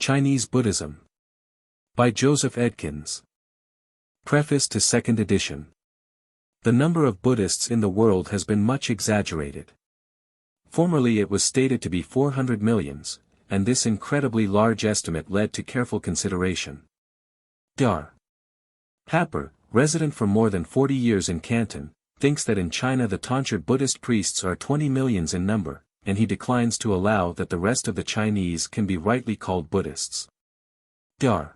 Chinese Buddhism. By Joseph Edkins. Preface to second edition. The number of Buddhists in the world has been much exaggerated. Formerly it was stated to be 400 millions, and this incredibly large estimate led to careful consideration. Dr. Happer, resident for more than 40 years in Canton, thinks that in China the tonsured Buddhist priests are 20 millions in number, and he declines to allow that the rest of the Chinese can be rightly called Buddhists. Dr.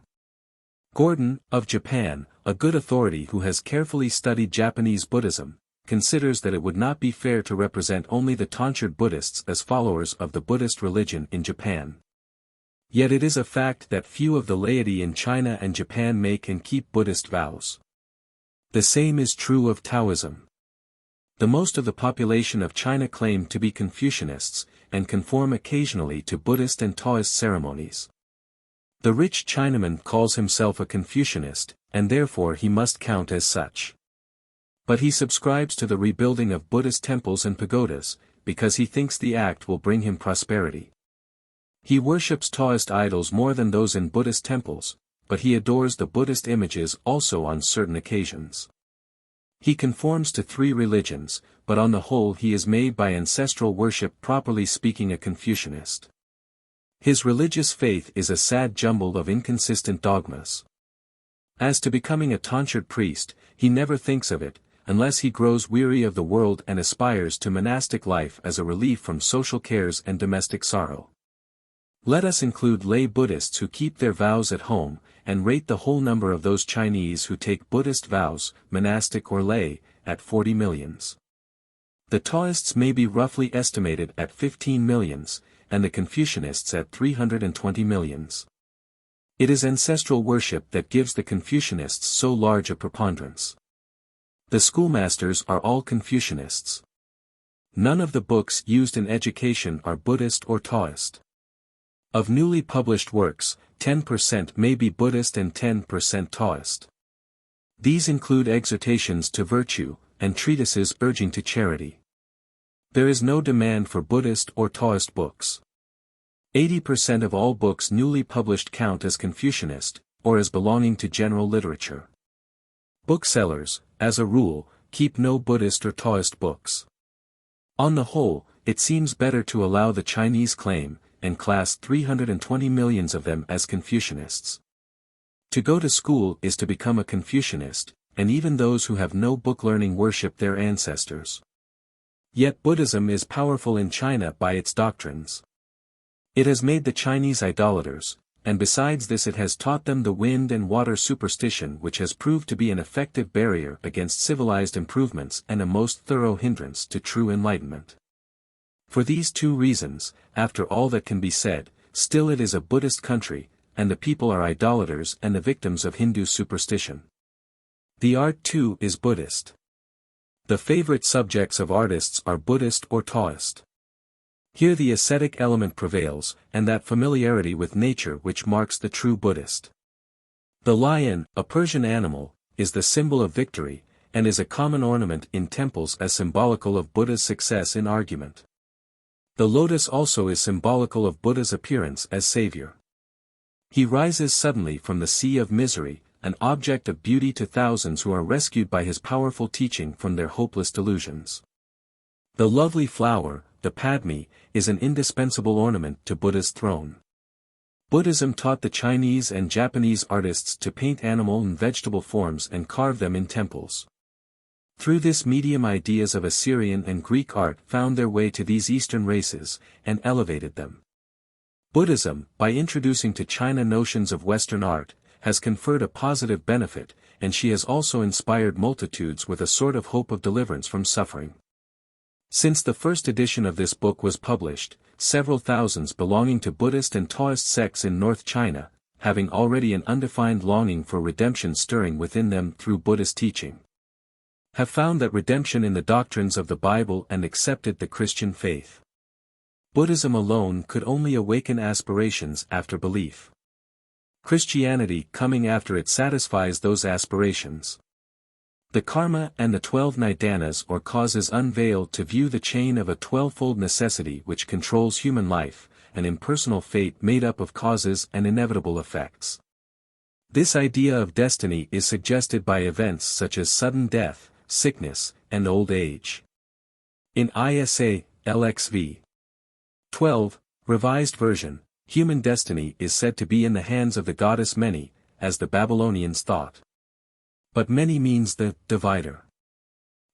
Gordon, of Japan, a good authority who has carefully studied Japanese Buddhism, considers that it would not be fair to represent only the tonsured Buddhists as followers of the Buddhist religion in Japan. Yet it is a fact that few of the laity in China and Japan make and keep Buddhist vows. The same is true of Taoism. The most of the population of China claim to be Confucianists, and conform occasionally to Buddhist and Taoist ceremonies. The rich Chinaman calls himself a Confucianist, and therefore he must count as such. But he subscribes to the rebuilding of Buddhist temples and pagodas, because he thinks the act will bring him prosperity. He worships Taoist idols more than those in Buddhist temples, but he adores the Buddhist images also on certain occasions. He conforms to 3 religions, but on the whole he is made by ancestral worship properly speaking a Confucianist. His religious faith is a sad jumble of inconsistent dogmas. As to becoming a tonsured priest, he never thinks of it, unless he grows weary of the world and aspires to monastic life as a relief from social cares and domestic sorrow. Let us include lay Buddhists who keep their vows at home, and rate the whole number of those Chinese who take Buddhist vows, monastic or lay, at 40 millions. The Taoists may be roughly estimated at 15 millions, and the Confucianists at 320 millions. It is ancestral worship that gives the Confucianists so large a preponderance. The schoolmasters are all Confucianists. None of the books used in education are Buddhist or Taoist. Of newly published works, 10% may be Buddhist and 10% Taoist. These include exhortations to virtue, and treatises urging to charity. There is no demand for Buddhist or Taoist books. 80% of all books newly published count as Confucianist, or as belonging to general literature. Booksellers, as a rule, keep no Buddhist or Taoist books. On the whole, it seems better to allow the Chinese claim, and class 320 millions of them as Confucianists. To go to school is to become a Confucianist, and even those who have no book learning worship their ancestors. Yet Buddhism is powerful in China by its doctrines. It has made the Chinese idolaters, and besides this it has taught them the wind and water superstition which has proved to be an effective barrier against civilized improvements and a most thorough hindrance to true enlightenment. For these 2 reasons, after all that can be said, still it is a Buddhist country, and the people are idolaters and the victims of Hindu superstition. The art too is Buddhist. The favorite subjects of artists are Buddhist or Taoist. Here the ascetic element prevails, and that familiarity with nature which marks the true Buddhist. The lion, a Persian animal, is the symbol of victory, and is a common ornament in temples as symbolical of Buddha's success in argument. The lotus also is symbolical of Buddha's appearance as savior. He rises suddenly from the sea of misery, an object of beauty to thousands who are rescued by his powerful teaching from their hopeless delusions. The lovely flower, the Padme, is an indispensable ornament to Buddha's throne. Buddhism taught the Chinese and Japanese artists to paint animal and vegetable forms and carve them in temples. Through this medium ideas of Assyrian and Greek art found their way to these Eastern races, and elevated them. Buddhism, by introducing to China notions of Western art, has conferred a positive benefit, and she has also inspired multitudes with a sort of hope of deliverance from suffering. Since the first edition of this book was published, several thousands belonging to Buddhist and Taoist sects in North China, having already an undefined longing for redemption stirring within them through Buddhist teaching, have found that redemption in the doctrines of the Bible and accepted the Christian faith. Buddhism alone could only awaken aspirations after belief. Christianity coming after it satisfies those aspirations. The karma and the 12 nidanas or causes unveil to view the chain of a 12-fold necessity which controls human life, an impersonal fate made up of causes and inevitable effects. This idea of destiny is suggested by events such as sudden death, sickness, and old age. In ISA, LXV 12, Revised Version, human destiny is said to be in the hands of the goddess Many, as the Babylonians thought. But Many means the divider.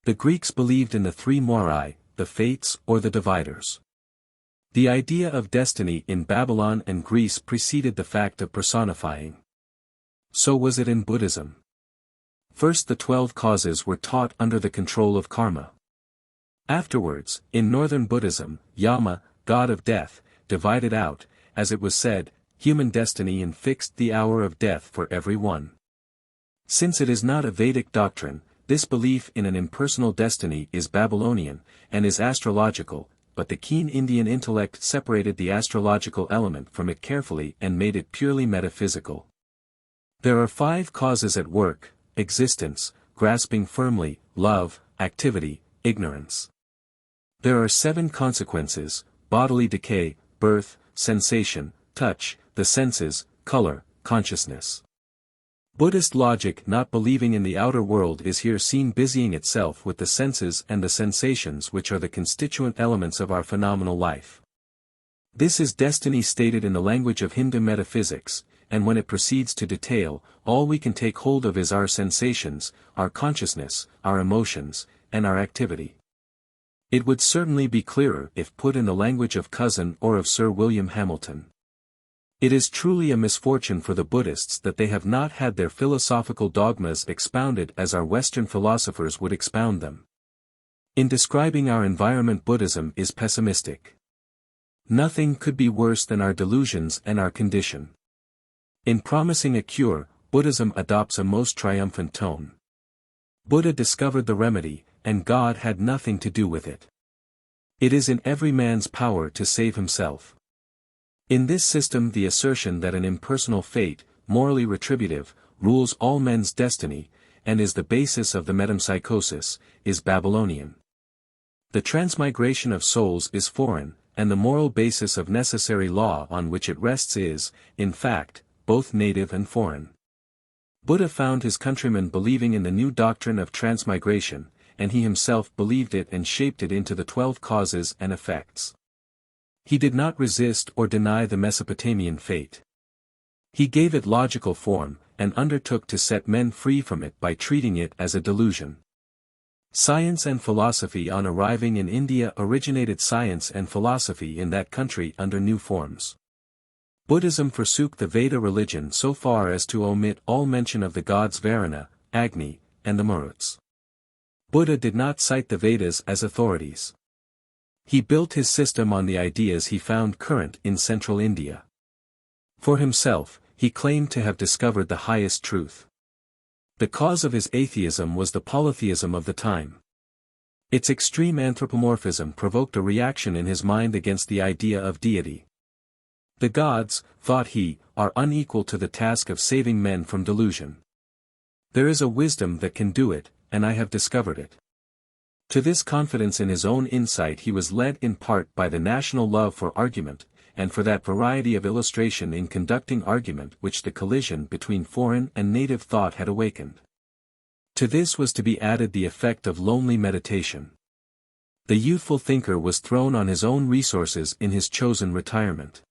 The Greeks believed in the three moirai, the fates or the dividers. The idea of destiny in Babylon and Greece preceded the fact of personifying. So was it in Buddhism. First the 12 causes were taught under the control of karma. Afterwards, in northern Buddhism, Yama, god of death, divided out, as it was said, human destiny and fixed the hour of death for every one. Since it is not a Vedic doctrine, this belief in an impersonal destiny is Babylonian, and is astrological, but the keen Indian intellect separated the astrological element from it carefully and made it purely metaphysical. There are 5 causes at work: existence, grasping firmly, love, activity, ignorance. There are 7 consequences: bodily decay, birth, sensation, touch, the senses, color, consciousness. Buddhist logic not believing in the outer world is here seen busying itself with the senses and the sensations which are the constituent elements of our phenomenal life. This is destiny stated in the language of Hindu metaphysics, and when it proceeds to detail, all we can take hold of is our sensations, our consciousness, our emotions, and our activity. It would certainly be clearer if put in the language of Cousin or of Sir William Hamilton. It is truly a misfortune for the Buddhists that they have not had their philosophical dogmas expounded as our Western philosophers would expound them. In describing our environment, Buddhism is pessimistic. Nothing could be worse than our delusions and our condition. In promising a cure, Buddhism adopts a most triumphant tone. Buddha discovered the remedy, and God had nothing to do with it. It is in every man's power to save himself. In this system, the assertion that an impersonal fate, morally retributive, rules all men's destiny, and is the basis of the metempsychosis, is Babylonian. The transmigration of souls is foreign, and the moral basis of necessary law on which it rests is, in fact, both native and foreign. Buddha found his countrymen believing in the new doctrine of transmigration, and he himself believed it and shaped it into the 12 causes and effects. He did not resist or deny the Mesopotamian fate. He gave it logical form, and undertook to set men free from it by treating it as a delusion. Science and philosophy. On arriving in India, originated science and philosophy in that country under new forms. Buddhism forsook the Veda religion so far as to omit all mention of the gods Varuna, Agni, and the Maruts. Buddha did not cite the Vedas as authorities. He built his system on the ideas he found current in central India. For himself, he claimed to have discovered the highest truth. The cause of his atheism was the polytheism of the time. Its extreme anthropomorphism provoked a reaction in his mind against the idea of deity. The gods, thought he, are unequal to the task of saving men from delusion. There is a wisdom that can do it, and I have discovered it. To this confidence in his own insight he was led in part by the national love for argument, and for that variety of illustration in conducting argument which the collision between foreign and native thought had awakened. To this was to be added the effect of lonely meditation. The youthful thinker was thrown on his own resources in his chosen retirement.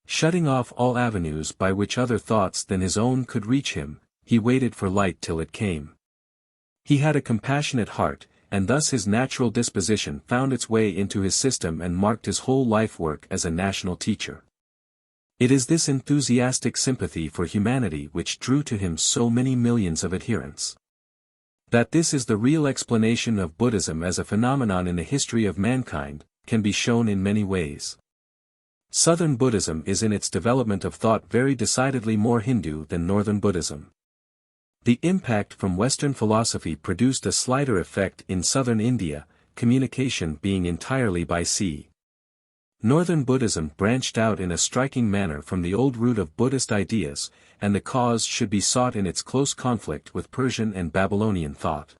Shutting off all avenues by which other thoughts than his own could reach him, he waited for light till it came. He had a compassionate heart, and thus his natural disposition found its way into his system and marked his whole life work as a national teacher. It is this enthusiastic sympathy for humanity which drew to him so many millions of adherents. That this is the real explanation of Buddhism as a phenomenon in the history of mankind, can be shown in many ways. Southern Buddhism is in its development of thought very decidedly more Hindu than Northern Buddhism. The impact from Western philosophy produced a slighter effect in southern India, communication being entirely by sea. Northern Buddhism branched out in a striking manner from the old root of Buddhist ideas, and the cause should be sought in its close conflict with Persian and Babylonian thought.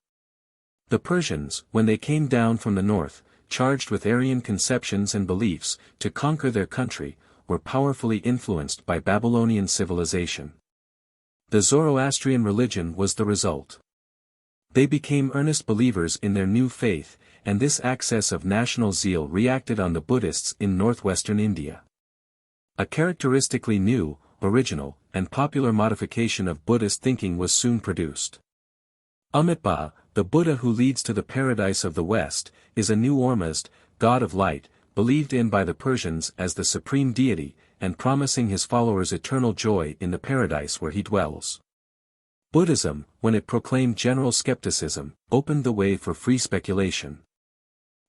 The Persians, when they came down from the north, charged with Aryan conceptions and beliefs, to conquer their country, were powerfully influenced by Babylonian civilization. The Zoroastrian religion was the result. They became earnest believers in their new faith, and this access of national zeal reacted on the Buddhists in northwestern India. A characteristically new, original, and popular modification of Buddhist thinking was soon produced. Amitabha, the Buddha who leads to the paradise of the West, is a new Ormuzd, god of light, believed in by the Persians as the supreme deity, and promising his followers eternal joy in the paradise where he dwells. Buddhism, when it proclaimed general skepticism, opened the way for free speculation.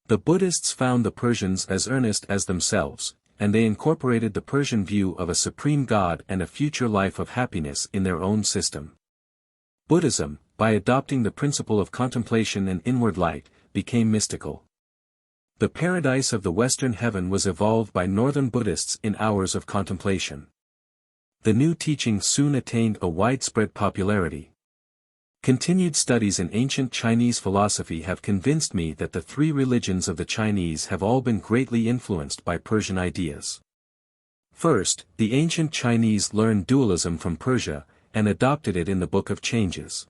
The Buddhists found the Persians as earnest as themselves, and they incorporated the Persian view of a supreme god and a future life of happiness in their own system. Buddhism, by adopting the principle of contemplation and inward light, became mystical. The paradise of the Western heaven was evolved by Northern Buddhists in hours of contemplation. The new teaching soon attained a widespread popularity. Continued studies in ancient Chinese philosophy have convinced me that the three religions of the Chinese have all been greatly influenced by Persian ideas. First, the ancient Chinese learned dualism from Persia, and adopted it in the Book of Changes.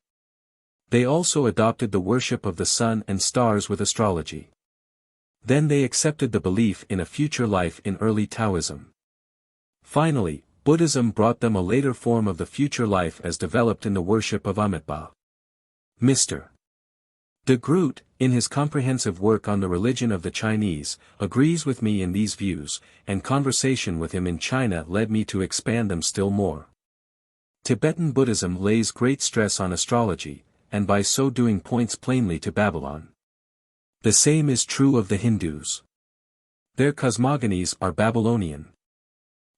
They also adopted the worship of the sun and stars with astrology. Then they accepted the belief in a future life in early Taoism. Finally, Buddhism brought them a later form of the future life as developed in the worship of Amitabha. Mr. de Groot, in his comprehensive work on the religion of the Chinese, agrees with me in these views, and conversation with him in China led me to expand them still more. Tibetan Buddhism lays great stress on astrology, and by so doing points plainly to Babylon. The same is true of the Hindus. Their cosmogonies are Babylonian.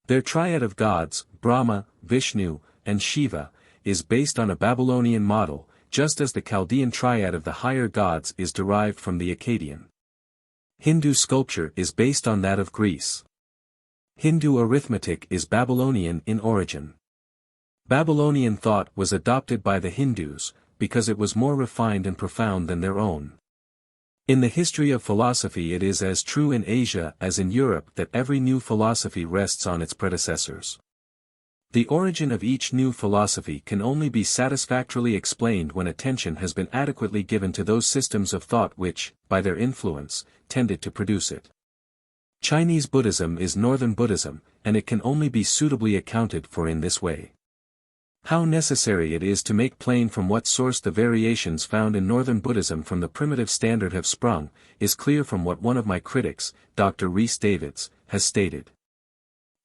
Their triad of gods, Brahma, Vishnu, and Shiva, is based on a Babylonian model, just as the Chaldean triad of the higher gods is derived from the Akkadian. Hindu sculpture is based on that of Greece. Hindu arithmetic is Babylonian in origin. Babylonian thought was adopted by the Hindus, because it was more refined and profound than their own. In the history of philosophy it is as true in Asia as in Europe that every new philosophy rests on its predecessors. The origin of each new philosophy can only be satisfactorily explained when attention has been adequately given to those systems of thought which, by their influence, tended to produce it. Chinese Buddhism is Northern Buddhism, and it can only be suitably accounted for in this way. How necessary it is to make plain from what source the variations found in Northern Buddhism from the primitive standard have sprung, is clear from what one of my critics, Dr. Rhys Davids, has stated.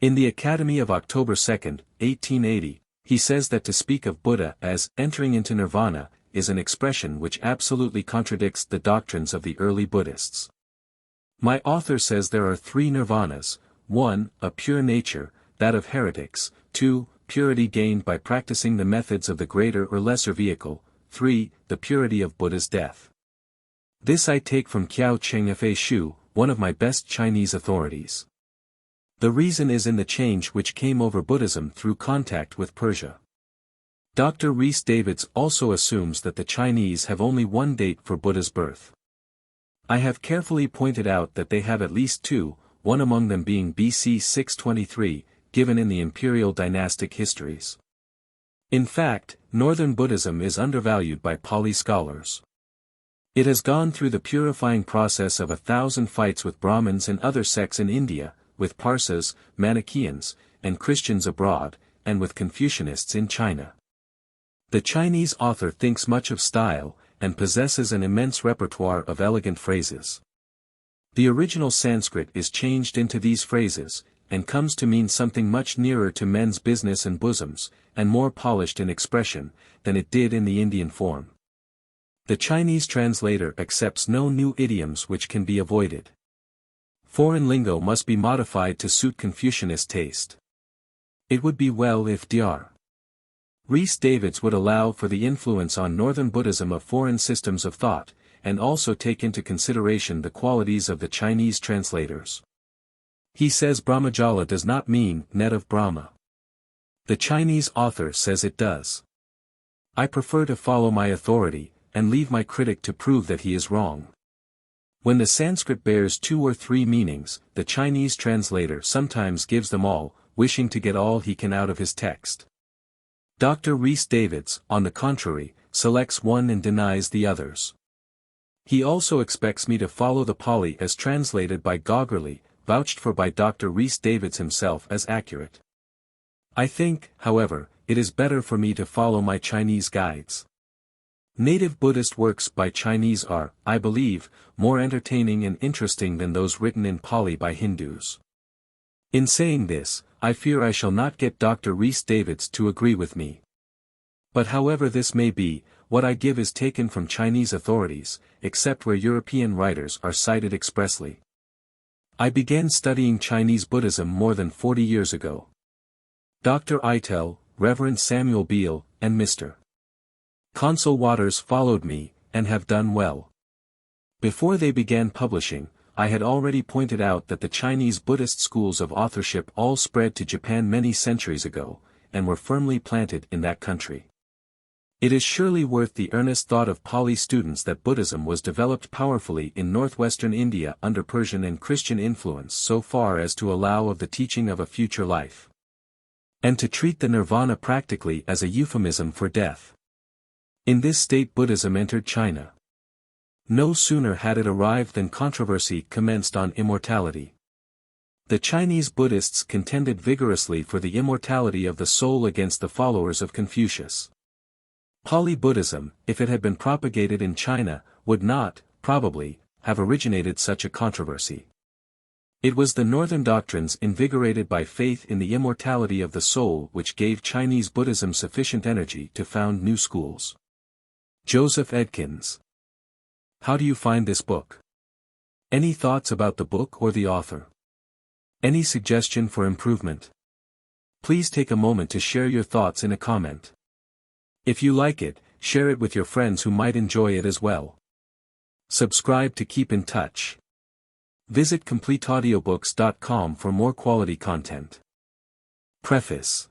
In the Academy of October 2, 1880, he says that to speak of Buddha as entering into Nirvana is an expression which absolutely contradicts the doctrines of the early Buddhists. My author says there are three nirvanas: 1. A pure nature, that of heretics; 2. Purity gained by practicing the methods of the greater or lesser vehicle; 3. The purity of Buddha's death. This I take from Qiao Cheng Shu, one of my best Chinese authorities. The reason is in the change which came over Buddhism through contact with Persia. Dr. Rhys Davids also assumes that the Chinese have only one date for Buddha's birth. I have carefully pointed out that they have at least two, one among them being BC 623, given in the imperial dynastic histories. In fact, Northern Buddhism is undervalued by Pali scholars. It has gone through the purifying process of 1,000 fights with Brahmins and other sects in India, with Parsas, Manichaeans, and Christians abroad, and with Confucianists in China. The Chinese author thinks much of style, and possesses an immense repertoire of elegant phrases. The original Sanskrit is changed into these phrases, and comes to mean something much nearer to men's business and bosoms, and more polished in expression, than it did in the Indian form. The Chinese translator accepts no new idioms which can be avoided. Foreign lingo must be modified to suit Confucianist taste. It would be well if Dr. Rhys Davids would allow for the influence on Northern Buddhism of foreign systems of thought, and also take into consideration the qualities of the Chinese translators. He says Brahmajala does not mean net of Brahma. The Chinese author says it does. I prefer to follow my authority, and leave my critic to prove that he is wrong. When the Sanskrit bears 2 or 3 meanings, the Chinese translator sometimes gives them all, wishing to get all he can out of his text. Dr. Rhys-Davids, on the contrary, selects one and denies the others. He also expects me to follow the Pali as translated by Gogerli, vouched for by Dr. Rhys-Davids himself as accurate. I think, however, it is better for me to follow my Chinese guides. Native Buddhist works by Chinese are, I believe, more entertaining and interesting than those written in Pali by Hindus. In saying this, I fear I shall not get Dr. Rhys-Davids to agree with me. But however this may be, what I give is taken from Chinese authorities, except where European writers are cited expressly. I began studying Chinese Buddhism more than 40 years ago. Dr. Eitel, Reverend Samuel Beale, and Mr. Consul Waters followed me, and have done well. Before they began publishing, I had already pointed out that the Chinese Buddhist schools of authorship all spread to Japan many centuries ago, and were firmly planted in that country. It is surely worth the earnest thought of Pali students that Buddhism was developed powerfully in northwestern India under Persian and Christian influence so far as to allow of the teaching of a future life. And to treat the Nirvana practically as a euphemism for death. In this state Buddhism entered China. No sooner had it arrived than controversy commenced on immortality. The Chinese Buddhists contended vigorously for the immortality of the soul against the followers of Confucius. Pali Buddhism, if it had been propagated in China, would not, probably, have originated such a controversy. It was the northern doctrines invigorated by faith in the immortality of the soul which gave Chinese Buddhism sufficient energy to found new schools. Joseph Edkins. How do you find this book? Any thoughts about the book or the author? Any suggestion for improvement? Please take a moment to share your thoughts in a comment. If you like it, share it with your friends who might enjoy it as well. Subscribe to keep in touch. Visit CompleteAudiobooks.com for more quality content. Preface.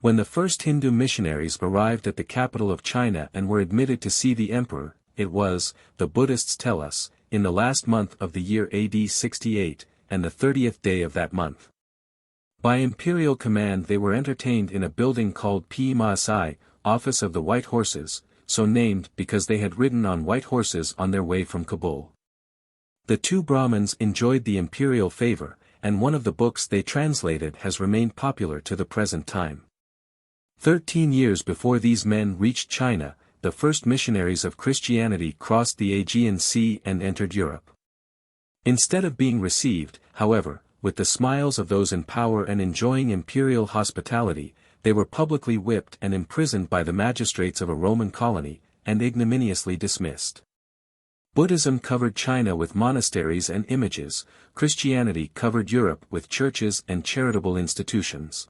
When the first Hindu missionaries arrived at the capital of China and were admitted to see the emperor, it was, the Buddhists tell us, in the last month of the year AD 68, and the 30th day of that month. By imperial command they were entertained in a building called P'U-To, Office of the White Horses, so named because they had ridden on white horses on their way from Kabul. The 2 Brahmins enjoyed the imperial favor, and one of the books they translated has remained popular to the present time. 13 years before these men reached China, the first missionaries of Christianity crossed the Aegean Sea and entered Europe. Instead of being received, however, with the smiles of those in power and enjoying imperial hospitality, they were publicly whipped and imprisoned by the magistrates of a Roman colony, and ignominiously dismissed. Buddhism covered China with monasteries and images, Christianity covered Europe with churches and charitable institutions.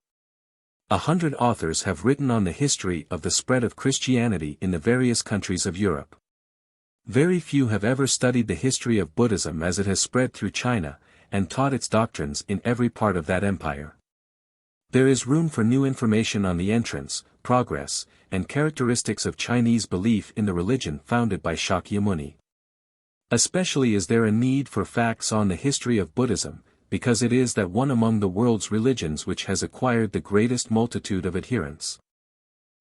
100 authors have written on the history of the spread of Christianity in the various countries of Europe. Very few have ever studied the history of Buddhism as it has spread through China, and taught its doctrines in every part of that empire. There is room for new information on the entrance, progress, and characteristics of Chinese belief in the religion founded by Shakyamuni. Especially is there a need for facts on the history of Buddhism, because it is that one among the world's religions which has acquired the greatest multitude of adherents.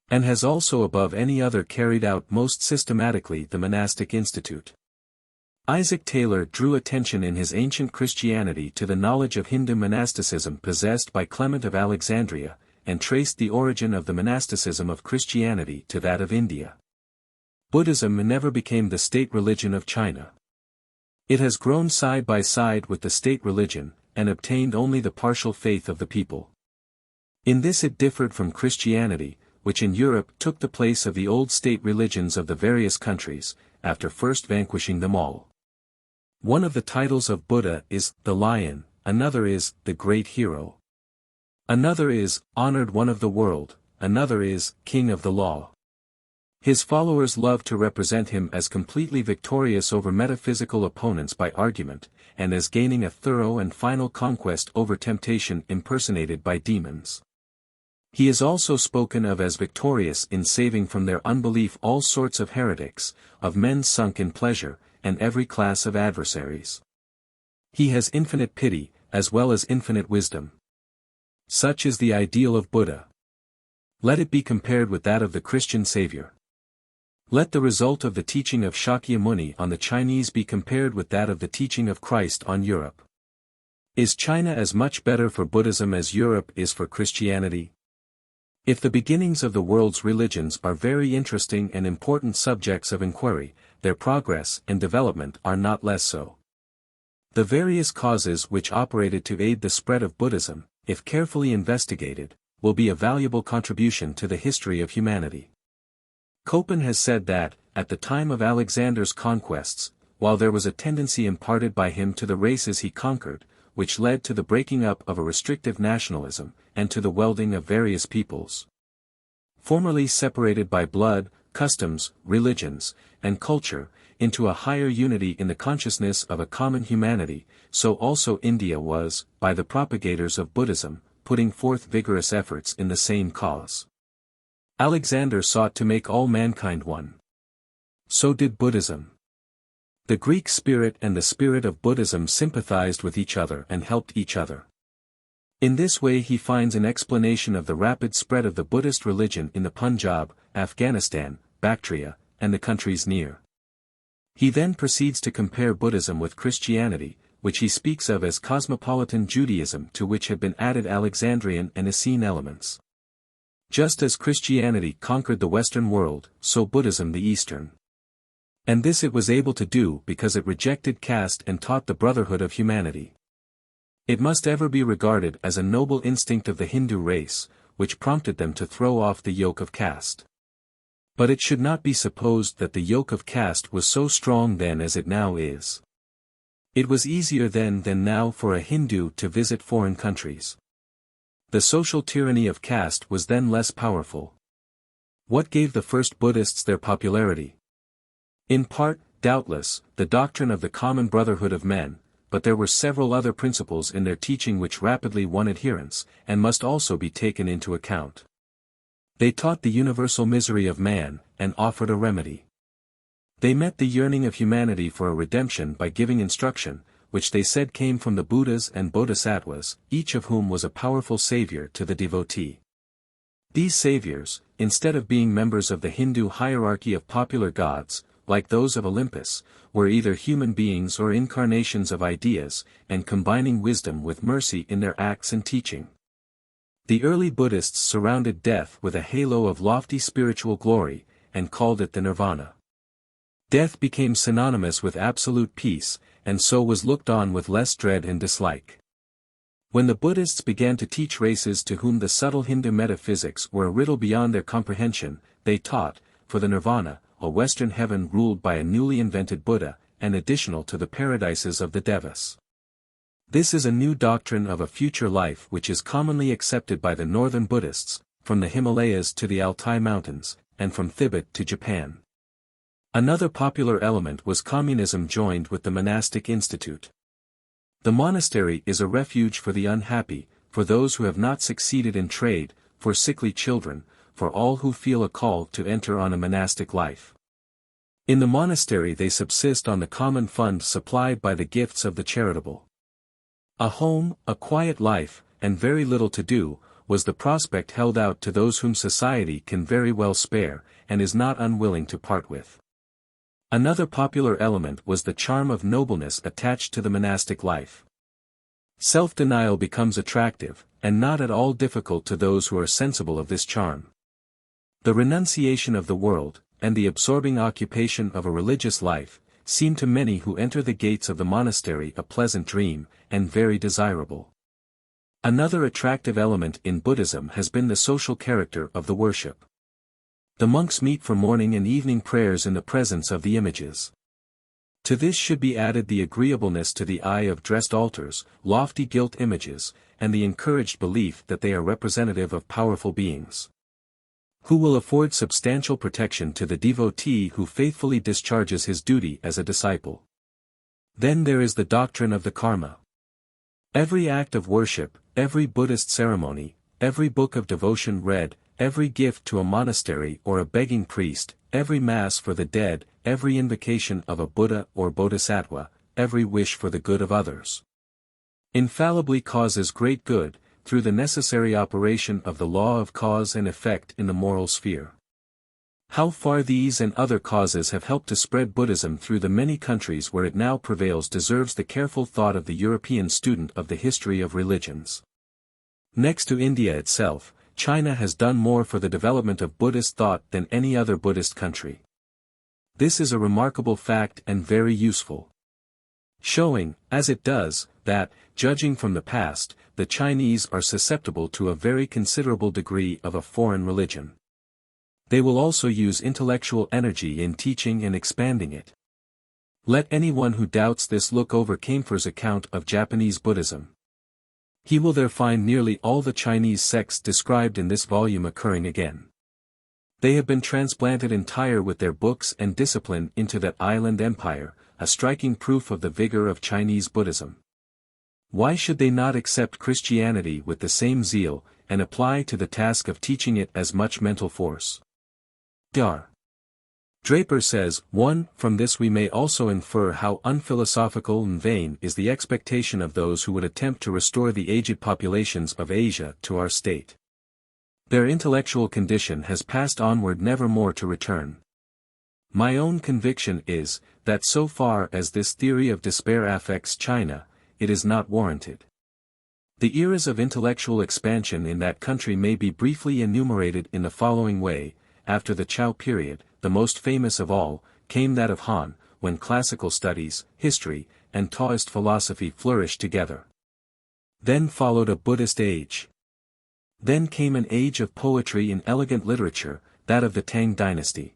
And has also above any other carried out most systematically the monastic institute. Isaac Taylor drew attention in his Ancient Christianity to the knowledge of Hindu monasticism possessed by Clement of Alexandria, and traced the origin of the monasticism of Christianity to that of India. Buddhism never became the state religion of China. It has grown side by side with the state religion, and obtained only the partial faith of the people. In this it differed from Christianity, which in Europe took the place of the old state religions of the various countries, after first vanquishing them all. One of the titles of Buddha is, the Lion, another is, the Great Hero. Another is, Honored One of the World, another is, King of the Law. His followers love to represent him as completely victorious over metaphysical opponents by argument, and as gaining a thorough and final conquest over temptation impersonated by demons. He is also spoken of as victorious in saving from their unbelief all sorts of heretics, of men sunk in pleasure, and every class of adversaries. He has infinite pity, as well as infinite wisdom. Such is the ideal of Buddha. Let it be compared with that of the Christian Savior. Let the result of the teaching of Shakyamuni on the Chinese be compared with that of the teaching of Christ on Europe. Is China as much better for Buddhism as Europe is for Christianity? If the beginnings of the world's religions are very interesting and important subjects of inquiry, their progress and development are not less so. The various causes which operated to aid the spread of Buddhism, if carefully investigated, will be a valuable contribution to the history of humanity. Köppen has said that, at the time of Alexander's conquests, while there was a tendency imparted by him to the races he conquered, which led to the breaking up of a restrictive nationalism, and to the welding of various peoples, formerly separated by blood, customs, religions, and culture, into a higher unity in the consciousness of a common humanity, so also India was, by the propagators of Buddhism, putting forth vigorous efforts in the same cause. Alexander sought to make all mankind one. So did Buddhism. The Greek spirit and the spirit of Buddhism sympathized with each other and helped each other. In this way he finds an explanation of the rapid spread of the Buddhist religion in the Punjab, Afghanistan, Bactria, and the countries near. He then proceeds to compare Buddhism with Christianity, which he speaks of as cosmopolitan Judaism, to which have been added Alexandrian and Essene elements. Just as Christianity conquered the Western world, so Buddhism the Eastern. And this it was able to do because it rejected caste and taught the brotherhood of humanity. It must ever be regarded as a noble instinct of the Hindu race, which prompted them to throw off the yoke of caste. But it should not be supposed that the yoke of caste was so strong then as it now is. It was easier then than now for a Hindu to visit foreign countries. The social tyranny of caste was then less powerful. What gave the first Buddhists their popularity? In part, doubtless, the doctrine of the common brotherhood of men, but there were several other principles in their teaching which rapidly won adherents, and must also be taken into account. They taught the universal misery of man, and offered a remedy. They met the yearning of humanity for a redemption by giving instruction, which they said came from the Buddhas and Bodhisattvas, each of whom was a powerful savior to the devotee. These saviors, instead of being members of the Hindu hierarchy of popular gods, like those of Olympus, were either human beings or incarnations of ideas, and combining wisdom with mercy in their acts and teaching. The early Buddhists surrounded death with a halo of lofty spiritual glory, and called it the Nirvana. Death became synonymous with absolute peace, and so was looked on with less dread and dislike. When the Buddhists began to teach races to whom the subtle Hindu metaphysics were a riddle beyond their comprehension, they taught, for the Nirvana, a Western heaven ruled by a newly invented Buddha, and additional to the paradises of the Devas. This is a new doctrine of a future life which is commonly accepted by the northern Buddhists, from the Himalayas to the Altai Mountains, and from Tibet to Japan. Another popular element was communism joined with the monastic institute. The monastery is a refuge for the unhappy, for those who have not succeeded in trade, for sickly children, for all who feel a call to enter on a monastic life. In the monastery they subsist on the common fund supplied by the gifts of the charitable. A home, a quiet life, and very little to do, was the prospect held out to those whom society can very well spare, and is not unwilling to part with. Another popular element was the charm of nobleness attached to the monastic life. Self-denial becomes attractive, and not at all difficult to those who are sensible of this charm. The renunciation of the world, and the absorbing occupation of a religious life, seem to many who enter the gates of the monastery a pleasant dream, and very desirable. Another attractive element in Buddhism has been the social character of the worship. The monks meet for morning and evening prayers in the presence of the images. To this should be added the agreeableness to the eye of dressed altars, lofty gilt images, and the encouraged belief that they are representative of powerful beings, who will afford substantial protection to the devotee who faithfully discharges his duty as a disciple. Then there is the doctrine of the karma. Every act of worship, every Buddhist ceremony, every book of devotion read, every gift to a monastery or a begging priest, every mass for the dead, every invocation of a Buddha or Bodhisattva, every wish for the good of others, infallibly causes great good, through the necessary operation of the law of cause and effect in the moral sphere. How far these and other causes have helped to spread Buddhism through the many countries where it now prevails deserves the careful thought of the European student of the history of religions. Next to India itself, China has done more for the development of Buddhist thought than any other Buddhist country. This is a remarkable fact and very useful, showing, as it does, that, judging from the past, the Chinese are susceptible to a very considerable degree of a foreign religion. They will also use intellectual energy in teaching and expanding it. Let anyone who doubts this look over Kaempfer's account of Japanese Buddhism. He will there find nearly all the Chinese sects described in this volume occurring again. They have been transplanted entire with their books and discipline into that island empire, a striking proof of the vigor of Chinese Buddhism. Why should they not accept Christianity with the same zeal, and apply to the task of teaching it as much mental force? Dr. Draper says, 1. From this we may also infer how unphilosophical and vain is the expectation of those who would attempt to restore the aged populations of Asia to our state. Their intellectual condition has passed onward never more to return. My own conviction is, that so far as this theory of despair affects China, it is not warranted. The eras of intellectual expansion in that country may be briefly enumerated in the following way. After the Chao period, the most famous of all, came that of Han, when classical studies, history, and Taoist philosophy flourished together. Then followed a Buddhist age. Then came an age of poetry and elegant literature, that of the Tang Dynasty.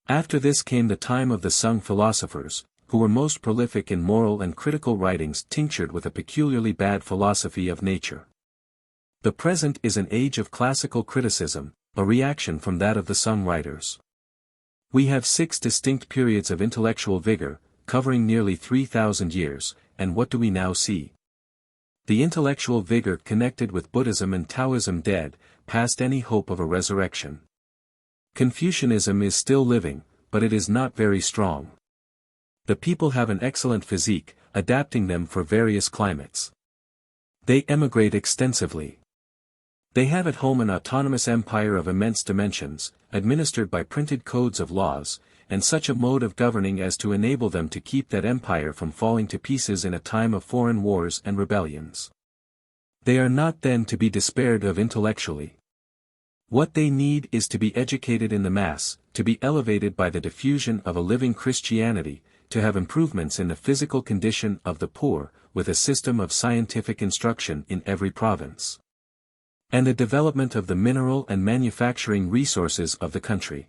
After this came the time of the Sung philosophers, who were most prolific in moral and critical writings tinctured with a peculiarly bad philosophy of nature. The present is an age of classical criticism, a reaction from that of the Sung writers. We have 6 distinct periods of intellectual vigor, covering nearly 3,000 years, and what do we now see? The intellectual vigor connected with Buddhism and Taoism dead, past any hope of a resurrection. Confucianism is still living, but it is not very strong. The people have an excellent physique, adapting them for various climates. They emigrate extensively. They have at home an autonomous empire of immense dimensions, administered by printed codes of laws, and such a mode of governing as to enable them to keep that empire from falling to pieces in a time of foreign wars and rebellions. They are not then to be despaired of intellectually. What they need is to be educated in the mass, to be elevated by the diffusion of a living Christianity, to have improvements in the physical condition of the poor, with a system of scientific instruction in every province, and the development of the mineral and manufacturing resources of the country.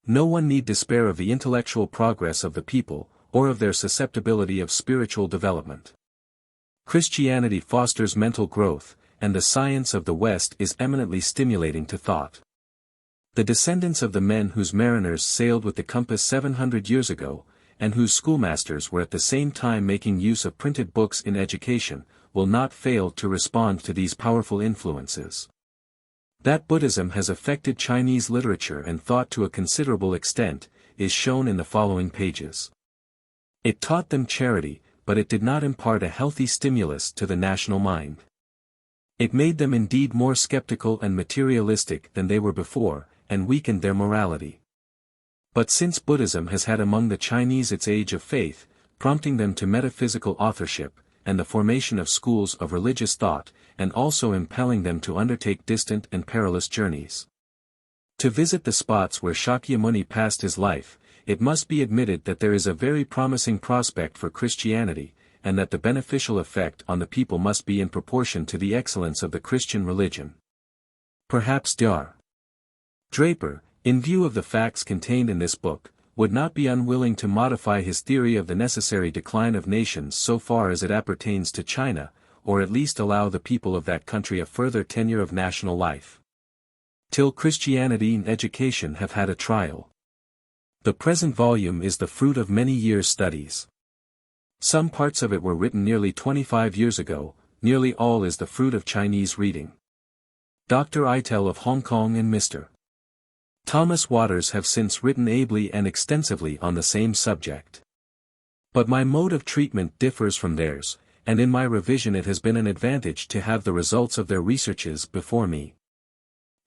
No one need despair of the intellectual progress of the people, or of their susceptibility of spiritual development. Christianity fosters mental growth, and the science of the West is eminently stimulating to thought. The descendants of the men whose mariners sailed with the compass 700 years ago, and whose schoolmasters were at the same time making use of printed books in education, will not fail to respond to these powerful influences. That Buddhism has affected Chinese literature and thought to a considerable extent, is shown in the following pages. It taught them charity, but it did not impart a healthy stimulus to the national mind. It made them indeed more skeptical and materialistic than they were before, and weakened their morality. But since Buddhism has had among the Chinese its age of faith, prompting them to metaphysical authorship, and the formation of schools of religious thought, and also impelling them to undertake distant and perilous journeys, to visit the spots where Shakyamuni passed his life, it must be admitted that there is a very promising prospect for Christianity, and that the beneficial effect on the people must be in proportion to the excellence of the Christian religion. Perhaps Dr. Draper, in view of the facts contained in this book, would not be unwilling to modify his theory of the necessary decline of nations so far as it appertains to China, or at least allow the people of that country a further tenure of national life, till Christianity and education have had a trial. The present volume is the fruit of many years' studies. Some parts of it were written nearly 25 years ago, nearly all is the fruit of Chinese reading. Dr. Eitel of Hong Kong and Mr. Thomas Waters have since written ably and extensively on the same subject. But my mode of treatment differs from theirs, and in my revision it has been an advantage to have the results of their researches before me.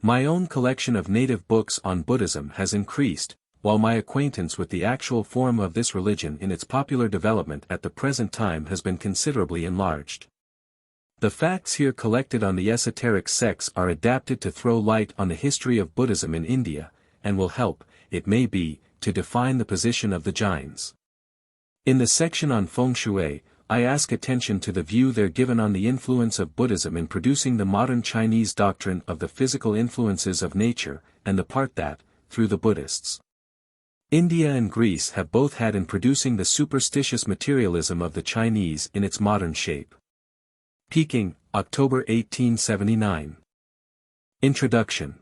My own collection of native books on Buddhism has increased, while my acquaintance with the actual form of this religion in its popular development at the present time has been considerably enlarged. The facts here collected on the esoteric sects are adapted to throw light on the history of Buddhism in India, and will help, it may be, to define the position of the Jains. In the section on Feng-Shui, I ask attention to the view there given on the influence of Buddhism in producing the modern Chinese doctrine of the physical influences of nature, and the part that, through the Buddhists, India and Greece have both had in producing the superstitious materialism of the Chinese in its modern shape. Peking, October 1879. Introduction.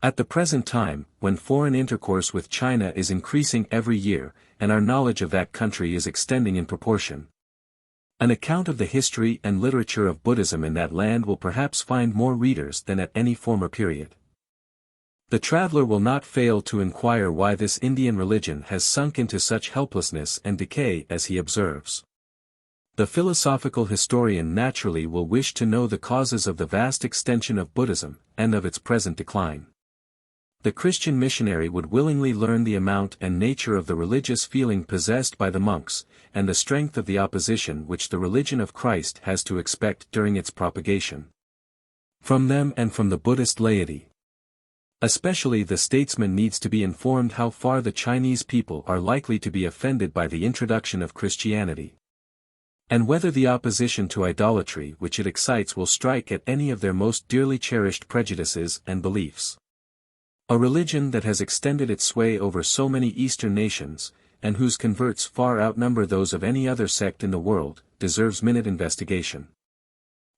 At the present time, when foreign intercourse with China is increasing every year, and our knowledge of that country is extending in proportion, an account of the history and literature of Buddhism in that land will perhaps find more readers than at any former period. The traveler will not fail to inquire why this Indian religion has sunk into such helplessness and decay as he observes. The philosophical historian naturally will wish to know the causes of the vast extension of Buddhism, and of its present decline. The Christian missionary would willingly learn the amount and nature of the religious feeling possessed by the monks, and the strength of the opposition which the religion of Christ has to expect during its propagation from them and from the Buddhist laity. Especially the statesman needs to be informed how far the Chinese people are likely to be offended by the introduction of Christianity, and whether the opposition to idolatry which it excites will strike at any of their most dearly cherished prejudices and beliefs. A religion that has extended its sway over so many Eastern nations, and whose converts far outnumber those of any other sect in the world, deserves minute investigation.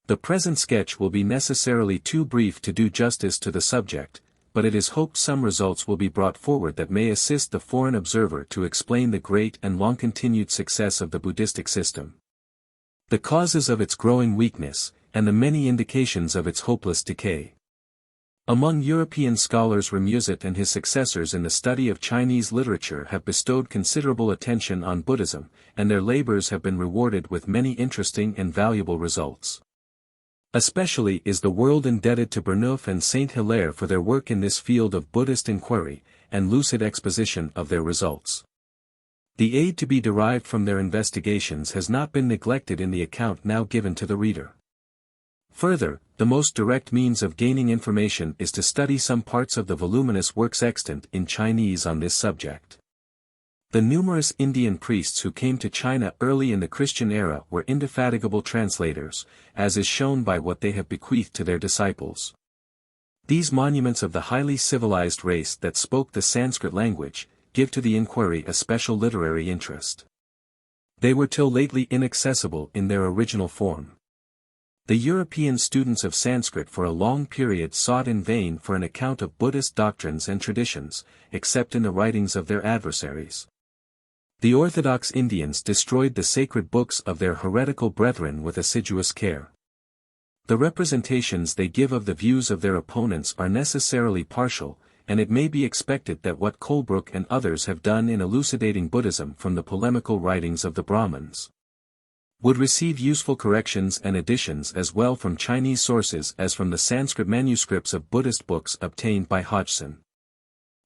The present sketch will be necessarily too brief to do justice to the subject, but it is hoped some results will be brought forward that may assist the foreign observer to explain the great and long-continued success of the Buddhistic system, the causes of its growing weakness, and the many indications of its hopeless decay. Among European scholars Remusat and his successors in the study of Chinese literature have bestowed considerable attention on Buddhism, and their labors have been rewarded with many interesting and valuable results. Especially is the world indebted to Burnouf and Saint Hilaire for their work in this field of Buddhist inquiry, and lucid exposition of their results. The aid to be derived from their investigations has not been neglected in the account now given to the reader. Further, the most direct means of gaining information is to study some parts of the voluminous works extant in Chinese on this subject. The numerous Indian priests who came to China early in the Christian era were indefatigable translators, as is shown by what they have bequeathed to their disciples. These monuments of the highly civilized race that spoke the Sanskrit language, give to the inquiry a special literary interest. They were till lately inaccessible in their original form. The European students of Sanskrit for a long period sought in vain for an account of Buddhist doctrines and traditions, except in the writings of their adversaries. The Orthodox Indians destroyed the sacred books of their heretical brethren with assiduous care. The representations they give of the views of their opponents are necessarily partial, and it may be expected that what Colebrooke and others have done in elucidating Buddhism from the polemical writings of the Brahmins would receive useful corrections and additions as well from Chinese sources as from the Sanskrit manuscripts of Buddhist books obtained by Hodgson.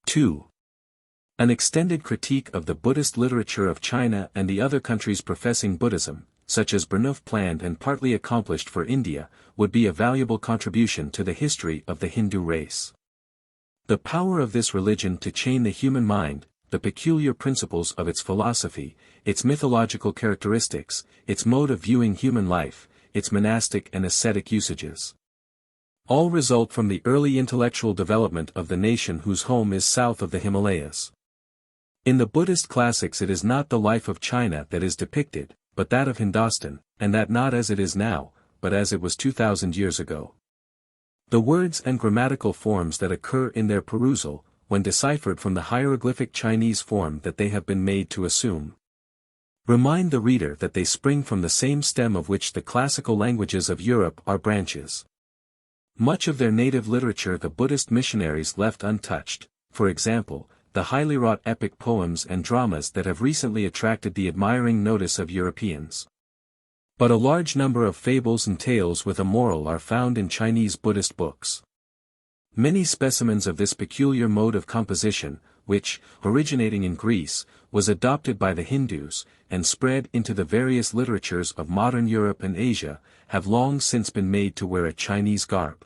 2. An extended critique of the Buddhist literature of China and the other countries professing Buddhism, such as Burnouf planned and partly accomplished for India, would be a valuable contribution to the history of the Hindu race. The power of this religion to chain the human mind, the peculiar principles of its philosophy, its mythological characteristics, its mode of viewing human life, its monastic and ascetic usages, all result from the early intellectual development of the nation whose home is south of the Himalayas. In the Buddhist classics it is not the life of China that is depicted, but that of Hindostan, and that not as it is now, but as it was 2,000 years ago. The words and grammatical forms that occur in their perusal, when deciphered from the hieroglyphic Chinese form that they have been made to assume, remind the reader that they spring from the same stem of which the classical languages of Europe are branches. Much of their native literature the Buddhist missionaries left untouched, for example, the highly wrought epic poems and dramas that have recently attracted the admiring notice of Europeans. But a large number of fables and tales with a moral are found in Chinese Buddhist books. Many specimens of this peculiar mode of composition, which, originating in Greece, was adopted by the Hindus, and spread into the various literatures of modern Europe and Asia, have long since been made to wear a Chinese garb.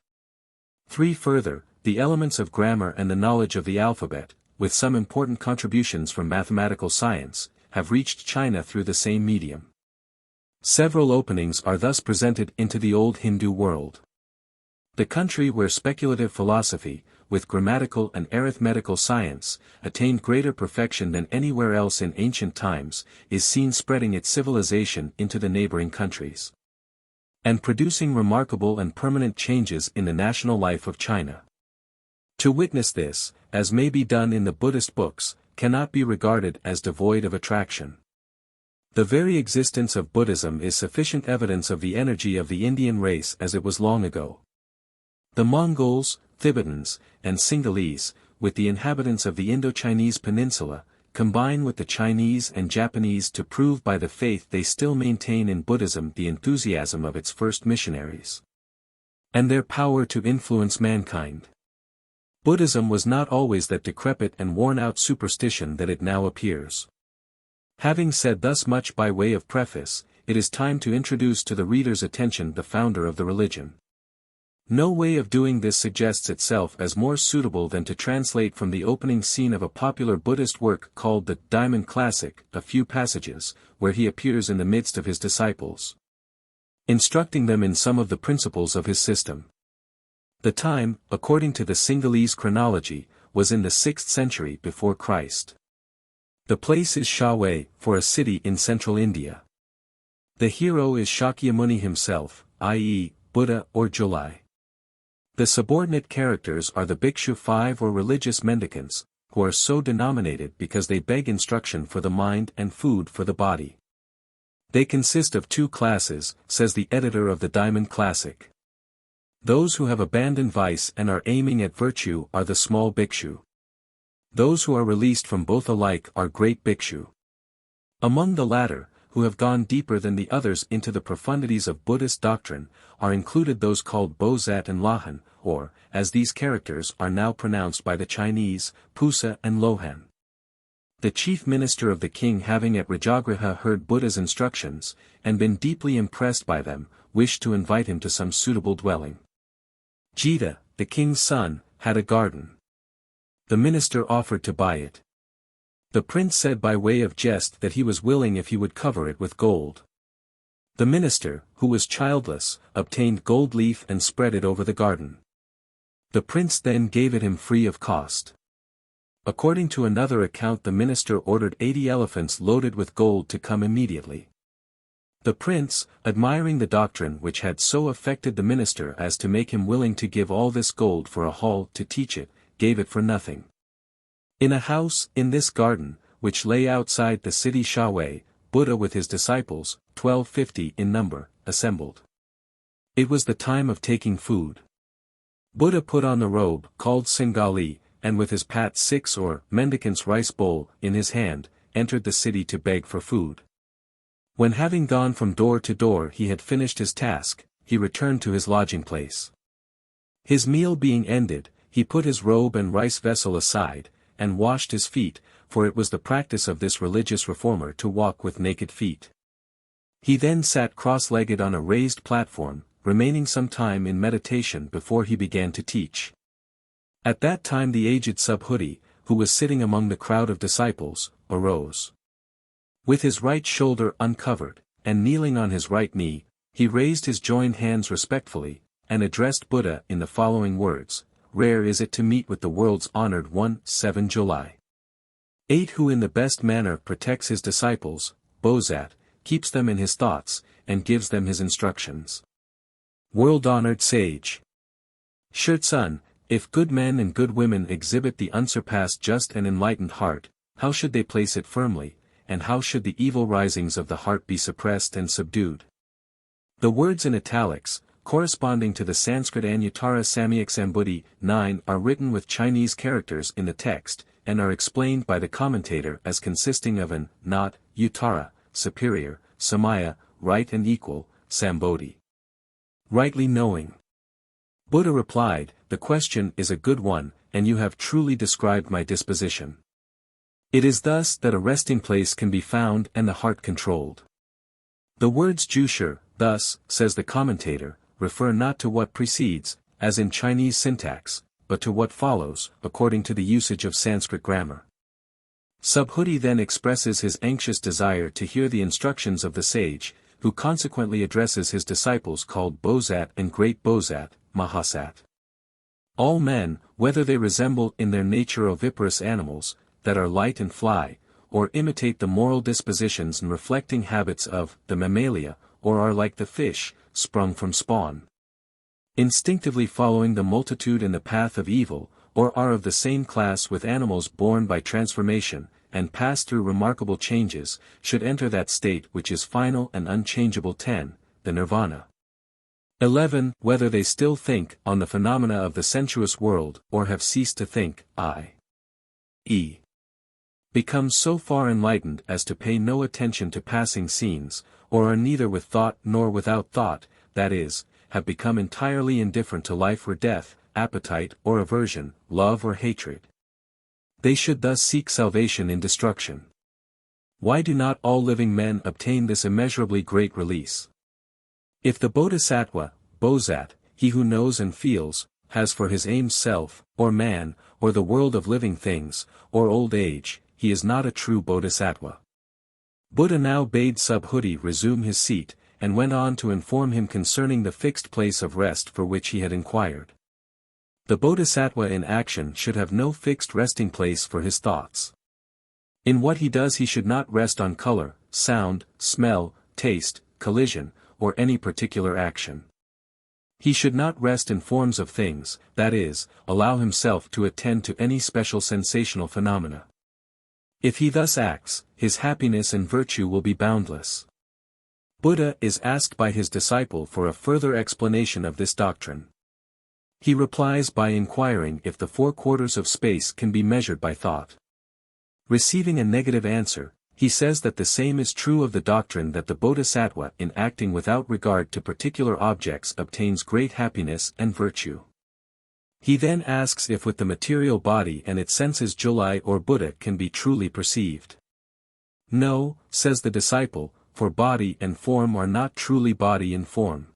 3. Further, the elements of grammar and the knowledge of the alphabet, with some important contributions from mathematical science, have reached China through the same medium. Several openings are thus presented into the old Hindu world. The country where speculative philosophy, with grammatical and arithmetical science, attained greater perfection than anywhere else in ancient times, is seen spreading its civilization into the neighboring countries, and producing remarkable and permanent changes in the national life of China. To witness this, as may be done in the Buddhist books, cannot be regarded as devoid of attraction. The very existence of Buddhism is sufficient evidence of the energy of the Indian race as it was long ago. The Mongols, Tibetans, and Sinhalese, with the inhabitants of the Indo-Chinese peninsula, combine with the Chinese and Japanese to prove by the faith they still maintain in Buddhism the enthusiasm of its first missionaries, and their power to influence mankind. Buddhism was not always that decrepit and worn-out superstition that it now appears. Having said thus much by way of preface, it is time to introduce to the reader's attention the founder of the religion. No way of doing this suggests itself as more suitable than to translate from the opening scene of a popular Buddhist work called the Diamond Classic a few passages, where he appears in the midst of his disciples, instructing them in some of the principles of his system. The time, according to the Sinhalese chronology, was in the 6th century before Christ. The place is Shaway, for a city in central India. The hero is Shakyamuni himself, i.e., Buddha or Jolai. The subordinate characters are the Bhikshu 5 or religious mendicants, who are so denominated because they beg instruction for the mind and food for the body. They consist of 2 classes, says the editor of the Diamond Classic. Those who have abandoned vice and are aiming at virtue are the small Bhikshu. Those who are released from both alike are great Bhikshu. Among the latter, who have gone deeper than the others into the profundities of Buddhist doctrine, are included those called Bozat and Lahan, or, as these characters are now pronounced by the Chinese, Pusa and Lohan. The chief minister of the king, having at Rajagriha heard Buddha's instructions, and been deeply impressed by them, wished to invite him to some suitable dwelling. Jita, the king's son, had a garden. The minister offered to buy it. The prince said by way of jest that he was willing if he would cover it with gold. The minister, who was childless, obtained gold leaf and spread it over the garden. The prince then gave it him free of cost. According to another account, the minister ordered 80 elephants loaded with gold to come immediately. The prince, admiring the doctrine which had so affected the minister as to make him willing to give all this gold for a hall to teach it, gave it for nothing. In a house, in this garden, which lay outside the city Shaway, Buddha with his disciples, 1250 in number, assembled. It was the time of taking food. Buddha put on the robe, called Singali, and with his pat 6 or mendicant's rice bowl, in his hand, entered the city to beg for food. When having gone from door to door he had finished his task, he returned to his lodging place. His meal being ended, he put his robe and rice vessel aside, and washed his feet, for it was the practice of this religious reformer to walk with naked feet. He then sat cross-legged on a raised platform, remaining some time in meditation before he began to teach. At that time the aged Subhuti, who was sitting among the crowd of disciples, arose. With his right shoulder uncovered, and kneeling on his right knee, he raised his joined hands respectfully, and addressed Buddha in the following words: Rare is it to meet with the world's honored one, 7 July. 8 Who in the best manner protects his disciples, Bozat, keeps them in his thoughts, and gives them his instructions. World-honored sage. Shurtsun, if good men and good women exhibit the unsurpassed just and enlightened heart, how should they place it firmly, and how should the evil risings of the heart be suppressed and subdued? The words in italics, corresponding to the Sanskrit Anuttara Samyak Sambudhi, 9 are written with Chinese characters in the text, and are explained by the commentator as consisting of an, not, Uttara, superior, Samaya, right and equal, Sambodhi. Rightly knowing. Buddha replied, the question is a good one, and you have truly described my disposition. It is thus that a resting place can be found and the heart controlled. The words Jushur, thus, says the commentator, refer not to what precedes, as in Chinese syntax, but to what follows, according to the usage of Sanskrit grammar. Subhuti then expresses his anxious desire to hear the instructions of the sage, who consequently addresses his disciples called Bozat and Great Bozat, Mahasat. All men, whether they resemble in their nature oviparous animals, that are light and fly, or imitate the moral dispositions and reflecting habits of the mammalia, or are like the fish, sprung from spawn, instinctively following the multitude in the path of evil, or are of the same class with animals born by transformation, and pass through remarkable changes, should enter that state which is final and unchangeable. 10. The Nirvana. 11. Whether they still think on the phenomena of the sensuous world, or have ceased to think, i.e. become so far enlightened as to pay no attention to passing scenes, or are neither with thought nor without thought, that is, have become entirely indifferent to life or death, appetite or aversion, love or hatred. They should thus seek salvation in destruction. Why do not all living men obtain this immeasurably great release? If the Bodhisattva, Bozat, he who knows and feels, has for his aim self, or man, or the world of living things, or old age, he is not a true Bodhisattva. Buddha now bade Subhuti resume his seat, and went on to inform him concerning the fixed place of rest for which he had inquired. The Bodhisattva in action should have no fixed resting place for his thoughts. In what he does he should not rest on color, sound, smell, taste, collision, or any particular action. He should not rest in forms of things, that is, allow himself to attend to any special sensational phenomena. If he thus acts, his happiness and virtue will be boundless. Buddha is asked by his disciple for a further explanation of this doctrine. He replies by inquiring if the 4 quarters of space can be measured by thought. Receiving a negative answer, he says that the same is true of the doctrine that the Bodhisattva in acting without regard to particular objects obtains great happiness and virtue. He then asks if with the material body and its senses Julai or Buddha can be truly perceived. No, says the disciple, for body and form are not truly body and form.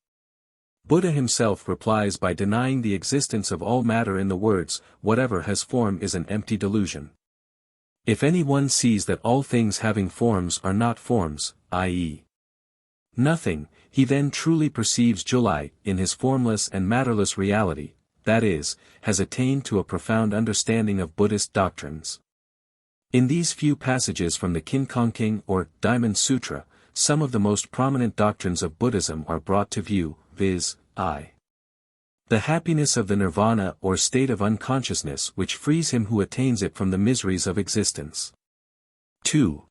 Buddha himself replies by denying the existence of all matter in the words, whatever has form is an empty delusion. If anyone sees that all things having forms are not forms, i.e. nothing, he then truly perceives Julai in his formless and matterless reality, that is, has attained to a profound understanding of Buddhist doctrines. In these few passages from the King or Diamond Sutra, some of the most prominent doctrines of Buddhism are brought to view, viz. The happiness of the nirvana or state of unconsciousness which frees him who attains it from the miseries of existence. 2.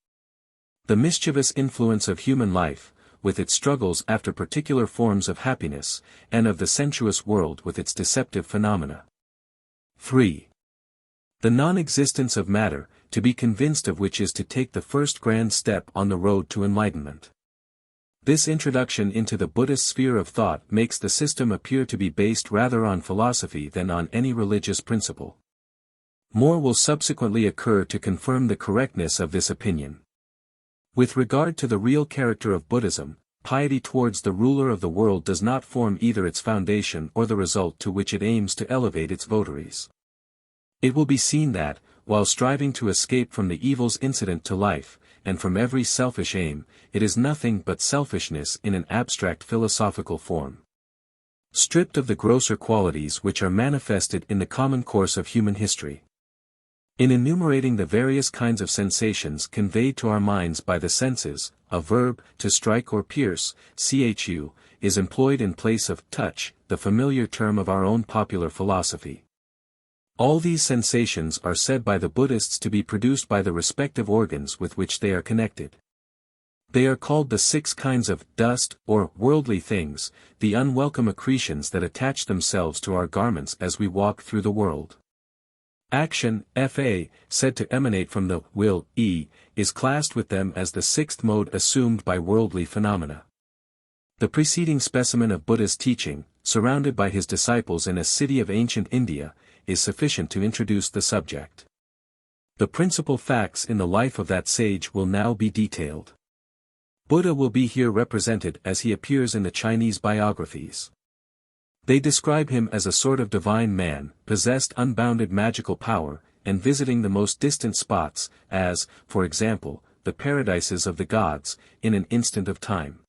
The mischievous influence of human life, with its struggles after particular forms of happiness, and of the sensuous world with its deceptive phenomena. 3. The non-existence of matter, to be convinced of which is to take the first grand step on the road to enlightenment. This introduction into the Buddhist sphere of thought makes the system appear to be based rather on philosophy than on any religious principle. More will subsequently occur to confirm the correctness of this opinion. With regard to the real character of Buddhism, piety towards the ruler of the world does not form either its foundation or the result to which it aims to elevate its votaries. It will be seen that, while striving to escape from the evils incident to life, and from every selfish aim, it is nothing but selfishness in an abstract philosophical form. Stripped of the grosser qualities which are manifested in the common course of human history. In enumerating the various kinds of sensations conveyed to our minds by the senses, a verb, to strike or pierce, chu, is employed in place of touch, the familiar term of our own popular philosophy. All these sensations are said by the Buddhists to be produced by the respective organs with which they are connected. They are called the 6 kinds of dust, or worldly things, the unwelcome accretions that attach themselves to our garments as we walk through the world. Action, Fa, said to emanate from the will, E, is classed with them as the 6th mode assumed by worldly phenomena. The preceding specimen of Buddha's teaching, surrounded by his disciples in a city of ancient India, is sufficient to introduce the subject. The principal facts in the life of that sage will now be detailed. Buddha will be here represented as he appears in the Chinese biographies. They describe him as a sort of divine man, possessed unbounded magical power, and visiting the most distant spots, as, for example, the paradises of the gods, in an instant of time.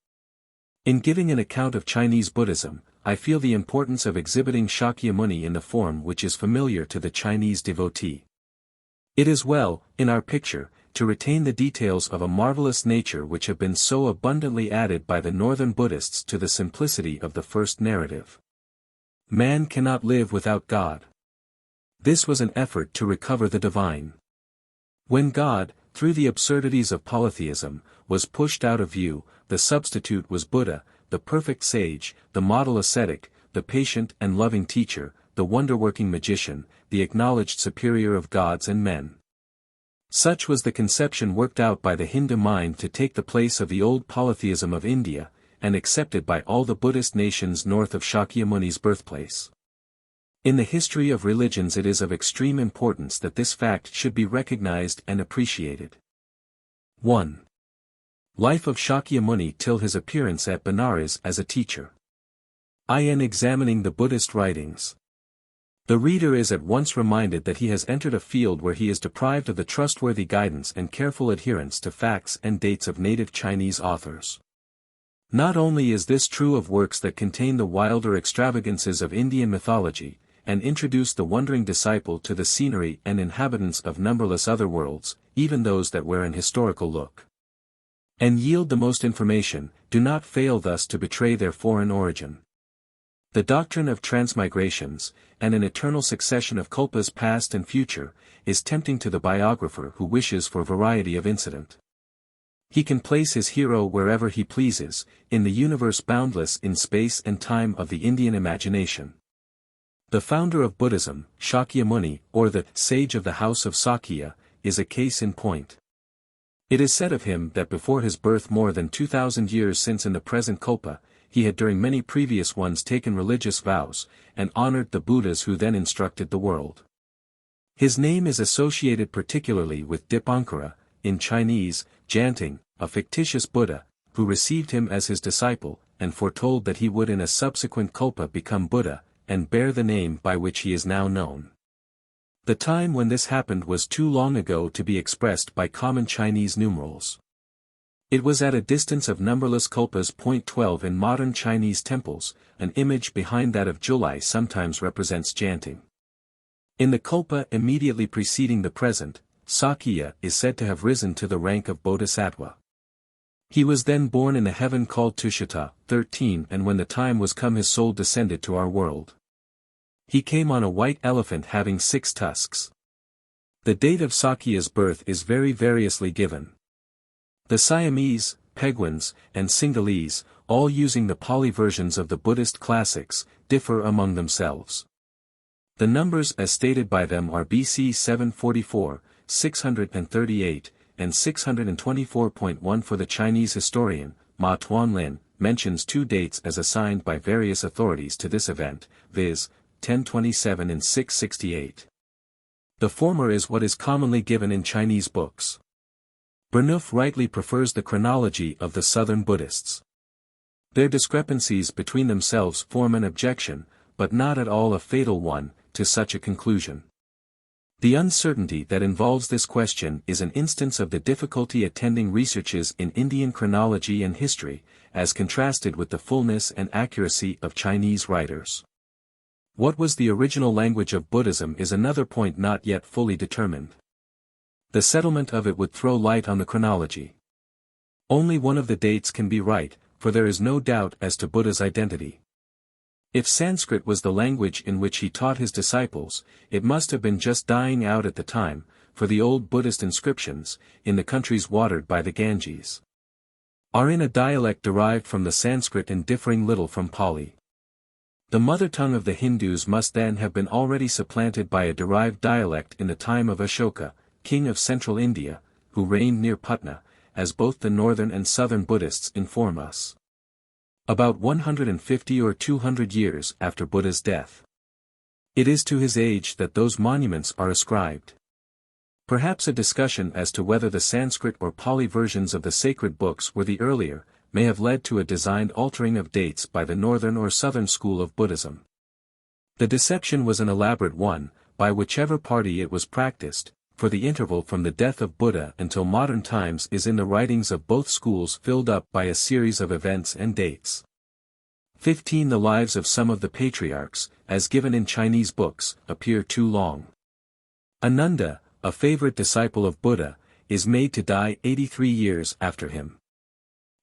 In giving an account of Chinese Buddhism, I feel the importance of exhibiting Shakyamuni in the form which is familiar to the Chinese devotee. It is well, in our picture, to retain the details of a marvelous nature which have been so abundantly added by the northern Buddhists to the simplicity of the first narrative. Man cannot live without God. This was an effort to recover the divine. When God, through the absurdities of polytheism, was pushed out of view, the substitute was Buddha, the perfect sage, the model ascetic, the patient and loving teacher, the wonder-working magician, the acknowledged superior of gods and men. Such was the conception worked out by the Hindu mind to take the place of the old polytheism of India, and accepted by all the Buddhist nations north of Shakyamuni's birthplace. In the history of religions it is of extreme importance that this fact should be recognized and appreciated. 1. Life of Shakyamuni till his appearance at Benares as a teacher. In examining the Buddhist writings, the reader is at once reminded that he has entered a field where he is deprived of the trustworthy guidance and careful adherence to facts and dates of native Chinese authors. Not only is this true of works that contain the wilder extravagances of Indian mythology, and introduce the wondering disciple to the scenery and inhabitants of numberless other worlds, even those that wear an historical look, and yield the most information, do not fail thus to betray their foreign origin. The doctrine of transmigrations, and an eternal succession of kalpas past and future, is tempting to the biographer who wishes for variety of incident. He can place his hero wherever he pleases, in the universe boundless in space and time of the Indian imagination. The founder of Buddhism, Shakyamuni, or the sage of the house of Sakya, is a case in point. It is said of him that before his birth more than 2,000 years since in the present kalpa, he had during many previous ones taken religious vows, and honored the Buddhas who then instructed the world. His name is associated particularly with Dipankara, in Chinese, Janting, a fictitious Buddha, who received him as his disciple, and foretold that he would in a subsequent kalpa become Buddha, and bear the name by which he is now known. The time when this happened was too long ago to be expressed by common Chinese numerals. It was at a distance of numberless kalpas. 12 In modern Chinese temples, an image behind that of Julai sometimes represents Janting. In the kalpa immediately preceding the present, Sakya is said to have risen to the rank of Bodhisattva. He was then born in a heaven called Tushita, 13, and when the time was come his soul descended to our world. He came on a white elephant having 6 tusks. The date of Sakya's birth is very variously given. The Siamese, Peguans, and Sinhalese, all using the Pali versions of the Buddhist classics, differ among themselves. The numbers as stated by them are BC 744, 638, and 624.1 for the Chinese historian, Ma Tuanlin, mentions 2 dates as assigned by various authorities to this event, viz., 1027 and 668. The former is what is commonly given in Chinese books. Burnouf rightly prefers the chronology of the southern Buddhists. Their discrepancies between themselves form an objection, but not at all a fatal one, to such a conclusion. The uncertainty that involves this question is an instance of the difficulty attending researches in Indian chronology and history, as contrasted with the fullness and accuracy of Chinese writers. What was the original language of Buddhism is another point not yet fully determined. The settlement of it would throw light on the chronology. Only one of the dates can be right, for there is no doubt as to Buddha's identity. If Sanskrit was the language in which he taught his disciples, it must have been just dying out at the time, for the old Buddhist inscriptions, in the countries watered by the Ganges. are in a dialect derived from the Sanskrit and differing little from Pali. The mother tongue of the Hindus must then have been already supplanted by a derived dialect in the time of Ashoka, king of central India, who reigned near Patna, as both the northern and southern Buddhists inform us. About 150 or 200 years after Buddha's death. It is to his age that those monuments are ascribed. Perhaps a discussion as to whether the Sanskrit or Pali versions of the sacred books were the earlier, may have led to a designed altering of dates by the northern or southern school of Buddhism. The deception was an elaborate one, by whichever party it was practiced, for the interval from the death of Buddha until modern times is in the writings of both schools filled up by a series of events and dates. 15. The lives of some of the patriarchs, as given in Chinese books, appear too long. Ananda, a favorite disciple of Buddha, is made to die 83 years after him.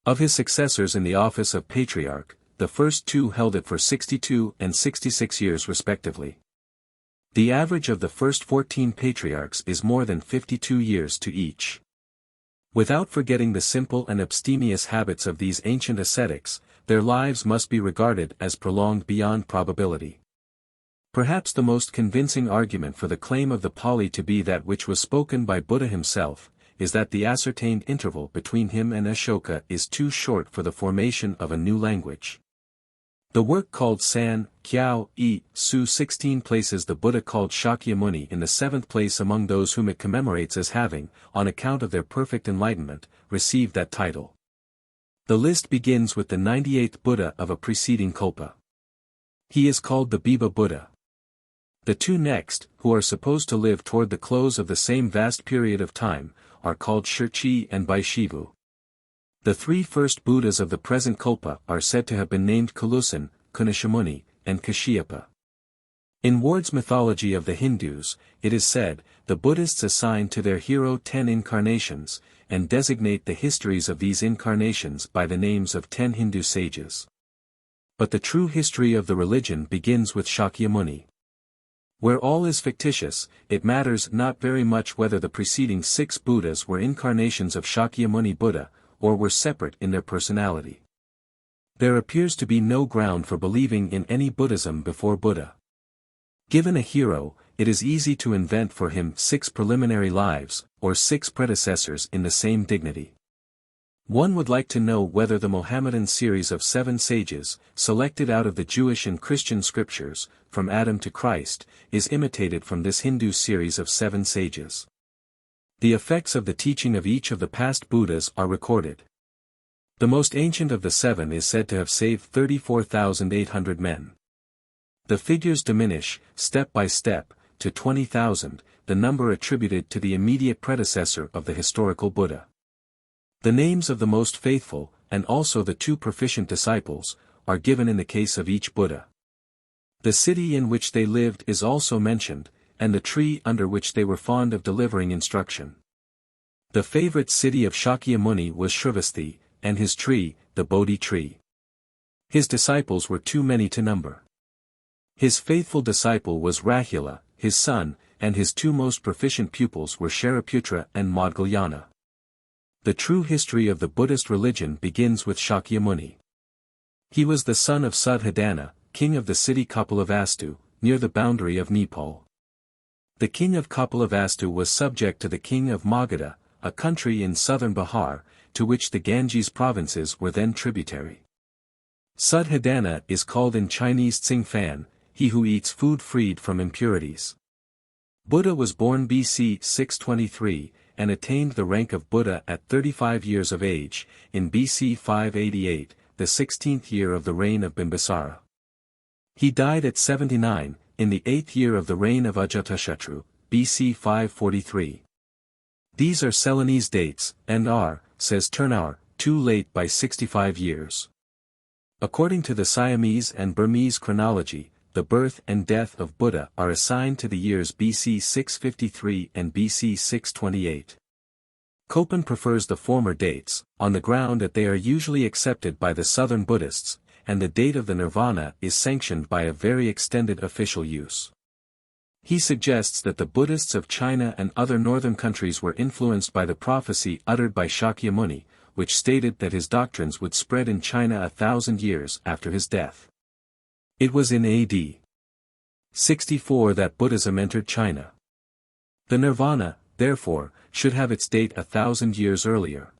Of his successors in the office of patriarch, the first two held it for 62 and 66 years respectively. The average of the first 14 patriarchs is more than 52 years to each. Without forgetting the simple and abstemious habits of these ancient ascetics, their lives must be regarded as prolonged beyond probability. Perhaps the most convincing argument for the claim of the Pali to be that which was spoken by Buddha himself, is that the ascertained interval between him and Ashoka is too short for the formation of a new language. The work called San, Kiao, Su 16 places the Buddha called Shakyamuni in the seventh place among those whom it commemorates as having, on account of their perfect enlightenment, received that title. The list begins with the 98th Buddha of a preceding Kalpa. He is called the Biba Buddha. The two next, who are supposed to live toward the close of the same vast period of time, are called Shirchi and Baishivu. The three first Buddhas of the present Kalpa are said to have been named Kulusan, Kunashamuni, and Kashyapa. In Ward's Mythology of the Hindus, it is said, the Buddhists assign to their hero 10 incarnations, and designate the histories of these incarnations by the names of 10 Hindu sages. But the true history of the religion begins with Shakyamuni. Where all is fictitious, it matters not very much whether the preceding 6 Buddhas were incarnations of Shakyamuni Buddha, or were separate in their personality. There appears to be no ground for believing in any Buddhism before Buddha. Given a hero, it is easy to invent for him 6 preliminary lives, or 6 predecessors in the same dignity. One would like to know whether the Mohammedan series of 7 sages, selected out of the Jewish and Christian scriptures, from Adam to Christ, is imitated from this Hindu series of 7 sages. The effects of the teaching of each of the past Buddhas are recorded. The most ancient of the 7 is said to have saved 34,800 men. The figures diminish, step by step, to 20,000, the number attributed to the immediate predecessor of the historical Buddha. The names of the most faithful, and also the 2 proficient disciples, are given in the case of each Buddha. The city in which they lived is also mentioned, and the tree under which they were fond of delivering instruction. The favorite city of Shakyamuni was Shrivasthi, and his tree, the Bodhi tree. His disciples were too many to number. His faithful disciple was Rahula, his son, and his 2 most proficient pupils were Shariputra and Maudgalyana. The true history of the Buddhist religion begins with Shakyamuni. He was the son of Suddhodana, king of the city Kapilavastu, near the boundary of Nepal. The king of Kapilavastu was subject to the king of Magadha, a country in southern Bihar, to which the Ganges provinces were then tributary. Suddhodana is called in Chinese Tsingfan, he who eats food freed from impurities. Buddha was born BC 623, and attained the rank of Buddha at 35 years of age, in BC 588, the 16th year of the reign of Bimbisara. He died at 79, in the 8th year of the reign of Ajatashatru, BC 543. These are Ceylonese dates, and are, says Turnauer, too late by 65 years. According to the Siamese and Burmese chronology, the birth and death of Buddha are assigned to the years BC 653 and BC 628. Köppen prefers the former dates, on the ground that they are usually accepted by the southern Buddhists, and the date of the Nirvana is sanctioned by a very extended official use. He suggests that the Buddhists of China and other northern countries were influenced by the prophecy uttered by Shakyamuni, which stated that his doctrines would spread in China 1,000 years after his death. It was in AD 64 that Buddhism entered China. The Nirvana, therefore, should have its date 1,000 years earlier.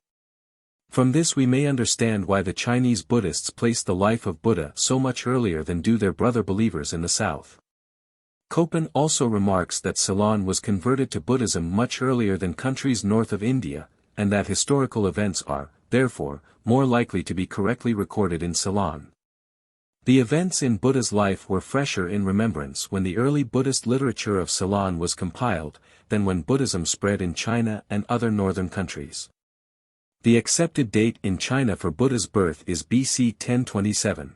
From this we may understand why the Chinese Buddhists place the life of Buddha so much earlier than do their brother believers in the south. Köppen also remarks that Ceylon was converted to Buddhism much earlier than countries north of India, and that historical events are, therefore, more likely to be correctly recorded in Ceylon. The events in Buddha's life were fresher in remembrance when the early Buddhist literature of Ceylon was compiled, than when Buddhism spread in China and other northern countries. The accepted date in China for Buddha's birth is BC 1027.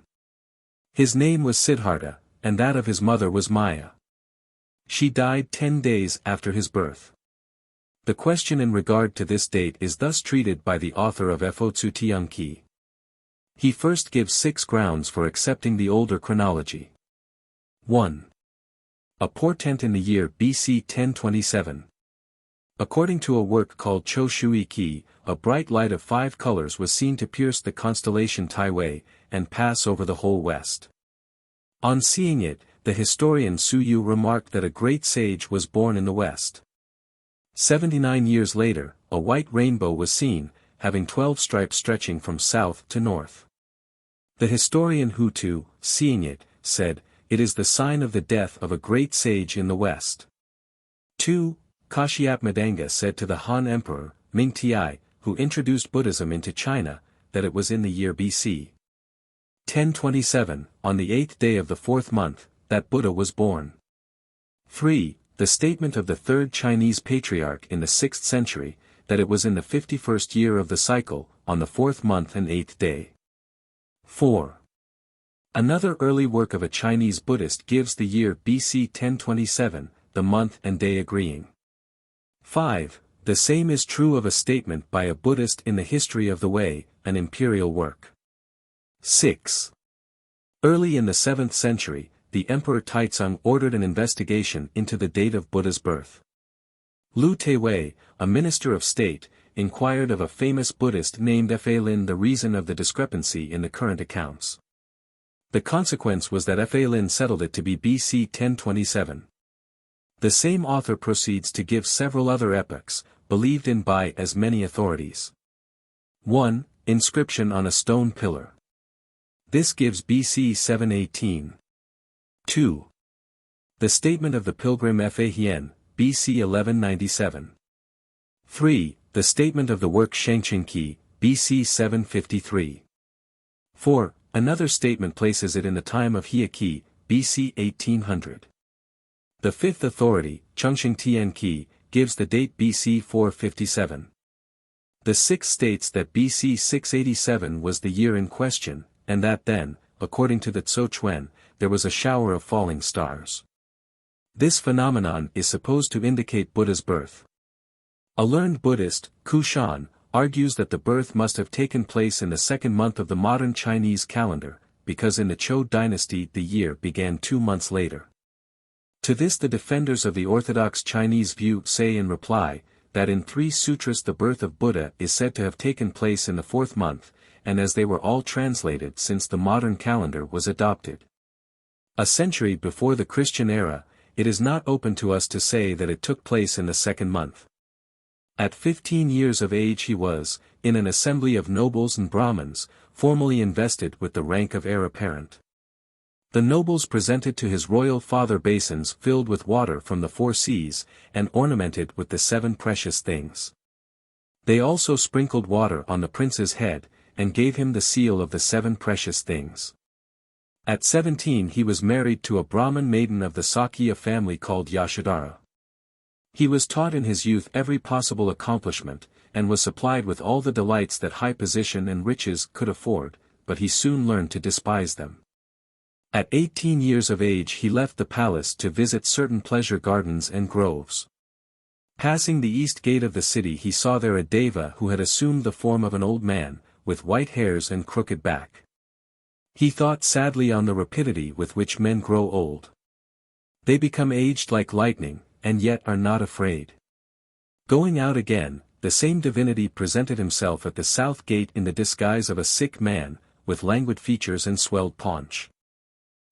His name was Siddhartha, and that of his mother was Maya. She died 10 days after his birth. The question in regard to this date is thus treated by the author of Fotsu Tianqi. He first gives 6 grounds for accepting the older chronology. 1. A portent in the year BC 1027. According to a work called Cho Shui Qi, a bright light of 5 colors was seen to pierce the constellation Tai Wei, and pass over the whole west. On seeing it, the historian Su Yu remarked that a great sage was born in the west. 79 years later, a white rainbow was seen, having 12 stripes stretching from south to north. The historian Hu Tu, seeing it, said, "It is the sign of the death of a great sage in the west." 2. Kashyap Madanga said to the Han Emperor, Ming Ti, who introduced Buddhism into China, that it was in the year BC 1027, on the 8th day of the 4th month, that Buddha was born. 3. The statement of the 3rd Chinese Patriarch in the 6th century, that it was in the 51st year of the cycle, on the 4th month and 8th day. 4. Another early work of a Chinese Buddhist gives the year BC 1027, the month and day agreeing. 5. The same is true of a statement by a Buddhist in the History of the Way, an imperial work. 6. Early in the 7th century, the Emperor Taizong ordered an investigation into the date of Buddha's birth. Lu Tewei, a minister of state, inquired of a famous Buddhist named Fa Lin the reason of the discrepancy in the current accounts. The consequence was that Fa Lin settled it to be BC 1027. The same author proceeds to give several other epochs, believed in by as many authorities. 1. Inscription on a stone pillar. This gives BC 718. 2. The statement of the pilgrim Fa Hien, BC 1197. 3. The statement of the work Shengqing Qi, BC 753. 4. Another statement places it in the time of Hia Qi, BC 1800. The 5th authority, Chengqing Tian Qi, gives the date BC 457. The 6th states that BC 687 was the year in question, and that then, according to the Tso Chuan, there was a shower of falling stars. This phenomenon is supposed to indicate Buddha's birth. A learned Buddhist, Ku Shan, argues that the birth must have taken place in the 2nd month of the modern Chinese calendar, because in the Zhou dynasty the year began 2 months later. To this the defenders of the orthodox Chinese view say in reply, that in 3 sutras the birth of Buddha is said to have taken place in the 4th month, and as they were all translated since the modern calendar was adopted a century before the Christian era, it is not open to us to say that it took place in the 2nd month. At 15 years of age he was, in an assembly of nobles and Brahmins, formally invested with the rank of heir apparent. The nobles presented to his royal father basins filled with water from the 4 seas, and ornamented with the 7 precious things. They also sprinkled water on the prince's head, and gave him the seal of the 7 precious things. At 17 he was married to a Brahmin maiden of the Sakya family called Yashodhara. He was taught in his youth every possible accomplishment, and was supplied with all the delights that high position and riches could afford, but he soon learned to despise them. At 18 years of age he left the palace to visit certain pleasure gardens and groves. Passing the east gate of the city he saw there a deva who had assumed the form of an old man, with white hairs and crooked back. He thought sadly on the rapidity with which men grow old. They become aged like lightning, and yet are not afraid. Going out again, the same divinity presented himself at the south gate in the disguise of a sick man, with languid features and swelled paunch.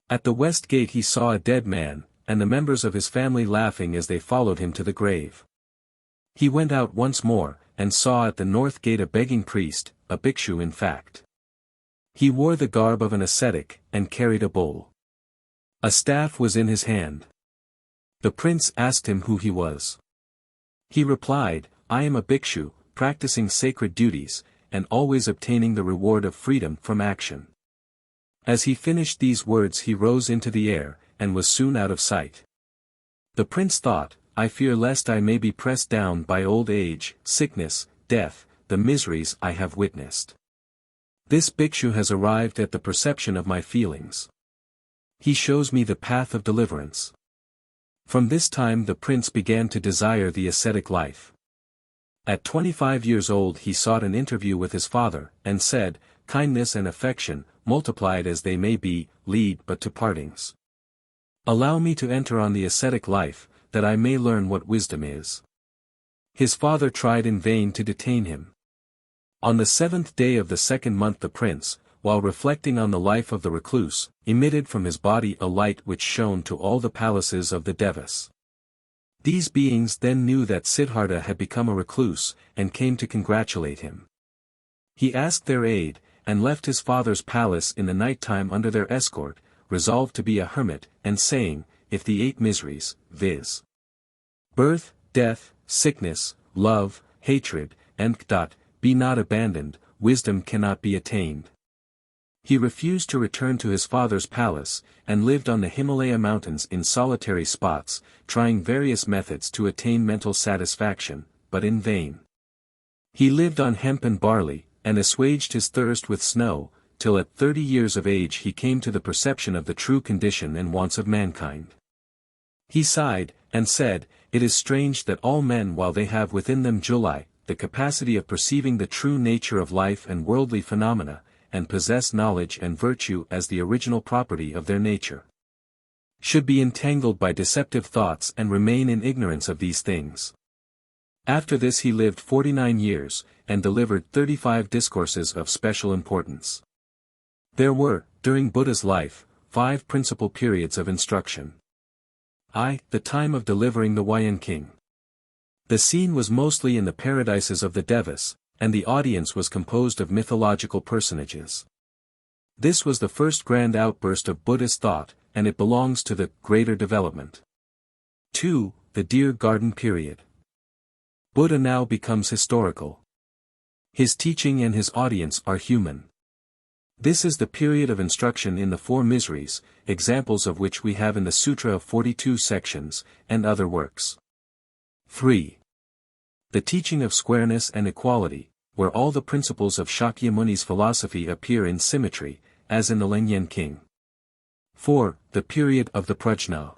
At the west gate he saw a dead man, and the members of his family laughing as they followed him to the grave. He went out once more, and saw at the north gate a begging priest, a bhikshu in fact. He wore the garb of an ascetic, and carried a bowl. A staff was in his hand. The prince asked him who he was. He replied, "I am a bhikshu, practicing sacred duties, and always obtaining the reward of freedom from action." As he finished these words he rose into the air, and was soon out of sight. The prince thought, "I fear lest I may be pressed down by old age, sickness, death, the miseries I have witnessed. This bhikshu has arrived at the perception of my feelings. He shows me the path of deliverance." From this time the prince began to desire the ascetic life. At 25 years old he sought an interview with his father, and said, "Kindness and affection, multiplied as they may be, lead but to partings. Allow me to enter on the ascetic life, that I may learn what wisdom is." His father tried in vain to detain him. On the 7th day of the 2nd month the prince, while reflecting on the life of the recluse, emitted from his body a light which shone to all the palaces of the Devas. These beings then knew that Siddhartha had become a recluse, and came to congratulate him. He asked their aid, and left his father's palace in the night time under their escort, resolved to be a hermit, and saying, "If the 8 miseries, viz. birth, death, sickness, love, hatred, and be not abandoned, wisdom cannot be attained." He refused to return to his father's palace, and lived on the Himalaya mountains in solitary spots, trying various methods to attain mental satisfaction, but in vain. He lived on hemp and barley, and assuaged his thirst with snow, till at 30 years of age he came to the perception of the true condition and wants of mankind. He sighed, and said, "It is strange that all men while they have within them Julai, the capacity of perceiving the true nature of life and worldly phenomena, and possess knowledge and virtue as the original property of their nature, should be entangled by deceptive thoughts and remain in ignorance of these things." After this he lived 49 years, and delivered 35 discourses of special importance. There were, during Buddha's life, 5 principal periods of instruction. The time of delivering the Huayan-King. The scene was mostly in the paradises of the Devas, and the audience was composed of mythological personages. This was the first grand outburst of Buddhist thought, and it belongs to the greater development. 2. The Deer Garden period. Buddha now becomes historical. His teaching and his audience are human. This is the period of instruction in the 4 miseries, examples of which we have in the Sutra of 42 sections, and other works. 3. The teaching of squareness and equality, where all the principles of Shakyamuni's philosophy appear in symmetry, as in the Leng-Yen-King. 4. The period of the Prajna.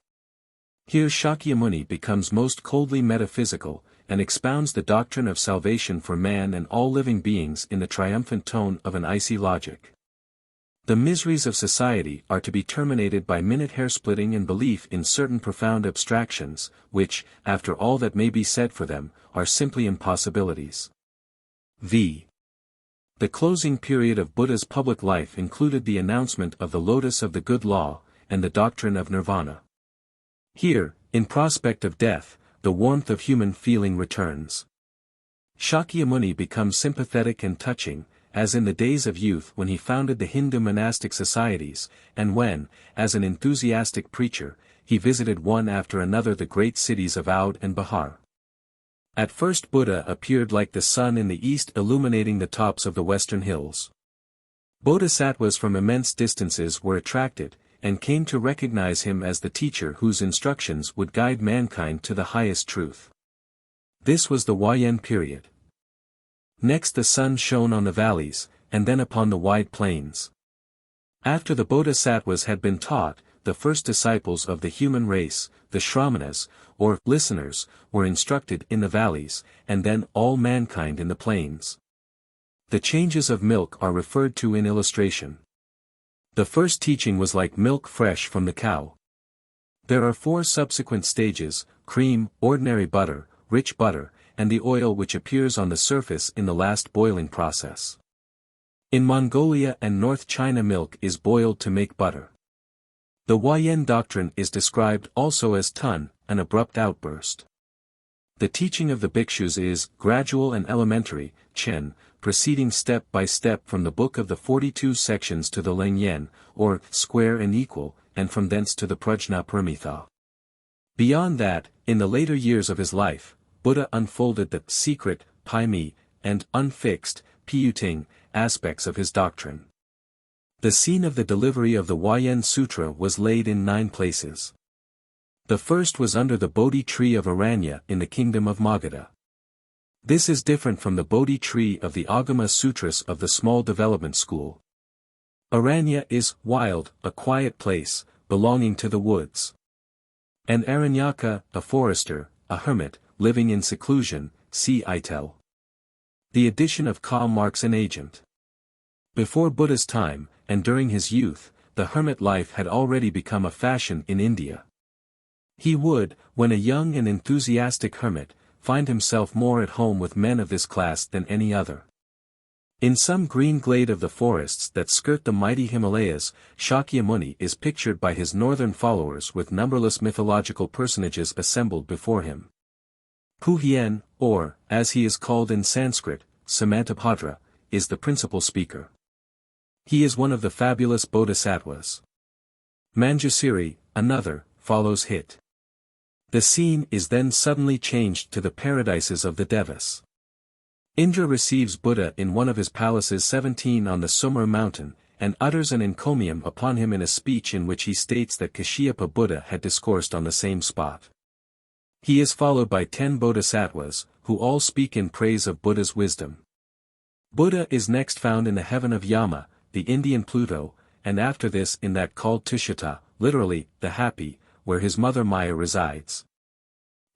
Here Shakyamuni becomes most coldly metaphysical, and expounds the doctrine of salvation for man and all living beings in the triumphant tone of an icy logic. The miseries of society are to be terminated by minute hair-splitting and belief in certain profound abstractions, which, after all that may be said for them, are simply impossibilities. V. The closing period of Buddha's public life included the announcement of the lotus of the good law, and the doctrine of Nirvana. Here, in prospect of death, the warmth of human feeling returns. Shakyamuni becomes sympathetic and touching, as in the days of youth when he founded the Hindu monastic societies, and when, as an enthusiastic preacher, he visited one after another the great cities of Oudh and Bihar. At first Buddha appeared like the sun in the east illuminating the tops of the western hills. Bodhisattvas from immense distances were attracted, and came to recognize him as the teacher whose instructions would guide mankind to the highest truth. This was the Huayan period. Next the sun shone on the valleys, and then upon the wide plains. After the Bodhisattvas had been taught, the first disciples of the human race, the Shramanas, or listeners, were instructed in the valleys, and then all mankind in the plains. The changes of milk are referred to in illustration. The first teaching was like milk fresh from the cow. There are 4 subsequent stages: cream, ordinary butter, rich butter, and the oil which appears on the surface in the last boiling process. In Mongolia and North China milk is boiled to make butter. The Huayan doctrine is described also as Tun, an abrupt outburst. The teaching of the bhikshus is gradual and elementary, Chen, proceeding step by step from the book of the 42 sections to the Leng-Yen, or square and equal, and from thence to the Prajna Paramitha. Beyond that, in the later years of his life, Buddha unfolded the secret, Pai Mi, and unfixed, P'U-To, aspects of his doctrine. The scene of the delivery of the Huayan Sutra was laid in 9 places. The first was under the Bodhi tree of Aranya in the kingdom of Magadha. This is different from the Bodhi tree of the Agama Sutras of the Small Development School. Aranya is wild, a quiet place, belonging to the woods. And Aranyaka, a forester, a hermit, living in seclusion, see Itel. The addition of Ka marks an agent. Before Buddha's time, and during his youth, the hermit life had already become a fashion in India. He would, when a young and enthusiastic hermit, find himself more at home with men of this class than any other. In some green glade of the forests that skirt the mighty Himalayas, Shakyamuni is pictured by his northern followers with numberless mythological personages assembled before him. Puhien, or, as he is called in Sanskrit, Samantabhadra, is the principal speaker. He is one of the fabulous bodhisattvas. Manjusiri, another, follows Hit. The scene is then suddenly changed to the paradises of the Devas. Indra receives Buddha in one of his palaces 17 on the Sumar mountain, and utters an encomium upon him in a speech in which he states that Kashyapa Buddha had discoursed on the same spot. He is followed by 10 bodhisattvas, who all speak in praise of Buddha's wisdom. Buddha is next found in the heaven of Yama, the Indian Pluto, and after this in that called Tushita, literally, the happy, where his mother Maya resides.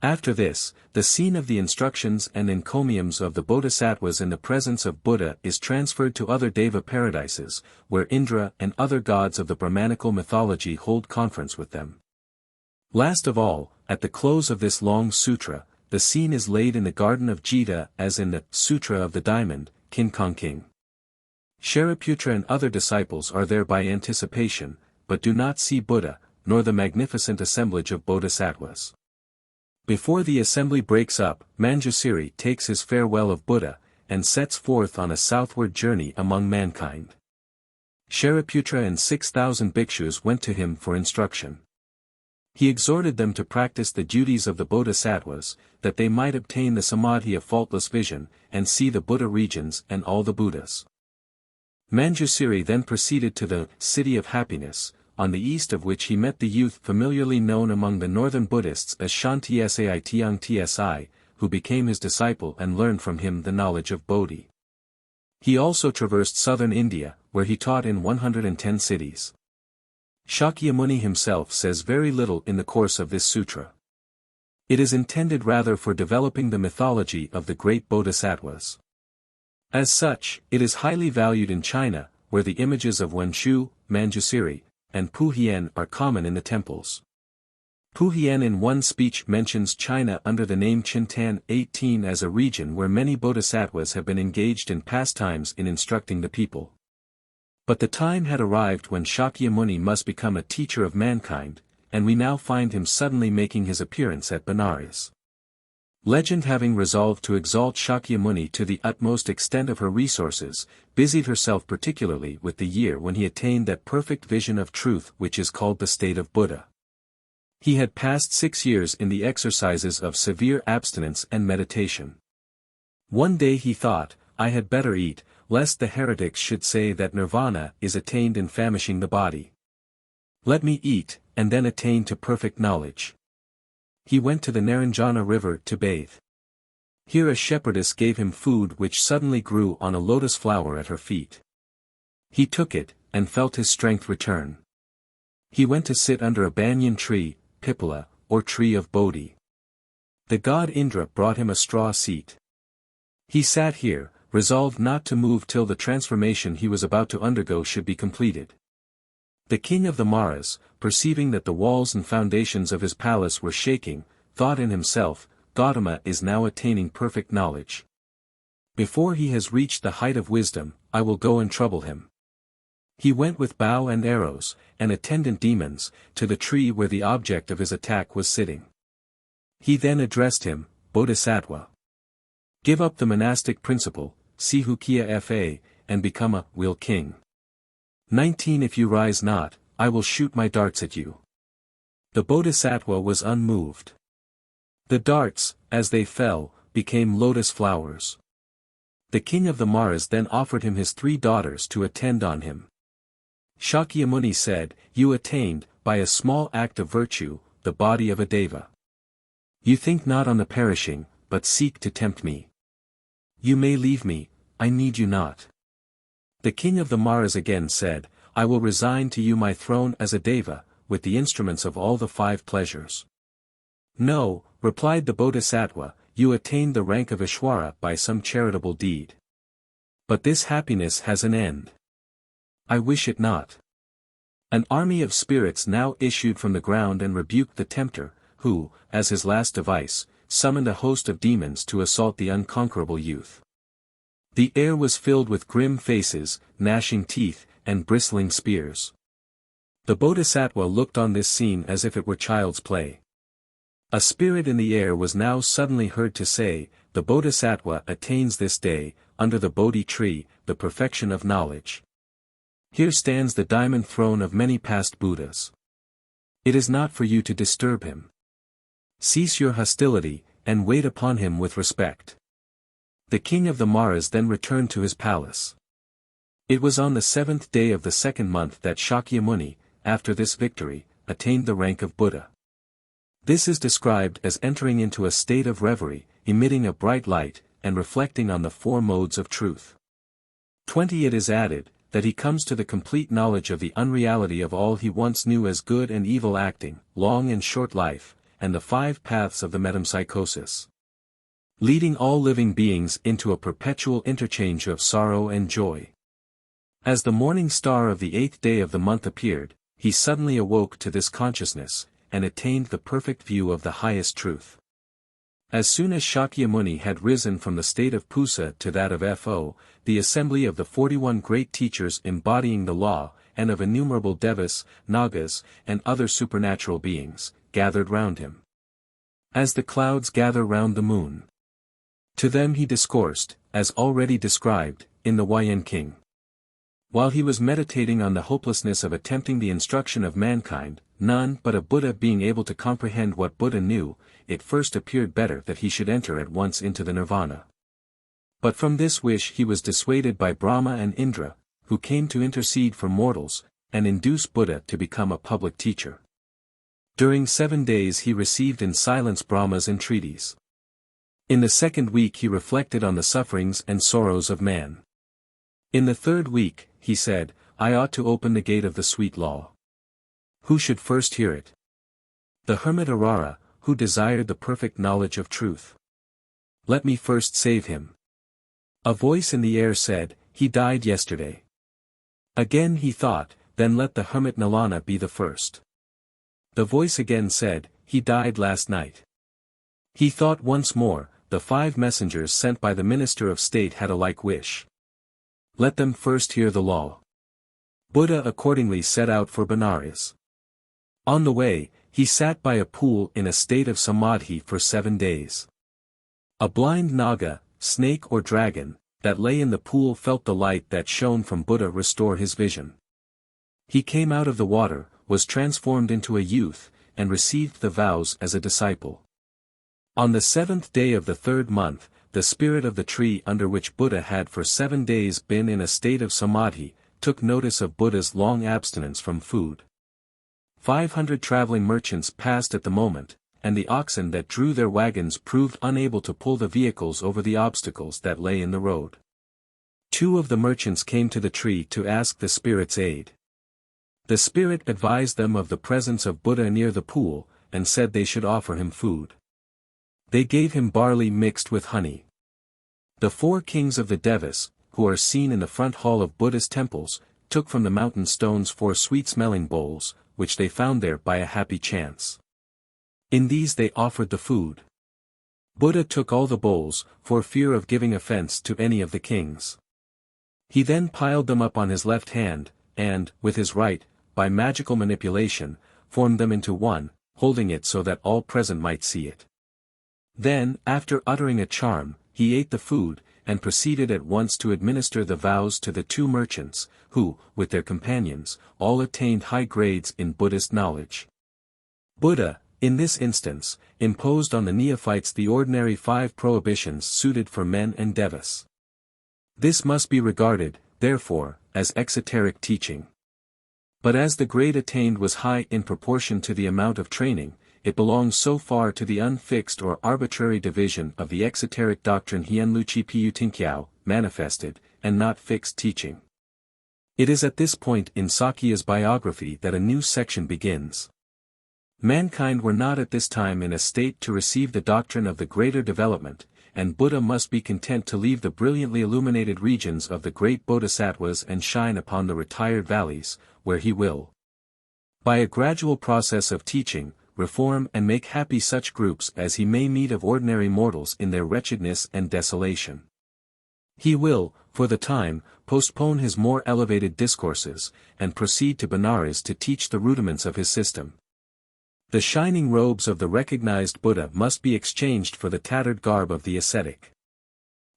After this, the scene of the instructions and encomiums of the bodhisattvas in the presence of Buddha is transferred to other Deva paradises, where Indra and other gods of the Brahmanical mythology hold conference with them. Last of all, at the close of this long sutra, the scene is laid in the garden of Jita as in the Sutra of the Diamond, King. Shariputra and other disciples are there by anticipation, but do not see Buddha, nor the magnificent assemblage of bodhisattvas. Before the assembly breaks up, Manjusiri takes his farewell of Buddha, and sets forth on a southward journey among mankind. Shariputra and 6,000 bhikshus went to him for instruction. He exhorted them to practice the duties of the bodhisattvas, that they might obtain the samadhi of faultless vision, and see the Buddha regions and all the Buddhas. Manjusiri then proceeded to the City of Happiness, on the east of which he met the youth familiarly known among the northern Buddhists as Shanti Sai Tiang Tsi, who became his disciple and learned from him the knowledge of Bodhi. He also traversed southern India, where he taught in 110 cities. Shakyamuni himself says very little in the course of this sutra. It is intended rather for developing the mythology of the great bodhisattvas. As such, it is highly valued in China, where the images of Wenshu, Manjusiri, and Puhien are common in the temples. Puhien in one speech mentions China under the name Chintan 18 as a region where many bodhisattvas have been engaged in pastimes in instructing the people. But the time had arrived when Shakyamuni must become a teacher of mankind, and we now find him suddenly making his appearance at Benares. Legend having resolved to exalt Shakyamuni to the utmost extent of her resources, busied herself particularly with the year when he attained that perfect vision of truth which is called the state of Buddha. He had passed 6 years in the exercises of severe abstinence and meditation. One day he thought, I had better eat, lest the heretics should say that Nirvana is attained in famishing the body. Let me eat, and then attain to perfect knowledge. He went to the Naranjana river to bathe. Here a shepherdess gave him food which suddenly grew on a lotus flower at her feet. He took it, and felt his strength return. He went to sit under a banyan tree, Pipala, or tree of Bodhi. The god Indra brought him a straw seat. He sat here, resolved not to move till the transformation he was about to undergo should be completed. The king of the Maras, perceiving that the walls and foundations of his palace were shaking, thought in himself, Gautama is now attaining perfect knowledge. Before he has reached the height of wisdom, I will go and trouble him. He went with bow and arrows, and attendant demons, to the tree where the object of his attack was sitting. He then addressed him, Bodhisattva. Give up the monastic principle, Sihukia Fa, and become a will king. 19 If you rise not, I will shoot my darts at you. The Bodhisattva was unmoved. The darts, as they fell, became lotus flowers. The king of the Maras then offered him his 3 daughters to attend on him. Shakyamuni said, You attained, by a small act of virtue, the body of a deva. You think not on the perishing, but seek to tempt me. You may leave me, I need you not. The king of the Maras again said, I will resign to you my throne as a deva, with the instruments of all the 5 pleasures. No, replied the Bodhisattva, you attained the rank of Ishwara by some charitable deed. But this happiness has an end. I wish it not. An army of spirits now issued from the ground and rebuked the tempter, who, as his last device, summoned a host of demons to assault the unconquerable youth. The air was filled with grim faces, gnashing teeth, and bristling spears. The Bodhisattva looked on this scene as if it were child's play. A spirit in the air was now suddenly heard to say, the Bodhisattva attains this day, under the Bodhi tree, the perfection of knowledge. Here stands the diamond throne of many past Buddhas. It is not for you to disturb him. Cease your hostility, and wait upon him with respect. The king of the Maras then returned to his palace. It was on the 7th day of the 2nd month that Shakyamuni, after this victory, attained the rank of Buddha. This is described as entering into a state of reverie, emitting a bright light, and reflecting on the 4 modes of truth. 20 It is added, that he comes to the complete knowledge of the unreality of all he once knew as good and evil acting, long and short life, and the 5 paths of the metempsychosis. Leading all living beings into a perpetual interchange of sorrow and joy. As the morning star of the 8th day of the month appeared, he suddenly awoke to this consciousness, and attained the perfect view of the highest truth. As soon as Shakyamuni had risen from the state of Pusa to that of Fo, the assembly of the 41 great teachers embodying the law, and of innumerable devas, nagas, and other supernatural beings, gathered round him. As the clouds gather round the moon. To them he discoursed, as already described, in the Huayan-King. While he was meditating on the hopelessness of attempting the instruction of mankind, none but a Buddha being able to comprehend what Buddha knew, it first appeared better that he should enter at once into the Nirvana. But from this wish he was dissuaded by Brahma and Indra, who came to intercede for mortals, and induce Buddha to become a public teacher. During 7 days he received in silence Brahma's entreaties. In the 2nd week he reflected on the sufferings and sorrows of man. In the 3rd week, he said, I ought to open the gate of the sweet law. Who should first hear it? The hermit Arara, who desired the perfect knowledge of truth. Let me first save him. A voice in the air said, he died yesterday. Again he thought, then let the hermit Nalana be the first. The voice again said, he died last night. He thought once more, the 5 messengers sent by the minister of state had a like wish. Let them first hear the law. Buddha accordingly set out for Benares. On the way, he sat by a pool in a state of samadhi for 7 days. A blind naga, snake or dragon, that lay in the pool felt the light that shone from Buddha restore his vision. He came out of the water, was transformed into a youth, and received the vows as a disciple. On the 7th day of the 3rd month, the spirit of the tree under which Buddha had for 7 days been in a state of samadhi, took notice of Buddha's long abstinence from food. 500 traveling merchants passed at the moment, and the oxen that drew their wagons proved unable to pull the vehicles over the obstacles that lay in the road. 2 of the merchants came to the tree to ask the spirit's aid. The spirit advised them of the presence of Buddha near the pool, and said they should offer him food. They gave him barley mixed with honey. The 4 kings of the Devas, who are seen in the front hall of Buddhist temples, took from the mountain stones 4 sweet-smelling bowls, which they found there by a happy chance. In these they offered the food. Buddha took all the bowls, for fear of giving offense to any of the kings. He then piled them up on his left hand, and, with his right, by magical manipulation, formed them into one, holding it so that all present might see it. Then, after uttering a charm, he ate the food, and proceeded at once to administer the vows to the two merchants, who, with their companions, all attained high grades in Buddhist knowledge. Buddha, in this instance, imposed on the neophytes the ordinary 5 prohibitions suited for men and devas. This must be regarded, therefore, as exoteric teaching. But as the grade attained was high in proportion to the amount of training, it belongs so far to the unfixed or arbitrary division of the exoteric doctrine Hianluchi P'U-To manifested, and not fixed teaching. It is at this point in Sakya's biography that a new section begins. Mankind were not at this time in a state to receive the doctrine of the greater development, and Buddha must be content to leave the brilliantly illuminated regions of the great bodhisattvas and shine upon the retired valleys, where he will, by a gradual process of teaching, reform and make happy such groups as he may meet of ordinary mortals in their wretchedness and desolation. He will, for the time, postpone his more elevated discourses, and proceed to Benares to teach the rudiments of his system. The shining robes of the recognized Buddha must be exchanged for the tattered garb of the ascetic.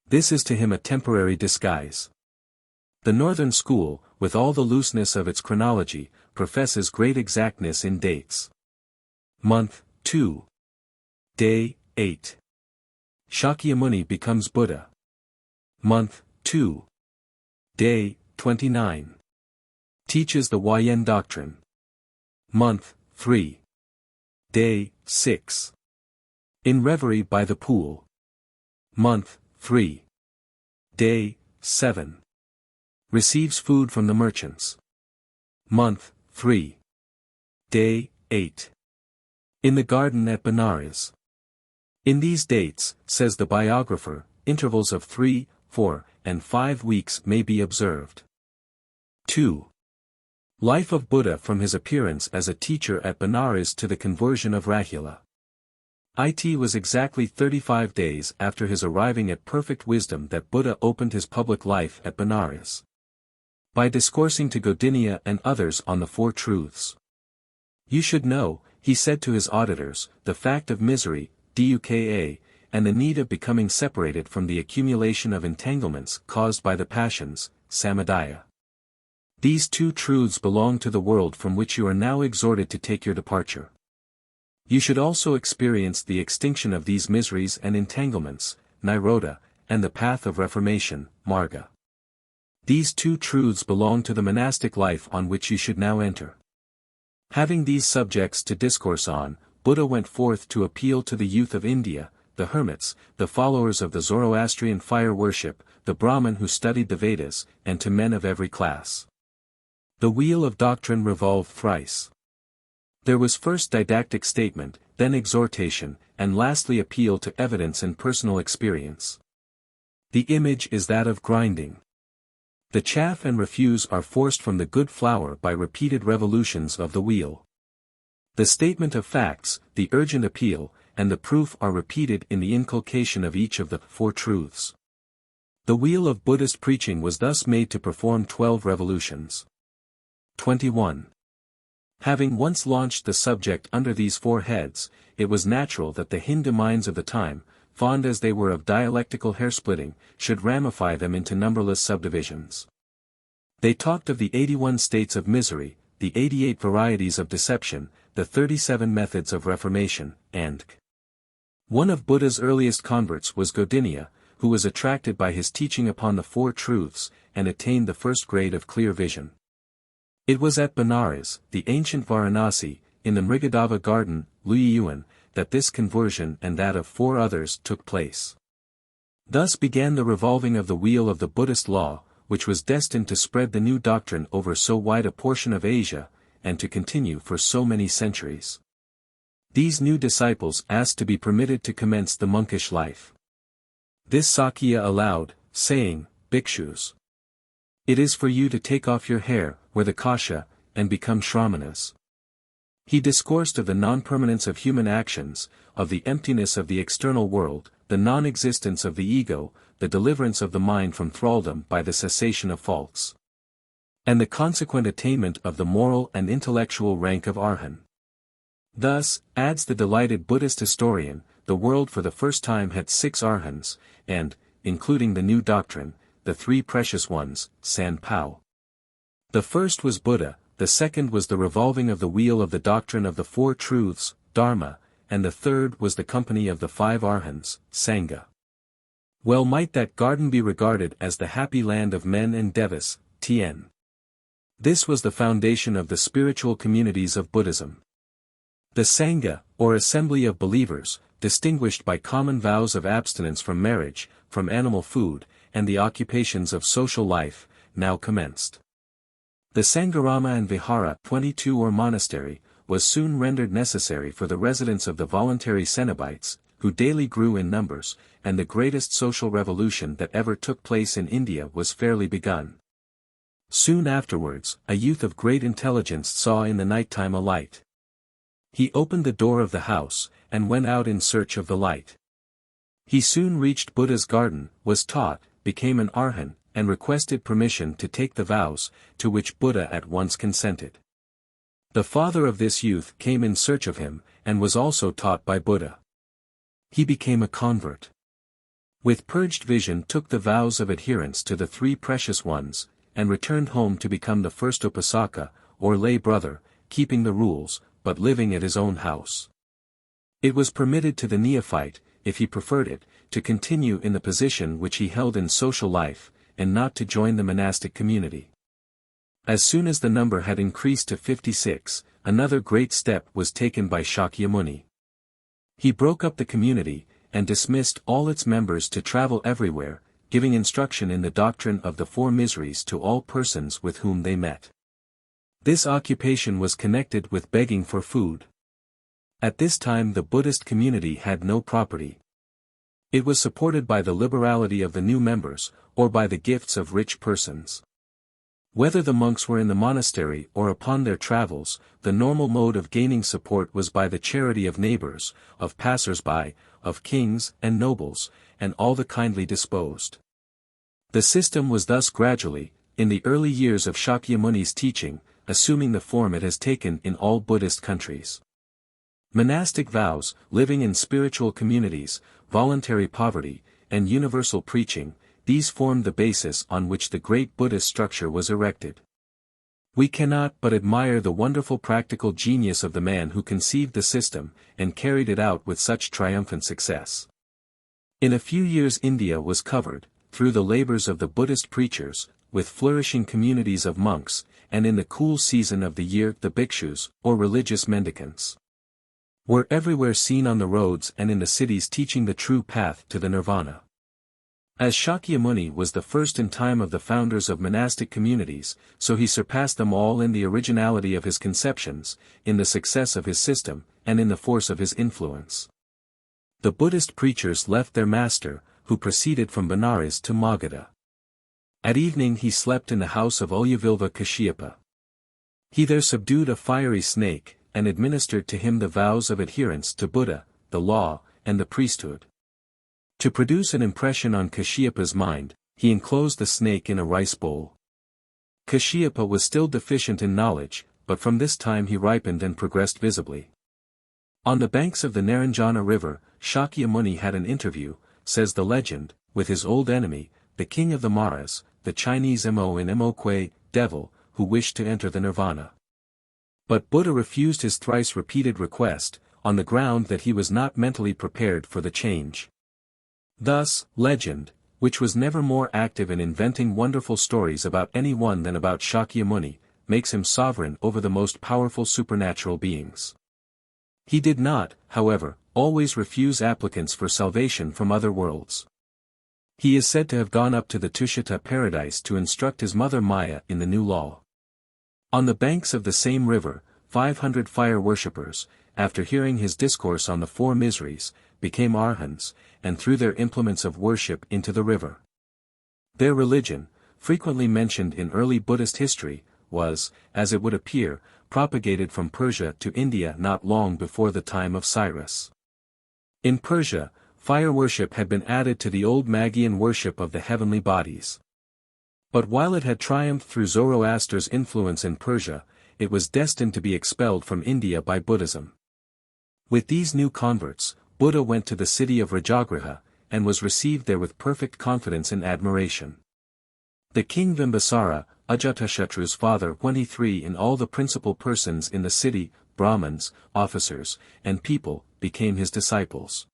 This is to him a temporary disguise. The northern school, with all the looseness of its chronology, professes great exactness in dates. Month 2. Day 8. Shakyamuni becomes Buddha. Month 2. Day 29. Teaches the Huayan doctrine. Month 3. Day 6. In reverie by the pool. Month 3. Day 7. Receives food from the merchants. Month 3. Day 8. In the garden at Benares. In these dates, says the biographer, intervals of 3, 4, and 5 weeks may be observed. 2. Life of Buddha from his appearance as a teacher at Benares to the conversion of Rahula. It was exactly 35 days after his arriving at perfect wisdom that Buddha opened his public life at Benares. By discoursing to Godinia and others on the Four Truths. You should know, he said to his auditors, the fact of misery, dukkha, and the need of becoming separated from the accumulation of entanglements caused by the passions, samadaya. These 2 truths belong to the world from which you are now exhorted to take your departure. You should also experience the extinction of these miseries and entanglements, nirodha, and the path of reformation, marga. These 2 truths belong to the monastic life on which you should now enter. Having these subjects to discourse on, Buddha went forth to appeal to the youth of India, the hermits, the followers of the Zoroastrian fire worship, the Brahmin who studied the Vedas, and to men of every class. The wheel of doctrine revolved thrice. There was first didactic statement, then exhortation, and lastly appeal to evidence and personal experience. The image is that of grinding. The chaff and refuse are forced from the good flour by repeated revolutions of the wheel. The statement of facts, the urgent appeal, and the proof are repeated in the inculcation of each of the 4 truths. The wheel of Buddhist preaching was thus made to perform 12 revolutions. 21. Having once launched the subject under these 4 heads, it was natural that the Hindu minds of the time, fond as they were of dialectical hair-splitting, should ramify them into numberless subdivisions. They talked of the 81 states of misery, the 88 varieties of deception, the 37 methods of reformation, and one of Buddha's earliest converts was Godinia, who was attracted by his teaching upon the 4 truths, and attained the first grade of clear vision. It was at Benares, the ancient Varanasi, in the Mrigadava garden, Luyuan, that this conversion and that of 4 others took place. Thus began the revolving of the wheel of the Buddhist law, which was destined to spread the new doctrine over so wide a portion of Asia, and to continue for so many centuries. These new disciples asked to be permitted to commence the monkish life. This Sakya allowed, saying, Bhikshus, it is for you to take off your hair, wear the kasha, and become Shramanas. He discoursed of the non-permanence of human actions, of the emptiness of the external world, the non-existence of the ego, the deliverance of the mind from thraldom by the cessation of faults, and the consequent attainment of the moral and intellectual rank of Arhan. Thus, adds the delighted Buddhist historian, the world for the first time had 6 Arhans, and, including the new doctrine, the 3 precious ones, San Pao. The first was Buddha, the second was the revolving of the wheel of the doctrine of the 4 truths, Dharma, and the third was the company of the 5 Arhans, Sangha. Well might that garden be regarded as the happy land of men and devas, Tien. This was the foundation of the spiritual communities of Buddhism. The Sangha, or assembly of believers, distinguished by common vows of abstinence from marriage, from animal food, and the occupations of social life, now commenced. The Sangharama and Vihara 22 or monastery, was soon rendered necessary for the residence of the voluntary Cenobites, who daily grew in numbers, and the greatest social revolution that ever took place in India was fairly begun. Soon afterwards, a youth of great intelligence saw in the night-time a light. He opened the door of the house, and went out in search of the light. He soon reached Buddha's garden, was taught, became an Arhan, and requested permission to take the vows, to which Buddha at once consented. The father of this youth came in search of him, and was also taught by Buddha. He became a convert. With purged vision took the vows of adherence to the 3 precious ones, and returned home to become the first Upasaka, or lay brother, keeping the rules, but living at his own house. It was permitted to the neophyte, if he preferred it, to continue in the position which he held in social life, and not to join the monastic community. As soon as the number had increased to 56, another great step was taken by Shakyamuni. He broke up the community, and dismissed all its members to travel everywhere, giving instruction in the doctrine of the 4 miseries to all persons with whom they met. This occupation was connected with begging for food. At this time the Buddhist community had no property. It was supported by the liberality of the new members, or by the gifts of rich persons. Whether the monks were in the monastery or upon their travels, the normal mode of gaining support was by the charity of neighbors, of passers-by, of kings and nobles, and all the kindly disposed. The system was thus gradually, in the early years of Shakyamuni's teaching, assuming the form it has taken in all Buddhist countries. Monastic vows, living in spiritual communities, voluntary poverty, and universal preaching, these formed the basis on which the great Buddhist structure was erected. We cannot but admire the wonderful practical genius of the man who conceived the system, and carried it out with such triumphant success. In a few years India was covered, through the labors of the Buddhist preachers, with flourishing communities of monks, and in the cool season of the year the bhikshus, or religious mendicants, were everywhere seen on the roads and in the cities teaching the true path to the Nirvana. As Shakyamuni was the first in time of the founders of monastic communities, so he surpassed them all in the originality of his conceptions, in the success of his system, and in the force of his influence. The Buddhist preachers left their master, who proceeded from Benares to Magadha. At evening he slept in the house of Uyavilva Kashyapa. He there subdued a fiery snake, and administered to him the vows of adherence to Buddha, the law, and the priesthood. To produce an impression on Kashyapa's mind, he enclosed the snake in a rice bowl. Kashyapa was still deficient in knowledge, but from this time he ripened and progressed visibly. On the banks of the Naranjana river, Shakyamuni had an interview, says the legend, with his old enemy, the king of the Maras, the Chinese Mo in Moque, devil, who wished to enter the Nirvana. But Buddha refused his thrice-repeated request, on the ground that he was not mentally prepared for the change. Thus, legend, which was never more active in inventing wonderful stories about any one than about Shakyamuni, makes him sovereign over the most powerful supernatural beings. He did not, however, always refuse applicants for salvation from other worlds. He is said to have gone up to the Tushita paradise to instruct his mother Maya in the new law. On the banks of the same river, 500 fire worshippers, after hearing his discourse on the 4 miseries, became Arhans, and threw their implements of worship into the river. Their religion, frequently mentioned in early Buddhist history, was, as it would appear, propagated from Persia to India not long before the time of Cyrus. In Persia, fire worship had been added to the old Magian worship of the heavenly bodies. But while it had triumphed through Zoroaster's influence in Persia, it was destined to be expelled from India by Buddhism. With these new converts, Buddha went to the city of Rajagriha, and was received there with perfect confidence and admiration. The king Bimbisara, Ajatashatru's father, 23 in all the principal persons in the city, Brahmins, officers, and people, became his disciples.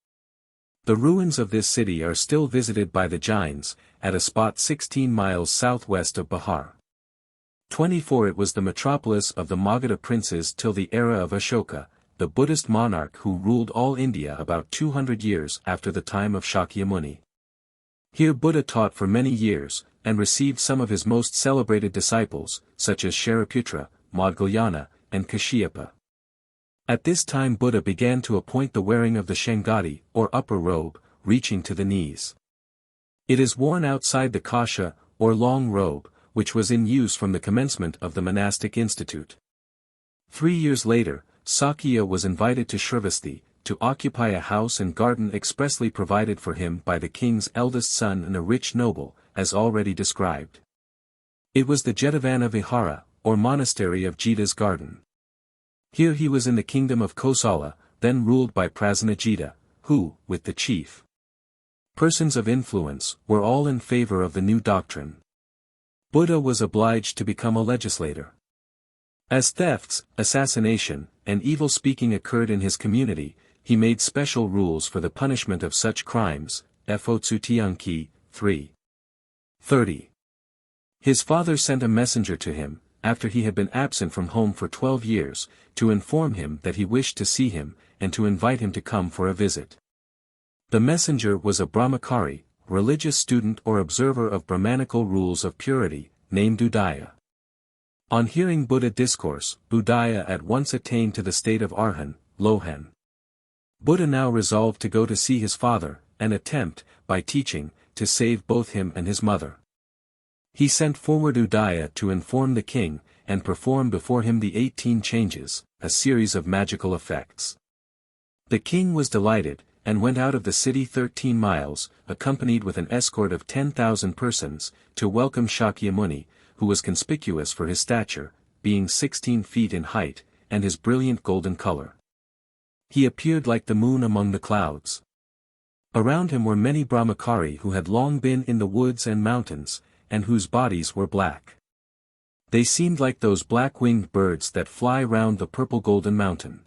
The ruins of this city are still visited by the Jains, at a spot 16 miles southwest of Bihar. 24 It was the metropolis of the Magadha princes till the era of Ashoka, the Buddhist monarch who ruled all India about 200 years after the time of Shakyamuni. Here Buddha taught for many years, and received some of his most celebrated disciples, such as Shariputra, Maudgalyana, and Kashyapa. At this time Buddha began to appoint the wearing of the Shangati, or upper robe, reaching to the knees. It is worn outside the kasha, or long robe, which was in use from the commencement of the monastic institute. 3 years later, Sakya was invited to Shrivasti, to occupy a house and garden expressly provided for him by the king's eldest son and a rich noble, as already described. It was the Jetavana Vihara, or monastery of Jita's garden. Here he was in the kingdom of Kosala, then ruled by Prasenajita, who, with the chief persons of influence, were all in favor of the new doctrine. Buddha was obliged to become a legislator. As thefts, assassination, and evil speaking occurred in his community, he made special rules for the punishment of such crimes, Fotsu 3:30. His father sent a messenger to him, after he had been absent from home for 12 years, to inform him that he wished to see him, and to invite him to come for a visit. The messenger was a Brahmachari, religious student or observer of Brahmanical rules of purity, named Udaya. On hearing Buddha discourse, Udaya at once attained to the state of Arhan, Lohan. Buddha now resolved to go to see his father, and attempt, by teaching, to save both him and his mother. He sent forward Udaya to inform the king, and perform before him the 18 changes, a series of magical effects. The king was delighted, and went out of the city 13 miles, accompanied with an escort of 10,000 persons, to welcome Shakyamuni, who was conspicuous for his stature, being 16 feet in height, and his brilliant golden color. He appeared like the moon among the clouds. Around him were many Brahmachari who had long been in the woods and mountains, and whose bodies were black. They seemed like those black-winged birds that fly round the purple golden mountain.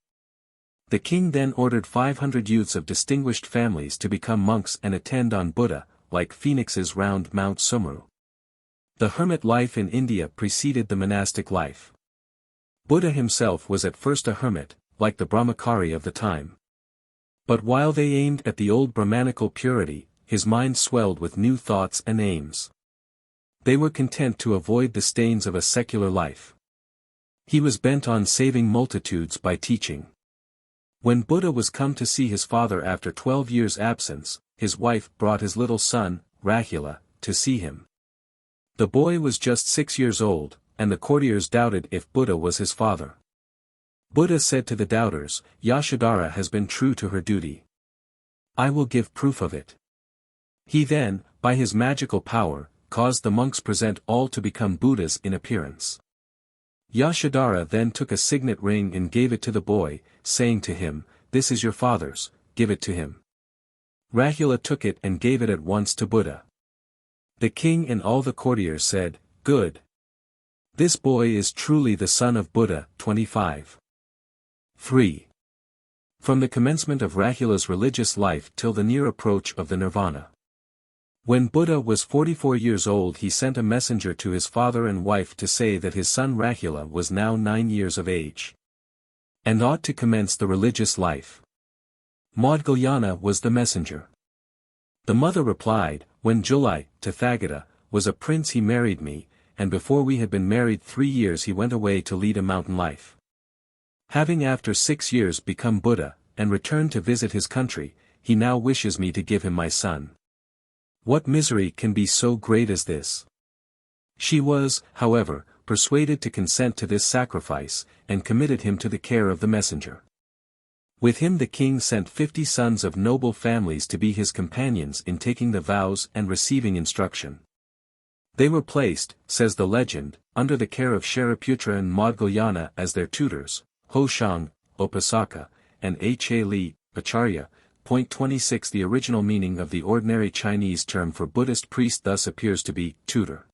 The king then ordered 500 youths of distinguished families to become monks and attend on Buddha, like phoenixes round Mount Sumru. The hermit life in India preceded the monastic life. Buddha himself was at first a hermit, like the Brahmachari of the time. But while they aimed at the old Brahmanical purity, his mind swelled with new thoughts and aims. They were content to avoid the stains of a secular life. He was bent on saving multitudes by teaching. When Buddha was come to see his father after 12 years' absence, his wife brought his little son, Rahula, to see him. The boy was just 6 years old, and the courtiers doubted if Buddha was his father. Buddha said to the doubters, Yashodhara has been true to her duty. I will give proof of it. He then, by his magical power, caused the monks present all to become Buddhas in appearance. Yashodhara then took a signet ring and gave it to the boy, saying to him, This is your father's, give it to him. Rahula took it and gave it at once to Buddha. The king and all the courtiers said, Good. This boy is truly the son of Buddha. 25. 3. From the commencement of Rahula's religious life till the near approach of the Nirvana. When Buddha was 44 years old he sent a messenger to his father and wife to say that his son Rahula was now 9 years of age, and ought to commence the religious life. Maudgalyana was the messenger. The mother replied, When Julai, Tathagata, was a prince he married me, and before we had been married 3 years he went away to lead a mountain life. Having after 6 years become Buddha, and returned to visit his country, he now wishes me to give him my son. What misery can be so great as this? She was, however, persuaded to consent to this sacrifice, and committed him to the care of the messenger. With him the king sent 50 sons of noble families to be his companions in taking the vows and receiving instruction. They were placed, says the legend, under the care of Shariputra and Maudgalyana as their tutors, Ho Shang, Upasaka, and H.A. Li, Acharya. Point 26. The original meaning of the ordinary Chinese term for Buddhist priest thus appears to be, tutor.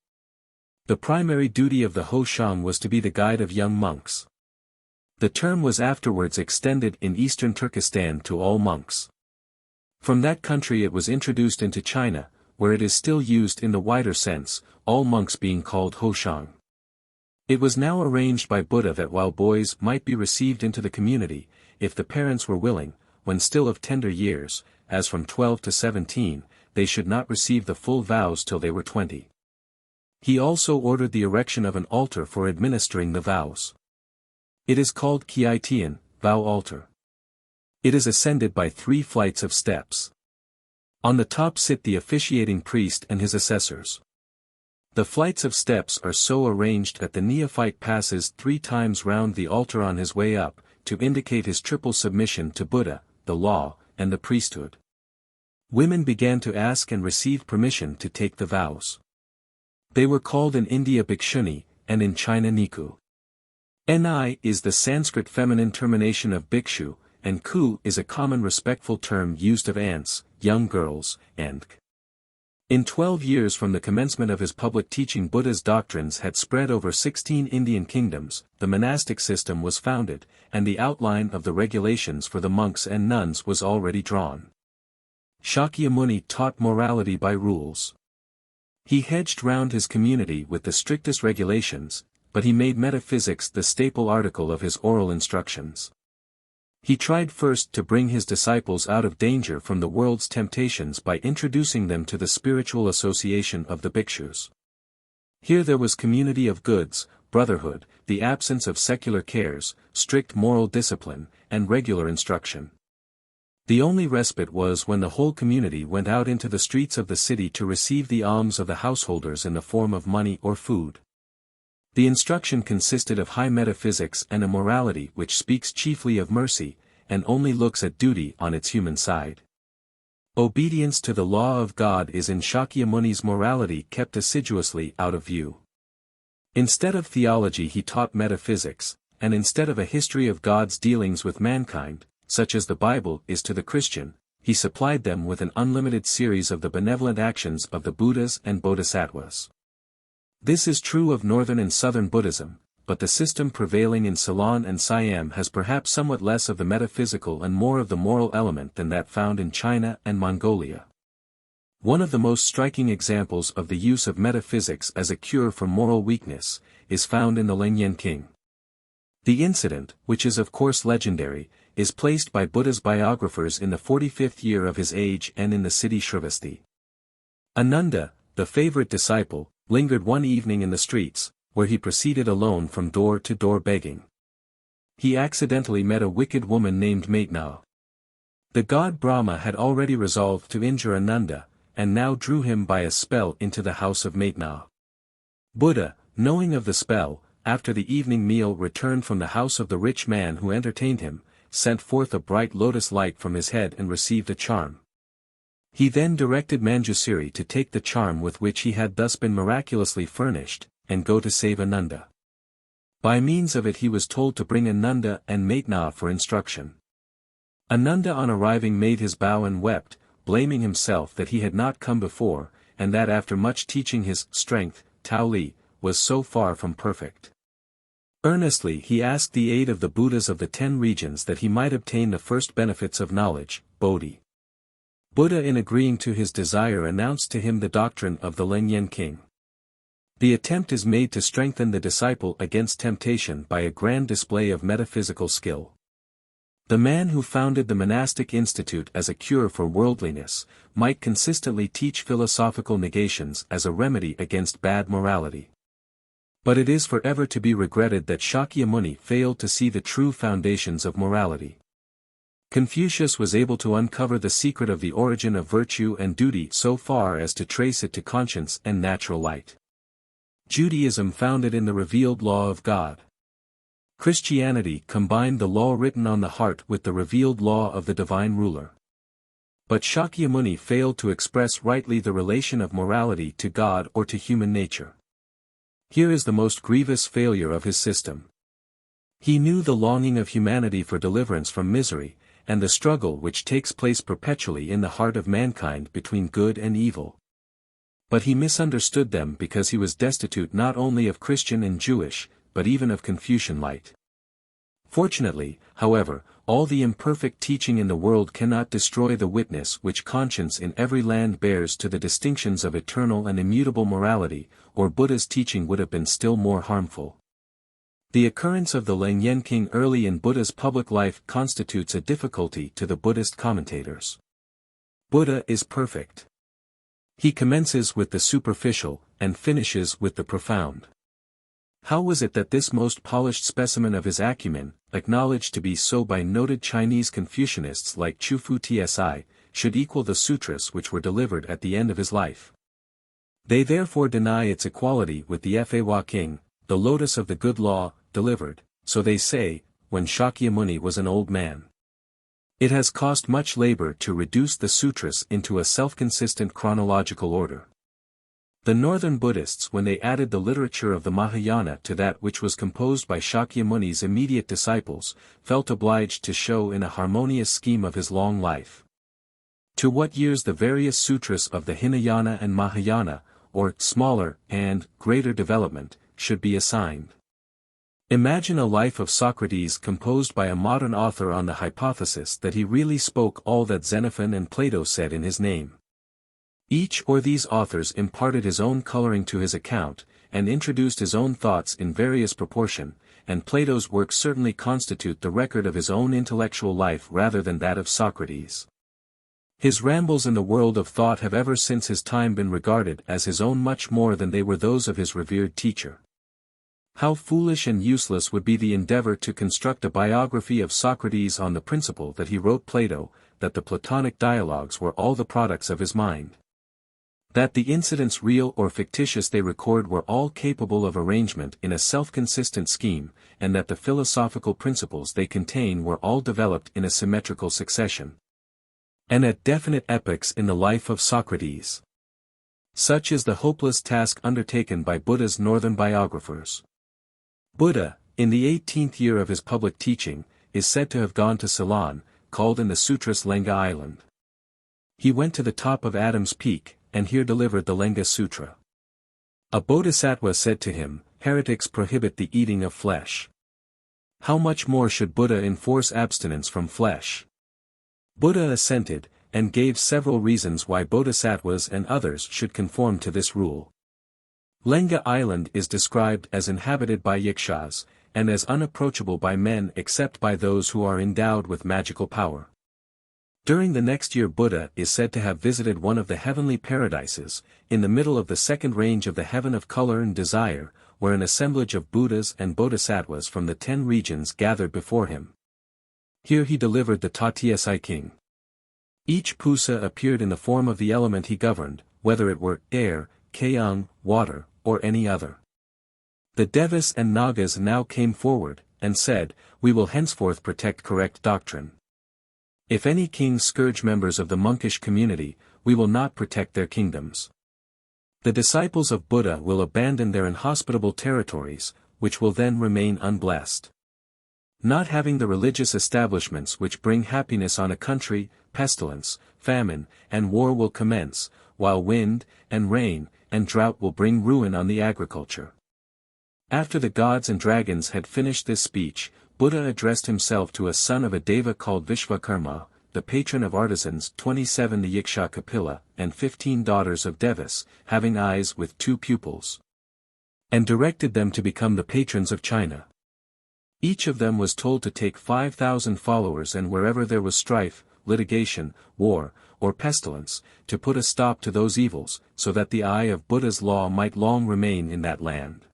The primary duty of the Ho Shang was to be the guide of young monks. The term was afterwards extended in eastern Turkestan to all monks. From that country it was introduced into China, where it is still used in the wider sense, all monks being called Ho Shang. It was now arranged by Buddha that while boys might be received into the community, if the parents were willing, when still of tender years, as from 12 to 17, they should not receive the full vows till they were 20. He also ordered the erection of an altar for administering the vows. It is called Kiaitian, vow altar. It is ascended by 3 flights of steps. On the top sit the officiating priest and his assessors. The flights of steps are so arranged that the neophyte passes 3 times round the altar on his way up, to indicate his triple submission to Buddha, the law, and the priesthood. Women began to ask and receive permission to take the vows. They were called in India bhikshuni, and in China niku. Ni is the Sanskrit feminine termination of bhikshu, and ku is a common respectful term used of aunts, young girls, and k. In 12 years from the commencement of his public teaching, Buddha's doctrines had spread over 16 Indian kingdoms, the monastic system was founded, and the outline of the regulations for the monks and nuns was already drawn. Shakyamuni taught morality by rules. He hedged round his community with the strictest regulations, but he made metaphysics the staple article of his oral instructions. He tried first to bring his disciples out of danger from the world's temptations by introducing them to the spiritual association of the bhikshus. Here there was community of goods, brotherhood, the absence of secular cares, strict moral discipline, and regular instruction. The only respite was when the whole community went out into the streets of the city to receive the alms of the householders in the form of money or food. The instruction consisted of high metaphysics and a morality which speaks chiefly of mercy, and only looks at duty on its human side. Obedience to the law of God is in Shakyamuni's morality kept assiduously out of view. Instead of theology he taught metaphysics, and instead of a history of God's dealings with mankind, such as the Bible is to the Christian, he supplied them with an unlimited series of the benevolent actions of the Buddhas and Bodhisattvas. This is true of northern and southern Buddhism, but the system prevailing in Ceylon and Siam has perhaps somewhat less of the metaphysical and more of the moral element than that found in China and Mongolia. One of the most striking examples of the use of metaphysics as a cure for moral weakness, is found in the Leng-Yen-King. The incident, which is of course legendary, is placed by Buddha's biographers in the 45th year of his age and in the city Shrivasti. Ananda, the favorite disciple, lingered one evening in the streets, where he proceeded alone from door to door begging. He accidentally met a wicked woman named Maitna. The god Brahma had already resolved to injure Ananda, and now drew him by a spell into the house of Maitna. Buddha, knowing of the spell, after the evening meal returned from the house of the rich man who entertained him, sent forth a bright lotus light from his head and received a charm. He then directed Manjusri to take the charm with which he had thus been miraculously furnished, and go to save Ananda. By means of it he was told to bring Ananda and Maitna for instruction. Ananda on arriving made his bow and wept, blaming himself that he had not come before, and that after much teaching his strength, Taoli, was so far from perfect. Earnestly he asked the aid of the Buddhas of the 10 regions that he might obtain the first benefits of knowledge, Bodhi. Buddha in agreeing to his desire announced to him the doctrine of the Leng-Yen-King. The attempt is made to strengthen the disciple against temptation by a grand display of metaphysical skill. The man who founded the monastic institute as a cure for worldliness, might consistently teach philosophical negations as a remedy against bad morality. But it is forever to be regretted that Shakyamuni failed to see the true foundations of morality. Confucius was able to uncover the secret of the origin of virtue and duty so far as to trace it to conscience and natural light. Judaism founded in the revealed law of God. Christianity combined the law written on the heart with the revealed law of the divine ruler. But Shakyamuni failed to express rightly the relation of morality to God or to human nature. Here is the most grievous failure of his system. He knew the longing of humanity for deliverance from misery, and the struggle which takes place perpetually in the heart of mankind between good and evil. But he misunderstood them because he was destitute not only of Christian and Jewish, but even of Confucian light. Fortunately, however, all the imperfect teaching in the world cannot destroy the witness which conscience in every land bears to the distinctions of eternal and immutable morality, or Buddha's teaching would have been still more harmful. The occurrence of the Leng-Yen-King early in Buddha's public life constitutes a difficulty to the Buddhist commentators. Buddha is perfect. He commences with the superficial, and finishes with the profound. How was it that this most polished specimen of his acumen, acknowledged to be so by noted Chinese Confucianists like Chufu Tsi, should equal the sutras which were delivered at the end of his life? They therefore deny its equality with the Fa King, the lotus of the good law, delivered, so they say, when Shakyamuni was an old man. It has cost much labor to reduce the sutras into a self-consistent chronological order. The northern Buddhists, when they added the literature of the Mahayana to that which was composed by Shakyamuni's immediate disciples, felt obliged to show in a harmonious scheme of his long life. To what years the various sutras of the Hinayana and Mahayana, or smaller and greater development, should be assigned. Imagine a life of Socrates composed by a modern author on the hypothesis that he really spoke all that Xenophon and Plato said in his name. Each or these authors imparted his own coloring to his account, and introduced his own thoughts in various proportion, and Plato's works certainly constitute the record of his own intellectual life rather than that of Socrates. His rambles in the world of thought have ever since his time been regarded as his own much more than they were those of his revered teacher. How foolish and useless would be the endeavor to construct a biography of Socrates on the principle that he wrote Plato, that the Platonic dialogues were all the products of his mind. That the incidents real or fictitious they record were all capable of arrangement in a self-consistent scheme, and that the philosophical principles they contain were all developed in a symmetrical succession, and at definite epochs in the life of Socrates. Such is the hopeless task undertaken by Buddha's northern biographers. Buddha, in the 18th year of his public teaching, is said to have gone to Ceylon, called in the sutras Lenga Island. He went to the top of Adam's Peak, and here delivered the Lenga Sutra. A bodhisattva said to him, "Heretics prohibit the eating of flesh. How much more should Buddha enforce abstinence from flesh?" Buddha assented, and gave several reasons why bodhisattvas and others should conform to this rule. Lenga Island is described as inhabited by yakshas, and as unapproachable by men except by those who are endowed with magical power. During the next year Buddha is said to have visited one of the heavenly paradises, in the middle of the second range of the heaven of color and desire, where an assemblage of Buddhas and Bodhisattvas from the 10 regions gathered before him. Here he delivered the Tiantai King. Each pusa appeared in the form of the element he governed, whether it were air, Kegon, water, or any other. The Devas and Nagas now came forward, and said, "We will henceforth protect correct doctrine. If any kings scourge members of the monkish community, we will not protect their kingdoms. The disciples of Buddha will abandon their inhospitable territories, which will then remain unblessed. Not having the religious establishments which bring happiness on a country, pestilence, famine, and war will commence, while wind, and rain, and drought will bring ruin on the agriculture." After the gods and dragons had finished this speech, Buddha addressed himself to a son of a deva called Vishvakarma, the patron of artisans, 27 the Yaksha Kapila, and 15 daughters of Devas, having eyes with 2 pupils, and directed them to become the patrons of China. Each of them was told to take 5,000 followers, and wherever there was strife, litigation, war, or pestilence, to put a stop to those evils, so that the eye of Buddha's law might long remain in that land.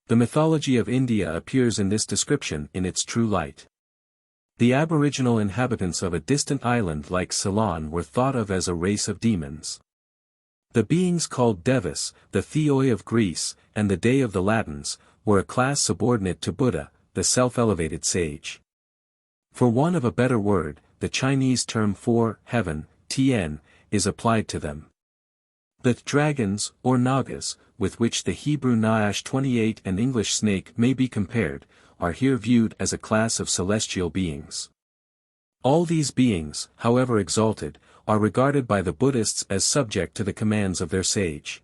The mythology of India appears in this description in its true light. The aboriginal inhabitants of a distant island like Ceylon were thought of as a race of demons. The beings called Devas, the Theoi of Greece, and the Dei of the Latins, were a class subordinate to Buddha, the self-elevated sage. For want of a better word, the Chinese term for heaven, Tian, is applied to them. The dragons, or nagas, with which the Hebrew Naash 28 and English snake may be compared, are here viewed as a class of celestial beings. All these beings, however exalted, are regarded by the Buddhists as subject to the commands of their sage.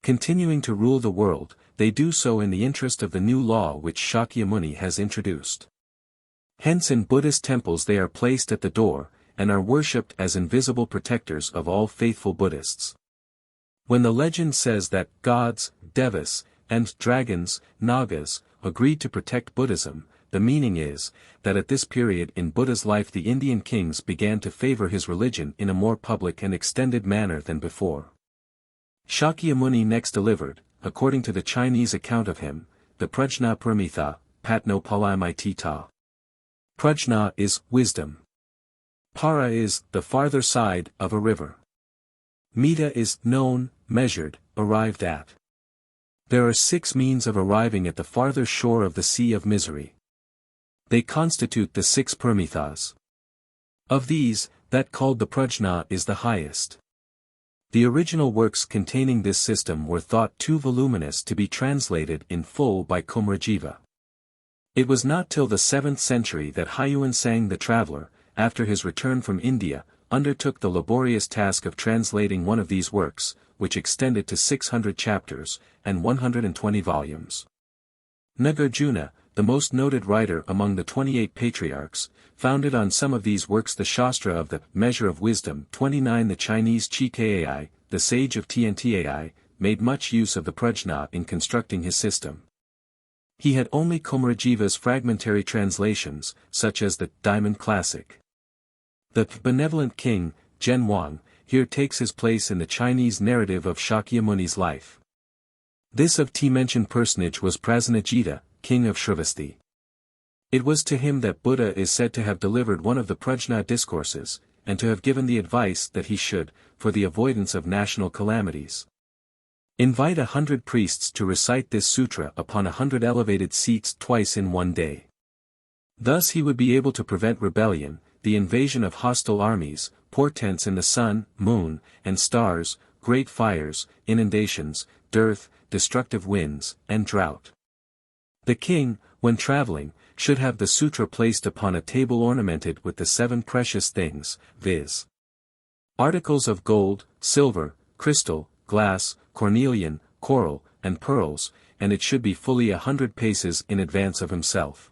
Continuing to rule the world, they do so in the interest of the new law which Shakyamuni has introduced. Hence in Buddhist temples they are placed at the door, and are worshipped as invisible protectors of all faithful Buddhists. When the legend says that gods, devas, and dragons, nagas, agreed to protect Buddhism, the meaning is, that at this period in Buddha's life the Indian kings began to favor his religion in a more public and extended manner than before. Shakyamuni next delivered, according to the Chinese account of him, the Prajna Paramitha, Patno Palamitita. Prajna is wisdom. Para is the farther side of a river. Mita is known, measured, arrived at. There are 6 means of arriving at the farther shore of the sea of misery. They constitute the 6 paramithas. Of these, that called the Prajna is the highest. The original works containing this system were thought too voluminous to be translated in full by Kumarajiva. It was not till the 7th century that Huayan Sang the traveller, after his return from India, undertook the laborious task of translating one of these works, which extended to 600 chapters, and 120 volumes. Nagarjuna, the most noted writer among the 28 patriarchs, founded on some of these works the Shastra of the Measure of Wisdom 29. The Chinese Chi-Kai, the sage of Tiantai, made much use of the Prajna in constructing his system. He had only Kumarajiva's fragmentary translations, such as the Diamond Classic. The benevolent king, Zhen Wang, here takes his place in the Chinese narrative of Shakyamuni's life. This of T-mentioned personage was Prasenajita, king of Sravasti. It was to him that Buddha is said to have delivered one of the Prajna discourses, and to have given the advice that he should, for the avoidance of national calamities, invite 100 priests to recite this sutra upon 100 elevated seats twice in one day. Thus he would be able to prevent rebellion, the invasion of hostile armies, portents in the sun, moon, and stars, great fires, inundations, dearth, destructive winds, and drought. The king, when traveling, should have the sutra placed upon a table ornamented with the 7 precious things, viz. articles of gold, silver, crystal, glass, cornelian, coral, and pearls, and it should be fully 100 paces in advance of himself.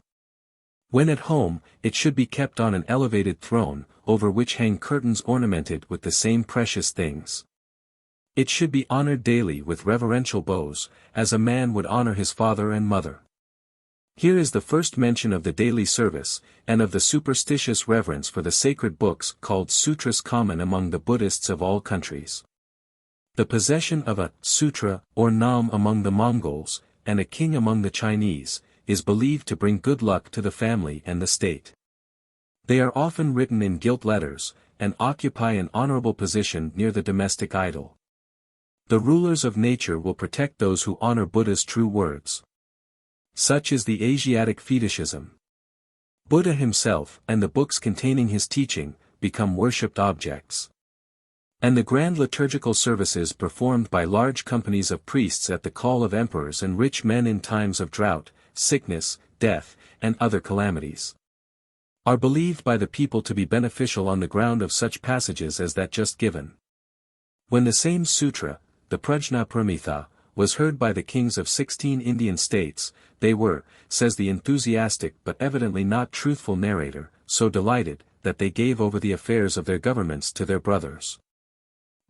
When at home, it should be kept on an elevated throne, over which hang curtains ornamented with the same precious things. It should be honored daily with reverential bows, as a man would honor his father and mother. Here is the first mention of the daily service, and of the superstitious reverence for the sacred books called sutras common among the Buddhists of all countries. The possession of a sutra, or nam among the Mongols, and a king among the Chinese, is believed to bring good luck to the family and the state. They are often written in gilt letters, and occupy an honorable position near the domestic idol. The rulers of nature will protect those who honor Buddha's true words. Such is the Asiatic fetishism. Buddha himself, and the books containing his teaching, become worshipped objects. And the grand liturgical services performed by large companies of priests at the call of emperors and rich men in times of drought, sickness, death, and other calamities, are believed by the people to be beneficial on the ground of such passages as that just given. When the same sutra, the Prajna Paramitha, was heard by the kings of 16 Indian states, they were, says the enthusiastic but evidently not truthful narrator, so delighted, that they gave over the affairs of their governments to their brothers,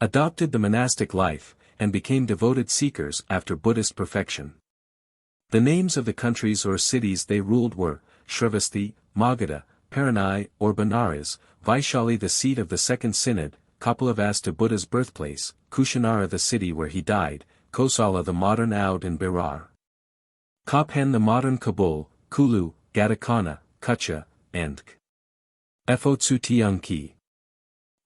adopted the monastic life, and became devoted seekers after Buddhist perfection. The names of the countries or cities they ruled were, Sravasti, Magadha, Paranai or Benares, Vaishali the seat of the Second Synod, Kapilavastu Buddha's birthplace, Kushanara the city where he died, Kosala the modern Oud and Berar, Kaphen the modern Kabul, Kulu, Gatakana, Kutcha, and Photsutionki.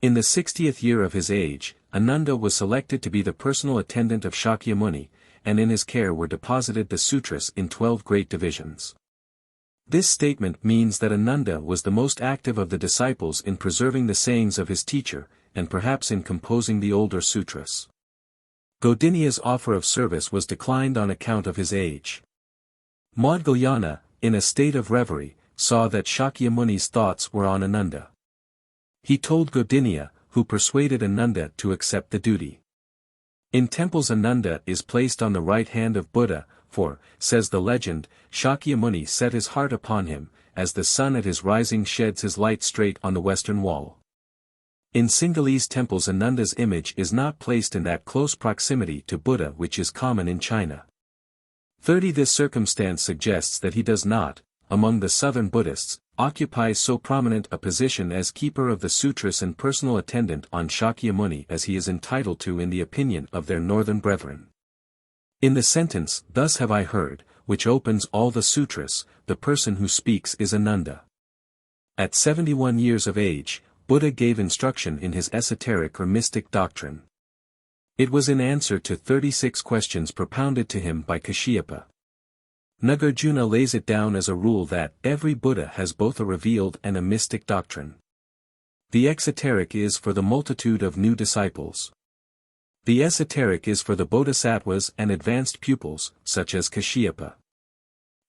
In the 60th year of his age, Ananda was selected to be the personal attendant of Shakyamuni, and in his care were deposited the sutras in 12 great divisions. This statement means that Ananda was the most active of the disciples in preserving the sayings of his teacher, and perhaps in composing the older sutras. Gaudinia's offer of service was declined on account of his age. Maudgalyana, in a state of reverie, saw that Shakyamuni's thoughts were on Ananda. He told Gaudinya, who persuaded Ananda to accept the duty. In temples Ananda is placed on the right hand of Buddha, for, says the legend, Shakyamuni set his heart upon him, as the sun at his rising sheds his light straight on the western wall. In Sinhalese temples Ananda's image is not placed in that close proximity to Buddha which is common in China. 30 This circumstance suggests that he does not, among the southern Buddhists, occupy so prominent a position as keeper of the sutras and personal attendant on Shakyamuni as he is entitled to in the opinion of their northern brethren. In the sentence, "Thus have I heard," which opens all the sutras, the person who speaks is Ananda. At 71 years of age, Buddha gave instruction in his esoteric or mystic doctrine. It was in answer to 36 questions propounded to him by Kashyapa. Nagarjuna lays it down as a rule that every Buddha has both a revealed and a mystic doctrine. The exoteric is for the multitude of new disciples. The esoteric is for the bodhisattvas and advanced pupils, such as Kashyapa.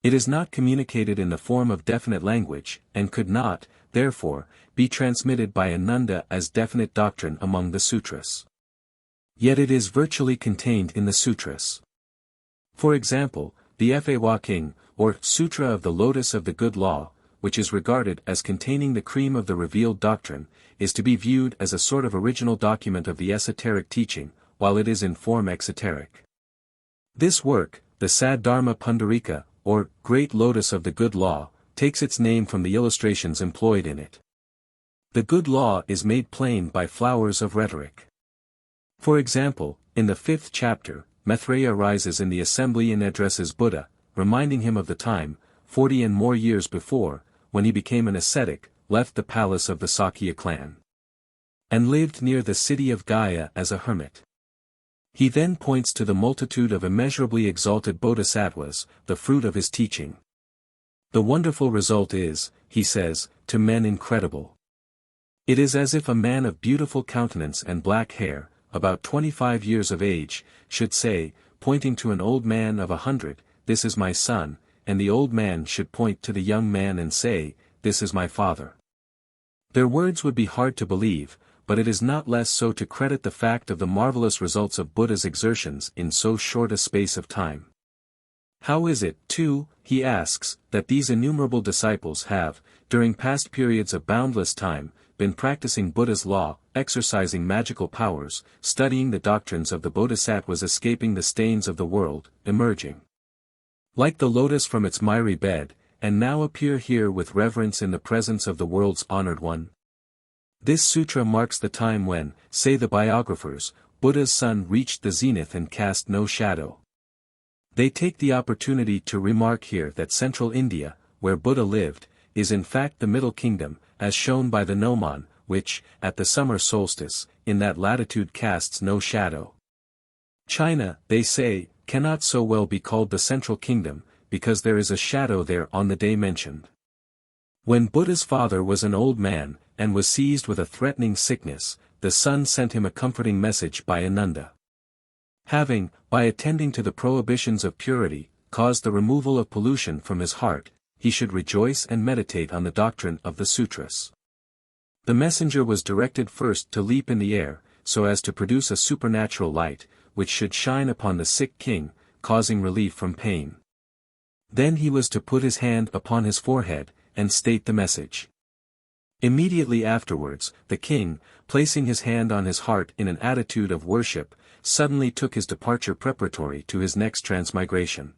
It is not communicated in the form of definite language, and could not, therefore, be transmitted by Ananda as definite doctrine among the sutras. Yet it is virtually contained in the sutras. For example, the Huayan, or Sutra of the Lotus of the Good Law, which is regarded as containing the cream of the revealed doctrine, is to be viewed as a sort of original document of the esoteric teaching, while it is in form exoteric. This work, the Saddharma Pundarika, or Great Lotus of the Good Law, takes its name from the illustrations employed in it. The good law is made plain by flowers of rhetoric. For example, in the 5th chapter, Maitreya rises in the assembly and addresses Buddha, reminding him of the time, 40 and more years before, when he became an ascetic, left the palace of the Sakya clan, and lived near the city of Gaya as a hermit. He then points to the multitude of immeasurably exalted bodhisattvas, the fruit of his teaching. The wonderful result is, he says, to men incredible. It is as if a man of beautiful countenance and black hair, about 25 years of age, should say, pointing to an old man of 100, "This is my son," and the old man should point to the young man and say, "This is my father." Their words would be hard to believe, but it is not less so to credit the fact of the marvelous results of Buddha's exertions in so short a space of time. How is it, too, he asks, that these innumerable disciples have, during past periods of boundless time, been practicing Buddha's law, exercising magical powers, studying the doctrines of the bodhisattvas, escaping the stains of the world, emerging like the lotus from its miry bed, and now appear here with reverence in the presence of the world's honored one? This sutra marks the time when, say the biographers, Buddha's sun reached the zenith and cast no shadow. They take the opportunity to remark here that central India, where Buddha lived, is in fact the Middle Kingdom, as shown by the gnomon, which, at the summer solstice, in that latitude casts no shadow. China, they say, cannot so well be called the Central Kingdom, because there is a shadow there on the day mentioned. When Buddha's father was an old man, and was seized with a threatening sickness, the son sent him a comforting message by Ananda. Having, by attending to the prohibitions of purity, caused the removal of pollution from his heart, he should rejoice and meditate on the doctrine of the sutras. The messenger was directed first to leap in the air, so as to produce a supernatural light, which should shine upon the sick king, causing relief from pain. Then he was to put his hand upon his forehead, and state the message. Immediately afterwards, the king, placing his hand on his heart in an attitude of worship, suddenly took his departure preparatory to his next transmigration.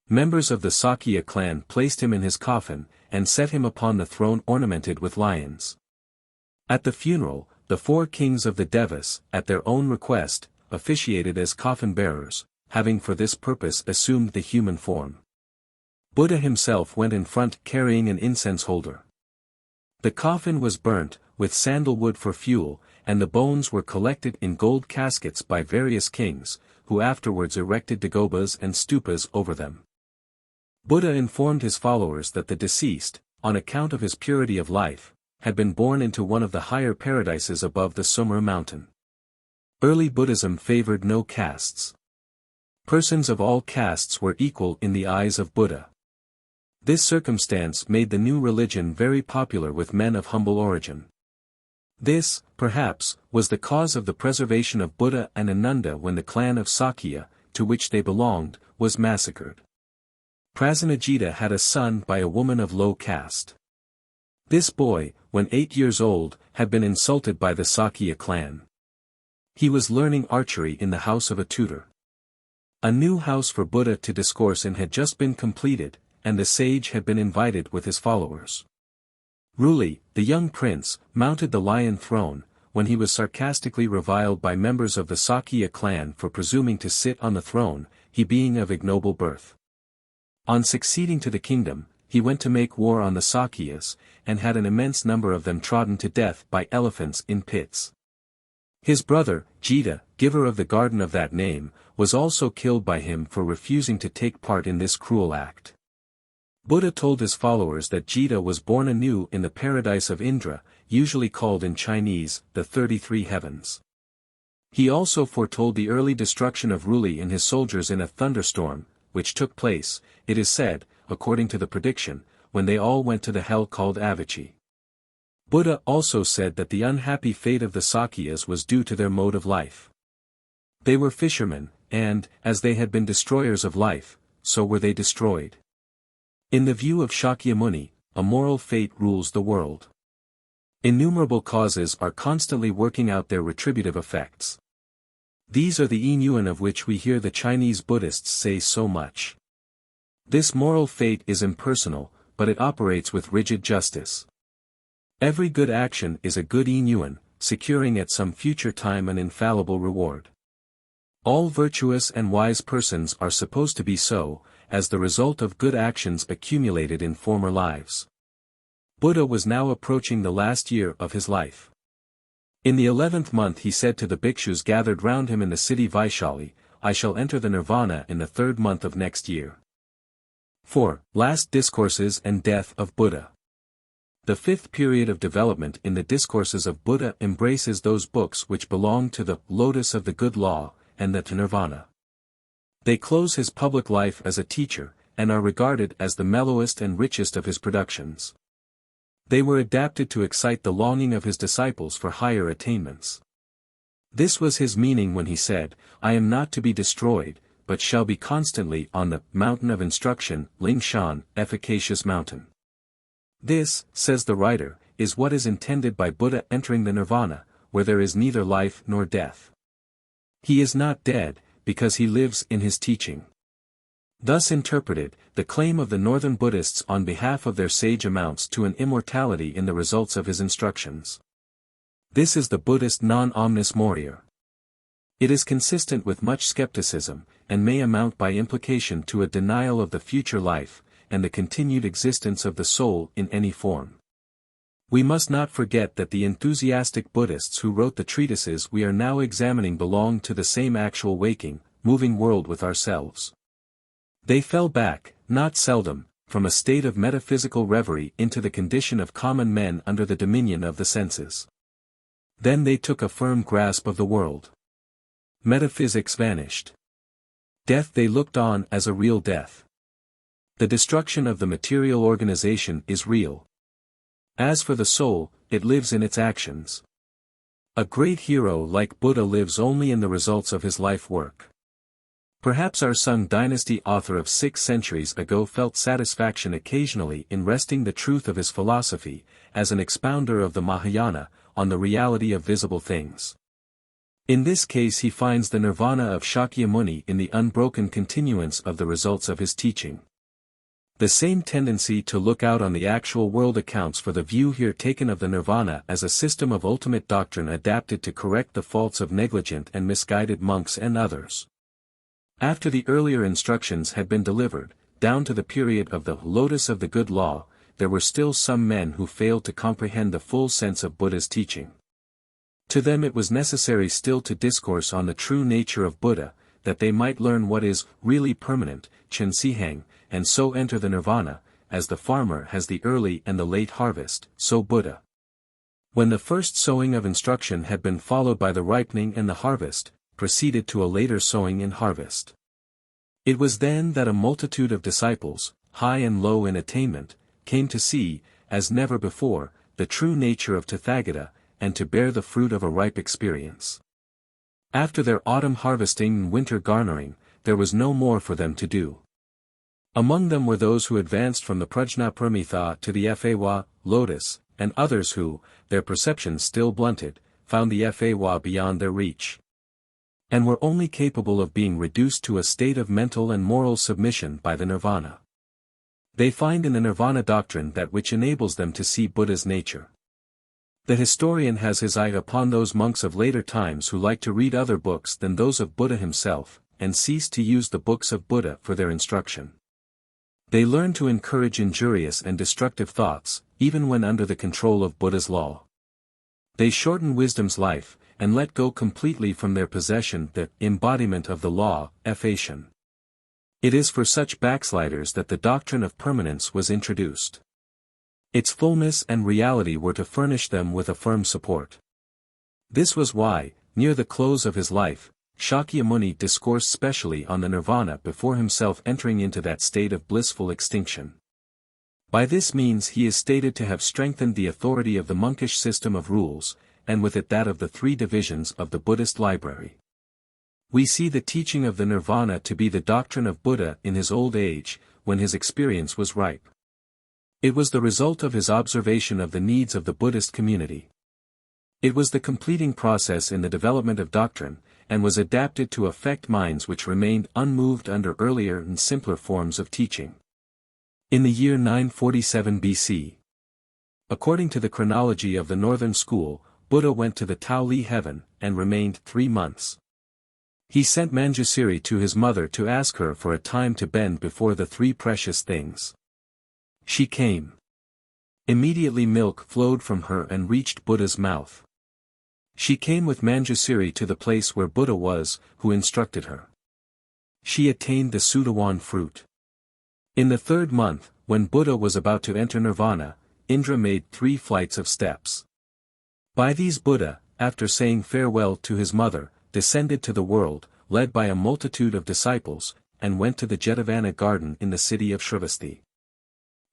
Members of the Sakya clan placed him in his coffin, and set him upon the throne ornamented with lions. At the funeral, the 4 kings of the Devas, at their own request, officiated as coffin-bearers, having for this purpose assumed the human form. Buddha himself went in front carrying an incense holder. The coffin was burnt, with sandalwood for fuel, and the bones were collected in gold caskets by various kings, who afterwards erected dagobas and stupas over them. Buddha informed his followers that the deceased, on account of his purity of life, had been born into one of the higher paradises above the Sumra mountain. Early Buddhism favored no castes. Persons of all castes were equal in the eyes of Buddha. This circumstance made the new religion very popular with men of humble origin. This, perhaps, was the cause of the preservation of Buddha and Ananda when the clan of Sakya, to which they belonged, was massacred. Prasenajita had a son by a woman of low caste. This boy, when 8 years old, had been insulted by the Sakya clan. He was learning archery in the house of a tutor. A new house for Buddha to discourse in had just been completed, and the sage had been invited with his followers. Ruli, the young prince, mounted the lion throne, when he was sarcastically reviled by members of the Sakya clan for presuming to sit on the throne, he being of ignoble birth. On succeeding to the kingdom, he went to make war on the Sakyas, and had an immense number of them trodden to death by elephants in pits. His brother, Jita, giver of the garden of that name, was also killed by him for refusing to take part in this cruel act. Buddha told his followers that Jita was born anew in the paradise of Indra, usually called in Chinese, the 33 heavens. He also foretold the early destruction of Ruli and his soldiers in a thunderstorm, which took place, it is said, according to the prediction, when they all went to the hell called Avicii. Buddha also said that the unhappy fate of the Sakyas was due to their mode of life. They were fishermen, and, as they had been destroyers of life, so were they destroyed. In the view of Shakyamuni, a moral fate rules the world. Innumerable causes are constantly working out their retributive effects. These are the inyuan of which we hear the Chinese Buddhists say so much. This moral fate is impersonal, but it operates with rigid justice. Every good action is a good inyuan, securing at some future time an infallible reward. All virtuous and wise persons are supposed to be so, as the result of good actions accumulated in former lives. Buddha was now approaching the last year of his life. In the 11th month he said to the bhikshus gathered round him in the city Vaishali, I shall enter the Nirvana in the 3rd month of next year. 4. Last Discourses and Death of Buddha. The 5th period of development in the Discourses of Buddha embraces those books which belong to the Lotus of the Good Law, and the Nirvana. They close his public life as a teacher, and are regarded as the mellowest and richest of his productions. They were adapted to excite the longing of his disciples for higher attainments. This was his meaning when he said, I am not to be destroyed, but shall be constantly on the mountain of instruction, Lingshan, efficacious mountain. This, says the writer, is what is intended by Buddha entering the Nirvana, where there is neither life nor death. He is not dead, because he lives in his teaching. Thus interpreted, the claim of the northern Buddhists on behalf of their sage amounts to an immortality in the results of his instructions. This is the Buddhist non-omnis morior. It is consistent with much skepticism, and may amount by implication to a denial of the future life, and the continued existence of the soul in any form. We must not forget that the enthusiastic Buddhists who wrote the treatises we are now examining belonged to the same actual waking, moving world with ourselves. They fell back, not seldom, from a state of metaphysical reverie into the condition of common men under the dominion of the senses. Then they took a firm grasp of the world. Metaphysics vanished. Death they looked on as a real death. The destruction of the material organization is real. As for the soul, it lives in its actions. A great hero like Buddha lives only in the results of his life work. Perhaps our Sung Dynasty author of 6 centuries ago felt satisfaction occasionally in resting the truth of his philosophy, as an expounder of the Mahayana, on the reality of visible things. In this case he finds the nirvana of Shakyamuni in the unbroken continuance of the results of his teaching. The same tendency to look out on the actual world accounts for the view here taken of the nirvana as a system of ultimate doctrine adapted to correct the faults of negligent and misguided monks and others. After the earlier instructions had been delivered, down to the period of the Lotus of the Good Law, there were still some men who failed to comprehend the full sense of Buddha's teaching. To them it was necessary still to discourse on the true nature of Buddha, that they might learn what is really permanent, Chen Sihang, and so enter the Nirvana, as the farmer has the early and the late harvest, so Buddha. When the first sowing of instruction had been followed by the ripening and the harvest, proceeded to a later sowing and harvest. It was then that a multitude of disciples, high and low in attainment, came to see, as never before, the true nature of Tathagata, and to bear the fruit of a ripe experience. After their autumn harvesting and winter garnering, there was no more for them to do. Among them were those who advanced from the Prajnaparamita to the Fawa, lotus, and others who, their perceptions still blunted, found the Fawa beyond their reach, and were only capable of being reduced to a state of mental and moral submission by the Nirvana. They find in the Nirvana doctrine that which enables them to see Buddha's nature. The historian has his eye upon those monks of later times who like to read other books than those of Buddha himself, and cease to use the books of Buddha for their instruction. They learn to encourage injurious and destructive thoughts, even when under the control of Buddha's law. They shorten wisdom's life, and let go completely from their possession the embodiment of the law, effation. It is for such backsliders that the doctrine of permanence was introduced. Its fullness and reality were to furnish them with a firm support. This was why, near the close of his life, Shakyamuni discoursed specially on the Nirvana before himself entering into that state of blissful extinction. By this means he is stated to have strengthened the authority of the monkish system of rules, and with it that of the three divisions of the Buddhist library. We see the teaching of the Nirvana to be the doctrine of Buddha in his old age, when his experience was ripe. It was the result of his observation of the needs of the Buddhist community. It was the completing process in the development of doctrine, and was adapted to affect minds which remained unmoved under earlier and simpler forms of teaching. In the year 947 BC, according to the chronology of the Northern School, Buddha went to the Taoli heaven, and remained 3 months. He sent Manjusri to his mother to ask her for a time to bend before the three precious things. She came. Immediately milk flowed from her and reached Buddha's mouth. She came with Manjusri to the place where Buddha was, who instructed her. She attained the Sudawan fruit. In the 3rd month, when Buddha was about to enter Nirvana, Indra made 3 flights of steps. By these Buddha, after saying farewell to his mother, descended to the world, led by a multitude of disciples, and went to the Jetavana garden in the city of Sravasti.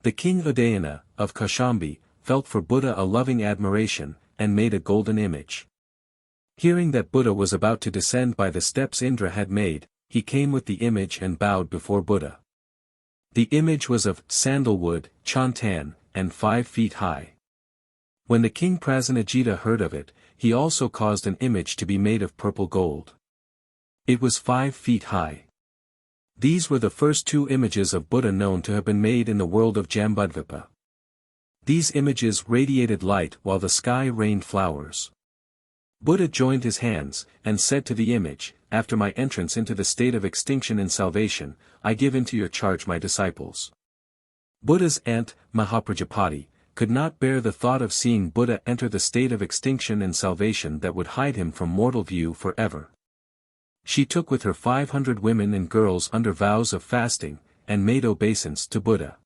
The king Udayana, of Kaushambi, felt for Buddha a loving admiration, and made a golden image. Hearing that Buddha was about to descend by the steps Indra had made, he came with the image and bowed before Buddha. The image was of sandalwood, chantan, and 5 feet high. When the king Prasenajita heard of it, he also caused an image to be made of purple gold. It was 5 feet high. These were the first 2 images of Buddha known to have been made in the world of Jambudvipa. These images radiated light while the sky rained flowers. Buddha joined his hands, and said to the image, "After my entrance into the state of extinction and salvation, I give into your charge my disciples." Buddha's aunt, Mahaprajapati, could not bear the thought of seeing Buddha enter the state of extinction and salvation that would hide him from mortal view forever. She took with her 500 women and girls under vows of fasting, and made obeisance to Buddha.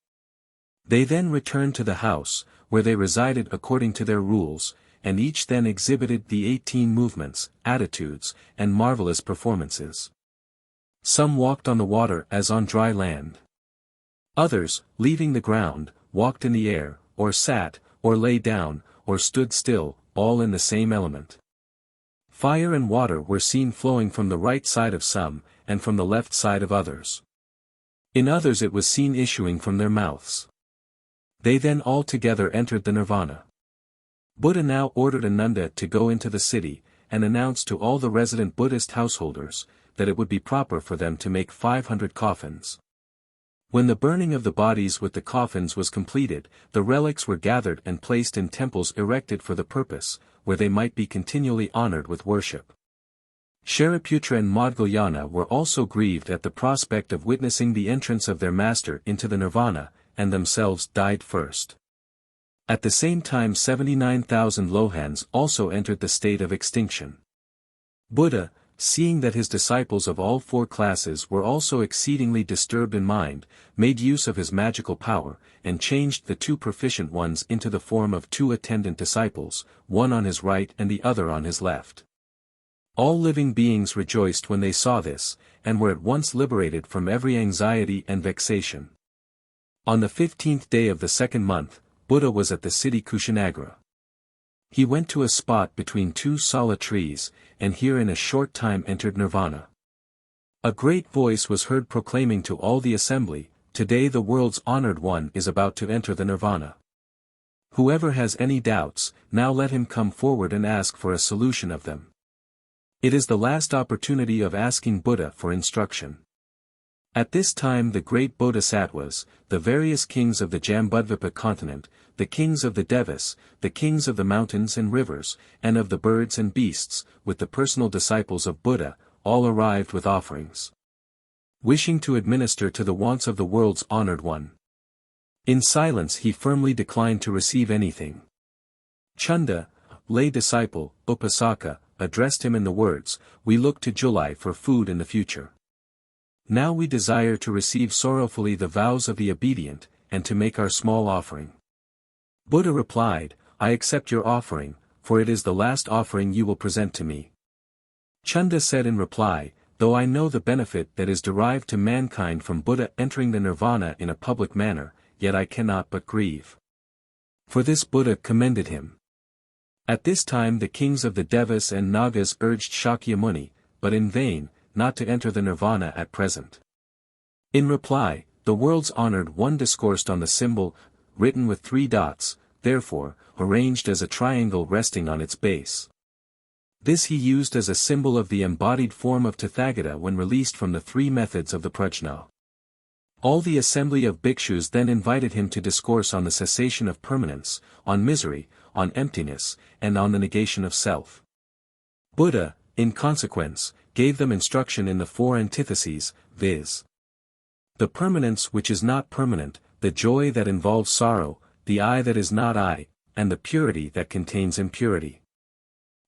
They then returned to the house, where they resided according to their rules, and each then exhibited the 18 movements, attitudes, and marvelous performances. Some walked on the water as on dry land. Others, leaving the ground, walked in the air, or sat, or lay down, or stood still, all in the same element. Fire and water were seen flowing from the right side of some, and from the left side of others. In others it was seen issuing from their mouths. They then all together entered the Nirvana. Buddha now ordered Ananda to go into the city, and announced to all the resident Buddhist householders, that it would be proper for them to make 500 coffins. When the burning of the bodies with the coffins was completed, the relics were gathered and placed in temples erected for the purpose, where they might be continually honored with worship. Shariputra and Madhyayana were also grieved at the prospect of witnessing the entrance of their master into the Nirvana, and themselves died first. At the same time 79,000 Lohans also entered the state of extinction. Buddha, seeing that his disciples of all four classes were also exceedingly disturbed in mind, made use of his magical power, and changed the two proficient ones into the form of two attendant disciples, one on his right and the other on his left. All living beings rejoiced when they saw this, and were at once liberated from every anxiety and vexation. On the 15th day of the second month, Buddha was at the city Kushinagra. He went to a spot between two sala trees, and here in a short time entered Nirvana. A great voice was heard proclaiming to all the assembly, "Today the world's honored one is about to enter the Nirvana. Whoever has any doubts, now let him come forward and ask for a solution of them." It is the last opportunity of asking Buddha for instruction. At this time the great Bodhisattvas, the various kings of the Jambudvipa continent, the kings of the Devas, the kings of the mountains and rivers, and of the birds and beasts, with the personal disciples of Buddha, all arrived with offerings, wishing to administer to the wants of the world's honored one. In silence he firmly declined to receive anything. Chunda, lay disciple, Upasaka, addressed him in the words, "We look to July for food in the future. Now we desire to receive sorrowfully the vows of the obedient, and to make our small offering." Buddha replied, "I accept your offering, for it is the last offering you will present to me." Chunda said in reply, "Though I know the benefit that is derived to mankind from Buddha entering the Nirvana in a public manner, yet I cannot but grieve." For this Buddha commended him. At this time the kings of the Devas and Nagas urged Shakyamuni, but in vain, not to enter the Nirvana at present. In reply, the world's honored one discoursed on the symbol, written with 3 dots, therefore, arranged as a triangle resting on its base. This he used as a symbol of the embodied form of Tathagata when released from the 3 methods of the prajna. All the assembly of bhikshus then invited him to discourse on the cessation of permanence, on misery, on emptiness, and on the negation of self. Buddha, in consequence, gave them instruction in the 4 antitheses, viz. the permanence which is not permanent, the joy that involves sorrow, the I that is not I, and the purity that contains impurity.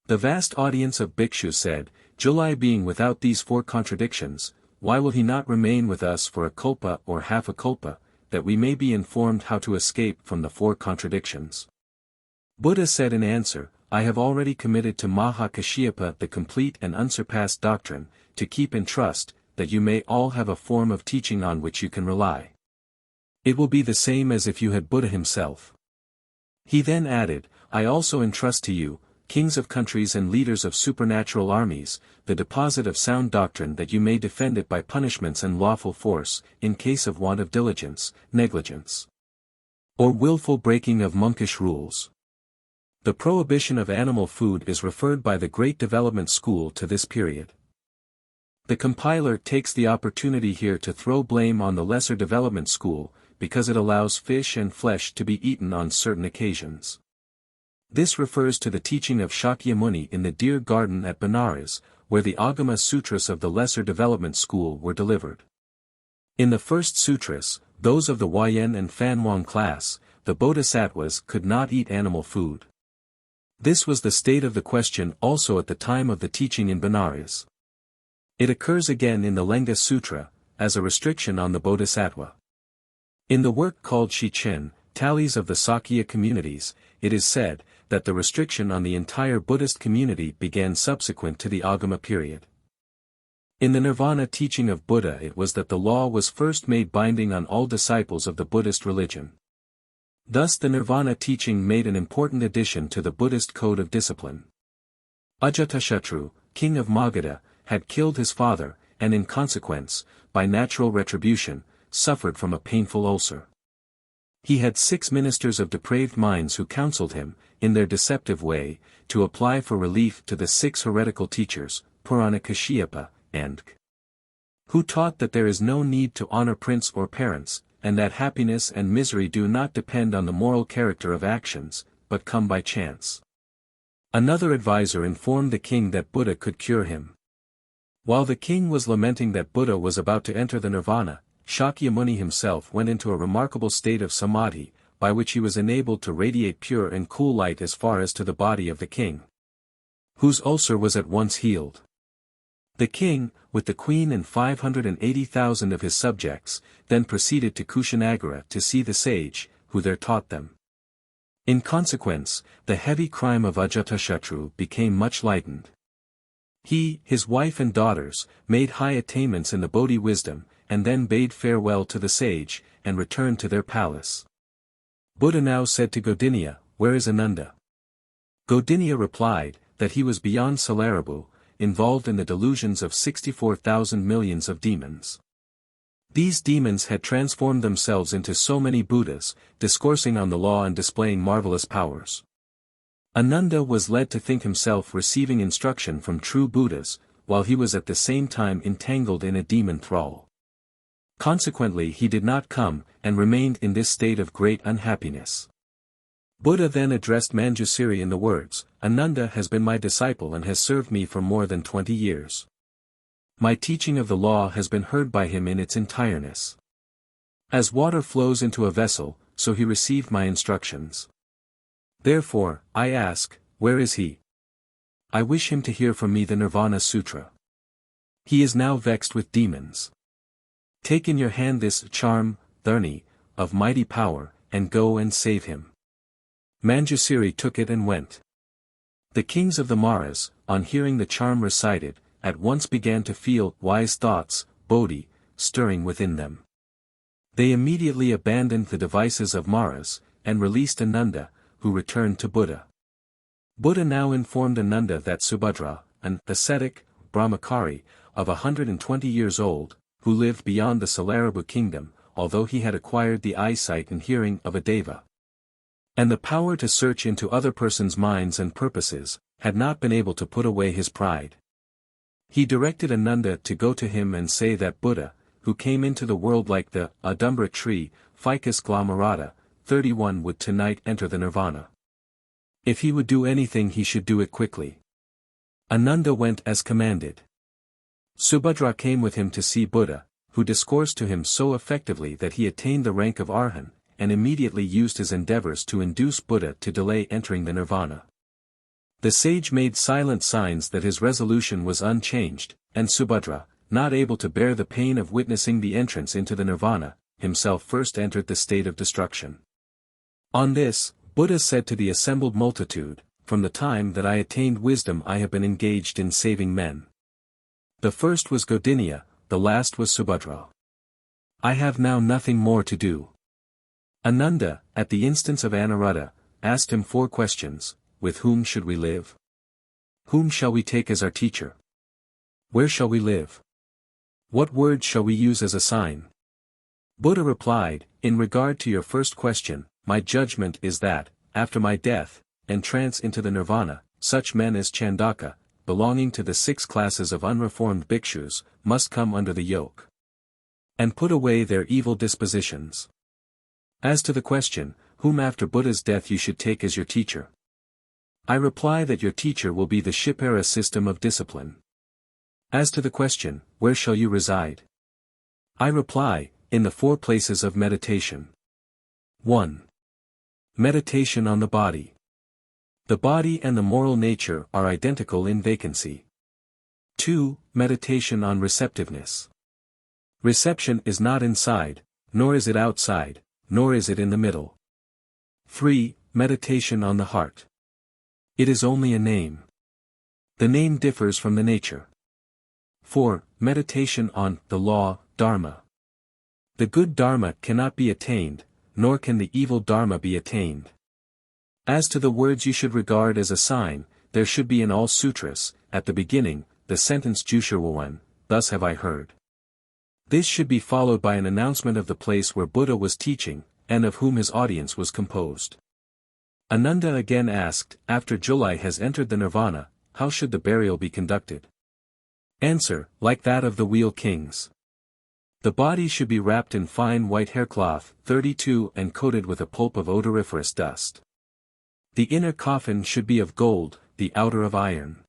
The vast audience of bhikshus said, "Julai being without these 4 contradictions, why will he not remain with us for a kalpa or half a kalpa, that we may be informed how to escape from the 4 contradictions?" Buddha said in answer, "I have already committed to Mahakashyapa the complete and unsurpassed doctrine, to keep in trust, that you may all have a form of teaching on which you can rely. It will be the same as if you had Buddha himself." He then added, "I also entrust to you, kings of countries and leaders of supernatural armies, the deposit of sound doctrine that you may defend it by punishments and lawful force, in case of want of diligence, negligence, or willful breaking of monkish rules." The prohibition of animal food is referred by the Great Development School to this period. The compiler takes the opportunity here to throw blame on the Lesser Development School, because it allows fish and flesh to be eaten on certain occasions. This refers to the teaching of Shakyamuni in the Deer Garden at Benares, where the Agama Sutras of the Lesser Development School were delivered. In the first sutras, those of the Huayan and Fanwang class, the Bodhisattvas could not eat animal food. This was the state of the question also at the time of the teaching in Benares. It occurs again in the Lenga Sutra, as a restriction on the Bodhisattva. In the work called Shichen, Tallies of the Sakya Communities, it is said, that the restriction on the entire Buddhist community began subsequent to the Agama period. In the Nirvana teaching of Buddha it was that the law was first made binding on all disciples of the Buddhist religion. Thus the Nirvana teaching made an important addition to the Buddhist code of discipline. Ajatashatru, king of Magadha, had killed his father, and in consequence, by natural retribution, suffered from a painful ulcer. He had 6 ministers of depraved minds who counseled him, in their deceptive way, to apply for relief to the 6 heretical teachers, Purana Kashyapa, and K, who taught that there is no need to honor prince or parents, and that happiness and misery do not depend on the moral character of actions, but come by chance. Another advisor informed the king that Buddha could cure him. While the king was lamenting that Buddha was about to enter the Nirvana, Shakyamuni himself went into a remarkable state of samadhi, by which he was enabled to radiate pure and cool light as far as to the body of the king, whose ulcer was at once healed. The king, with the queen and 580,000 of his subjects, then proceeded to Kushanagara to see the sage, who there taught them. In consequence, the heavy crime of Ajatashatru became much lightened. He, his wife and daughters, made high attainments in the Bodhi wisdom, and then bade farewell to the sage, and returned to their palace. Buddha now said to Gaudinya, "Where is Ananda?" Gaudinya replied, that he was beyond Salarabu, involved in the delusions of 64,000 millions of demons. These demons had transformed themselves into so many Buddhas, discoursing on the law and displaying marvelous powers. Ananda was led to think himself receiving instruction from true Buddhas, while he was at the same time entangled in a demon thrall. Consequently he did not come, and remained in this state of great unhappiness. Buddha then addressed Manjusri in the words, "Ananda has been my disciple and has served me for more than 20 years. My teaching of the law has been heard by him in its entireness. As water flows into a vessel, so he received my instructions. Therefore, I ask, where is he? I wish him to hear from me the Nirvana Sutra. He is now vexed with demons. Take in your hand this charm, Dharni, of mighty power, and go and save him." Manjusri took it and went. The kings of the Maras, on hearing the charm recited, at once began to feel wise thoughts, Bodhi, stirring within them. They immediately abandoned the devices of Maras, and released Ananda, who returned to Buddha. Buddha now informed Ananda that Subhadra, an ascetic, brahmachari, of 120 years old, who lived beyond the Salarabu kingdom, although he had acquired the eyesight and hearing of a deva, and the power to search into other persons' minds and purposes, had not been able to put away his pride. He directed Ananda to go to him and say that Buddha, who came into the world like the Adumbra tree, Ficus glamerata, 31 would tonight enter the Nirvana. If he would do anything he should do it quickly. Ananda went as commanded. Subhadra came with him to see Buddha, who discoursed to him so effectively that he attained the rank of Arhan, and immediately used his endeavors to induce Buddha to delay entering the Nirvana. The sage made silent signs that his resolution was unchanged, and Subhadra, not able to bear the pain of witnessing the entrance into the Nirvana, himself first entered the state of destruction. On this, Buddha said to the assembled multitude, "From the time that I attained wisdom I have been engaged in saving men. The first was Gaudinya, the last was Subhadra. I have now nothing more to do." Ananda, at the instance of Anuruddha, asked him 4 questions: with whom should we live? Whom shall we take as our teacher? Where shall we live? What word shall we use as a sign? Buddha replied, "In regard to your first question, my judgment is that, after my death, entrance into the Nirvana, such men as Chandaka, belonging to the 6 classes of unreformed bhikshus, must come under the yoke, and put away their evil dispositions. As to the question, whom after Buddha's death you should take as your teacher, I reply that your teacher will be the Shipara system of discipline. As to the question, where shall you reside? I reply, in the 4 places of meditation. 1. Meditation on the body. The body and the moral nature are identical in vacancy. 2. Meditation on receptiveness. Reception is not inside, nor is it outside, nor is it in the middle. 3. Meditation on the heart. It is only a name. The name differs from the nature. 4. Meditation on the law, Dharma. The good Dharma cannot be attained, nor can the evil Dharma be attained. As to the words you should regard as a sign, there should be in all sutras, at the beginning, the sentence Jushirwawan, thus have I heard. This should be followed by an announcement of the place where Buddha was teaching, and of whom his audience was composed. Ananda again asked, after Julai has entered the Nirvana, how should the burial be conducted? Answer, like that of the wheel kings. The body should be wrapped in fine white haircloth, 32, and coated with a pulp of odoriferous dust. The inner coffin should be of gold, the outer of iron.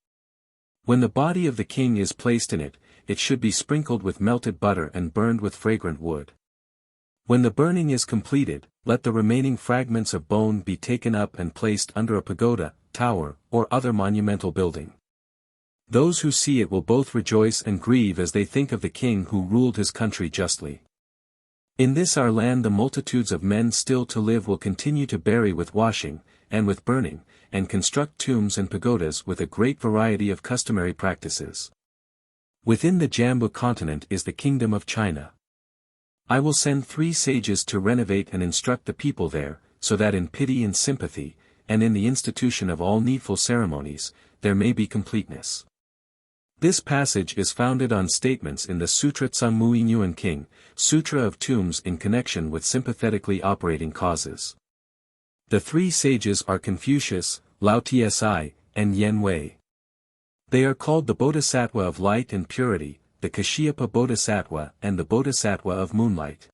When the body of the king is placed in it, it should be sprinkled with melted butter and burned with fragrant wood. When the burning is completed, let the remaining fragments of bone be taken up and placed under a pagoda, tower, or other monumental building. Those who see it will both rejoice and grieve as they think of the king who ruled his country justly. In this our land the multitudes of men still to live will continue to bury with washing, and with burning, and construct tombs and pagodas with a great variety of customary practices. Within the Jambu continent is the kingdom of China. I will send 3 sages to renovate and instruct the people there, so that in pity and sympathy, and in the institution of all needful ceremonies, there may be completeness. This passage is founded on statements in the Sutra Tsang Leng-Yen-King, Sutra of Tombs in connection with sympathetically operating causes. The 3 sages are Confucius, Lao Tsi, and Yen Wei. They are called the Bodhisattva of Light and Purity, the Kashyapa Bodhisattva and the Bodhisattva of Moonlight.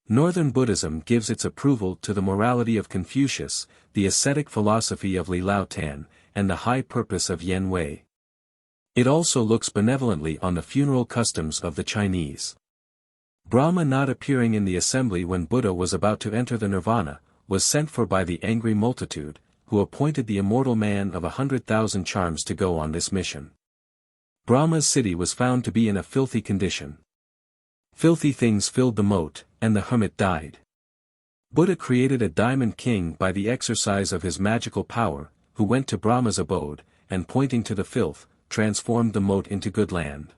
Northern Buddhism gives its approval to the morality of Confucius, the ascetic philosophy of Li Lao Tan, and the high purpose of Yen Wei. It also looks benevolently on the funeral customs of the Chinese. Brahma not appearing in the assembly when Buddha was about to enter the Nirvana, was sent for by the angry multitude, who appointed the immortal man of 100,000 charms to go on this mission. Brahma's city was found to be in a filthy condition. Filthy things filled the moat, and the hermit died. Buddha created a diamond king by the exercise of his magical power, who went to Brahma's abode, and pointing to the filth, transformed the moat into good land.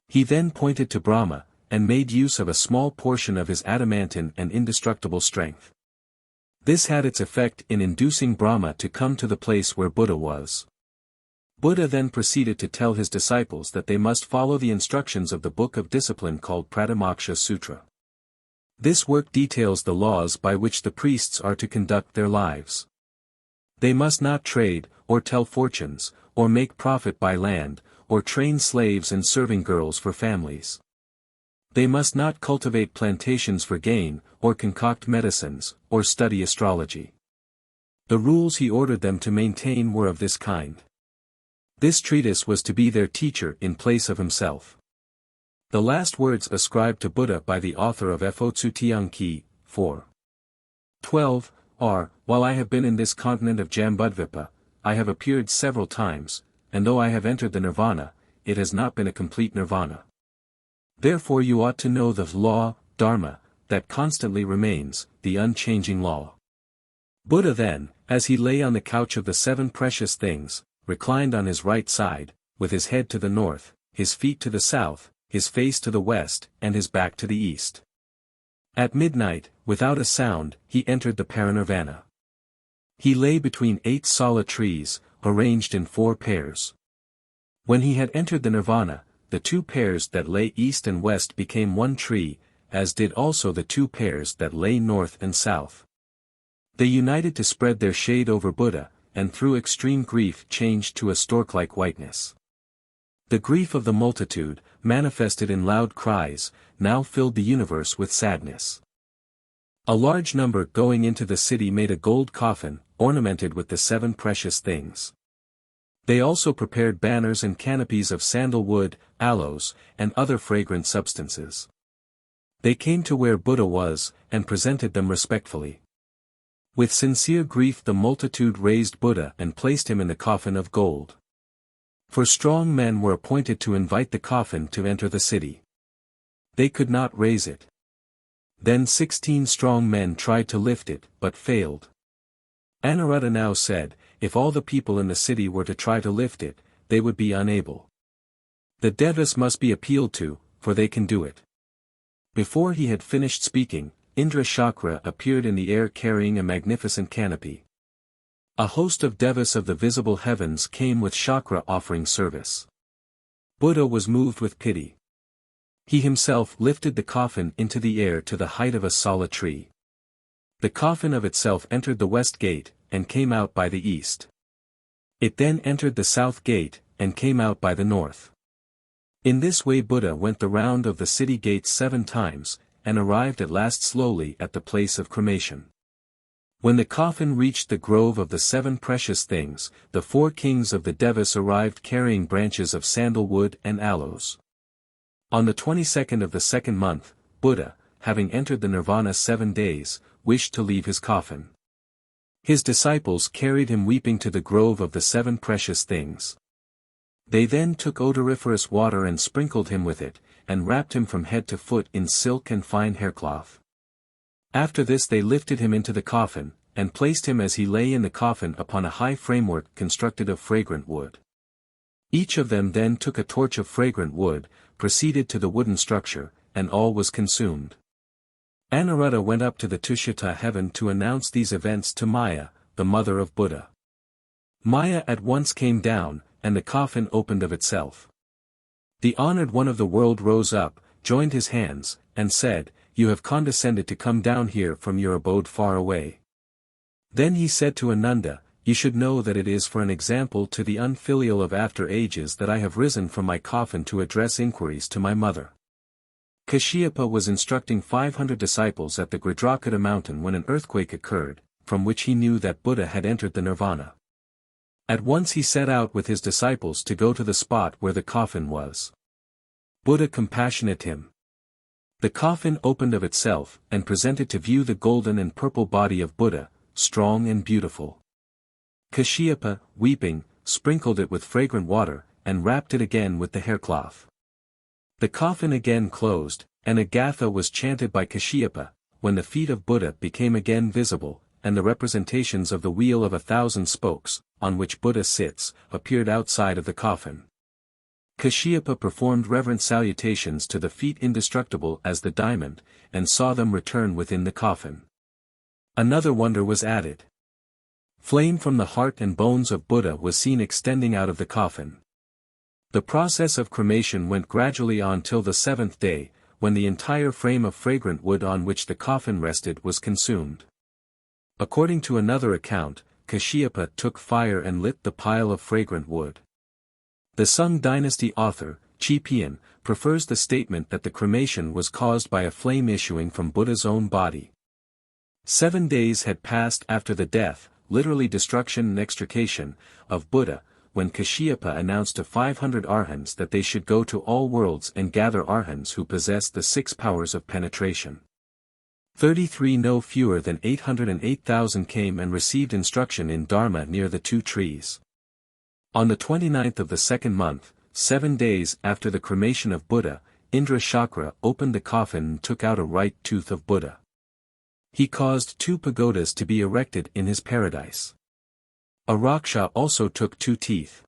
He then pointed to Brahma, and made use of a small portion of his adamantine and indestructible strength. This had its effect in inducing Brahma to come to the place where Buddha was. Buddha then proceeded to tell his disciples that they must follow the instructions of the book of discipline called Pratimoksha Sutra. This work details the laws by which the priests are to conduct their lives. They must not trade, or tell fortunes, or make profit by land, or train slaves and serving girls for families. They must not cultivate plantations for gain, or concoct medicines, or study astrology. The rules he ordered them to maintain were of this kind. This treatise was to be their teacher in place of himself. The last words ascribed to Buddha by the author of Fotsu Tianki, 4:12, are, "While I have been in this continent of Jambudvipa, I have appeared several times, and though I have entered the Nirvana, it has not been a complete Nirvana. Therefore you ought to know the law, Dharma, that constantly remains, the unchanging law." Buddha then, as he lay on the couch of the 7 precious things, reclined on his right side, with his head to the north, his feet to the south, his face to the west, and his back to the east. At midnight, without a sound, he entered the parinirvana. He lay between 8 sala trees, arranged in 4 pairs. When he had entered the nirvana, the 2 pairs that lay east and west became 1 tree, as did also the 2 pairs that lay north and south. They united to spread their shade over Buddha, and through extreme grief changed to a stork-like whiteness. The grief of the multitude, manifested in loud cries, now filled the universe with sadness. A large number going into the city made a gold coffin, ornamented with the 7 precious things. They also prepared banners and canopies of sandalwood, aloes, and other fragrant substances. They came to where Buddha was, and presented them respectfully. With sincere grief the multitude raised Buddha and placed him in the coffin of gold. For strong men were appointed to invite the coffin to enter the city. They could not raise it. Then 16 strong men tried to lift it, but failed. Anuruddha now said, if all the people in the city were to try to lift it, they would be unable. The devas must be appealed to, for they can do it. Before he had finished speaking, Indra Chakra appeared in the air carrying a magnificent canopy. A host of devas of the visible heavens came with Chakra offering service. Buddha was moved with pity. He himself lifted the coffin into the air to the height of a sala tree. The coffin of itself entered the west gate, and came out by the east. It then entered the south gate, and came out by the north. In this way Buddha went the round of the city gates 7 times, and arrived at last slowly at the place of cremation. When the coffin reached the grove of the 7 precious things, the 4 kings of the devas arrived carrying branches of sandalwood and aloes. On the 22nd of the 2nd month, Buddha, having entered the nirvana 7 days, wished to leave his coffin. His disciples carried him weeping to the grove of the 7 precious things. They then took odoriferous water and sprinkled him with it, and wrapped him from head to foot in silk and fine haircloth. After this they lifted him into the coffin, and placed him as he lay in the coffin upon a high framework constructed of fragrant wood. Each of them then took a torch of fragrant wood, proceeded to the wooden structure, and all was consumed. Anuruddha went up to the Tushita heaven to announce these events to Maya, the mother of Buddha. Maya at once came down, and the coffin opened of itself. The honored one of the world rose up, joined his hands, and said, "You have condescended to come down here from your abode far away." Then he said to Ananda, "You should know that it is for an example to the unfilial of after ages that I have risen from my coffin to address inquiries to my mother." Kashyapa was instructing 500 disciples at the Gridrakata mountain when an earthquake occurred, from which he knew that Buddha had entered the Nirvana. At once he set out with his disciples to go to the spot where the coffin was. Buddha compassionated him. The coffin opened of itself, and presented to view the golden and purple body of Buddha, strong and beautiful. Kashyapa, weeping, sprinkled it with fragrant water, and wrapped it again with the haircloth. The coffin again closed, and a gatha was chanted by Kashyapa, when the feet of Buddha became again visible, and the representations of the wheel of 1,000 spokes, on which Buddha sits, appeared outside of the coffin. Kashyapa performed reverent salutations to the feet indestructible as the diamond, and saw them return within the coffin. Another wonder was added. Flame from the heart and bones of Buddha was seen extending out of the coffin. The process of cremation went gradually on till the 7th day, when the entire frame of fragrant wood on which the coffin rested was consumed. According to another account, Kashyapa took fire and lit the pile of fragrant wood. The Sung Dynasty author, Chi Pian, prefers the statement that the cremation was caused by a flame issuing from Buddha's own body. 7 days had passed after the death, literally destruction and extrication, of Buddha, when Kashyapa announced to 500 Arhans that they should go to all worlds and gather Arhans who possessed the 6 powers of penetration. 33 no fewer than 808,000 came and received instruction in Dharma near the 2 trees. On the 29th of the 2nd month, 7 days after the cremation of Buddha, Indra Chakra opened the coffin and took out a right tooth of Buddha. He caused 2 pagodas to be erected in his paradise. A Raksha also took 2 teeth.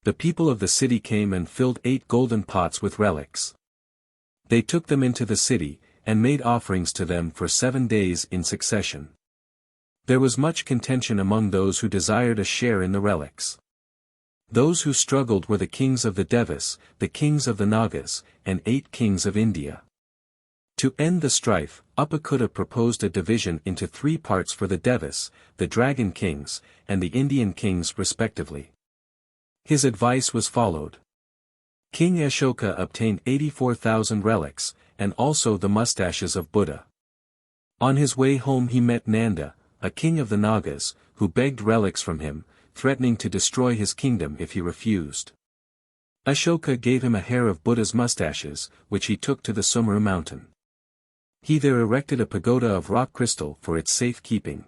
The people of the city came and filled 8 golden pots with relics. They took them into the city, and made offerings to them for 7 days in succession. There was much contention among those who desired a share in the relics. Those who struggled were the kings of the Devas, the kings of the Nagas, and 8 kings of India. To end the strife, Upakutta proposed a division into 3 parts for the Devas, the Dragon Kings, and the Indian kings respectively. His advice was followed. King Ashoka obtained 84,000 relics, and also the mustaches of Buddha. On his way home he met Nanda, a king of the Nagas, who begged relics from him, threatening to destroy his kingdom if he refused. Ashoka gave him a hair of Buddha's mustaches, which he took to the Sumeru mountain. He there erected a pagoda of rock crystal for its safe keeping.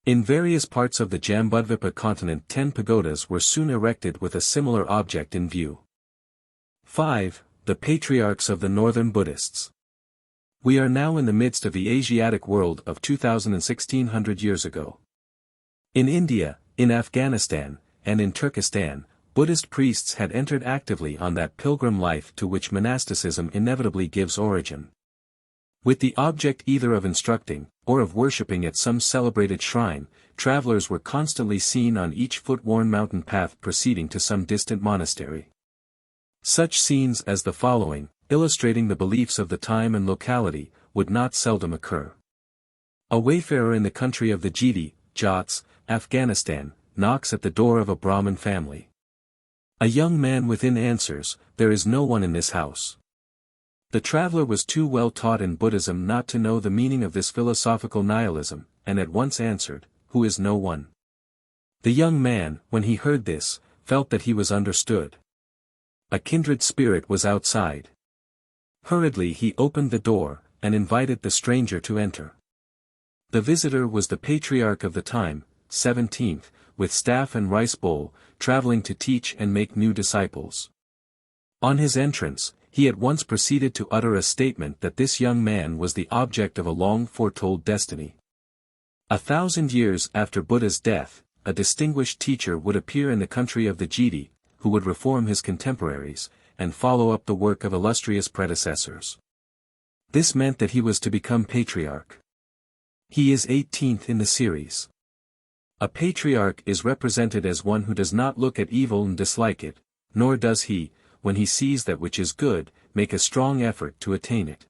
In various parts of the Jambudvipa continent 10 pagodas were soon erected with a similar object in view. 5. The Patriarchs of the Northern Buddhists. We are now in the midst of the Asiatic world of 2,1600 years ago. In India, in Afghanistan, and in Turkestan, Buddhist priests had entered actively on that pilgrim life to which monasticism inevitably gives origin. With the object either of instructing, or of worshipping at some celebrated shrine, travelers were constantly seen on each foot-worn mountain path proceeding to some distant monastery. Such scenes as the following, illustrating the beliefs of the time and locality, would not seldom occur. A wayfarer in the country of the Jiti, Jats, Afghanistan, knocks at the door of a Brahmin family. A young man within answers, "There is no one in this house." The traveler was too well taught in Buddhism not to know the meaning of this philosophical nihilism, and at once answered, "Who is no one?" The young man, when he heard this, felt that he was understood. A kindred spirit was outside. Hurriedly he opened the door, and invited the stranger to enter. The visitor was the patriarch of the time, 17th, with staff and rice bowl, traveling to teach and make new disciples. On his entrance, he at once proceeded to utter a statement that this young man was the object of a long foretold destiny. 1,000 years after Buddha's death, a distinguished teacher would appear in the country of the Jiti, who would reform his contemporaries, and follow up the work of illustrious predecessors. This meant that he was to become patriarch. He is 18th in the series. A patriarch is represented as one who does not look at evil and dislike it, nor does he, when he sees that which is good, make a strong effort to attain it.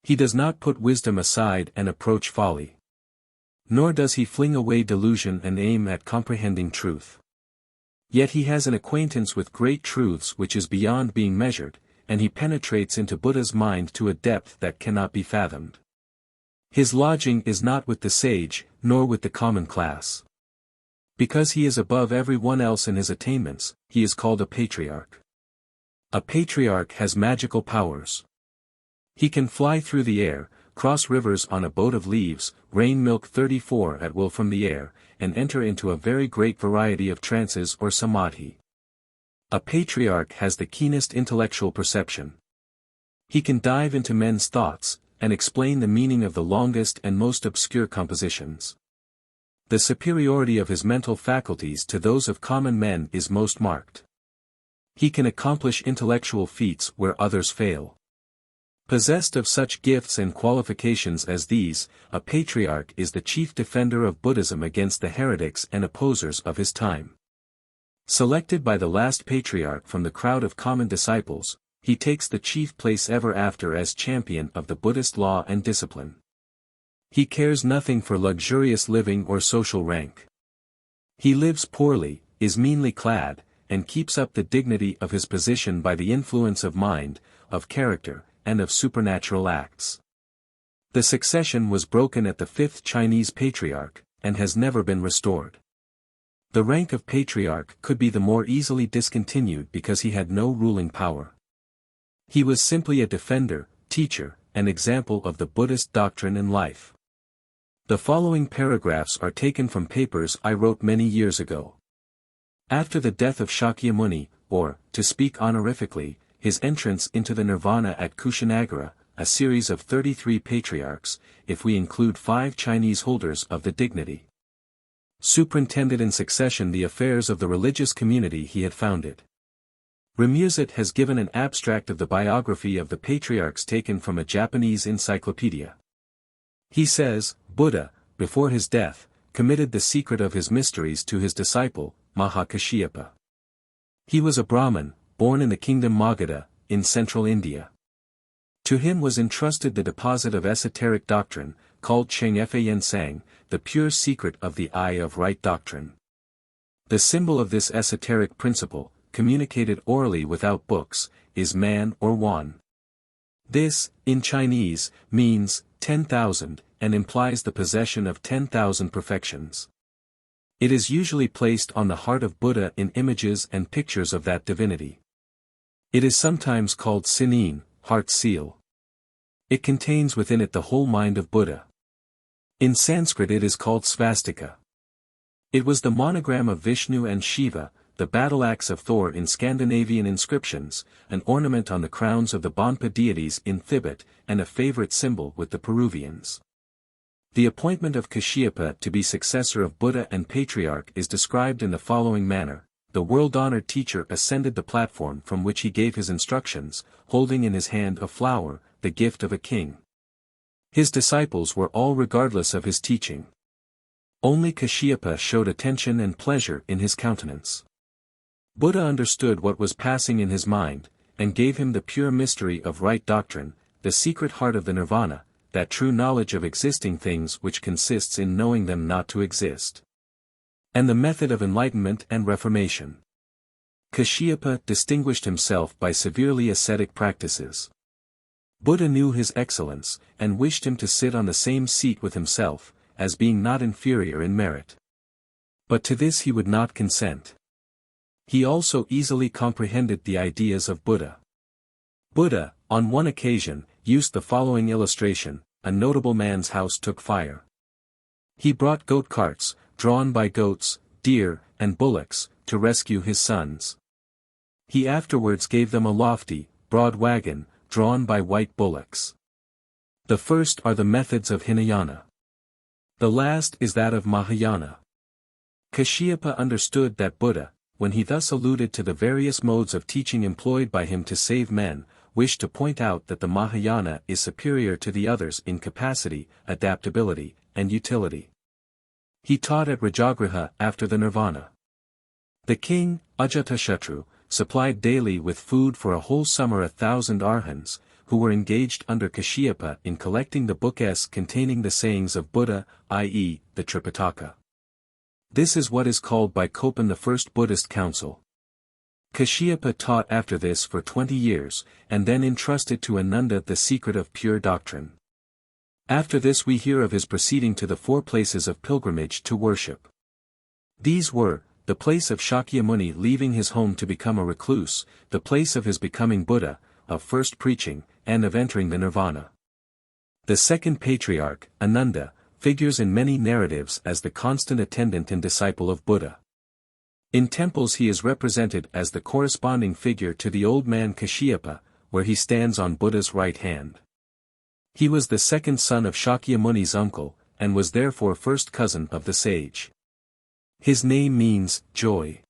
He does not put wisdom aside and approach folly. Nor does he fling away delusion and aim at comprehending truth. Yet he has an acquaintance with great truths which is beyond being measured, and he penetrates into Buddha's mind to a depth that cannot be fathomed. His lodging is not with the sage, nor with the common class. Because he is above everyone else in his attainments, he is called a patriarch. A patriarch has magical powers. He can fly through the air, cross rivers on a boat of leaves, rain milk 34 at will from the air, and enter into a very great variety of trances or samadhi. A patriarch has the keenest intellectual perception. He can dive into men's thoughts, and explain the meaning of the longest and most obscure compositions. The superiority of his mental faculties to those of common men is most marked. He can accomplish intellectual feats where others fail. Possessed of such gifts and qualifications as these, a patriarch is the chief defender of Buddhism against the heretics and opposers of his time. Selected by the last patriarch from the crowd of common disciples, he takes the chief place ever after as champion of the Buddhist law and discipline. He cares nothing for luxurious living or social rank. He lives poorly, is meanly clad, and keeps up the dignity of his position by the influence of mind, of character, and of supernatural acts. The succession was broken at the 5th Chinese patriarch, and has never been restored. The rank of patriarch could be the more easily discontinued because he had no ruling power. He was simply a defender, teacher, and example of the Buddhist doctrine and life. The following paragraphs are taken from papers I wrote many years ago. After the death of Shakyamuni, or, to speak honorifically, his entrance into the Nirvana at Kushanagara, a series of 33 patriarchs, if we include 5 Chinese holders of the dignity, superintended in succession the affairs of the religious community he had founded. Remusat has given an abstract of the biography of the patriarchs taken from a Japanese encyclopedia. He says, Buddha, before his death, committed the secret of his mysteries to his disciple, Mahakashyapa. He was a Brahmin, born in the kingdom Magadha, in central India. To him was entrusted the deposit of esoteric doctrine, called Cheng Fayen Sang, the pure secret of the eye of right doctrine. The symbol of this esoteric principle, communicated orally without books, is man or wan. This, in Chinese, means 10,000, and implies the possession of 10,000 perfections. It is usually placed on the heart of Buddha in images and pictures of that divinity. It is sometimes called Sinin, heart seal. It contains within it the whole mind of Buddha. In Sanskrit it is called svastika. It was the monogram of Vishnu and Shiva, the battle axe of Thor in Scandinavian inscriptions, an ornament on the crowns of the Bonpa deities in Tibet, and a favorite symbol with the Peruvians. The appointment of Kashyapa to be successor of Buddha and Patriarch is described in the following manner. The world-honored teacher ascended the platform from which he gave his instructions, holding in his hand a flower, the gift of a king. His disciples were all regardless of his teaching. Only Kashyapa showed attention and pleasure in his countenance. Buddha understood what was passing in his mind, and gave him the pure mystery of right doctrine, the secret heart of the Nirvana, that true knowledge of existing things which consists in knowing them not to exist. And the method of enlightenment and reformation. Kashyapa distinguished himself by severely ascetic practices. Buddha knew his excellence, and wished him to sit on the same seat with himself, as being not inferior in merit. But to this he would not consent. He also easily comprehended the ideas of Buddha. Buddha, on one occasion, used the following illustration: a notable man's house took fire. He brought goat carts, drawn by goats, deer, and bullocks, to rescue his sons. He afterwards gave them a lofty, broad wagon, drawn by white bullocks. The first are the methods of Hinayana. The last is that of Mahayana. Kashyapa understood that Buddha, when he thus alluded to the various modes of teaching employed by him to save men, wished to point out that the Mahayana is superior to the others in capacity, adaptability, and utility. He taught at Rajagriha after the Nirvana. The king, Ajatashatru, supplied daily with food for a whole summer 1,000 arhans, who were engaged under Kashyapa in collecting the books containing the sayings of Buddha, i.e., the Tripitaka. This is what is called by Köppen the First Buddhist Council. Kashyapa taught after this for 20 years, and then entrusted to Ananda the secret of pure doctrine. After this we hear of his proceeding to the 4 places of pilgrimage to worship. These were, the place of Shakyamuni leaving his home to become a recluse, the place of his becoming Buddha, of first preaching, and of entering the Nirvana. The second patriarch, Ananda, figures in many narratives as the constant attendant and disciple of Buddha. In temples he is represented as the corresponding figure to the old man Kashyapa, where he stands on Buddha's right hand. He was the second son of Shakyamuni's uncle, and was therefore first cousin of the sage. His name means, joy.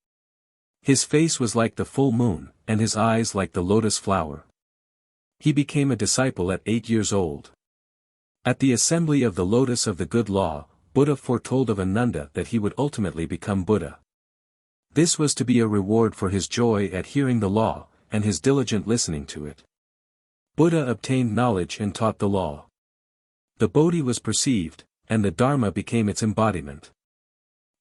His face was like the full moon, and his eyes like the lotus flower. He became a disciple at 8 years old. At the assembly of the Lotus of the Good Law, Buddha foretold of Ananda that he would ultimately become Buddha. This was to be a reward for his joy at hearing the law, and his diligent listening to it. Buddha obtained knowledge and taught the law. The Bodhi was perceived, and the Dharma became its embodiment.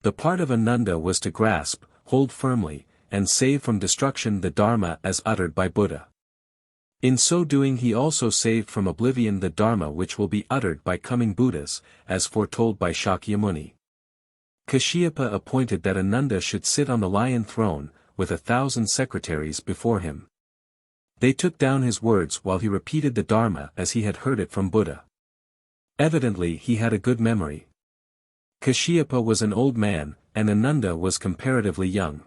The part of Ananda was to grasp, hold firmly, and save from destruction the Dharma as uttered by Buddha. In so doing he also saved from oblivion the Dharma which will be uttered by coming Buddhas, as foretold by Shakyamuni. Kashyapa appointed that Ananda should sit on the lion throne, with 1,000 secretaries before him. They took down his words while he repeated the Dharma as he had heard it from Buddha. Evidently he had a good memory. Kashyapa was an old man, and Ananda was comparatively young.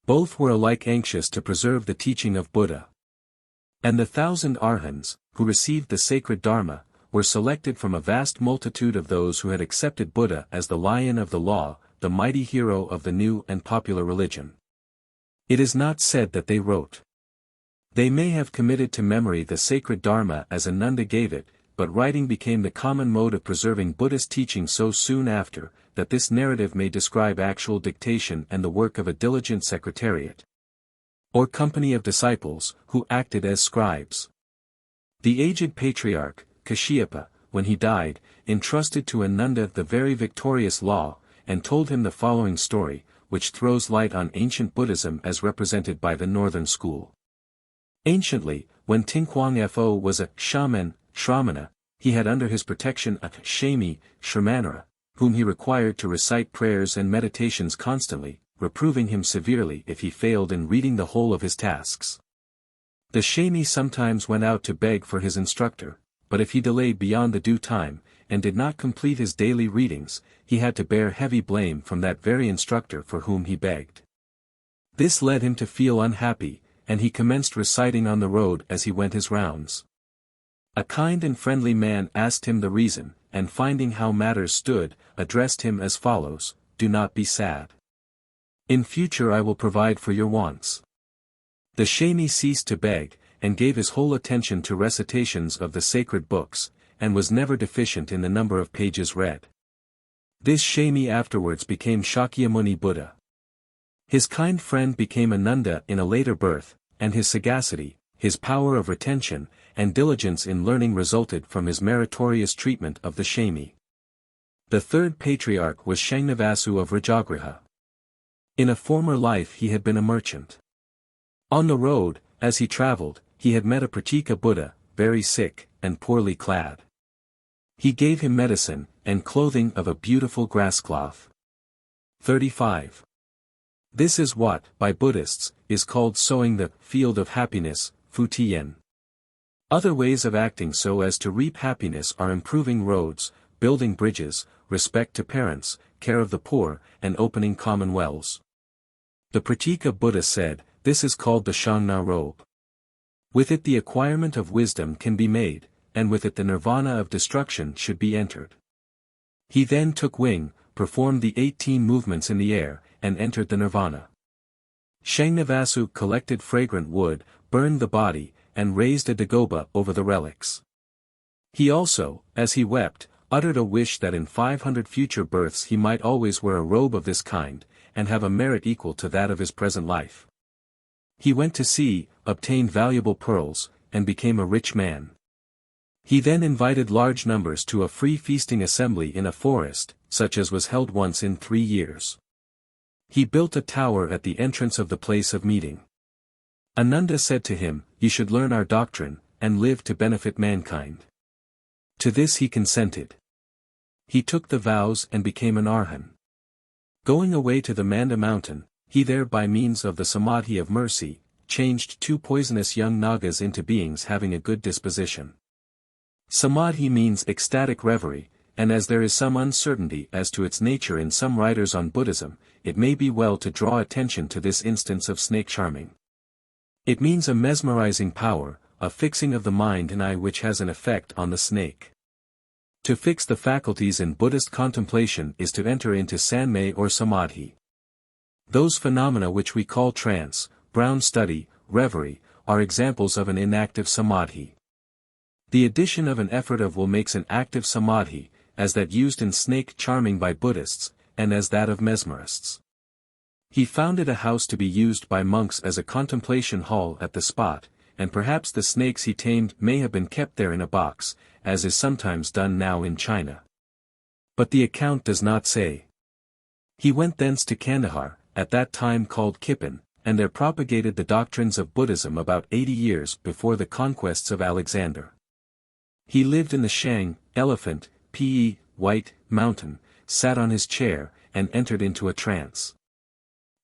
Both were alike anxious to preserve the teaching of Buddha. And the 1,000 arhans, who received the sacred Dharma, were selected from a vast multitude of those who had accepted Buddha as the lion of the law, the mighty hero of the new and popular religion. It is not said that they wrote. They may have committed to memory the sacred Dharma as Ananda gave it, but writing became the common mode of preserving Buddhist teaching so soon after, that this narrative may describe actual dictation and the work of a diligent secretariat, or company of disciples, who acted as scribes. The aged patriarch, Kashyapa, when he died, entrusted to Ananda the very victorious law, and told him the following story, which throws light on ancient Buddhism as represented by the Northern School. Anciently, when Tinkwang Fo was a shaman, Shramana, he had under his protection a shami, Shramanara, whom he required to recite prayers and meditations constantly, reproving him severely if he failed in reading the whole of his tasks. The shami sometimes went out to beg for his instructor, but if he delayed beyond the due time, and did not complete his daily readings, he had to bear heavy blame from that very instructor for whom he begged. This led him to feel unhappy, and he commenced reciting on the road as he went his rounds. A kind and friendly man asked him the reason, and finding how matters stood, addressed him as follows: "Do not be sad. In future I will provide for your wants." The shami ceased to beg, and gave his whole attention to recitations of the sacred books, and was never deficient in the number of pages read. This shami afterwards became Shakyamuni Buddha. His kind friend became Ananda in a later birth, and his sagacity, his power of retention, and diligence in learning resulted from his meritorious treatment of the shami. The third patriarch was Shangnavasu of Rajagriha. In a former life he had been a merchant. On the road, as he traveled, he had met a Pratika Buddha, very sick, and poorly clad. He gave him medicine, and clothing of a beautiful grasscloth. 35. This is what, by Buddhists, is called sowing the field of happiness, Futiyen. Other ways of acting so as to reap happiness are improving roads, building bridges, respect to parents, care of the poor, and opening common wells. The Pratika Buddha said, "This is called the Shangna robe. With it the acquirement of wisdom can be made, and with it the nirvana of destruction should be entered." He then took wing, performed the 18 movements in the air, and entered the nirvana. Shangnavasu collected fragrant wood, burned the body, and raised a dagoba over the relics. He also, as he wept, uttered a wish that in 500 future births he might always wear a robe of this kind, and have a merit equal to that of his present life. He went to sea, obtained valuable pearls, and became a rich man. He then invited large numbers to a free feasting assembly in a forest, such as was held once in 3 years. He built a tower at the entrance of the place of meeting. Ananda said to him, "You should learn our doctrine, and live to benefit mankind." To this he consented. He took the vows and became an arhan. Going away to the Manda mountain, he there by means of the samadhi of mercy, changed 2 poisonous young nagas into beings having a good disposition. Samadhi means ecstatic reverie, and as there is some uncertainty as to its nature in some writers on Buddhism, it may be well to draw attention to this instance of snake charming. It means a mesmerizing power, a fixing of the mind and eye which has an effect on the snake. To fix the faculties in Buddhist contemplation is to enter into sanmai or samadhi. Those phenomena which we call trance, brown study, reverie, are examples of an inactive samadhi. The addition of an effort of will makes an active samadhi, as that used in snake charming by Buddhists, and as that of mesmerists. He founded a house to be used by monks as a contemplation hall at the spot, and perhaps the snakes he tamed may have been kept there in a box, as is sometimes done now in China. But the account does not say. He went thence to Kandahar, at that time called Kippen, and there propagated the doctrines of Buddhism about 80 years before the conquests of Alexander. He lived in the Shang, elephant, Pe, white, mountain, sat on his chair, and entered into a trance.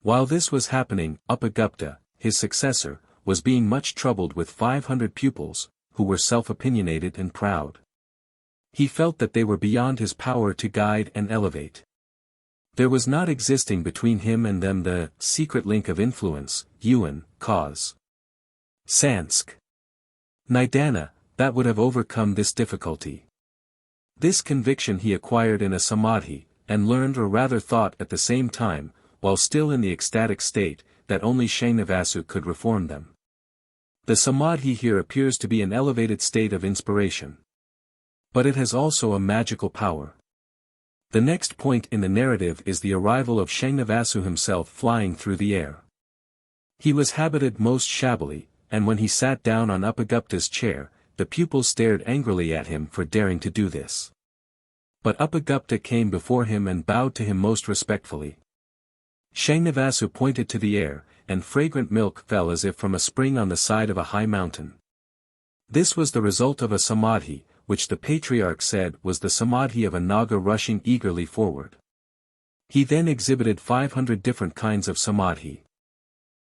While this was happening, Upagupta, his successor, was being much troubled with 500 pupils, who were self-opinionated and proud. He felt that they were beyond his power to guide and elevate. There was not existing between him and them the secret link of influence, yuan, cause. Sansk. Nidana, that would have overcome this difficulty. This conviction he acquired in a samadhi, and learned or rather thought at the same time, while still in the ecstatic state, that only Shangnavasu could reform them. The samadhi here appears to be an elevated state of inspiration. But it has also a magical power. The next point in the narrative is the arrival of Shangnavasu himself flying through the air. He was habited most shabbily, and when he sat down on Upagupta's chair, the pupils stared angrily at him for daring to do this. But Upagupta came before him and bowed to him most respectfully. Shangnavasu pointed to the air, and fragrant milk fell as if from a spring on the side of a high mountain. This was the result of a samadhi, which the Patriarch said was the samadhi of a naga rushing eagerly forward. He then exhibited 500 different kinds of samadhi.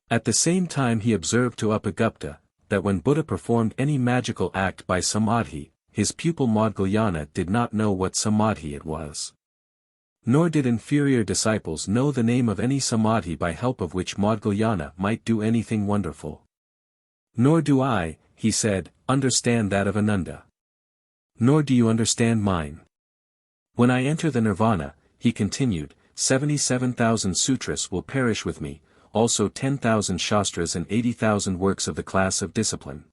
At the same time he observed to Upagupta, that when Buddha performed any magical act by samadhi, his pupil Maudgalyana did not know what samadhi it was. Nor did inferior disciples know the name of any samadhi by help of which Maudgalyana might do anything wonderful. Nor do I, he said, understand that of Ananda. Nor do you understand mine. When I enter the nirvana, he continued, 77,000 sutras will perish with me, also 10,000 shastras and 80,000 works of the class of discipline.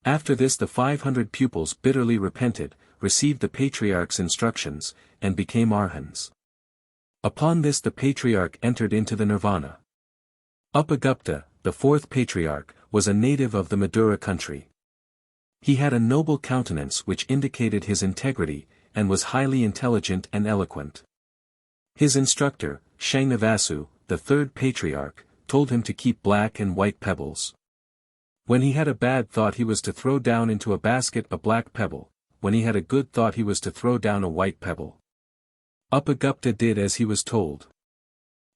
After this the 500 pupils bitterly repented, received the Patriarch's instructions, and became arhans. Upon this the Patriarch entered into the nirvana. Upagupta, the 4th Patriarch, was a native of the Madura country. He had a noble countenance which indicated his integrity, and was highly intelligent and eloquent. His instructor, Shangnavasu, the 3rd Patriarch, told him to keep black and white pebbles. When he had a bad thought he was to throw down into a basket a black pebble, when he had a good thought he was to throw down a white pebble. Upagupta did as he was told.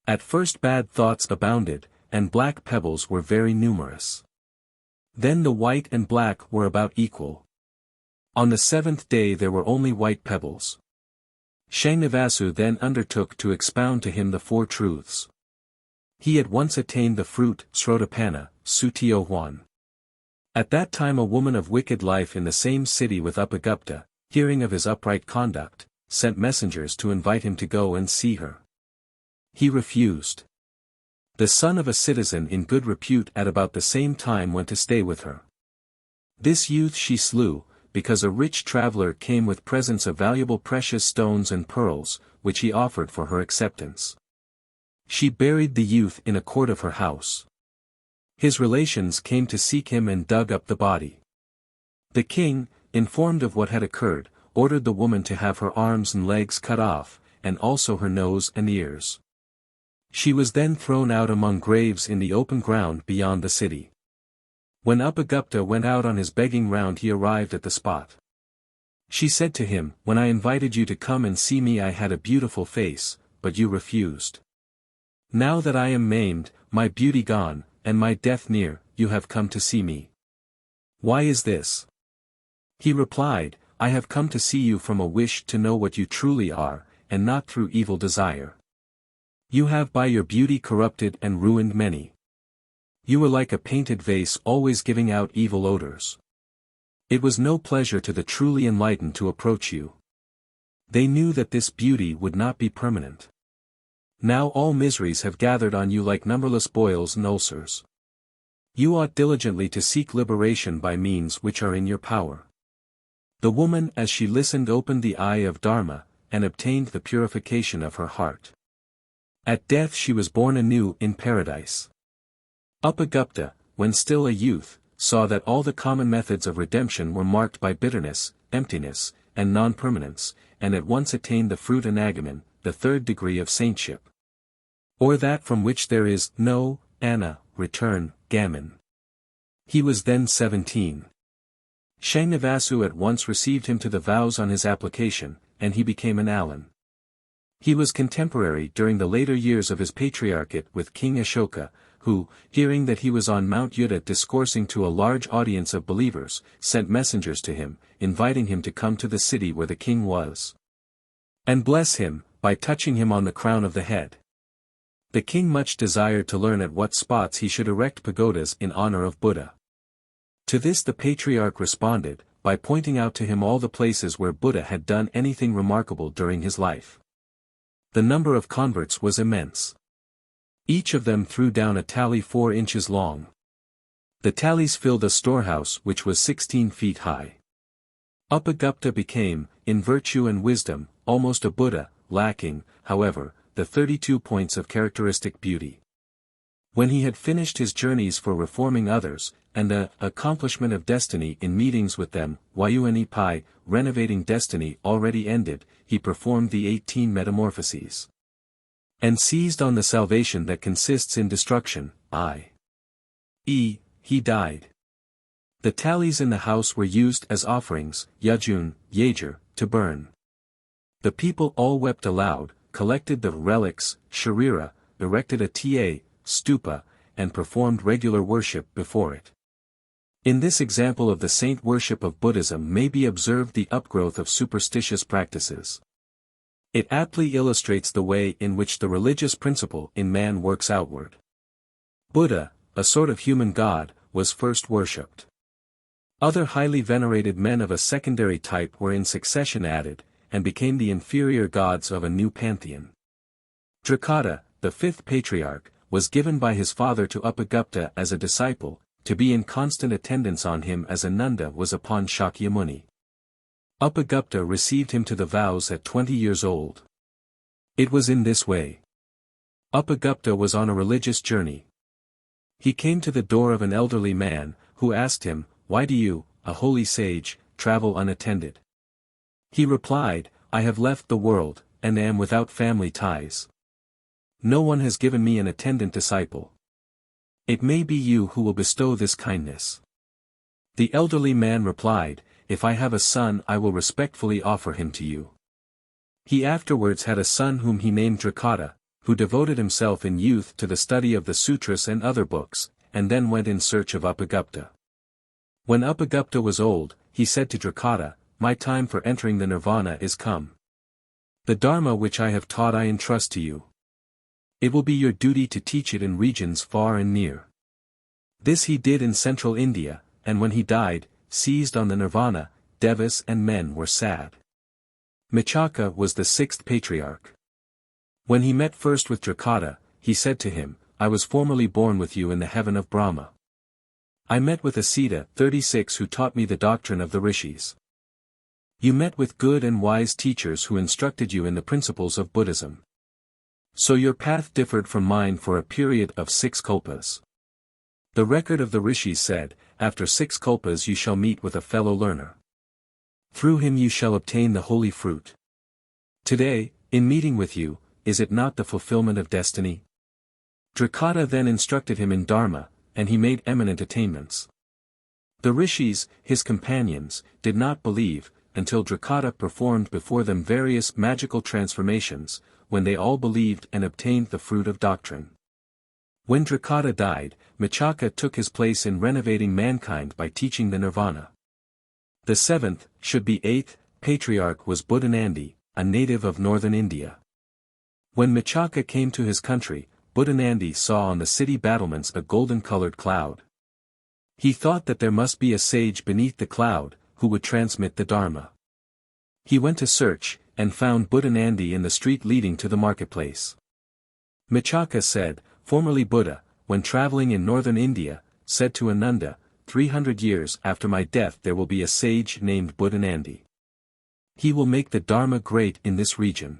At first bad thoughts abounded, and black pebbles were very numerous. Then the white and black were about equal. On the 7th day there were only white pebbles. Shangnavasu then undertook to expound to him the 4 truths. He at once attained the fruit, Srotapanna, Sutio Huan. At that time a woman of wicked life in the same city with Upagupta, hearing of his upright conduct, sent messengers to invite him to go and see her. He refused. The son of a citizen in good repute at about the same time went to stay with her. This youth she slew, because a rich traveler came with presents of valuable precious stones and pearls, which he offered for her acceptance. She buried the youth in a court of her house. His relations came to seek him and dug up the body. The king, informed of what had occurred, ordered the woman to have her arms and legs cut off, and also her nose and ears. She was then thrown out among graves in the open ground beyond the city. When Upagupta went out on his begging round he arrived at the spot. She said to him, "When I invited you to come and see me I had a beautiful face, but you refused. Now that I am maimed, my beauty gone, and my death near, you have come to see me. Why is this?" He replied, "I have come to see you from a wish to know what you truly are, and not through evil desire. You have by your beauty corrupted and ruined many. You were like a painted vase always giving out evil odors. It was no pleasure to the truly enlightened to approach you. They knew that this beauty would not be permanent. Now all miseries have gathered on you like numberless boils and ulcers. You ought diligently to seek liberation by means which are in your power." The woman as she listened opened the eye of Dharma, and obtained the purification of her heart. At death she was born anew in paradise. Upagupta, when still a youth, saw that all the common methods of redemption were marked by bitterness, emptiness, and non-permanence, and at once attained the fruit anagaman, the third degree of saintship. Or that from which there is no return, gammon. He was then 17. Shangnavasu at once received him to the vows on his application, and he became an Alin. He was contemporary during the later years of his patriarchate with King Ashoka, who, hearing that he was on Mount Yuta discoursing to a large audience of believers, sent messengers to him, inviting him to come to the city where the king was, and bless him, by touching him on the crown of the head. The king much desired to learn at what spots he should erect pagodas in honor of Buddha. To this the patriarch responded, by pointing out to him all the places where Buddha had done anything remarkable during his life. The number of converts was immense. Each of them threw down a tally 4 inches long. The tallies filled a storehouse which was 16 feet high. Upagupta became, in virtue and wisdom, almost a Buddha, lacking, however, the 32 points of characteristic beauty. When he had finished his journeys for reforming others, and the accomplishment of destiny in meetings with them, Yuni renovating destiny already ended, he performed the 18 metamorphoses. And seized on the salvation that consists in destruction, i.e., he died. The tallies in the house were used as offerings, yajun, yager, to burn. The people all wept aloud, collected the relics, sharira, erected a stupa, and performed regular worship before it. In this example of the saint worship of Buddhism may be observed the upgrowth of superstitious practices. It aptly illustrates the way in which the religious principle in man works outward. Buddha, a sort of human god, was first worshipped. Other highly venerated men of a secondary type were in succession added, and became the inferior gods of a new pantheon. Drakata, the fifth patriarch, was given by his father to Upagupta as a disciple, to be in constant attendance on him as Ananda was upon Shakyamuni. Upagupta received him to the vows at 20 years old. It was in this way. Upagupta was on a religious journey. He came to the door of an elderly man, who asked him, "Why do you, a holy sage, travel unattended?" He replied, "I have left the world, and am without family ties. No one has given me an attendant disciple. It may be you who will bestow this kindness." The elderly man replied, "If I have a son I will respectfully offer him to you." He afterwards had a son whom he named Drakata, who devoted himself in youth to the study of the sutras and other books, and then went in search of Upagupta. When Upagupta was old, he said to Drakata, "My time for entering the Nirvana is come. The Dharma which I have taught I entrust to you. It will be your duty to teach it in regions far and near. This he did in central India, and when he died, seized on the Nirvana, devas and men were sad. Michaka was the sixth patriarch. When he met first with Drakata, he said to him, I was formerly born with you in the heaven of Brahma. I met with Asita 36 who taught me the doctrine of the rishis. You met with good and wise teachers who instructed you in the principles of Buddhism. So your path differed from mine for a period of 6 kalpas. The record of the rishis said, after 6 kalpas you shall meet with a fellow learner. Through him you shall obtain the holy fruit. Today, in meeting with you, is it not the fulfillment of destiny? Drakata then instructed him in Dharma, and he made eminent attainments. The rishis, his companions, did not believe, until Drakata performed before them various magical transformations, when they all believed and obtained the fruit of doctrine. When Drakata died, Michaka took his place in renovating mankind by teaching the Nirvana. The 7th, should be 8th, patriarch was Buddhanandi, a native of northern India. When Michaka came to his country, Buddhanandi saw on the city battlements a golden-colored cloud. He thought that there must be a sage beneath the cloud, who would transmit the Dharma. He went to search, and found Buddhanandi in the street leading to the marketplace. Michaka said, formerly Buddha, when traveling in northern India, said to Ananda, 300 years after my death there will be a sage named Buddhanandi. He will make the Dharma great in this region.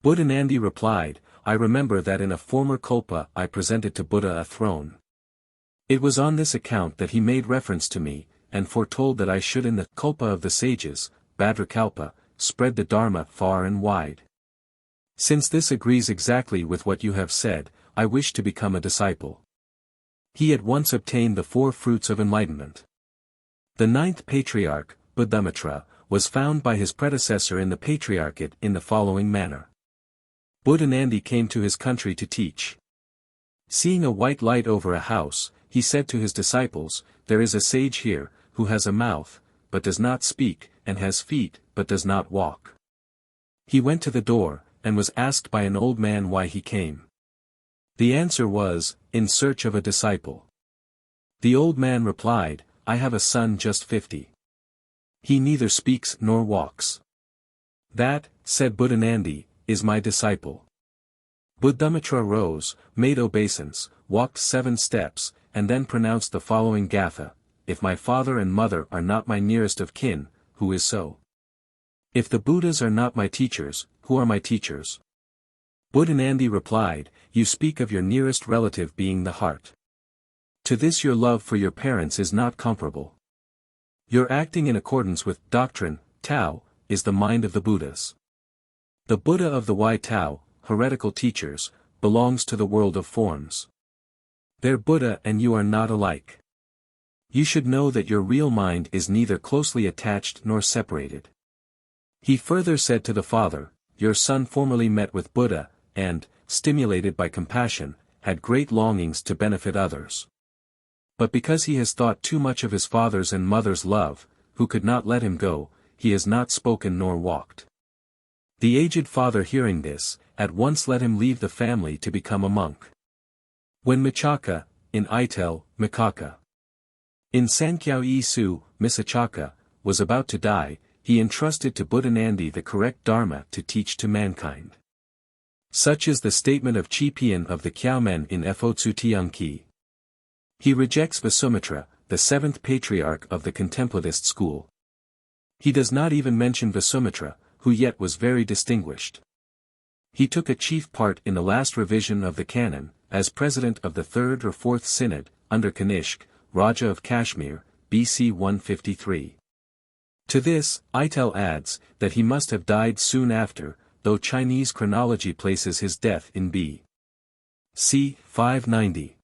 Buddhanandi replied, I remember that in a former kalpa I presented to Buddha a throne. It was on this account that he made reference to me, and foretold that I should in the kalpa of the sages, Bhadrakalpa, spread the Dharma far and wide. Since this agrees exactly with what you have said, I wish to become a disciple. He at once obtained the 4 fruits of enlightenment. The 9th patriarch, Buddhamitra, was found by his predecessor in the patriarchate in the following manner. Buddhanandi came to his country to teach. Seeing a white light over a house, he said to his disciples, there is a sage here, who has a mouth, but does not speak, and has feet, but does not walk. He went to the door, and was asked by an old man why he came. The answer was, in search of a disciple. The old man replied, I have a son just 50. He neither speaks nor walks. That, said Buddhanandi, is my disciple. Buddhamitra rose, made obeisance, walked 7 steps, and then pronounced the following gatha, if my father and mother are not my nearest of kin, who is so? If the Buddhas are not my teachers, who are my teachers? Buddhanandi replied, you speak of your nearest relative being the heart. To this your love for your parents is not comparable. Your acting in accordance with doctrine, Tao, is the mind of the Buddhas. The Buddha of the Wai Tao, heretical teachers, belongs to the world of forms. Their Buddha and you are not alike. You should know that your real mind is neither closely attached nor separated. He further said to the father, your son formerly met with Buddha, and, stimulated by compassion, had great longings to benefit others. But because he has thought too much of his father's and mother's love, who could not let him go, he has not spoken nor walked. The aged father hearing this, at once let him leave the family to become a monk. When Michaka, in Itel, Mikaka, in Sankyao Su, Misachaka, was about to die, he entrusted to Buddhanandi the correct Dharma to teach to mankind. Such is the statement of Chipian of the Kyaomen in Fotsu Tiangki. He rejects Vasumitra, the 7th patriarch of the Contemplatist school. He does not even mention Vasumitra, who yet was very distinguished. He took a chief part in the last revision of the canon, as president of the 3rd or 4th synod, under Kanishk, Raja of Kashmir, BC 153. To this, Itel adds, that he must have died soon after, though Chinese chronology places his death in B.C. 590.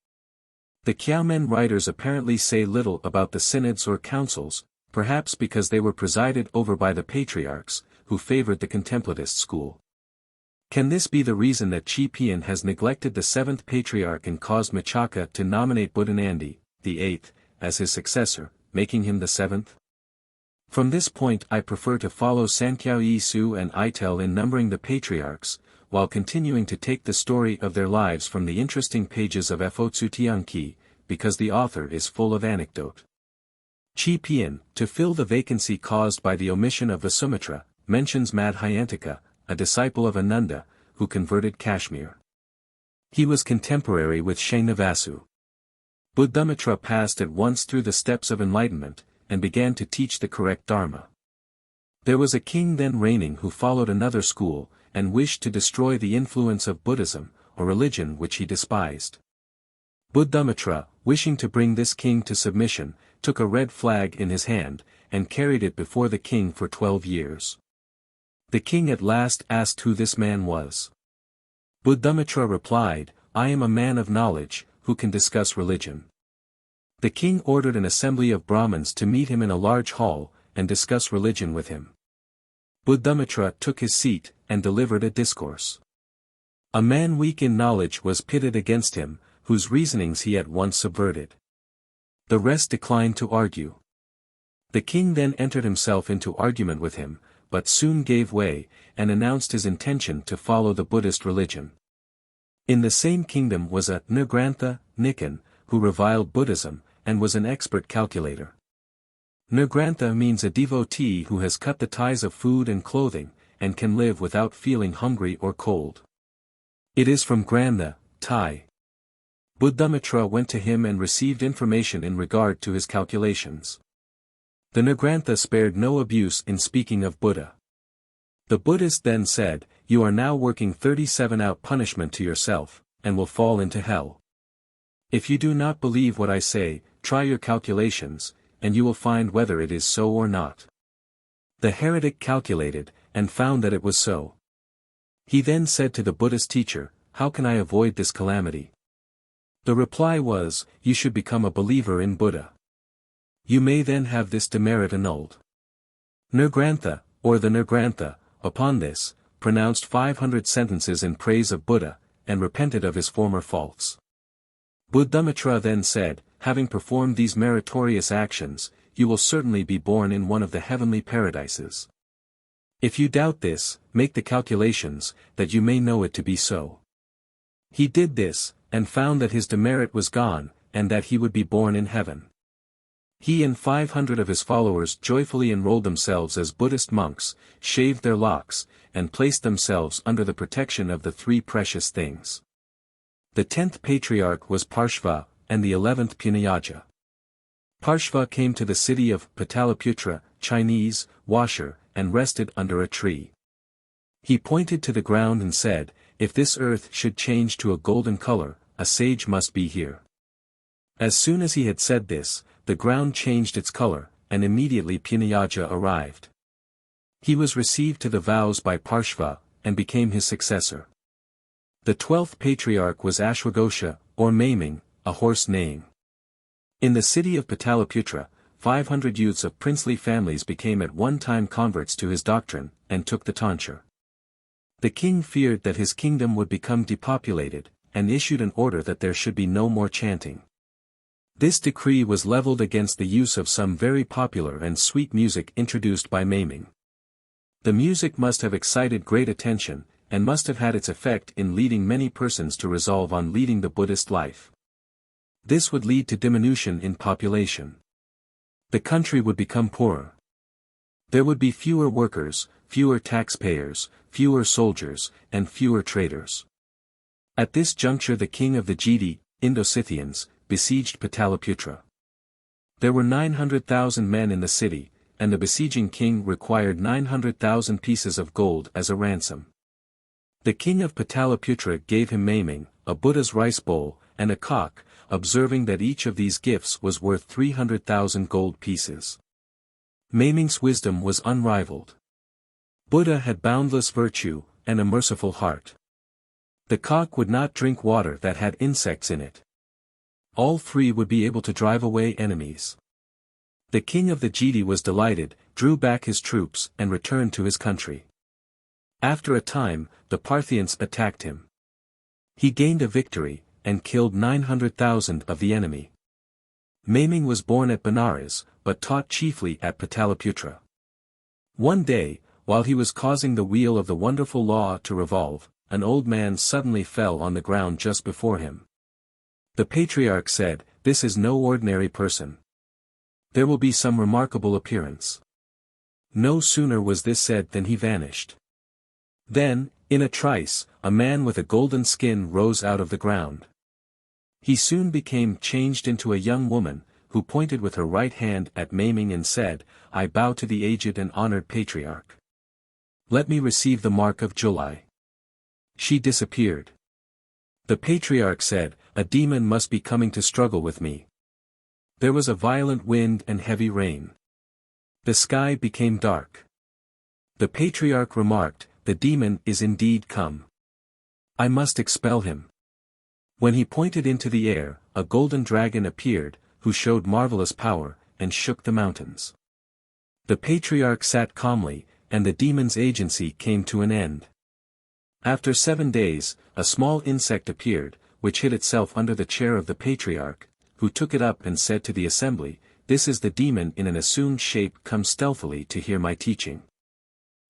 The Kyaomen writers apparently say little about the synods or councils, perhaps because they were presided over by the patriarchs, who favored the Contemplatist school. Can this be the reason that Chipian has neglected the 7th patriarch and caused Michaka to nominate Buddhanandi, the 8th, as his successor, making him the 7th? From this point I prefer to follow Sankyao Su and Itel in numbering the patriarchs, while continuing to take the story of their lives from the interesting pages of Fotsu Tianqi, because the author is full of anecdote. Chi Pian, to fill the vacancy caused by the omission of Vasumitra, mentions Madhyantika, a disciple of Ananda, who converted Kashmir. He was contemporary with Srinivasa. Buddhamitra passed at once through the steps of enlightenment, and began to teach the correct Dharma. There was a king then reigning who followed another school, and wished to destroy the influence of Buddhism, a religion which he despised. Buddhamitra, wishing to bring this king to submission, took a red flag in his hand, and carried it before the king for 12 years. The king at last asked who this man was. Buddhamitra replied, "I am a man of knowledge, who can discuss religion." The king ordered an assembly of Brahmins to meet him in a large hall, and discuss religion with him. Buddhamitra took his seat, and delivered a discourse. A man weak in knowledge was pitted against him, whose reasonings he at once subverted. The rest declined to argue. The king then entered himself into argument with him, but soon gave way, and announced his intention to follow the Buddhist religion. In the same kingdom was a Nirgrantha, Nikan, who reviled Buddhism, and was an expert calculator. Nirgrantha means a devotee who has cut the ties of food and clothing, and can live without feeling hungry or cold. It is from Grantha, Thai. Buddhamitra went to him and received information in regard to his calculations. The Nirgrantha spared no abuse in speaking of Buddha. The Buddhist then said, "You are now working 37-out punishment to yourself, and will fall into hell. If you do not believe what I say, try your calculations, and you will find whether it is so or not." The heretic calculated, and found that it was so. He then said to the Buddhist teacher, "How can I avoid this calamity?" The reply was, "You should become a believer in Buddha. You may then have this demerit annulled." Nirgrantha, or the Nirgrantha, upon this, pronounced 500 sentences in praise of Buddha, and repented of his former faults. Buddhamitra then said, "Having performed these meritorious actions, you will certainly be born in one of the heavenly paradises. If you doubt this, make the calculations, that you may know it to be so." He did this, and found that his demerit was gone, and that he would be born in heaven. He and 500 of his followers joyfully enrolled themselves as Buddhist monks, shaved their locks, and placed themselves under the protection of the three precious things. The 10th patriarch was Parshva, and the 11th Punayaja. Parshva came to the city of Pataliputra, Chinese, Washer, and rested under a tree. He pointed to the ground and said, "If this earth should change to a golden color, a sage must be here." As soon as he had said this, the ground changed its color, and immediately Punayaja arrived. He was received to the vows by Parshva, and became his successor. The 12th patriarch was Ashwagosha, or Maiming, a horse neighing. In the city of Pataliputra, 500 youths of princely families became at one time converts to his doctrine, and took the tonsure. The king feared that his kingdom would become depopulated, and issued an order that there should be no more chanting. This decree was leveled against the use of some very popular and sweet music introduced by Maiming. The music must have excited great attention, and must have had its effect in leading many persons to resolve on leading the Buddhist life. This would lead to diminution in population. The country would become poorer. There would be fewer workers, fewer taxpayers, fewer soldiers, and fewer traders. At this juncture the king of the Gedi, Indo-Scythians, besieged Pataliputra. There were 900,000 men in the city, and the besieging king required 900,000 pieces of gold as a ransom. The king of Pataliputra gave him Maiming, a Buddha's rice bowl, and a cock, observing that each of these gifts was worth 300,000 gold pieces. Maiming's wisdom was unrivaled. Buddha had boundless virtue, and a merciful heart. The cock would not drink water that had insects in it. All three would be able to drive away enemies. The king of the Gedi was delighted, drew back his troops, and returned to his country. After a time, the Parthians attacked him. He gained a victory, and killed 900,000 of the enemy. Maiming was born at Benares, but taught chiefly at Pataliputra. One day, while he was causing the wheel of the wonderful law to revolve, an old man suddenly fell on the ground just before him. The Patriarch said, "This is no ordinary person. There will be some remarkable appearance." No sooner was this said than he vanished. Then, in a trice, a man with a golden skin rose out of the ground. He soon became changed into a young woman, who pointed with her right hand at Maiming and said, "I bow to the aged and honored Patriarch. Let me receive the mark of July." She disappeared. The Patriarch said, "A demon must be coming to struggle with me." There was a violent wind and heavy rain. The sky became dark. The Patriarch remarked, "The demon is indeed come. I must expel him." When he pointed into the air, a golden dragon appeared, who showed marvelous power, and shook the mountains. The Patriarch sat calmly, and the demon's agency came to an end. After 7 days, a small insect appeared, which hid itself under the chair of the Patriarch, who took it up and said to the assembly, "This is the demon in an assumed shape come stealthily to hear my teaching."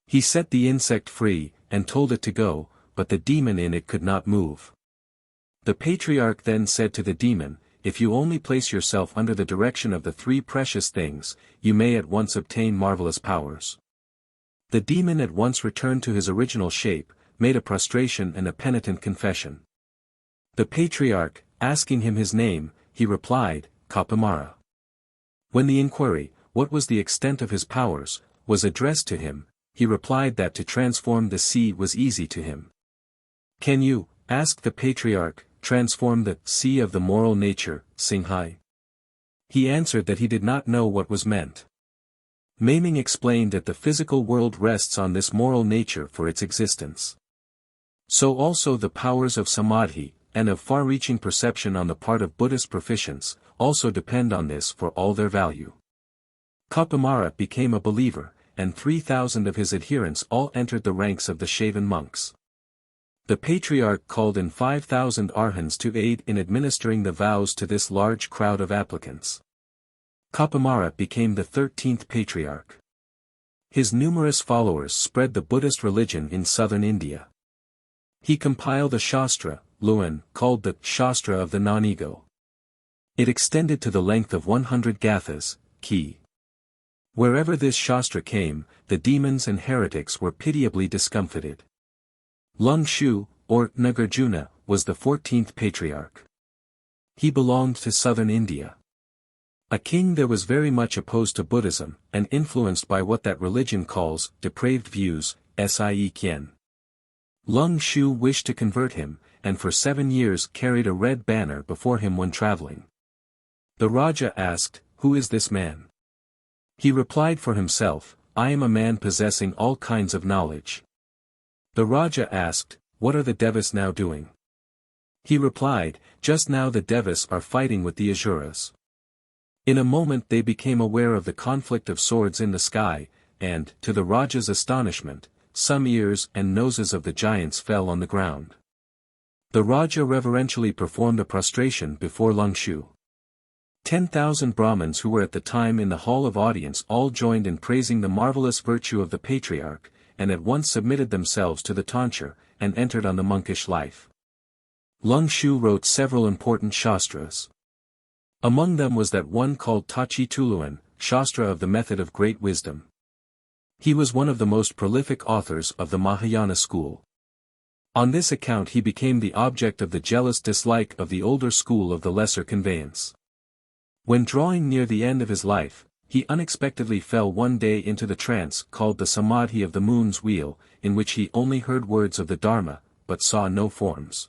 He set the insect free, and told it to go, but the demon in it could not move. The Patriarch then said to the demon, "If you only place yourself under the direction of the 3 precious things, you may at once obtain marvelous powers." The demon at once returned to his original shape, made a prostration and a penitent confession. The Patriarch, asking him his name, he replied, "Kapamara." When the inquiry, what was the extent of his powers, was addressed to him, he replied that to transform the sea was easy to him. "Can you," asked the Patriarch, "transform the sea of the moral nature, Singhai?" He answered that he did not know what was meant. Maiming explained that the physical world rests on this moral nature for its existence. So also the powers of samadhi, and of far-reaching perception on the part of Buddhist proficients, also depend on this for all their value. Kapamara became a believer, and 3,000 of his adherents all entered the ranks of the shaven monks. The Patriarch called in 5,000 arhans to aid in administering the vows to this large crowd of applicants. Kapamara became the 13th Patriarch. His numerous followers spread the Buddhist religion in southern India. He compiled a Shastra, Leng-Yen, called the Shastra of the Non-Ego. It extended to the length of 100 gathas, ki. Wherever this Shastra came, the demons and heretics were pitiably discomfited. Leng-Shu, or Nagarjuna, was the 14th Patriarch. He belonged to southern India. A king there was very much opposed to Buddhism, and influenced by what that religion calls depraved views, Siekien. Leng-Shu wished to convert him, and for 7 years carried a red banner before him when traveling. The Raja asked, "Who is this man?" He replied for himself, "I am a man possessing all kinds of knowledge." The Raja asked, "What are the Devas now doing?" He replied, "Just now the Devas are fighting with the Asuras." In a moment they became aware of the conflict of swords in the sky, and, to the Raja's astonishment, some ears and noses of the giants fell on the ground. The Raja reverentially performed a prostration before Leng-Shu. 10,000 Brahmins who were at the time in the hall of audience all joined in praising the marvelous virtue of the Patriarch, and at once submitted themselves to the tonsure, and entered on the monkish life. Leng-Shu wrote several important Shastras. Among them was that one called Tachi Tuluan, Shastra of the Method of Great Wisdom. He was one of the most prolific authors of the Mahayana school. On this account he became the object of the jealous dislike of the older school of the lesser conveyance. When drawing near the end of his life, he unexpectedly fell one day into the trance called the Samadhi of the Moon's Wheel, in which he only heard words of the Dharma, but saw no forms.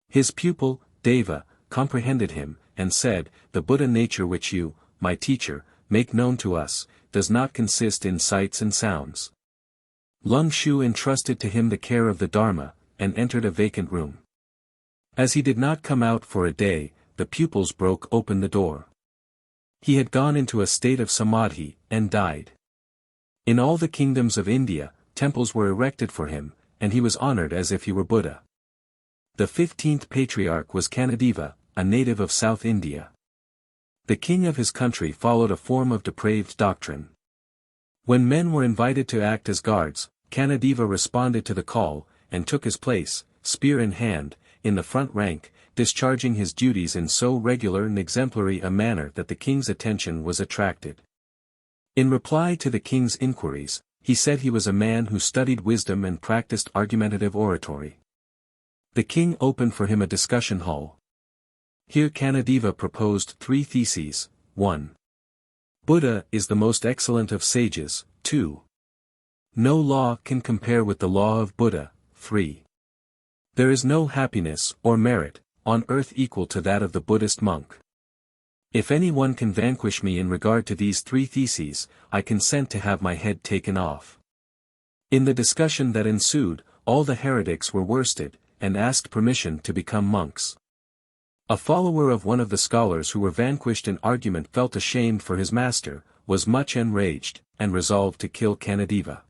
His pupil, Deva, comprehended him, and said, "The Buddha nature which you, my teacher, make known to us, does not consist in sights and sounds." Leng-Shu entrusted to him the care of the Dharma, and entered a vacant room. As he did not come out for a day, the pupils broke open the door. He had gone into a state of samadhi, and died. In all the kingdoms of India, temples were erected for him, and he was honored as if he were Buddha. The 15th Patriarch was Kanadeva, a native of South India. The king of his country followed a form of depraved doctrine. When men were invited to act as guards, Kanadeva responded to the call, and took his place, spear in hand, in the front rank, discharging his duties in so regular and exemplary a manner that the king's attention was attracted. In reply to the king's inquiries, he said he was a man who studied wisdom and practiced argumentative oratory. The king opened for him a discussion hall. Here Kanadeva proposed 3 theses: 1. Buddha is the most excellent of sages. 2. No law can compare with the law of Buddha. 3. There is no happiness, or merit, on earth equal to that of the Buddhist monk. If anyone can vanquish me in regard to these 3 theses, I consent to have my head taken off. In the discussion that ensued, all the heretics were worsted, and asked permission to become monks. A follower of one of the scholars who were vanquished in argument felt ashamed for his master, was much enraged, and resolved to kill Kanadeva.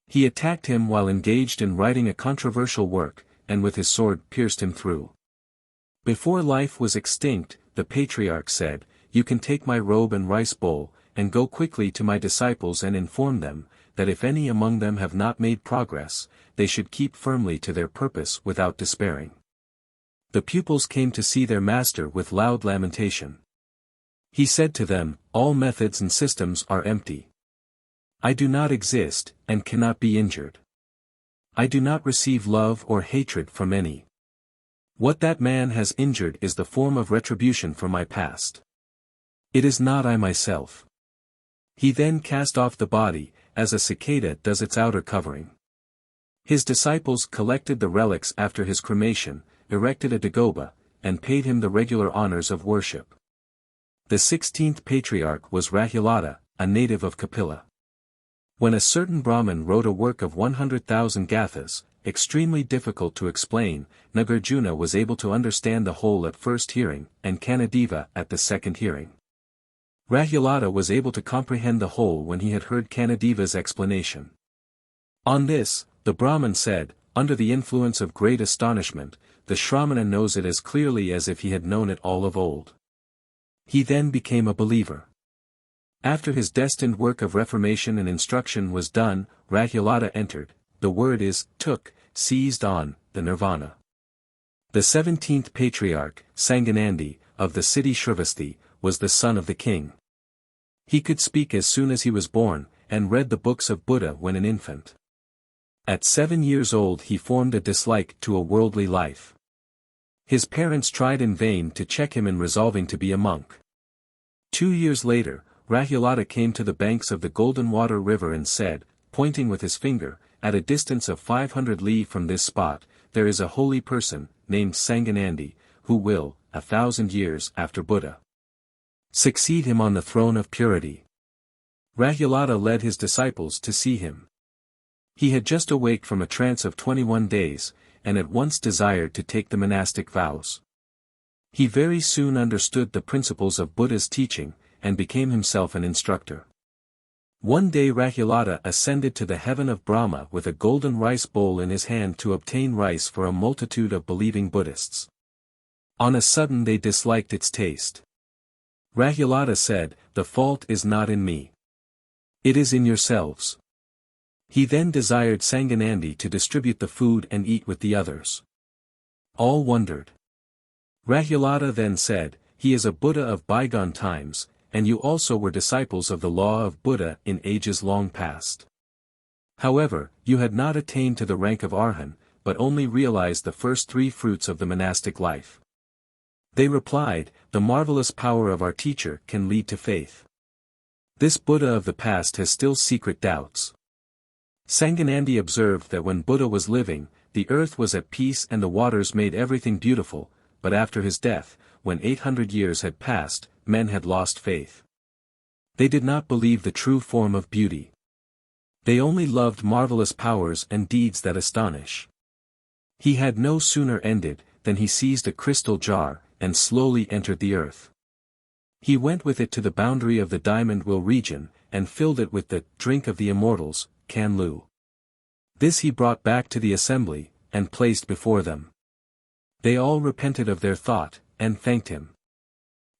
He attacked him while engaged in writing a controversial work, and with his sword pierced him through. Before life was extinct, the Patriarch said, "You can take my robe and rice bowl, and go quickly to my disciples and inform them, that if any among them have not made progress, they should keep firmly to their purpose without despairing." The pupils came to see their master with loud lamentation. He said to them, "All methods and systems are empty. I do not exist, and cannot be injured. I do not receive love or hatred from any. What that man has injured is the form of retribution for my past. It is not I myself." He then cast off the body, as a cicada does its outer covering. His disciples collected the relics after his cremation, erected a dagoba, and paid him the regular honors of worship. The 16th Patriarch was Rahula, a native of Kapila. When a certain Brahmin wrote a work of 100,000 gathas, extremely difficult to explain, Nagarjuna was able to understand the whole at first hearing, and Kanadeva at the second hearing. Rahula was able to comprehend the whole when he had heard Kanadeva's explanation. On this, the Brahmin said, under the influence of great astonishment, "The Shramana knows it as clearly as if he had known it all of old." He then became a believer. After his destined work of reformation and instruction was done, Rahula entered, the word is, took, seized on, the Nirvana. The 17th Patriarch, Sanganandi, of the city Shrivasti, was the son of the king. He could speak as soon as he was born, and read the books of Buddha when an infant. At 7 years old he formed a dislike to a worldly life. His parents tried in vain to check him in resolving to be a monk. 2 years later, Rahula came to the banks of the Golden Water River and said, pointing with his finger, "At a distance of 500 li from this spot, there is a holy person, named Sanganandi, who will, 1,000 years after Buddha, succeed him on the throne of purity." Rahula led his disciples to see him. He had just awaked from a trance of 21 days, and at once desired to take the monastic vows. He very soon understood the principles of Buddha's teaching, and became himself an instructor. One day Rahula ascended to the heaven of Brahma with a golden rice bowl in his hand to obtain rice for a multitude of believing Buddhists. On a sudden they disliked its taste. Rahula said, "The fault is not in me. It is in yourselves." He then desired Sanganandi to distribute the food and eat with the others. All wondered. Rahula then said, "He is a Buddha of bygone times, and you also were disciples of the law of Buddha in ages long past. However, you had not attained to the rank of Arhan, but only realized the first 3 fruits of the monastic life." They replied, "The marvelous power of our teacher can lead to faith. This Buddha of the past has still secret doubts." Sanganandi observed that when Buddha was living, the earth was at peace and the waters made everything beautiful, but after his death, when 800 years had passed, men had lost faith. They did not believe the true form of beauty. They only loved marvelous powers and deeds that astonish. He had no sooner ended, than he seized a crystal jar, and slowly entered the earth. He went with it to the boundary of the Diamond Will region, and filled it with the drink of the immortals, Kanlu. This he brought back to the assembly, and placed before them. They all repented of their thought, and thanked him.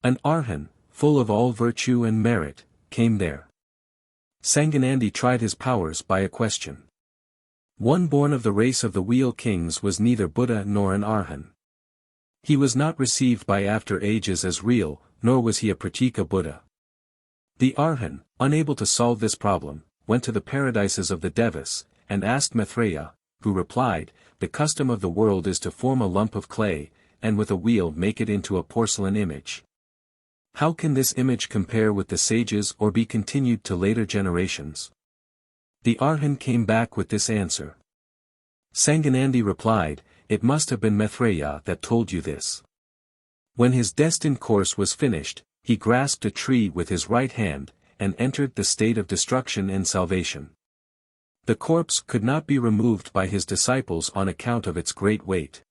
An Arhan, full of all virtue and merit, came there. Sanganandi tried his powers by a question. One born of the race of the Wheel Kings was neither Buddha nor an Arhan. He was not received by after ages as real, nor was he a Pratika Buddha. The Arhan, unable to solve this problem, went to the paradises of the Devas, and asked Maitreya, who replied, "The custom of the world is to form a lump of clay, and with a wheel make it into a porcelain image. How can this image compare with the sages or be continued to later generations?" The Arhan came back with this answer. Sanganandi replied, "It must have been Maitreya that told you this." When his destined course was finished, he grasped a tree with his right hand, and entered the state of destruction and salvation. The corpse could not be removed by his disciples on account of its great weight.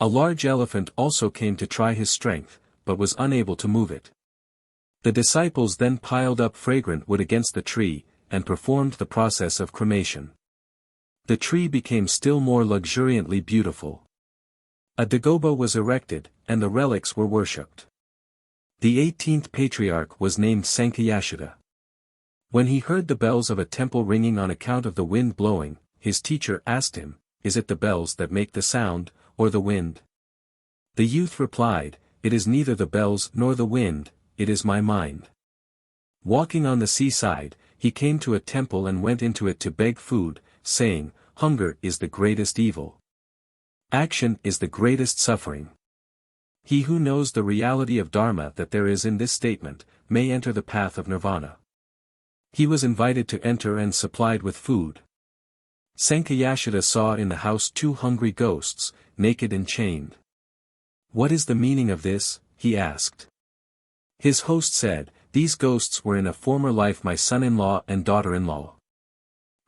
A large elephant also came to try his strength, but was unable to move it. The disciples then piled up fragrant wood against the tree, and performed the process of cremation. The tree became still more luxuriantly beautiful. A dagoba was erected, and the relics were worshipped. The 18th patriarch was named Sankhayashuddha. When he heard the bells of a temple ringing on account of the wind blowing, his teacher asked him, "Is it the bells that make the sound, or the wind?" The youth replied, "It is neither the bells nor the wind, it is my mind." Walking on the seaside, he came to a temple and went into it to beg food, saying, "Hunger is the greatest evil. Action is the greatest suffering. He who knows the reality of Dharma that there is in this statement, may enter the path of Nirvana." He was invited to enter and supplied with food. Sankhayashuddha saw in the house 2 hungry ghosts, naked and chained. "What is the meaning of this?" he asked. His host said, "These ghosts were in a former life my son-in-law and daughter-in-law.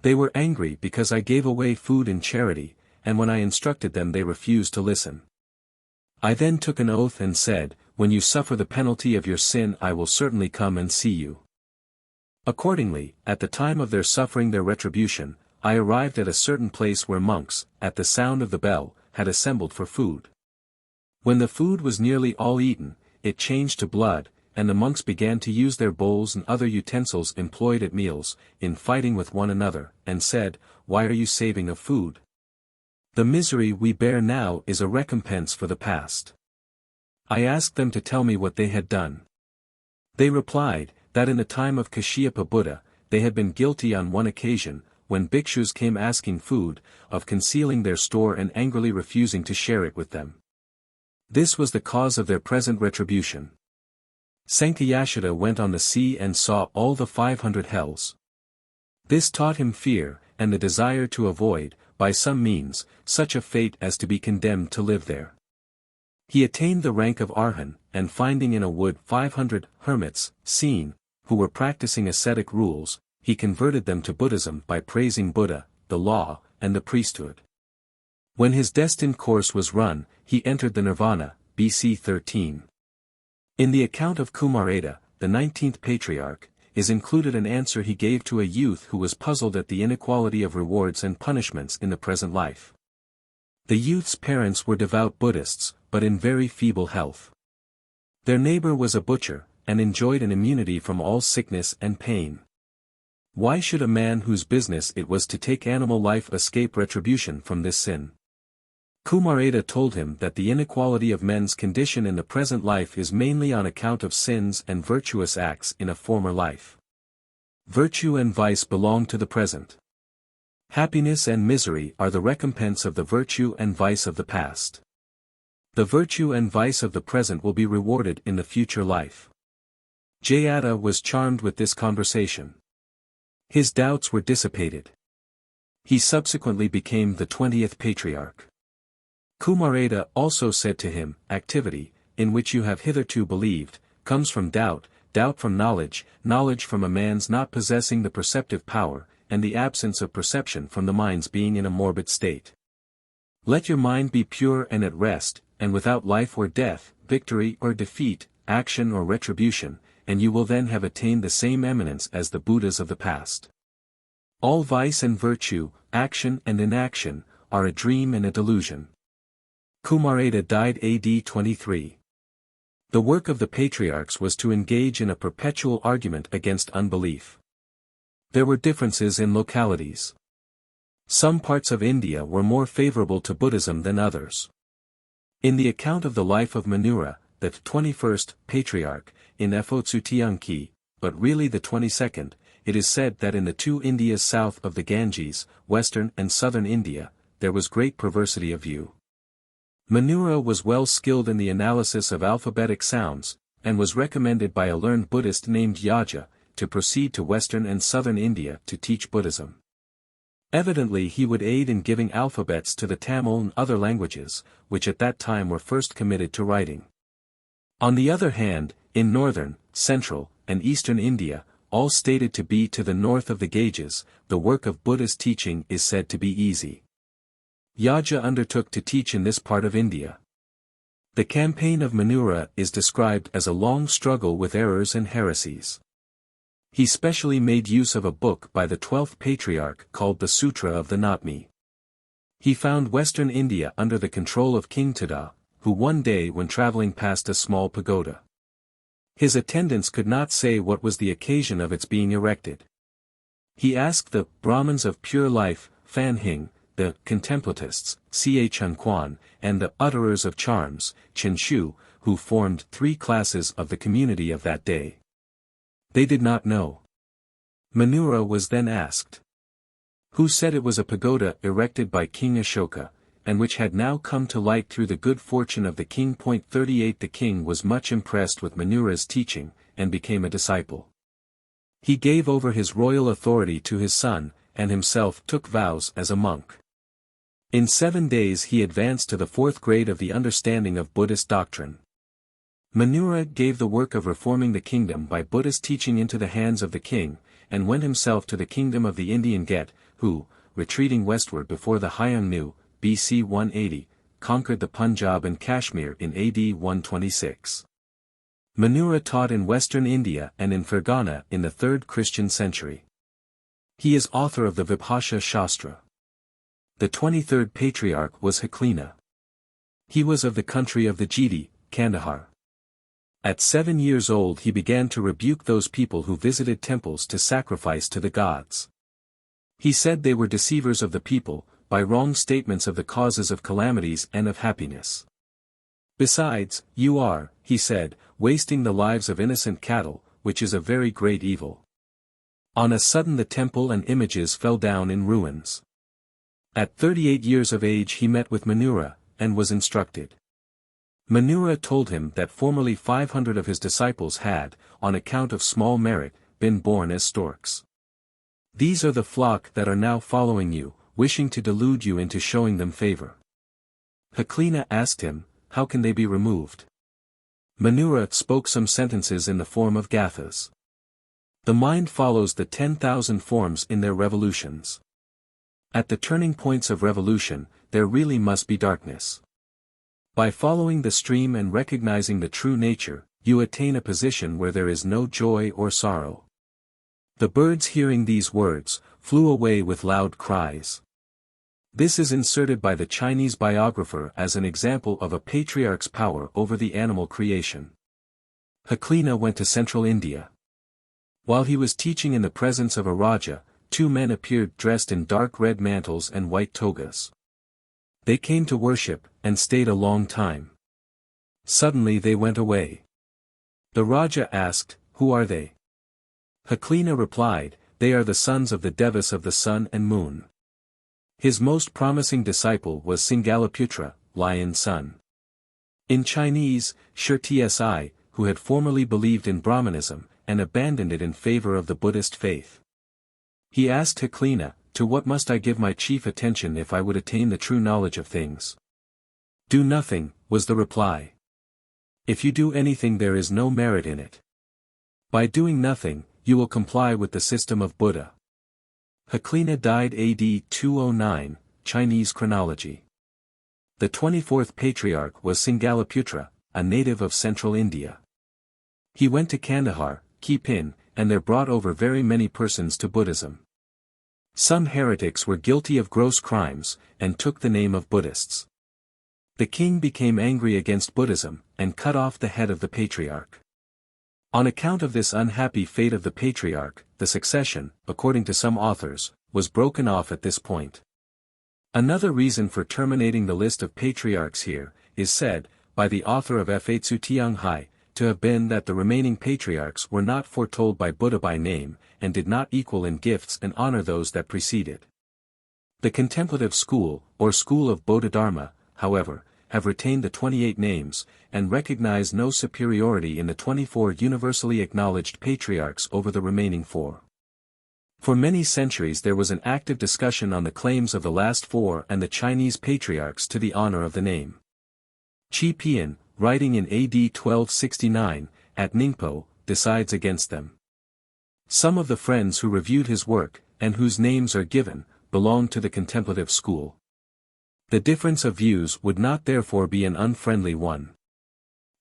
They were angry because I gave away food in charity, and when I instructed them they refused to listen. I then took an oath and said, 'When you suffer the penalty of your sin I will certainly come and see you.' Accordingly, at the time of their suffering their retribution, I arrived at a certain place where monks, at the sound of the bell, had assembled for food. When the food was nearly all eaten, it changed to blood, and the monks began to use their bowls and other utensils employed at meals, in fighting with one another, and said, 'Why are you saving of food? The misery we bear now is a recompense for the past.' I asked them to tell me what they had done. They replied, that in the time of Kashyapa Buddha, they had been guilty on one occasion, when bhikshus came asking food, of concealing their store and angrily refusing to share it with them. This was the cause of their present retribution." Sankhayashuddha went on the sea and saw all the 500 hells. This taught him fear, and the desire to avoid, by some means, such a fate as to be condemned to live there. He attained the rank of Arhan, and finding in a wood 500 hermits, seen, who were practicing ascetic rules, he converted them to Buddhism by praising Buddha, the law, and the priesthood. When his destined course was run, he entered the Nirvana, BC 13. In the account of Kumareta, the 19th patriarch, is included an answer he gave to a youth who was puzzled at the inequality of rewards and punishments in the present life. The youth's parents were devout Buddhists, but in very feeble health. Their neighbor was a butcher, and enjoyed an immunity from all sickness and pain. Why should a man whose business it was to take animal life escape retribution from this sin? Kumareta told him that the inequality of men's condition in the present life is mainly on account of sins and virtuous acts in a former life. Virtue and vice belong to the present. Happiness and misery are the recompense of the virtue and vice of the past. The virtue and vice of the present will be rewarded in the future life. Jayata was charmed with this conversation. His doubts were dissipated. He subsequently became the 20th patriarch. Kumareta also said to him, "Activity, in which you have hitherto believed, comes from doubt, doubt from knowledge, knowledge from a man's not possessing the perceptive power, and the absence of perception from the mind's being in a morbid state. Let your mind be pure and at rest, and without life or death, victory or defeat, action or retribution, and you will then have attained the same eminence as the Buddhas of the past. All vice and virtue, action and inaction, are a dream and a delusion." Kumareta died AD 23. The work of the patriarchs was to engage in a perpetual argument against unbelief. There were differences in localities. Some parts of India were more favorable to Buddhism than others. In the account of the life of Manura, the 21st Patriarch, in Fotsu Tianqi, but really the 22nd, it is said that in the two Indias south of the Ganges, western and southern India, there was great perversity of view. Manura was well skilled in the analysis of alphabetic sounds, and was recommended by a learned Buddhist named Yaja, to proceed to western and southern India to teach Buddhism. Evidently he would aid in giving alphabets to the Tamil and other languages, which at that time were first committed to writing. On the other hand, in northern, central, and eastern India, all stated to be to the north of the Ganges, the work of Buddhist teaching is said to be easy. Yaja undertook to teach in this part of India. The campaign of Manura is described as a long struggle with errors and heresies. He specially made use of a book by the 12th Patriarch called the Sutra of the Natmi. He found western India under the control of King Tendai, who one day when traveling passed a small pagoda. His attendants could not say what was the occasion of its being erected. He asked the Brahmins of pure life, Fan Hing, the contemplatists, Ca Chun Quan, and the utterers of charms, Chen Shu, who formed three classes of the community of that day. They did not know. Manura was then asked, who said it was a pagoda erected by King Ashoka, and which had now come to light through the good fortune of the king. 38 The king was much impressed with Manura's teaching, and became a disciple. He gave over his royal authority to his son, and himself took vows as a monk. In 7 days he advanced to the 4th grade of the understanding of Buddhist doctrine. Manura gave the work of reforming the kingdom by Buddhist teaching into the hands of the king, and went himself to the kingdom of the Indian Get, who, retreating westward before the Hyangnu, BC 180, conquered the Punjab and Kashmir in AD 126. Manura taught in western India and in Fergana in the 3rd Christian century. He is author of the Vibhasha Shastra. The 23rd Patriarch was Haklina. He was of the country of the Jidi, Kandahar. At 7 years old he began to rebuke those people who visited temples to sacrifice to the gods. He said they were deceivers of the people, by wrong statements of the causes of calamities and of happiness. Besides, you are, he said, wasting the lives of innocent cattle, which is a very great evil. On a sudden the temple and images fell down in ruins. At 38 years of age he met with Manura, and was instructed. Manura told him that formerly 500 of his disciples had, on account of small merit, been born as storks. These are the flock that are now following you, wishing to delude you into showing them favor. Haklina asked him, how can they be removed? Manura spoke some sentences in the form of gathas. The mind follows the 10,000 forms in their revolutions. At the turning points of revolution, there really must be darkness. By following the stream and recognizing the true nature, you attain a position where there is no joy or sorrow. The birds hearing these words, flew away with loud cries. This is inserted by the Chinese biographer as an example of a patriarch's power over the animal creation. Haklina went to central India. While he was teaching in the presence of a Raja, 2 men appeared dressed in dark red mantles and white togas. They came to worship, and stayed a long time. Suddenly they went away. The Raja asked, who are they? Haklina replied, they are the sons of the Devas of the sun and moon. His most promising disciple was Singalaputra, Lion's son. In Chinese, Shirtsi, who had formerly believed in Brahmanism, and abandoned it in favor of the Buddhist faith. He asked Haklina, to what must I give my chief attention if I would attain the true knowledge of things? Do nothing, was the reply. If you do anything there is no merit in it. By doing nothing, you will comply with the system of Buddha. Haklina died AD 209, Chinese chronology. The 24th Patriarch was Singalaputra, a native of central India. He went to Kandahar, Kipin, and there brought over very many persons to Buddhism. Some heretics were guilty of gross crimes, and took the name of Buddhists. The king became angry against Buddhism, and cut off the head of the patriarch. On account of this unhappy fate of the patriarch, the succession, according to some authors, was broken off at this point. Another reason for terminating the list of patriarchs here, is said, by the author of Fatsu Tianghai, to have been that the remaining patriarchs were not foretold by Buddha by name, and did not equal in gifts and honor those that preceded. The contemplative school, or school of Bodhidharma, however, have retained the 28 names, and recognize no superiority in the 24 universally acknowledged patriarchs over the remaining 4. For many centuries there was an active discussion on the claims of the last 4 and the Chinese patriarchs to the honor of the name. Qi Pian, writing in AD 1269, at Ningpo, decides against them. Some of the friends who reviewed his work, and whose names are given, belonged to the contemplative school. The difference of views would not therefore be an unfriendly one.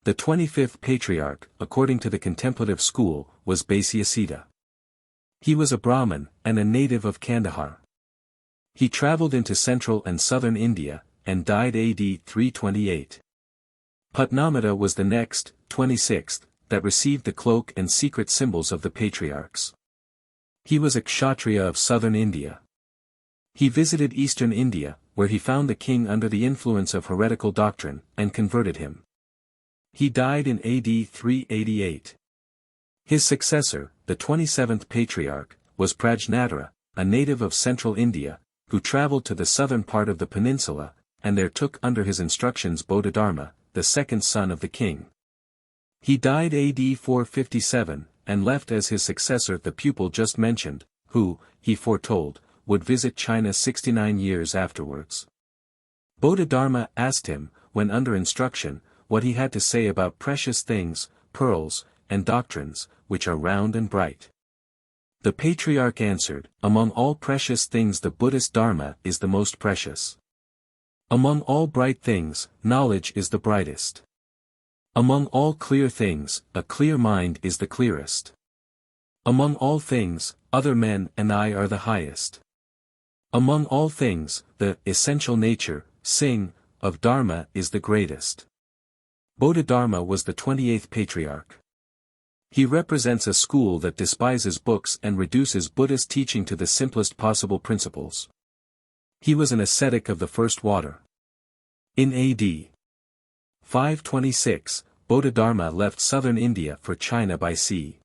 The 25th patriarch, according to the contemplative school, was Bhasyasiddha. He was a Brahmin, and a native of Kandahar. He traveled into central and southern India, and died AD 328. Putnamata was the next, 26th, that received the cloak and secret symbols of the patriarchs. He was a kshatriya of southern India. He visited eastern India, where he found the king under the influence of heretical doctrine, and converted him. He died in AD 388. His successor, the 27th patriarch, was Prajnatara, a native of central India, who traveled to the southern part of the peninsula, and there took under his instructions Bodhidharma, the second son of the king. He died AD 457, and left as his successor the pupil just mentioned, who, he foretold, would visit China 69 years afterwards. Bodhidharma asked him, when under instruction, what he had to say about precious things, pearls, and doctrines, which are round and bright. The patriarch answered, among all precious things the Buddhist Dharma is the most precious. Among all bright things, knowledge is the brightest. Among all clear things, a clear mind is the clearest. Among all things, other men and I are the highest. Among all things, the essential nature, sing, of Dharma is the greatest. Bodhidharma was the 28th patriarch. He represents a school that despises books and reduces Buddhist teaching to the simplest possible principles. He was an ascetic of the first water. In AD 526, Bodhidharma left southern India for China by sea.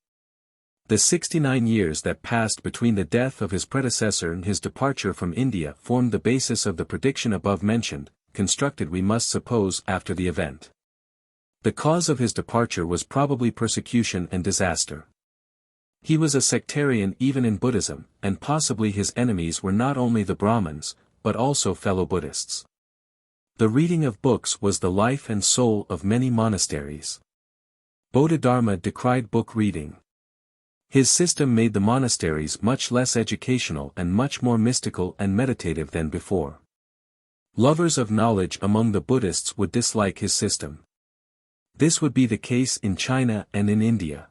The 69 years that passed between the death of his predecessor and his departure from India formed the basis of the prediction above mentioned, constructed we must suppose after the event. The cause of his departure was probably persecution and disaster. He was a sectarian even in Buddhism, and possibly his enemies were not only the Brahmins, but also fellow Buddhists. The reading of books was the life and soul of many monasteries. Bodhidharma decried book reading. His system made the monasteries much less educational and much more mystical and meditative than before. Lovers of knowledge among the Buddhists would dislike his system. This would be the case in China and in India.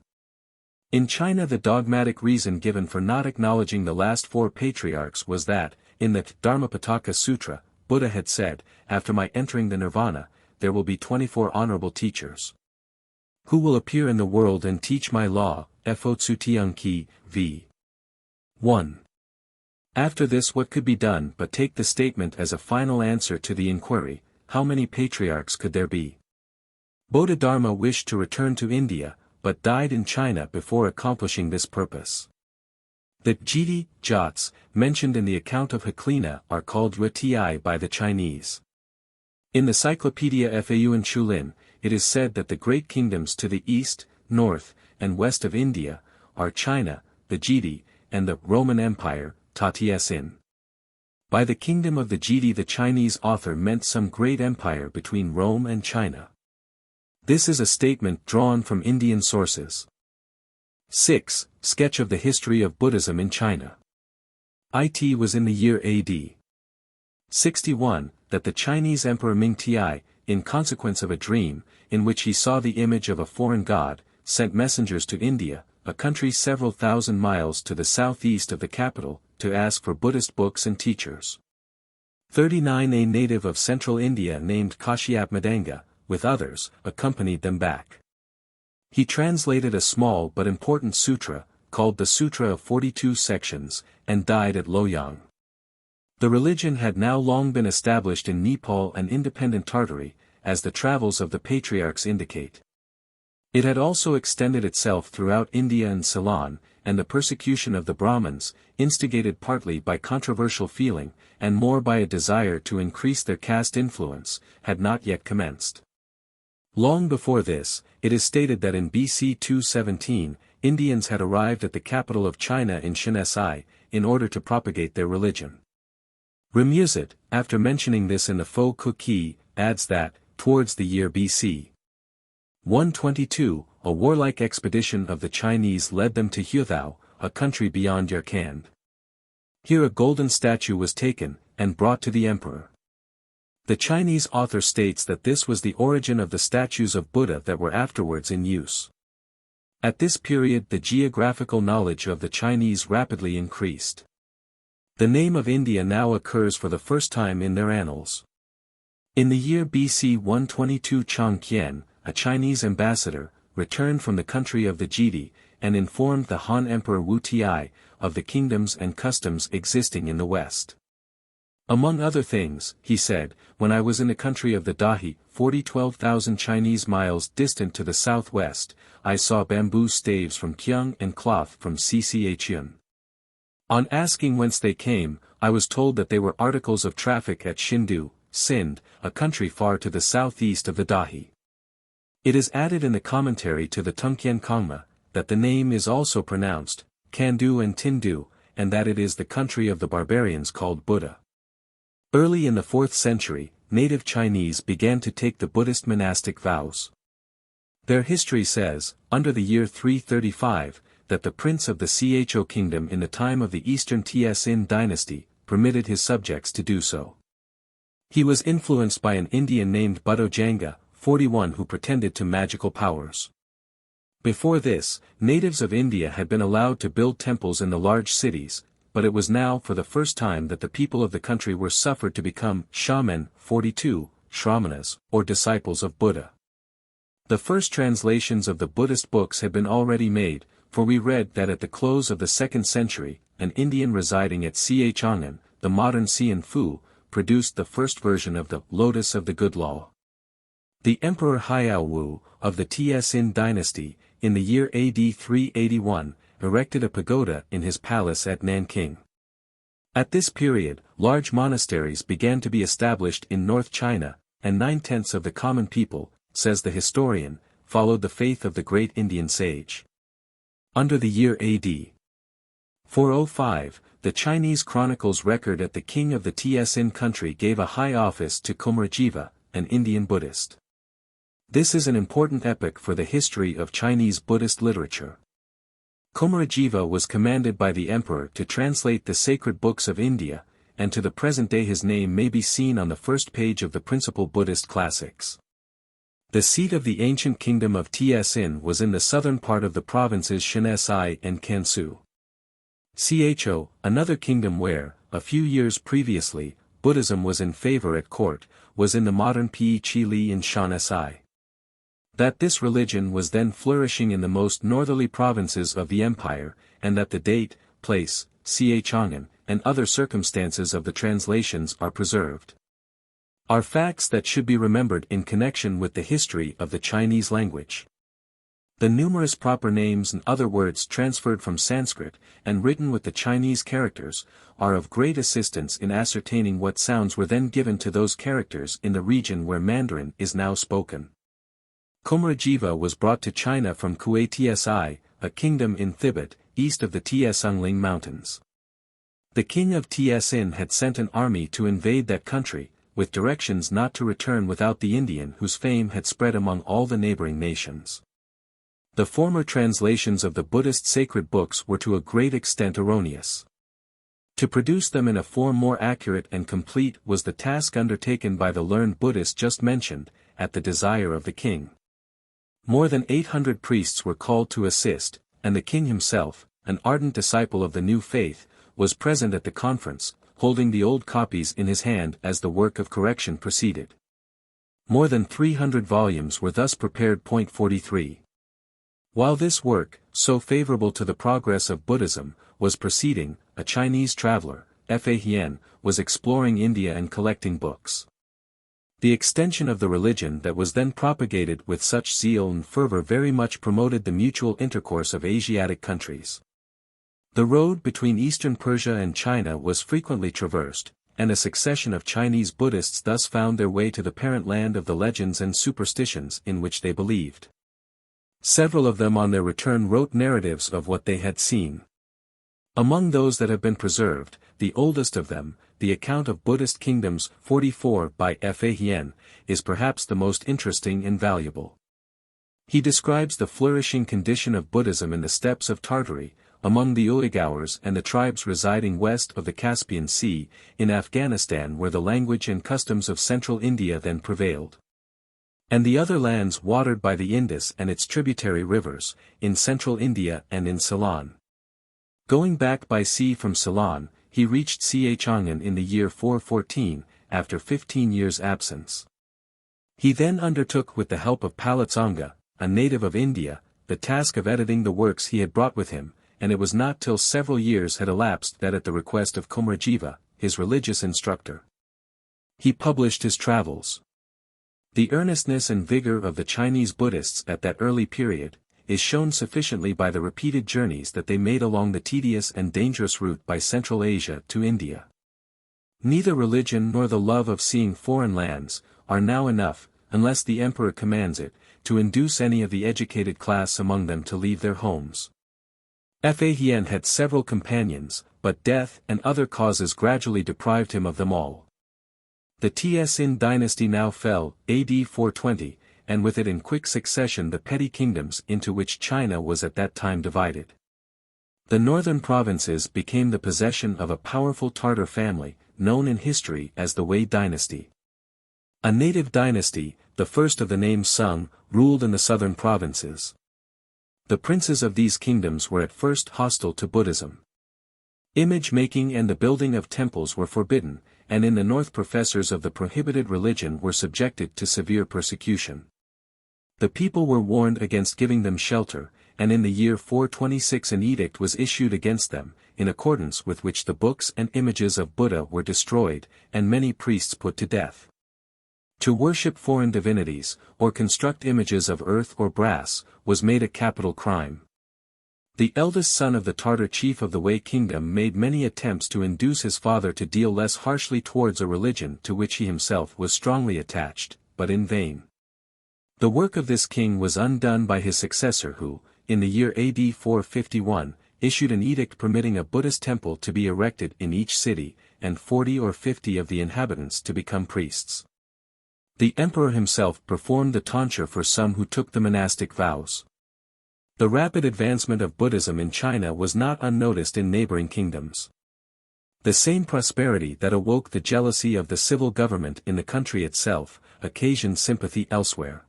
In China the dogmatic reason given for not acknowledging the last 4 patriarchs was that, in the Dharmapitaka Sutra, Buddha had said, after my entering the Nirvana, there will be 24 honorable teachers, who will appear in the world and teach my law, Fotsu Tiangki, v. 1. After this what could be done but take the statement as a final answer to the inquiry, how many patriarchs could there be? Bodhidharma wished to return to India, but died in China before accomplishing this purpose. The Jiti, Jots, mentioned in the account of Heklina are called Yuti by the Chinese. In the Cyclopedia Fau and Chulin, it is said that the great kingdoms to the east, north, and west of India, are China, the Jiti, and the Roman Empire, Tatiasin. By the kingdom of the Jiti the Chinese author meant some great empire between Rome and China. This is a statement drawn from Indian sources. 6. Sketch of the history of Buddhism in China. It was in the year AD 61, that the Chinese Emperor Ming Ti, in consequence of a dream, in which he saw the image of a foreign god, sent messengers to India, a country several thousand miles to the southeast of the capital, to ask for Buddhist books and teachers. 39 A native of central India named Kashyap Madanga, with others, accompanied them back. He translated a small but important sutra, called the Sutra of 42 Sections, and died at Loyang. The religion had now long been established in Nepal and independent Tartary, as the travels of the Patriarchs indicate. It had also extended itself throughout India and Ceylon, and the persecution of the Brahmins, instigated partly by controversial feeling, and more by a desire to increase their caste influence, had not yet commenced. Long before this, it is stated that in BC 217, Indians had arrived at the capital of China in Shanxi, in order to propagate their religion. Remusat, after mentioning this in the Fo Kuki, adds that, towards the year BC 122, a warlike expedition of the Chinese led them to Huayan, a country beyond Yarkand. Here a golden statue was taken, and brought to the emperor. The Chinese author states that this was the origin of the statues of Buddha that were afterwards in use. At this period the geographical knowledge of the Chinese rapidly increased. The name of India now occurs for the first time in their annals. In the year BC 122 Chang Qian, a Chinese ambassador, returned from the country of the Jidi, and informed the Han Emperor Wu Ti, of the kingdoms and customs existing in the West. Among other things, he said, when I was in the country of the Dahi, 12,000 Chinese miles distant to the southwest, I saw bamboo staves from Kyung and cloth from Cchun. On asking whence they came, I was told that they were articles of traffic at Hindoo, Sind, a country far to the southeast of the Dahi. It is added in the commentary to the Tungkyen Kongma, that the name is also pronounced, Kandu and Tindu, and that it is the country of the barbarians called Buddha. Early in the 4th century, native Chinese began to take the Buddhist monastic vows. Their history says, under the year 335, that the prince of the Cho kingdom in the time of the Eastern Tsin dynasty, permitted his subjects to do so. He was influenced by an Indian named Buddhojanga, 41 who pretended to magical powers. Before this, natives of India had been allowed to build temples in the large cities, but it was now for the first time that the people of the country were suffered to become shaman, 42, Shramanas, or disciples of Buddha. The first translations of the Buddhist books had been already made, for we read that at the close of the 2nd century, an Indian residing at Chang'an, the modern Xian Fu, produced the first version of the Lotus of the Good Law. The Emperor Huayan of the Tsin dynasty, in the year AD 381, erected a pagoda in his palace at Nanking. At this period, large monasteries began to be established in North China, and 9/10 of the common people, says the historian, followed the faith of the great Indian sage. Under the year AD 405, the Chinese chronicles record that the king of the Tsin country gave a high office to Kumarajiva, an Indian Buddhist. This is an important epoch for the history of Chinese Buddhist literature. Kumarajiva was commanded by the emperor to translate the sacred books of India, and to the present day his name may be seen on the first page of the principal Buddhist classics. The seat of the ancient kingdom of Tsin was in the southern part of the provinces Shanxi and Kansu. Cho, another kingdom where, a few years previously, Buddhism was in favor at court, was in the modern P'U-To in Shanxi. That this religion was then flourishing in the most northerly provinces of the empire, and that the date, place, Chang'an, and other circumstances of the translations are preserved, are facts that should be remembered in connection with the history of the Chinese language. The numerous proper names and other words transferred from Sanskrit, and written with the Chinese characters, are of great assistance in ascertaining what sounds were then given to those characters in the region where Mandarin is now spoken. Kumarajiva was brought to China from Kuei Tsi, a kingdom in Tibet, east of the Tiesungling Mountains. The king of Tsin had sent an army to invade that country, with directions not to return without the Indian whose fame had spread among all the neighboring nations. The former translations of the Buddhist sacred books were to a great extent erroneous. To produce them in a form more accurate and complete was the task undertaken by the learned Buddhist just mentioned, at the desire of the king. More than 800 priests were called to assist, and the king himself, an ardent disciple of the new faith, was present at the conference, holding the old copies in his hand as the work of correction proceeded. More than 300 volumes were thus prepared. 43. While this work, so favorable to the progress of Buddhism, was proceeding, a Chinese traveler, Huayan, was exploring India and collecting books. The extension of the religion that was then propagated with such zeal and fervor very much promoted the mutual intercourse of Asiatic countries. The road between eastern Persia and China was frequently traversed, and a succession of Chinese Buddhists thus found their way to the parent land of the legends and superstitions in which they believed. Several of them on their return wrote narratives of what they had seen. Among those that have been preserved, the oldest of them, the account of Buddhist Kingdoms 44 by Huayan, is perhaps the most interesting and valuable. He describes the flourishing condition of Buddhism in the steppes of Tartary, among the Uyghurs and the tribes residing west of the Caspian Sea, in Afghanistan where the language and customs of central India then prevailed. And the other lands watered by the Indus and its tributary rivers, in central India and in Ceylon. Going back by sea from Ceylon, he reached Sichuan in the year 414, after 15 years' absence. He then undertook with the help of Palatsanga, a native of India, the task of editing the works he had brought with him, and it was not till several years had elapsed that at the request of Kumarajiva, his religious instructor, he published his travels. The earnestness and vigor of the Chinese Buddhists at that early period is shown sufficiently by the repeated journeys that they made along the tedious and dangerous route by Central Asia to India. Neither religion nor the love of seeing foreign lands are now enough, unless the emperor commands it, to induce any of the educated class among them to leave their homes. Huayan had several companions, but death and other causes gradually deprived him of them all. The Tsin dynasty now fell, AD 420, and with it in quick succession the petty kingdoms into which China was at that time divided. The northern provinces became the possession of a powerful Tartar family, known in history as the Wei dynasty. A native dynasty, the first of the name Sung, ruled in the southern provinces. The princes of these kingdoms were at first hostile to Buddhism. Image-making and the building of temples were forbidden, and in the north professors of the prohibited religion were subjected to severe persecution. The people were warned against giving them shelter, and in the year 426 an edict was issued against them, in accordance with which the books and images of Buddha were destroyed, and many priests put to death. To worship foreign divinities, or construct images of earth or brass, was made a capital crime. The eldest son of the Tartar chief of the Wei kingdom made many attempts to induce his father to deal less harshly towards a religion to which he himself was strongly attached, but in vain. The work of this king was undone by his successor who, in the year AD 451, issued an edict permitting a Buddhist temple to be erected in each city, and 40 or 50 of the inhabitants to become priests. The emperor himself performed the tonsure for some who took the monastic vows. The rapid advancement of Buddhism in China was not unnoticed in neighboring kingdoms. The same prosperity that awoke the jealousy of the civil government in the country itself, occasioned sympathy elsewhere.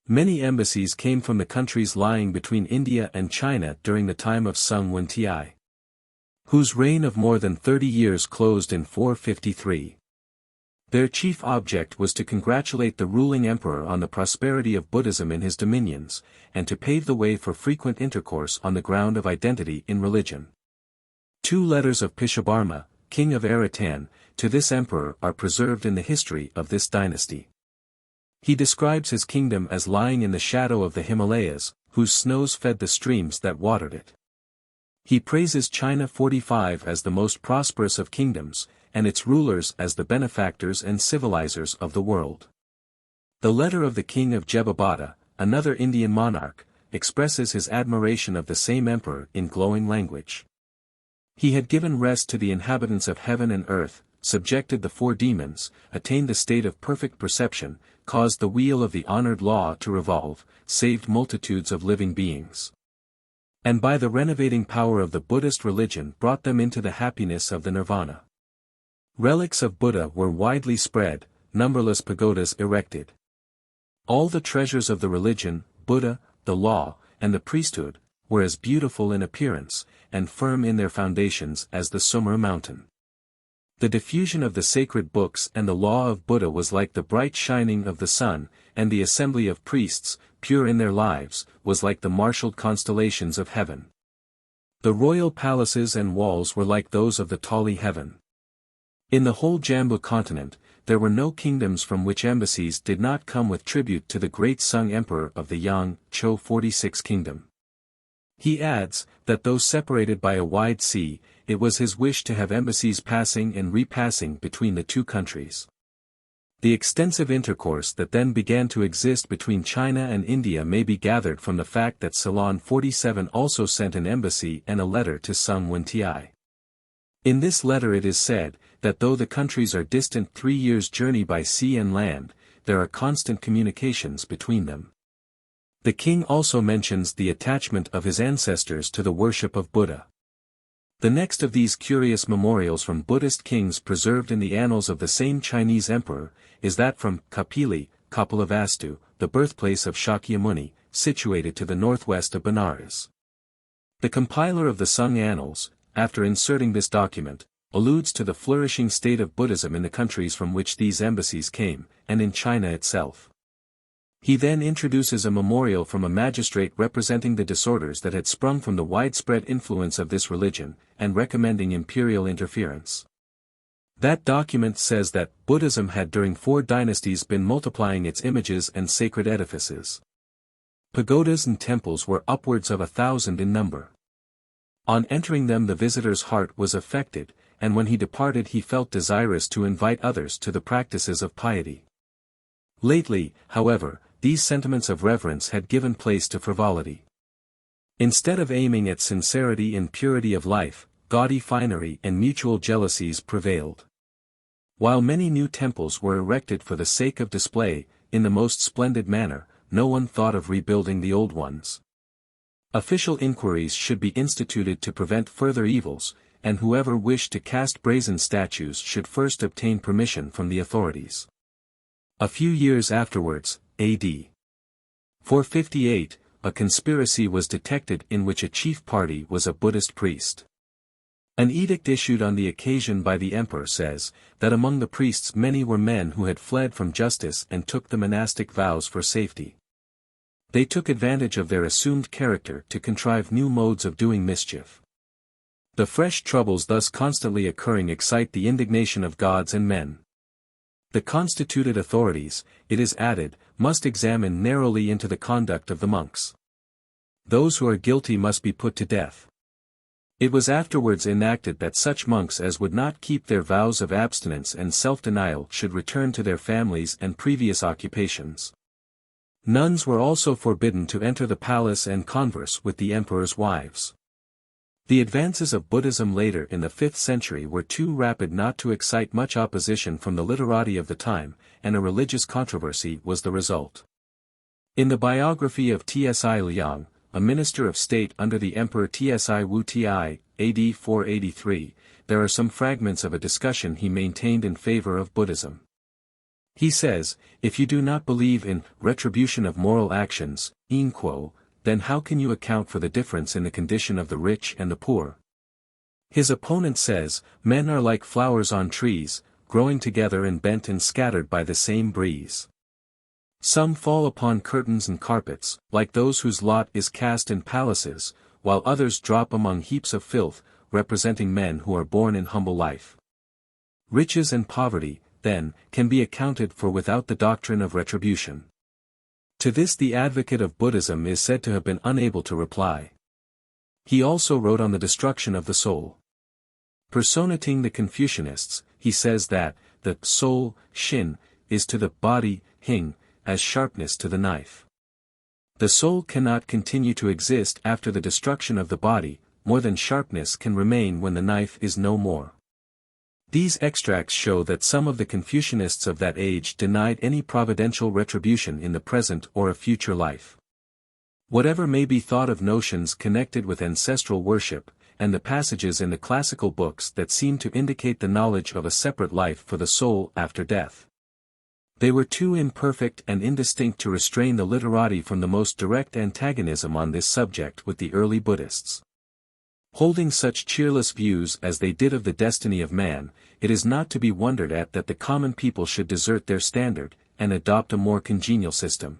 Many embassies came from the countries lying between India and China during the time of Sung Wentai, whose reign of more than 30 years closed in 453. Their chief object was to congratulate the ruling emperor on the prosperity of Buddhism in his dominions, and to pave the way for frequent intercourse on the ground of identity in religion. 2 letters of Pishabarma, king of Eretan, to this emperor are preserved in the history of this dynasty. He describes his kingdom as lying in the shadow of the Himalayas, whose snows fed the streams that watered it. He praises China 45 as the most prosperous of kingdoms, and its rulers as the benefactors and civilizers of the world. The letter of the king of Jebabata, another Indian monarch, expresses his admiration of the same emperor in glowing language. He had given rest to the inhabitants of heaven and earth, subjected the 4 demons, attained the state of perfect perception, caused the wheel of the honored law to revolve, saved multitudes of living beings, and by the renovating power of the Buddhist religion brought them into the happiness of the Nirvana. Relics of Buddha were widely spread, numberless pagodas erected. All the treasures of the religion, Buddha, the law, and the priesthood, were as beautiful in appearance, and firm in their foundations as the Sumera mountain. The diffusion of the sacred books and the law of Buddha was like the bright shining of the sun, and the assembly of priests, pure in their lives, was like the marshaled constellations of heaven. The royal palaces and walls were like those of the Tali heaven. In the whole Jambu continent, there were no kingdoms from which embassies did not come with tribute to the great Sung emperor of the Yang, Chou 46 kingdom. He adds, that though separated by a wide sea, it was his wish to have embassies passing and repassing between the two countries. The extensive intercourse that then began to exist between China and India may be gathered from the fact that Ceylon 47 also sent an embassy and a letter to Sung Wentiai. In this letter it is said, that though the countries are distant 3 years' journey by sea and land, there are constant communications between them. The king also mentions the attachment of his ancestors to the worship of Buddha. The next of these curious memorials from Buddhist kings preserved in the annals of the same Chinese emperor, is that from Kapili, Kapilavastu, the birthplace of Shakyamuni, situated to the northwest of Benares. The compiler of the Sung Annals, after inserting this document, alludes to the flourishing state of Buddhism in the countries from which these embassies came, and in China itself. He then introduces a memorial from a magistrate representing the disorders that had sprung from the widespread influence of this religion, and recommending imperial interference. That document says that Buddhism had during 4 dynasties been multiplying its images and sacred edifices. Pagodas and temples were upwards of 1,000 in number. On entering them the visitor's heart was affected, and when he departed he felt desirous to invite others to the practices of piety. Lately, however, these sentiments of reverence had given place to frivolity. Instead of aiming at sincerity and purity of life, gaudy finery and mutual jealousies prevailed. While many new temples were erected for the sake of display, in the most splendid manner, no one thought of rebuilding the old ones. Official inquiries should be instituted to prevent further evils, and whoever wished to cast brazen statues should first obtain permission from the authorities. A few years afterwards, A.D. 458, a conspiracy was detected in which a chief party was a Buddhist priest. An edict issued on the occasion by the emperor says, that among the priests many were men who had fled from justice and took the monastic vows for safety. They took advantage of their assumed character to contrive new modes of doing mischief. The fresh troubles thus constantly occurring excite the indignation of gods and men. The constituted authorities, it is added, must examine narrowly into the conduct of the monks. Those who are guilty must be put to death. It was afterwards enacted that such monks as would not keep their vows of abstinence and self-denial should return to their families and previous occupations. Nuns were also forbidden to enter the palace and converse with the emperor's wives. The advances of Buddhism later in the 5th century were too rapid not to excite much opposition from the literati of the time, and a religious controversy was the result. In the biography of Tsi Liang, a minister of state under the Emperor Tsi Wu Ti, AD 483, there are some fragments of a discussion he maintained in favor of Buddhism. He says, if you do not believe in retribution of moral actions, then how can you account for the difference in the condition of the rich and the poor? His opponent says, men are like flowers on trees, growing together and bent and scattered by the same breeze. Some fall upon curtains and carpets, like those whose lot is cast in palaces, while others drop among heaps of filth, representing men who are born in humble life. Riches and poverty, then, can be accounted for without the doctrine of retribution. To this the advocate of Buddhism is said to have been unable to reply. He also wrote on the destruction of the soul. Personating the Confucianists, he says that, the soul, Shin, is to the body, Hing, as sharpness to the knife. The soul cannot continue to exist after the destruction of the body, more than sharpness can remain when the knife is no more. These extracts show that some of the Confucianists of that age denied any providential retribution in the present or a future life. Whatever may be thought of notions connected with ancestral worship, and the passages in the classical books that seem to indicate the knowledge of a separate life for the soul after death, they were too imperfect and indistinct to restrain the literati from the most direct antagonism on this subject with the early Buddhists. Holding such cheerless views as they did of the destiny of man, it is not to be wondered at that the common people should desert their standard, and adopt a more congenial system.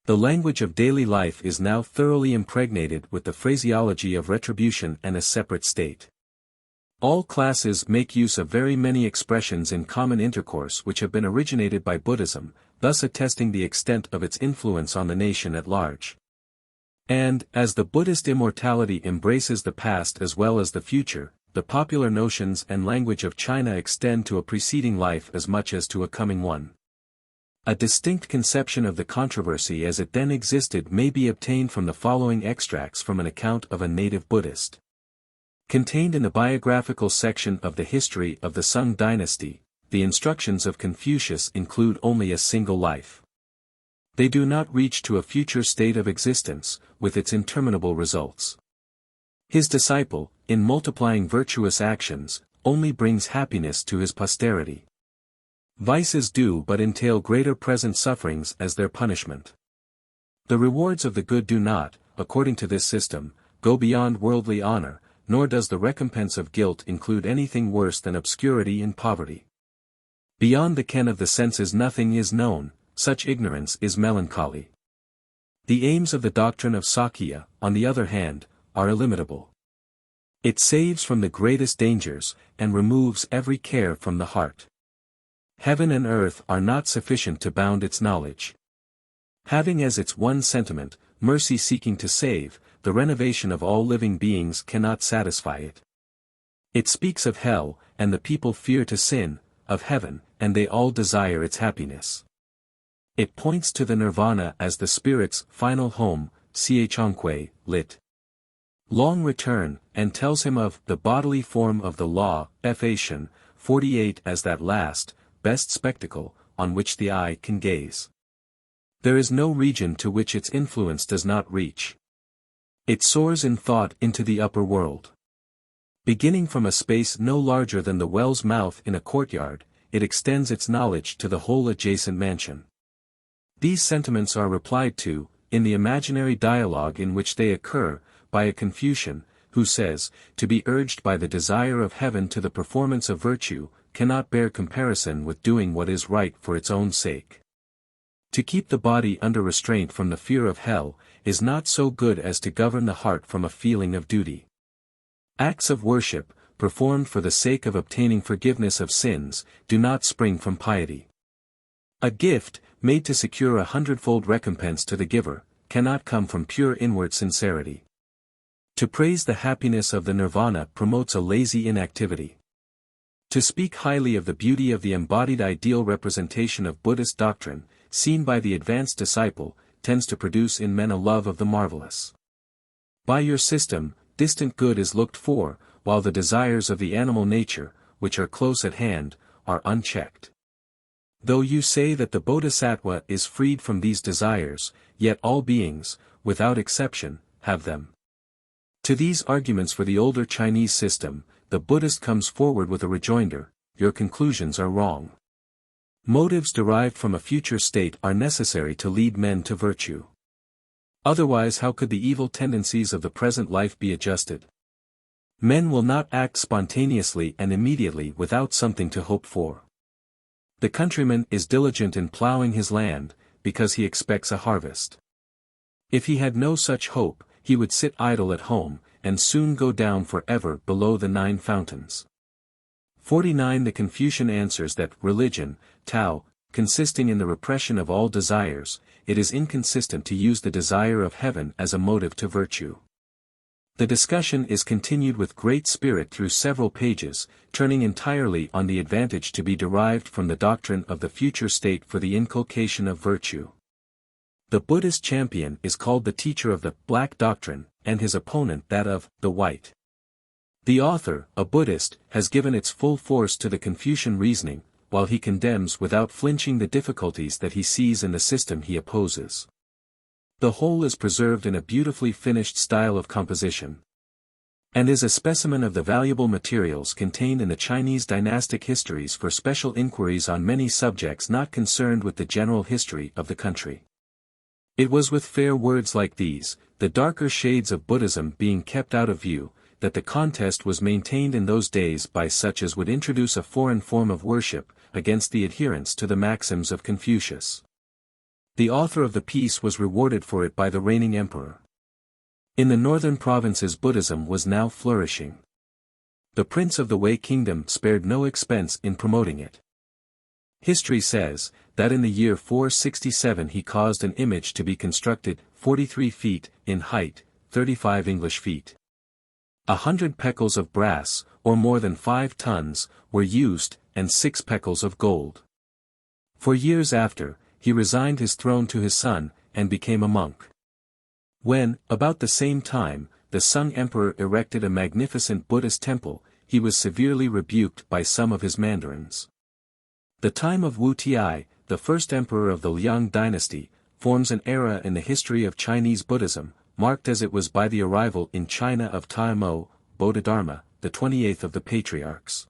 The language of daily life is now thoroughly impregnated with the phraseology of retribution and a separate state. All classes make use of very many expressions in common intercourse which have been originated by Buddhism, thus attesting the extent of its influence on the nation at large. And, as the Buddhist immortality embraces the past as well as the future, the popular notions and language of China extend to a preceding life as much as to a coming one. A distinct conception of the controversy as it then existed may be obtained from the following extracts from an account of a native Buddhist. Contained in the biographical section of the history of the Sung Dynasty, the instructions of Confucius include only a single life. They do not reach to a future state of existence, with its interminable results. His disciple, in multiplying virtuous actions, only brings happiness to his posterity. Vices do but entail greater present sufferings as their punishment. The rewards of the good do not, according to this system, go beyond worldly honor, nor does the recompense of guilt include anything worse than obscurity and poverty. Beyond the ken of the senses nothing is known, such ignorance is melancholy. The aims of the doctrine of Sakya, on the other hand, are illimitable. It saves from the greatest dangers, and removes every care from the heart. Heaven and earth are not sufficient to bound its knowledge. Having as its one sentiment, mercy seeking to save, the renovation of all living beings cannot satisfy it. It speaks of hell, and the people fear to sin, of heaven, and they all desire its happiness. It points to the Nirvana as the spirit's final home, Changque, lit. Long return, and tells him of the bodily form of the law, Phation, 48 as that last, best spectacle, on which the eye can gaze. There is no region to which its influence does not reach. It soars in thought into the upper world. Beginning from a space no larger than the well's mouth in a courtyard, it extends its knowledge to the whole adjacent mansion. These sentiments are replied to, in the imaginary dialogue in which they occur, by a Confucian, who says, to be urged by the desire of heaven to the performance of virtue, cannot bear comparison with doing what is right for its own sake. To keep the body under restraint from the fear of hell, is not so good as to govern the heart from a feeling of duty. Acts of worship, performed for the sake of obtaining forgiveness of sins, do not spring from piety. A gift, made to secure 100-fold recompense to the giver, cannot come from pure inward sincerity. To praise the happiness of the Nirvana promotes a lazy inactivity. To speak highly of the beauty of the embodied ideal representation of Buddhist doctrine, seen by the advanced disciple, tends to produce in men a love of the marvelous. By your system, distant good is looked for, while the desires of the animal nature, which are close at hand, are unchecked. Though you say that the Bodhisattva is freed from these desires, yet all beings, without exception, have them. To these arguments for the older Chinese system, the Buddhist comes forward with a rejoinder: your conclusions are wrong. Motives derived from a future state are necessary to lead men to virtue. Otherwise how could the evil tendencies of the present life be adjusted? Men will not act spontaneously and immediately without something to hope for. The countryman is diligent in plowing his land, because he expects a harvest. If he had no such hope, he would sit idle at home, and soon go down forever below the 9 fountains. 49 The Confucian answers that religion, Tao, consisting in the repression of all desires, it is inconsistent to use the desire of heaven as a motive to virtue. The discussion is continued with great spirit through several pages, turning entirely on the advantage to be derived from the doctrine of the future state for the inculcation of virtue. The Buddhist champion is called the teacher of the black doctrine, and his opponent that of the white. The author, a Buddhist, has given its full force to the Confucian reasoning, while he condemns without flinching the difficulties that he sees in the system he opposes. The whole is preserved in a beautifully finished style of composition, and is a specimen of the valuable materials contained in the Chinese dynastic histories for special inquiries on many subjects not concerned with the general history of the country. It was with fair words like these, the darker shades of Buddhism being kept out of view, that the contest was maintained in those days by such as would introduce a foreign form of worship, against the adherence to the maxims of Confucius. The author of the piece was rewarded for it by the reigning emperor. In the northern provinces Buddhism was now flourishing. The prince of the Wei kingdom spared no expense in promoting it. History says, that in the year 467 he caused an image to be constructed, 43 feet in height, 35 English feet. 100 pekels of brass, or more than 5 tons, were used, and 6 pekels of gold. For years after, he resigned his throne to his son, and became a monk. When, about the same time, the Sung emperor erected a magnificent Buddhist temple, he was severely rebuked by some of his mandarins. The time of Wu Ti, the first emperor of the Liang dynasty, forms an era in the history of Chinese Buddhism, marked as it was by the arrival in China of Taimo, Bodhidharma, the 28th of the Patriarchs.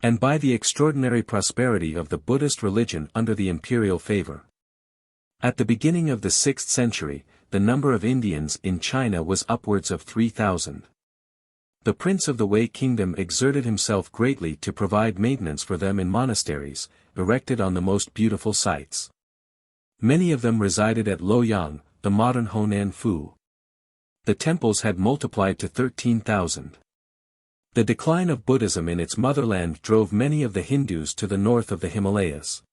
And by the extraordinary prosperity of the Buddhist religion under the imperial favor. At the beginning of the 6th century, the number of Indians in China was upwards of 3,000. The prince of the Wei kingdom exerted himself greatly to provide maintenance for them in monasteries, erected on the most beautiful sites. Many of them resided at Luoyang, the modern Honan Fu. The temples had multiplied to 13,000. The decline of Buddhism in its motherland drove many of the Hindus to the north of the Himalayas.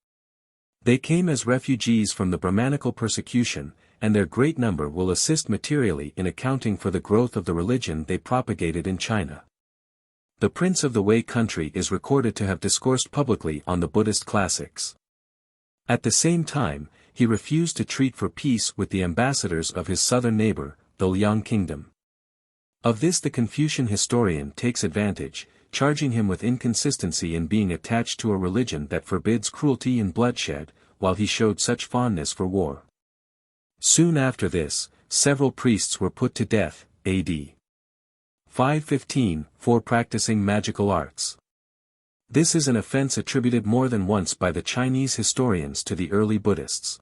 They came as refugees from the Brahmanical persecution, and their great number will assist materially in accounting for the growth of the religion they propagated in China. The prince of the Wei country is recorded to have discoursed publicly on the Buddhist classics. At the same time, he refused to treat for peace with the ambassadors of his southern neighbor, the Liang kingdom. Of this the Confucian historian takes advantage, charging him with inconsistency in being attached to a religion that forbids cruelty and bloodshed, while he showed such fondness for war. Soon after this, several priests were put to death, AD 515, for practicing magical arts. This is an offense attributed more than once by the Chinese historians to the early Buddhists.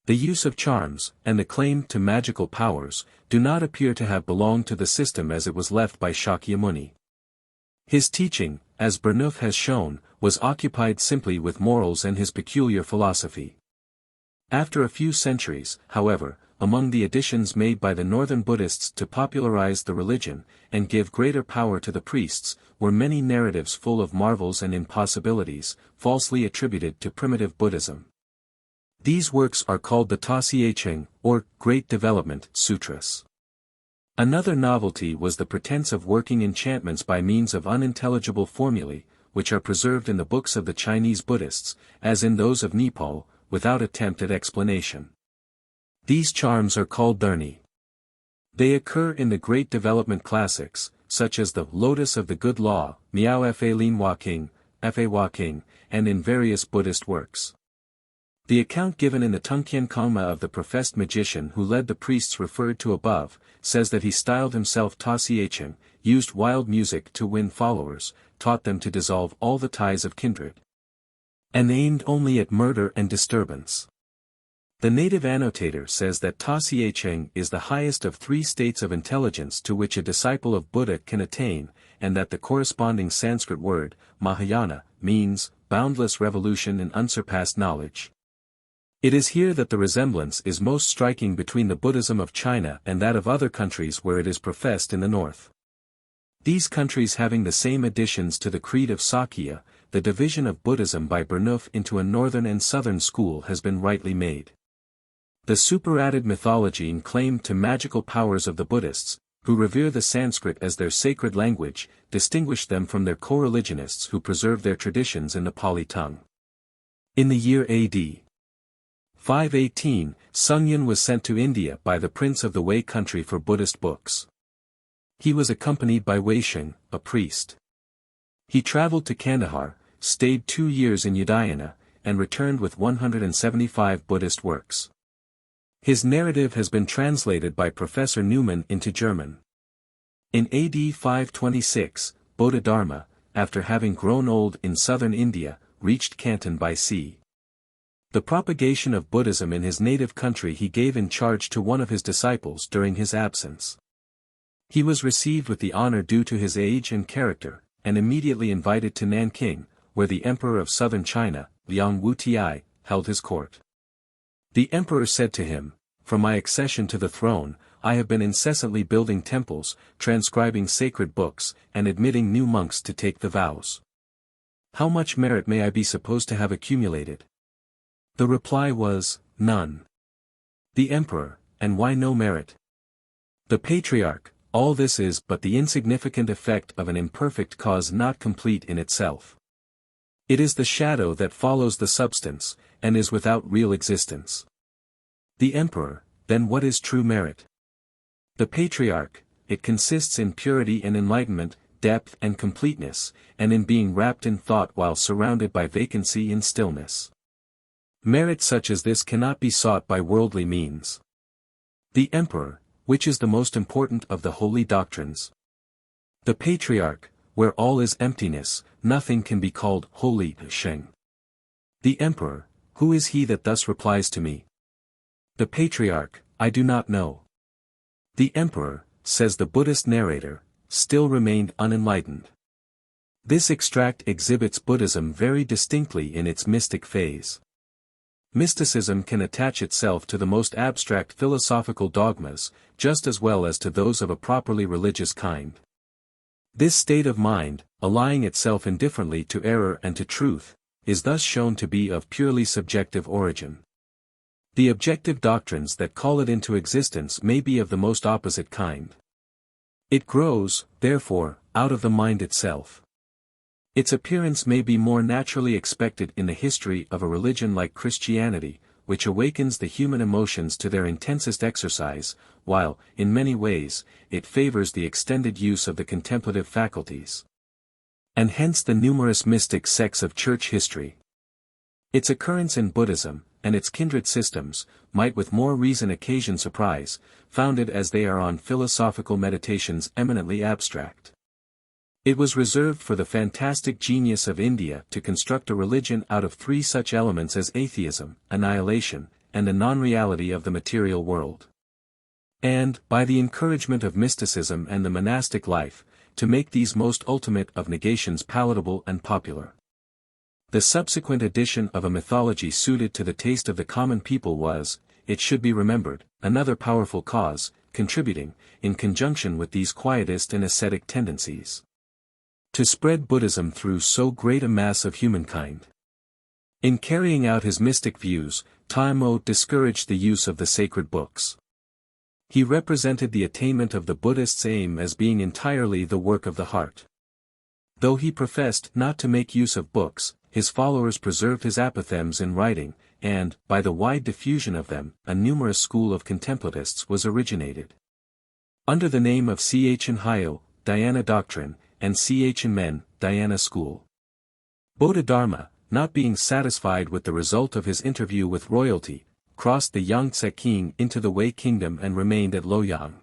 The use of charms, and the claim to magical powers, do not appear to have belonged to the system as it was left by Shakyamuni. His teaching, as Burnouf has shown, was occupied simply with morals and his peculiar philosophy. After a few centuries, however, among the additions made by the northern Buddhists to popularize the religion, and give greater power to the priests, were many narratives full of marvels and impossibilities, falsely attributed to primitive Buddhism. These works are called the Ta Sieh Ching, or Great Development Sutras. Another novelty was the pretense of working enchantments by means of unintelligible formulae, which are preserved in the books of the Chinese Buddhists, as in those of Nepal, without attempt at explanation. These charms are called dharni. They occur in the Great Development classics, such as the Lotus of the Good Law, Miao Fa Lin Hua King, Fa Hua King, and in various Buddhist works. The account given in the Tungtian Kongma of the professed magician who led the priests referred to above, says that he styled himself Ta Sieh Ching, used wild music to win followers, taught them to dissolve all the ties of kindred, and aimed only at murder and disturbance. The native annotator says that Ta Sieh Ching is the highest of 3 states of intelligence to which a disciple of Buddha can attain, and that the corresponding Sanskrit word, Mahayana, means boundless revolution and unsurpassed knowledge. It is here that the resemblance is most striking between the Buddhism of China and that of other countries where it is professed in the north. These countries having the same additions to the creed of Sakya, the division of Buddhism by Burnouf into a northern and southern school has been rightly made. The superadded mythology and claim to magical powers of the Buddhists, who revere the Sanskrit as their sacred language, distinguish them from their co-religionists who preserve their traditions in the Pali tongue. In the year AD 518, Sun Yun was sent to India by the prince of the Wei country for Buddhist books. He was accompanied by Wei Sheng, a priest. He traveled to Kandahar, stayed 2 years in Udayana, and returned with 175 Buddhist works. His narrative has been translated by Professor Newman into German. In AD 526, Bodhidharma, after having grown old in southern India, reached Canton by sea. The propagation of Buddhism in his native country he gave in charge to one of his disciples during his absence. He was received with the honor due to his age and character, and immediately invited to Nanking, where the emperor of southern China, Liang Wu Ti, held his court. The emperor said to him, "From my accession to the throne, I have been incessantly building temples, transcribing sacred books, and admitting new monks to take the vows. How much merit may I be supposed to have accumulated?" The reply was, "None." The emperor, "And why no merit?" The patriarch, "All this is but the insignificant effect of an imperfect cause not complete in itself. It is the shadow that follows the substance, and is without real existence." The emperor, "Then what is true merit?" The patriarch, "It consists in purity and enlightenment, depth and completeness, and in being wrapped in thought while surrounded by vacancy and stillness. Merit such as this cannot be sought by worldly means." The emperor, "Which is the most important of the holy doctrines?" The patriarch, "Where all is emptiness, nothing can be called holy Sheng." The emperor, "Who is he that thus replies to me?" The patriarch, "I do not know." The emperor, says the Buddhist narrator, still remained unenlightened. This extract exhibits Buddhism very distinctly in its mystic phase. Mysticism can attach itself to the most abstract philosophical dogmas, just as well as to those of a properly religious kind. This state of mind, allying itself indifferently to error and to truth, is thus shown to be of purely subjective origin. The objective doctrines that call it into existence may be of the most opposite kind. It grows, therefore, out of the mind itself. Its appearance may be more naturally expected in the history of a religion like Christianity, which awakens the human emotions to their intensest exercise, while, in many ways, it favors the extended use of the contemplative faculties. And hence the numerous mystic sects of church history. Its occurrence in Buddhism, and its kindred systems, might with more reason occasion surprise, founded as they are on philosophical meditations eminently abstract. It was reserved for the fantastic genius of India to construct a religion out of three such elements as atheism, annihilation, and the non-reality of the material world. And, by the encouragement of mysticism and the monastic life, to make these most ultimate of negations palatable and popular. The subsequent addition of a mythology suited to the taste of the common people was, it should be remembered, another powerful cause, contributing, in conjunction with these quietist and ascetic tendencies, to spread Buddhism through so great a mass of humankind. In carrying out his mystic views, Taimo discouraged the use of the sacred books. He represented the attainment of the Buddhist's aim as being entirely the work of the heart. Though he professed not to make use of books, his followers preserved his apothegms in writing, and, by the wide diffusion of them, a numerous school of contemplatists was originated. Under the name of Chen Hyo, Dhyana doctrine, and Chen Men, Dhyana school. Bodhidharma, not being satisfied with the result of his interview with royalty, crossed the Yangtze King into the Wei kingdom and remained at Luoyang.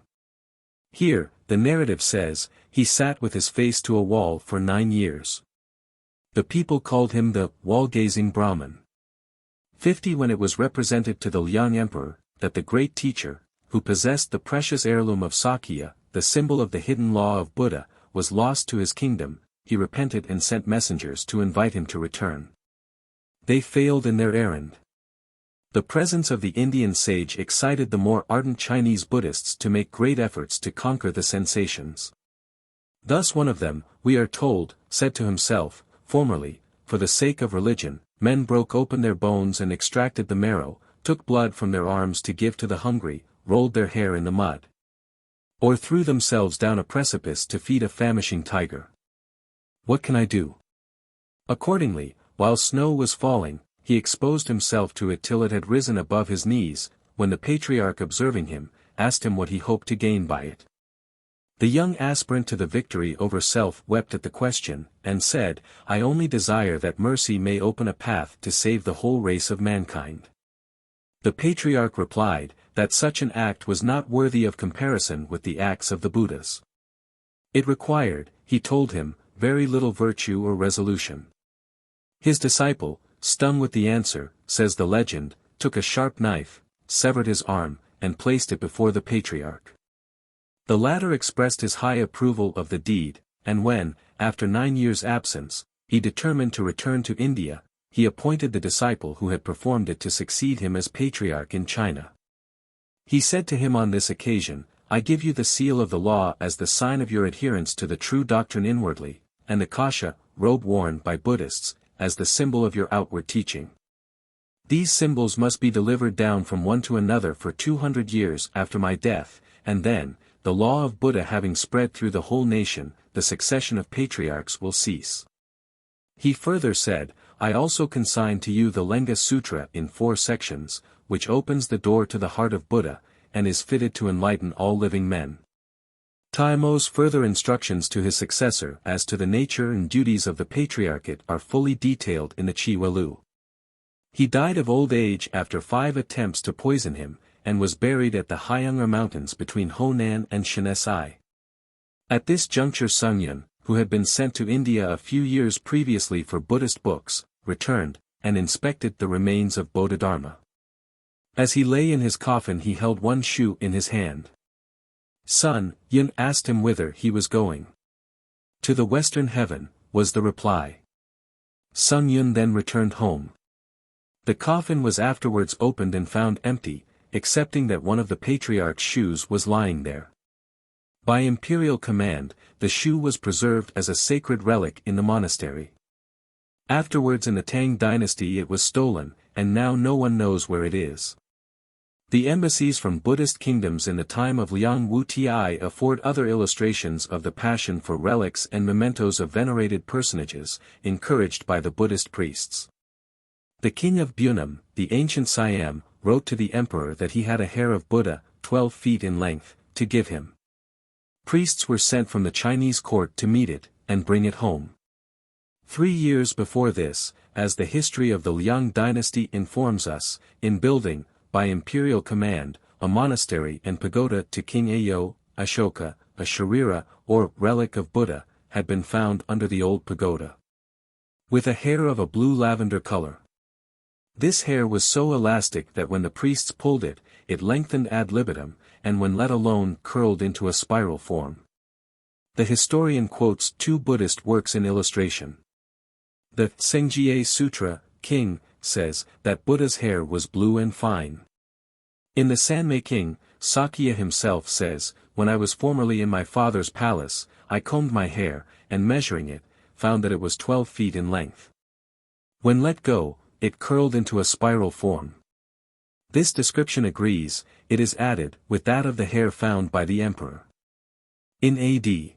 Here, the narrative says, he sat with his face to a wall for 9 years. The people called him the wall-gazing Brahmin. 50 When it was represented to the Liang emperor, that the great teacher, who possessed the precious heirloom of Sakya, the symbol of the hidden law of Buddha, was lost to his kingdom, he repented and sent messengers to invite him to return. They failed in their errand. The presence of the Indian sage excited the more ardent Chinese Buddhists to make great efforts to conquer the sensations. Thus one of them, we are told, said to himself, formerly, for the sake of religion, men broke open their bones and extracted the marrow, took blood from their arms to give to the hungry, rolled their hair in the mud, or threw themselves down a precipice to feed a famishing tiger. What can I do? Accordingly, while snow was falling, he exposed himself to it till it had risen above his knees, when the patriarch observing him, asked him what he hoped to gain by it. The young aspirant to the victory over self wept at the question, and said, I only desire that mercy may open a path to save the whole race of mankind. The patriarch replied, that such an act was not worthy of comparison with the acts of the Buddhas. It required, he told him, very little virtue or resolution. His disciple, stung with the answer, says the legend, took a sharp knife, severed his arm, and placed it before the patriarch. The latter expressed his high approval of the deed, and when, after 9 years' absence, he determined to return to India, he appointed the disciple who had performed it to succeed him as patriarch in China. He said to him on this occasion, "I give you the seal of the law as the sign of your adherence to the true doctrine inwardly, and the kasha, robe worn by Buddhists, as the symbol of your outward teaching. These symbols must be delivered down from one to another for 200 years after my death, and then, the law of Buddha having spread through the whole nation, the succession of patriarchs will cease." He further said, "I also consign to you the Lenga Sutra in 4 sections, which opens the door to the heart of Buddha, and is fitted to enlighten all living men." Taimo's further instructions to his successor as to the nature and duties of the patriarchate are fully detailed in the Chi Welu. He died of old age after 5 attempts to poison him, and was buried at the Haiyunger Mountains between Honan and Shanxi. At this juncture Sung Yun, who had been sent to India a few years previously for Buddhist books, returned, and inspected the remains of Bodhidharma. As he lay in his coffin he held one shoe in his hand. Sun Yun asked him whither he was going. "To the western heaven," was the reply. Sung Yun then returned home. The coffin was afterwards opened and found empty, excepting that one of the patriarch's shoes was lying there. By imperial command, the shoe was preserved as a sacred relic in the monastery. Afterwards in the Tang dynasty it was stolen, and now no one knows where it is. The embassies from Buddhist kingdoms in the time of Liang Wu-Ti afford other illustrations of the passion for relics and mementos of venerated personages, encouraged by the Buddhist priests. The king of Bunam, the ancient Siam, wrote to the emperor that he had a hair of Buddha, 12 feet in length, to give him. Priests were sent from the Chinese court to meet it, and bring it home. 3 years before this, as the history of the Liang dynasty informs us, in building, by imperial command, a monastery and pagoda to King Ayo, Ashoka, a sharira, or relic of Buddha, had been found under the old pagoda. With a hair of a blue lavender color. This hair was so elastic that when the priests pulled it, it lengthened ad libitum, and when let alone curled into a spiral form. The historian quotes 2 Buddhist works in illustration. The Sengjie Sutra, King, says that Buddha's hair was blue and fine. In the Sanmei King, Sakya himself says, "When I was formerly in my father's palace, I combed my hair, and measuring it, found that it was 12 feet in length. When let go, it curled into a spiral form." This description agrees, it is added, with that of the hair found by the emperor. In AD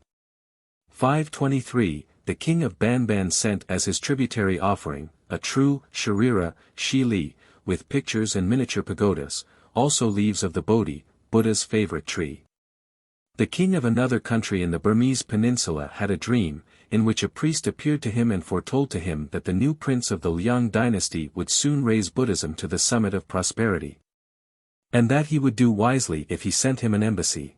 523, the king of Banban sent as his tributary offering, a true sharira, Shili, with pictures and miniature pagodas, also leaves of the Bodhi, Buddha's favorite tree. The king of another country in the Burmese peninsula had a dream, in which a priest appeared to him and foretold to him that the new prince of the Liang dynasty would soon raise Buddhism to the summit of prosperity. And that he would do wisely if he sent him an embassy.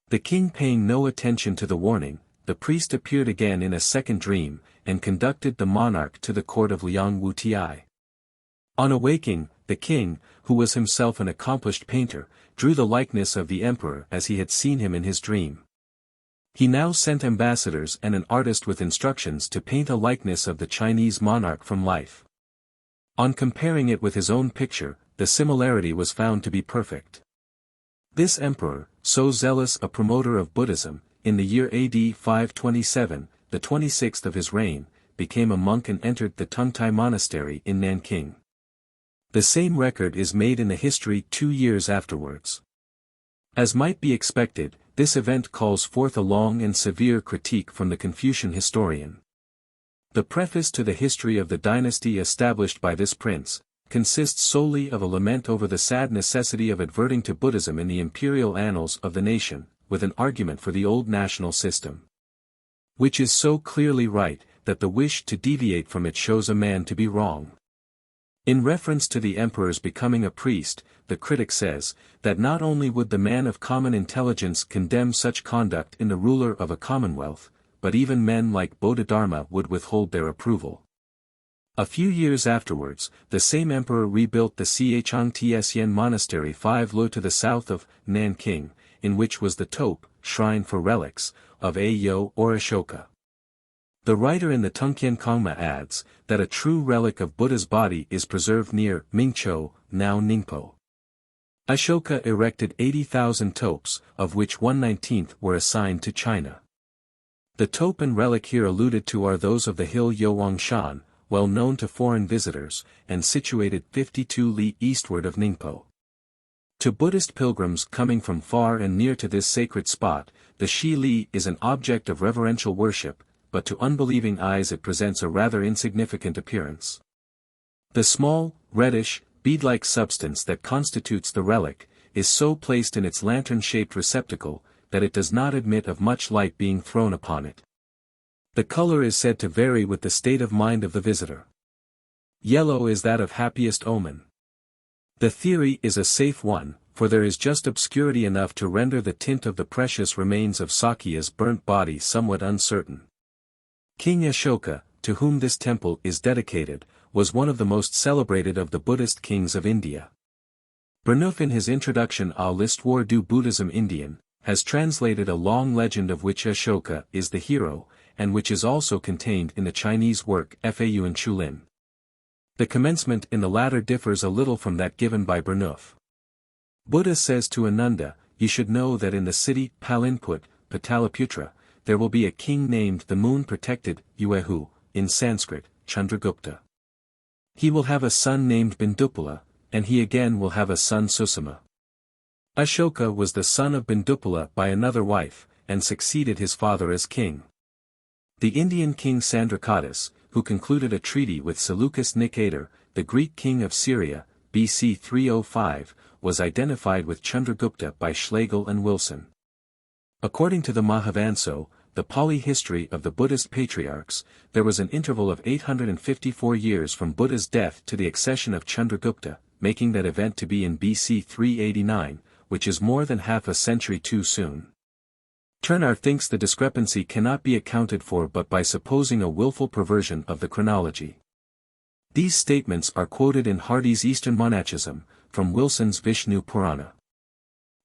The king paying no attention to the warning, the priest appeared again in a second dream, and conducted the monarch to the court of Liang Wu-Ti. On awaking, the king, who was himself an accomplished painter, drew the likeness of the emperor as he had seen him in his dream. He now sent ambassadors and an artist with instructions to paint a likeness of the Chinese monarch from life. On comparing it with his own picture, the similarity was found to be perfect. This emperor, so zealous a promoter of Buddhism, in the year AD 527, the 26th of his reign, became a monk and entered the Tungtai Monastery in Nanking. The same record is made in the history 2 years afterwards. As might be expected, this event calls forth a long and severe critique from the Confucian historian. The preface to the history of the dynasty established by this prince, consists solely of a lament over the sad necessity of adverting to Buddhism in the imperial annals of the nation, with an argument for the old national system. Which is so clearly right, that the wish to deviate from it shows a man to be wrong. In reference to the emperor's becoming a priest, the critic says, that not only would the man of common intelligence condemn such conduct in the ruler of a commonwealth, but even men like Bodhidharma would withhold their approval. A few years afterwards, the same emperor rebuilt the Xiechang Tsien Monastery 5 lo to the south of Nanking, in which was the Tope, shrine for relics, of Ayo or Ashoka. The writer in the Tungkien Kongma adds, that a true relic of Buddha's body is preserved near Mingzhou, now Ningpo. Ashoka erected 80,000 topes, of which 1/19 were assigned to China. The tope and relic here alluded to are those of the hill Youangshan, well known to foreign visitors, and situated 52 li eastward of Ningpo. To Buddhist pilgrims coming from far and near to this sacred spot, the Shi Li is an object of reverential worship, but to unbelieving eyes it presents a rather insignificant appearance. The small, reddish, bead-like substance that constitutes the relic, is so placed in its lantern-shaped receptacle, that it does not admit of much light being thrown upon it. The color is said to vary with the state of mind of the visitor. Yellow is that of happiest omen. The theory is a safe one, for there is just obscurity enough to render the tint of the precious remains of Sakya's burnt body somewhat uncertain. King Ashoka, to whom this temple is dedicated, was one of the most celebrated of the Buddhist kings of India. Burnouf in his introduction à l'Histoire du Bouddhisme Indien, has translated a long legend of which Ashoka is the hero, and which is also contained in the Chinese work Fa'u Chulin. The commencement in the latter differs a little from that given by Burnouf. Buddha says to Ananda, "You should know that in the city Palinput, Pataliputra, there will be a king named the moon-protected, Yuehu, in Sanskrit, Chandragupta. He will have a son named Bindupala, and he again will have a son Susama." Ashoka was the son of Bindupala by another wife, and succeeded his father as king. The Indian king Sandrakatis, who concluded a treaty with Seleucus Nicator, the Greek king of Syria, BC 305, was identified with Chandragupta by Schlegel and Wilson. According to the Mahavanso, the Pali history of the Buddhist Patriarchs, there was an interval of 854 years from Buddha's death to the accession of Chandragupta, making that event to be in BC 389, which is more than half a century too soon. Turnar thinks the discrepancy cannot be accounted for but by supposing a willful perversion of the chronology. These statements are quoted in Hardy's Eastern Monachism, from Wilson's Vishnu Purana.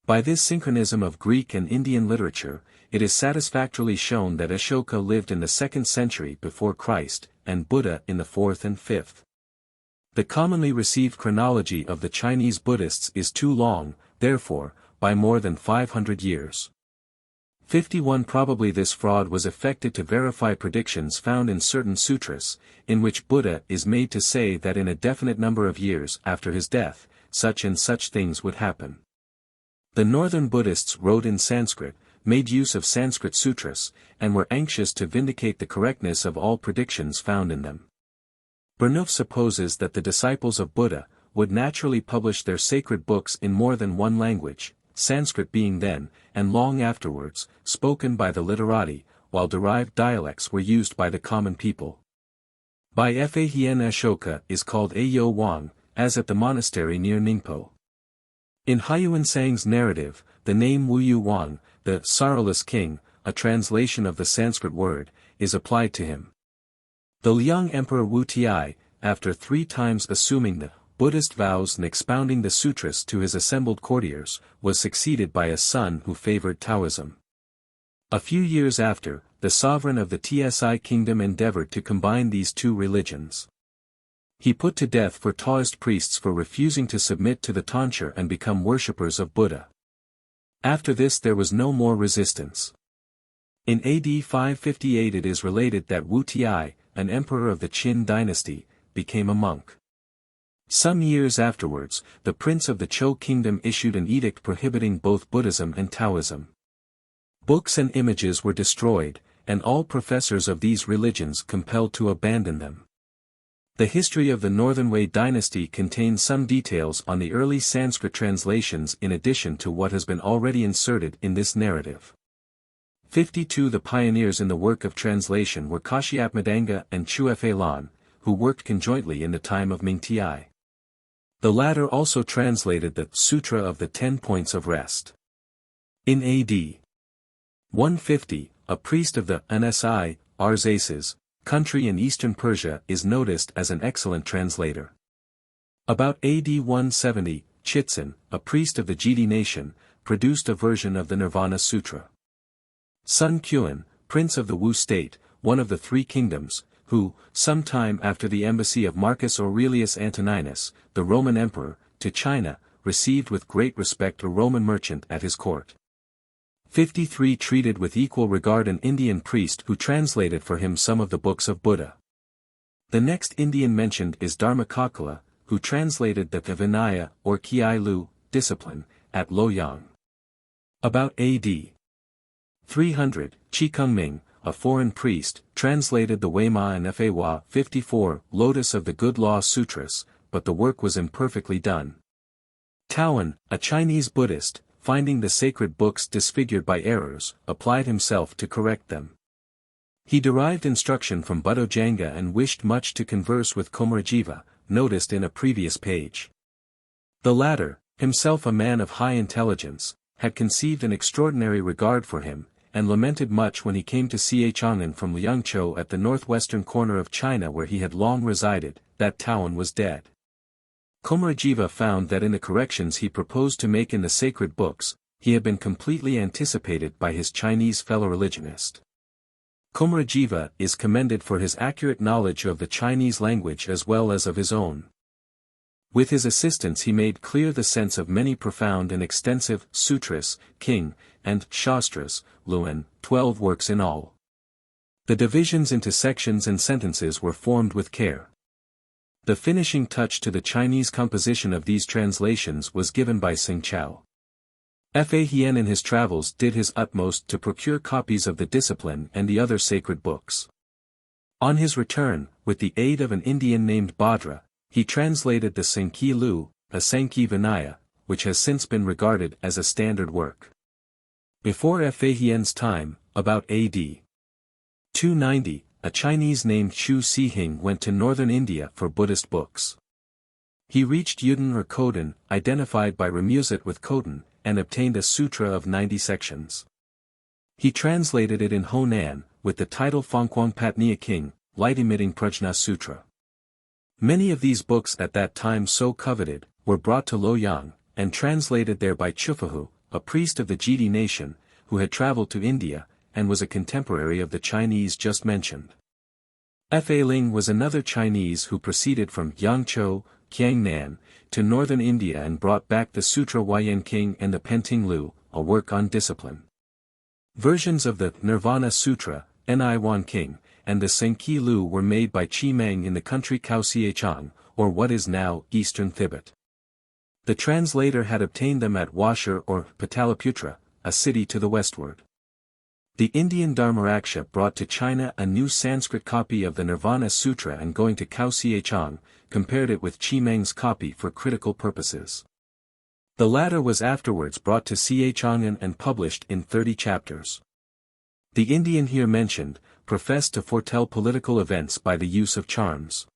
By this synchronism of Greek and Indian literature, it is satisfactorily shown that Ashoka lived in the 2nd century before Christ, and Buddha in the 4th and 5th. The commonly received chronology of the Chinese Buddhists is too long, therefore, by more than 500 years. 51 Probably this fraud was effected to verify predictions found in certain sutras, in which Buddha is made to say that in a definite number of years after his death, such and such things would happen. The northern Buddhists wrote in Sanskrit, made use of Sanskrit sutras, and were anxious to vindicate the correctness of all predictions found in them. Burnouf supposes that the disciples of Buddha would naturally publish their sacred books in more than one language, Sanskrit being then, and long afterwards, spoken by the literati, while derived dialects were used by the common people. By Fa-Hien Ashoka is called Ayo Wang, as at the monastery near Ningpo. In Huayan Sang's narrative, the name Wuyu Wang, the sorrowless king, a translation of the Sanskrit word, is applied to him. The Liang Emperor Wu Ti, after 3 times assuming the Buddhist vows and expounding the sutras to his assembled courtiers, was succeeded by a son who favored Taoism. A few years after, the sovereign of the Tsi kingdom endeavored to combine these two religions. He put to death for Taoist priests for refusing to submit to the tonsure and become worshippers of Buddha. After this there was no more resistance. In AD 558 it is related that Wu Ti, an emperor of the Qin dynasty, became a monk. Some years afterwards, the prince of the Zhou kingdom issued an edict prohibiting both Buddhism and Taoism. Books and images were destroyed, and all professors of these religions compelled to abandon them. The history of the Northern Wei dynasty contains some details on the early Sanskrit translations in addition to what has been already inserted in this narrative. 52 The pioneers in the work of translation were Kashyapmadanga and Chuefe Lan, who worked conjointly in the time of Ming Ti. The latter also translated the Sutra of the 10 Points of Rest. In AD 150, a priest of the Nsi, Arzaces, country in eastern Persia is noticed as an excellent translator. About AD 170, Chitzen, a priest of the Jidi nation, produced a version of the Nirvana Sutra. Sun Quan, prince of the Wu state, one of the three kingdoms, who, some time after the embassy of Marcus Aurelius Antoninus, the Roman emperor, to China, received with great respect a Roman merchant at his court. 53 Treated with equal regard an Indian priest who translated for him some of the books of Buddha. The next Indian mentioned is Dharmakakala, who translated the Vinaya or Kiai-Lu, discipline, at Luoyang. About A.D. 300, Chi Kung-ming, a foreign priest, translated the Weima and Fa 54 Lotus of the Good Law Sutras, but the work was imperfectly done. Taoan, a Chinese Buddhist, finding the sacred books disfigured by errors, applied himself to correct them. He derived instruction from Buddhojanga and wished much to converse with Komarajiva, noticed in a previous page. The latter, himself a man of high intelligence, had conceived an extraordinary regard for him, and lamented much when he came to Chang'an from Liangzhou at the northwestern corner of China where he had long resided, that Taoan was dead. Komarajiva found that in the corrections he proposed to make in the sacred books, he had been completely anticipated by his Chinese fellow religionist. Komarajiva is commended for his accurate knowledge of the Chinese language as well as of his own. With his assistance he made clear the sense of many profound and extensive sutras, king, and shastras, Luan, 12 works in all. The divisions into sections and sentences were formed with care. The finishing touch to the Chinese composition of these translations was given by Sing Chao. Fa Hien in his travels did his utmost to procure copies of the Discipline and the other sacred books. On his return, with the aid of an Indian named Bhadra, he translated the Sankhya Lu, a Sankhya Vinaya, which has since been regarded as a standard work. Before Fa Hien's time, about A.D. 290, a Chinese named Chu Sihing went to northern India for Buddhist books. He reached Yuden or Khodan, identified by Ramuzet with Khodan, and obtained a sutra of 90 sections. He translated it in Honan, with the title Fengquang Patnia King, Light-Emitting Prajna Sutra. Many of these books at that time so coveted, were brought to Luoyang, and translated there by Chufahu, a priest of the Jidi nation, who had traveled to India, and was a contemporary of the Chinese just mentioned. Fa Ling was another Chinese who proceeded from Yangzhou, Qiangnan, to northern India and brought back the Sutra Huayan-King and the Penting Lu, a work on discipline. Versions of the Nirvana Sutra, Ni-Wan-King, and the Sankhya Lu were made by Chi Meng in the country Kaohsiung, or what is now eastern Tibet. The translator had obtained them at Washur or Pataliputra, a city to the westward. The Indian Dharmaraksha brought to China a new Sanskrit copy of the Nirvana Sutra and going to Kaohsiung, compared it with Chi Meng's copy for critical purposes. The latter was afterwards brought to Chang'an and published in 30 chapters. The Indian here mentioned, professed to foretell political events by the use of charms.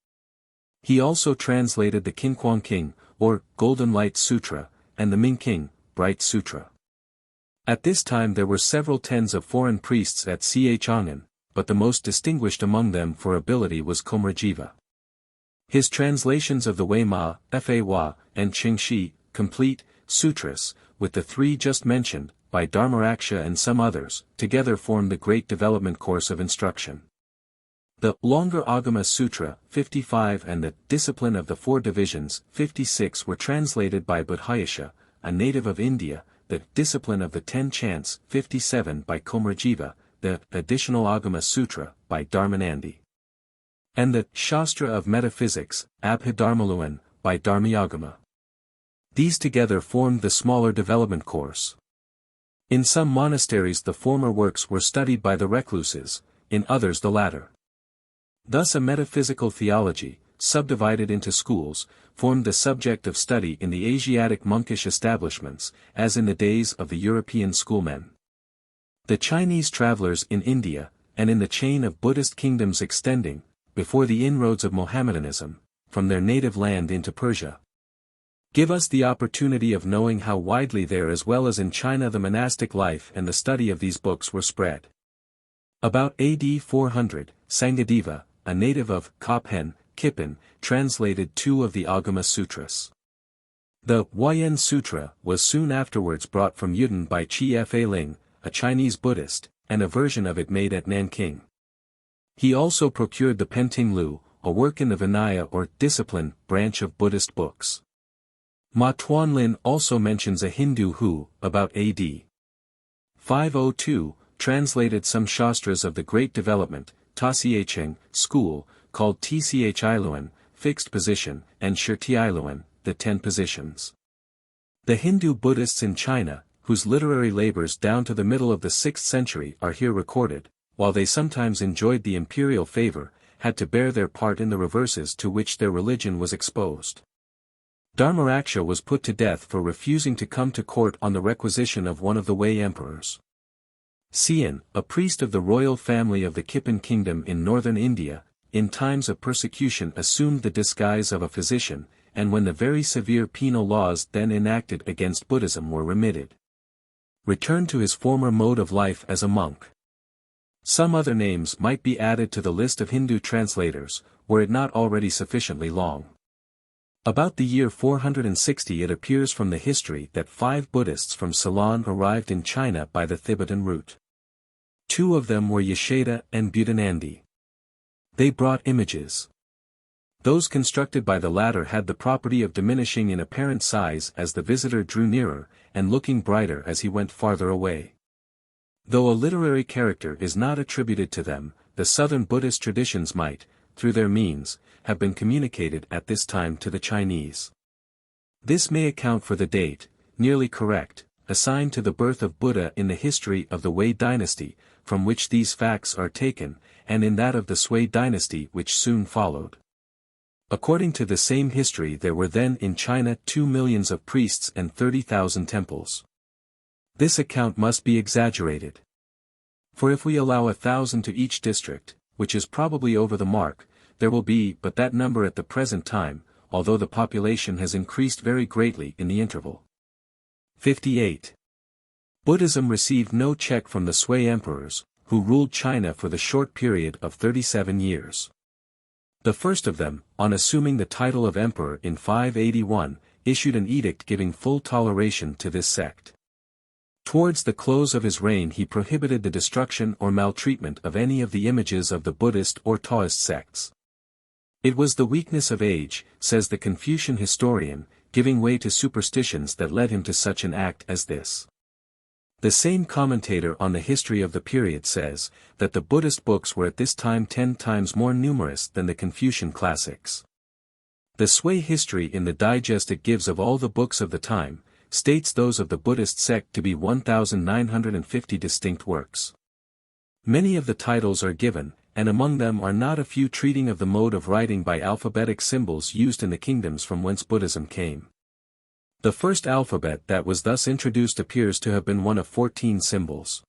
He also translated the Qinquang King, or Golden Light Sutra, and the Ming King, Bright Sutra. At this time there were several tens of foreign priests at Chang'an, but the most distinguished among them for ability was Komarajiva. His translations of the Weima, Fa, and Qingxi, complete, sutras, with the three just mentioned, by Dharmaraksha and some others, together formed the great development course of instruction. The longer Agama Sutra, 55 and the Discipline of the Four Divisions, 56 were translated by Buddhayasha, a native of India, the Discipline of the 10 Chants, 57 by Komarajiva, the Additional Agama Sutra, by Dharmanandi. And the Shastra of Metaphysics, Abhidharmaluan, by Dharmayagama. These together formed the smaller development course. In some monasteries the former works were studied by the recluses, in others the latter. Thus a metaphysical theology, subdivided into schools, formed the subject of study in the Asiatic monkish establishments, as in the days of the European schoolmen. The Chinese travelers in India, and in the chain of Buddhist kingdoms extending, before the inroads of Mohammedanism, from their native land into Persia, give us the opportunity of knowing how widely there as well as in China the monastic life and the study of these books were spread. About AD 400, Sangadeva, a native of Kophen, Kippen, translated 2 of the Agama Sutras. The Huayan Sutra was soon afterwards brought from Yuden by Chi Fa Ling, a Chinese Buddhist, and a version of it made at Nanking. He also procured the Penting Lu, a work in the Vinaya or discipline branch of Buddhist books. Ma Tuanlin also mentions a Hindu who, about AD 502, translated some Shastras of the Great Development, Tasiacheng, school, called Tchiluan, fixed position, and Shirtiluan, the 10 positions. The Hindu Buddhists in China, whose literary labors down to the middle of the 6th century are here recorded, while they sometimes enjoyed the imperial favor, had to bear their part in the reverses to which their religion was exposed. Dharmaraksha was put to death for refusing to come to court on the requisition of one of the Wei emperors. Xian, a priest of the royal family of the Kippan kingdom in northern India, in times of persecution assumed the disguise of a physician, and when the very severe penal laws then enacted against Buddhism were remitted, returned to his former mode of life as a monk. Some other names might be added to the list of Hindu translators, were it not already sufficiently long. About the year 460 it appears from the history that 5 Buddhists from Ceylon arrived in China by the Tibetan route. 2 of them were Yesheda and Buddhanandi. They brought images. Those constructed by the latter had the property of diminishing in apparent size as the visitor drew nearer, and looking brighter as he went farther away. Though a literary character is not attributed to them, the southern Buddhist traditions might, through their means, have been communicated at this time to the Chinese. This may account for the date, nearly correct, assigned to the birth of Buddha in the history of the Wei dynasty, from which these facts are taken, and in that of the Sui dynasty which soon followed. According to the same history there were then in China 2 millions of priests and 30,000 temples. This account must be exaggerated. For if we allow 1,000 to each district, which is probably over the mark, there will be but that number at the present time, although the population has increased very greatly in the interval. 58. Buddhism received no check from the Sui emperors, who ruled China for the short period of 37 years. The first of them, on assuming the title of emperor in 581, issued an edict giving full toleration to this sect. Towards the close of his reign he prohibited the destruction or maltreatment of any of the images of the Buddhist or Taoist sects. It was the weakness of age, says the Confucian historian, giving way to superstitions that led him to such an act as this. The same commentator on the history of the period says, that the Buddhist books were at this time 10 times more numerous than the Confucian classics. The Sui history in the digest it gives of all the books of the time, states those of the Buddhist sect to be 1,950 distinct works. Many of the titles are given, and among them are not a few treating of the mode of writing by alphabetic symbols used in the kingdoms from whence Buddhism came. The first alphabet that was thus introduced appears to have been one of 14 symbols.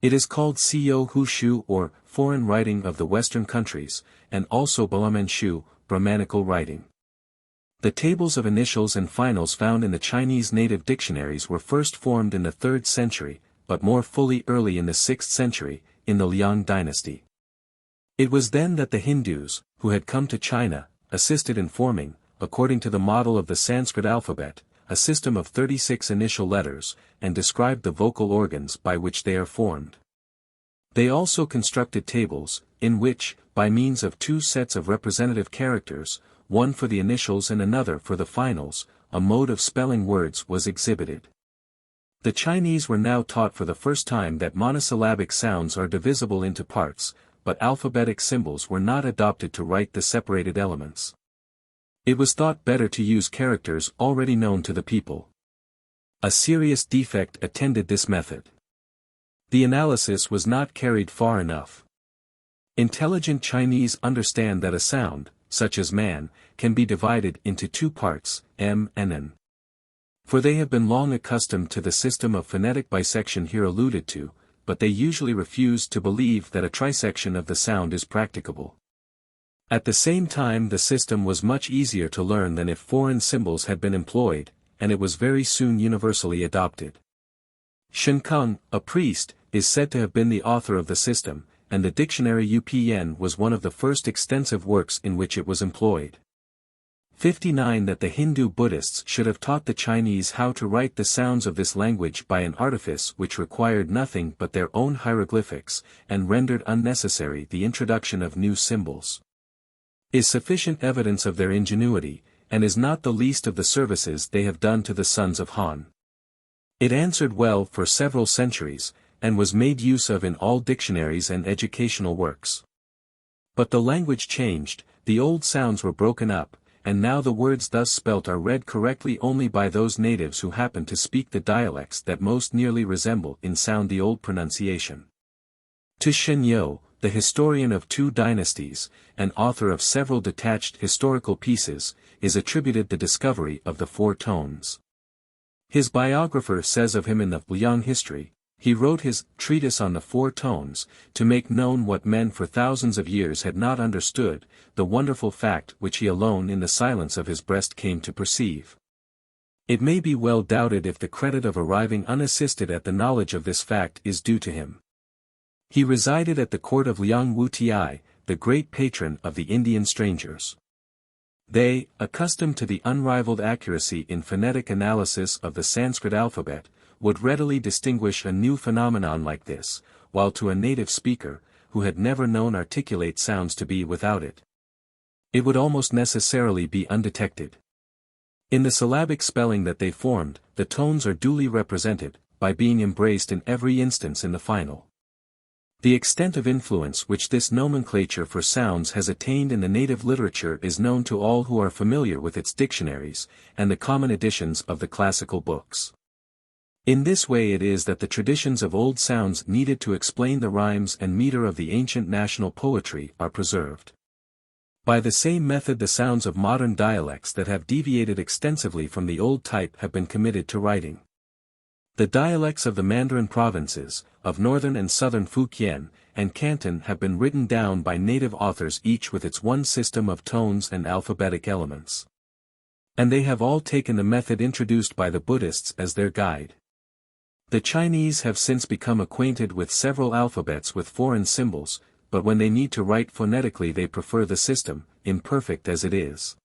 It is called Siyo Hushu or foreign writing of the Western countries, and also Balamenshu, Brahmanical writing. The tables of initials and finals found in the Chinese native dictionaries were first formed in the 3rd century, but more fully early in the 6th century, in the Liang dynasty. It was then that the Hindus, who had come to China, assisted in forming, according to the model of the Sanskrit alphabet, a system of 36 initial letters, and described the vocal organs by which they are formed. They also constructed tables, in which, by means of 2 sets of representative characters, one for the initials and another for the finals, a mode of spelling words was exhibited. The Chinese were now taught for the first time that monosyllabic sounds are divisible into parts, but alphabetic symbols were not adopted to write the separated elements. It was thought better to use characters already known to the people. A serious defect attended this method. The analysis was not carried far enough. Intelligent Chinese understand that a sound, such as man, can be divided into 2 parts, m and n. For they have been long accustomed to the system of phonetic bisection here alluded to, but they usually refuse to believe that a trisection of the sound is practicable. At the same time the system was much easier to learn than if foreign symbols had been employed, and it was very soon universally adopted. Shenkung, a priest, is said to have been the author of the system, and the dictionary Upn was one of the first extensive works in which it was employed. 59 That the Hindu Buddhists should have taught the Chinese how to write the sounds of this language by an artifice which required nothing but their own hieroglyphics, and rendered unnecessary the introduction of new symbols, is sufficient evidence of their ingenuity, and is not the least of the services they have done to the sons of Han. It answered well for several centuries, and was made use of in all dictionaries and educational works. But the language changed, the old sounds were broken up, and now the words thus spelt are read correctly only by those natives who happen to speak the dialects that most nearly resemble in sound the old pronunciation. To Shen You, the historian of two dynasties, and author of several detached historical pieces, is attributed the discovery of the four tones. His biographer says of him in the Liang history, he wrote his treatise on the four tones, to make known what men for thousands of years had not understood, the wonderful fact which he alone in the silence of his breast came to perceive. It may be well doubted if the credit of arriving unassisted at the knowledge of this fact is due to him. He resided at the court of Liang Wuti, the great patron of the Indian strangers. They, accustomed to the unrivaled accuracy in phonetic analysis of the Sanskrit alphabet, would readily distinguish a new phenomenon like this, while to a native speaker, who had never known articulate sounds to be without it, it would almost necessarily be undetected. In the syllabic spelling that they formed, the tones are duly represented, by being embraced in every instance in the final. The extent of influence which this nomenclature for sounds has attained in the native literature is known to all who are familiar with its dictionaries, and the common editions of the classical books. In this way it is that the traditions of old sounds needed to explain the rhymes and meter of the ancient national poetry are preserved. By the same method the sounds of modern dialects that have deviated extensively from the old type have been committed to writing. The dialects of the Mandarin provinces, of northern and southern Fujian, and Canton have been written down by native authors each with its one system of tones and alphabetic elements. And they have all taken the method introduced by the Buddhists as their guide. The Chinese have since become acquainted with several alphabets with foreign symbols, but when they need to write phonetically they prefer the system, imperfect as it is.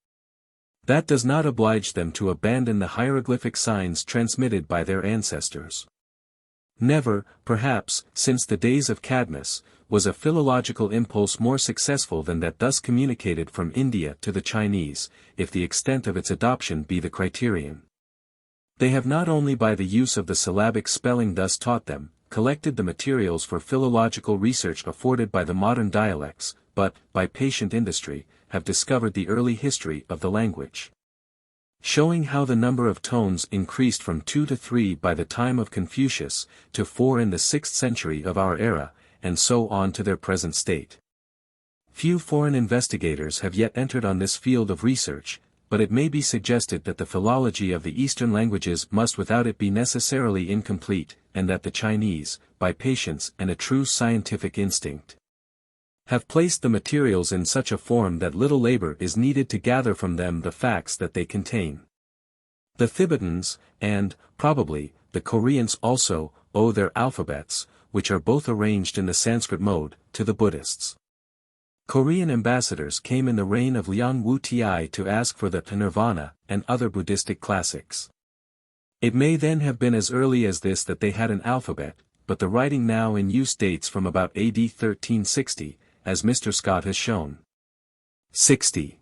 That does not oblige them to abandon the hieroglyphic signs transmitted by their ancestors. Never, perhaps, since the days of Cadmus, was a philological impulse more successful than that thus communicated from India to the Chinese, if the extent of its adoption be the criterion. They have not only by the use of the syllabic spelling thus taught them, collected the materials for philological research afforded by the modern dialects, but, by patient industry, have discovered the early history of the language. Showing how the number of tones increased from 2 to 3 by the time of Confucius, to 4 in the 6th century of our era, and so on to their present state. Few foreign investigators have yet entered on this field of research, but it may be suggested that the philology of the Eastern languages must without it be necessarily incomplete, and that the Chinese, by patience and a true scientific instinct, have placed the materials in such a form that little labor is needed to gather from them the facts that they contain. The Tibetans, and, probably, the Koreans also, owe their alphabets, which are both arranged in the Sanskrit mode, to the Buddhists. Korean ambassadors came in the reign of Liang Wuti to ask for the Nirvana, and other Buddhistic classics. It may then have been as early as this that they had an alphabet, but the writing now in use dates from about AD 1360, as Mr. Scott has shown. 60.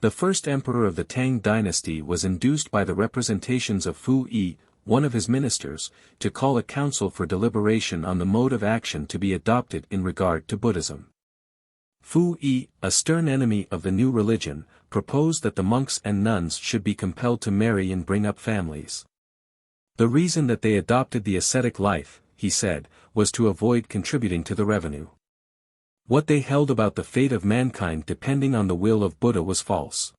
The first emperor of the Tang dynasty was induced by the representations of Fu Yi, one of his ministers, to call a council for deliberation on the mode of action to be adopted in regard to Buddhism. Fu Yi, a stern enemy of the new religion, proposed that the monks and nuns should be compelled to marry and bring up families. The reason that they adopted the ascetic life, he said, was to avoid contributing to the revenue. What they held about the fate of mankind depending on the will of Buddha was false.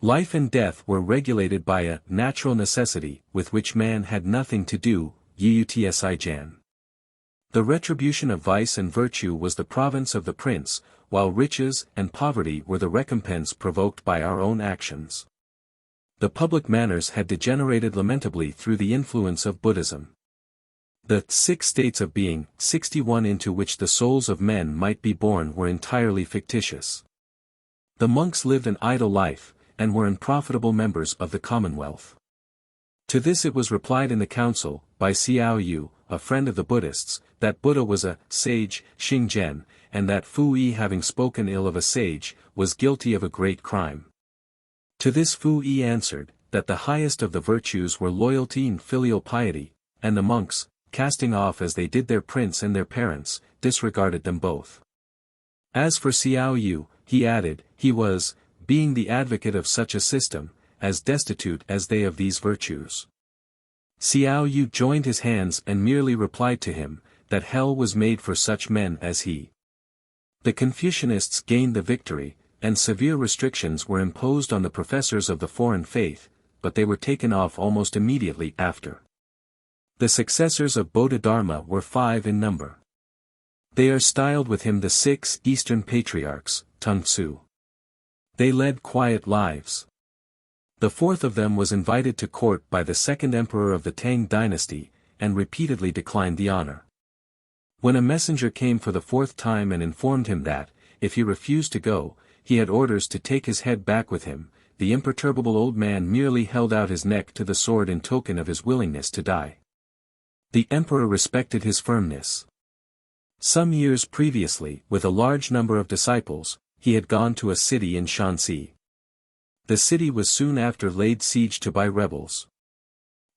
Life and death were regulated by a natural necessity with which man had nothing to do, Yutsi-Jan. The retribution of vice and virtue was the province of the prince, while riches and poverty were the recompense provoked by our own actions. The public manners had degenerated lamentably through the influence of Buddhism. The 6 states of being, 61 into which the souls of men might be born were entirely fictitious. The monks lived an idle life, and were unprofitable members of the Commonwealth. To this it was replied in the council, by Xiao Yu, a friend of the Buddhists, that Buddha was a sage, Xingzhen, and that Fu Yi having spoken ill of a sage, was guilty of a great crime. To this Fu Yi answered, that the highest of the virtues were loyalty and filial piety, and the monks, casting off as they did their prince and their parents, disregarded them both. As for Xiao Yu, he added, he was, being the advocate of such a system, as destitute as they of these virtues. Xiao Yu joined his hands and merely replied to him, that hell was made for such men as he. The Confucianists gained the victory, and severe restrictions were imposed on the professors of the foreign faith, but they were taken off almost immediately after. The successors of Bodhidharma were 5 in number. They are styled with him the 6 Eastern Patriarchs, Tongsu. They led quiet lives. The 4th of them was invited to court by the 2nd emperor of the Tang dynasty, and repeatedly declined the honor. When a messenger came for the 4th time and informed him that, if he refused to go, he had orders to take his head back with him, the imperturbable old man merely held out his neck to the sword in token of his willingness to die. The emperor respected his firmness. Some years previously, with a large number of disciples, he had gone to a city in Shanxi. The city was soon after laid siege to by rebels.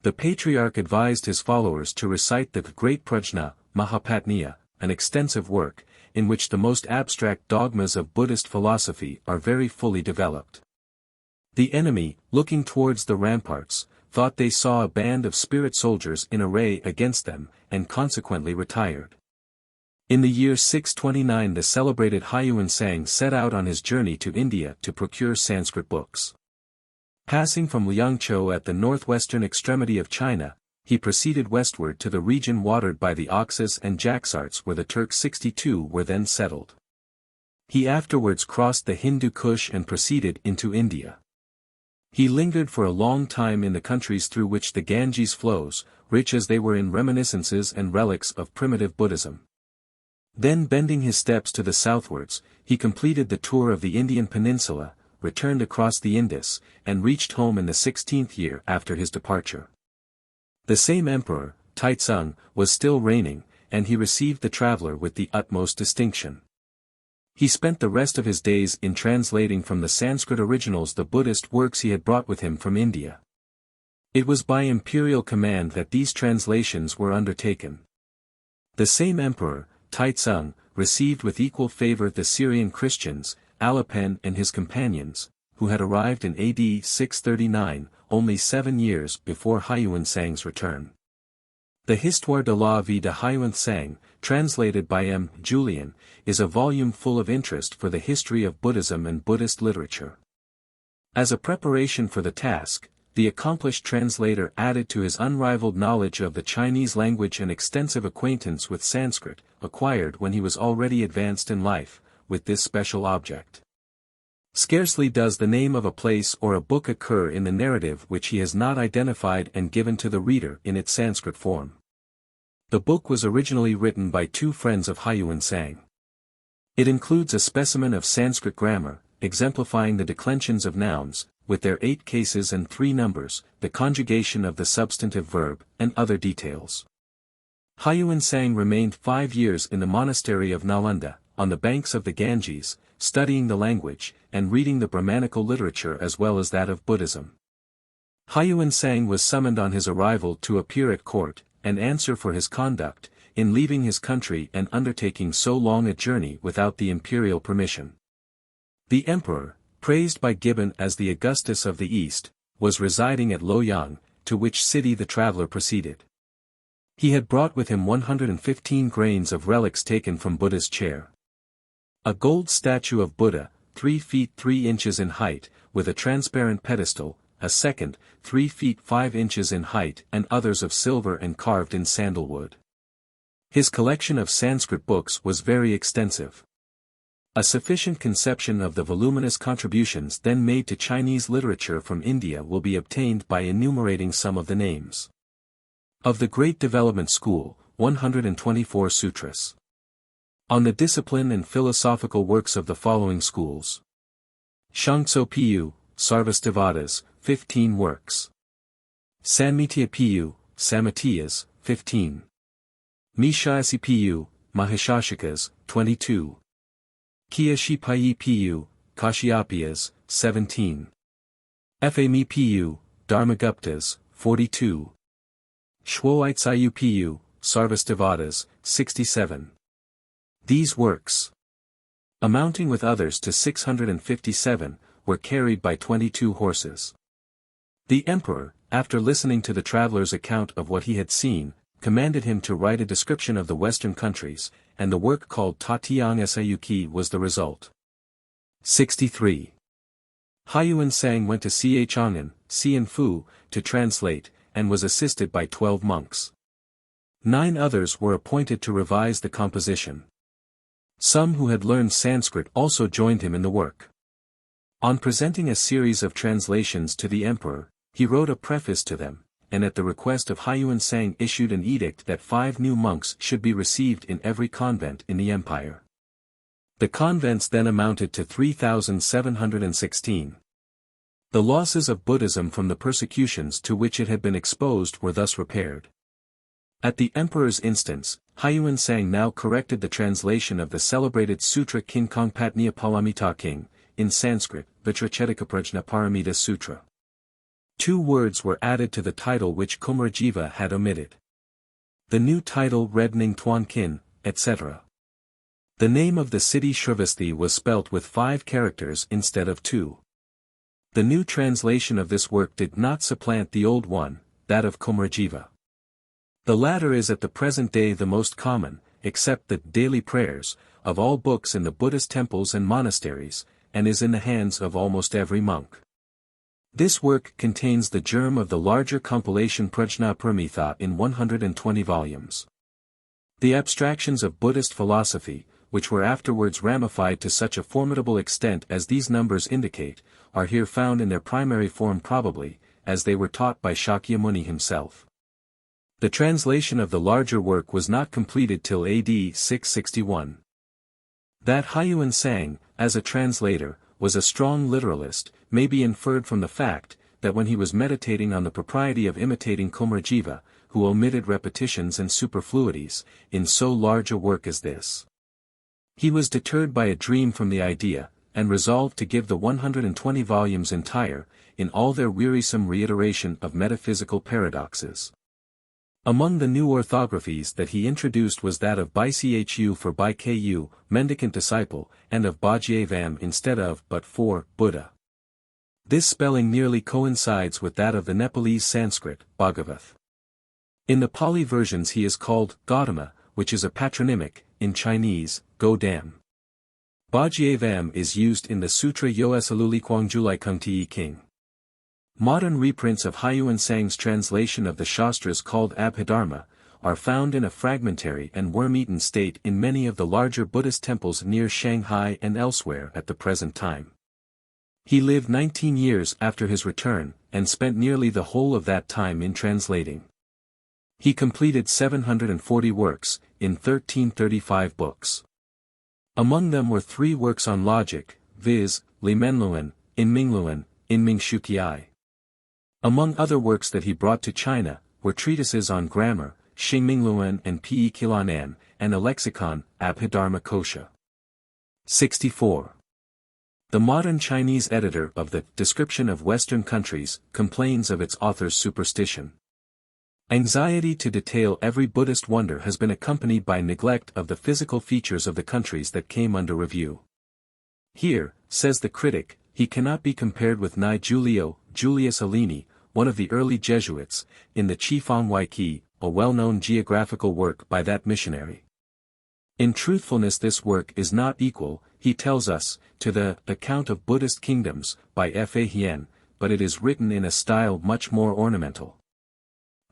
The patriarch advised his followers to recite the Great Prajna, Mahapatniya, an extensive work, in which the most abstract dogmas of Buddhist philosophy are very fully developed. The enemy, looking towards the ramparts, thought they saw a band of spirit soldiers in array against them, and consequently retired. In the year 629 the celebrated Huayan Sang set out on his journey to India to procure Sanskrit books. Passing from Liangzhou at the northwestern extremity of China, he proceeded westward to the region watered by the Oxus and Jaxartes where the Turks 62 were then settled. He afterwards crossed the Hindu Kush and proceeded into India. He lingered for a long time in the countries through which the Ganges flows, rich as they were in reminiscences and relics of primitive Buddhism. Then bending his steps to the southwards, he completed the tour of the Indian peninsula, returned across the Indus, and reached home in the 16th year after his departure. The same emperor, Taizong, was still reigning, and he received the traveller with the utmost distinction. He spent the rest of his days in translating from the Sanskrit originals the Buddhist works he had brought with him from India. It was by imperial command that these translations were undertaken. The same emperor, Taizong, received with equal favor the Syrian Christians, Alepen and his companions, who had arrived in AD 639, only 7 years before Huayan Sang's return. The Histoire de la vie de Huayan Sang, translated by M. Julian, is a volume full of interest for the history of Buddhism and Buddhist literature. As a preparation for the task, the accomplished translator added to his unrivaled knowledge of the Chinese language and extensive acquaintance with Sanskrit, acquired when he was already advanced in life, with this special object. Scarcely does the name of a place or a book occur in the narrative which he has not identified and given to the reader in its Sanskrit form. The book was originally written by 2 friends of Huayan Sang. It includes a specimen of Sanskrit grammar, exemplifying the declensions of nouns, with their 8 cases and 3 numbers, the conjugation of the substantive verb, and other details. Huayan Sang remained 5 years in the monastery of Nalanda, on the banks of the Ganges, studying the language, and reading the Brahmanical literature as well as that of Buddhism. Huayan Sang was summoned on his arrival to appear at court, and answer for his conduct, in leaving his country and undertaking so long a journey without the imperial permission. The emperor, praised by Gibbon as the Augustus of the East, was residing at Luoyang, to which city the traveller proceeded. He had brought with him 115 grains of relics taken from Buddha's chair. A gold statue of Buddha, 3 feet 3 inches in height, with a transparent pedestal, a second, 3 feet 5 inches in height and others of silver and carved in sandalwood. His collection of Sanskrit books was very extensive. A sufficient conception of the voluminous contributions then made to Chinese literature from India will be obtained by enumerating some of the names. Of the Great Development School, 124 sutras. On the discipline and philosophical works of the following schools. Shangso Pu, Sarvastivadis, 15 works. Sanmitya P'U, Samattiyas, 15. Mishayasi P'U, Mahishashikas, 22. Kiyashipayi P'U, Kashyapiyas, 17. Fami P'U, Dharmaguptas, 42. Shwoitsayu P'U, Sarvastivadis, 67. These works, amounting with others to 657, were carried by 22 horses. The emperor, after listening to the traveler's account of what he had seen, commanded him to write a description of the Western countries, and the work called Tatiang Sayuki was the result. 63. Huayan Sang went to Chang'an, Fu, to translate, and was assisted by 12 monks. 9 others were appointed to revise the composition. Some who had learned Sanskrit also joined him in the work. On presenting a series of translations to the emperor, he wrote a preface to them, and at the request of Huayan Sang issued an edict that 5 new monks should be received in every convent in the empire. The convents then amounted to 3,716. The losses of Buddhism from the persecutions to which it had been exposed were thus repaired. At the emperor's instance, Huayan Sang now corrected the translation of the celebrated Sutra Kinkongpatniapalamita King, in Sanskrit, Vitrachedikaprajnaparamita Sutra. 2 words were added to the title which Kumarajiva had omitted. The new title read Ning Tuan Kin, etc. The name of the city Shrivasthi was spelt with 5 characters instead of 2. The new translation of this work did not supplant the old one, that of Kumarajiva. The latter is at the present day the most common, except the daily prayers, of all books in the Buddhist temples and monasteries, and is in the hands of almost every monk. This work contains the germ of the larger compilation Prajnaparamita in 120 volumes. The abstractions of Buddhist philosophy, which were afterwards ramified to such a formidable extent as these numbers indicate, are here found in their primary form probably, as they were taught by Shakyamuni himself. The translation of the larger work was not completed till AD 661. That Huayan Sang, as a translator, was a strong literalist, may be inferred from the fact, that when he was meditating on the propriety of imitating Kumarajiva, who omitted repetitions and superfluities, in so large a work as this, he was deterred by a dream from the idea, and resolved to give the 120 volumes entire, in all their wearisome reiteration of metaphysical paradoxes. Among the new orthographies that he introduced was that of Bchu for Bku, mendicant disciple, and of Bhagyavam instead of but for Buddha. This spelling nearly coincides with that of the Nepalese Sanskrit, Bhagavath. In the Pali versions he is called Gautama, which is a patronymic, in Chinese, Go-Dam. Bhagyavam is used in the Sutra Yoesaluli Kuangjulai Kungti King. Modern reprints of Huayan Sang's translation of the Shastras called Abhidharma, are found in a fragmentary and worm-eaten state in many of the larger Buddhist temples near Shanghai and elsewhere at the present time. He lived 19 years after his return, and spent nearly the whole of that time in translating. He completed 740 works, in 1335 books. Among them were 3 works on logic, viz., Limenluan, Inmingluan, Inmingshukiai. Among other works that he brought to China, were treatises on grammar, Xingmingluan and Pe Kilanan, and a lexicon, Abhidharma Kosha. 64. The modern Chinese editor of the Description of Western Countries complains of its author's superstition. Anxiety to detail every Buddhist wonder has been accompanied by neglect of the physical features of the countries that came under review. Here, says the critic, he cannot be compared with Nai Giulio, Julius Alini, one of the early Jesuits, in the Qifang Waiki, a well-known geographical work by that missionary. In truthfulness this work is not equal, he tells us, to the Account of Buddhist Kingdoms, by F.A. Hien, but it is written in a style much more ornamental.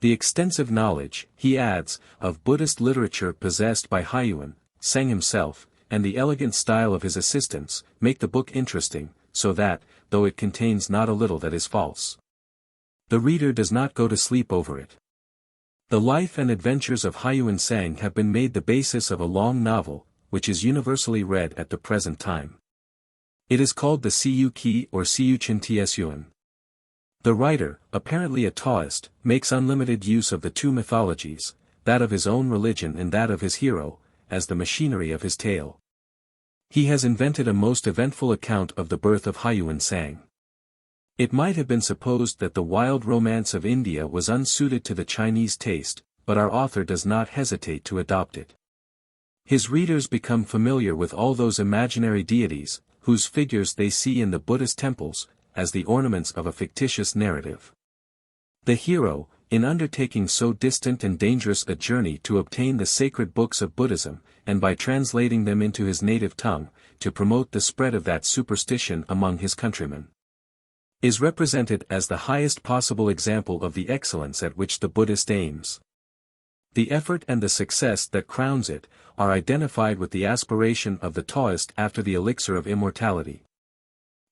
The extensive knowledge, he adds, of Buddhist literature possessed by Huayan Sang himself, and the elegant style of his assistants, make the book interesting, so that, though it contains not a little that is false, the reader does not go to sleep over it. The life and adventures of Huayan Sang have been made the basis of a long novel, which is universally read at the present time. It is called the Siyu-Ki or Siyu-Chin-Tsuan. The writer, apparently a Taoist, makes unlimited use of the two mythologies, that of his own religion and that of his hero, as the machinery of his tale. He has invented a most eventful account of the birth of Huayan Sang. It might have been supposed that the wild romance of India was unsuited to the Chinese taste, but our author does not hesitate to adopt it. His readers become familiar with all those imaginary deities, whose figures they see in the Buddhist temples, as the ornaments of a fictitious narrative. The hero, in undertaking so distant and dangerous a journey to obtain the sacred books of Buddhism, and by translating them into his native tongue, to promote the spread of that superstition among his countrymen, is represented as the highest possible example of the excellence at which the Buddhist aims. The effort and the success that crowns it, are identified with the aspiration of the Taoist after the elixir of immortality.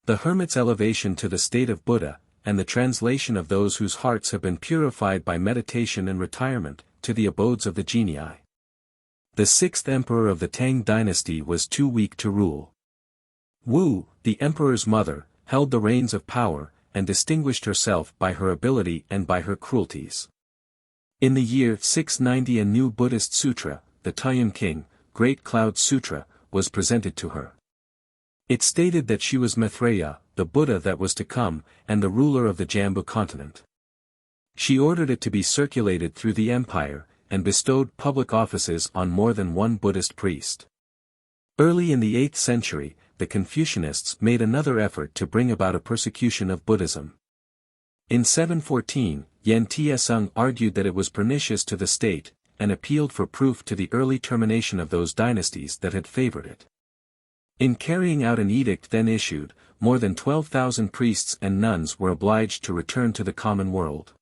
The hermit's elevation to the state of Buddha, and the translation of those whose hearts have been purified by meditation and retirement, to the abodes of the genii. The sixth emperor of the Tang dynasty was too weak to rule. Wu, the emperor's mother, held the reins of power, and distinguished herself by her ability and by her cruelties. In the year 690 a new Buddhist sutra, the Leng-Yen-King, Great Cloud Sutra, was presented to her. It stated that she was Maitreya, the Buddha that was to come, and the ruler of the Jambu continent. She ordered it to be circulated through the empire, and bestowed public offices on more than one Buddhist priest. Early in the 8th century, the Confucianists made another effort to bring about a persecution of Buddhism. In 714, Yan Tiesung argued that it was pernicious to the state, and appealed for proof to the early termination of those dynasties that had favored it. In carrying out an edict then issued, more than 12,000 priests and nuns were obliged to return to the common world.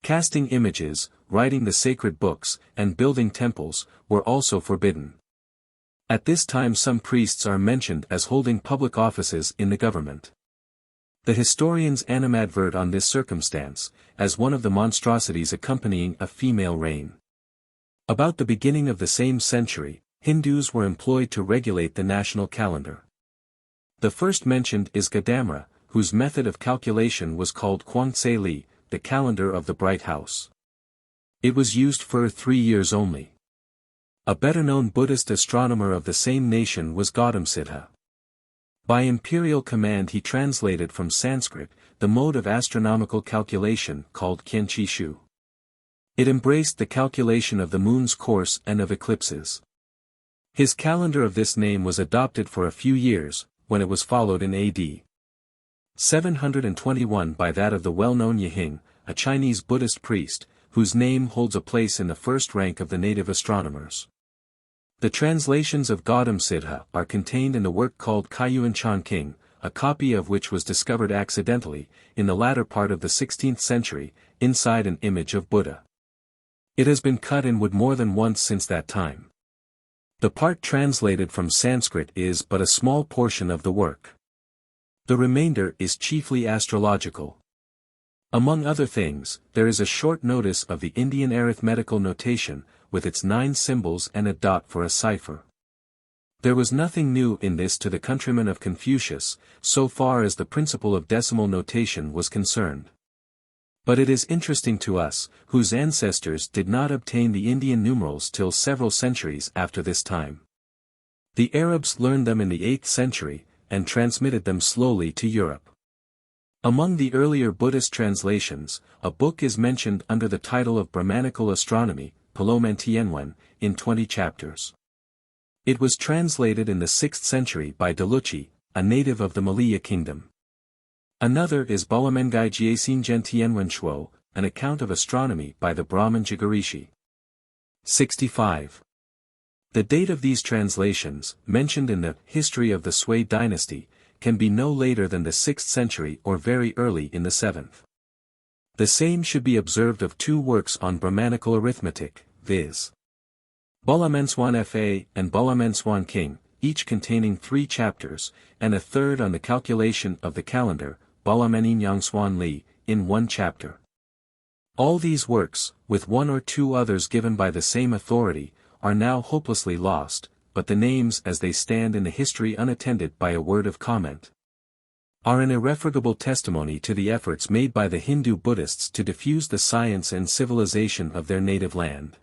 Casting images, writing the sacred books, and building temples, were also forbidden. At this time some priests are mentioned as holding public offices in the government. The historians animadvert on this circumstance, as one of the monstrosities accompanying a female reign. About the beginning of the same century, Hindus were employed to regulate the national calendar. The first mentioned is Gadamra, whose method of calculation was called Kwang-tse Li, the calendar of the bright house. It was used for 3 years only. A better-known Buddhist astronomer of the same nation was Gautam Siddha. By imperial command he translated from Sanskrit, the mode of astronomical calculation called Qianqi Shu. It embraced the calculation of the moon's course and of eclipses. His calendar of this name was adopted for a few years, when it was followed in AD 721 by that of the well-known Yihing, a Chinese Buddhist priest, whose name holds a place in the first rank of the native astronomers. The translations of Gautam Siddha are contained in the work called Huayan King, a copy of which was discovered accidentally, in the latter part of the 16th century, inside an image of Buddha. It has been cut in wood more than once since that time. The part translated from Sanskrit is but a small portion of the work. The remainder is chiefly astrological. Among other things, there is a short notice of the Indian arithmetical notation, with its 9 symbols and a dot for a cipher. There was nothing new in this to the countrymen of Confucius, so far as the principle of decimal notation was concerned. But it is interesting to us, whose ancestors did not obtain the Indian numerals till several centuries after this time. The Arabs learned them in the 8th century, and transmitted them slowly to Europe. Among the earlier Buddhist translations, a book is mentioned under the title of Brahmanical Astronomy, Paloman Tianwen, in 20 chapters. It was translated in the 6th century by Delucchi, a native of the Malaya kingdom. Another is Balamengai Jiasin Gen Tianwen Shuo, an account of astronomy by the Brahmin Jagarishi. 65. The date of these translations, mentioned in the History of the Sui dynasty, can be no later than the 6th century or very early in the 7th. The same should be observed of 2 works on Brahmanical arithmetic, viz. Balamenswan Fa and Balamenswan King, each containing 3 chapters, and a third on the calculation of the calendar, Balamenin Yangswan Li, in 1 chapter. All these works, with 1 or 2 others given by the same authority, are now hopelessly lost, but the names as they stand in the history unattended by a word of comment, are an irrefragable testimony to the efforts made by the Hindu Buddhists to diffuse the science and civilization of their native land.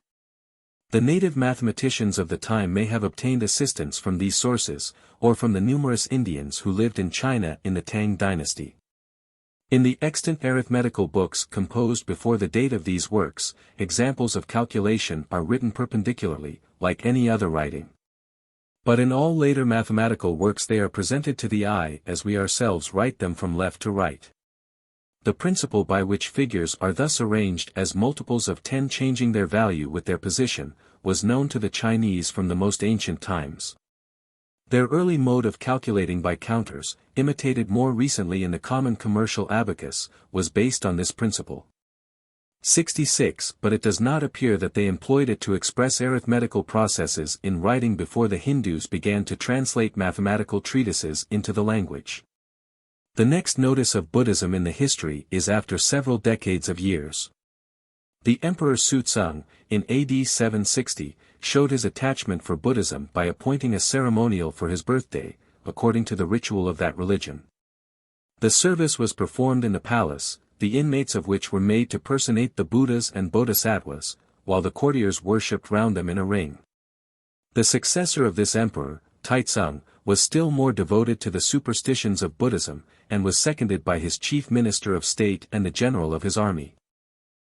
The native mathematicians of the time may have obtained assistance from these sources, or from the numerous Indians who lived in China in the Tang dynasty. In the extant arithmetical books composed before the date of these works, examples of calculation are written perpendicularly, like any other writing. But in all later mathematical works they are presented to the eye as we ourselves write them from left to right. The principle by which figures are thus arranged as multiples of 10 changing their value with their position, was known to the Chinese from the most ancient times. Their early mode of calculating by counters, imitated more recently in the common commercial abacus, was based on this principle. 66 But it does not appear that they employed it to express arithmetical processes in writing before the Hindus began to translate mathematical treatises into the language. The next notice of Buddhism in the history is after several decades of years. The Emperor Suzong, in AD 760, showed his attachment for Buddhism by appointing a ceremonial for his birthday, according to the ritual of that religion. The service was performed in the palace, the inmates of which were made to personate the Buddhas and Bodhisattvas, while the courtiers worshipped round them in a ring. The successor of this emperor, Taizong, was still more devoted to the superstitions of Buddhism, and was seconded by his chief minister of state and the general of his army.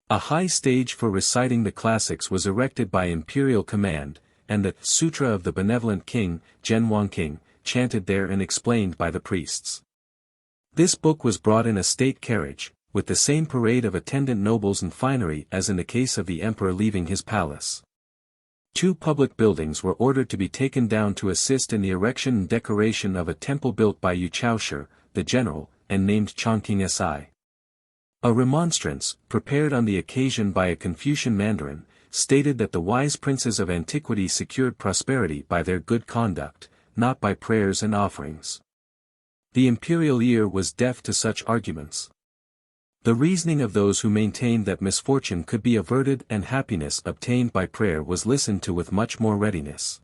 A high stage for reciting the classics was erected by imperial command, and the Sutra of the Benevolent King, Nirvana, chanted there and explained by the priests. This book was brought in a state carriage, with the same parade of attendant nobles and finery as in the case of the emperor leaving his palace. 2 public buildings were ordered to be taken down to assist in the erection and decoration of a temple built by Yu Chaoshi, the general, and named Chongqing Si. A remonstrance, prepared on the occasion by a Confucian mandarin, stated that the wise princes of antiquity secured prosperity by their good conduct, not by prayers and offerings. The imperial ear was deaf to such arguments. The reasoning of those who maintained that misfortune could be averted and happiness obtained by prayer was listened to with much more readiness.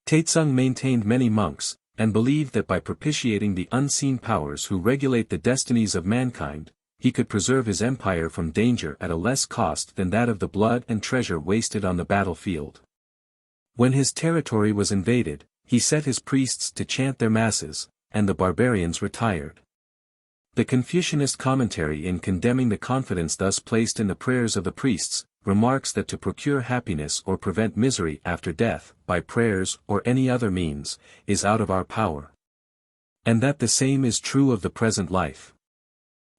Taizong maintained many monks, and believed that by propitiating the unseen powers who regulate the destinies of mankind, he could preserve his empire from danger at a less cost than that of the blood and treasure wasted on the battlefield. When his territory was invaded, he set his priests to chant their masses, and the barbarians retired. The Confucianist commentary in condemning the confidence thus placed in the prayers of the priests, remarks that to procure happiness or prevent misery after death, by prayers or any other means, is out of our power. And that the same is true of the present life.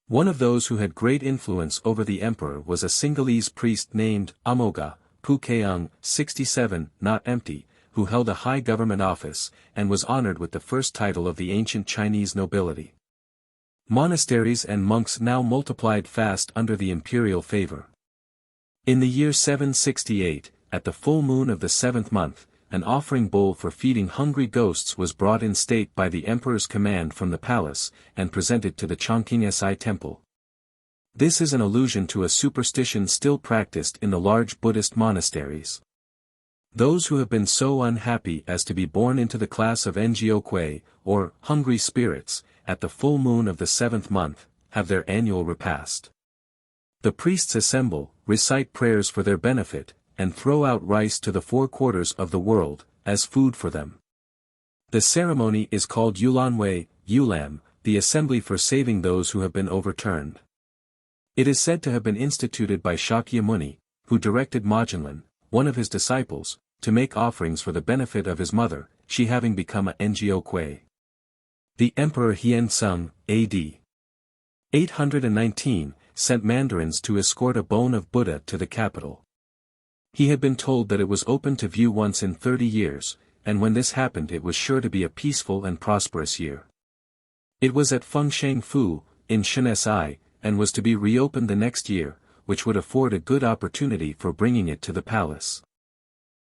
One of those who had great influence over the emperor was a Singhalese priest named Amoga, Pukeung, 67, not empty, who held a high government office, and was honored with the first title of the ancient Chinese nobility. Monasteries and monks now multiplied fast under the imperial favor. In the year 768, at the full moon of the 7th month, an offering bowl for feeding hungry ghosts was brought in state by the emperor's command from the palace, and presented to the Chongqing Si temple. This is an allusion to a superstition still practiced in the large Buddhist monasteries. Those who have been so unhappy as to be born into the class of Ngokwei, or hungry spirits, at the full moon of the 7th month, have their annual repast. The priests assemble, recite prayers for their benefit, and throw out rice to the 4 quarters of the world, as food for them. The ceremony is called Yulanwei, Yulam, the assembly for saving those who have been overturned. It is said to have been instituted by Shakyamuni, who directed Mojanlan, one of his disciples, to make offerings for the benefit of his mother, she having become a Ngokwei. The Emperor Hiensung, A.D. 819, sent mandarins to escort a bone of Buddha to the capital. He had been told that it was open to view once in 30 years, and when this happened it was sure to be a peaceful and prosperous year. It was at Fengshengfu, in Shansi, and was to be reopened the next year, which would afford a good opportunity for bringing it to the palace.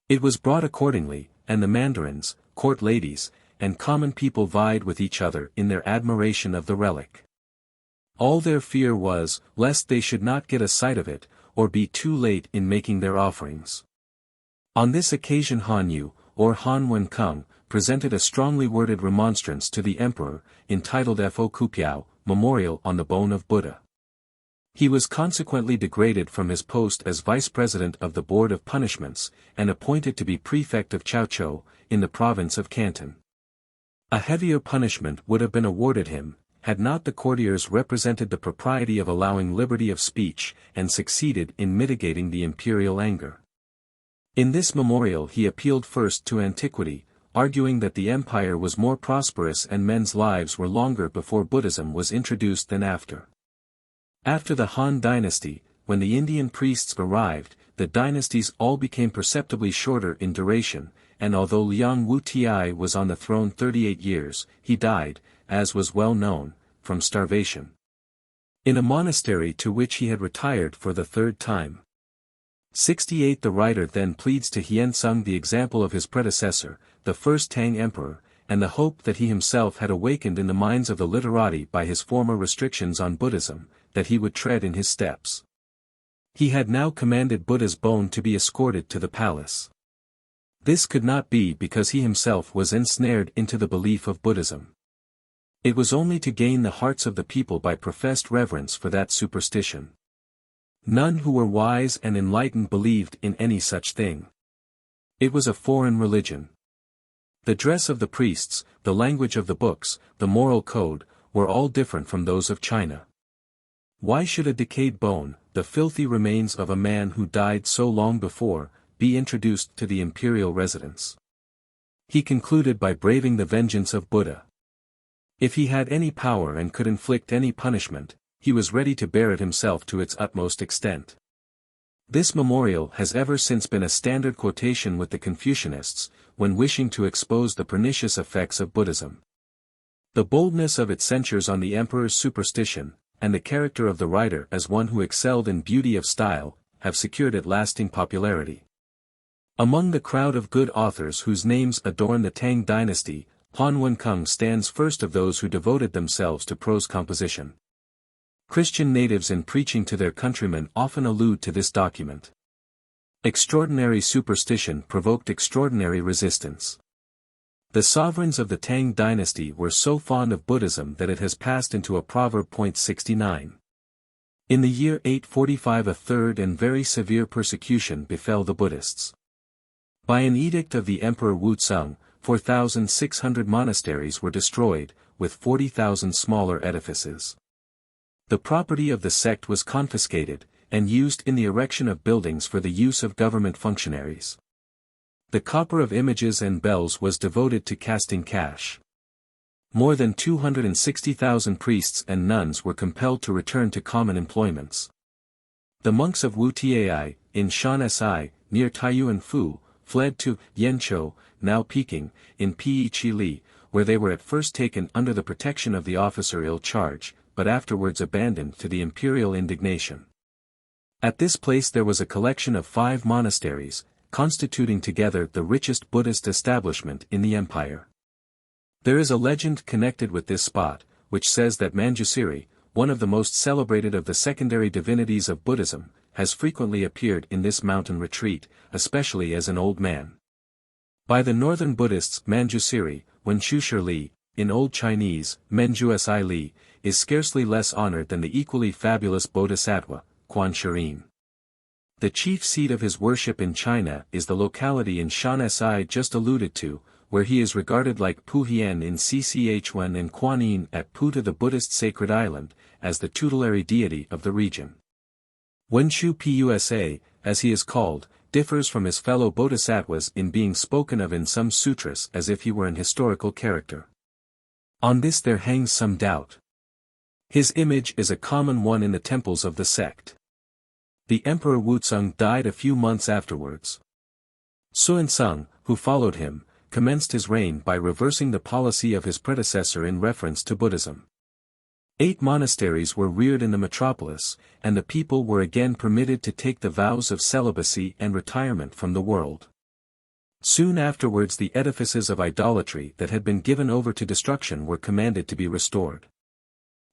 It was brought accordingly, and the mandarins, court ladies, and common people vied with each other in their admiration of the relic. All their fear was, lest they should not get a sight of it, or be too late in making their offerings. On this occasion Hanyu, or Huayan, presented a strongly worded remonstrance to the emperor, entitled Fo Kupiao, Memorial on the Bone of Buddha. He was consequently degraded from his post as vice president of the Board of Punishments, and appointed to be prefect of Chaozhou, in the province of Canton. A heavier punishment would have been awarded him, had not the courtiers represented the propriety of allowing liberty of speech, and succeeded in mitigating the imperial anger. In this memorial he appealed first to antiquity, arguing that the empire was more prosperous and men's lives were longer before Buddhism was introduced than after. After the Han Dynasty, when the Indian priests arrived, the dynasties all became perceptibly shorter in duration, and although Liang Wu-Ti was on the throne 38 years, he died, as was well known, from starvation, in a monastery to which he had retired for the third time. 68 The writer then pleads to Hiensung the example of his predecessor, the first Tang emperor, and the hope that he himself had awakened in the minds of the literati by his former restrictions on Buddhism, that he would tread in his steps. He had now commanded Buddha's bone to be escorted to the palace. This could not be because he himself was ensnared into the belief of Buddhism. It was only to gain the hearts of the people by professed reverence for that superstition. None who were wise and enlightened believed in any such thing. It was a foreign religion. The dress of the priests, the language of the books, the moral code, were all different from those of China. Why should a decayed bone, the filthy remains of a man who died so long before, be introduced to the imperial residence? He concluded by braving the vengeance of Buddha. If he had any power and could inflict any punishment, he was ready to bear it himself to its utmost extent. This memorial has ever since been a standard quotation with the Confucianists, when wishing to expose the pernicious effects of Buddhism. The boldness of its censures on the emperor's superstition, and the character of the writer as one who excelled in beauty of style, have secured it lasting popularity. Among the crowd of good authors whose names adorn the Tang dynasty, Huayan stands first of those who devoted themselves to prose composition. Christian natives in preaching to their countrymen often allude to this document. Extraordinary superstition provoked extraordinary resistance. The sovereigns of the Tang dynasty were so fond of Buddhism that it has passed into a proverb. 69. In the year 845 a third and very severe persecution befell the Buddhists. By an edict of the Emperor Wuzong, 4,600 monasteries were destroyed, with 40,000 smaller edifices. The property of the sect was confiscated, and used in the erection of buildings for the use of government functionaries. The copper of images and bells was devoted to casting cash. More than 260,000 priests and nuns were compelled to return to common employments. The monks of Wu-Tiai, in Shansai, near Taiyuan-Fu, fled to Yanzhou, now Peking, in P'U-To, where they were at first taken under the protection of the officer ill-charge, but afterwards abandoned to the imperial indignation. At this place there was a collection of 5 monasteries, constituting together the richest Buddhist establishment in the empire. There is a legend connected with this spot, which says that Manjusri, one of the most celebrated of the secondary divinities of Buddhism, has frequently appeared in this mountain retreat, especially as an old man. By the northern Buddhists Manjusri, Wenshusher Li, in Old Chinese, Menjusi Li, is scarcely less honored than the equally fabulous Bodhisattva, Quan Shirin. The chief seat of his worship in China is the locality in Shansai just alluded to, where he is regarded like Puhian in Sichuan and Kuan-Yin at P'U-To, the Buddhist sacred island, as the tutelary deity of the region. Wenshu Pusa, as he is called, differs from his fellow bodhisattvas in being spoken of in some sutras as if he were an historical character. On this there hangs some doubt. His image is a common one in the temples of the sect. The Emperor Wuzong died a few months afterwards. Xuanzang, who followed him, commenced his reign by reversing the policy of his predecessor in reference to Buddhism. 8 monasteries were reared in the metropolis, and the people were again permitted to take the vows of celibacy and retirement from the world. Soon afterwards the edifices of idolatry that had been given over to destruction were commanded to be restored.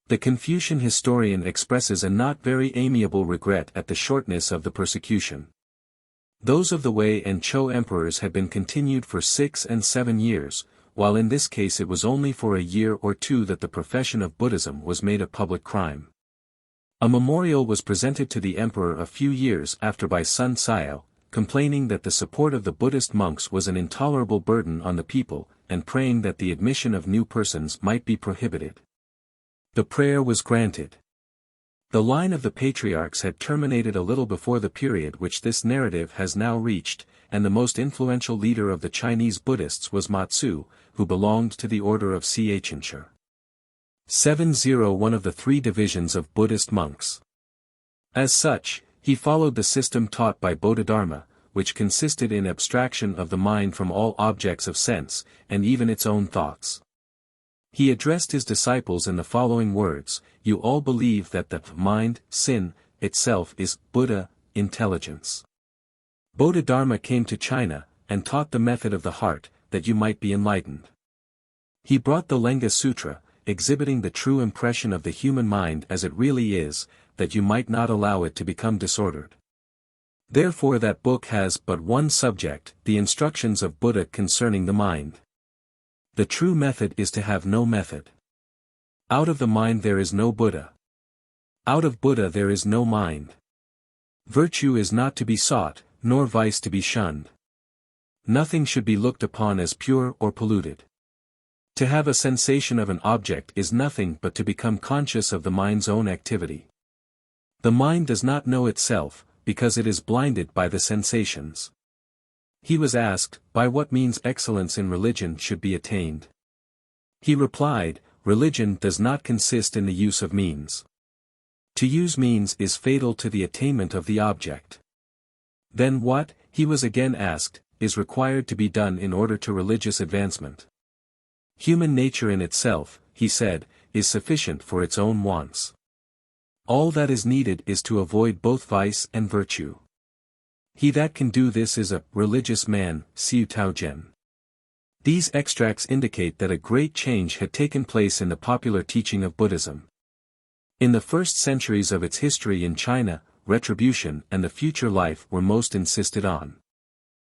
The Confucian historian expresses a not very amiable regret at the shortness of the persecution. Those of the Wei and Zhou emperors had been continued for 6 and 7 years, while in this case it was only for a year or two that the profession of Buddhism was made a public crime. A memorial was presented to the emperor a few years after by Sun Xiao, complaining that the support of the Buddhist monks was an intolerable burden on the people, and praying that the admission of new persons might be prohibited. The prayer was granted. The line of the Patriarchs had terminated a little before the period which this narrative has now reached, and the most influential leader of the Chinese Buddhists was Matsu, who belonged to the order of Xianxia. 701 of the 3 divisions of Buddhist monks. As such, he followed the system taught by Bodhidharma, which consisted in abstraction of the mind from all objects of sense, and even its own thoughts. He addressed his disciples in the following words: "You all believe that the mind, sin, itself is Buddha, intelligence. Bodhidharma came to China, and taught the method of the heart, that you might be enlightened. He brought the Lenga Sutra, exhibiting the true impression of the human mind as it really is, that you might not allow it to become disordered. Therefore that book has but one subject, the instructions of Buddha concerning the mind. The true method is to have no method. Out of the mind there is no Buddha. Out of Buddha there is no mind. Virtue is not to be sought, nor vice to be shunned. Nothing should be looked upon as pure or polluted. To have a sensation of an object is nothing but to become conscious of the mind's own activity. The mind does not know itself, because it is blinded by the sensations." He was asked, by what means excellence in religion should be attained. He replied, "Religion does not consist in the use of means. To use means is fatal to the attainment of the object." Then what, he was again asked, is required to be done in order to religious advancement? Human nature in itself, he said, is sufficient for its own wants. All that is needed is to avoid both vice and virtue. He that can do this is a religious man, Xiu Taojian. These extracts indicate that a great change had taken place in the popular teaching of Buddhism. In the first centuries of its history in China, retribution and the future life were most insisted on.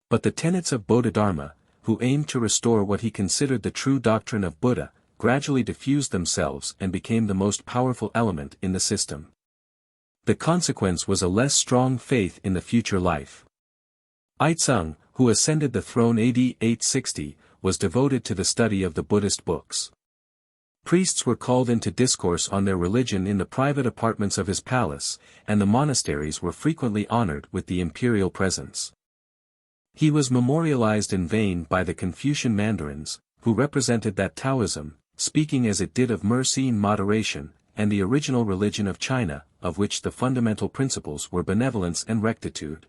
But the tenets of Bodhidharma, who aimed to restore what he considered the true doctrine of Buddha, gradually diffused themselves and became the most powerful element in the system. The consequence was a less strong faith in the future life. Aizeng, who ascended the throne AD 860, was devoted to the study of the Buddhist books. Priests were called into discourse on their religion in the private apartments of his palace, and the monasteries were frequently honored with the imperial presence. He was memorialized in vain by the Confucian mandarins, who represented that Taoism, speaking as it did of mercy and moderation, and the original religion of China, of which the fundamental principles were benevolence and rectitude,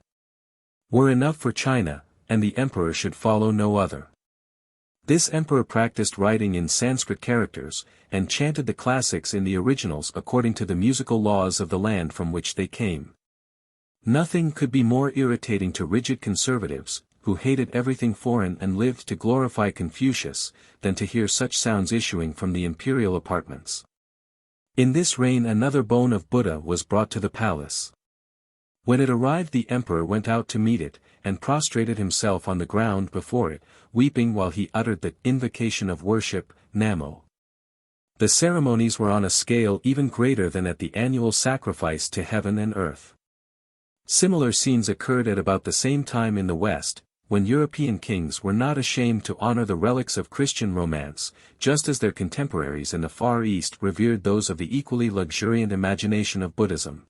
were enough for China, and the emperor should follow no other. This emperor practiced writing in Sanskrit characters, and chanted the classics in the originals according to the musical laws of the land from which they came. Nothing could be more irritating to rigid conservatives, who hated everything foreign and lived to glorify Confucius, than to hear such sounds issuing from the imperial apartments. In this reign another bone of Buddha was brought to the palace. When it arrived the emperor went out to meet it, and prostrated himself on the ground before it, weeping while he uttered the invocation of worship, Namo. The ceremonies were on a scale even greater than at the annual sacrifice to heaven and earth. Similar scenes occurred at about the same time in the West, when European kings were not ashamed to honor the relics of Christian romance, just as their contemporaries in the Far East revered those of the equally luxuriant imagination of Buddhism.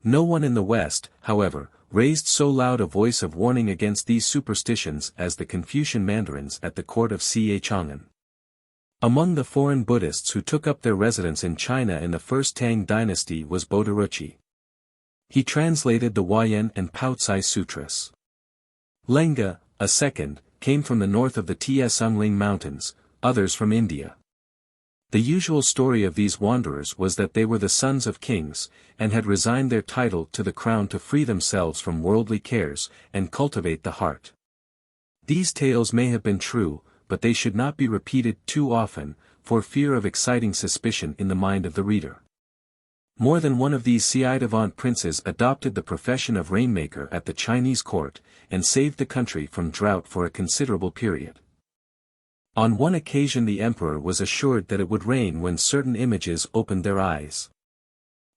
No one in the West, however, raised so loud a voice of warning against these superstitions as the Confucian mandarins at the court of Xie Chang'an. Among the foreign Buddhists who took up their residence in China in the first Tang dynasty was Bodhiruchi. He translated the Huayan and P'U-To Sutras. Lenga, a second, came from the north of the Tiesungling Mountains, others from India. The usual story of these wanderers was that they were the sons of kings, and had resigned their title to the crown to free themselves from worldly cares, and cultivate the heart. These tales may have been true, but they should not be repeated too often, for fear of exciting suspicion in the mind of the reader. More than one of these ci-devant princes adopted the profession of rainmaker at the Chinese court, and saved the country from drought for a considerable period. On one occasion the emperor was assured that it would rain when certain images opened their eyes.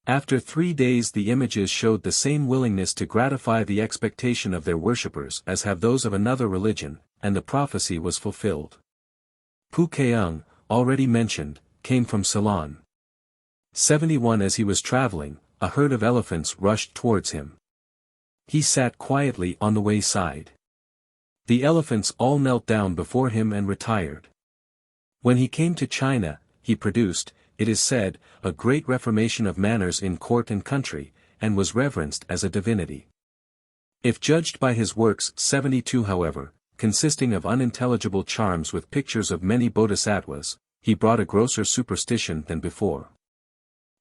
After 3 days the images showed the same willingness to gratify the expectation of their worshippers as have those of another religion, and the prophecy was fulfilled. Pu Keung, already mentioned, came from Ceylon. 71 As he was traveling, a herd of elephants rushed towards him. He sat quietly on the wayside. The elephants all knelt down before him and retired. When he came to China, he produced, it is said, a great reformation of manners in court and country, and was reverenced as a divinity. If judged by his works 72 however, consisting of unintelligible charms with pictures of many bodhisattvas, he brought a grosser superstition than before.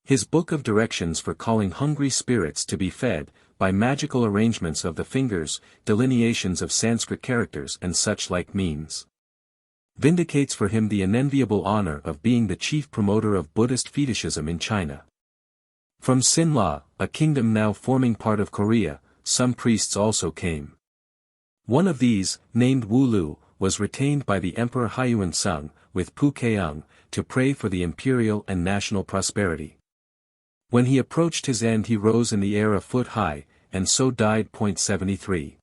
His book of directions for calling hungry spirits to be fed, by magical arrangements of the fingers, delineations of Sanskrit characters and such like means, vindicates for him the unenviable honor of being the chief promoter of Buddhist fetishism in China. From Sinla, a kingdom now forming part of Korea, some priests also came. One of these, named Wu Lu, was retained by the Emperor Huayan Sung, with Pu Keung, to pray for the imperial and national prosperity. When he approached his end he rose in the air a foot high, and so died. 73.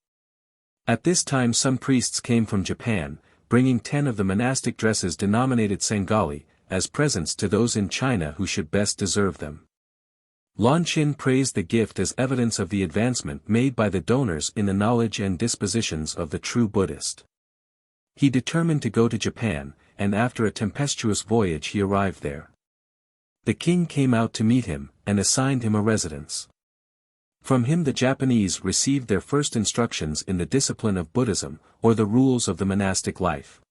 At this time some priests came from Japan, bringing 10 of the monastic dresses denominated Sangali, as presents to those in China who should best deserve them. Lan Qin praised the gift as evidence of the advancement made by the donors in the knowledge and dispositions of the true Buddhist. He determined to go to Japan, and after a tempestuous voyage he arrived there. The king came out to meet him, and assigned him a residence. From him the Japanese received their first instructions in the discipline of Buddhism, or the rules of the monastic life.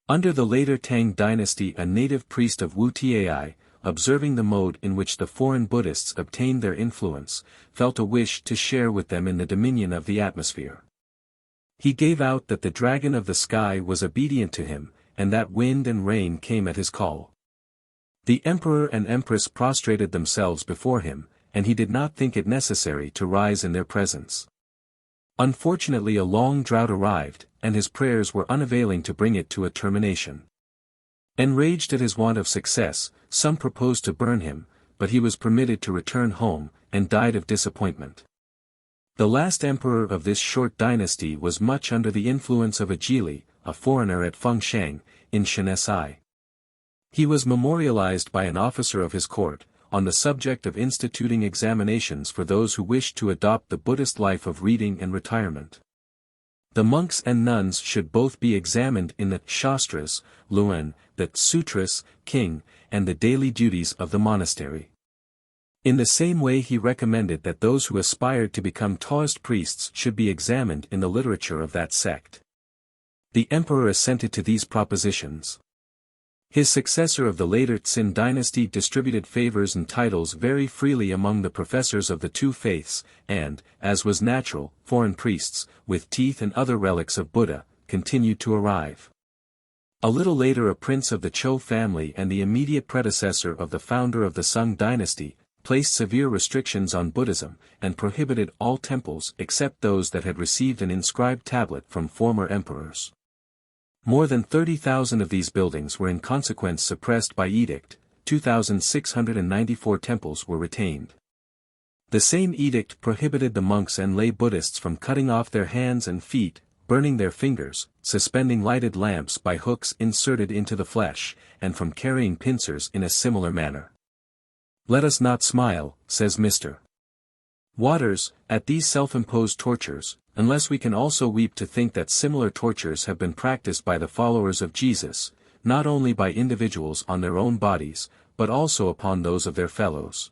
Under the later Tang dynasty a native priest of Wu Tai, observing the mode in which the foreign Buddhists obtained their influence, felt a wish to share with them in the dominion of the atmosphere. He gave out that the dragon of the sky was obedient to him, and that wind and rain came at his call. The emperor and empress prostrated themselves before him, and he did not think it necessary to rise in their presence. Unfortunately a long drought arrived, and his prayers were unavailing to bring it to a termination. Enraged at his want of success, some proposed to burn him, but he was permitted to return home, and died of disappointment. The last emperor of this short dynasty was much under the influence of Ajili, a foreigner at Fengshan, in Shanxi. He was memorialized by an officer of his court, on the subject of instituting examinations for those who wished to adopt the Buddhist life of reading and retirement. The monks and nuns should both be examined in the Shastras, Luan, the Sutras, King, and the daily duties of the monastery. In the same way he recommended that those who aspired to become Taoist priests should be examined in the literature of that sect. The emperor assented to these propositions. His successor of the later Tsin dynasty distributed favors and titles very freely among the professors of the two faiths, and, as was natural, foreign priests, with teeth and other relics of Buddha, continued to arrive. A little later a prince of the Zhou family and the immediate predecessor of the founder of the Sung dynasty, placed severe restrictions on Buddhism, and prohibited all temples except those that had received an inscribed tablet from former emperors. More than 30,000 of these buildings were in consequence suppressed by edict. 2,694 temples were retained. The same edict prohibited the monks and lay Buddhists from cutting off their hands and feet, burning their fingers, suspending lighted lamps by hooks inserted into the flesh, and from carrying pincers in a similar manner. Let us not smile, says Mr. Waters, at these self-imposed tortures, unless we can also weep to think that similar tortures have been practiced by the followers of Jesus, not only by individuals on their own bodies, but also upon those of their fellows.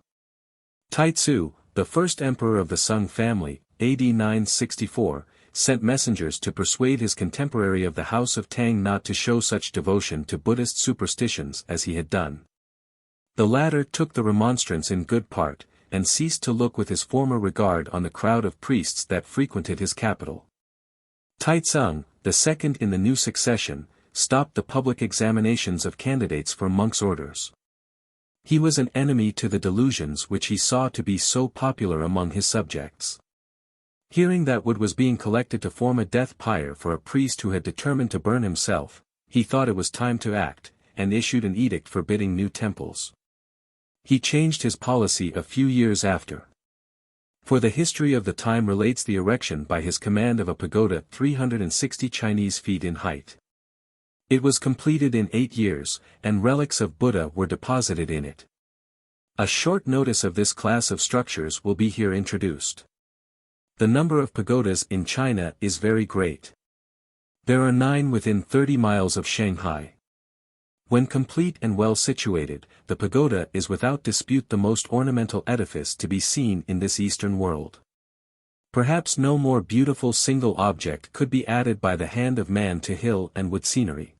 Taitsu, the first emperor of the Sung family, AD 964, sent messengers to persuade his contemporary of the House of Tang not to show such devotion to Buddhist superstitions as he had done. The latter took the remonstrance in good part, and ceased to look with his former regard on the crowd of priests that frequented his capital. Taitsung, the second in the new succession, stopped the public examinations of candidates for monks' orders. He was an enemy to the delusions which he saw to be so popular among his subjects. Hearing that wood was being collected to form a death pyre for a priest who had determined to burn himself, he thought it was time to act, and issued an edict forbidding new temples. He changed his policy a few years after. For the history of the time relates the erection by his command of a pagoda 360 Chinese feet in height. It was completed in 8 years, and relics of Buddha were deposited in it. A short notice of this class of structures will be here introduced. The number of pagodas in China is very great. There are 9 within 30 miles of Shanghai. When complete and well situated, the pagoda is without dispute the most ornamental edifice to be seen in this Eastern world. Perhaps no more beautiful single object could be added by the hand of man to hill and wood scenery.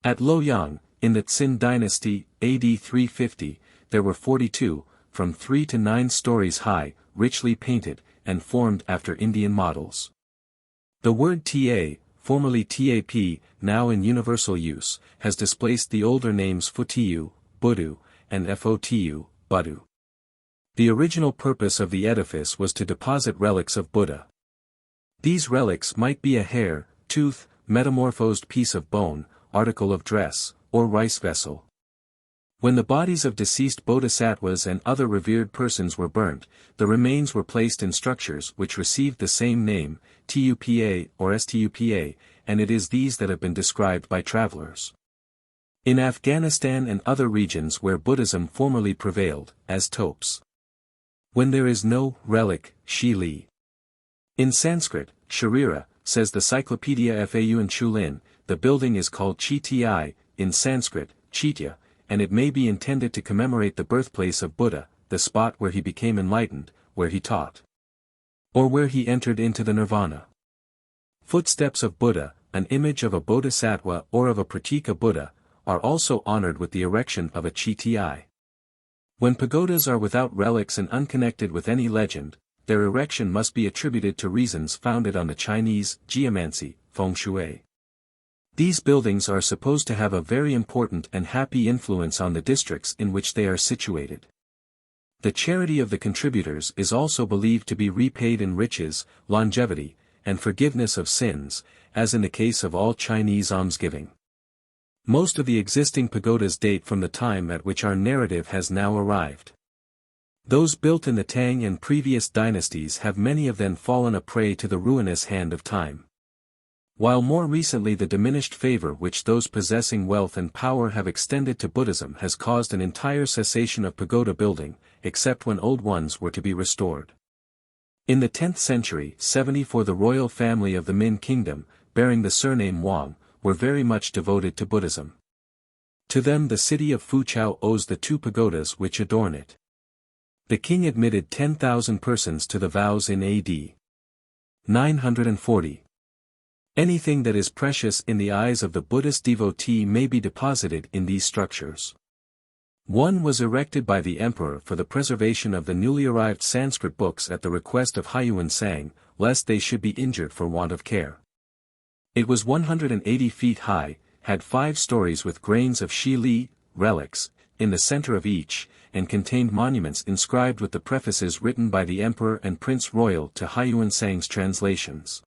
At Luoyang, in the Qin Dynasty, AD 350, there were 42, from 3 to 9 stories high, richly painted, and formed after Indian models. The word Ta, formerly Tap, now in universal use, has displaced the older names Futiu, Budu, and Fotu, Budu. The original purpose of the edifice was to deposit relics of Buddha. These relics might be a hair, tooth, metamorphosed piece of bone, article of dress, or rice vessel. When the bodies of deceased bodhisattvas and other revered persons were burnt, the remains were placed in structures which received the same name, Tupa or Stupa, and it is these that have been described by travelers. In Afghanistan and other regions where Buddhism formerly prevailed, as topes. When there is no relic, shili. In Sanskrit, sharira, says the Cyclopedia Fau Chulin, the building is called Chiti, in Sanskrit, Chitya, and it may be intended to commemorate the birthplace of Buddha, the spot where he became enlightened, where he taught, or where he entered into the Nirvana. Footsteps of Buddha, an image of a bodhisattva or of a pratika Buddha, are also honored with the erection of a Chiti. When pagodas are without relics and unconnected with any legend, their erection must be attributed to reasons founded on the Chinese geomancy, Feng-Shui. These buildings are supposed to have a very important and happy influence on the districts in which they are situated. The charity of the contributors is also believed to be repaid in riches, longevity, and forgiveness of sins, as in the case of all Chinese almsgiving. Most of the existing pagodas date from the time at which our narrative has now arrived. Those built in the Tang and previous dynasties have many of them fallen a prey to the ruinous hand of time. While more recently the diminished favor which those possessing wealth and power have extended to Buddhism has caused an entire cessation of pagoda building, except when old ones were to be restored. In the 10th century, 70 for the royal family of the Min kingdom, bearing the surname Wang, were very much devoted to Buddhism. To them the city of Fuchao owes the 2 pagodas which adorn it. The king admitted 10,000 persons to the vows in AD 940. Anything that is precious in the eyes of the Buddhist devotee may be deposited in these structures. One was erected by the emperor for the preservation of the newly arrived Sanskrit books at the request of Huayan Sang, lest they should be injured for want of care. It was 180 feet high, had 5 stories with grains of shili, relics, in the center of each, and contained monuments inscribed with the prefaces written by the emperor and prince royal to Huayan Sang's translations.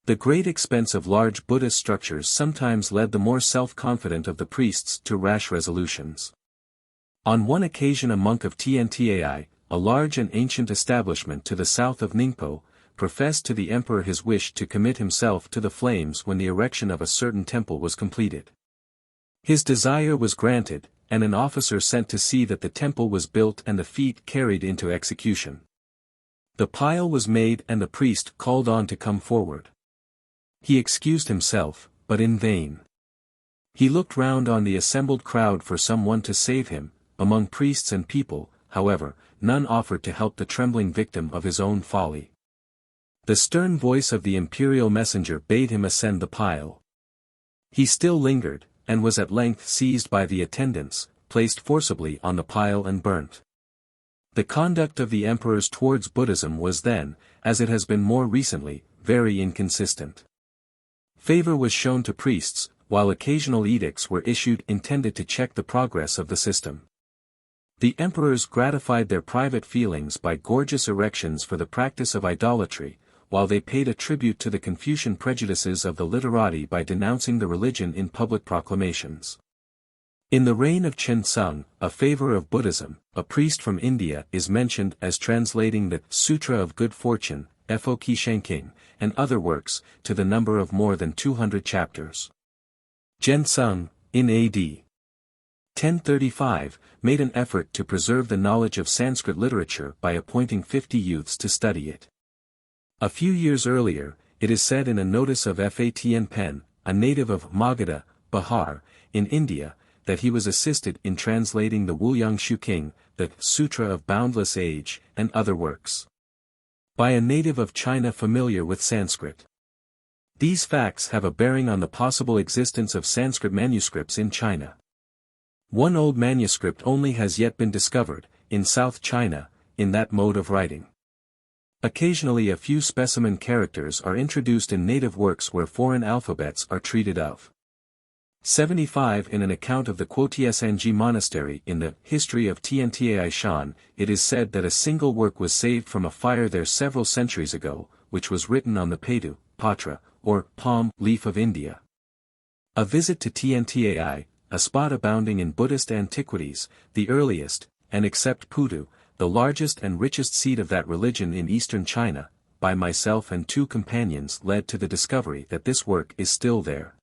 The great expense of large Buddhist structures sometimes led the more self-confident of the priests to rash resolutions. On one occasion a monk of Tiantai, a large and ancient establishment to the south of Ningpo, professed to the emperor his wish to commit himself to the flames when the erection of a certain temple was completed. His desire was granted, and an officer sent to see that the temple was built and the feat carried into execution. The pile was made and the priest called on to come forward. He excused himself, but in vain. He looked round on the assembled crowd for someone to save him. Among priests and people, however, none offered to help the trembling victim of his own folly. The stern voice of the imperial messenger bade him ascend the pile. He still lingered, and was at length seized by the attendants, placed forcibly on the pile and burnt. The conduct of the emperors towards Buddhism was then, as it has been more recently, very inconsistent. Favor was shown to priests, while occasional edicts were issued intended to check the progress of the system. The emperors gratified their private feelings by gorgeous erections for the practice of idolatry, while they paid a tribute to the Confucian prejudices of the literati by denouncing the religion in public proclamations. In the reign of Chen Sung, a favor of Buddhism, a priest from India is mentioned as translating the Sutra of Good Fortune, King, and other works, to the number of more than 200 chapters. Chen Sung, in A.D. 1035, made an effort to preserve the knowledge of Sanskrit literature by appointing 50 youths to study it. A few years earlier, it is said in a notice of Fatn Pen, a native of Magadha, Bihar, in India, that he was assisted in translating the Huayan King, the Sutra of Boundless Age, and other works, by a native of China familiar with Sanskrit. These facts have a bearing on the possible existence of Sanskrit manuscripts in China. One old manuscript only has yet been discovered, in South China, in that mode of writing. Occasionally a few specimen characters are introduced in native works where foreign alphabets are treated of. 75 In an account of the Tiantai Monastery in the History of Tiantai Shan, it is said that a single work was saved from a fire there several centuries ago, which was written on the P'U-To, Patra, or palm leaf of India. A visit to Tiantai, a spot abounding in Buddhist antiquities, the earliest, and except P'U-To, the largest and richest seat of that religion in eastern China, by myself and 2 companions led to the discovery that this work is still there,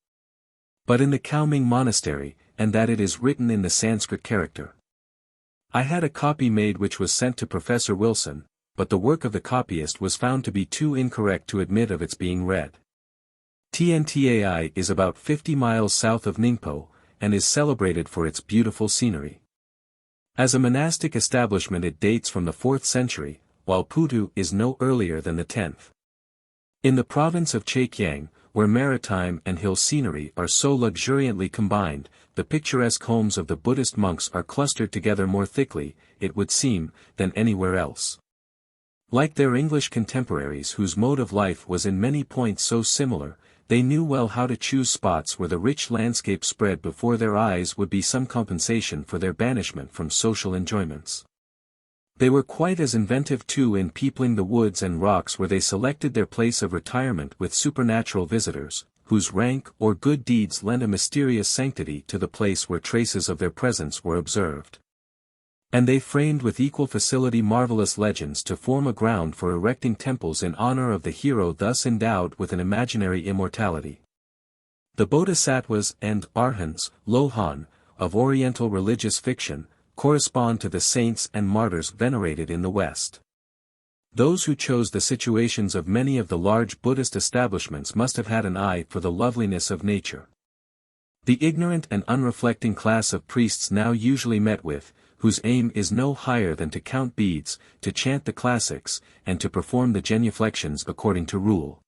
but in the Kaoming Monastery, and that it is written in the Sanskrit character. I had a copy made which was sent to Professor Wilson, but the work of the copyist was found to be too incorrect to admit of its being read. Tiantai is about 50 miles south of Ningpo, and is celebrated for its beautiful scenery. As a monastic establishment it dates from the 4th century, while P'U-To is no earlier than the 10th. In the province of Zhejiang, where maritime and hill scenery are so luxuriantly combined, the picturesque homes of the Buddhist monks are clustered together more thickly, it would seem, than anywhere else. Like their English contemporaries whose mode of life was in many points so similar, they knew well how to choose spots where the rich landscape spread before their eyes would be some compensation for their banishment from social enjoyments. They were quite as inventive too in peopling the woods and rocks where they selected their place of retirement with supernatural visitors, whose rank or good deeds lent a mysterious sanctity to the place where traces of their presence were observed. And they framed with equal facility marvelous legends to form a ground for erecting temples in honor of the hero thus endowed with an imaginary immortality. The Bodhisattvas and Arhants, Lohan, of Oriental religious fiction, correspond to the saints and martyrs venerated in the West. Those who chose the situations of many of the large Buddhist establishments must have had an eye for the loveliness of nature. The ignorant and unreflecting class of priests now usually met with, whose aim is no higher than to count beads, to chant the classics, and to perform the genuflections according to rule,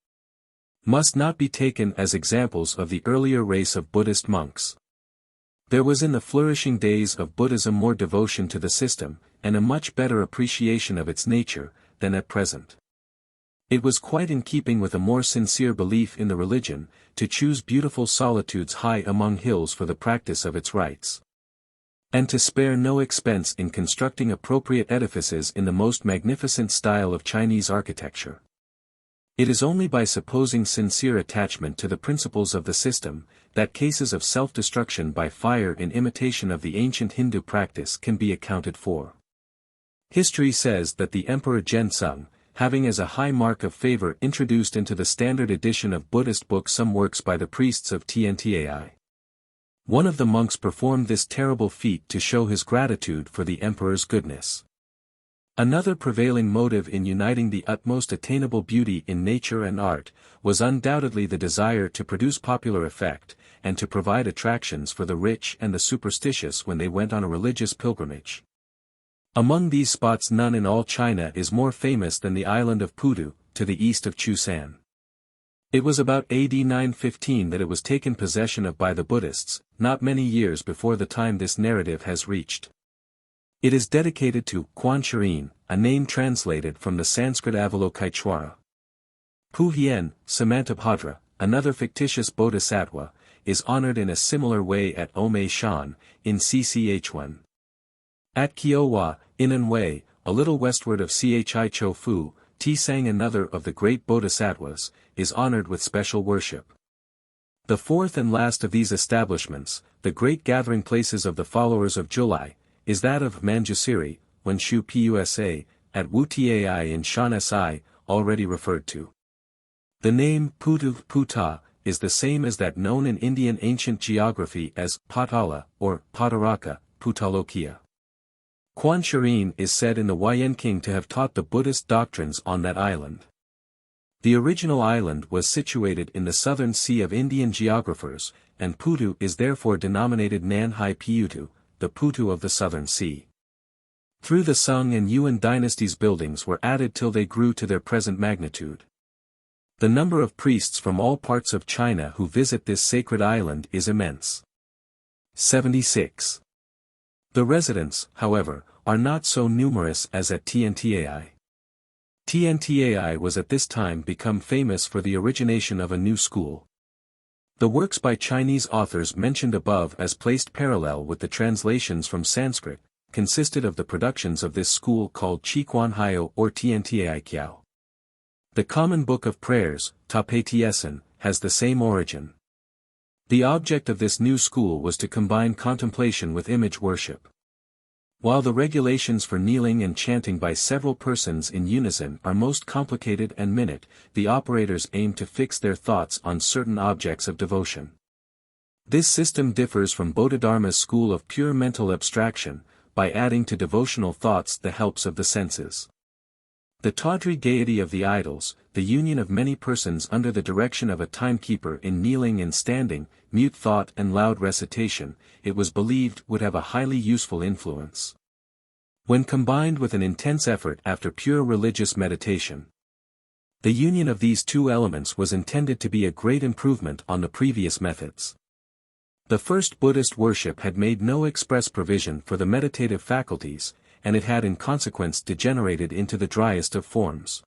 must not be taken as examples of the earlier race of Buddhist monks. There was in the flourishing days of Buddhism more devotion to the system, and a much better appreciation of its nature, than at present. It was quite in keeping with a more sincere belief in the religion, to choose beautiful solitudes high among hills for the practice of its rites, and to spare no expense in constructing appropriate edifices in the most magnificent style of Chinese architecture. It is only by supposing sincere attachment to the principles of the system, that cases of self-destruction by fire in imitation of the ancient Hindu practice can be accounted for. History says that the Emperor Zhensung, having as a high mark of favor introduced into the standard edition of Buddhist books some works by the priests of Tiantai. One of the monks performed this terrible feat to show his gratitude for the emperor's goodness. Another prevailing motive in uniting the utmost attainable beauty in nature and art, was undoubtedly the desire to produce popular effect, and to provide attractions for the rich and the superstitious when they went on a religious pilgrimage. Among these spots none in all China is more famous than the island of P'U-To, to the east of Chusan. It was about AD 915 that it was taken possession of by the Buddhists, not many years before the time this narrative has reached. It is dedicated to Quan Shirin, a name translated from the Sanskrit Avalokiteshvara. Puhien, Samantabhadra, another fictitious bodhisattva, is honored in a similar way at Ome Shan, in Cch1. At Kiowa, Inanwei, a little westward of Chi-Cho-Fu, Tisang, another of the great bodhisattvas, is honored with special worship. The fourth and last of these establishments, the great gathering places of the followers of Julai, is that of Manjusiri, Wenshu Pusa, at Wutai in Shan Si, already referred to. The name P'U-To Puta is the same as that known in Indian ancient geography as Patala or Pataraka, Putalokia. Quan Shirin is said in the Huayan-King to have taught the Buddhist doctrines on that island. The original island was situated in the southern sea of Indian geographers, and P'U-To is therefore denominated Nanhai P'U-To, the P'U-To of the southern sea. Through the Sung and Yuan dynasties buildings were added till they grew to their present magnitude. The number of priests from all parts of China who visit this sacred island is immense. 76. The residents, however, are not so numerous as at Tiantai. Tiantai was at this time become famous for the origination of a new school. The works by Chinese authors mentioned above as placed parallel with the translations from Sanskrit, consisted of the productions of this school called Chiquan Hyo or Tiantai Kiao. The Common Book of Prayers, Tape Tiesan, has the same origin. The object of this new school was to combine contemplation with image worship. While the regulations for kneeling and chanting by several persons in unison are most complicated and minute, the operators aim to fix their thoughts on certain objects of devotion. This system differs from Bodhidharma's school of pure mental abstraction, by adding to devotional thoughts the helps of the senses. The tawdry gaiety of the idols, the union of many persons under the direction of a timekeeper in kneeling and standing, mute thought and loud recitation, it was believed would have a highly useful influence. When combined with an intense effort after pure religious meditation, the union of these two elements was intended to be a great improvement on the previous methods. The first Buddhist worship had made no express provision for the meditative faculties, and it had in consequence degenerated into the driest of forms.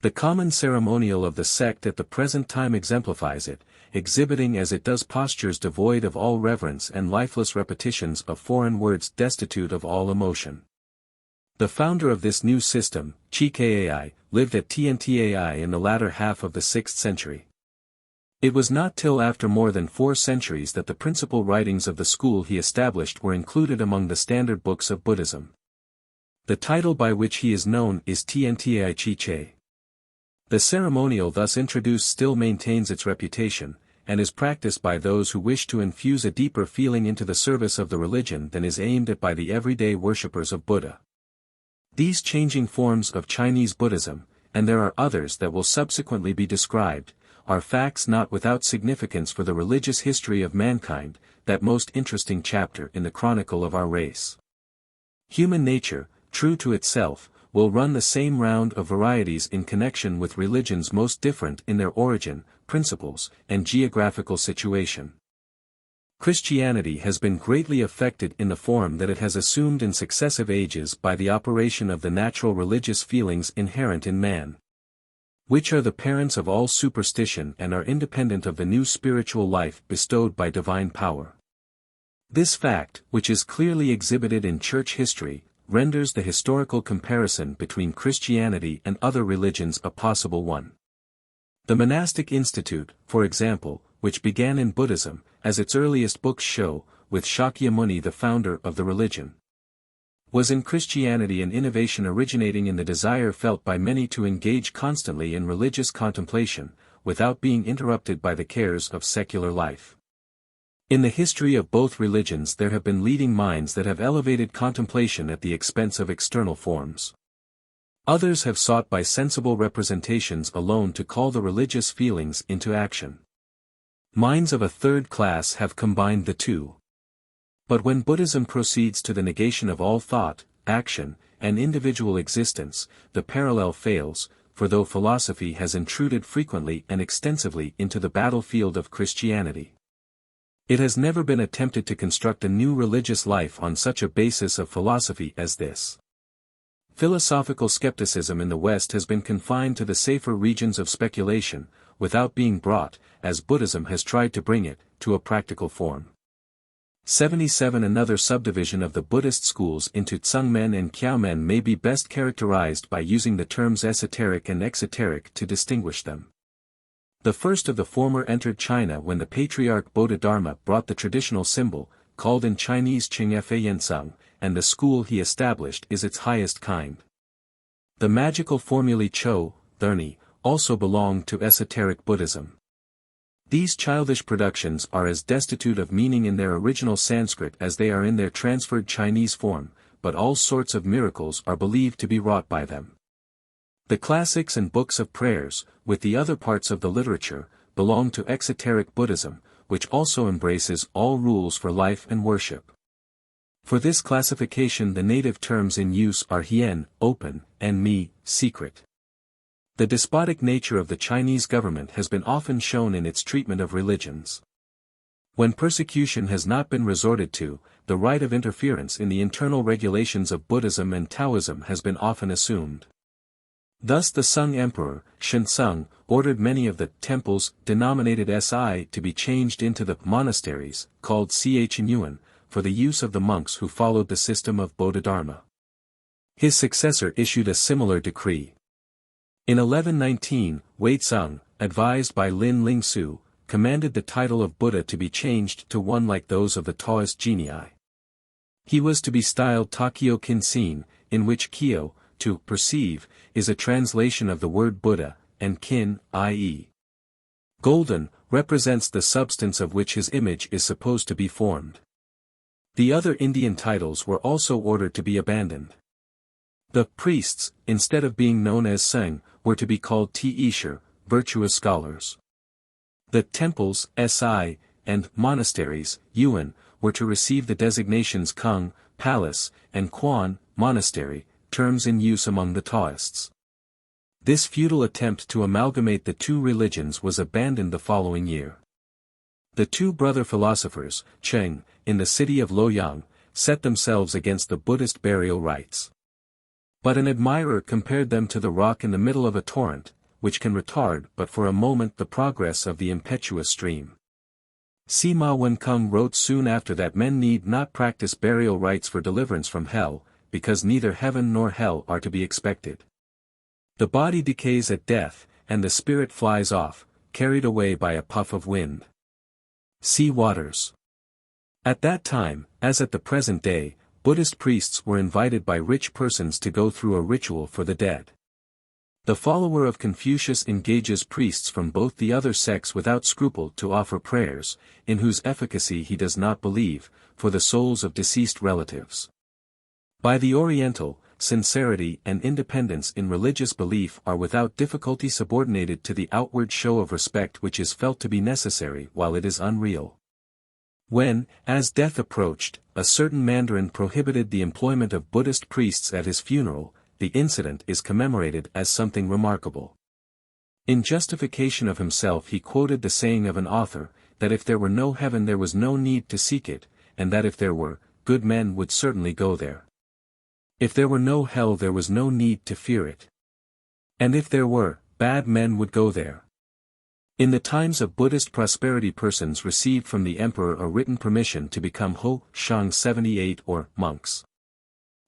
The common ceremonial of the sect at the present time exemplifies it, exhibiting as it does postures devoid of all reverence and lifeless repetitions of foreign words destitute of all emotion. The founder of this new system, Chi lived at Tiantai in the latter half of the 6th century. It was not till after more than 4 centuries that the principal writings of the school he established were included among the standard books of Buddhism. The title by which he is known is Tiantai Chi-Che. The ceremonial thus introduced still maintains its reputation, and is practiced by those who wish to infuse a deeper feeling into the service of the religion than is aimed at by the everyday worshippers of Buddha. These changing forms of Chinese Buddhism, and there are others that will subsequently be described, are facts not without significance for the religious history of mankind, that most interesting chapter in the chronicle of our race. Human nature, true to itself, will run the same round of varieties in connection with religions most different in their origin, principles, and geographical situation. Christianity has been greatly affected in the form that it has assumed in successive ages by the operation of the natural religious feelings inherent in man, which are the parents of all superstition and are independent of the new spiritual life bestowed by divine power. This fact, which is clearly exhibited in church history, renders the historical comparison between Christianity and other religions a possible one. The monastic institute, for example, which began in Buddhism, as its earliest books show, with Shakyamuni the founder of the religion, was in Christianity an innovation originating in the desire felt by many to engage constantly in religious contemplation, without being interrupted by the cares of secular life. In the history of both religions there have been leading minds that have elevated contemplation at the expense of external forms. Others have sought by sensible representations alone to call the religious feelings into action. Minds of a third class have combined the two. But when Buddhism proceeds to the negation of all thought, action, and individual existence, the parallel fails, for though philosophy has intruded frequently and extensively into the battlefield of Christianity, it has never been attempted to construct a new religious life on such a basis of philosophy as this. Philosophical skepticism in the West has been confined to the safer regions of speculation, without being brought, as Buddhism has tried to bring it, to a practical form. 77 Another subdivision of the Buddhist schools into Tsungmen and Kyaomen may be best characterized by using the terms esoteric and exoteric to distinguish them. The first of the former entered China when the Patriarch Bodhidharma brought the traditional symbol, called in Chinese Qingfe Yensung, and the school he established is its highest kind. The magical formulae Cho, Thurni, also belong to esoteric Buddhism. These childish productions are as destitute of meaning in their original Sanskrit as they are in their transferred Chinese form, but all sorts of miracles are believed to be wrought by them. The classics and books of prayers, with the other parts of the literature, belong to exoteric Buddhism, which also embraces all rules for life and worship. For this classification the native terms in use are hien, open, and mi, secret. The despotic nature of the Chinese government has been often shown in its treatment of religions. When persecution has not been resorted to, the right of interference in the internal regulations of Buddhism and Taoism has been often assumed. Thus the Sung Emperor, Shensung, ordered many of the temples denominated Si to be changed into the monasteries, called Chuan, for the use of the monks who followed the system of Bodhidharma. His successor issued a similar decree. In 1119, Wei Tsung, advised by Lin Lingsu, commanded the title of Buddha to be changed to one like those of the Taoist genii. He was to be styled Takyo Kinsin, in which Kyo, to perceive, is a translation of the word Buddha, and Kin, i.e. golden, represents the substance of which his image is supposed to be formed. The other Indian titles were also ordered to be abandoned. The priests, instead of being known as Seng, were to be called Te-Isher, virtuous scholars. The temples, Si, and monasteries, Yuan, were to receive the designations Kung, palace, and Quan, monastery, terms in use among the Taoists. This futile attempt to amalgamate the two religions was abandoned the following year. The two brother philosophers, Cheng, in the city of Luoyang, set themselves against the Buddhist burial rites. But an admirer compared them to the rock in the middle of a torrent, which can retard but for a moment the progress of the impetuous stream. Sima Wen-Kung wrote soon after that men need not practice burial rites for deliverance from hell, because neither heaven nor hell are to be expected. The body decays at death, and the spirit flies off, carried away by a puff of wind. See Waters. At that time, as at the present day, Buddhist priests were invited by rich persons to go through a ritual for the dead. The follower of Confucius engages priests from both the other sects without scruple to offer prayers, in whose efficacy he does not believe, for the souls of deceased relatives. By the Oriental, sincerity and independence in religious belief are without difficulty subordinated to the outward show of respect which is felt to be necessary while it is unreal. When, as death approached, a certain mandarin prohibited the employment of Buddhist priests at his funeral, the incident is commemorated as something remarkable. In justification of himself he quoted the saying of an author, that if there were no heaven there was no need to seek it, and that if there were, good men would certainly go there. If there were no hell there was no need to fear it. And if there were, bad men would go there. In the times of Buddhist prosperity persons received from the emperor a written permission to become Ho Shang 78 or monks.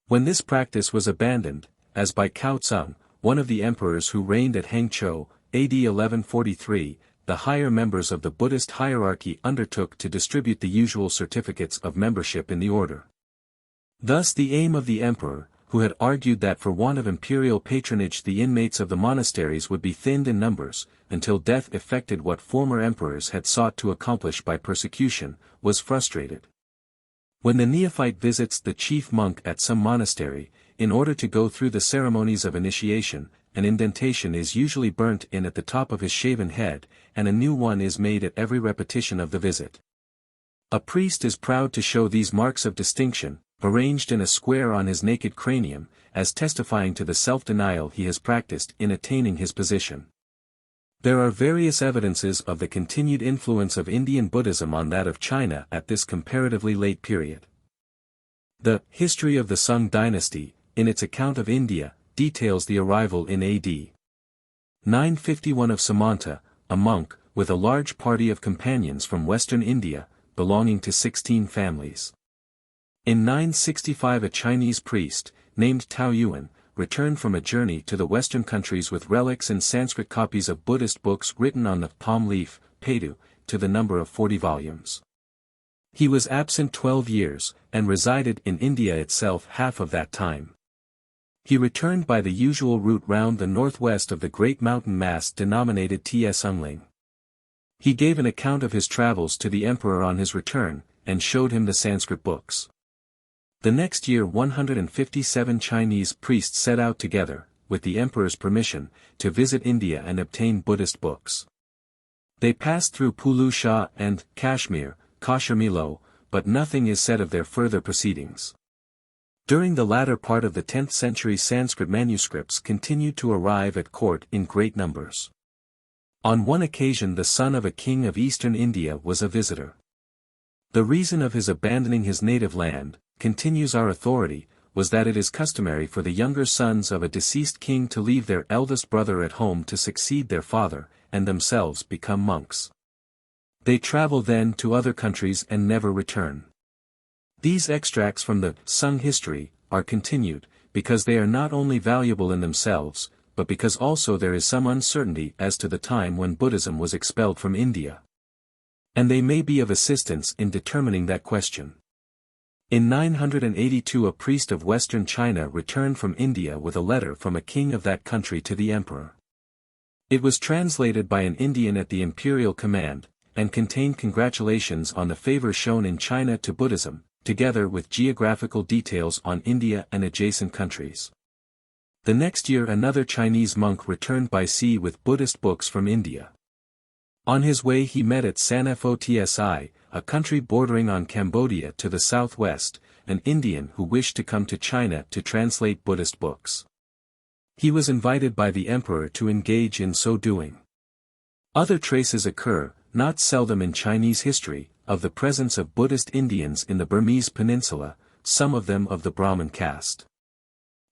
When this practice was abandoned, as by Cao Tsung, one of the emperors who reigned at Hangzhou, AD 1143, the higher members of the Buddhist hierarchy undertook to distribute the usual certificates of membership in the order. Thus the aim of the emperor, who had argued that for want of imperial patronage the inmates of the monasteries would be thinned in numbers, until death effected what former emperors had sought to accomplish by persecution, was frustrated. When the neophyte visits the chief monk at some monastery, in order to go through the ceremonies of initiation, an indentation is usually burnt in at the top of his shaven head, and a new one is made at every repetition of the visit. A priest is proud to show these marks of distinction, arranged in a square on his naked cranium, as testifying to the self-denial he has practiced in attaining his position. There are various evidences of the continued influence of Indian Buddhism on that of China at this comparatively late period. The History of the Sung Dynasty, in its account of India, details the arrival in AD 951 of Samanta, a monk, with a large party of companions from western India, belonging to 16 families. In 965 a Chinese priest, named Tao Yuan, returned from a journey to the Western countries with relics and Sanskrit copies of Buddhist books written on the palm leaf, P'U-To, to the number of 40 volumes. He was absent 12 years, and resided in India itself half of that time. He returned by the usual route round the northwest of the great mountain mass denominated Ts Ungling. He gave an account of his travels to the emperor on his return, and showed him the Sanskrit books. The next year 157 Chinese priests set out together, with the emperor's permission, to visit India and obtain Buddhist books. They passed through Pulu Shah and Kashmir, Kashamilo, but nothing is said of their further proceedings. During the latter part of the 10th century Sanskrit manuscripts continued to arrive at court in great numbers. On one occasion the son of a king of eastern India was a visitor. The reason of his abandoning his native land, continues our authority, was that it is customary for the younger sons of a deceased king to leave their eldest brother at home to succeed their father, and themselves become monks. They travel then to other countries and never return. These extracts from the Sung history are continued, because they are not only valuable in themselves, but because also there is some uncertainty as to the time when Buddhism was expelled from India. And they may be of assistance in determining that question. In 982 a priest of western China returned from India with a letter from a king of that country to the emperor. It was translated by an Indian at the imperial command, and contained congratulations on the favor shown in China to Buddhism, together with geographical details on India and adjacent countries. The next year another Chinese monk returned by sea with Buddhist books from India. On his way he met at Sanfotsi, a country bordering on Cambodia to the southwest, an Indian who wished to come to China to translate Buddhist books. He was invited by the emperor to engage in so doing. Other traces occur, not seldom in Chinese history, of the presence of Buddhist Indians in the Burmese peninsula, some of them of the Brahmin caste.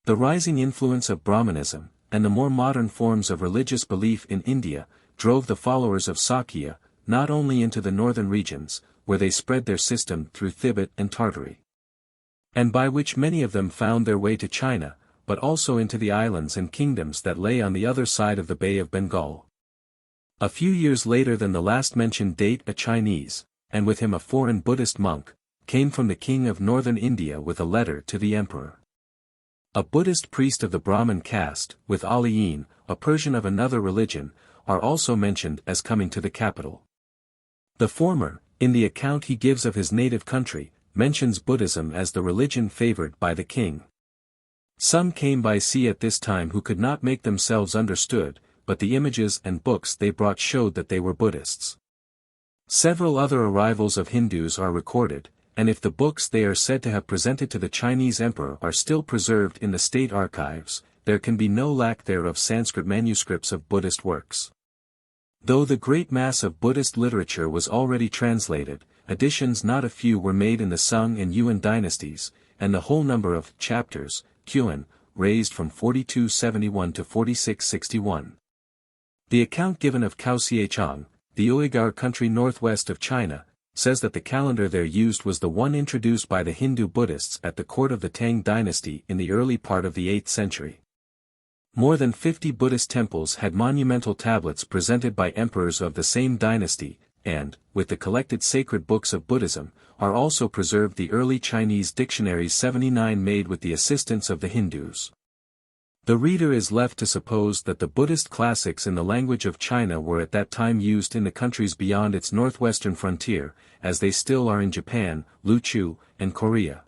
The rising influence of Brahmanism, and the more modern forms of religious belief in India, drove the followers of Sakya, not only into the northern regions, where they spread their system through Tibet and Tartary, and by which many of them found their way to China, but also into the islands and kingdoms that lay on the other side of the Bay of Bengal. A few years later than the last mentioned date a Chinese, and with him a foreign Buddhist monk, came from the king of northern India with a letter to the emperor. A Buddhist priest of the Brahmin caste, with Aliyin, a Persian of another religion, are also mentioned as coming to the capital. The former, in the account he gives of his native country, mentions Buddhism as the religion favored by the king. Some came by sea at this time who could not make themselves understood, but the images and books they brought showed that they were Buddhists. Several other arrivals of Hindus are recorded, and if the books they are said to have presented to the Chinese emperor are still preserved in the state archives, there can be no lack there of Sanskrit manuscripts of Buddhist works. Though the great mass of Buddhist literature was already translated, additions not a few were made in the Sung and Yuan dynasties, and the whole number of chapters, Huayan, raised from 4271 to 4661. The account given of Kaoxiechang, the Uighur country northwest of China, says that the calendar there used was the one introduced by the Hindu Buddhists at the court of the Tang dynasty in the early part of the 8th century. More than 50 Buddhist temples had monumental tablets presented by emperors of the same dynasty, and, with the collected sacred books of Buddhism, are also preserved the early Chinese dictionaries 79 made with the assistance of the Hindus. The reader is left to suppose that the Buddhist classics in the language of China were at that time used in the countries beyond its northwestern frontier, as they still are in Japan, Luchu, and Korea.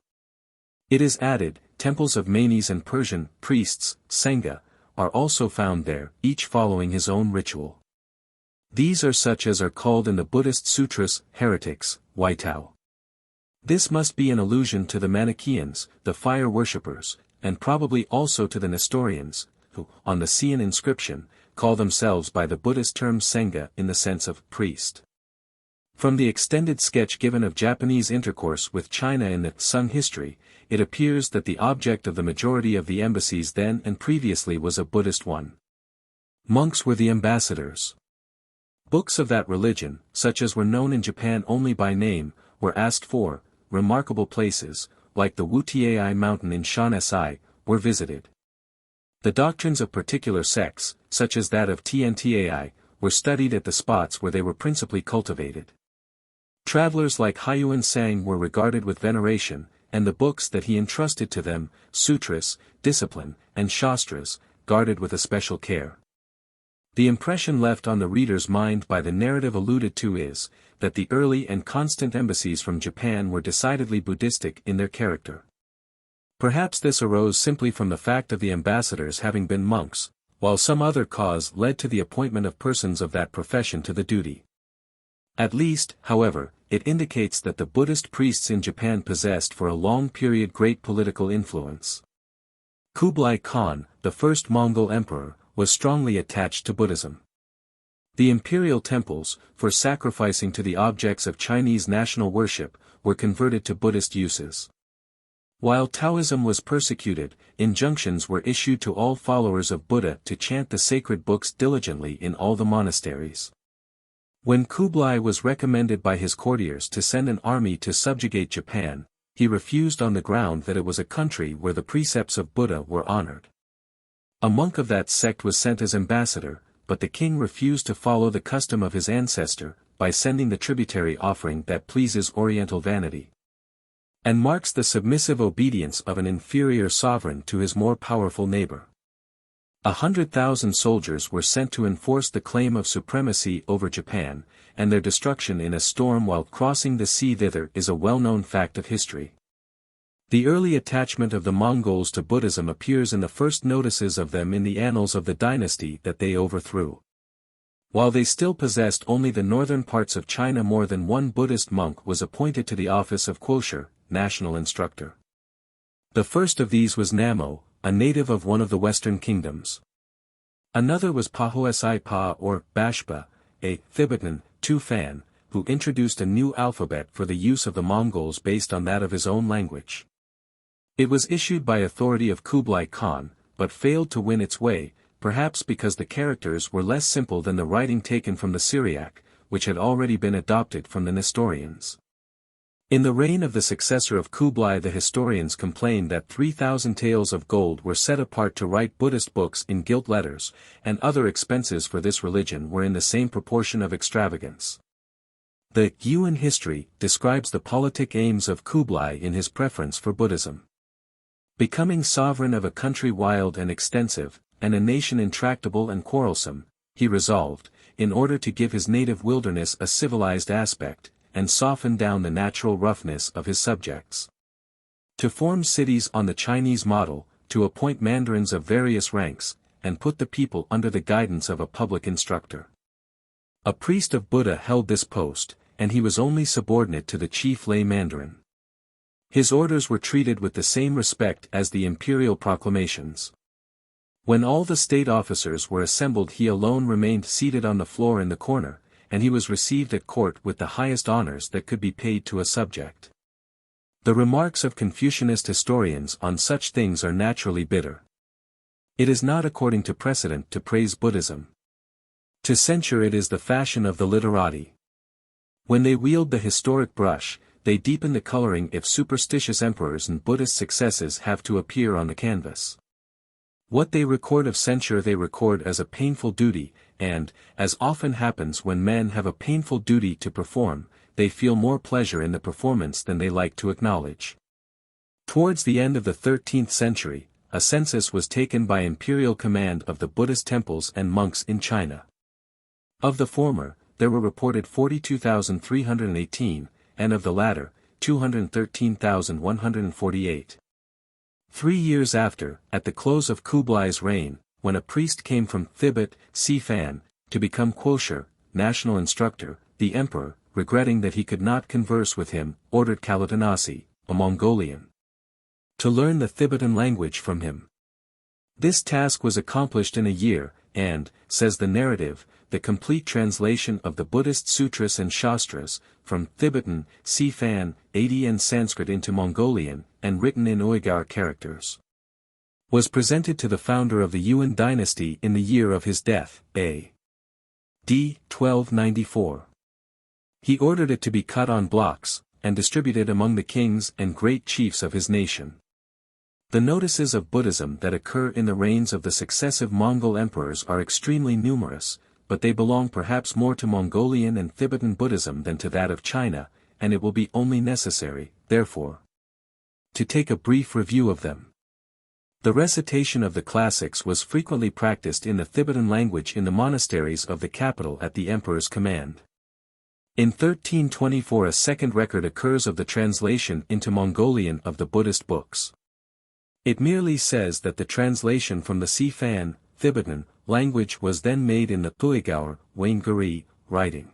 It is added, temples of Manes and Persian priests, Sangha, are also found there, each following his own ritual. These are such as are called in the Buddhist sutras, heretics, Waitao. This must be an allusion to the Manichaeans, the fire worshippers, and probably also to the Nestorians, who, on the Sian inscription, call themselves by the Buddhist term Sangha in the sense of priest. From the extended sketch given of Japanese intercourse with China in the Sung history, it appears that the object of the majority of the embassies then and previously was a Buddhist one. Monks were the ambassadors. Books of that religion, such as were known in Japan only by name, were asked for, remarkable places, like the Wutiai mountain in Shanxi, were visited. The doctrines of particular sects, such as that of Tiantai, were studied at the spots where they were principally cultivated. Travelers like Huayan Sang were regarded with veneration, and the books that he entrusted to them, sutras, discipline, and shastras, guarded with especial care. The impression left on the reader's mind by the narrative alluded to is, that the early and constant embassies from Japan were decidedly Buddhistic in their character. Perhaps this arose simply from the fact of the ambassadors having been monks, while some other cause led to the appointment of persons of that profession to the duty. At least, however, it indicates that the Buddhist priests in Japan possessed for a long period great political influence. Kublai Khan, the first Mongol emperor, was strongly attached to Buddhism. The imperial temples, for sacrificing to the objects of Chinese national worship, were converted to Buddhist uses. While Taoism was persecuted, injunctions were issued to all followers of Buddha to chant the sacred books diligently in all the monasteries. When Kublai was recommended by his courtiers to send an army to subjugate Japan, he refused on the ground that it was a country where the precepts of Buddha were honored. A monk of that sect was sent as ambassador, but the king refused to follow the custom of his ancestor, by sending the tributary offering that pleases Oriental vanity, and marks the submissive obedience of an inferior sovereign to his more powerful neighbor. 100,000 soldiers were sent to enforce the claim of supremacy over Japan, and their destruction in a storm while crossing the sea thither is a well-known fact of history. The early attachment of the Mongols to Buddhism appears in the first notices of them in the annals of the dynasty that they overthrew. While they still possessed only the northern parts of China, more than one Buddhist monk was appointed to the office of Quosher, national instructor. The first of these was Namo, a native of one of the western kingdoms. Another was Pahosi Pa or Bashpa, a Tibetan, Tu-Fan, who introduced a new alphabet for the use of the Mongols based on that of his own language. It was issued by authority of Kublai Khan, but failed to win its way, perhaps because the characters were less simple than the writing taken from the Syriac, which had already been adopted from the Nestorians. In the reign of the successor of Kublai, the historians complain that 3,000 taels of gold were set apart to write Buddhist books in gilt letters, and other expenses for this religion were in the same proportion of extravagance. The Yuan history describes the politic aims of Kublai in his preference for Buddhism. Becoming sovereign of a country wild and extensive, and a nation intractable and quarrelsome, he resolved, in order to give his native wilderness a civilized aspect, and soften down the natural roughness of his subjects, to form cities on the Chinese model, to appoint mandarins of various ranks, and put the people under the guidance of a public instructor. A priest of Buddha held this post, and he was only subordinate to the chief lay mandarin. His orders were treated with the same respect as the imperial proclamations. When all the state officers were assembled, he alone remained seated on the floor in the corner, and he was received at court with the highest honors that could be paid to a subject. The remarks of Confucianist historians on such things are naturally bitter. It is not according to precedent to praise Buddhism. To censure it is the fashion of the literati. When they wield the historic brush, they deepen the coloring if superstitious emperors and Buddhist successes have to appear on the canvas. What they record of censure they record as a painful duty, and, as often happens when men have a painful duty to perform, they feel more pleasure in the performance than they like to acknowledge. Towards the end of the 13th century, a census was taken by imperial command of the Buddhist temples and monks in China. Of the former, there were reported 42,318, and of the latter, 213,148. 3 years after, at the close of Kublai's reign, when a priest came from Tibet, Sifan, to become Quosher, national instructor, the emperor, regretting that he could not converse with him, ordered Kalatanasi, a Mongolian, to learn the Tibetan language from him. This task was accomplished in a year, and, says the narrative, the complete translation of the Buddhist sutras and shastras, from Tibetan, Sifan, Adi and Sanskrit into Mongolian, and written in Uyghur characters, was presented to the founder of the Yuan dynasty in the year of his death, A.D. 1294. He ordered it to be cut on blocks, and distributed among the kings and great chiefs of his nation. The notices of Buddhism that occur in the reigns of the successive Mongol emperors are extremely numerous, but they belong perhaps more to Mongolian and Tibetan Buddhism than to that of China, and it will be only necessary, therefore, to take a brief review of them. The recitation of the classics was frequently practiced in the Tibetan language in the monasteries of the capital at the emperor's command. In 1324 a second record occurs of the translation into Mongolian of the Buddhist books. It merely says that the translation from the Si-Fan, Tibetan, language was then made in the Puigaur, Waingari, writing.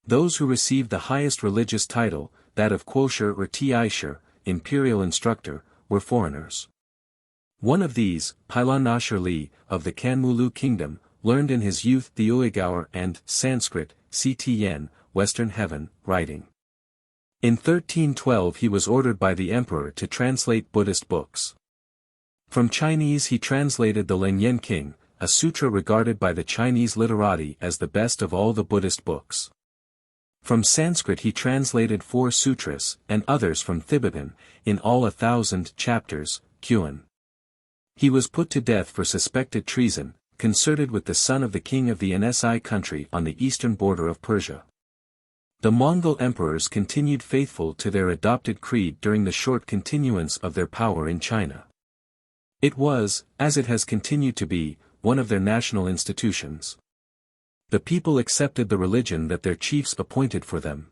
Those who received the highest religious title, that of Quosher or Tiaisher, imperial instructor, were foreigners. One of these, Pailan Nashir Li, of the Kanmulu kingdom, learned in his youth the Uigaur and Sanskrit, Ctyen, Western Heaven, writing. In 1312 he was ordered by the emperor to translate Buddhist books. From Chinese he translated the Leng-Yen-King, a sutra regarded by the Chinese literati as the best of all the Buddhist books. From Sanskrit he translated 4 sutras, and others from Tibetan, in all 1,000 chapters, Huayan. He was put to death for suspected treason, concerted with the son of the king of the Nsi country on the eastern border of Persia. The Mongol emperors continued faithful to their adopted creed during the short continuance of their power in China. It was, as it has continued to be, one of their national institutions. The people accepted the religion that their chiefs appointed for them.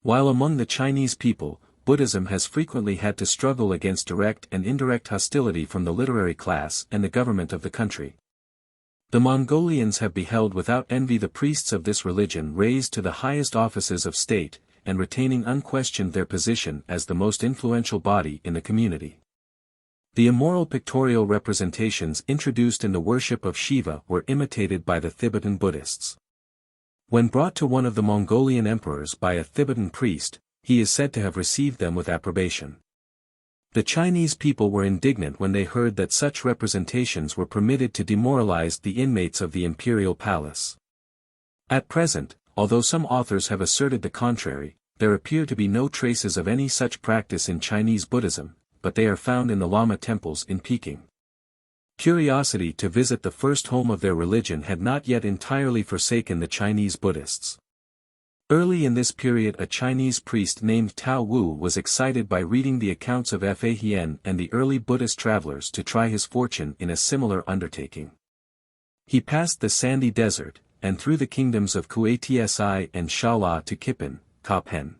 While among the Chinese people, Buddhism has frequently had to struggle against direct and indirect hostility from the literary class and the government of the country. The Mongolians have beheld without envy the priests of this religion raised to the highest offices of state, and retaining unquestioned their position as the most influential body in the community. The immoral pictorial representations introduced in the worship of Shiva were imitated by the Tibetan Buddhists. When brought to one of the Mongolian emperors by a Tibetan priest, he is said to have received them with approbation. The Chinese people were indignant when they heard that such representations were permitted to demoralize the inmates of the imperial palace. At present, although some authors have asserted the contrary, there appear to be no traces of any such practice in Chinese Buddhism, but they are found in the Lama temples in Peking. Curiosity to visit the first home of their religion had not yet entirely forsaken the Chinese Buddhists. Early in this period a Chinese priest named Tao Wu was excited by reading the accounts of Fa Hien and the early Buddhist travelers to try his fortune in a similar undertaking. He passed the sandy desert, and through the kingdoms of Kuai-Tsi and Shala to Kippen, Ka-Pen.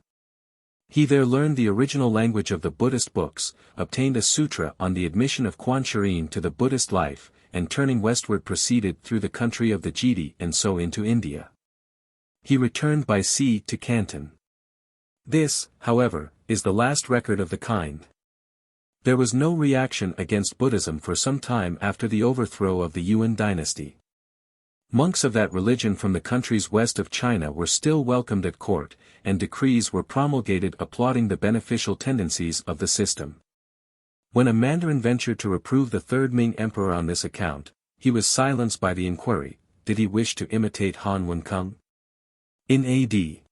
He there learned the original language of the Buddhist books, obtained a sutra on the admission of Quan Shirin to the Buddhist life, and turning westward proceeded through the country of the Jiti and so into India. He returned by sea to Canton. This, however, is the last record of the kind. There was no reaction against Buddhism for some time after the overthrow of the Yuan dynasty. Monks of that religion from the countries west of China were still welcomed at court, and decrees were promulgated applauding the beneficial tendencies of the system. When a Mandarin ventured to reprove the third Ming emperor on this account, he was silenced by the inquiry, did he wish to imitate Han Wenkung? In A.D.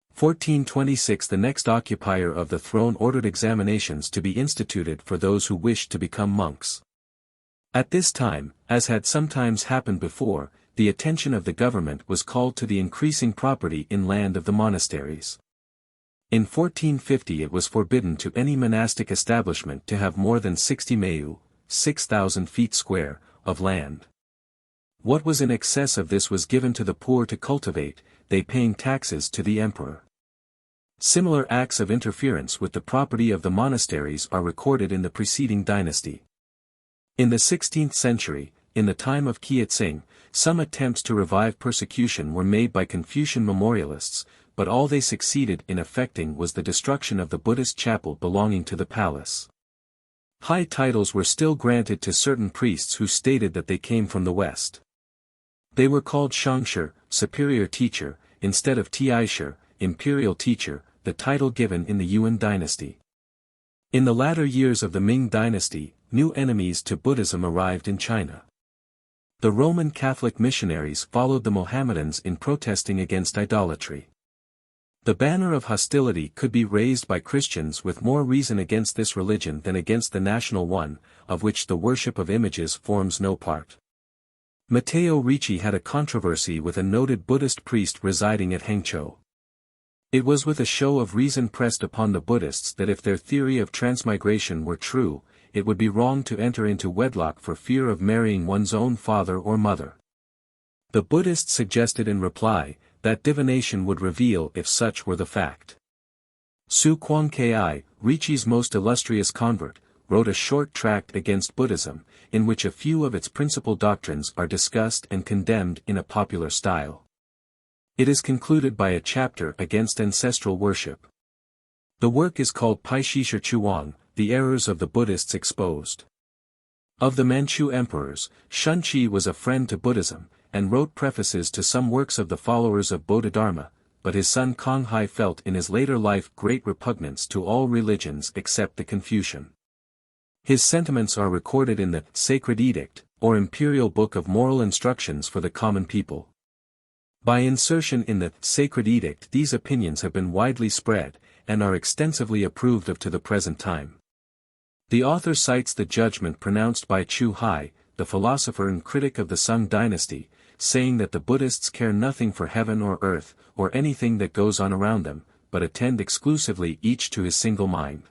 1426 the next occupier of the throne ordered examinations to be instituted for those who wished to become monks. At this time, as had sometimes happened before, the attention of the government was called to the increasing property in land of the monasteries. In 1450 it was forbidden to any monastic establishment to have more than 60 meu, 6,000 feet square, of land. What was in excess of this was given to the poor to cultivate, they paying taxes to the emperor. Similar acts of interference with the property of the monasteries are recorded in the preceding dynasty. In the 16th century, in the time of Kietzing, some attempts to revive persecution were made by Confucian memorialists, but all they succeeded in effecting was the destruction of the Buddhist chapel belonging to the palace. High titles were still granted to certain priests who stated that they came from the West. They were called Shangshi, superior teacher, instead of Tiaisher, imperial teacher, the title given in the Yuan dynasty. In the latter years of the Ming dynasty, new enemies to Buddhism arrived in China. The Roman Catholic missionaries followed the Mohammedans in protesting against idolatry. The banner of hostility could be raised by Christians with more reason against this religion than against the national one, of which the worship of images forms no part. Matteo Ricci had a controversy with a noted Buddhist priest residing at Hangzhou. It was with a show of reason pressed upon the Buddhists that if their theory of transmigration were true, it would be wrong to enter into wedlock for fear of marrying one's own father or mother. The Buddhists suggested in reply, that divination would reveal if such were the fact. Su Kwang Ki, Ricci's most illustrious convert, wrote a short tract against Buddhism, in which a few of its principal doctrines are discussed and condemned in a popular style. It is concluded by a chapter against ancestral worship. The work is called Pai Shi Shi Chuang, The Errors of the Buddhists Exposed. Of the Manchu emperors, Shun Chi was a friend to Buddhism, and wrote prefaces to some works of the followers of Bodhidharma, but his son Kong Hai felt in his later life great repugnance to all religions except the Confucian. His sentiments are recorded in the Sacred Edict, or Imperial Book of Moral Instructions for the Common People. By insertion in the Sacred Edict these opinions have been widely spread, and are extensively approved of to the present time. The author cites the judgment pronounced by Chu Hai, the philosopher and critic of the Sung dynasty, saying that the Buddhists care nothing for heaven or earth, or anything that goes on around them, but attend exclusively each to his single mind.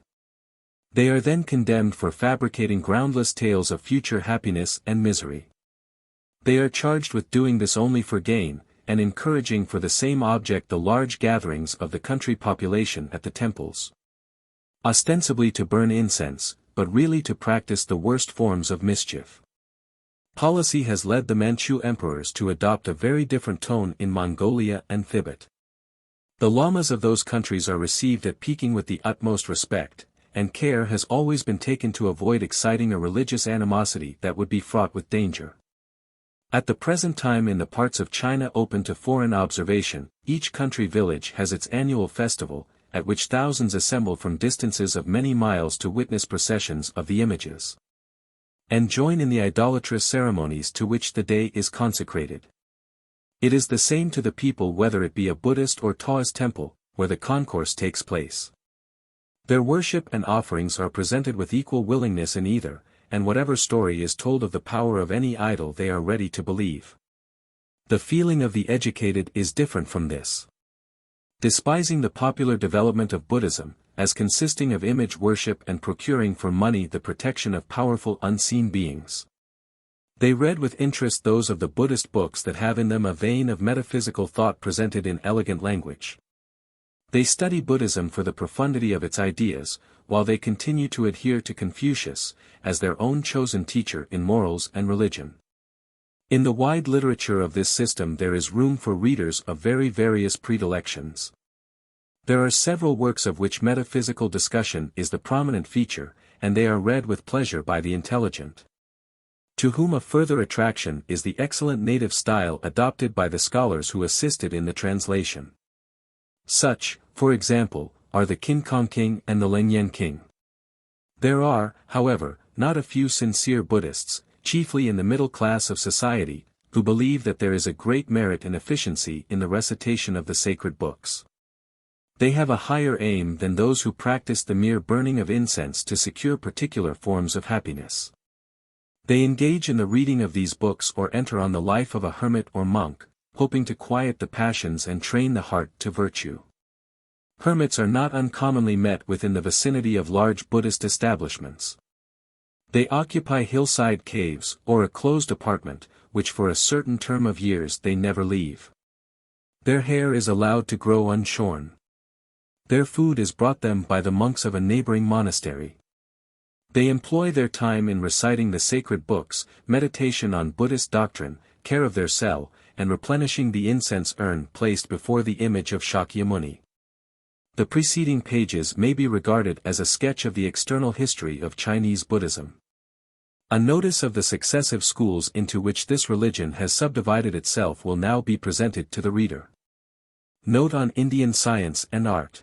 They are then condemned for fabricating groundless tales of future happiness and misery. They are charged with doing this only for gain, and encouraging for the same object the large gatherings of the country population at the temples. Ostensibly to burn incense, but really to practice the worst forms of mischief. Policy has led the Manchu emperors to adopt a very different tone in Mongolia and Tibet. The lamas of those countries are received at Peking with the utmost respect, and care has always been taken to avoid exciting a religious animosity that would be fraught with danger. At the present time in the parts of China open to foreign observation, each country village has its annual festival, at which thousands assemble from distances of many miles to witness processions of the images, and join in the idolatrous ceremonies to which the day is consecrated. It is the same to the people whether it be a Buddhist or Taoist temple, where the concourse takes place. Their worship and offerings are presented with equal willingness in either, and whatever story is told of the power of any idol they are ready to believe. The feeling of the educated is different from this. Despising the popular development of Buddhism, as consisting of image worship and procuring for money the protection of powerful unseen beings. They read with interest those of the Buddhist books that have in them a vein of metaphysical thought presented in elegant language. They study Buddhism for the profundity of its ideas, while they continue to adhere to Confucius, as their own chosen teacher in morals and religion. In the wide literature of this system there is room for readers of very various predilections. There are several works of which metaphysical discussion is the prominent feature, and they are read with pleasure by the intelligent. To whom a further attraction is the excellent native style adopted by the scholars who assisted in the translation. Such, for example, are the Qin Kong King and the Leng-Yen-King. There are, however, not a few sincere Buddhists, chiefly in the middle class of society, who believe that there is a great merit and efficiency in the recitation of the sacred books. They have a higher aim than those who practice the mere burning of incense to secure particular forms of happiness. They engage in the reading of these books or enter on the life of a hermit or monk, hoping to quiet the passions and train the heart to virtue. Hermits are not uncommonly met with in the vicinity of large Buddhist establishments. They occupy hillside caves or a closed apartment, which for a certain term of years they never leave. Their hair is allowed to grow unshorn. Their food is brought them by the monks of a neighboring monastery. They employ their time in reciting the sacred books, meditation on Buddhist doctrine, care of their cell, and replenishing the incense urn placed before the image of Shakyamuni. The preceding pages may be regarded as a sketch of the external history of Chinese Buddhism. A notice of the successive schools into which this religion has subdivided itself will now be presented to the reader. Note on Indian science and art.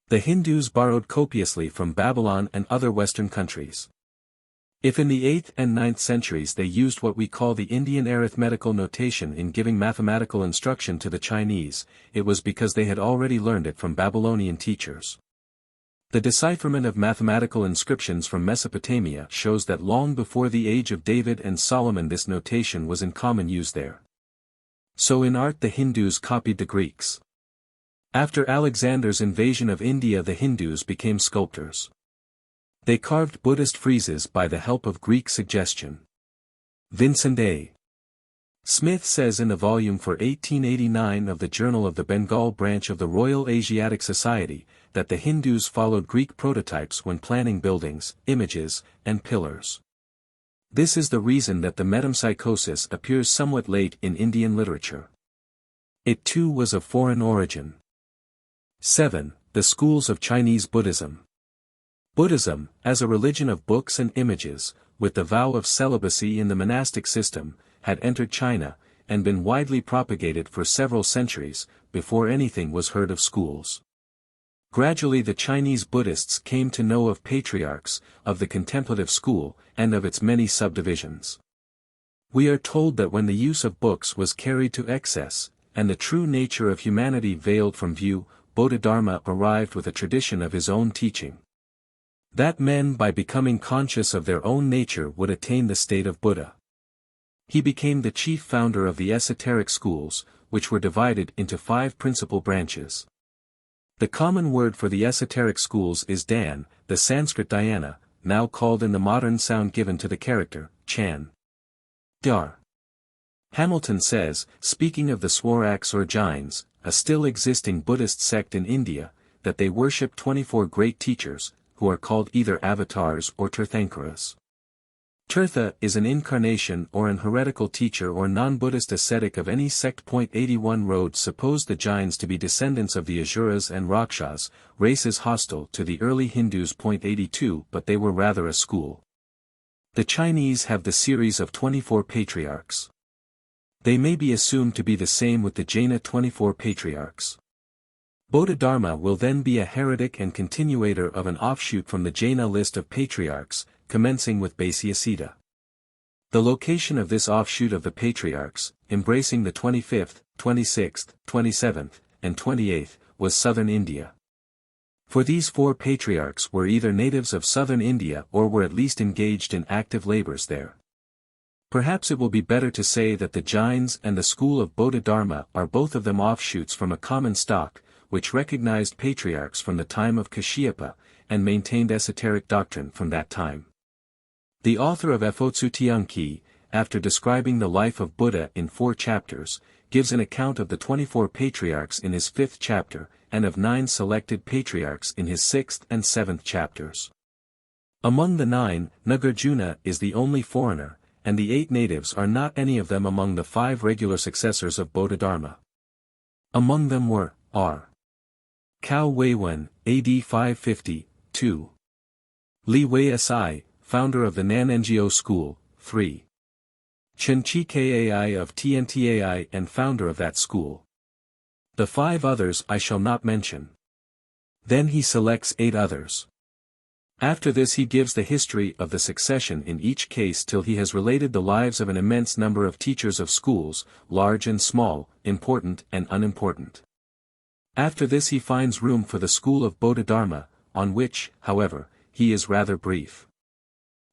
The Hindus borrowed copiously from Babylon and other Western countries. If in the 8th and 9th centuries they used what we call the Indian arithmetical notation in giving mathematical instruction to the Chinese, it was because they had already learned it from Babylonian teachers. The decipherment of mathematical inscriptions from Mesopotamia shows that long before the age of David and Solomon this notation was in common use there. So in art the Hindus copied the Greeks. After Alexander's invasion of India the Hindus became sculptors. They carved Buddhist friezes by the help of Greek suggestion. Vincent A. Smith says in the volume for 1889 of the Journal of the Bengal branch of the Royal Asiatic Society, that the Hindus followed Greek prototypes when planning buildings, images, and pillars. This is the reason that the metempsychosis appears somewhat late in Indian literature. It too was of foreign origin. 7. The schools of Chinese Buddhism. Buddhism, as a religion of books and images, with the vow of celibacy in the monastic system, had entered China, and been widely propagated for several centuries, before anything was heard of schools. Gradually the Chinese Buddhists came to know of Patriarchs, of the contemplative school, and of its many subdivisions. We are told that when the use of books was carried to excess, and the true nature of humanity veiled from view, Bodhidharma arrived with a tradition of his own teaching. That men by becoming conscious of their own nature would attain the state of Buddha. He became the chief founder of the esoteric schools, which were divided into 5 principal branches. The common word for the esoteric schools is Dan, the Sanskrit dhyana, now called in the modern sound given to the character, Chan. Dar. Hamilton says, speaking of the Swaraks or Jains, a still existing Buddhist sect in India, that they worship 24 great teachers, who are called either avatars or Tirthankaras. Tirtha is an incarnation or an heretical teacher or non-Buddhist ascetic of any sect. 81 Rhodes supposed the Jains to be descendants of the Asuras and Rakshas, races hostile to the early Hindus. 82 But they were rather a school. The Chinese have the series of 24 patriarchs. They may be assumed to be the same with the Jaina 24 patriarchs. Bodhidharma will then be a heretic and continuator of an offshoot from the Jaina list of patriarchs, commencing with Vaisya. The location of this offshoot of the patriarchs, embracing the 25th, 26th, 27th, and 28th, was southern India. For these 4 patriarchs were either natives of southern India or were at least engaged in active labors there. Perhaps it will be better to say that the Jains and the school of Bodhidharma are both of them offshoots from a common stock, which recognized patriarchs from the time of Kashyapa, and maintained esoteric doctrine from that time. The author of Efotsu Tianqi, after describing the life of Buddha in 4 chapters, gives an account of the 24 patriarchs in his 5th chapter, and of 9 selected patriarchs in his 6th and 7th chapters. Among the 9, Nagarjuna is the only foreigner, and the 8 natives are not any of them among the 5 regular successors of Bodhidharma. Among them were, R. Cao Weiwen, AD 550, 2. Li Wei-Si, founder of the Nan'enjiao school, 3. Chen Chi Kai of Tiantai and founder of that school. The 5 others I shall not mention. Then he selects 8 others. After this he gives the history of the succession in each case till he has related the lives of an immense number of teachers of schools, large and small, important and unimportant. After this he finds room for the school of Bodhidharma, on which, however, he is rather brief.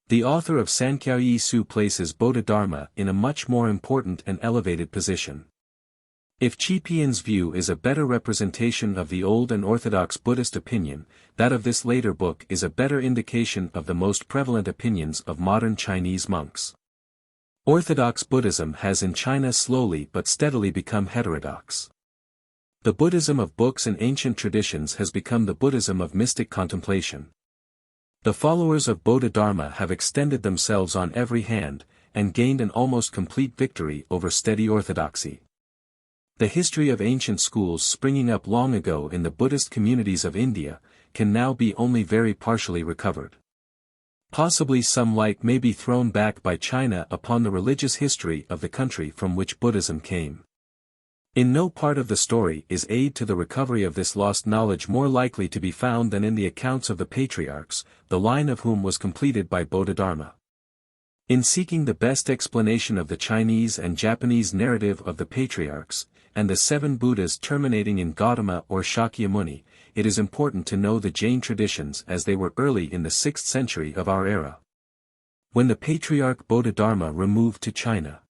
The author of Sankhya Su places Bodhidharma in a much more important and elevated position. If Chipian's view is a better representation of the old and orthodox Buddhist opinion, that of this later book is a better indication of the most prevalent opinions of modern Chinese monks. Orthodox Buddhism has in China slowly but steadily become heterodox. The Buddhism of books and ancient traditions has become the Buddhism of mystic contemplation. The followers of Bodhidharma have extended themselves on every hand, and gained an almost complete victory over steady orthodoxy. The history of ancient schools springing up long ago in the Buddhist communities of India, can now be only very partially recovered. Possibly some light may be thrown back by China upon the religious history of the country from which Buddhism came. In no part of the story is aid to the recovery of this lost knowledge more likely to be found than in the accounts of the patriarchs, the line of whom was completed by Bodhidharma. In seeking the best explanation of the Chinese and Japanese narrative of the Patriarchs, and the 7 Buddhas terminating in Gautama or Shakyamuni, it is important to know the Jain traditions as they were early in the 6th century of our era, when the Patriarch Bodhidharma removed to China.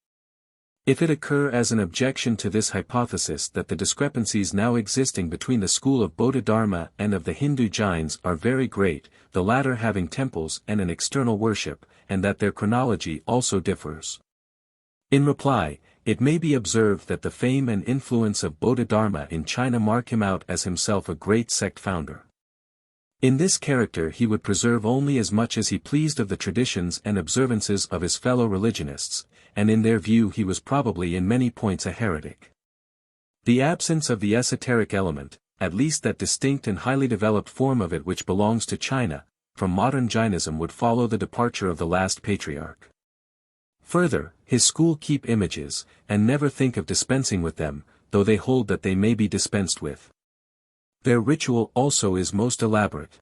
If it occur as an objection to this hypothesis that the discrepancies now existing between the school of Bodhidharma and of the Hindu Jains are very great, the latter having temples and an external worship, and that their chronology also differs. In reply, it may be observed that the fame and influence of Bodhidharma in China mark him out as himself a great sect founder. In this character he would preserve only as much as he pleased of the traditions and observances of his fellow religionists, and in their view he was probably in many points a heretic. The absence of the esoteric element, at least that distinct and highly developed form of it which belongs to China, from modern Jainism would follow the departure of the last patriarch. Further, his school keep images, and never think of dispensing with them, though they hold that they may be dispensed with. Their ritual also is most elaborate.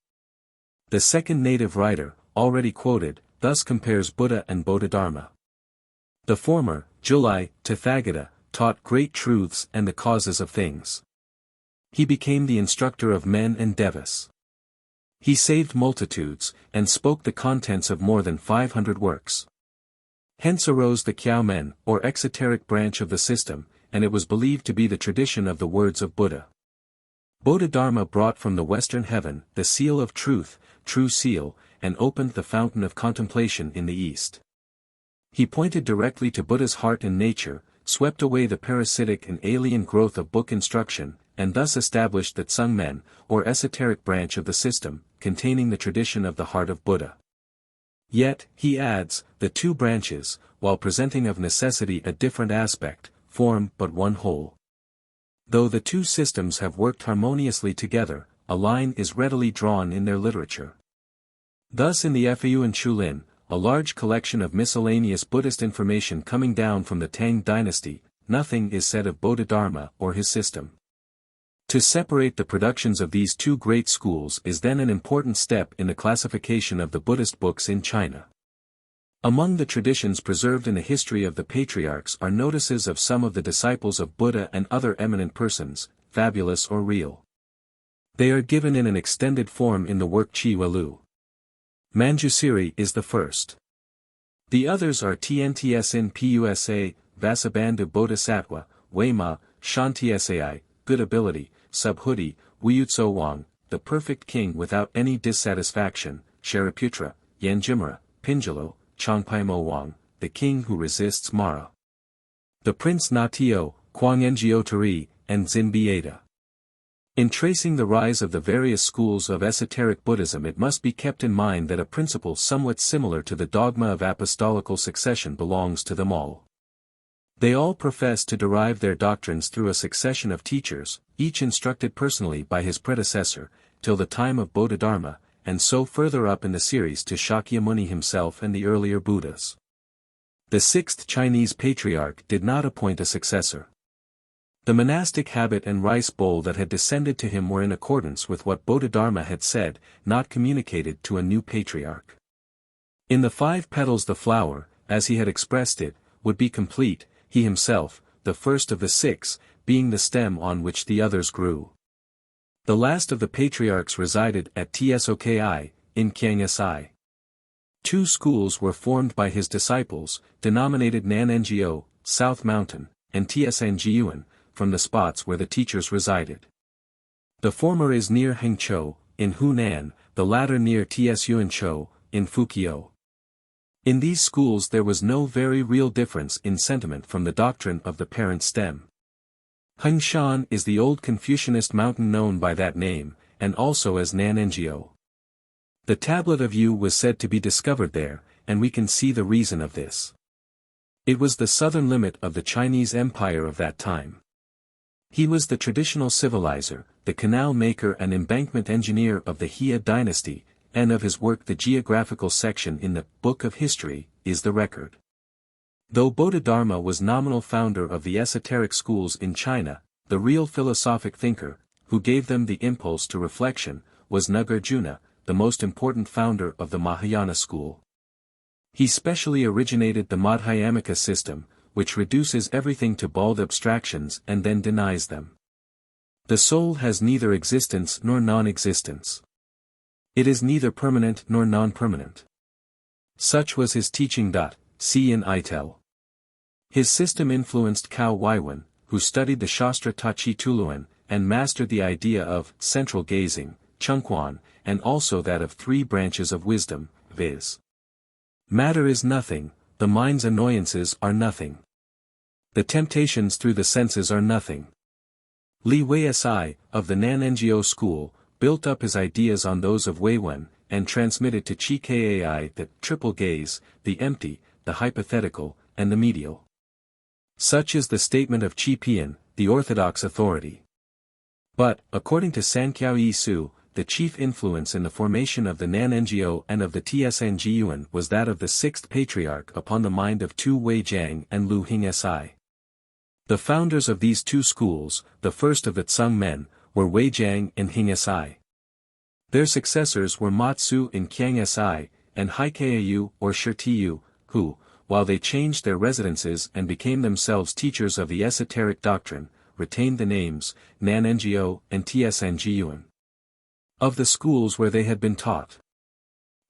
The second native writer, already quoted, thus compares Buddha and Bodhidharma. The former, Julai, Tathagata, taught great truths and the causes of things. He became the instructor of men and devas. He saved multitudes, and spoke the contents of more than 500 works. Hence arose the Kiao-men, or exoteric branch of the system, and it was believed to be the tradition of the words of Buddha. Bodhidharma brought from the western heaven the seal of truth, true seal, and opened the fountain of contemplation in the east. He pointed directly to Buddha's heart and nature, swept away the parasitic and alien growth of book instruction, and thus established the Tsung-men, or esoteric branch of the system, containing the tradition of the heart of Buddha. Yet, he adds, the 2 branches, while presenting of necessity a different aspect, form but one whole. Though the 2 systems have worked harmoniously together, a line is readily drawn in their literature. Thus in the Feu and Chulin, a large collection of miscellaneous Buddhist information coming down from the Tang dynasty, nothing is said of Bodhidharma or his system. To separate the productions of these 2 great schools is then an important step in the classification of the Buddhist books in China. Among the traditions preserved in the history of the Patriarchs are notices of some of the disciples of Buddha and other eminent persons, fabulous or real. They are given in an extended form in the work Chi Walu. Manjusiri is the first. The others are Tiantai Pusa, Vasubandhu Bodhisattva, Weima, Shanti Sai, Good Ability, Subhuti, Wuyutso Wang, the Perfect King without any dissatisfaction, Shariputra, Yanjimura, Pinjalo, Changpaimo Wang, the King who resists Mara. The Prince Natio, Kwangyenjiotari, and Zinbieta. In tracing the rise of the various schools of esoteric Buddhism it must be kept in mind that a principle somewhat similar to the dogma of apostolical succession belongs to them all. They all profess to derive their doctrines through a succession of teachers, each instructed personally by his predecessor, till the time of Bodhidharma, and so further up in the series to Shakyamuni himself and the earlier Buddhas. The 6th Chinese patriarch did not appoint a successor. The monastic habit and rice bowl that had descended to him were in accordance with what Bodhidharma had said, not communicated to a new patriarch. In the 5 petals the flower, as he had expressed it, would be complete, he himself, the first of the 6, being the stem on which the others grew. The last of the patriarchs resided at Tsoki, in Kiangsi. 2 schools were formed by his disciples, denominated Nanngyo, South Mountain, and Tsngyuan, from the spots where the teachers resided. The former is near Hangzhou, in Hunan, the latter near Tsuanzhou, in Fukio. In these schools there was no very real difference in sentiment from the doctrine of the parent stem. Hengshan is the old Confucianist mountain known by that name, and also as Nanngyo. The Tablet of Yu was said to be discovered there, and we can see the reason of this. It was the southern limit of the Chinese Empire of that time. He was the traditional civilizer, the canal maker and embankment engineer of the He dynasty, and of his work the geographical section in the Book of History is the record. Though Bodhidharma was nominal founder of the esoteric schools in China, the real philosophic thinker, who gave them the impulse to reflection, was Nagarjuna, the most important founder of the Mahayana school. He specially originated the Madhyamaka system, which reduces everything to bald abstractions and then denies them. The soul has neither existence nor non-existence. It is neither permanent nor non-permanent. Such was his teaching. See in Itel. His system influenced Cao Huayan, who studied the Shastra Tachi Tuluan, and mastered the idea of central gazing, Chungquan, and also that of three branches of wisdom, viz. Matter is nothing, the mind's annoyances are nothing. The temptations through the senses are nothing. Li Wei-Si, of the Nan-Ngo school, built up his ideas on those of Wei-Wen, and transmitted to Chi Kai the triple gaze, the empty, the hypothetical, and the medial. Such is the statement of Chi Pian, the orthodox authority. But, according to Sanqiao Yi-Su, the chief influence in the formation of the Nan-Ngo and of the Tsng was that of the sixth patriarch upon the mind of Tu Wei-Jiang and Lu Hing-Si. The founders of these two schools, the first of the Tsung men, were Wei-Jiang and Hing-Si. Their successors were Matsu and Qiang-Si, and Haikaiyu or Shirtiyu, who, while they changed their residences and became themselves teachers of the esoteric doctrine, retained the names, Nan-Ngo and Tsng. Of the schools where they had been taught.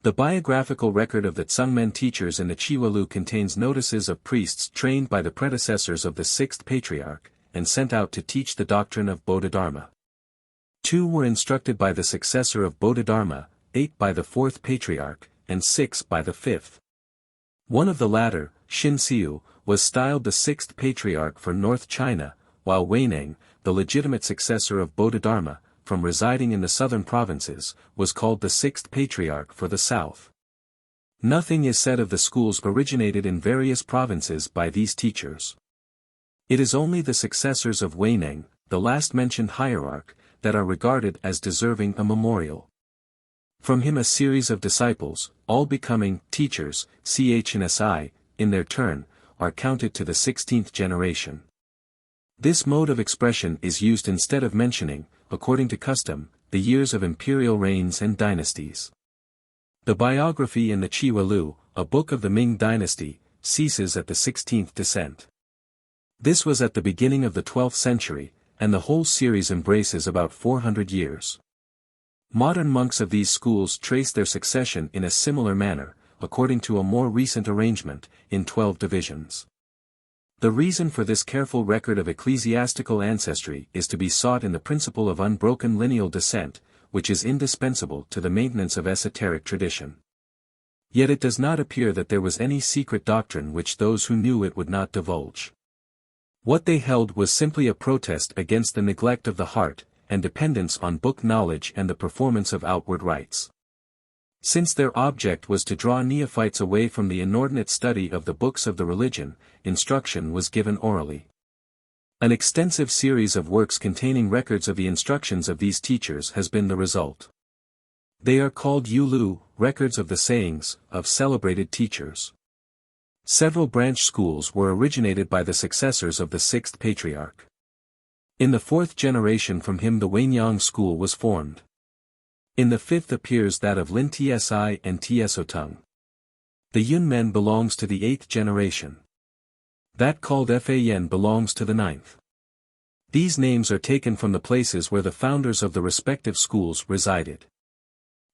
The biographical record of the Tsungmen teachers in the Chiwalu contains notices of priests trained by the predecessors of the sixth patriarch, and sent out to teach the doctrine of Bodhidharma. 2 were instructed by the successor of Bodhidharma, 8 by the fourth patriarch, and 6 by the fifth. One of the latter, Xin-Siu, was styled the sixth patriarch for North China, while Weineng, the legitimate successor of Bodhidharma, from residing in the southern provinces, was called the sixth patriarch for the south. Nothing is said of the schools originated in various provinces by these teachers. It is only the successors of Weineng, the last mentioned hierarch, that are regarded as deserving a memorial. From him a series of disciples, all becoming teachers, Ch and Si, in their turn, are counted to the 16th generation. This mode of expression is used instead of mentioning, according to custom, the years of imperial reigns and dynasties. The biography in the Chiwalu, a book of the Ming dynasty, ceases at the 16th descent. This was at the beginning of the 12th century, and the whole series embraces about 400 years. Modern monks of these schools trace their succession in a similar manner, according to a more recent arrangement, in 12 divisions. The reason for this careful record of ecclesiastical ancestry is to be sought in the principle of unbroken lineal descent, which is indispensable to the maintenance of esoteric tradition. Yet it does not appear that there was any secret doctrine which those who knew it would not divulge. What they held was simply a protest against the neglect of the heart, and dependence on book knowledge and the performance of outward rites. Since their object was to draw neophytes away from the inordinate study of the books of the religion, instruction was given orally. An extensive series of works containing records of the instructions of these teachers has been the result. They are called Yulu, records of the sayings, of celebrated teachers. Several branch schools were originated by the successors of the sixth patriarch. In the fourth generation from him the Weinyang school was formed. In the fifth appears that of Lin Tsi and Tsotung. The Yunmen belongs to the eighth generation. That called Fayen belongs to the ninth. These names are taken from the places where the founders of the respective schools resided.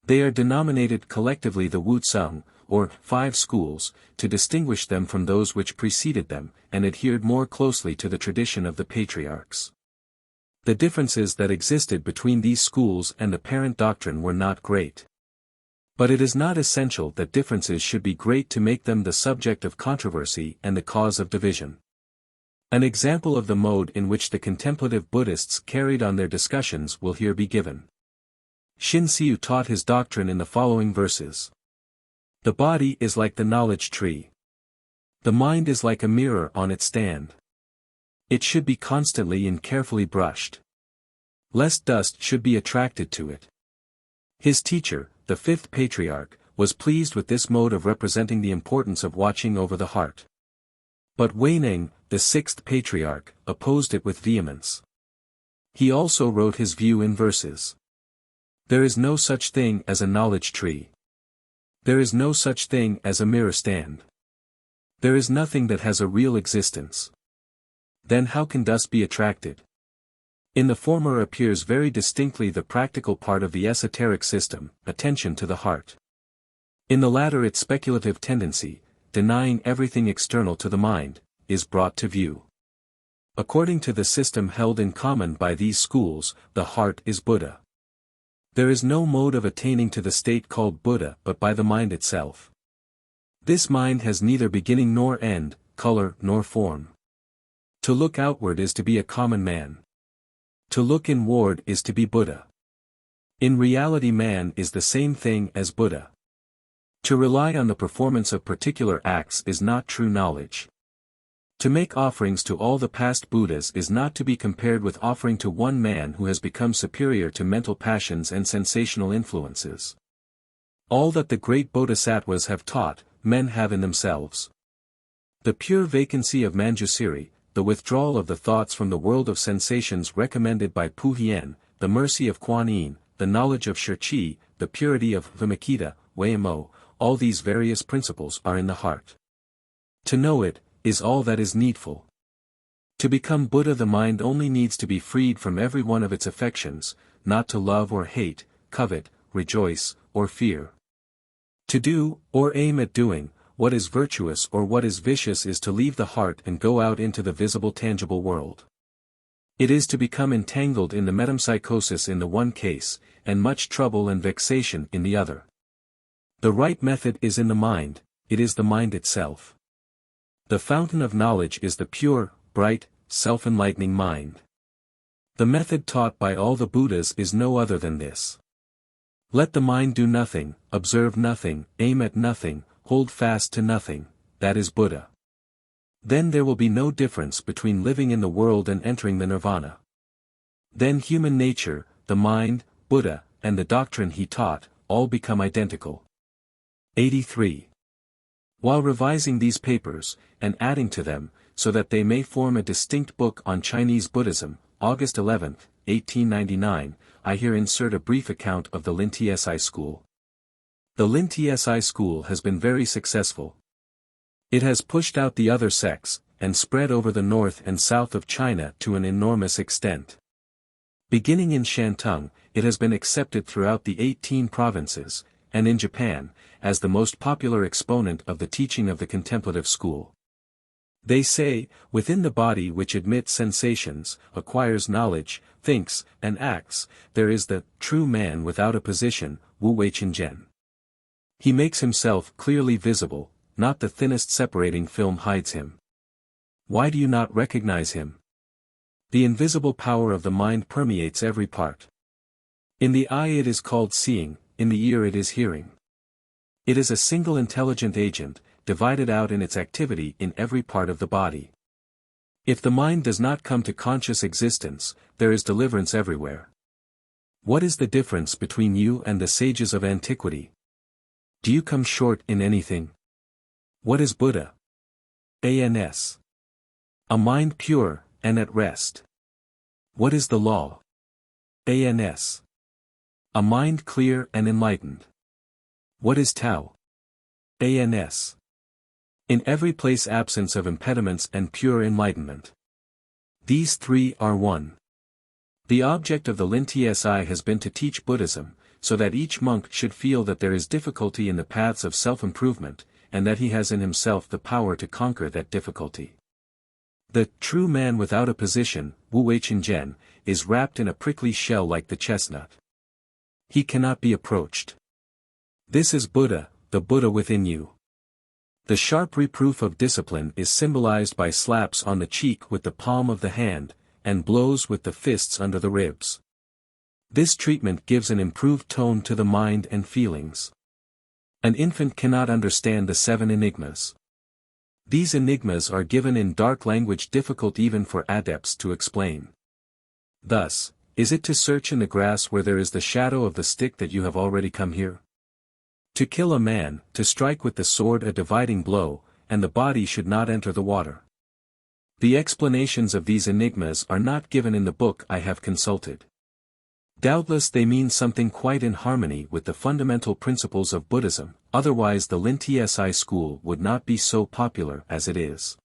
They are denominated collectively the Wu Tsung, or 5 schools, to distinguish them from those which preceded them, and adhered more closely to the tradition of the patriarchs. The differences that existed between these schools and the parent doctrine were not great. But it is not essential that differences should be great to make them the subject of controversy and the cause of division. An example of the mode in which the contemplative Buddhists carried on their discussions will here be given. Xin-Siu taught his doctrine in the following verses. The body is like the knowledge tree. The mind is like a mirror on its stand. It should be constantly and carefully brushed, lest dust should be attracted to it. His teacher, the fifth patriarch, was pleased with this mode of representing the importance of watching over the heart. But Weineng, the sixth patriarch, opposed it with vehemence. He also wrote his view in verses. There is no such thing as a knowledge tree. There is no such thing as a mirror stand. There is nothing that has a real existence. Then how can dust be attracted? In the former appears very distinctly the practical part of the esoteric system, attention to the heart. In the latter its speculative tendency, denying everything external to the mind, is brought to view. According to the system held in common by these schools, the heart is Buddha. There is no mode of attaining to the state called Buddha but by the mind itself. This mind has neither beginning nor end, color nor form. To look outward is to be a common man. To look inward is to be Buddha. In reality man is the same thing as Buddha. To rely on the performance of particular acts is not true knowledge. To make offerings to all the past Buddhas is not to be compared with offering to one man who has become superior to mental passions and sensational influences. All that the great Bodhisattvas have taught, men have in themselves. The pure vacancy of Manjusri, the withdrawal of the thoughts from the world of sensations recommended by Puhien, the mercy of Kuan Yin, the knowledge of Shirchi, the purity of Vimakita, Wayamo, all these various principles are in the heart. To know it, is all that is needful. To become Buddha the mind only needs to be freed from every one of its affections, not to love or hate, covet, rejoice, or fear. To do, or aim at doing, what is virtuous or what is vicious is to leave the heart and go out into the visible tangible world. It is to become entangled in the metempsychosis in the one case, and much trouble and vexation in the other. The right method is in the mind, it is the mind itself. The fountain of knowledge is the pure, bright, self-enlightening mind. The method taught by all the Buddhas is no other than this. Let the mind do nothing, observe nothing, aim at nothing, hold fast to nothing, that is Buddha. Then there will be no difference between living in the world and entering the Nirvana. Then human nature, the mind, Buddha, and the doctrine he taught, all become identical. 83. While revising these papers, and adding to them, so that they may form a distinct book on Chinese Buddhism, August 11, 1899, I here insert a brief account of the Lin Tsi school. The Lin Tsi school has been very successful. It has pushed out the other sects, and spread over the north and south of China to an enormous extent. Beginning in Shantung, it has been accepted throughout the 18 provinces, and in Japan, as the most popular exponent of the teaching of the contemplative school. They say, within the body which admits sensations, acquires knowledge, thinks, and acts, there is the true man without a position, Wu Wei Chen Zhen. He makes himself clearly visible, not the thinnest separating film hides him. Why do you not recognize him? The invisible power of the mind permeates every part. In the eye it is called seeing, in the ear it is hearing. It is a single intelligent agent, divided out in its activity in every part of the body. If the mind does not come to conscious existence, there is deliverance everywhere. What is the difference between you and the sages of antiquity? Do you come short in anything? What is Buddha? A mind pure, and at rest. What is the law? A mind clear and enlightened. What is Tao? In every place absence of impediments and pure enlightenment. These three are one. The object of the Lin Tsi has been to teach Buddhism, so that each monk should feel that there is difficulty in the paths of self-improvement, and that he has in himself the power to conquer that difficulty. The true man without a position, Wu Wei Chen Zhen, is wrapped in a prickly shell like the chestnut. He cannot be approached. This is Buddha, the Buddha within you. The sharp reproof of discipline is symbolized by slaps on the cheek with the palm of the hand, and blows with the fists under the ribs. This treatment gives an improved tone to the mind and feelings. An infant cannot understand the 7 enigmas. These enigmas are given in dark language difficult even for adepts to explain. Thus, is it to search in the grass where there is the shadow of the stick that you have already come here? To kill a man, to strike with the sword a dividing blow, and the body should not enter the water. The explanations of these enigmas are not given in the book I have consulted. Doubtless they mean something quite in harmony with the fundamental principles of Buddhism, otherwise the Lin-Tsi school would not be so popular as it is.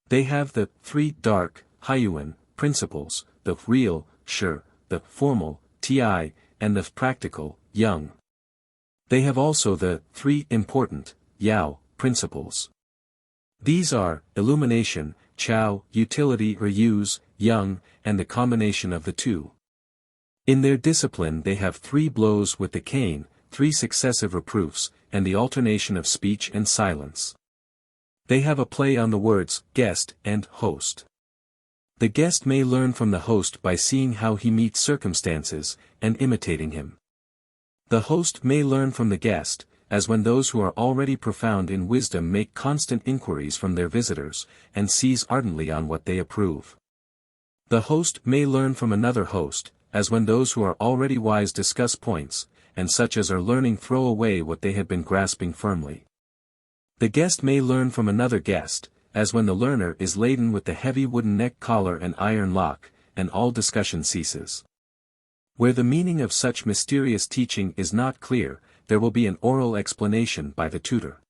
They have the 3 dark, Huayan, principles, the real, Shi, the formal, Ti, and the practical, Yang. They have also the 3 important, Yao, principles. These are, illumination, Chao, utility or use, Yang, and the combination of the two. In their discipline they have 3 blows with the cane, 3 successive reproofs, and the alternation of speech and silence. They have a play on the words, guest and host. The guest may learn from the host by seeing how he meets circumstances, and imitating him. The host may learn from the guest, as when those who are already profound in wisdom make constant inquiries from their visitors, and seize ardently on what they approve. The host may learn from another host, as when those who are already wise discuss points, and such as are learning throw away what they had been grasping firmly. The guest may learn from another guest, as when the learner is laden with the heavy wooden neck collar and iron lock, and all discussion ceases. Where the meaning of such mysterious teaching is not clear, there will be an oral explanation by the tutor.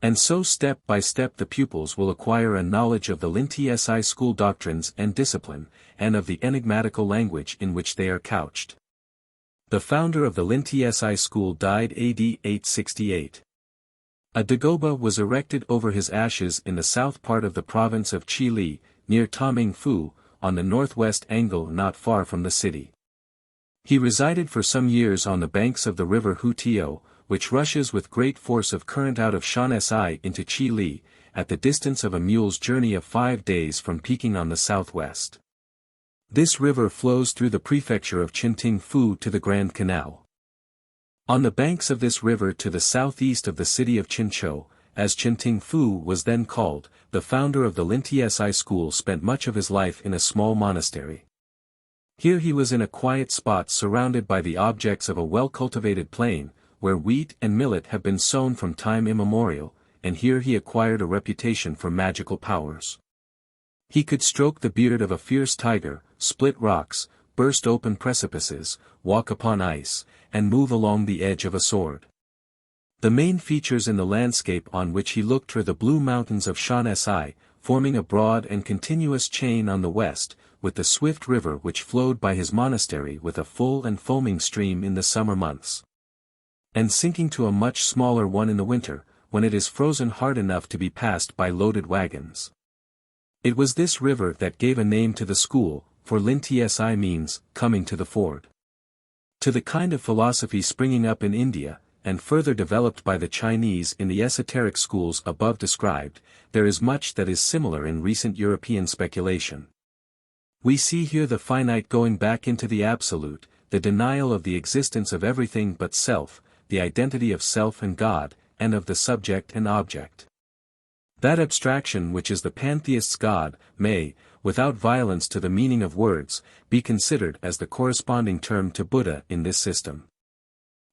And so step by step the pupils will acquire a knowledge of the Lin-Tsi school doctrines and discipline, and of the enigmatical language in which they are couched. The founder of the Lin-Tsi school died AD 868. A dagoba was erected over his ashes in the south part of the province of Qili, near Tamingfu, on the northwest angle not far from the city. He resided for some years on the banks of the river Huayan, which rushes with great force of current out of Shansai into Qili, at the distance of a mule's journey of 5 days from Peking on the southwest. This river flows through the prefecture of Qintingfu to the Grand Canal. On the banks of this river to the southeast of the city of Qinzhou, as Qintingfu was then called, the founder of the Lin-Tsi school spent much of his life in a small monastery. Here he was in a quiet spot surrounded by the objects of a well-cultivated plain, where wheat and millet have been sown from time immemorial, and here he acquired a reputation for magical powers. He could stroke the beard of a fierce tiger, split rocks, burst open precipices, walk upon ice, and move along the edge of a sword. The main features in the landscape on which he looked were the blue mountains of Shansai, forming a broad and continuous chain on the west, with the swift river which flowed by his monastery with a full and foaming stream in the summer months, and sinking to a much smaller one in the winter, when it is frozen hard enough to be passed by loaded wagons. It was this river that gave a name to the school, for Lin-Tsi means, coming to the ford. To the kind of philosophy springing up in India, and further developed by the Chinese in the esoteric schools above described, there is much that is similar in recent European speculation. We see here the finite going back into the absolute, the denial of the existence of everything but self, the identity of self and God, and of the subject and object. That abstraction which is the pantheist's God, may, without violence to the meaning of words, be considered as the corresponding term to Buddha in this system.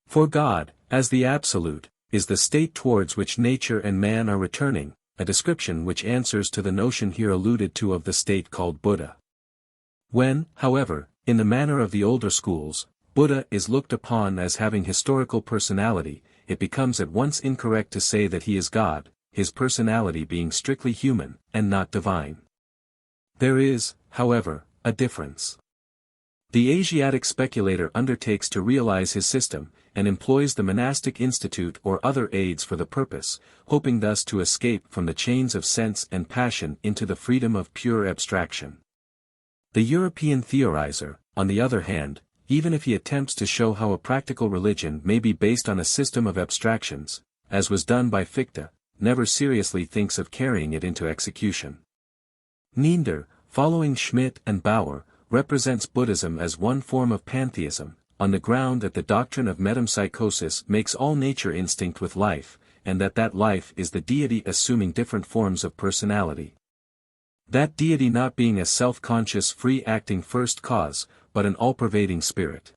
For God, as the absolute, is the state towards which nature and man are returning, a description which answers to the notion here alluded to of the state called Buddha. When, however, in the manner of the older schools, Buddha is looked upon as having historical personality, it becomes at once incorrect to say that he is God, his personality being strictly human, and not divine. There is, however, a difference. The Asiatic speculator undertakes to realize his system, and employs the monastic institute or other aids for the purpose, hoping thus to escape from the chains of sense and passion into the freedom of pure abstraction. The European theorizer, on the other hand, even if he attempts to show how a practical religion may be based on a system of abstractions, as was done by Fichte, never seriously thinks of carrying it into execution. Niender, following Schmidt and Bauer, represents Buddhism as one form of pantheism, on the ground that the doctrine of metempsychosis makes all nature instinct with life, and that life is the deity assuming different forms of personality. That deity not being a self-conscious free-acting first cause, but an all-pervading spirit.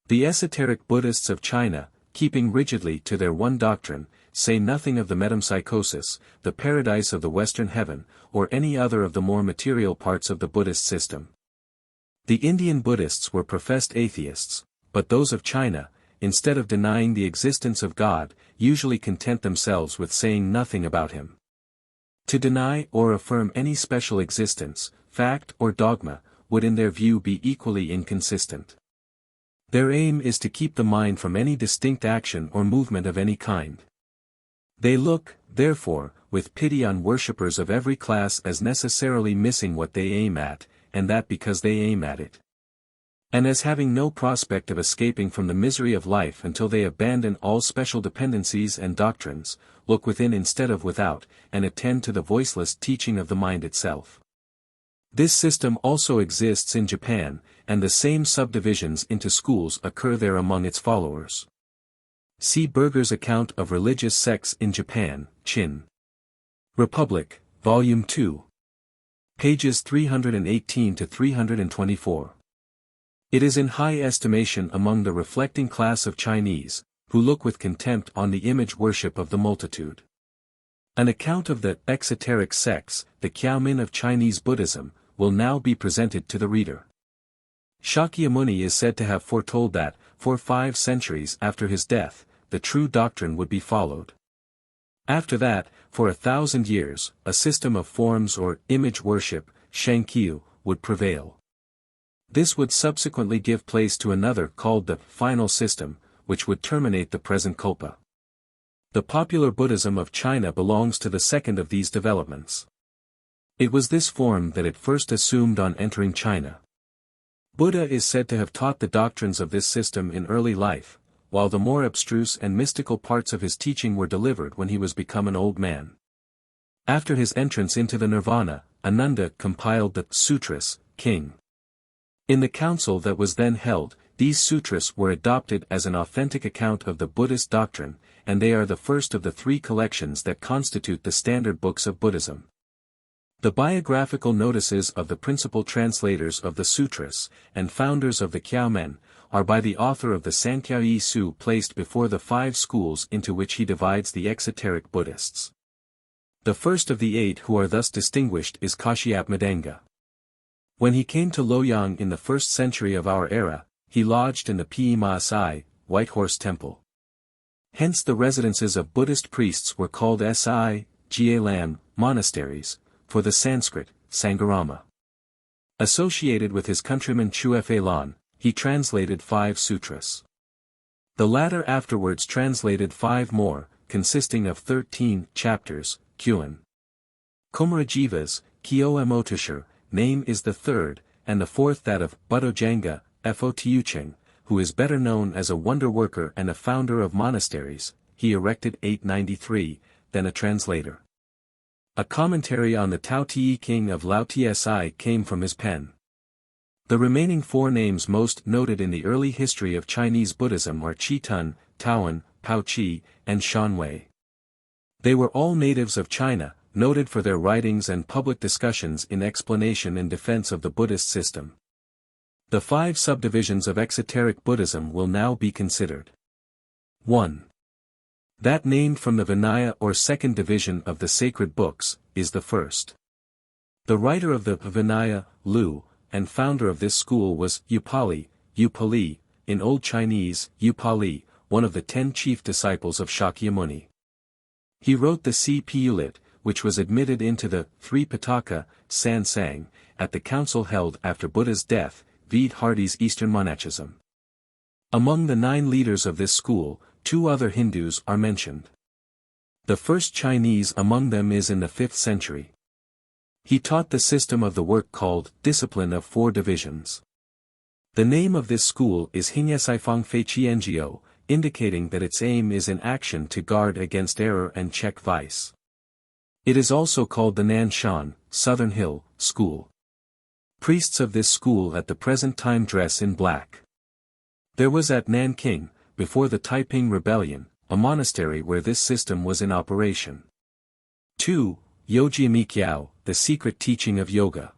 The esoteric Buddhists of China, keeping rigidly to their one doctrine, say nothing of the metempsychosis, the paradise of the Western heaven, or any other of the more material parts of the Buddhist system. The Indian Buddhists were professed atheists, but those of China, instead of denying the existence of God, usually content themselves with saying nothing about him. To deny or affirm any special existence, fact or dogma, would in their view be equally inconsistent. Their aim is to keep the mind from any distinct action or movement of any kind. They look, therefore, with pity on worshippers of every class as necessarily missing what they aim at, and that because they aim at it. And as having no prospect of escaping from the misery of life until they abandon all special dependencies and doctrines, look within instead of without, and attend to the voiceless teaching of the mind itself. This system also exists in Japan, and the same subdivisions into schools occur there among its followers. See Berger's account of religious sects in Japan, Chin. Republic, Volume 2. Pages 318 to 324. It is in high estimation among the reflecting class of Chinese, who look with contempt on the image worship of the multitude. An account of the exoteric sects, the Qiaomin of Chinese Buddhism, will now be presented to the reader. Shakyamuni is said to have foretold that, for 5 centuries after his death, the true doctrine would be followed. After that, for 1,000 years, a system of forms or image worship, Shankyu, would prevail. This would subsequently give place to another called the final system, which would terminate the present Kalpa. The popular Buddhism of China belongs to the second of these developments. It was this form that it first assumed on entering China. Buddha is said to have taught the doctrines of this system in early life, while the more abstruse and mystical parts of his teaching were delivered when he was become an old man. After his entrance into the Nirvana, Ananda compiled the Sutras, King. In the council that was then held, these sutras were adopted as an authentic account of the Buddhist doctrine, and they are the first of the 3 collections that constitute the standard books of Buddhism. The biographical notices of the principal translators of the sutras, and founders of the Qiaomen, are by the author of the Sankhya Su placed before the 5 schools into which he divides the exoteric Buddhists. The first of the 8 who are thus distinguished is Kashyapmadanga. When he came to Loyang in the 1st century of our era, he lodged in the P'U-To, White Horse Temple. Hence the residences of Buddhist priests were called Galam, monasteries, for the Sanskrit, Sangharama. Associated with his countryman Chuefe-Lan, he translated 5 sutras. The latter afterwards translated 5 more, consisting of 13 chapters, Kyuan. Kumarajiva's, Kyo-Emotushar, name is the 3rd, and the 4th that of Buddhojanga, Fotucheng, who is better known as a wonder worker and a founder of monasteries, he erected 893, then a translator. A commentary on the Tao Te King of Lao Tsi came from his pen. The remaining 4 names most noted in the early history of Chinese Buddhism are Chi-Tun, Taoan, Pao-Chi, and Shanwei. They were all natives of China, noted for their writings and public discussions in explanation and defense of the Buddhist system. The 5 subdivisions of exoteric Buddhism will now be considered. 1. That named from the Vinaya or second division of the sacred books, is the first. The writer of the Vinaya, Lu, and founder of this school was Upali, Upali, in Old Chinese, Upali, one of the 10 chief disciples of Shakyamuni. He wrote the Pulit, which was admitted into the 3 Pitaka, Sansang, at the council held after Buddha's death, Vede Hardy's Eastern Monachism. Among the 9 leaders of this school, 2 other Hindus are mentioned. The first Chinese among them is in the 5th century. He taught the system of the work called Discipline of 4 Divisions. The name of this school is Hingyasifang Fei Qianjiao, indicating that its aim is in action to guard against error and check vice. It is also called the Nanshan, Southern Hill, School. Priests of this school at the present time dress in black. There was at Nanking, before the Taiping Rebellion, a monastery where this system was in operation. 2. Yoji Mikyao, the secret teaching of yoga.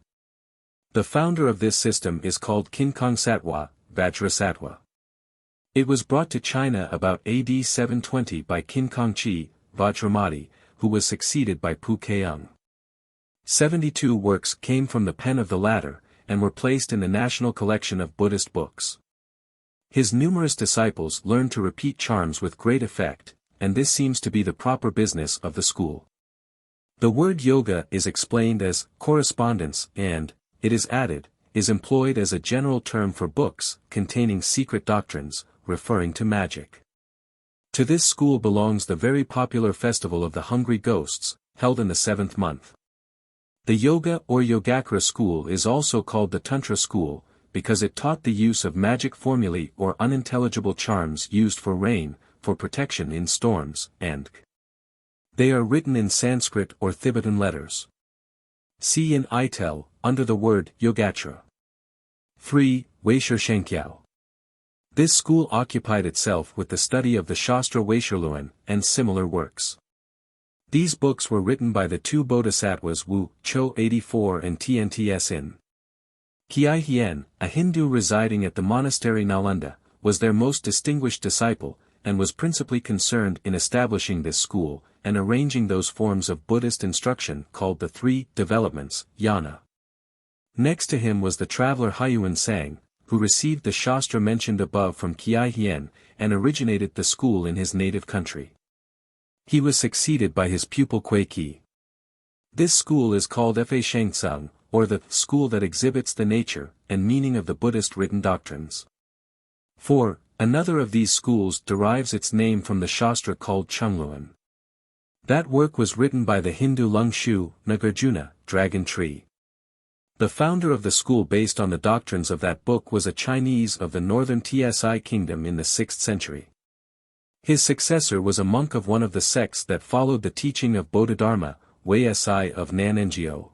The founder of this system is called Kinkong Satwa, Vajrasattva. It was brought to China about AD 720 by Kinkong Chi, Vajramati, who was succeeded by Pu Keung. 72 works came from the pen of the latter, and were placed in the National Collection of Buddhist Books. His numerous disciples learned to repeat charms with great effect, and this seems to be the proper business of the school. The word yoga is explained as correspondence and, it is added, is employed as a general term for books containing secret doctrines, referring to magic. To this school belongs the very popular festival of the Hungry Ghosts, held in the 7th month. The Yoga or Yogacara school is also called the Tantra school, because it taught the use of magic formulae or unintelligible charms used for rain, for protection in storms, and they are written in Sanskrit or Tibetan letters. See in ITEL, under the word Yogacara. 3. Weishur Shenkyao. This school occupied itself with the study of the Shastra Weishurluan and similar works. These books were written by the two bodhisattvas Wu Cho 84 and Tiantai Sin. Kiai Hien, a Hindu residing at the monastery Nalanda, was their most distinguished disciple, and was principally concerned in establishing this school, and arranging those forms of Buddhist instruction called the 3 developments, jhana. Next to him was the traveler Huayan Sang, who received the Shastra mentioned above from Kiai Hien, and originated the school in his native country. He was succeeded by his pupil Kui Ki. This school is called Fa Shengtsung, or the school that exhibits the nature and meaning of the Buddhist written doctrines. 4. Another of these schools derives its name from the Shastra called Chungluan. That work was written by the Hindu Lung Shu, Nagarjuna, Dragon Tree. The founder of the school based on the doctrines of that book was a Chinese of the northern Tsi kingdom in the 6th century. His successor was a monk of one of the sects that followed the teaching of Bodhidharma, Wei Si of Nanngyo.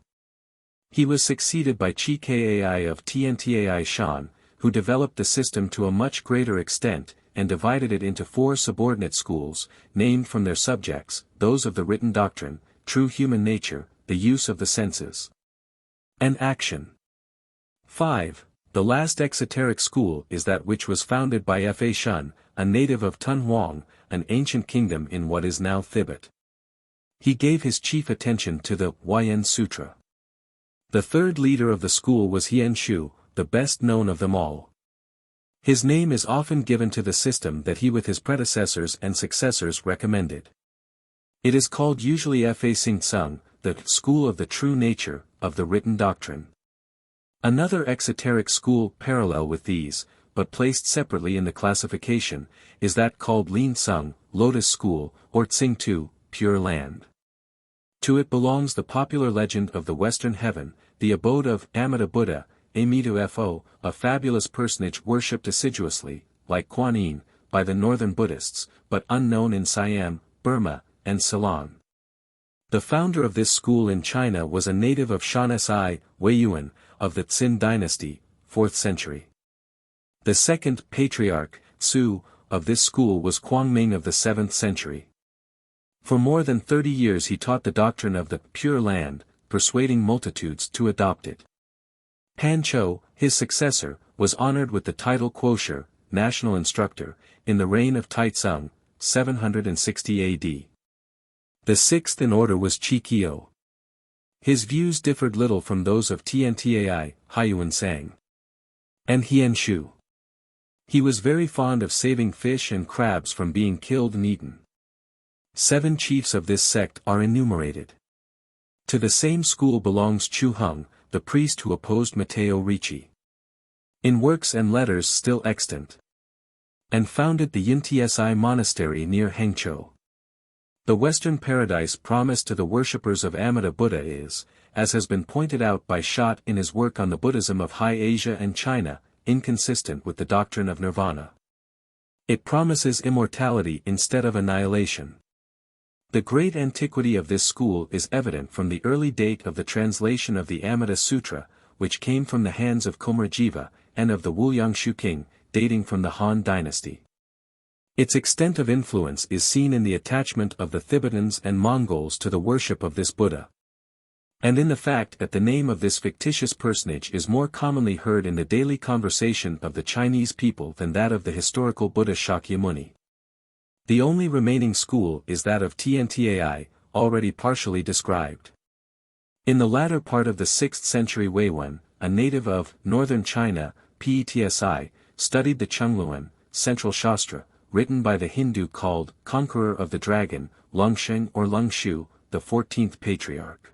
He was succeeded by Chi Kai of Tiantai Shan, who developed the system to a much greater extent, and divided it into 4 subordinate schools, named from their subjects, those of the written doctrine, true human nature, the use of the senses, and action. 5. The last exoteric school is that which was founded by Fa Shun, a native of Tun Huang, an ancient kingdom in what is now Tibet. He gave his chief attention to the Huayan Sutra. The third leader of the school was Hien Shu, the best known of them all. His name is often given to the system that he with his predecessors and successors recommended. It is called usually Fa Sing Tsung, the school of the true nature, of the written doctrine. Another exoteric school parallel with these, but placed separately in the classification, is that called Lin Tsung, Lotus School, or Tsing Tu, Pure Land. To it belongs the popular legend of the Western Heaven, the abode of Amida Buddha, Amitu Fo, a fabulous personage worshipped assiduously, like Kuan Yin, by the northern Buddhists, but unknown in Siam, Burma, and Ceylon. The founder of this school in China was a native of Shan Si, Wei Yuan, of the Qin dynasty, 4th century. The second patriarch, Su, of this school was Kuang Ming of the 7th century. For more than 30 years he taught the doctrine of the Pure Land, persuading multitudes to adopt it. Han Cho, his successor, was honored with the title Quosher, national instructor, in the reign of Taizong, 760 AD. The 6th in order was Chi Kyo. His views differed little from those of Tiantai, Huayan Sang, and Hien Shu. He was very fond of saving fish and crabs from being killed and eaten. 7 chiefs of this sect are enumerated. To the same school belongs Chu Hung, the priest who opposed Matteo Ricci. In works and letters still extant. And founded the Yinti monastery near Hangzhou. The Western paradise promised to the worshippers of Amida Buddha is, as has been pointed out by Schott in his work on the Buddhism of High Asia and China, inconsistent with the doctrine of Nirvana. It promises immortality instead of annihilation. The great antiquity of this school is evident from the early date of the translation of the Amida Sutra, which came from the hands of Komarjiva, and of the Wuyang Shuking, dating from the Han dynasty. Its extent of influence is seen in the attachment of the Tibetans and Mongols to the worship of this Buddha. And in the fact that the name of this fictitious personage is more commonly heard in the daily conversation of the Chinese people than that of the historical Buddha Shakyamuni. The only remaining school is that of Tiantai, already partially described. In the latter part of the 6th century Weiwen, a native of northern China, P'U-To, studied the Chengluan, central Shastra, written by the Hindoo called Conqueror of the Dragon, Leng-Sheng or Leng-Shu, the 14th Patriarch.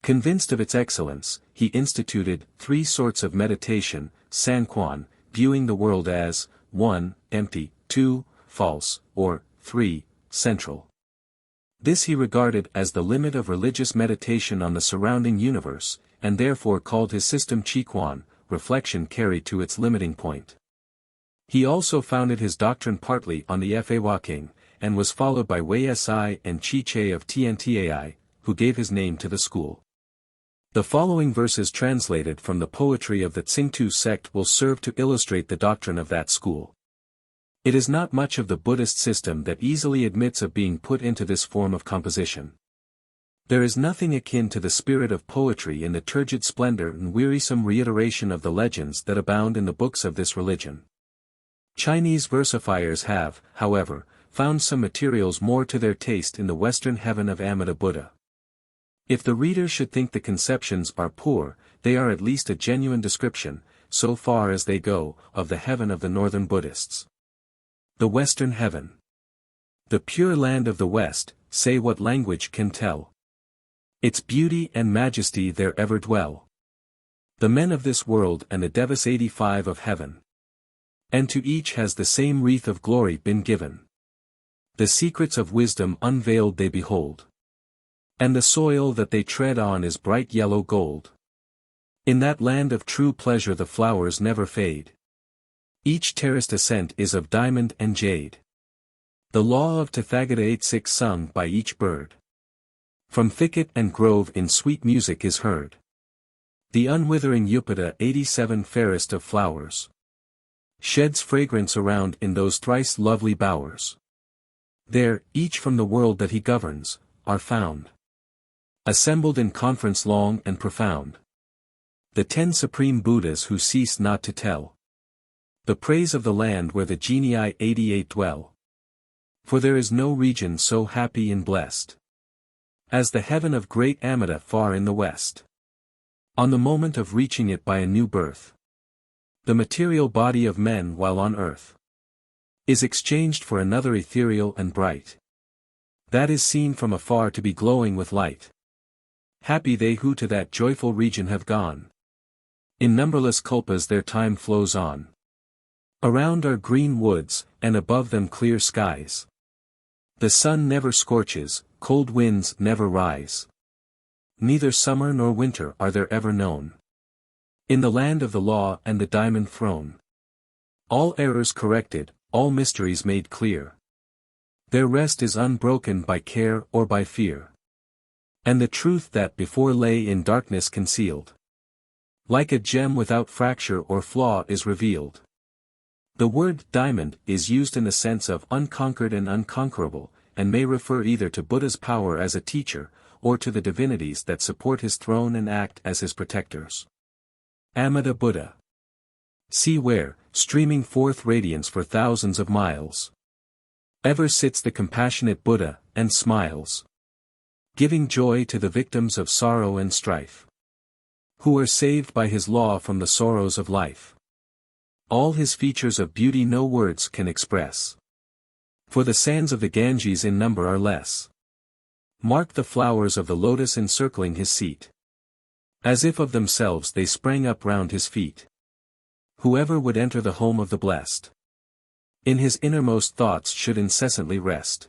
Convinced of its excellence, he instituted 3 sorts of meditation, Sanquan, viewing the world as 1. Empty, 2. False, or 3. Central. This he regarded as the limit of religious meditation on the surrounding universe, and therefore called his system Chiquan, reflection carried to its limiting point. He also founded his doctrine partly on the Huayan, and was followed by Wei Si and Chi Che of Tiantai, who gave his name to the school. The following verses translated from the poetry of the Tsingtu sect will serve to illustrate the doctrine of that school. It is not much of the Buddhist system that easily admits of being put into this form of composition. There is nothing akin to the spirit of poetry in the turgid splendor and wearisome reiteration of the legends that abound in the books of this religion. Chinese versifiers have, however, found some materials more to their taste in the Western heaven of Amida Buddha. If the reader should think the conceptions are poor, they are at least a genuine description, so far as they go, of the heaven of the northern Buddhists. The Western Heaven. The pure land of the West, say what language can tell. Its beauty and majesty there ever dwell. The men of this world and the Devas 85 of heaven. And to each has the same wreath of glory been given. The secrets of wisdom unveiled they behold. And the soil that they tread on is bright yellow gold. In that land of true pleasure the flowers never fade. Each terraced ascent is of diamond and jade. The law of Tathagata 86 sung by each bird. From thicket and grove in sweet music is heard. The unwithering Upata 87 fairest of flowers. Sheds fragrance around in those thrice lovely bowers. There, each from the world that he governs, are found. Assembled in conference long and profound. The 10 supreme Buddhas who cease not to tell the praise of the land where the genii 88 dwell. For there is no region so happy and blessed as the heaven of great Amida far in the west. On the moment of reaching it by a new birth, the material body of men while on earth is exchanged for another ethereal and bright, that is seen from afar to be glowing with light. Happy they who to that joyful region have gone. In numberless kalpas their time flows on. Around are green woods, and above them clear skies. The sun never scorches, cold winds never rise. Neither summer nor winter are there ever known. In the land of the law and the diamond throne. All errors corrected, all mysteries made clear. Their rest is unbroken by care or by fear. And the truth that before lay in darkness concealed, like a gem without fracture or flaw is revealed. The word diamond is used in the sense of unconquered and unconquerable, and may refer either to Buddha's power as a teacher, or to the divinities that support his throne and act as his protectors. Amida Buddha. See where, streaming forth radiance for thousands of miles, ever sits the compassionate Buddha, and smiles, giving joy to the victims of sorrow and strife, who are saved by his law from the sorrows of life. All his features of beauty no words can express. For the sands of the Ganges in number are less. Mark the flowers of the lotus encircling his seat. As if of themselves they sprang up round his feet. Whoever would enter the home of the blessed, in his innermost thoughts should incessantly rest.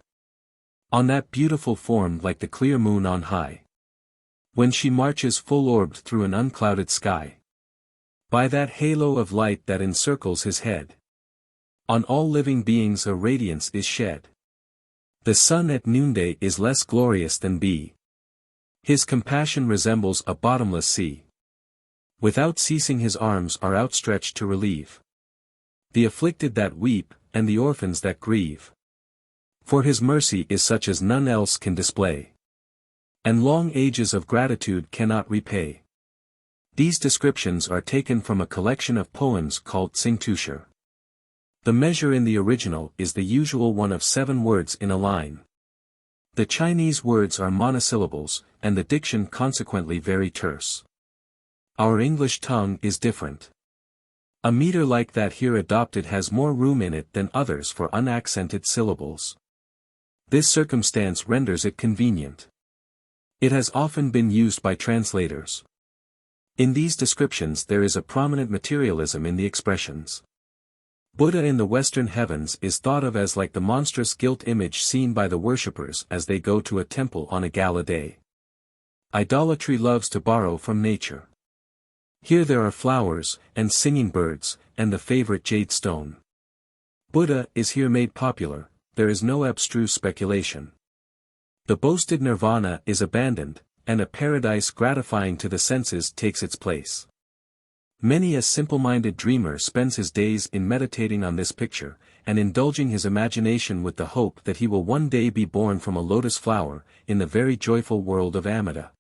On that beautiful form like the clear moon on high, when she marches full-orbed through an unclouded sky. By that halo of light that encircles his head, on all living beings a radiance is shed. The sun at noonday is less glorious than be. His compassion resembles a bottomless sea. Without ceasing his arms are outstretched to relieve the afflicted that weep, and the orphans that grieve. For his mercy is such as none else can display, and long ages of gratitude cannot repay. These descriptions are taken from a collection of poems called Tsingtushi. The measure in the original is the usual one of 7 words in a line. The Chinese words are monosyllables, and the diction consequently very terse. Our English tongue is different. A meter like that here adopted has more room in it than others for unaccented syllables. This circumstance renders it convenient. It has often been used by translators. In these descriptions there is a prominent materialism in the expressions. Buddha in the western heavens is thought of as like the monstrous gilt image seen by the worshippers as they go to a temple on a gala day. Idolatry loves to borrow from nature. Here there are flowers, and singing birds, and the favorite jade stone. Buddha is here made popular, there is no abstruse speculation. The boasted nirvana is abandoned, and a paradise gratifying to the senses takes its place. Many a simple-minded dreamer spends his days in meditating on this picture, and indulging his imagination with the hope that he will one day be born from a lotus flower, in the very joyful world of Amida,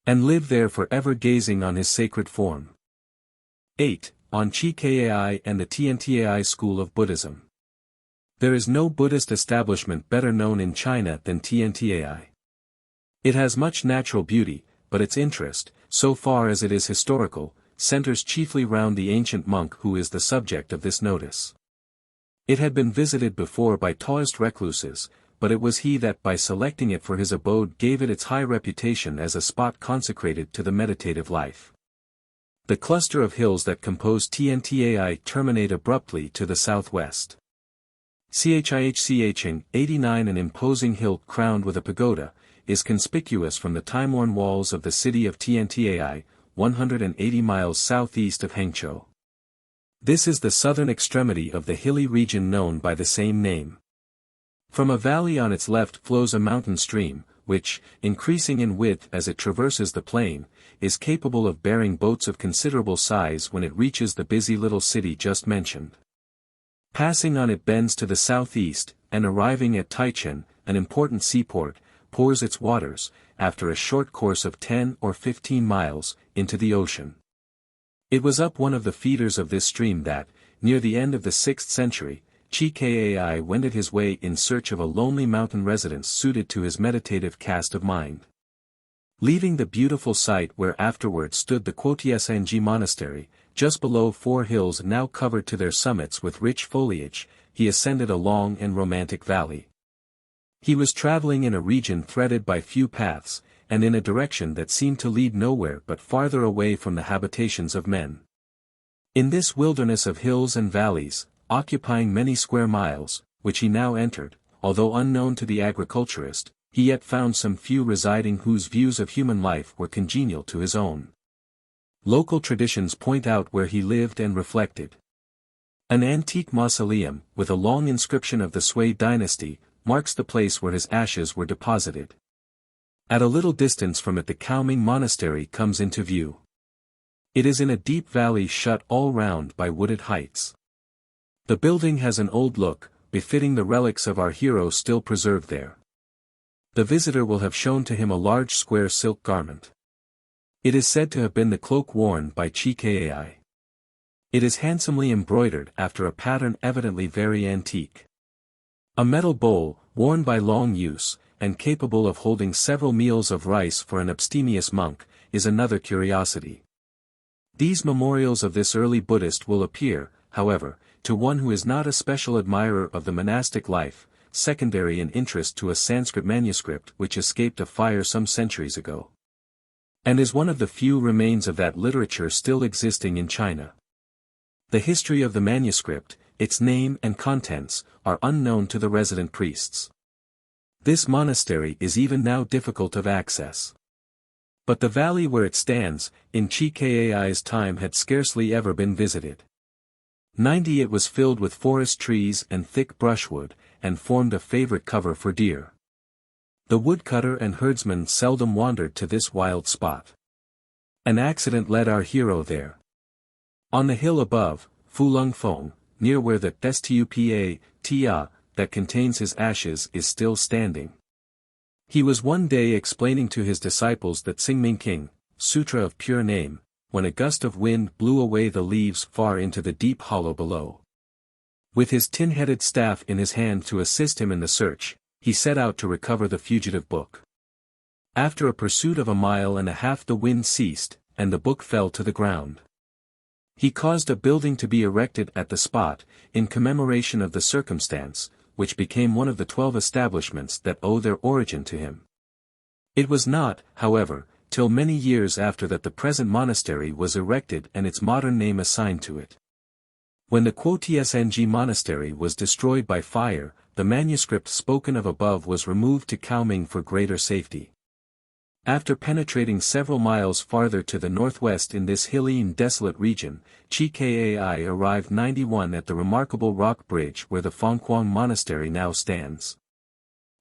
and live there forever gazing on his sacred form. 8. On Chi-Kai and the Tiantai school of Buddhism. There is no Buddhist establishment better known in China than Tiantai. It has much natural beauty, but its interest, so far as it is historical, centers chiefly round the ancient monk who is the subject of this notice. It had been visited before by Taoist recluses, but it was he that by selecting it for his abode gave it its high reputation as a spot consecrated to the meditative life. The cluster of hills that compose Tiantai terminate abruptly to the southwest. Chihching 89, an imposing hill crowned with a pagoda, is conspicuous from the time-worn walls of the city of Tiantai, 180 miles southeast of Hangzhou. This is the southern extremity of the hilly region known by the same name. From a valley on its left flows a mountain stream, which, increasing in width as it traverses the plain, is capable of bearing boats of considerable size when it reaches the busy little city just mentioned. Passing on it bends to the southeast, and arriving at Taichung, an important seaport, pours its waters, after a short course of 10 or 15 miles, into the ocean. It was up one of the feeders of this stream that, near the end of the 6th century, Chi-Kai wended his way in search of a lonely mountain residence suited to his meditative cast of mind. Leaving the beautiful site where afterward stood the Huayan Monastery, just below 4 hills now covered to their summits with rich foliage, he ascended a long and romantic valley. He was traveling in a region threaded by few paths, and in a direction that seemed to lead nowhere but farther away from the habitations of men. In this wilderness of hills and valleys, occupying many square miles, which he now entered, although unknown to the agriculturist, he yet found some few residing whose views of human life were congenial to his own. Local traditions point out where he lived and reflected. An antique mausoleum, with a long inscription of the Sui dynasty, marks the place where his ashes were deposited. At a little distance from it the Huayan Monastery comes into view. It is in a deep valley shut all round by wooded heights. The building has an old look, befitting the relics of our hero still preserved there. The visitor will have shown to him a large square silk garment. It is said to have been the cloak worn by Chi-Kai. It is handsomely embroidered after a pattern evidently very antique. A metal bowl, worn by long use, and capable of holding several meals of rice for an abstemious monk, is another curiosity. These memorials of this early Buddhist will appear, however, to one who is not a special admirer of the monastic life, secondary in interest to a Sanskrit manuscript which escaped a fire some centuries ago, and is one of the few remains of that literature still existing in China. The history of the manuscript, its name and contents, are unknown to the resident priests. This monastery is even now difficult of access. But the valley where it stands, in Chi-Kai's time had scarcely ever been visited. 90 It was filled with forest trees and thick brushwood, and formed a favorite cover for deer. The woodcutter and herdsman seldom wandered to this wild spot. An accident led our hero there. On the hill above, Fulung Feng, near where the stupa, tia, that contains his ashes is still standing. He was one day explaining to his disciples that Leng-Yen-King, Sutra of Pure Name, when a gust of wind blew away the leaves far into the deep hollow below. With his tin-headed staff in his hand to assist him in the search, he set out to recover the fugitive book. After a pursuit of 1.5 miles the wind ceased, and the book fell to the ground. He caused a building to be erected at the spot, in commemoration of the circumstance, which became one of the 12 establishments that owe their origin to him. It was not, however, till many years after that the present monastery was erected and its modern name assigned to it. When the Tsng monastery was destroyed by fire, the manuscript spoken of above was removed to Kaoming for greater safety. After penetrating several miles farther to the northwest in this hilly and desolate region, Chi arrived 91 at the remarkable rock bridge where the Fenghuang monastery now stands.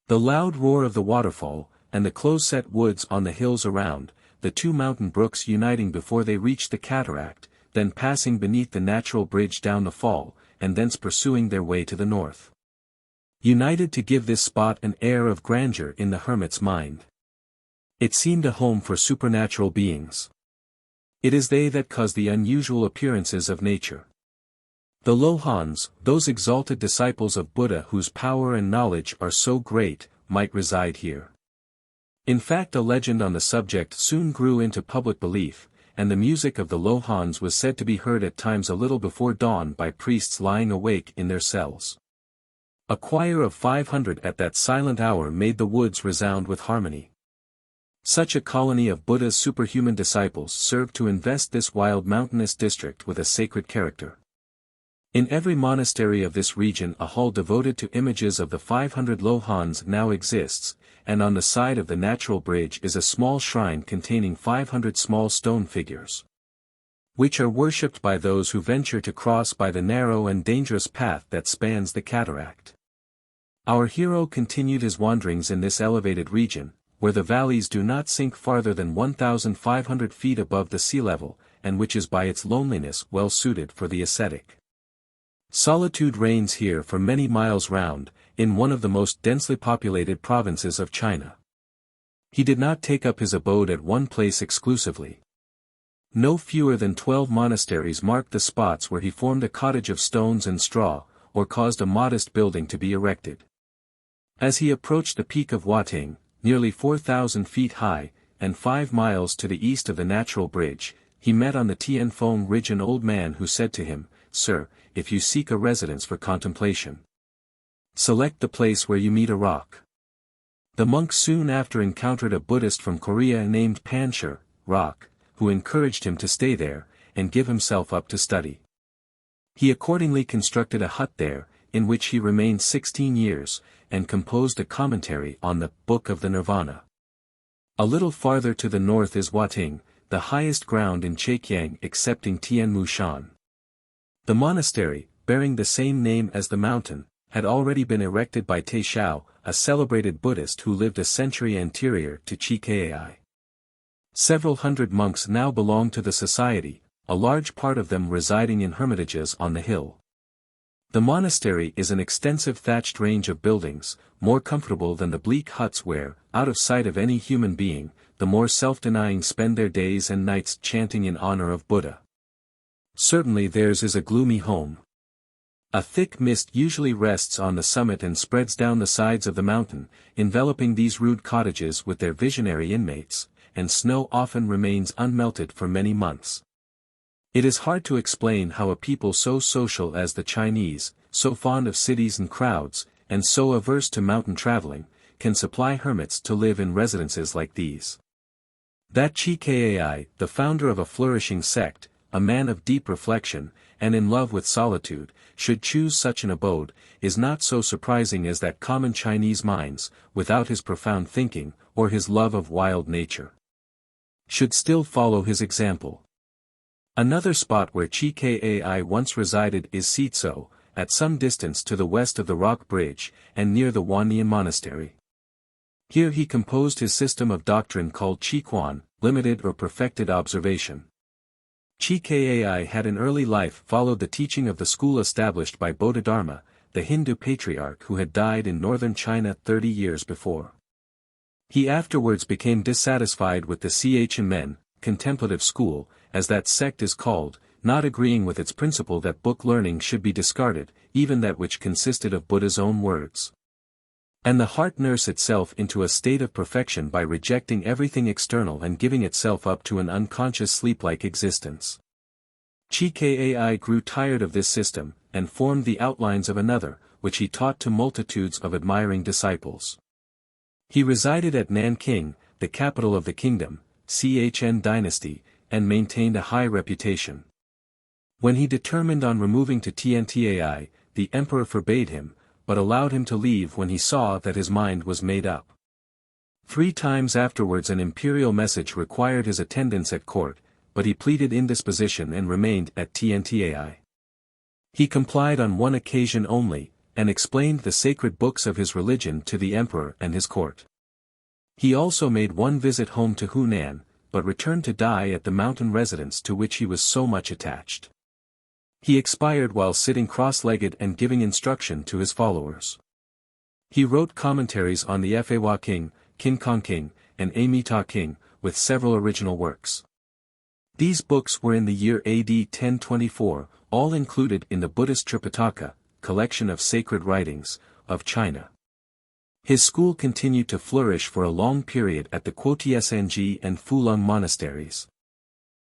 The loud roar of the waterfall, and the close-set woods on the hills around, the two mountain brooks uniting before they reached the cataract, then passing beneath the natural bridge down the fall, and thence pursuing their way to the north. United to give this spot an air of grandeur in the hermit's mind. It seemed a home for supernatural beings. It is they that cause the unusual appearances of nature. The Lohans, those exalted disciples of Buddha whose power and knowledge are so great, might reside here. In fact, a legend on the subject soon grew into public belief, and the music of the Lohans was said to be heard at times a little before dawn by priests lying awake in their cells. A choir of 500 at that silent hour made the woods resound with harmony. Such a colony of Buddha's superhuman disciples served to invest this wild mountainous district with a sacred character. In every monastery of this region a hall devoted to images of the 500 Lohans now exists, and on the side of the natural bridge is a small shrine containing 500 small stone figures, which are worshipped by those who venture to cross by the narrow and dangerous path that spans the cataract. Our hero continued his wanderings in this elevated region, where the valleys do not sink farther than 1,500 feet above the sea level, and which is by its loneliness well suited for the ascetic. Solitude reigns here for many miles round, in one of the most densely populated provinces of China. He did not take up his abode at one place exclusively. No fewer than 12 monasteries marked the spots where he formed a cottage of stones and straw, or caused a modest building to be erected. As he approached the peak of Huating, nearly 4,000 feet high, and 5 miles to the east of the natural bridge, he met on the Tianfeng ridge an old man who said to him, "Sir, if you seek a residence for contemplation, select the place where you meet a rock." The monk soon after encountered a Buddhist from Korea named Panshur, Rock, who encouraged him to stay there, and give himself up to study. He accordingly constructed a hut there, in which he remained 16 years, and composed a commentary on the Book of the Nirvana. A little farther to the north is Huating, the highest ground in Zhejiang excepting Tianmushan. The monastery, bearing the same name as the mountain, had already been erected by Taishao, a celebrated Buddhist who lived a century anterior to Chi. Several hundred monks now belong to the society, a large part of them residing in hermitages on the hill. The monastery is an extensive thatched range of buildings, more comfortable than the bleak huts where, out of sight of any human being, the more self-denying spend their days and nights chanting in honor of Buddha. Certainly theirs is a gloomy home. A thick mist usually rests on the summit and spreads down the sides of the mountain, enveloping these rude cottages with their visionary inmates, and snow often remains unmelted for many months. It is hard to explain how a people so social as the Chinese, so fond of cities and crowds, and so averse to mountain traveling, can supply hermits to live in residences like these. That Chi, the founder of a flourishing sect, a man of deep reflection, and in love with solitude, should choose such an abode, is not so surprising as that common Chinese minds, without his profound thinking, or his love of wild nature, should still follow his example. Another spot where Chi once resided is Sitso, at some distance to the west of the rock bridge, and near the Huayan Monastery. Here he composed his system of doctrine called Chiquan, limited or perfected observation. Chi had in early life followed the teaching of the school established by Bodhidharma, the Hindu patriarch who had died in northern China 30 years before. He afterwards became dissatisfied with the Chen contemplative school, as that sect is called, not agreeing with its principle that book learning should be discarded, even that which consisted of Buddha's own words. And the heart nurse itself into a state of perfection by rejecting everything external and giving itself up to an unconscious sleep-like existence. Chkai grew tired of this system, and formed the outlines of another, which he taught to multitudes of admiring disciples. He resided at Nanking, the capital of the kingdom, Chn Dynasty, and maintained a high reputation. When he determined on removing to Tiantai, the emperor forbade him, but allowed him to leave when he saw that his mind was made up. 3 times afterwards an imperial message required his attendance at court, but he pleaded indisposition and remained at Tiantai. He complied on one occasion only, and explained the sacred books of his religion to the emperor and his court. He also made one visit home to Hunan, but returned to die at the mountain residence to which he was so much attached. He expired while sitting cross-legged and giving instruction to his followers. He wrote commentaries on the Huayan, King, and King, with several original works. These books were in the year AD 1024, all included in the Buddhist Tripitaka, collection of sacred writings, of China. His school continued to flourish for a long period at the Quotiesng and Fulong monasteries.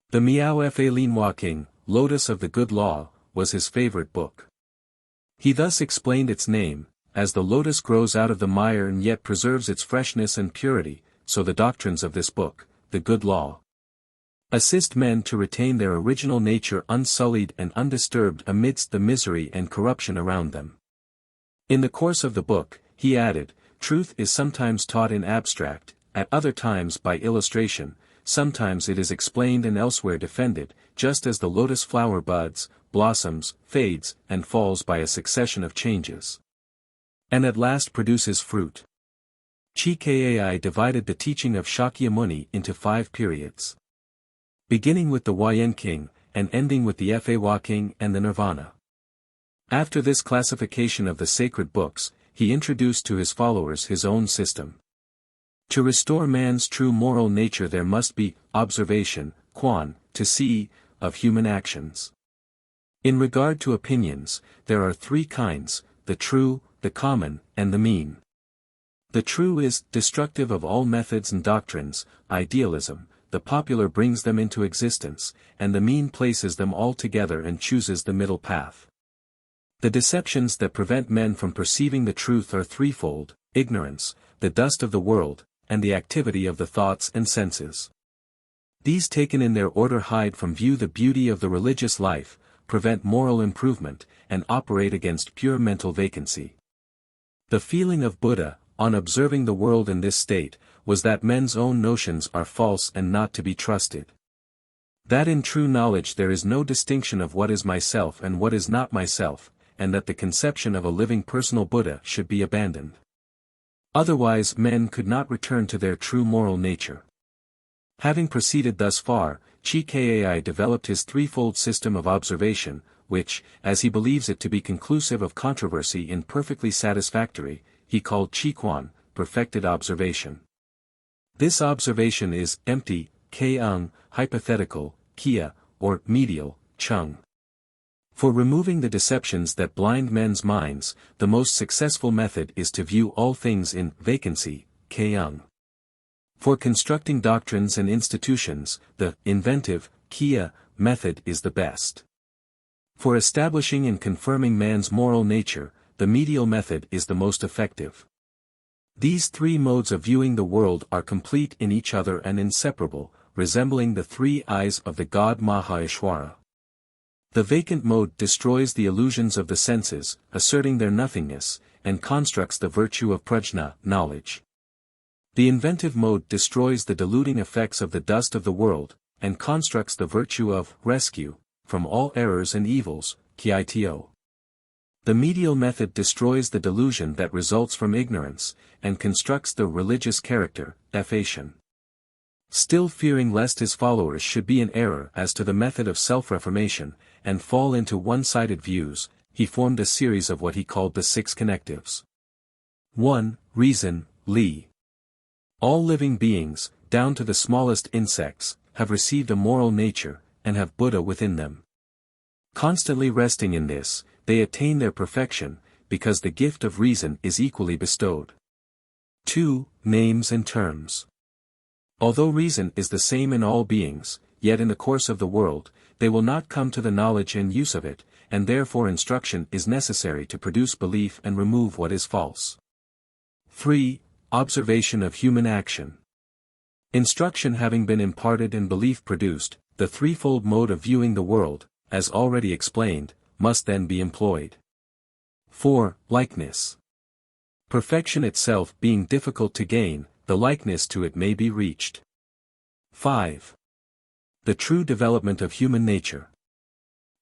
The Miao Fa Lin King, Lotus of the Good Law, was his favorite book. He thus explained its name: as the lotus grows out of the mire and yet preserves its freshness and purity, so the doctrines of this book, the Good Law, assist men to retain their original nature unsullied and undisturbed amidst the misery and corruption around them. In the course of the book, he added, truth is sometimes taught in abstract, at other times by illustration, sometimes it is explained and elsewhere defended, just as the lotus flower buds, blossoms, fades, and falls by a succession of changes, and at last produces fruit. Chkai divided the teaching of Shakyamuni into 5 periods, beginning with the Huayan, and ending with the Huayan and the Nirvana. After this classification of the sacred books, he introduced to his followers his own system. To restore man's true moral nature there must be observation, quan, to see, of human actions. In regard to opinions, there are 3 kinds, the true, the common, and the mean. The true is destructive of all methods and doctrines, idealism, the popular brings them into existence, and the mean places them all together and chooses the middle path. The deceptions that prevent men from perceiving the truth are threefold: ignorance, the dust of the world, and the activity of the thoughts and senses. These taken in their order hide from view the beauty of the religious life, prevent moral improvement, and operate against pure mental vacancy. The feeling of Buddha, on observing the world in this state, was that men's own notions are false and not to be trusted. That in true knowledge there is no distinction of what is myself and what is not myself, and that the conception of a living personal Buddha should be abandoned. Otherwise men could not return to their true moral nature. Having proceeded thus far, Chkai developed his threefold system of observation, which, as he believes it to be conclusive of controversy and perfectly satisfactory, he called Chiquan, perfected observation. This observation is empty, Kegon, hypothetical, Kia, or medial, Chung. For removing the deceptions that blind men's minds, the most successful method is to view all things in vacancy, Kegon. For constructing doctrines and institutions, the inventive, Kia, method is the best. For establishing and confirming man's moral nature, the medial method is the most effective. These 3 modes of viewing the world are complete in each other and inseparable, resembling the 3 eyes of the god Maheshwara. The vacant mode destroys the illusions of the senses, asserting their nothingness, and constructs the virtue of prajna, knowledge. The inventive mode destroys the deluding effects of the dust of the world, and constructs the virtue of rescue, from all errors and evils, Kito. The medial method destroys the delusion that results from ignorance, and constructs the religious character, effation. Still fearing lest his followers should be in error as to the method of self-reformation, and fall into one-sided views, he formed a series of what he called the 6 connectives. 1. Reason, Li. All living beings, down to the smallest insects, have received a moral nature, and have Buddha within them. Constantly resting in this, they attain their perfection, because the gift of reason is equally bestowed. 2. Names and terms. Although reason is the same in all beings, yet in the course of the world, they will not come to the knowledge and use of it, and therefore instruction is necessary to produce belief and remove what is false. 3. Observation of human action. Instruction having been imparted and belief produced, the threefold mode of viewing the world, as already explained, must then be employed. 4. Likeness. Perfection itself being difficult to gain, the likeness to it may be reached. 5. The true development of human nature.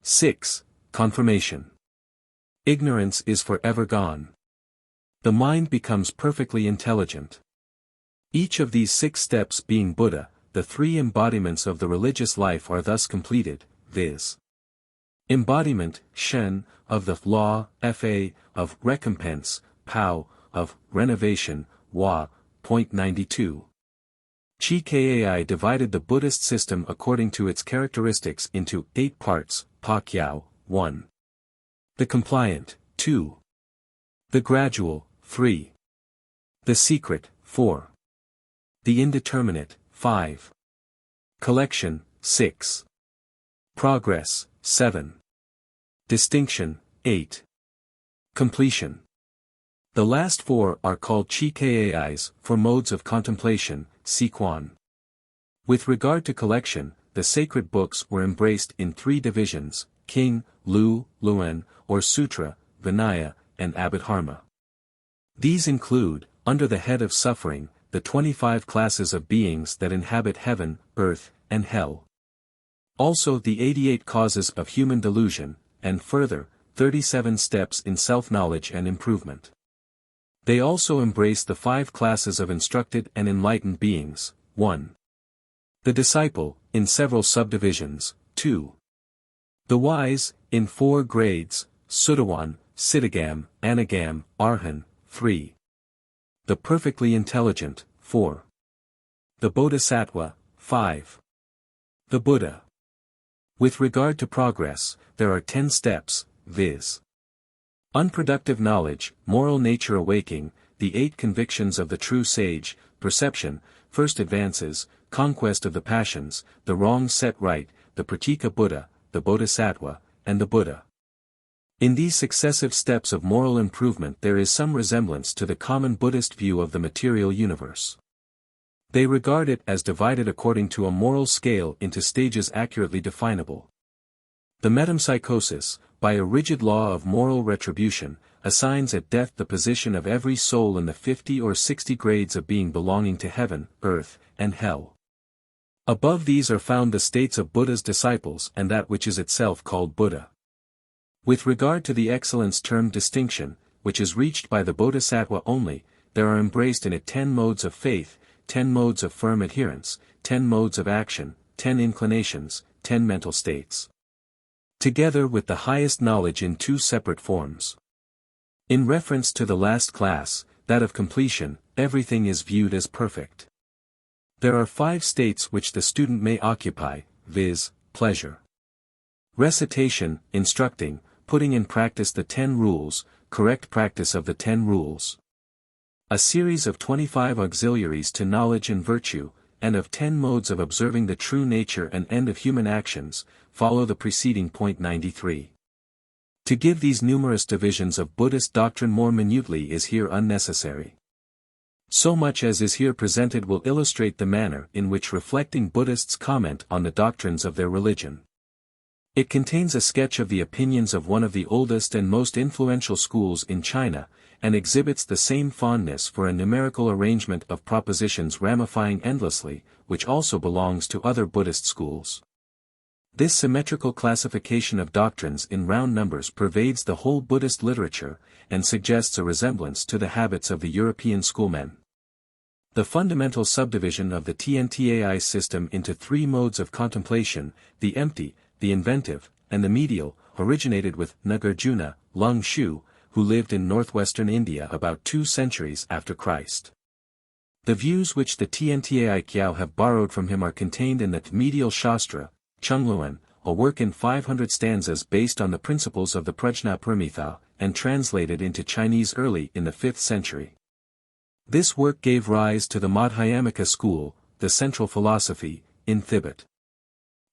6. Confirmation. Ignorance is forever gone. The mind becomes perfectly intelligent. Each of these 6 steps being Buddha, the 3 embodiments of the religious life are thus completed, viz. Embodiment, Shen, of the law, Fa, of recompense, Pao, of renovation, Hua, point 92. Chi divided the Buddhist system according to its characteristics into 8 parts, Pa Kiao, 1. The compliant, 2. The gradual, 3. The secret, 4. The indeterminate, 5. Collection, 6. Progress, 7. Distinction, 8. Completion. The last 4 are called Chi-Kais, for modes of contemplation, Si-Quan. With regard to collection, the sacred books were embraced in 3 divisions, King, Lu, Luen, or Sutra, Vinaya, and Abhidharma. These include, under the head of suffering, the 25 classes of beings that inhabit heaven, earth, and hell. Also the 88 causes of human delusion, and further, 37 steps in self-knowledge and improvement. They also embrace the 5 classes of instructed and enlightened beings, 1. The disciple, in several subdivisions, 2. The wise, in 4 grades, Sudawan, Siddhagam, Anagam, Arhan, 3. The perfectly intelligent, 4. The Bodhisattva, 5. The Buddha. With regard to progress, there are 10 steps, viz. Unproductive knowledge, moral nature awaking, the 8 convictions of the true sage, perception, first advances, conquest of the passions, the wrong set right, the Pratika Buddha, the Bodhisattva, and the Buddha. In these successive steps of moral improvement there is some resemblance to the common Buddhist view of the material universe. They regard it as divided according to a moral scale into stages accurately definable. The metempsychosis, by a rigid law of moral retribution, assigns at death the position of every soul in the 50 or 60 grades of being belonging to heaven, earth, and hell. Above these are found the states of Buddha's disciples and that which is itself called Buddha. With regard to the excellence termed distinction, which is reached by the Bodhisattva only, there are embraced in it 10 modes of faith, 10 modes of firm adherence, 10 modes of action, 10 inclinations, 10 mental states. Together with the highest knowledge in 2 separate forms. In reference to the last class, that of completion, everything is viewed as perfect. There are 5 states which the student may occupy, viz., pleasure, recitation, instructing, putting in practice the 10 rules, correct practice of the 10 rules. A series of 25 auxiliaries to knowledge and virtue, and of 10 modes of observing the true nature and end of human actions, follow the preceding point 93. To give these numerous divisions of Buddhist doctrine more minutely is here unnecessary. So much as is here presented will illustrate the manner in which reflecting Buddhists comment on the doctrines of their religion. It contains a sketch of the opinions of one of the oldest and most influential schools in China, and exhibits the same fondness for a numerical arrangement of propositions ramifying endlessly, which also belongs to other Buddhist schools. This symmetrical classification of doctrines in round numbers pervades the whole Buddhist literature, and suggests a resemblance to the habits of the European schoolmen. The fundamental subdivision of the Tiantai system into 3 modes of contemplation, the empty, the inventive, and the medial, originated with Nagarjuna, Lung Shu, who lived in northwestern India about 2 centuries after Christ. The views which the Tiantai Kiao have borrowed from him are contained in the medial Shastra, Chungluan, a work in 500 stanzas based on the principles of the Prajnaparamita, and translated into Chinese early in the 5th century. This work gave rise to the Madhyamaka school, the central philosophy, in Tibet.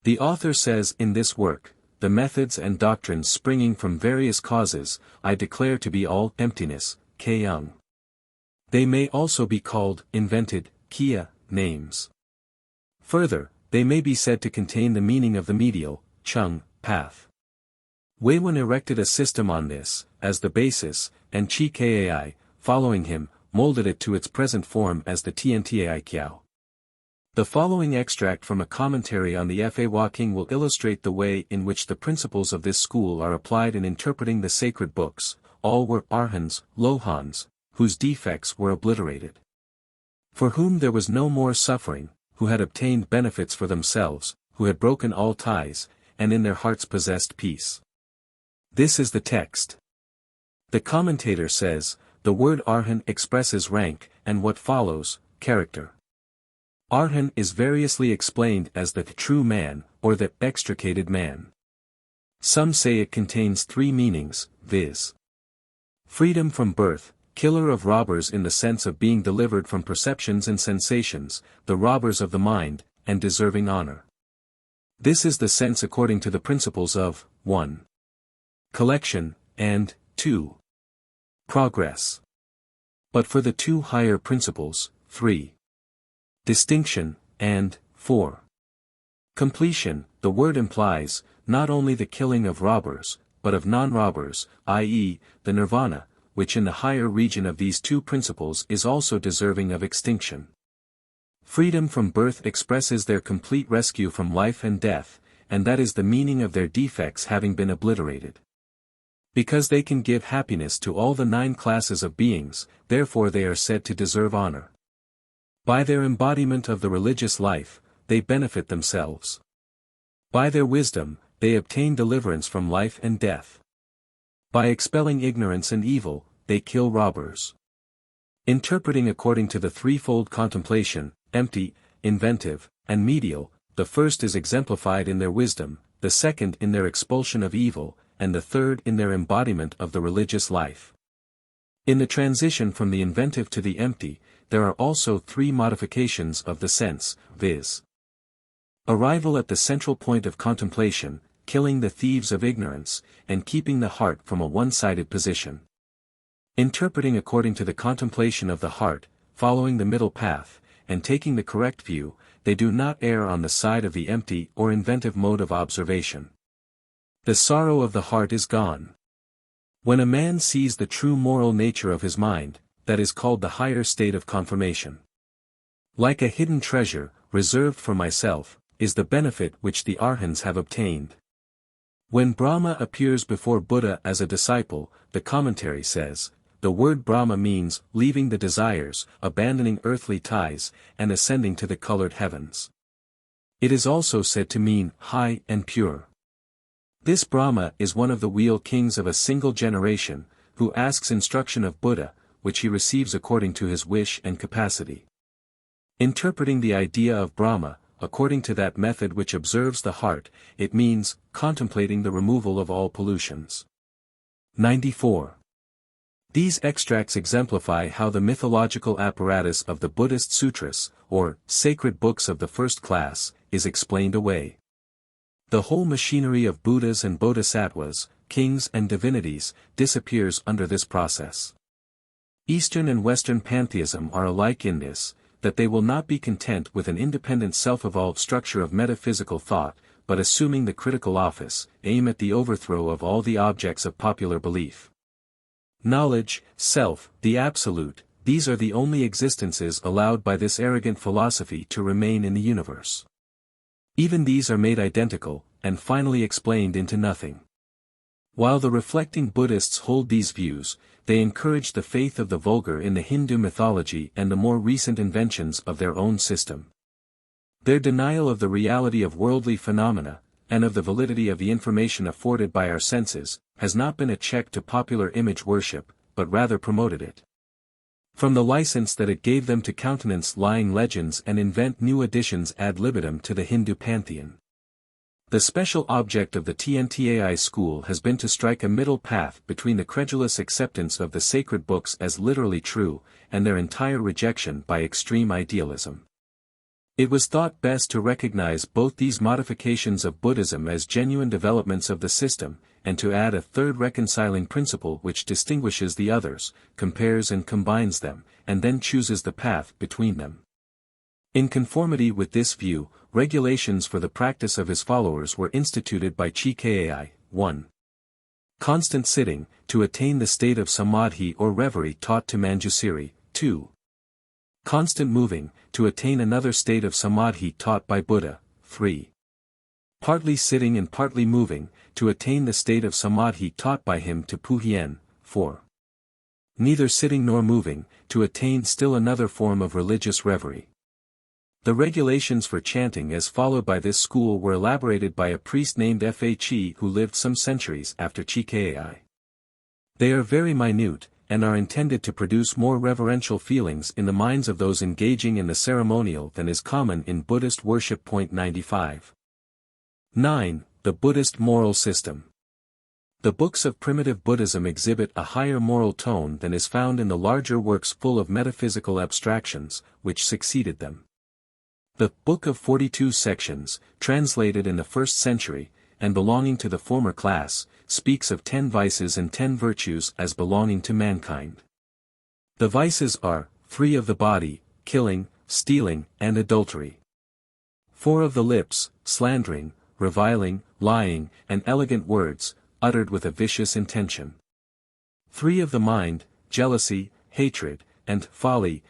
The author says in this work, the methods and doctrines springing from various causes, I declare to be all emptiness, Kegon. They may also be called, invented, Kia, names. Further, they may be said to contain the meaning of the medial, Chung, path. Huayan erected a system on this, as the basis, and Chi Kai, following him, molded it to its present form as the Tiantai Kiao. The following extract from a commentary on the King will illustrate the way in which the principles of this school are applied in interpreting the sacred books. All were Arhans, Lohans, whose defects were obliterated. For whom there was no more suffering, who had obtained benefits for themselves, who had broken all ties, and in their hearts possessed peace. This is the text. The commentator says, the word Arhan expresses rank, and what follows, character. Arhan is variously explained as the true man, or the extricated man. Some say it contains three meanings, viz. Freedom from birth, killer of robbers in the sense of being delivered from perceptions and sensations, the robbers of the mind, and deserving honor. This is the sense according to the principles of 1. Collection, and 2. Progress. But for the two higher principles, 3. Distinction, and 4. Completion, the word implies, not only the killing of robbers, but of non-robbers, i.e., the Nirvana, which in the higher region of these two principles is also deserving of extinction. Freedom from birth expresses their complete rescue from life and death, and that is the meaning of their defects having been obliterated. Because they can give happiness to all the 9 classes of beings, therefore they are said to deserve honor. By their embodiment of the religious life, they benefit themselves. By their wisdom, they obtain deliverance from life and death. By expelling ignorance and evil, they kill robbers. Interpreting according to the threefold contemplation, empty, inventive, and medial, the first is exemplified in their wisdom, the second in their expulsion of evil, and the third in their embodiment of the religious life. In the transition from the inventive to the empty, there are also 3 modifications of the sense, viz. Arrival at the central point of contemplation, killing the thieves of ignorance, and keeping the heart from a one-sided position. Interpreting according to the contemplation of the heart, following the middle path, and taking the correct view, they do not err on the side of the empty or inventive mode of observation. The sorrow of the heart is gone. When a man sees the true moral nature of his mind, that is called the higher state of confirmation. Like a hidden treasure, reserved for myself, is the benefit which the Arhans have obtained. When Brahma appears before Buddha as a disciple, the commentary says, the word Brahma means leaving the desires, abandoning earthly ties, and ascending to the colored heavens. It is also said to mean high and pure. This Brahma is one of the wheel kings of a single generation, who asks instruction of Buddha, which he receives according to his wish and capacity. Interpreting the idea of Brahma, according to that method which observes the heart, it means contemplating the removal of all pollutions. 94. These extracts exemplify how the mythological apparatus of the Buddhist sutras, or sacred books of the first class, is explained away. The whole machinery of Buddhas and Bodhisattvas, kings and divinities, disappears under this process. Eastern and Western pantheism are alike in this, that they will not be content with an independent self-evolved structure of metaphysical thought, but assuming the critical office, aim at the overthrow of all the objects of popular belief. Knowledge, self, the absolute, these are the only existences allowed by this arrogant philosophy to remain in the universe. Even these are made identical, and finally explained into nothing. While the reflecting Buddhists hold these views, they encourage the faith of the vulgar in the Hindu mythology and the more recent inventions of their own system. Their denial of the reality of worldly phenomena, and of the validity of the information afforded by our senses, has not been a check to popular image worship, but rather promoted it. From the license that it gave them to countenance lying legends and invent new additions ad libitum to the Hindu pantheon. The special object of the Tiantai school has been to strike a middle path between the credulous acceptance of the sacred books as literally true, and their entire rejection by extreme idealism. It was thought best to recognize both these modifications of Buddhism as genuine developments of the system, and to add a third reconciling principle which distinguishes the others, compares and combines them, and then chooses the path between them. In conformity with this view, regulations for the practice of his followers were instituted by Chkai. 1. Constant sitting, to attain the state of samadhi or reverie taught to Manjusiri. 2. Constant moving, to attain another state of samadhi taught by Buddha. 3. Partly sitting and partly moving, to attain the state of samadhi taught by him to Puhien. 4. Neither sitting nor moving, to attain still another form of religious reverie. The regulations for chanting as followed by this school were elaborated by a priest named Fa who lived some centuries after Chkai. They are very minute, and are intended to produce more reverential feelings in the minds of those engaging in the ceremonial than is common in Buddhist worship. 95. 9. The Buddhist moral system. The books of primitive Buddhism exhibit a higher moral tone than is found in the larger works full of metaphysical abstractions, which succeeded them. The Book of 42 Sections, translated in the 1st century, and belonging to the former class, speaks of 10 vices and 10 virtues as belonging to mankind. The vices are 3 of the body, killing, stealing, and adultery. 4 of the lips, slandering, reviling, lying, and elegant words, uttered with a vicious intention. 3 of the mind, jealousy, hatred, and folly,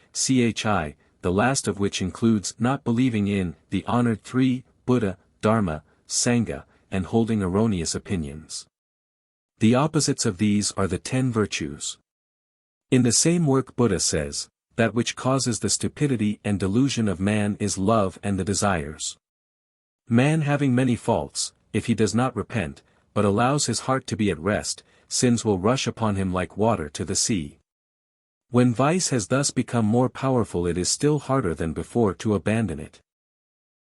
the last of which includes not believing in the honored 3, Buddha, Dharma, Sangha, and holding erroneous opinions. The opposites of these are the 10 virtues. In the same work Buddha says, that which causes the stupidity and delusion of man is love and the desires. Man having many faults, if he does not repent, but allows his heart to be at rest, sins will rush upon him like water to the sea. When vice has thus become more powerful, it is still harder than before to abandon it.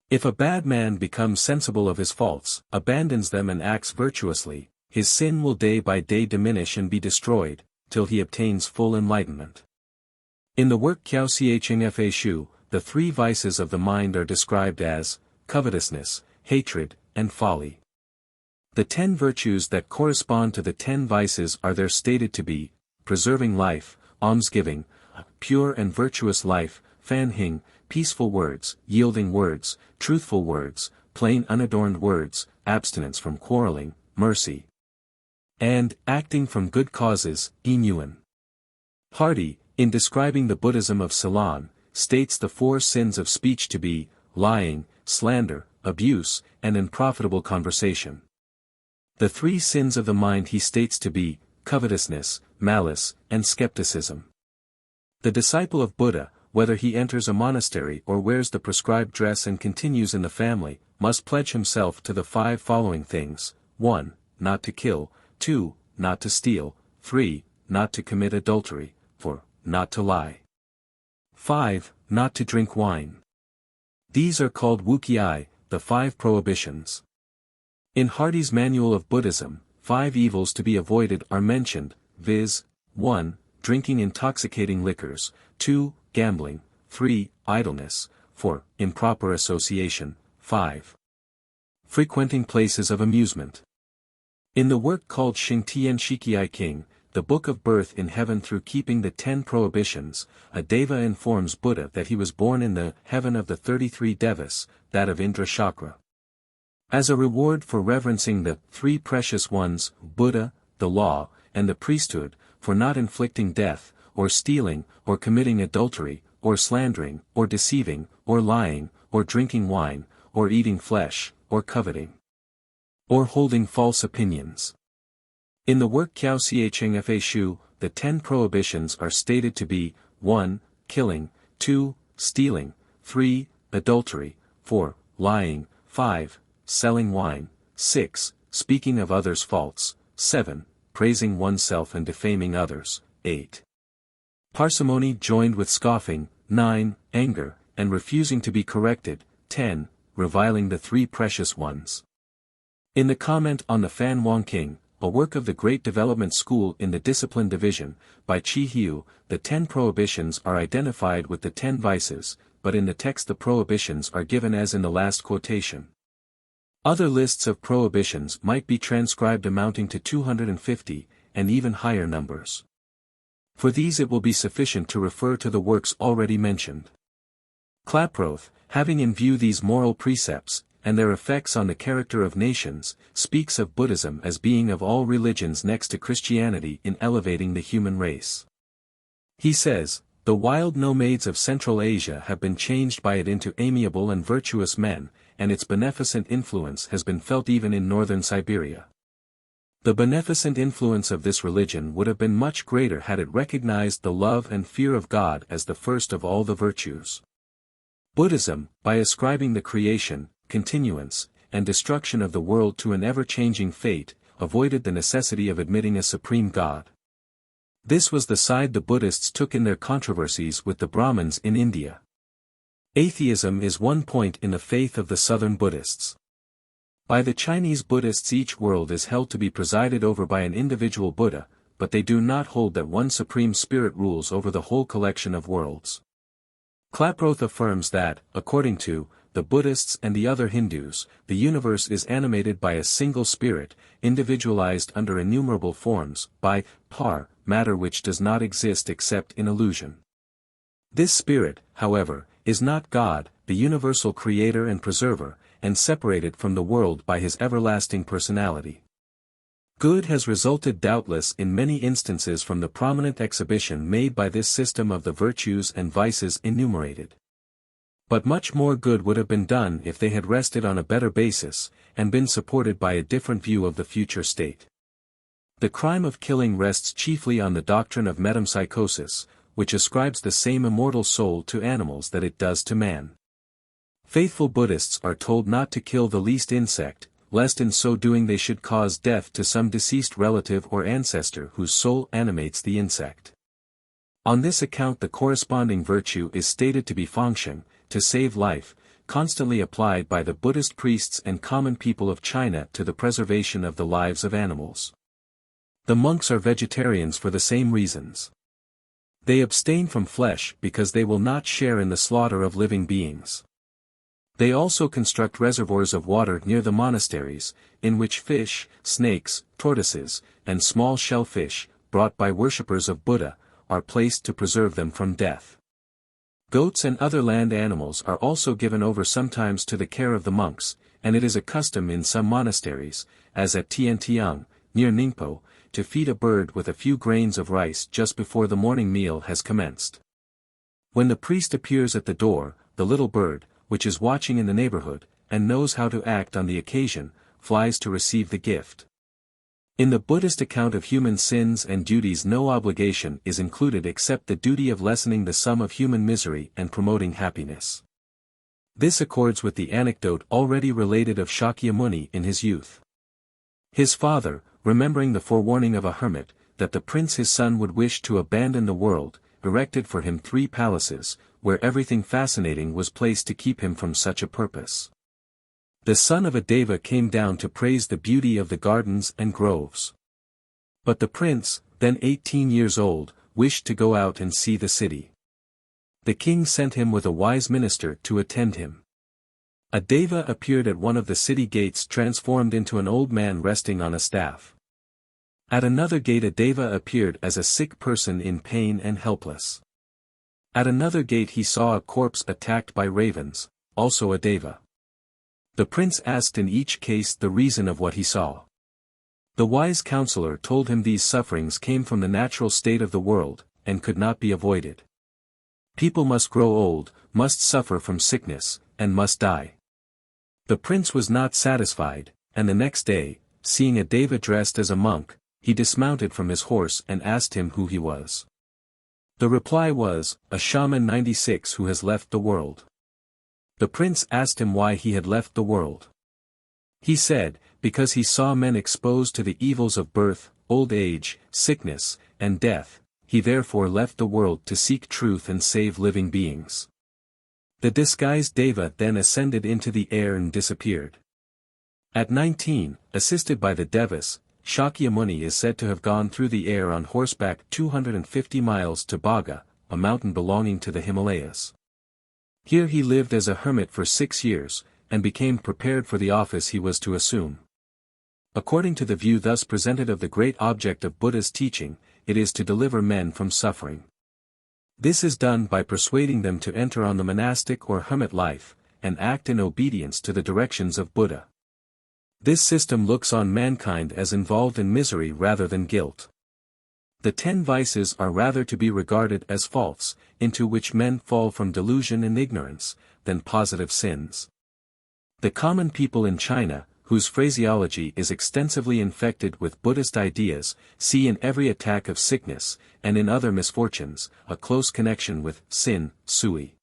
If a bad man becomes sensible of his faults, abandons them and acts virtuously, his sin will day by day diminish and be destroyed, till he obtains full enlightenment. In the work Kiao Xiecheng Fa Shu, the 3 vices of the mind are described as covetousness, hatred, and folly. The 10 virtues that correspond to the 10 vices are there stated to be preserving life, almsgiving, pure and virtuous life, fanhing, peaceful words, yielding words, truthful words, plain unadorned words, abstinence from quarreling, mercy, and acting from good causes, inuan. Hardy, in describing the Buddhism of Ceylon, states the 4 sins of speech to be lying, slander, abuse, and unprofitable conversation. The 3 sins of the mind he states to be covetousness, malice, and skepticism. The disciple of Buddha, whether he enters a monastery or wears the prescribed dress and continues in the family, must pledge himself to the 5 following things: 1. Not to kill, 2. Not to steal, 3. Not to commit adultery, 4. Not to lie. 5. Not to drink wine. These are called wukiai, the 5 prohibitions. In Hardy's Manual of Buddhism, 5 evils to be avoided are mentioned, viz. 1. Drinking intoxicating liquors, 2. Gambling, 3. Idleness, 4. Improper association, 5. Frequenting places of amusement. In the work called Leng-Yen-King, the Book of Birth in Heaven through keeping the 10 prohibitions, a deva informs Buddha that he was born in the heaven of the 33 devas, that of Indra Chakra. As a reward for reverencing the 3 precious ones, Buddha, the law, and the priesthood, for not inflicting death, or stealing, or committing adultery, or slandering, or deceiving, or lying, or drinking wine, or eating flesh, or coveting, or holding false opinions. In the work Kiao Xiecheng Fa Shu, the 10 prohibitions are stated to be 1. Killing, 2. Stealing, 3. Adultery, 4. Lying, 5. Selling wine, 6. Speaking of others' faults, 7. Praising oneself and defaming others, 8. Parsimony joined with scoffing, 9. Anger, and refusing to be corrected, 10. Reviling the 3 precious ones. In the comment on the Fan-Wang-King, a work of the Great Development School in the Discipline Division, by Chi Hiu, the 10 prohibitions are identified with the 10 vices, but in the text the prohibitions are given as in the last quotation. Other lists of prohibitions might be transcribed amounting to 250, and even higher numbers. For these it will be sufficient to refer to the works already mentioned. Klaproth, having in view these moral precepts, and their effects on the character of nations, speaks of Buddhism as being of all religions next to Christianity in elevating the human race. He says, "The wild nomads of Central Asia have been changed by it into amiable and virtuous men, and its beneficent influence has been felt even in northern Siberia. The beneficent influence of this religion would have been much greater had it recognized the love and fear of God as the first of all the virtues." Buddhism, by ascribing the creation, continuance, and destruction of the world to an ever-changing fate, avoided the necessity of admitting a supreme God. This was the side the Buddhists took in their controversies with the Brahmins in India. Atheism is one point in the faith of the Southern Buddhists. By the Chinese Buddhists each world is held to be presided over by an individual Buddha, but they do not hold that one supreme spirit rules over the whole collection of worlds. Klaproth affirms that, according to the Buddhists and the other Hindus, the universe is animated by a single spirit, individualized under innumerable forms, by par, matter which does not exist except in illusion. This spirit, however, is not God, the universal creator and preserver, and separated from the world by his everlasting personality. Good has resulted doubtless in many instances from the prominent exhibition made by this system of the virtues and vices enumerated. But much more good would have been done if they had rested on a better basis, and been supported by a different view of the future state. The crime of killing rests chiefly on the doctrine of metempsychosis, which ascribes the same immortal soul to animals that it does to man. Faithful Buddhists are told not to kill the least insect, lest in so doing they should cause death to some deceased relative or ancestor whose soul animates the insect. On this account the corresponding virtue is stated to be Feng-Shui, to save life, constantly applied by the Buddhist priests and common people of China to the preservation of the lives of animals. The monks are vegetarians for the same reasons. They abstain from flesh because they will not share in the slaughter of living beings. They also construct reservoirs of water near the monasteries, in which fish, snakes, tortoises, and small shellfish, brought by worshippers of Buddha, are placed to preserve them from death. Goats and other land animals are also given over sometimes to the care of the monks, and it is a custom in some monasteries, as at Tiantai, near Ningpo, to feed a bird with a few grains of rice just before the morning meal has commenced. When the priest appears at the door, the little bird, which is watching in the neighborhood, and knows how to act on the occasion, flies to receive the gift. In the Buddhist account of human sins and duties no obligation is included except the duty of lessening the sum of human misery and promoting happiness. This accords with the anecdote already related of Shakyamuni in his youth. His father, remembering the forewarning of a hermit, that the prince his son would wish to abandon the world, erected for him 3 palaces, where everything fascinating was placed to keep him from such a purpose. The son of a deva came down to praise the beauty of the gardens and groves. But the prince, then 18 years old, wished to go out and see the city. The king sent him with a wise minister to attend him. A deva appeared at one of the city gates transformed into an old man resting on a staff. At another gate a deva appeared as a sick person in pain and helpless. At another gate he saw a corpse attacked by ravens, also a deva. The prince asked in each case the reason of what he saw. The wise counselor told him these sufferings came from the natural state of the world, and could not be avoided. People must grow old, must suffer from sickness, and must die. The prince was not satisfied, and the next day, seeing a deva dressed as a monk, he dismounted from his horse and asked him who he was. The reply was, "A shaman 96 who has left the world." The prince asked him why he had left the world. He said, because he saw men exposed to the evils of birth, old age, sickness, and death, he therefore left the world to seek truth and save living beings. The disguised deva then ascended into the air and disappeared. At 19, assisted by the Devas, Shakyamuni is said to have gone through the air on horseback 250 miles to Bhaga, a mountain belonging to the Himalayas. Here he lived as a hermit for 6 years, and became prepared for the office he was to assume. According to the view thus presented of the great object of Buddha's teaching, it is to deliver men from suffering. This is done by persuading them to enter on the monastic or hermit life, and act in obedience to the directions of Buddha. This system looks on mankind as involved in misery rather than guilt. The 10 vices are rather to be regarded as faults, into which men fall from delusion and ignorance, than positive sins. The common people in China, whose phraseology is extensively infected with Buddhist ideas, see in every attack of sickness, and in other misfortunes, a close connection with sin, sui.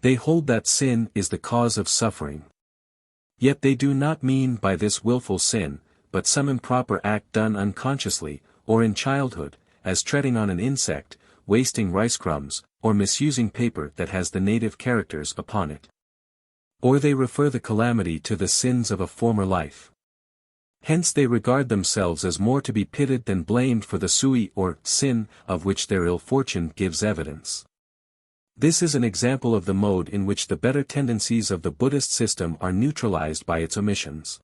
They hold that sin is the cause of suffering. Yet they do not mean by this willful sin, but some improper act done unconsciously, or in childhood, as treading on an insect, wasting rice crumbs, or misusing paper that has the native characters upon it. Or they refer the calamity to the sins of a former life. Hence they regard themselves as more to be pitied than blamed for the sui or sin, of which their ill fortune gives evidence. This is an example of the mode in which the better tendencies of the Buddhist system are neutralized by its omissions.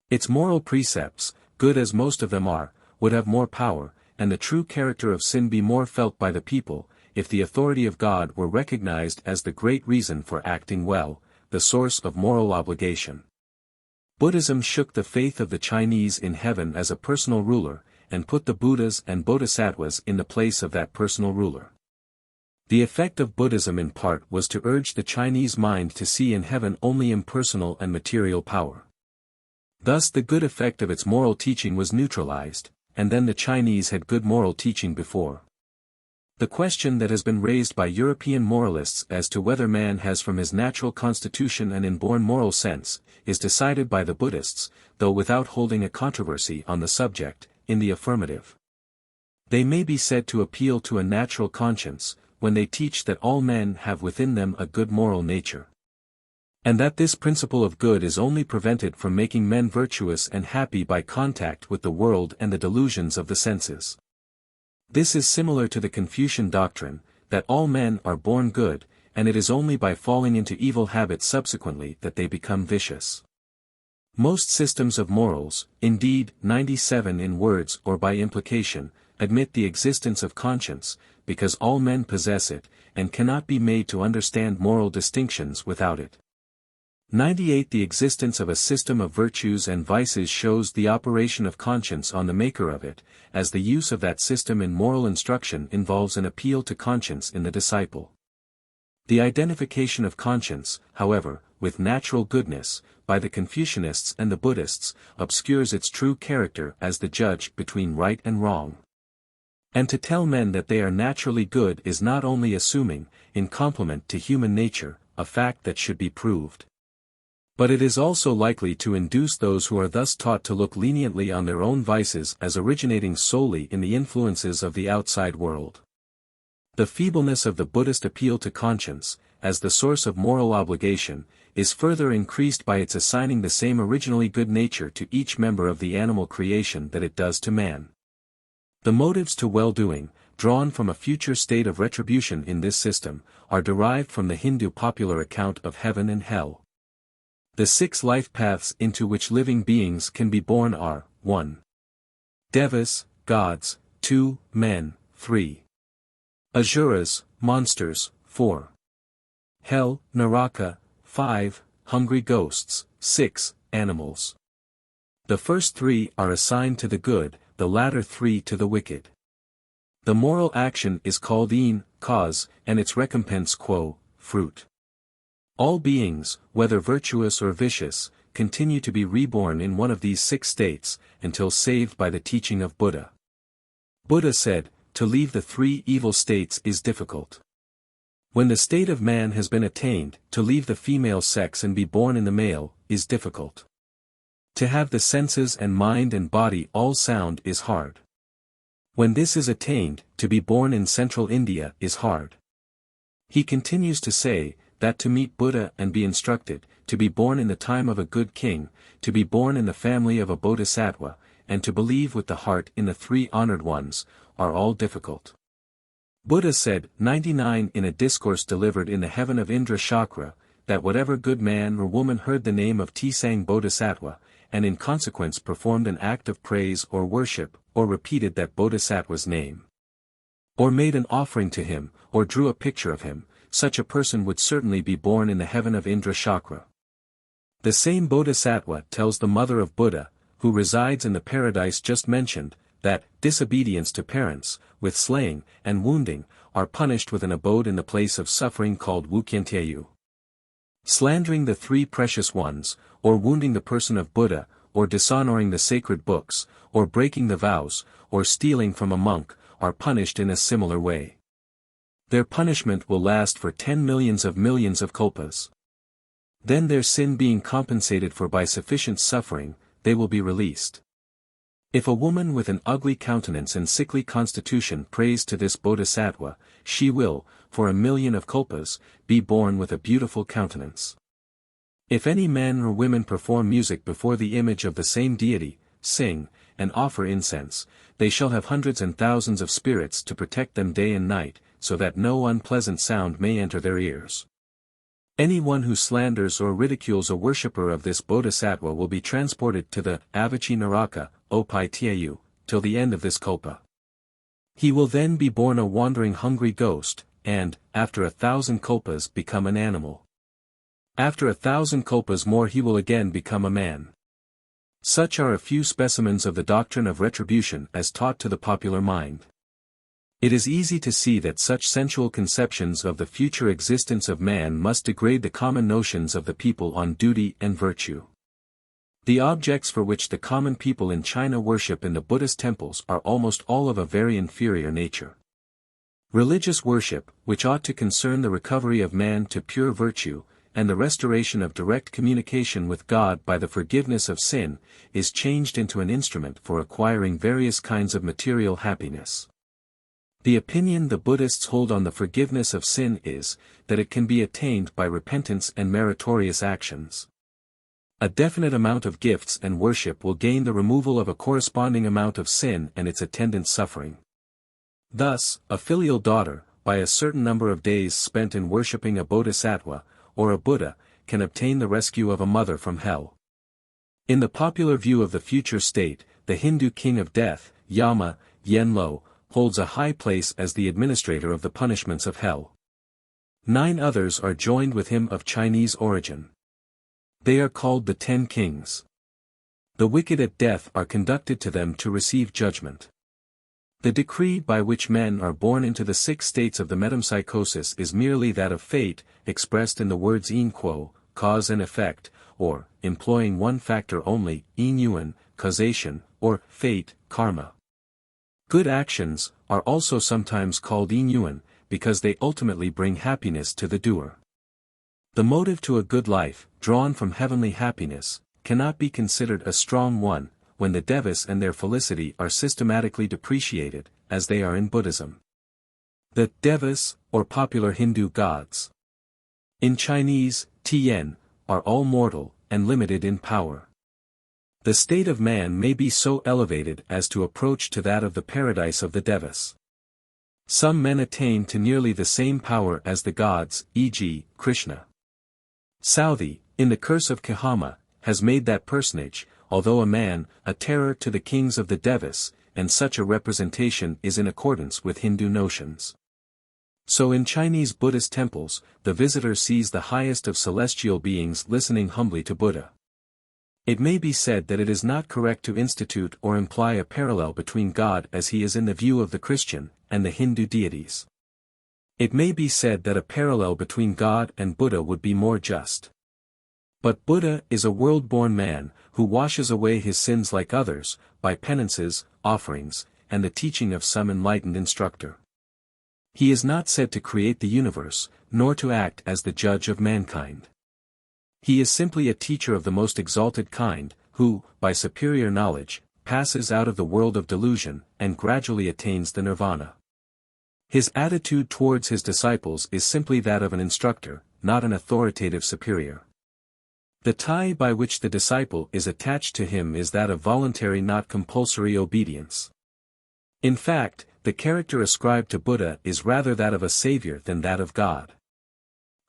Its moral precepts, good as most of them are, would have more power, and the true character of sin be more felt by the people, if the authority of God were recognized as the great reason for acting well, the source of moral obligation. Buddhism shook the faith of the Chinese in heaven as a personal ruler, and put the Buddhas and Bodhisattvas in the place of that personal ruler. The effect of Buddhism in part was to urge the Chinese mind to see in heaven only impersonal and material power. Thus the good effect of its moral teaching was neutralized, and then the Chinese had good moral teaching before. The question that has been raised by European moralists as to whether man has from his natural constitution an inborn moral sense, is decided by the Buddhists, though without holding a controversy on the subject, in the affirmative. They may be said to appeal to a natural conscience, when they teach that all men have within them a good moral nature. And that this principle of good is only prevented from making men virtuous and happy by contact with the world and the delusions of the senses. This is similar to the Confucian doctrine, that all men are born good, and it is only by falling into evil habits subsequently that they become vicious. Most systems of morals, indeed 97 in words or by implication, admit the existence of conscience, because all men possess it, and cannot be made to understand moral distinctions without it. 98 The existence of a system of virtues and vices shows the operation of conscience on the maker of it, as the use of that system in moral instruction involves an appeal to conscience in the disciple. The identification of conscience, however, with natural goodness, by the Confucianists and the Buddhists, obscures its true character as the judge between right and wrong. And to tell men that they are naturally good is not only assuming, in complement to human nature, a fact that should be proved. But it is also likely to induce those who are thus taught to look leniently on their own vices as originating solely in the influences of the outside world. The feebleness of the Buddhist appeal to conscience, as the source of moral obligation, is further increased by its assigning the same originally good nature to each member of the animal creation that it does to man. The motives to well-doing, drawn from a future state of retribution in this system, are derived from the Hindu popular account of heaven and hell. The 6 life paths into which living beings can be born are, 1. Devas, gods, 2. Men, 3. Asuras, monsters, 4. Hell, Naraka, 5. Hungry ghosts, 6. Animals. The first 3 are assigned to the good, the latter 3 to the wicked. The moral action is called in, cause, and its recompense quo, fruit. All beings, whether virtuous or vicious, continue to be reborn in one of these 6 states, until saved by the teaching of Buddha. Buddha said, to leave the 3 evil states is difficult. When the state of man has been attained, to leave the female sex and be born in the male, is difficult. To have the senses and mind and body all sound is hard. When this is attained, to be born in central India is hard. He continues to say, that to meet Buddha and be instructed, to be born in the time of a good king, to be born in the family of a bodhisattva, and to believe with the heart in the three honored ones, are all difficult. Buddha said, 99 in a discourse delivered in the heaven of Indra Chakra, that whatever good man or woman heard the name of Tsang Bodhisattva, and in consequence performed an act of praise or worship, or repeated that Bodhisattva's name, or made an offering to him, or drew a picture of him, such a person would certainly be born in the heaven of Indra Chakra. The same Bodhisattva tells the mother of Buddha, who resides in the paradise just mentioned, that disobedience to parents, with slaying and wounding, are punished with an abode in the place of suffering called Wukyenteyu. Slandering the three precious ones, or wounding the person of Buddha, or dishonoring the sacred books, or breaking the vows, or stealing from a monk, are punished in a similar way. Their punishment will last for 10 millions of kalpas. Then their sin being compensated for by sufficient suffering, they will be released. If a woman with an ugly countenance and sickly constitution prays to this bodhisattva, she will, for 1,000,000 kalpas, be born with a beautiful countenance. If any men or women perform music before the image of the same deity, sing, and offer incense, they shall have hundreds and thousands of spirits to protect them day and night, so that no unpleasant sound may enter their ears. Anyone who slanders or ridicules a worshipper of this bodhisattva will be transported to the Avachi Naraka, Opai-Tieyu, till the end of this kalpa. He will then be born a wandering hungry ghost, and, after 1,000 kalpas become an animal. After 1,000 kalpas more he will again become a man. Such are a few specimens of the doctrine of retribution as taught to the popular mind. It is easy to see that such sensual conceptions of the future existence of man must degrade the common notions of the people on duty and virtue. The objects for which the common people in China worship in the Buddhist temples are almost all of a very inferior nature. Religious worship, which ought to concern the recovery of man to pure virtue, and the restoration of direct communication with God by the forgiveness of sin, is changed into an instrument for acquiring various kinds of material happiness. The opinion the Buddhists hold on the forgiveness of sin is, that it can be attained by repentance and meritorious actions. A definite amount of gifts and worship will gain the removal of a corresponding amount of sin and its attendant suffering. Thus, a filial daughter, by a certain number of days spent in worshipping a bodhisattva, or a Buddha, can obtain the rescue of a mother from hell. In the popular view of the future state, the Hindu king of death, Yama, Yenlo, holds a high place as the administrator of the punishments of hell. 9 others are joined with him of Chinese origin. They are called the 10 kings. The wicked at death are conducted to them to receive judgment. The decree by which men are born into the 6 states of the metempsychosis is merely that of fate, expressed in the words yin quo, cause and effect, or, employing one factor only, yin yuan, causation, or, fate, karma. Good actions are also sometimes called yin yuan, because they ultimately bring happiness to the doer. The motive to a good life, drawn from heavenly happiness, cannot be considered a strong one, when the devas and their felicity are systematically depreciated, as they are in Buddhism. The devas, or popular Hindu gods, in Chinese, Tian, are all mortal, and limited in power. The state of man may be so elevated as to approach to that of the paradise of the devas. Some men attain to nearly the same power as the gods, e.g., Krishna. Southey, in the Curse of Kahama, has made that personage, although a man, a terror to the kings of the devas, and such a representation is in accordance with Hindu notions. So in Chinese Buddhist temples, the visitor sees the highest of celestial beings listening humbly to Buddha. It may be said that it is not correct to institute or imply a parallel between God as he is in the view of the Christian, and the Hindu deities. It may be said that a parallel between God and Buddha would be more just. But Buddha is a world-born man, who washes away his sins like others, by penances, offerings, and the teaching of some enlightened instructor. He is not said to create the universe, nor to act as the judge of mankind. He is simply a teacher of the most exalted kind, who, by superior knowledge, passes out of the world of delusion, and gradually attains the Nirvana. His attitude towards his disciples is simply that of an instructor, not an authoritative superior. The tie by which the disciple is attached to him is that of voluntary, not compulsory obedience. In fact, the character ascribed to Buddha is rather that of a savior than that of God.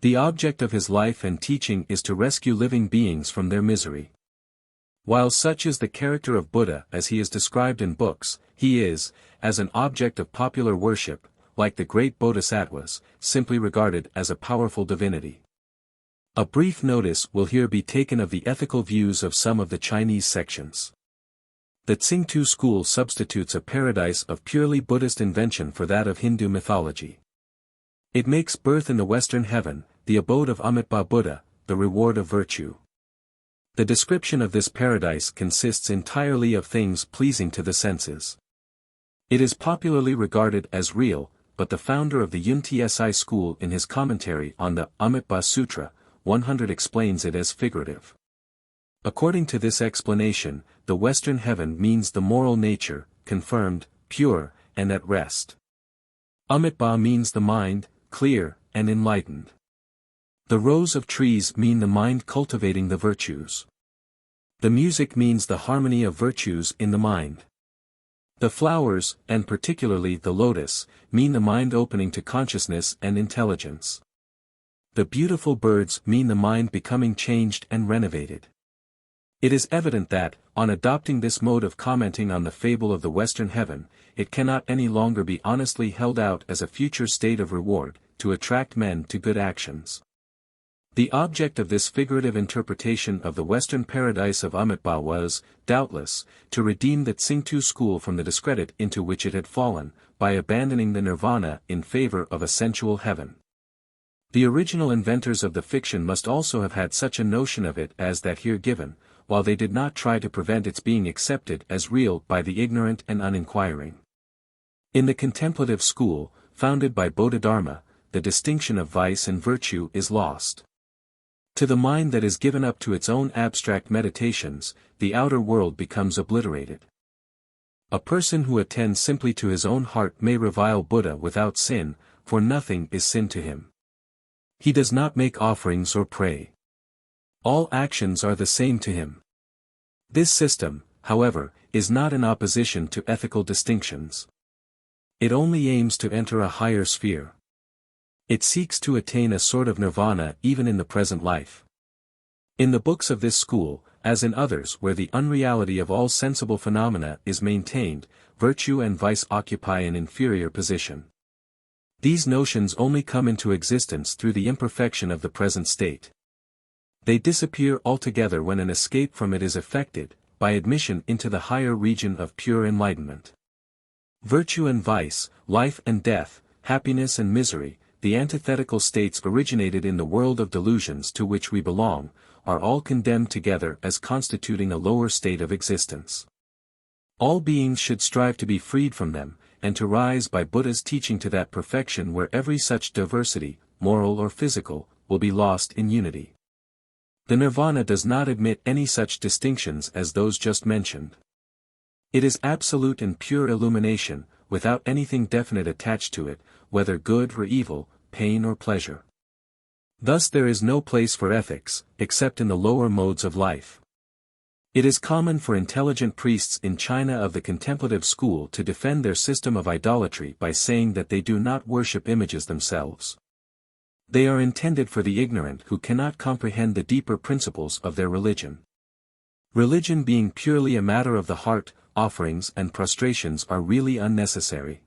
The object of his life and teaching is to rescue living beings from their misery. While such is the character of Buddha as he is described in books, he is, as an object of popular worship, like the great Bodhisattvas, simply regarded as a powerful divinity. A brief notice will here be taken of the ethical views of some of the Chinese sections. The Tsing-Tu school substitutes a paradise of purely Buddhist invention for that of Hindu mythology. It makes birth in the Western heaven, the abode of Amitabha Buddha, the reward of virtue. The description of this paradise consists entirely of things pleasing to the senses. It is popularly regarded as real, but the founder of the Yun Tsi school in his commentary on the Amitabha Sutra, 100 explains it as figurative. According to this explanation, the Western heaven means the moral nature, confirmed, pure, and at rest. Amitabha means the mind, clear, and enlightened. The rows of trees mean the mind cultivating the virtues. The music means the harmony of virtues in the mind. The flowers, and particularly the lotus, mean the mind opening to consciousness and intelligence. The beautiful birds mean the mind becoming changed and renovated. It is evident that, on adopting this mode of commenting on the fable of the Western heaven, it cannot any longer be honestly held out as a future state of reward, to attract men to good actions. The object of this figurative interpretation of the Western paradise of Amitabha was, doubtless, to redeem the Tsing-Tu school from the discredit into which it had fallen, by abandoning the Nirvana in favor of a sensual heaven. The original inventors of the fiction must also have had such a notion of it as that here given, while they did not try to prevent its being accepted as real by the ignorant and uninquiring. In the contemplative school, founded by Bodhidharma, the distinction of vice and virtue is lost. To the mind that is given up to its own abstract meditations, the outer world becomes obliterated. A person who attends simply to his own heart may revile Buddha without sin, for nothing is sin to him. He does not make offerings or pray. All actions are the same to him. This system, however, is not in opposition to ethical distinctions. It only aims to enter a higher sphere. It seeks to attain a sort of nirvana even in the present life. In the books of this school, as in others where the unreality of all sensible phenomena is maintained, virtue and vice occupy an inferior position. These notions only come into existence through the imperfection of the present state. They disappear altogether when an escape from it is effected, by admission into the higher region of pure enlightenment. Virtue and vice, life and death, happiness and misery, the antithetical states originated in the world of delusions to which we belong, are all condemned together as constituting a lower state of existence. All beings should strive to be freed from them, and to rise by Buddha's teaching to that perfection where every such diversity, moral or physical, will be lost in unity. The Nirvana does not admit any such distinctions as those just mentioned. It is absolute and pure illumination, without anything definite attached to it, whether good or evil, pain or pleasure. Thus there is no place for ethics, except in the lower modes of life. It is common for intelligent priests in China of the contemplative school to defend their system of idolatry by saying that they do not worship images themselves. They are intended for the ignorant who cannot comprehend the deeper principles of their religion. Religion being purely a matter of the heart, offerings and prostrations are really unnecessary.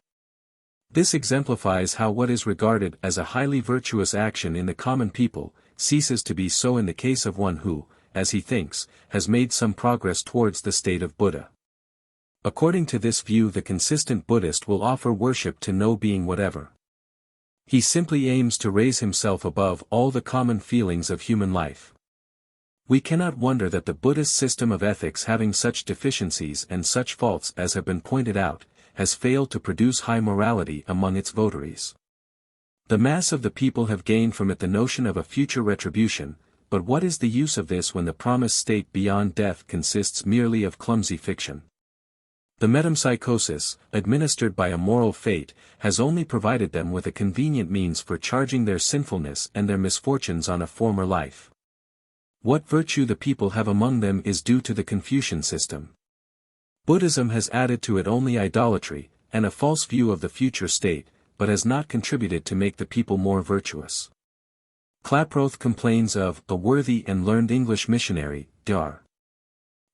This exemplifies how what is regarded as a highly virtuous action in the common people, ceases to be so in the case of one who, as he thinks, has made some progress towards the state of Buddha. According to this view, the consistent Buddhist will offer worship to no being whatever. He simply aims to raise himself above all the common feelings of human life. We cannot wonder that the Buddhist system of ethics, having such deficiencies and such faults as have been pointed out, has failed to produce high morality among its votaries. The mass of the people have gained from it the notion of a future retribution, but what is the use of this when the promised state beyond death consists merely of clumsy fiction? The metempsychosis, administered by a moral fate, has only provided them with a convenient means for charging their sinfulness and their misfortunes on a former life. What virtue the people have among them is due to the Confucian system. Buddhism has added to it only idolatry, and a false view of the future state, but has not contributed to make the people more virtuous. Klaproth complains of a worthy and learned English missionary, Dr.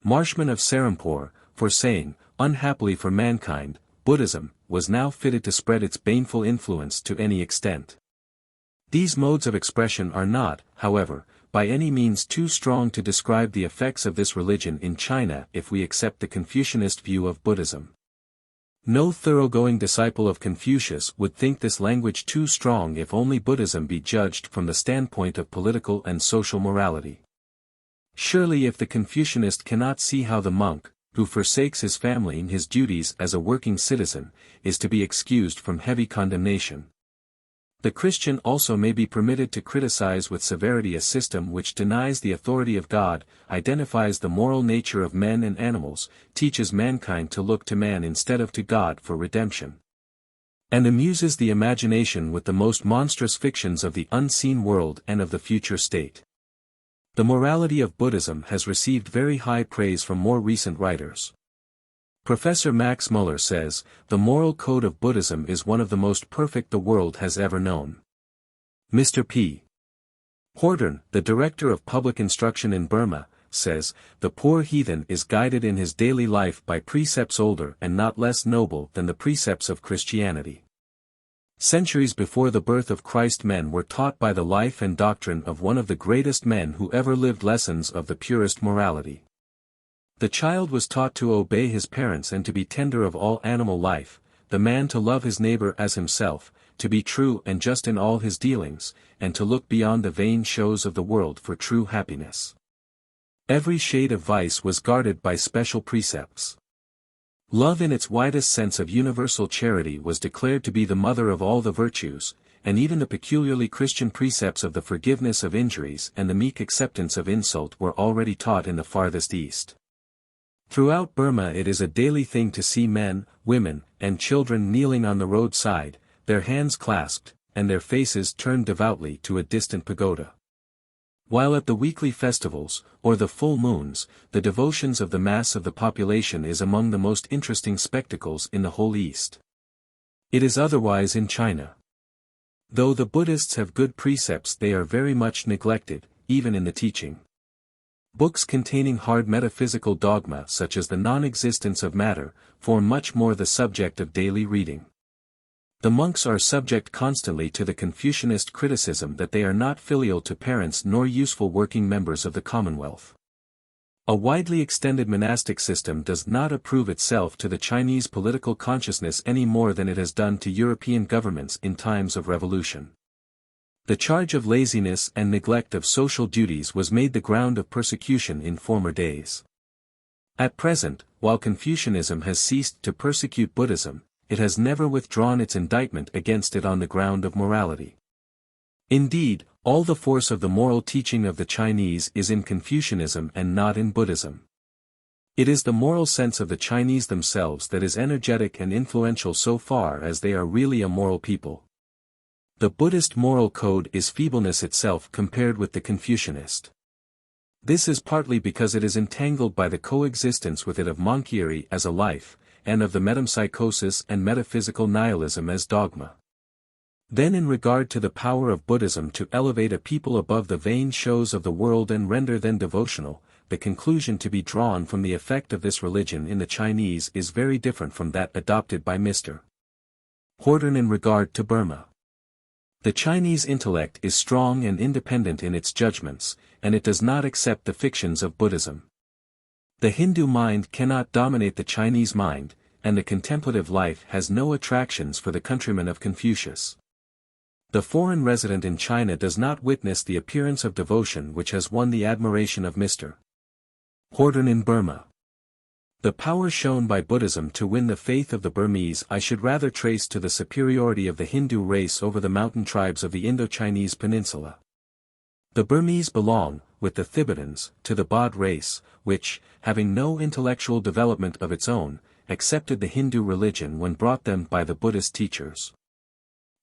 Marshman of Serampore, for saying, unhappily for mankind, Buddhism was now fitted to spread its baneful influence to any extent. These modes of expression are not, however, by any means too strong to describe the effects of this religion in China if we accept the Confucianist view of Buddhism. No thoroughgoing disciple of Confucius would think this language too strong if only Buddhism be judged from the standpoint of political and social morality. Surely if the Confucianist cannot see how the monk, who forsakes his family and his duties as a working citizen, is to be excused from heavy condemnation. The Christian also may be permitted to criticize with severity a system which denies the authority of God, identifies the moral nature of men and animals, teaches mankind to look to man instead of to God for redemption, and amuses the imagination with the most monstrous fictions of the unseen world and of the future state. The morality of Buddhism has received very high praise from more recent writers. Professor Max Muller says, the moral code of Buddhism is one of the most perfect the world has ever known. Mr. P. Horton, the director of public instruction in Burma, says, the poor heathen is guided in his daily life by precepts older and not less noble than the precepts of Christianity. Centuries before the birth of Christ, men were taught by the life and doctrine of one of the greatest men who ever lived lessons of the purest morality. The child was taught to obey his parents and to be tender of all animal life, the man to love his neighbor as himself, to be true and just in all his dealings, and to look beyond the vain shows of the world for true happiness. Every shade of vice was guarded by special precepts. Love in its widest sense of universal charity was declared to be the mother of all the virtues, and even the peculiarly Christian precepts of the forgiveness of injuries and the meek acceptance of insult were already taught in the farthest east. Throughout Burma it is a daily thing to see men, women, and children kneeling on the roadside, their hands clasped, and their faces turned devoutly to a distant pagoda. While at the weekly festivals, or the full moons, the devotions of the mass of the population is among the most interesting spectacles in the whole East. It is otherwise in China. Though the Buddhists have good precepts, they are very much neglected, even in the teaching. Books containing hard metaphysical dogma such as the non-existence of matter, form much more the subject of daily reading. The monks are subject constantly to the Confucianist criticism that they are not filial to parents nor useful working members of the Commonwealth. A widely extended monastic system does not approve itself to the Chinese political consciousness any more than it has done to European governments in times of revolution. The charge of laziness and neglect of social duties was made the ground of persecution in former days. At present, while Confucianism has ceased to persecute Buddhism, it has never withdrawn its indictment against it on the ground of morality. Indeed, all the force of the moral teaching of the Chinese is in Confucianism and not in Buddhism. It is the moral sense of the Chinese themselves that is energetic and influential so far as they are really a moral people. The Buddhist moral code is feebleness itself compared with the Confucianist. This is partly because it is entangled by the coexistence with it of monkery as a life, and of the metempsychosis and metaphysical nihilism as dogma. Then in regard to the power of Buddhism to elevate a people above the vain shows of the world and render them devotional, the conclusion to be drawn from the effect of this religion in the Chinese is very different from that adopted by Mr. Horton in regard to Burma. The Chinese intellect is strong and independent in its judgments, and it does not accept the fictions of Buddhism. The Hindu mind cannot dominate the Chinese mind, and the contemplative life has no attractions for the countrymen of Confucius. The foreign resident in China does not witness the appearance of devotion which has won the admiration of Mr. Horton in Burma. The power shown by Buddhism to win the faith of the Burmese I should rather trace to the superiority of the Hindu race over the mountain tribes of the Indo-Chinese peninsula. The Burmese belong, with the Thibetans, to the Bod race, which, having no intellectual development of its own, accepted the Hindu religion when brought them by the Buddhist teachers.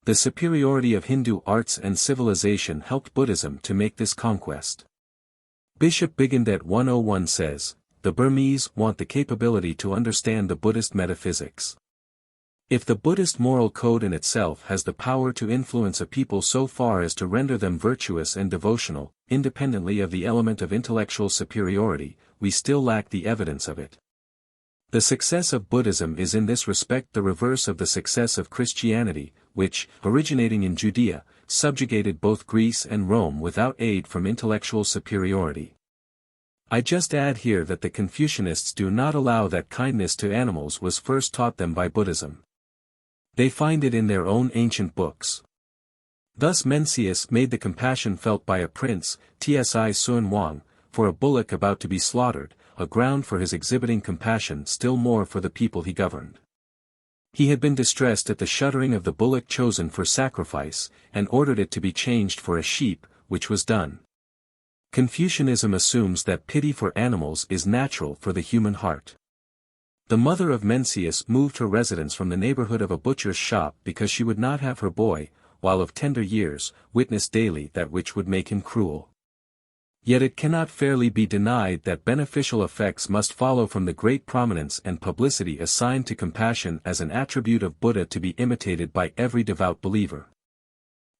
The superiority of Hindu arts and civilization helped Buddhism to make this conquest. Bishop Bigondet 101 says, "The Burmese want the capability to understand the Buddhist metaphysics. If the Buddhist moral code in itself has the power to influence a people so far as to render them virtuous and devotional, independently of the element of intellectual superiority, we still lack the evidence of it." The success of Buddhism is in this respect the reverse of the success of Christianity, which, originating in Judea, subjugated both Greece and Rome without aid from intellectual superiority. I just add here that the Confucianists do not allow that kindness to animals was first taught them by Buddhism. They find it in their own ancient books. Thus Mencius made the compassion felt by a prince, Tsi Sun Wang, for a bullock about to be slaughtered, a ground for his exhibiting compassion still more for the people he governed. He had been distressed at the shuddering of the bullock chosen for sacrifice, and ordered it to be changed for a sheep, which was done. Confucianism assumes that pity for animals is natural for the human heart. The mother of Mencius moved her residence from the neighborhood of a butcher's shop because she would not have her boy, while of tender years, witness daily that which would make him cruel. Yet it cannot fairly be denied that beneficial effects must follow from the great prominence and publicity assigned to compassion as an attribute of Buddha to be imitated by every devout believer.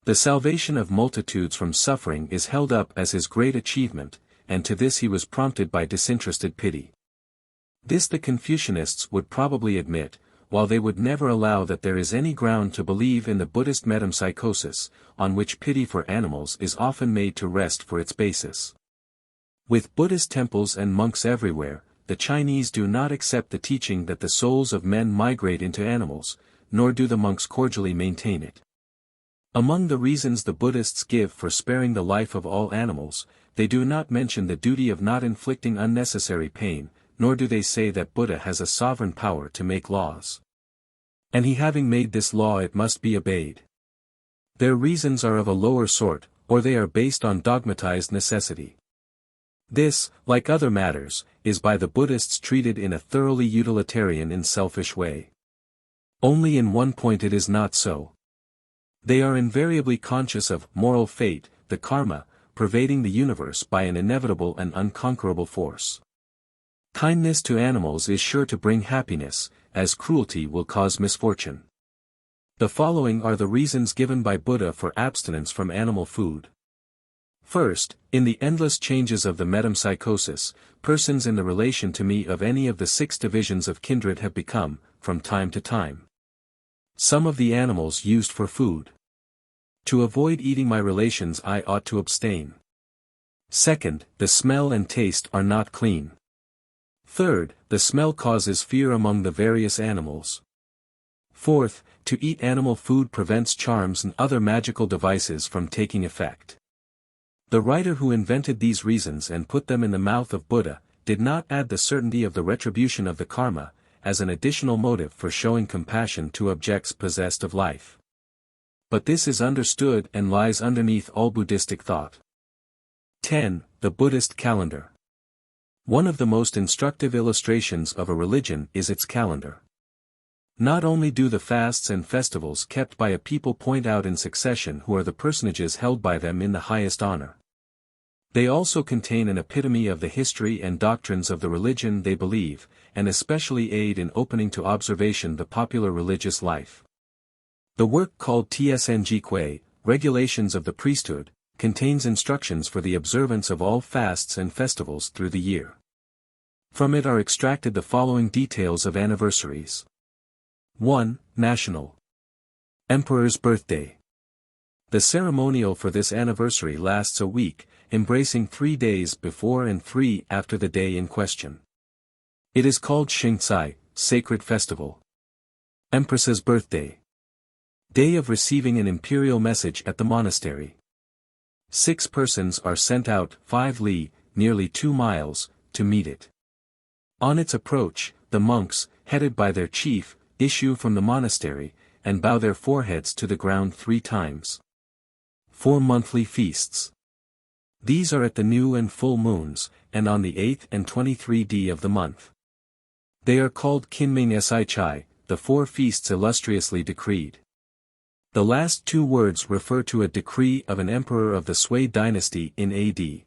The salvation of multitudes from suffering is held up as his great achievement, and to this he was prompted by disinterested pity. This the Confucianists would probably admit, while they would never allow that there is any ground to believe in the Buddhist metempsychosis, on which pity for animals is often made to rest for its basis. With Buddhist temples and monks everywhere, the Chinese do not accept the teaching that the souls of men migrate into animals, nor do the monks cordially maintain it. Among the reasons the Buddhists give for sparing the life of all animals, they do not mention the duty of not inflicting unnecessary pain, nor do they say that Buddha has a sovereign power to make laws. And he having made this law it must be obeyed. Their reasons are of a lower sort, or they are based on dogmatized necessity. This, like other matters, is by the Buddhists treated in a thoroughly utilitarian and selfish way. Only in one point it is not so. They are invariably conscious of moral fate, the karma, pervading the universe by an inevitable and unconquerable force. Kindness to animals is sure to bring happiness, as cruelty will cause misfortune. The following are the reasons given by Buddha for abstinence from animal food. First, in the endless changes of the metempsychosis, persons in the relation to me of any of the 6 divisions of kindred have become, from time to time, some of the animals used for food. To avoid eating my relations I ought to abstain. Second, the smell and taste are not clean. Third, the smell causes fear among the various animals. Fourth, to eat animal food prevents charms and other magical devices from taking effect. The writer who invented these reasons and put them in the mouth of Buddha, did not add the certainty of the retribution of the karma, as an additional motive for showing compassion to objects possessed of life. But this is understood and lies underneath all Buddhistic thought. 10. The Buddhist Calendar. One of the most instructive illustrations of a religion is its calendar. Not only do the fasts and festivals kept by a people point out in succession who are the personages held by them in the highest honor. They also contain an epitome of the history and doctrines of the religion they believe, and especially aid in opening to observation the popular religious life. The work called Tsngque, Regulations of the Priesthood, contains instructions for the observance of all fasts and festivals through the year. From it are extracted the following details of anniversaries. 1. National Emperor's birthday. The ceremonial for this anniversary lasts a week, embracing 3 days before and 3 after the day in question. It is called Xingcai, Sacred Festival. Empress's birthday. Day of receiving an imperial message at the monastery. 6 persons are sent out 5 li, nearly 2 miles, to meet it. On its approach, the monks, headed by their chief, issue from the monastery, and bow their foreheads to the ground 3 times. 4 monthly feasts. These are at the new and full moons, and on the 8th and 23rd of the month. They are called Kinming Si Chai, the 4 feasts illustriously decreed. The last 2 words refer to a decree of an emperor of the Sui dynasty in AD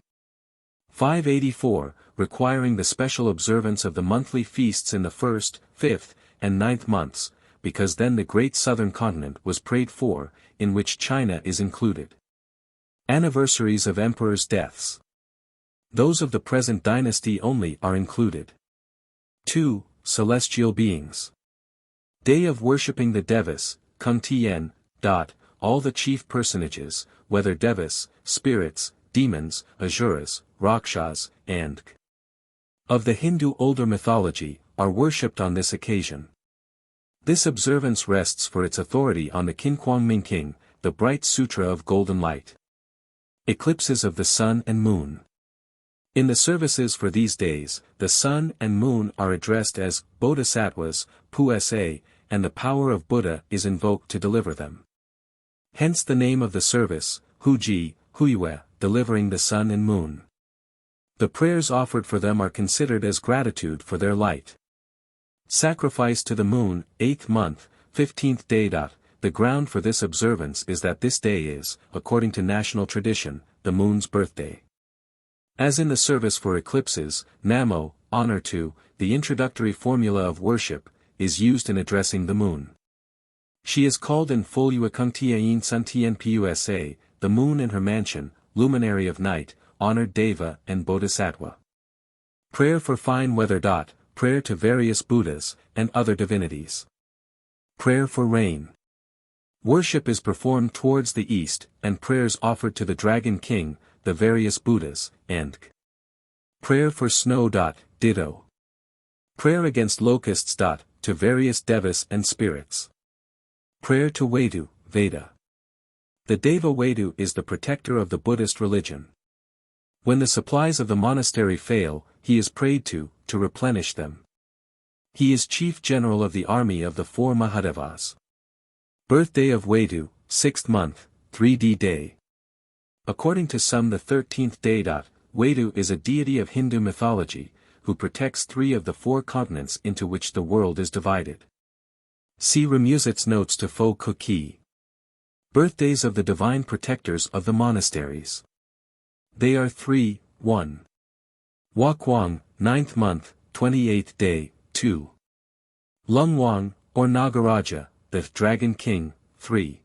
584, requiring the special observance of the monthly feasts in the 1st, 5th, and 9th months, because then the great southern continent was prayed for, in which China is included. Anniversaries of emperors' deaths. Those of the present dynasty only are included. 2. Celestial beings. Day of worshipping the Devas, Kung Tien. All the chief personages, whether Devas, spirits, demons, asuras, rakshas, and of the Hindu older mythology, are worshipped on this occasion. This observance rests for its authority on the Leng-Yen-King, the bright sutra of golden light. Eclipses of the sun and moon. In the services for these days, the sun and moon are addressed as bodhisattvas, Pu-sa, and the power of Buddha is invoked to deliver them. Hence the name of the service, Huji, Huyue, delivering the sun and moon. The prayers offered for them are considered as gratitude for their light. Sacrifice to the moon, 8th month, 15th day. The ground for this observance is that this day is, according to national tradition, the moon's birthday. As in the service for eclipses, Namo, honor to, the introductory formula of worship, is used in addressing the moon. She is called in Folua Kung Tiayin Sun Tien Pusa, the moon in her mansion, luminary of night, honored Deva and Bodhisattva. Prayer for fine weather. Prayer to various Buddhas, and other divinities. Prayer for rain. Worship is performed towards the east, and prayers offered to the Dragon King, the various Buddhas, and prayer for snow. Ditto. Prayer against locusts. To various devas and spirits. Prayer to Wedu, Veda. The Deva Wedu is the protector of the Buddhist religion. When the supplies of the monastery fail, he is prayed to replenish them. He is chief general of the army of the 4 Mahadevas. Birthday of Wedu, 6th month, 3D day. According to some the 13th day. Wedu is a deity of Hindu mythology, who protects 3 of the 4 continents into which the world is divided. See Remusit's notes to Fo Kuki. Birthdays of the divine protectors of the monasteries. They are 3, 1. Wakwang, 9th month, 28th day, 2. Lungwang, or Nagaraja, the Dragon King, 3.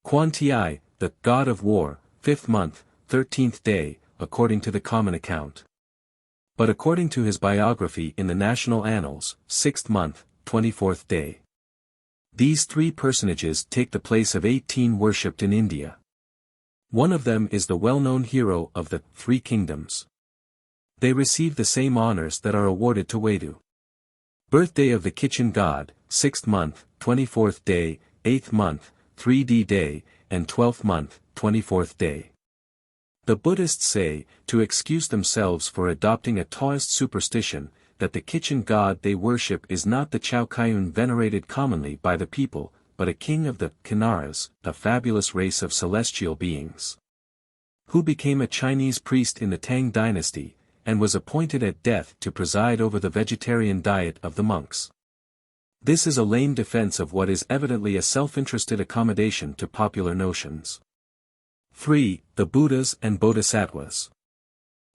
Quan Ti, the God of War, 5th month, 13th day, according to the common account. But according to his biography in the National Annals, 6th month, 24th day. These 3 personages take the place of 18 worshipped in India. One of them is the well-known hero of the 3 kingdoms. They receive the same honors that are awarded to Wedu. Birthday of the kitchen god, 6th month, 24th day, 8th month, 3D day, and 12th month, 24th day. The Buddhists say, to excuse themselves for adopting a Taoist superstition, that the kitchen god they worship is not the Chao Kayun venerated commonly by the people, but a king of the Kinaras, a fabulous race of celestial beings, who became a Chinese priest in the Tang Dynasty, and was appointed at death to preside over the vegetarian diet of the monks. This is a lame defense of what is evidently a self-interested accommodation to popular notions. 3. The Buddhas and Bodhisattvas.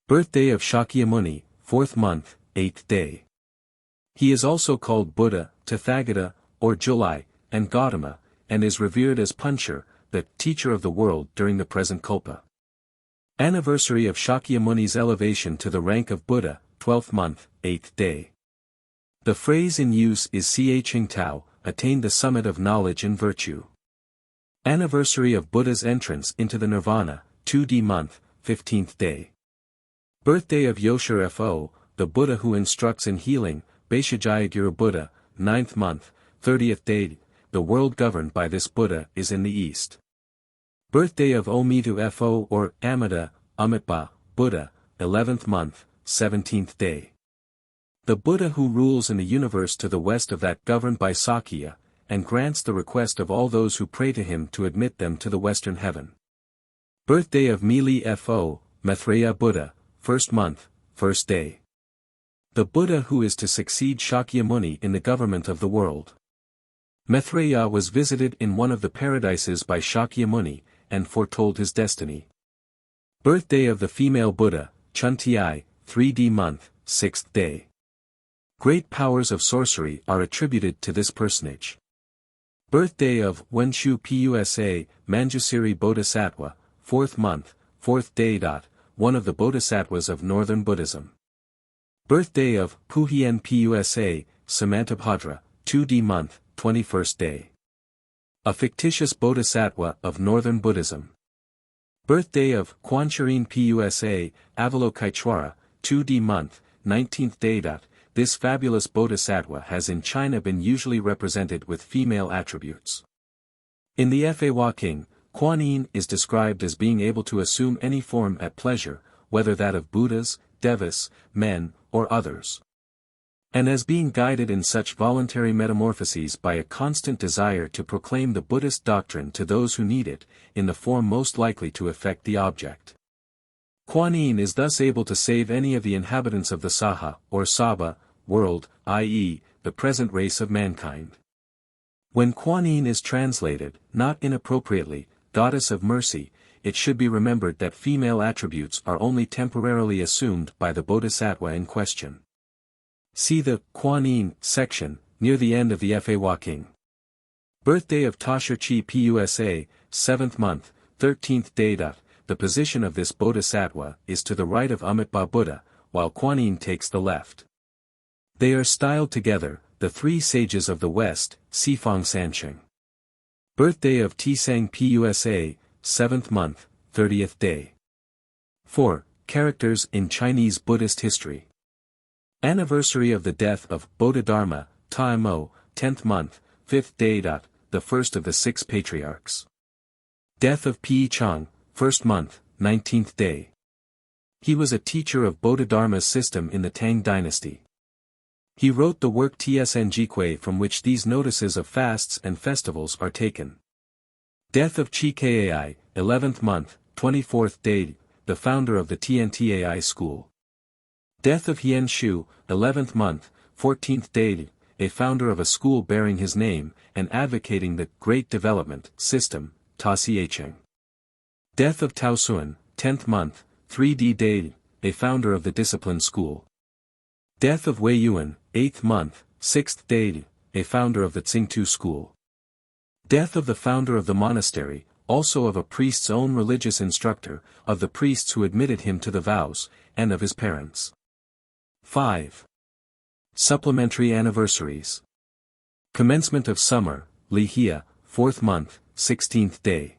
Birthday of Shakyamuni, 4th month, 8th day. He is also called Buddha, Tathagata, or Julai, and Gautama, and is revered as Puncher, the teacher of the world during the present Kalpa. Anniversary of Shakyamuni's elevation to the rank of Buddha, 12th month, 8th day. The phrase in use is Ching Tao, attained the summit of knowledge and virtue. Anniversary of Buddha's entrance into the Nirvana, 2D month, 15th day. Birthday of Yoshir Fo, the Buddha who instructs in healing, Baishajayaguru Buddha, 9th month, 30th day. The world governed by this Buddha is in the east. Birthday of Omitu Fo or Amida, Amitba, Buddha, 11th month, 17th day. The Buddha who rules in the universe to the west of that governed by Sakya, and grants the request of all those who pray to him to admit them to the western heaven. Birthday of Mili Fo, Maitreya Buddha, 1st month, 1st day. The Buddha who is to succeed Shakyamuni in the government of the world. Maitreya was visited in one of the paradises by Shakyamuni, and foretold his destiny. Birthday of the female Buddha, Chuntiai, 3D month, 6th day. Great powers of sorcery are attributed to this personage. Birthday of Wenshu Pusa, Manjusiri Bodhisattva, 4th month, 4th day. One of the Bodhisattvas of Northern Buddhism. Birthday of Huayan Pusa, Samantabhadra, 2D month, 21st day. A fictitious Bodhisattva of Northern Buddhism. Birthday of Kwancharin Pusa, Avalokiteshvara, 2D month, 19th day. This fabulous Bodhisattva has in China been usually represented with female attributes. In the Huayan, Kuan Yin is described as being able to assume any form at pleasure, whether that of Buddhas, Devas, men, or others. And as being guided in such voluntary metamorphoses by a constant desire to proclaim the Buddhist doctrine to those who need it, in the form most likely to affect the object. Kuan Yin is thus able to save any of the inhabitants of the Saha, or Saba, world, i.e., the present race of mankind. When Kuan Yin is translated, not inappropriately, Goddess of Mercy, it should be remembered that female attributes are only temporarily assumed by the Bodhisattva in question. See the Kuan Yin section, near the end of the Huayan. Birthday of Tasherchi Pusa, 7th month, 13th day. The position of this Bodhisattva is to the right of Amitabha Buddha, while Kuan Yin takes the left. They are styled together, the three sages of the West, Sifang Sansheng. Birthday of Tisang Pusa, 7th month, 30th day. 4. Characters in Chinese Buddhist history. Anniversary of the death of Bodhidharma, Taimo, 10th month, 5th day. The first of the 6 patriarchs. Death of Pi Chang, 1st month, 19th day. He was a teacher of Bodhidharma's system in the Tang Dynasty. He wrote the work Tsngkwe from which these notices of fasts and festivals are taken. Death of Chi Kai, 11th month, 24th day, the founder of the Tiantai school. Death of Hien Shu, 11th month, 14th day, a founder of a school bearing his name, and advocating the Great Development system, Ta Siecheng. Death of Tao Sun, 10th month, 3D day, a founder of the Discipline school. Death of Wei Yuan, 8th month, 6th day, a founder of the Tsingtu school. Death of the founder of the monastery, also of a priest's own religious instructor, of the priests who admitted him to the vows, and of his parents. 5. Supplementary anniversaries. Commencement of summer, Lihia, 4th month, 16th day.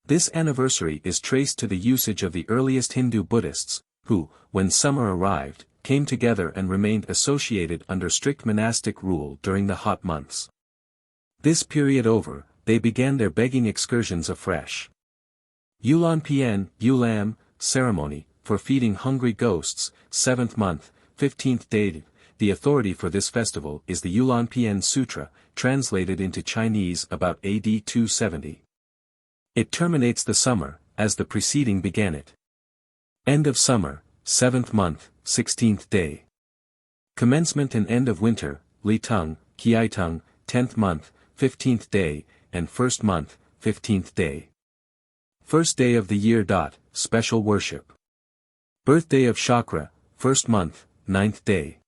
This anniversary is traced to the usage of the earliest Hindu Buddhists, who, when summer arrived, came together and remained associated under strict monastic rule during the hot months. This period over, they began their begging excursions afresh. Yulan Pian, Yulam, ceremony, for feeding hungry ghosts, 7th month, 15th day. The authority for this festival is the Yulan Pian Sutra, translated into Chinese about AD 270. It terminates the summer, as the preceding began it. End of summer, 7th month, 16th day. Commencement and end of winter, Li Tung, Kiaitung, 10th month, 15th day, and 1st month, 15th day. First day of the year. Special worship. Birthday of Chakra, 1st month, 9th day.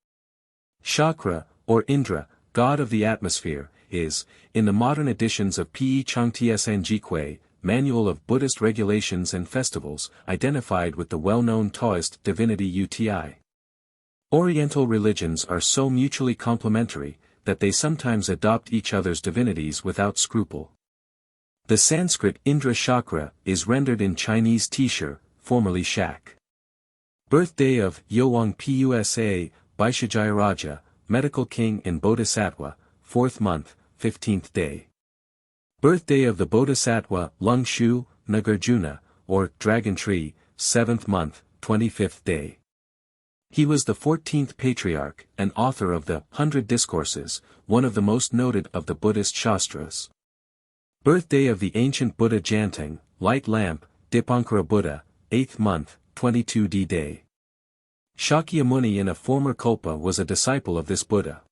Chakra, or Indra, god of the atmosphere, is, in the modern editions of Pi Chang Tsngkwe, Manual of Buddhist Regulations and Festivals, identified with the well-known Taoist divinity Uti. Oriental religions are so mutually complementary, that they sometimes adopt each other's divinities without scruple. The Sanskrit Indra Chakra is rendered in Chinese Tishur, formerly Shak. Birthday of Yowang Pusa, Baishajayaraja, medical king and Bodhisattva, 4th month, 15th day. Birthday of the Bodhisattva Lung-Shu, Nagarjuna, or Dragon Tree, 7th month, 25th day. He was the 14th patriarch and author of the 100 Discourses, one of the most noted of the Buddhist Shastras. Birthday of the ancient Buddha Janteng, Light Lamp, Dipankara Buddha, 8th month, 22d day. Shakyamuni in a former kalpa was a disciple of this Buddha.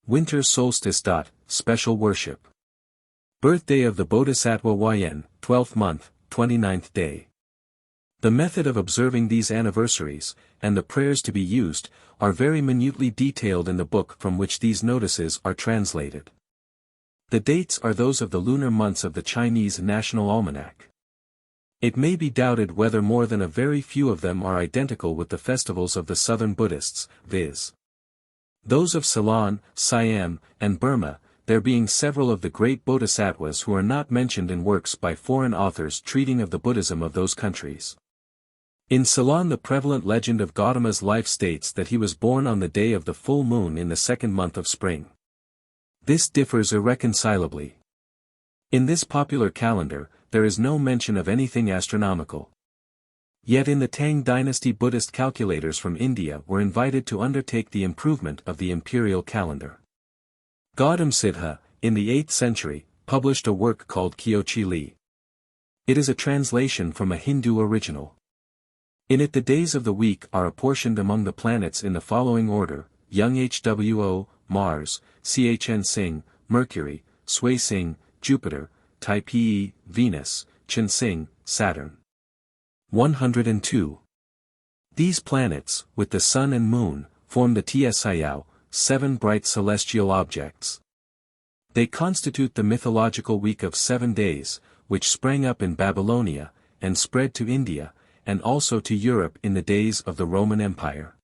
Winter solstice. Special worship. Birthday of the Bodhisattva Huayan, 12th month, 29th day. The method of observing these anniversaries, and the prayers to be used, are very minutely detailed in the book from which these notices are translated. The dates are those of the lunar months of the Chinese National Almanac. It may be doubted whether more than a very few of them are identical with the festivals of the southern Buddhists, viz. those of Ceylon, Siam, and Burma, there being several of the great bodhisattvas who are not mentioned in works by foreign authors treating of the Buddhism of those countries. In Ceylon the prevalent legend of Gautama's life states that he was born on the day of the full moon in the second month of spring. This differs irreconcilably. In this popular calendar, there is no mention of anything astronomical. Yet in the Tang Dynasty Buddhist calculators from India were invited to undertake the improvement of the imperial calendar. Gautam Siddha, in the 8th century, published a work called Kyochi Li. It is a translation from a Hindu original. In it the days of the week are apportioned among the planets in the following order: Young Hwo, Mars, Chn Sing, Mercury, Sui Sing, Jupiter, Tai Pe, Venus, Chen Sing, Saturn. 102. These planets, with the Sun and Moon, form the Tsayao, 7 bright celestial objects. They constitute the mythological week of 7 days, which sprang up in Babylonia, and spread to India, and also to Europe in the days of the Roman Empire.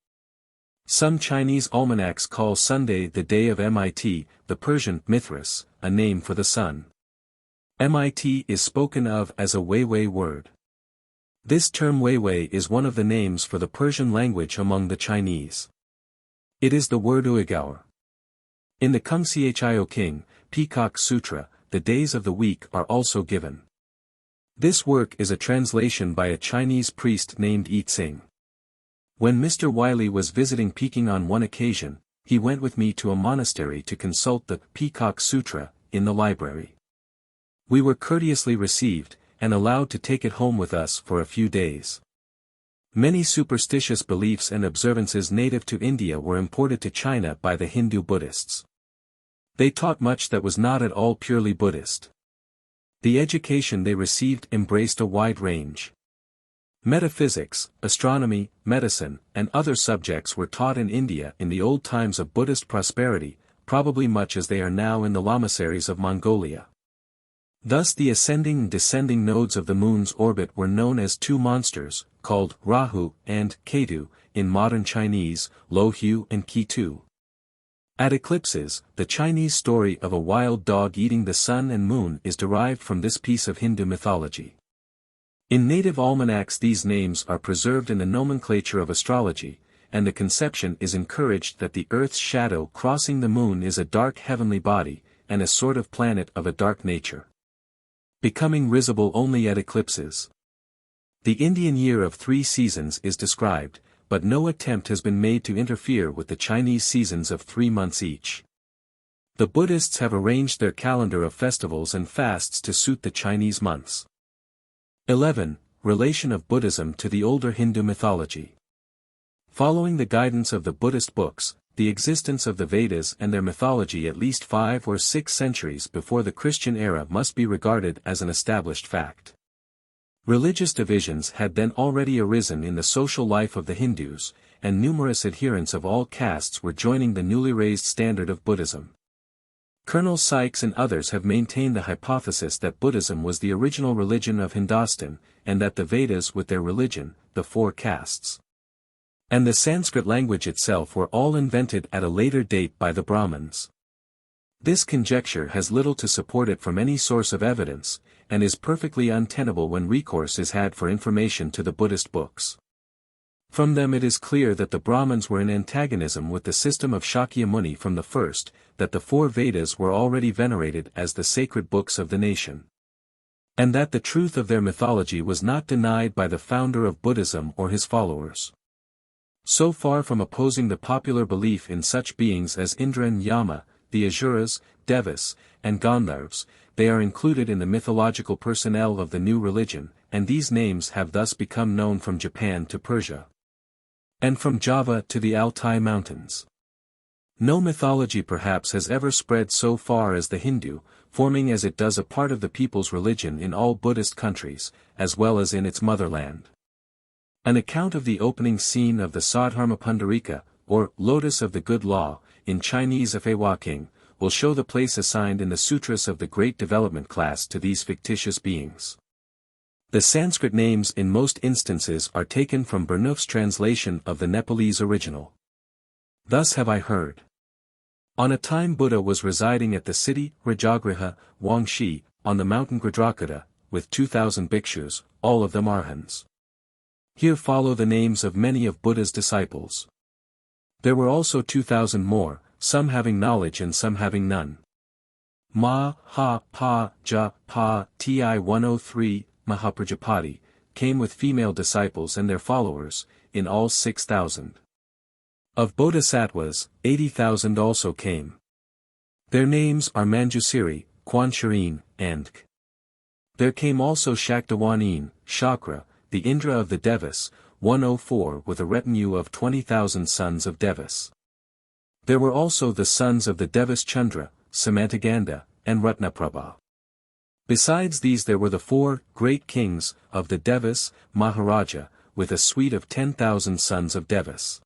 Some Chinese almanacs call Sunday the day of Mit, the Persian Mithras, a name for the sun. Mit is spoken of as a Weiwei word. This term Weiwei is one of the names for the Persian language among the Chinese. It is the word Uigaur. In the Kung Chio-King, Peacock Sutra, the days of the week are also given. This work is a translation by a Chinese priest named Yi Tsing. When Mr. Wiley was visiting Peking on one occasion, he went with me to a monastery to consult the Peacock Sutra in the library. We were courteously received, and allowed to take it home with us for a few days. Many superstitious beliefs and observances native to India were imported to China by the Hindu Buddhists. They taught much that was not at all purely Buddhist. The education they received embraced a wide range. Metaphysics, astronomy, medicine, and other subjects were taught in India in the old times of Buddhist prosperity, probably much as they are now in the lamaseries of Mongolia. Thus the ascending and descending nodes of the moon's orbit were known as 2 monsters, called Rahu and Ketu, in modern Chinese, Lohu and Ketu. At eclipses, the Chinese story of a wild dog eating the sun and moon is derived from this piece of Hindu mythology. In native almanacs these names are preserved in the nomenclature of astrology, and the conception is encouraged that the Earth's shadow crossing the moon is a dark heavenly body, and a sort of planet of a dark nature, becoming visible only at eclipses. The Indian year of 3 seasons is described, but no attempt has been made to interfere with the Chinese seasons of 3 months each. The Buddhists have arranged their calendar of festivals and fasts to suit the Chinese months. 11. Relation of Buddhism to the older Hindu mythology. Following the guidance of the Buddhist books, the existence of the Vedas and their mythology at least 5 or 6 centuries before the Christian era must be regarded as an established fact. Religious divisions had then already arisen in the social life of the Hindus, and numerous adherents of all castes were joining the newly raised standard of Buddhism. Colonel Sykes and others have maintained the hypothesis that Buddhism was the original religion of Hindustan, and that the Vedas with their religion, the 4 castes, and the Sanskrit language itself were all invented at a later date by the Brahmins. This conjecture has little to support it from any source of evidence, and is perfectly untenable when recourse is had for information to the Buddhist books. From them it is clear that the Brahmins were in antagonism with the system of Shakyamuni from the first, that the 4 Vedas were already venerated as the sacred books of the nation, and that the truth of their mythology was not denied by the founder of Buddhism or his followers. So far from opposing the popular belief in such beings as Indra and Yama, the Asuras, Devas, and Gandharvas, they are included in the mythological personnel of the new religion, and these names have thus become known from Japan to Persia. and from Java to the Altai Mountains. No mythology perhaps has ever spread so far as the Hindu, forming as it does a part of the people's religion in all Buddhist countries, as well as in its motherland. An account of the opening scene of the Sadharma Pundarika, or Lotus of the Good Law, in Chinese of Huayan, will show the place assigned in the sutras of the Great Development class to these fictitious beings. The Sanskrit names in most instances are taken from Burnouf's translation of the Nepalese original. Thus have I heard. On a time Buddha was residing at the city Rajagriha, Wangshi, on the mountain Gridrakata, with 2,000 bhikshus, all of them arhans. Here follow the names of many of Buddha's disciples. There were also 2,000 more, some having knowledge and some having none. Ma, Ha, Pa, Ja, Pa, Ti 103, Mahaprajapati, came with female disciples and their followers, in all 6,000. Of Bodhisattvas, 80,000 also came. Their names are Manjusiri, Kwansharin, and K. There came also Shaktawanin, Shakra, the Indra of the Devas, 104 with a retinue of 20,000 sons of Devas. There were also the sons of the Devas Chandra, Samantaganda, and Ratnaprabha. Besides these there were the 4 great kings of the Devas, Maharaja, with a suite of 10,000 sons of Devas.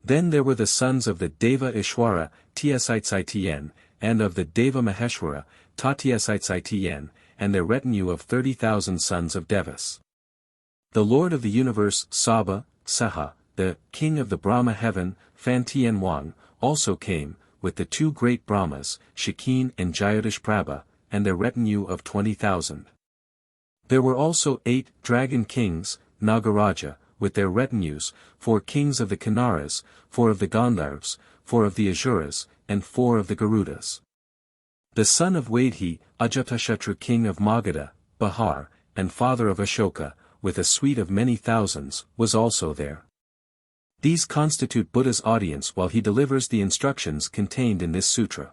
Then there were the sons of the Deva Ishwara, Tsitien, and of the Deva Maheshwara, Tatsitien, and their retinue of 30,000 sons of Devas. The Lord of the Universe, Saba, Saha, the King of the Brahma heaven, Fan Tien Wang, also came, with the 2 great Brahmas, Shakin and Jayadishprabha, and their retinue of 20,000. There were also 8 dragon kings, Nagaraja, with their retinues, 4 kings of the Kinnaras, 4 of the Gandharvas, 4 of the Asuras, and 4 of the Garudas. The son of Vaidhi, Ajatashatru king of Magadha, Bihar, and father of Ashoka, with a suite of many thousands, was also there. These constitute Buddha's audience while he delivers the instructions contained in this sutra.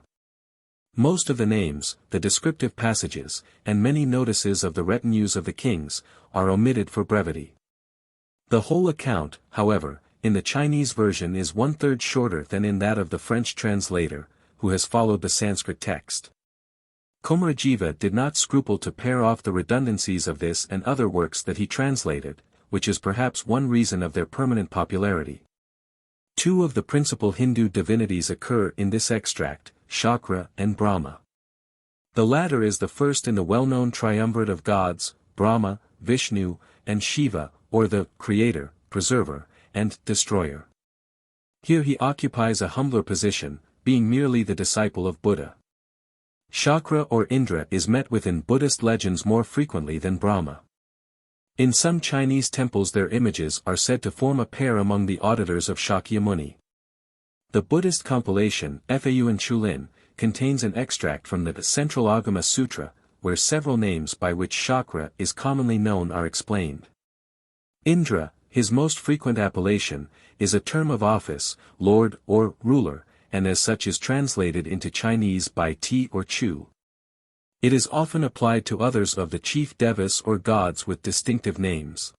Most of the names, the descriptive passages, and many notices of the retinues of the kings, are omitted for brevity. The whole account, however, in the Chinese version is 1/3 shorter than in that of the French translator, who has followed the Sanskrit text. Komarajiva did not scruple to pair off the redundancies of this and other works that he translated, which is perhaps one reason of their permanent popularity. 2 of the principal Hindu divinities occur in this extract, Shakra and Brahma. The latter is the first in the well-known triumvirate of gods, Brahma, Vishnu, and Shiva, or the Creator, Preserver, and Destroyer. Here he occupies a humbler position, being merely the disciple of Buddha. Shakra or Indra is met with in Buddhist legends more frequently than Brahma. In some Chinese temples their images are said to form a pair among the auditors of Shakyamuni. The Buddhist compilation, Fa'u Chulin, contains an extract from the Central Agama Sutra, where several names by which Shakra is commonly known are explained. Indra, his most frequent appellation, is a term of office, lord or ruler, and as such is translated into Chinese by Ti or Chu. It is often applied to others of the chief devas or gods with distinctive names.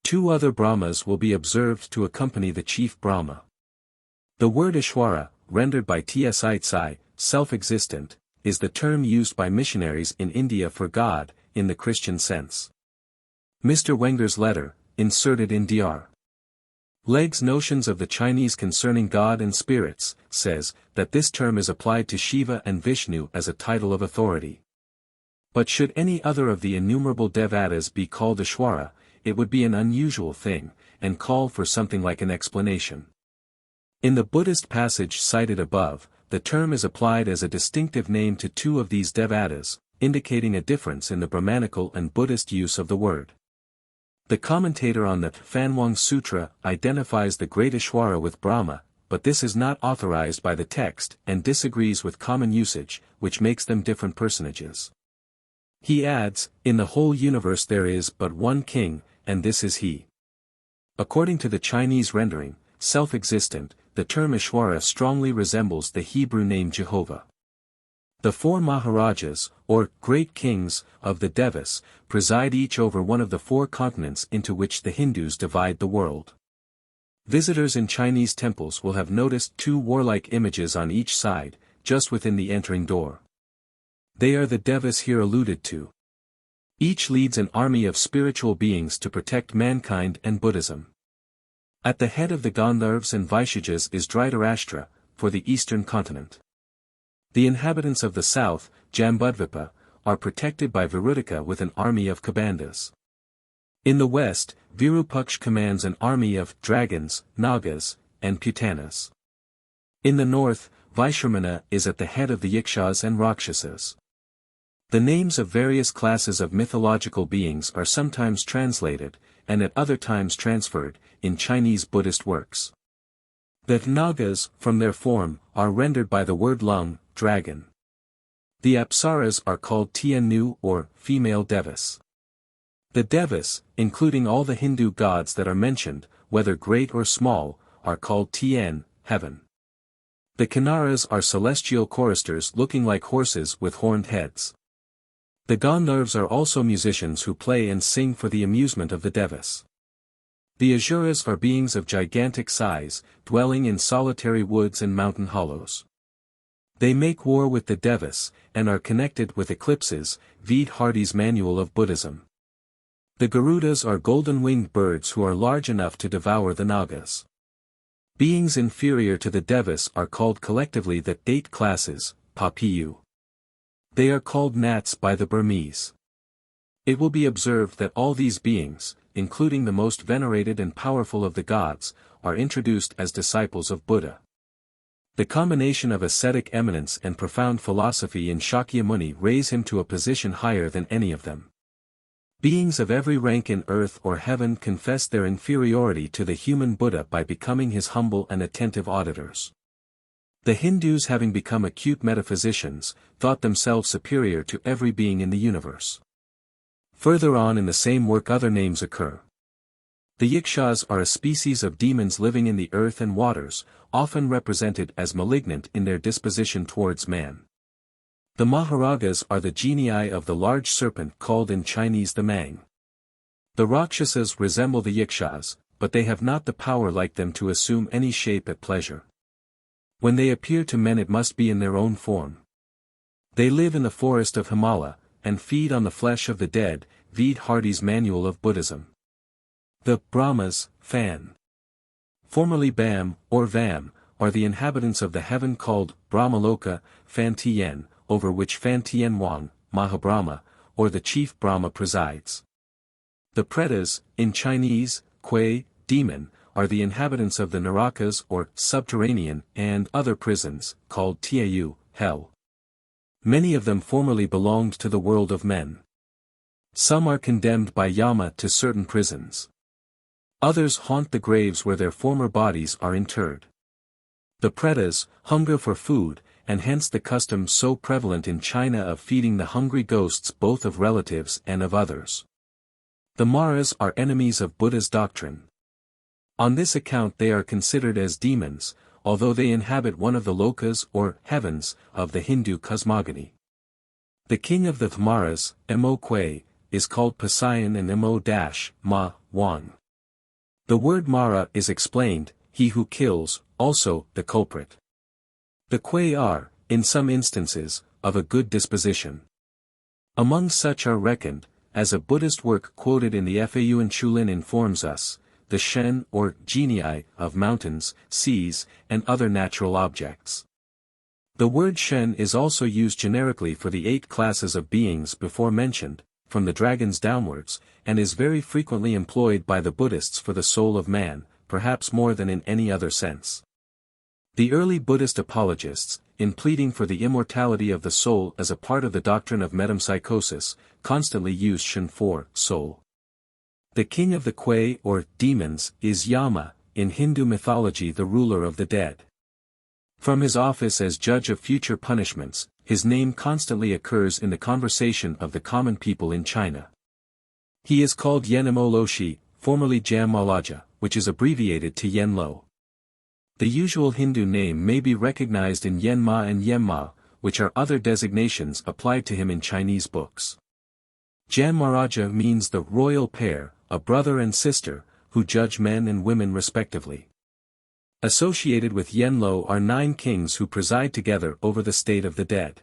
2 other Brahmas will be observed to accompany the chief Brahma. The word Ishwara, rendered by Tsai, self-existent, is the term used by missionaries in India for God, in the Christian sense. Mr. Wenger's letter, inserted in Dr. Legg's Notions of the Chinese Concerning God and Spirits, says that this term is applied to Shiva and Vishnu as a title of authority. But should any other of the innumerable devatas be called Ishwara, it would be an unusual thing, and call for something like an explanation. In the Buddhist passage cited above, the term is applied as a distinctive name to 2 of these devatas, indicating a difference in the Brahmanical and Buddhist use of the word. The commentator on the Fanwang Sutra identifies the great Ishwara with Brahma, but this is not authorized by the text and disagrees with common usage, which makes them different personages. He adds, in the whole universe there is but one king, and this is he. According to the Chinese rendering, self-existent, the term Ishwara strongly resembles the Hebrew name Jehovah. The 4 Maharajas, or great kings, of the Devas, preside each over one of the 4 continents into which the Hindus divide the world. Visitors in Chinese temples will have noticed two warlike images on each side, just within the entering door. They are the devas here alluded to. Each leads an army of spiritual beings to protect mankind and Buddhism. At the head of the Gandharvas and Vaishajas is Dhritarashtra, for the eastern continent. The inhabitants of the south, Jambudvipa, are protected by Virudika with an army of Kabandas. In the west, Virupaksh commands an army of dragons, Nagas, and Putanas. In the north, Vaishramana is at the head of the Yakshas and Rakshasas. The names of various classes of mythological beings are sometimes translated, and at other times transferred, in Chinese Buddhist works. The Nagas, from their form, are rendered by the word lung, dragon. The Apsaras are called Tiannu or female devas. The devas, including all the Hindu gods that are mentioned, whether great or small, are called Tien, heaven. The Kinnaras are celestial choristers looking like horses with horned heads. The Gandharvas are also musicians who play and sing for the amusement of the devas. The Asuras are beings of gigantic size, dwelling in solitary woods and mountain hollows. They make war with the devas, and are connected with eclipses, Vede Hardy's Manual of Buddhism. The Garudas are golden-winged birds who are large enough to devour the Nagas. Beings inferior to the devas are called collectively the 8 classes, P'U-To. They are called gnats by the Burmese. It will be observed that all these beings, including the most venerated and powerful of the gods, are introduced as disciples of Buddha. The combination of ascetic eminence and profound philosophy in Shakyamuni raise him to a position higher than any of them. Beings of every rank in earth or heaven confess their inferiority to the human Buddha by becoming his humble and attentive auditors. The Hindus, having become acute metaphysicians, thought themselves superior to every being in the universe. Further on in the same work other names occur. The Yakshas are a species of demons living in the earth and waters, often represented as malignant in their disposition towards man. The Maharagas are the genii of the large serpent called in Chinese the Mang. The Rakshasas resemble the Yakshas, but they have not the power like them to assume any shape at pleasure. When they appear to men it must be in their own form. They live in the forest of Himala, and feed on the flesh of the dead, Vede Hardy's Manual of Buddhism. The Brahmas, Fan. Formerly Bam, or Vam, are the inhabitants of the heaven called Brahmaloka, Fan Tien, over which Fan Tien Wang, Mahabrahma, or the chief Brahma presides. The Pretas, in Chinese, Kui, demon, are the inhabitants of the Narakas or subterranean and other prisons, called Tiayu, hell. Many of them formerly belonged to the world of men. Some are condemned by Yama to certain prisons. Others haunt the graves where their former bodies are interred. The Pretas hunger for food, and hence the custom so prevalent in China of feeding the hungry ghosts both of relatives and of others. The Maras are enemies of Buddha's doctrine. On this account they are considered as demons, although they inhabit one of the lokas or heavens of the Hindu cosmogony. The king of the Maras, Mo Kwe, is called Pasayan and Mo-Ma, Wang. The word Mara is explained, he who kills, also, the culprit. The Kwe are, in some instances, of a good disposition. Among such are reckoned, as a Buddhist work quoted in the Fau and Chulin informs us, the Shen or genii of mountains, seas, and other natural objects. The word Shen is also used generically for the 8 classes of beings before mentioned, from the dragons downwards, and is very frequently employed by the Buddhists for the soul of man, perhaps more than in any other sense. The early Buddhist apologists, in pleading for the immortality of the soul as a part of the doctrine of metempsychosis, constantly used Shen for soul. The king of the Kwe or demons is Yama, in Hindu mythology the ruler of the dead. From his office as judge of future punishments, his name constantly occurs in the conversation of the common people in China. He is called Yenmo Loshi, formerly Jam Malaja, which is abbreviated to Yenlo. The usual Hindu name may be recognized in Yenma and Yenma, which are other designations applied to him in Chinese books. Jan Maharaja means the royal pair, a brother and sister, who judge men and women respectively. Associated with Yenlo are 9 kings who preside together over the state of the dead.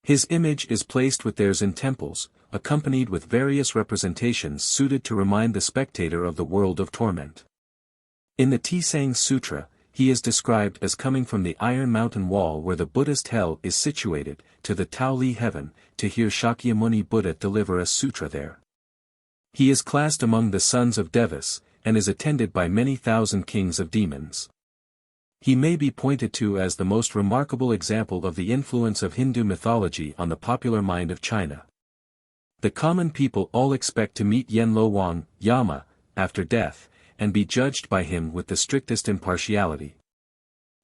His image is placed with theirs in temples, accompanied with various representations suited to remind the spectator of the world of torment. In the Tisang Sutra, he is described as coming from the Iron Mountain wall where the Buddhist hell is situated, to the Taoli heaven, to hear Shakyamuni Buddha deliver a sutra there. He is classed among the sons of Devas, and is attended by many thousand kings of demons. He may be pointed to as the most remarkable example of the influence of Hindu mythology on the popular mind of China. The common people all expect to meet Yenlo Wang, Yama, after death, and be judged by him with the strictest impartiality.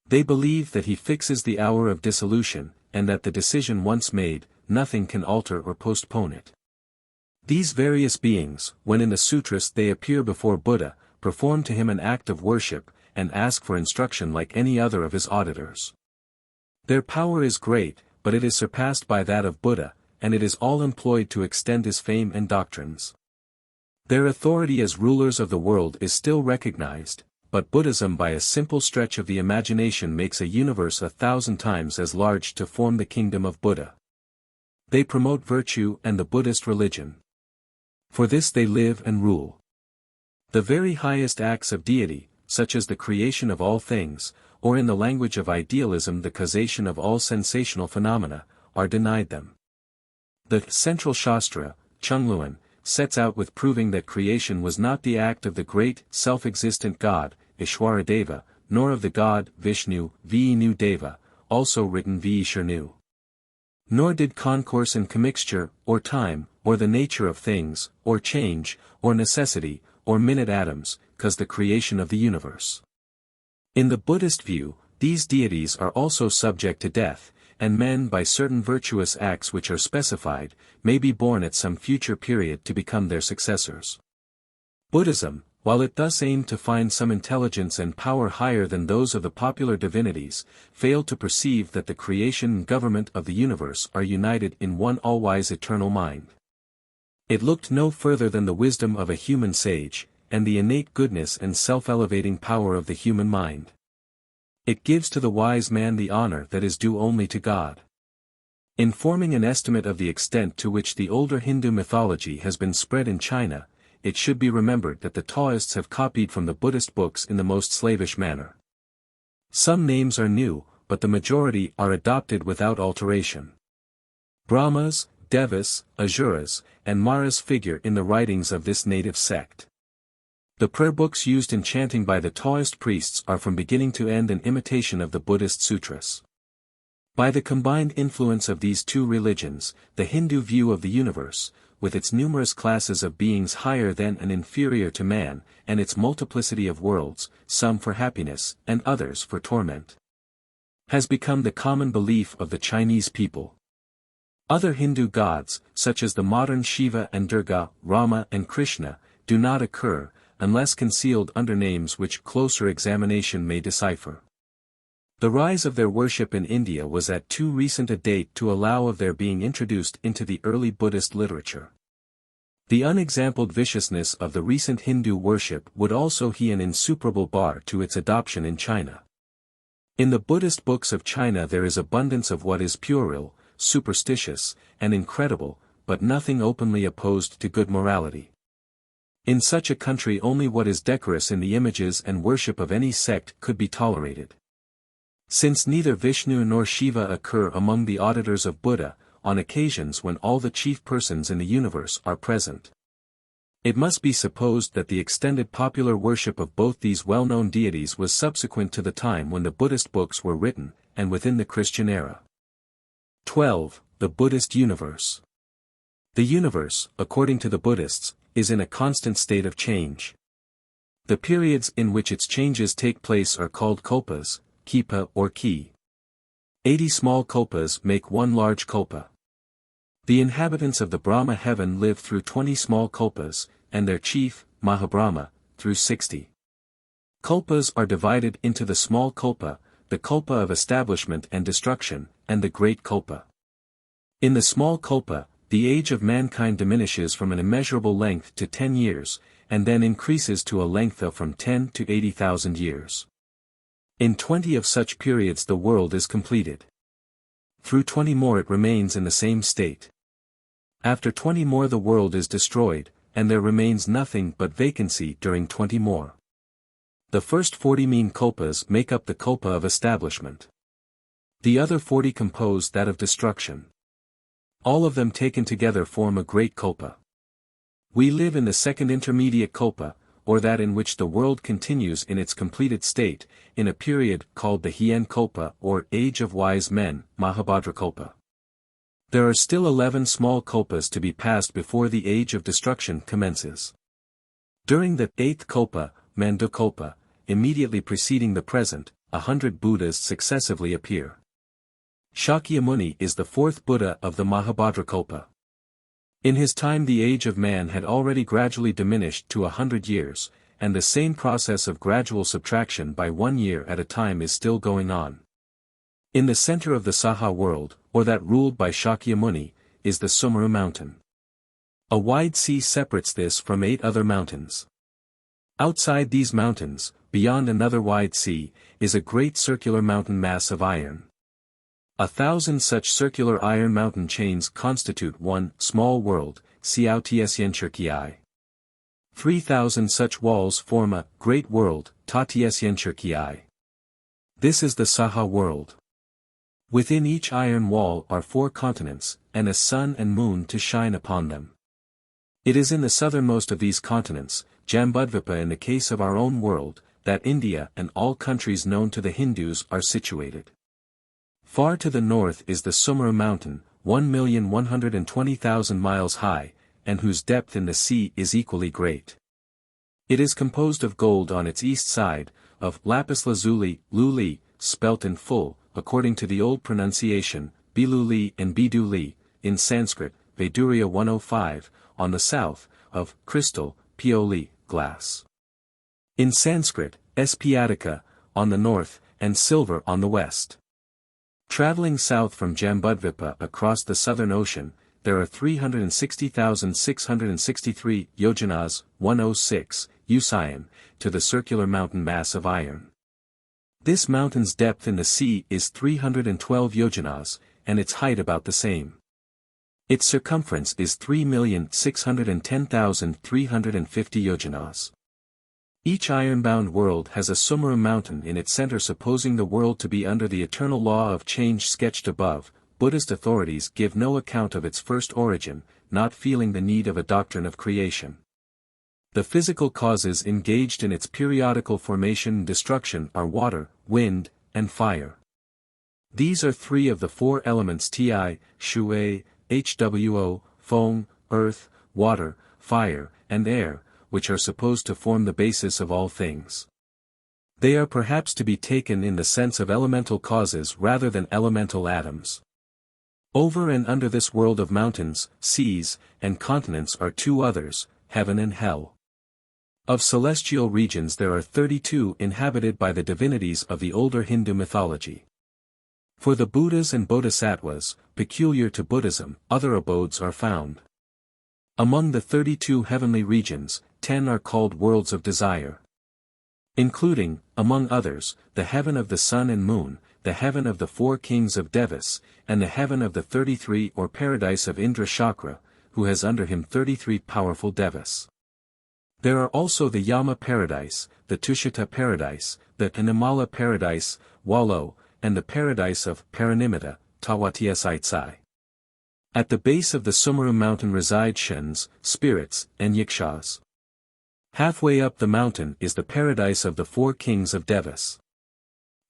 They believe that he fixes the hour of dissolution, and that the decision once made, nothing can alter or postpone it. These various beings, when in the sutras they appear before Buddha, perform to him an act of worship, and ask for instruction like any other of his auditors. Their power is great, but it is surpassed by that of Buddha, and it is all employed to extend his fame and doctrines. Their authority as rulers of the world is still recognized, but Buddhism by a simple stretch of the imagination makes a universe 1,000 times as large to form the kingdom of Buddha. They promote virtue and the Buddhist religion. For this they live and rule. The very highest acts of deity, such as the creation of all things, or in the language of idealism the causation of all sensational phenomena, are denied them. The central Shastra, Chungluan, sets out with proving that creation was not the act of the great, self-existent God, Ishwaradeva, nor of the God, Vishnu, Vishnu Deva, also written Vishnu. Nor did concourse and commixture, or time, or the nature of things, or change, or necessity, or minute atoms, cause the creation of the universe. In the Buddhist view, these deities are also subject to death, and men by certain virtuous acts which are specified, may be born at some future period to become their successors. Buddhism, while it thus aimed to find some intelligence and power higher than those of the popular divinities, failed to perceive that the creation and government of the universe are united in one all-wise eternal mind. It looked no further than the wisdom of a human sage, and the innate goodness and self-elevating power of the human mind. It gives to the wise man the honor that is due only to God. In forming an estimate of the extent to which the older Hindu mythology has been spread in China, it should be remembered that the Taoists have copied from the Buddhist books in the most slavish manner. Some names are new, but the majority are adopted without alteration. Brahmas, Devas, Asuras, and Maras figure in the writings of this native sect. The prayer books used in chanting by the Taoist priests are from beginning to end an imitation of the Buddhist sutras. By the combined influence of these two religions, the Hindu view of the universe, with its numerous classes of beings higher than and inferior to man, and its multiplicity of worlds, some for happiness, and others for torment, has become the common belief of the Chinese people. Other Hindu gods, such as the modern Shiva and Durga, Rama and Krishna, do not occur, unless concealed under names which closer examination may decipher. The rise of their worship in India was at too recent a date to allow of their being introduced into the early Buddhist literature. The unexampled viciousness of the recent Hindu worship would also be an insuperable bar to its adoption in China. In the Buddhist books of China there is abundance of what is puerile, superstitious, and incredible, but nothing openly opposed to good morality. In such a country only what is decorous in the images and worship of any sect could be tolerated. Since neither Vishnu nor Shiva occur among the auditors of Buddha, on occasions when all the chief persons in the universe are present, it must be supposed that the extended popular worship of both these well-known deities was subsequent to the time when the Buddhist books were written, and within the Christian era. 12. The Buddhist Universe. The universe, according to the Buddhists, is in a constant state of change. The periods in which its changes take place are called kalpas, kipa or ki. 80 small kalpas make one large kalpa. The inhabitants of the Brahma heaven live through 20 small kalpas, and their chief, Mahabrahma, through 60. Kalpas are divided into the small kalpa, the kalpa of establishment and destruction, and the great kalpa. In the small kalpa, the age of mankind diminishes from an immeasurable length to 10 years, and then increases to a length of from 10 to 80,000 years. In 20 of such periods the world is completed. Through 20 more it remains in the same state. After 20 more the world is destroyed, and there remains nothing but vacancy during 20 more. The first 40 mean kalpas make up the kalpa of establishment. The other 40 compose that of destruction. All of them taken together form a great kalpa. We live in the second intermediate kalpa, or that in which the world continues in its completed state, in a period called the Huayan Kalpa or Age of Wise Men, Mahabhadra Kalpa. There are still 11 small kalpas to be passed before the age of destruction commences. During the 8th kalpa, Mandu Kalpa, immediately preceding the present, 100 Buddhas successively appear. Shakyamuni is the 4th Buddha of the Mahabhadra Kalpa. In his time the age of man had already gradually diminished to 100 years, and the same process of gradual subtraction by 1 year at a time is still going on. In the center of the Saha world, or that ruled by Shakyamuni, is the Sumeru mountain. A wide sea separates this from 8 other mountains. Outside these mountains, beyond another wide sea, is a great circular mountain mass of iron. 1,000 such circular iron mountain chains constitute one small world, Xiaotiesyenchirkiai. 3,000 such walls form a great world, Tatiesyenchirkiai. This is the Saha world. Within each iron wall are 4 continents, and a sun and moon to shine upon them. It is in the southernmost of these continents, Jambudvipa in the case of our own world, that India and all countries known to the Hindus are situated. Far to the north is the Sumeru mountain, 1,120,000 miles high, and whose depth in the sea is equally great. It is composed of gold on its east side, of lapis lazuli, luli, spelt in full, according to the old pronunciation, biluli and biduli, in Sanskrit, Vaidurya 105, on the south, of crystal, pioli, glass. In Sanskrit, Espiatica, on the north, and silver on the west. Traveling south from Jambudvipa across the Southern Ocean, there are 360,663 yojanas, 106, usayan, to the circular mountain mass of iron. This mountain's depth in the sea is 312 yojanas, and its height about the same. Its circumference is 3,610,350 yojanas. Each iron-bound world has a Sumeru mountain in its center. Supposing the world to be under the eternal law of change sketched above, Buddhist authorities give no account of its first origin, not feeling the need of a doctrine of creation. The physical causes engaged in its periodical formation and destruction are water, wind, and fire. These are 3 of the 4 elements Ti, Shui, Hwo, Feng, earth, water, fire, and air, which are supposed to form the basis of all things. They are perhaps to be taken in the sense of elemental causes rather than elemental atoms. Over and under this world of mountains, seas, and continents are 2 others, heaven and hell. Of celestial regions there are 32 inhabited by the divinities of the older Hindu mythology. For the Buddhas and Bodhisattvas, peculiar to Buddhism, other abodes are found. Among the 32 heavenly regions, 10 are called worlds of desire. Including, among others, the heaven of the sun and moon, the heaven of the 4 kings of Devas, and the heaven of the 33 or paradise of Indra Chakra, who has under him 33 powerful Devas. There are also the Yama paradise, the Tushita paradise, the Animala paradise, Walo, and the paradise of Paranimita, Tawatiasaitsai. At the base of the Sumeru mountain reside Shans, spirits, and Yakshas. Halfway up the mountain is the paradise of the 4 kings of Devas.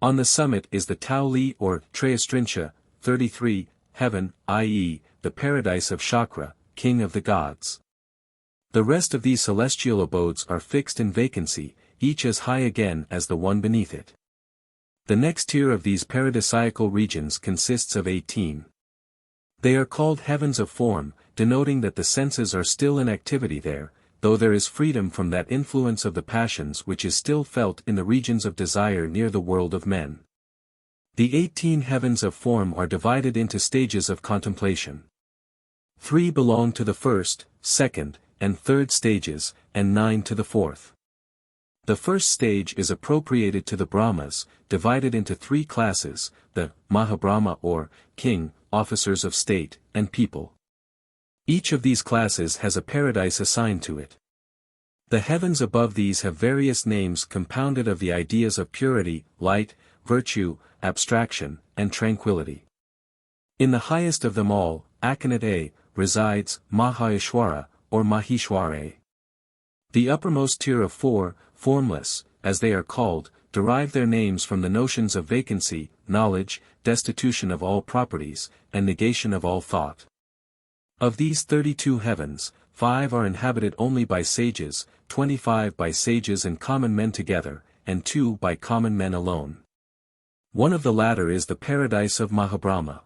On the summit is the Tauli or Trayastrincha, 33, heaven, i.e., the paradise of Chakra, king of the gods. The rest of these celestial abodes are fixed in vacancy, each as high again as the one beneath it. The next tier of these paradisiacal regions consists of 18. They are called heavens of form, denoting that the senses are still in activity there, though there is freedom from that influence of the passions which is still felt in the regions of desire near the world of men. The 18 heavens of form are divided into stages of contemplation. 3 belong to the first, second, and third stages, and 9 to the fourth. The first stage is appropriated to the Brahmas, divided into three classes, the Mahabrahma or king, officers of state, and people. Each of these classes has a paradise assigned to it. The heavens above these have various names compounded of the ideas of purity, light, virtue, abstraction, and tranquility. In the highest of them all, Akanat A, resides Maheshwara, or Maheshware. The uppermost tier of four, formless, as they are called, derive their names from the notions of vacancy, knowledge, destitution of all properties, and negation of all thought. Of these 32 heavens, 5 are inhabited only by sages, 25 by sages and common men together, and 2 by common men alone. One of the latter is the paradise of Mahabrahma.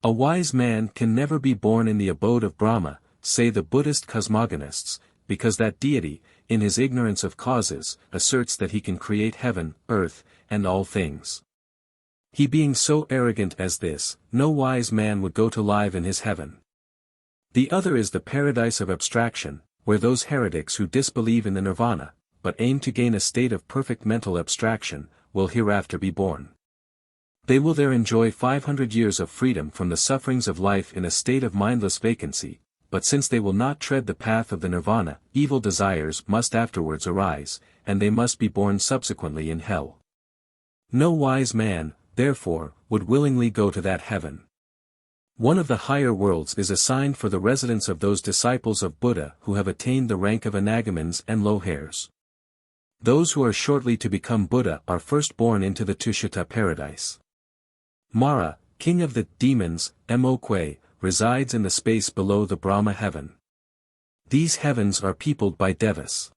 A wise man can never be born in the abode of Brahma, say the Buddhist cosmogonists, because that deity, in his ignorance of causes, asserts that he can create heaven, earth, and all things. He being so arrogant as this, no wise man would go to live in his heaven. The other is the paradise of abstraction, where those heretics who disbelieve in the Nirvana, but aim to gain a state of perfect mental abstraction, will hereafter be born. They will there enjoy 500 years of freedom from the sufferings of life in a state of mindless vacancy, but since they will not tread the path of the Nirvana, evil desires must afterwards arise, and they must be born subsequently in hell. No wise man, therefore, would willingly go to that heaven. One of the higher worlds is assigned for the residence of those disciples of Buddha who have attained the rank of anagamans and lohairs. Those who are shortly to become Buddha are first born into the Tushita paradise. Mara, king of the demons, Moque, resides in the space below the Brahma heaven. These heavens are peopled by devas.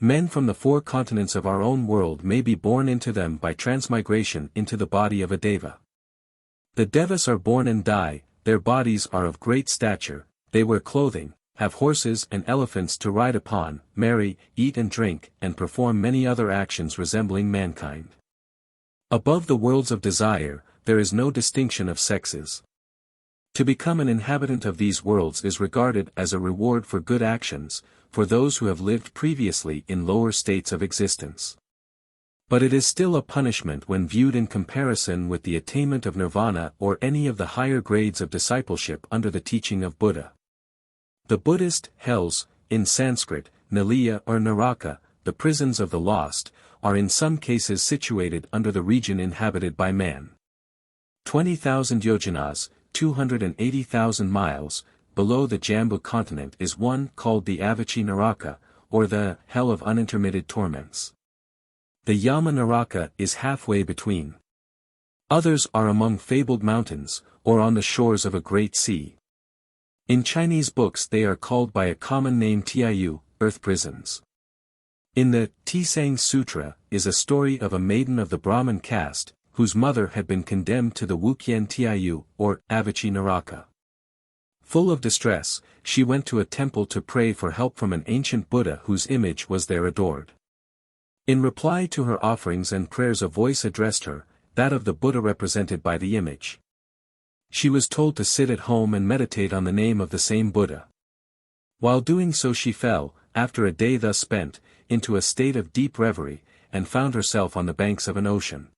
Men from the 4 continents of our own world may be born into them by transmigration into the body of a deva. The devas are born and die, their bodies are of great stature, they wear clothing, have horses and elephants to ride upon, marry, eat and drink, and perform many other actions resembling mankind. Above the worlds of desire, there is no distinction of sexes. To become an inhabitant of these worlds is regarded as a reward for good actions, for those who have lived previously in lower states of existence. But it is still a punishment when viewed in comparison with the attainment of nirvana or any of the higher grades of discipleship under the teaching of Buddha. The Buddhist hells, in Sanskrit, Nilaya or Naraka, the prisons of the lost, are in some cases situated under the region inhabited by man. 20,000 yojanas, 280,000 miles, below the Jambu continent is one called the Avachi Naraka, or the Hell of Unintermitted Torments. The Yama Naraka is halfway between. Others are among fabled mountains, or on the shores of a great sea. In Chinese books they are called by a common name Tiayu, earth prisons. In the Tisang Sutra is a story of a maiden of the Brahmin caste, whose mother had been condemned to the Wukien Tiayu, or Avachi Naraka. Full of distress, she went to a temple to pray for help from an ancient Buddha whose image was there adored. In reply to her offerings and prayers a voice addressed her, that of the Buddha represented by the image. She was told to sit at home and meditate on the name of the same Buddha. While doing so she fell, after a day thus spent, into a state of deep reverie, and found herself on the banks of an ocean.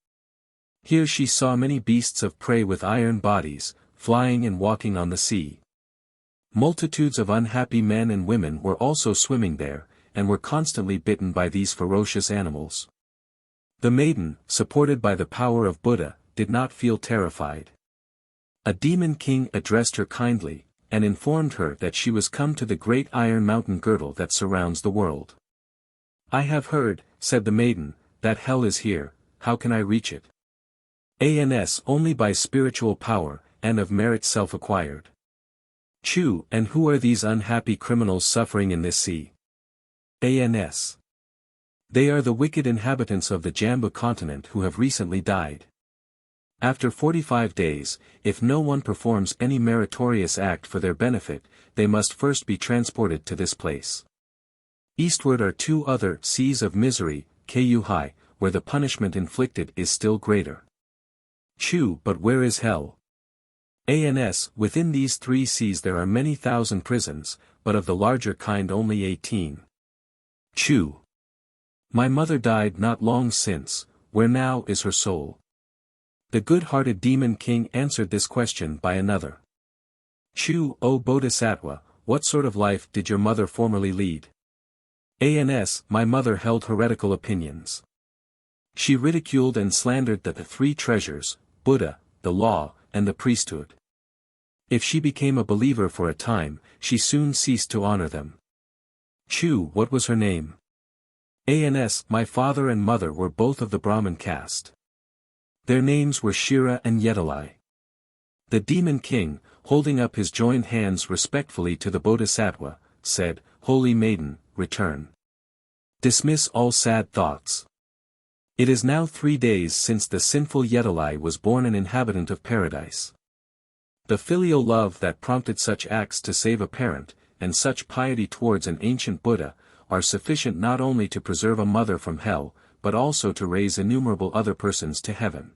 Here she saw many beasts of prey with iron bodies, flying and walking on the sea. Multitudes of unhappy men and women were also swimming there, and were constantly bitten by these ferocious animals. The maiden, supported by the power of Buddha, did not feel terrified. A demon king addressed her kindly, and informed her that she was come to the great iron mountain girdle that surrounds the world. "I have heard," said the maiden, "that hell is here. How can I reach it?" "Ans only by spiritual power, and of merit self-acquired." "Chu, and who are these unhappy criminals suffering in this sea?" "Ans. They are the wicked inhabitants of the Jambu continent who have recently died. After 45 days, if no one performs any meritorious act for their benefit, they must first be transported to this place. Eastward are 2 other seas of misery, Ku-Hai, where the punishment inflicted is still greater. Chu, but where is hell? Ans, within these 3 seas there are many thousand prisons, but of the larger kind only 18. Chu. My mother died not long since, where now is her soul? The good-hearted demon king answered this question by another. Chu, O Bodhisattva, what sort of life did your mother formerly lead? Ans, my mother held heretical opinions. She ridiculed and slandered the three treasures, Buddha, the law, and the priesthood. If she became a believer for a time, she soon ceased to honor them. Chu, what was her name? Ans, my father and mother were both of the Brahmin caste. Their names were Shira and Yedalai. The demon king, holding up his joined hands respectfully to the Bodhisattva, said, Holy maiden, return. Dismiss all sad thoughts. It is now 3 days since the sinful Yedalai was born an inhabitant of paradise. The filial love that prompted such acts to save a parent, and such piety towards an ancient Buddha, are sufficient not only to preserve a mother from hell, but also to raise innumerable other persons to heaven.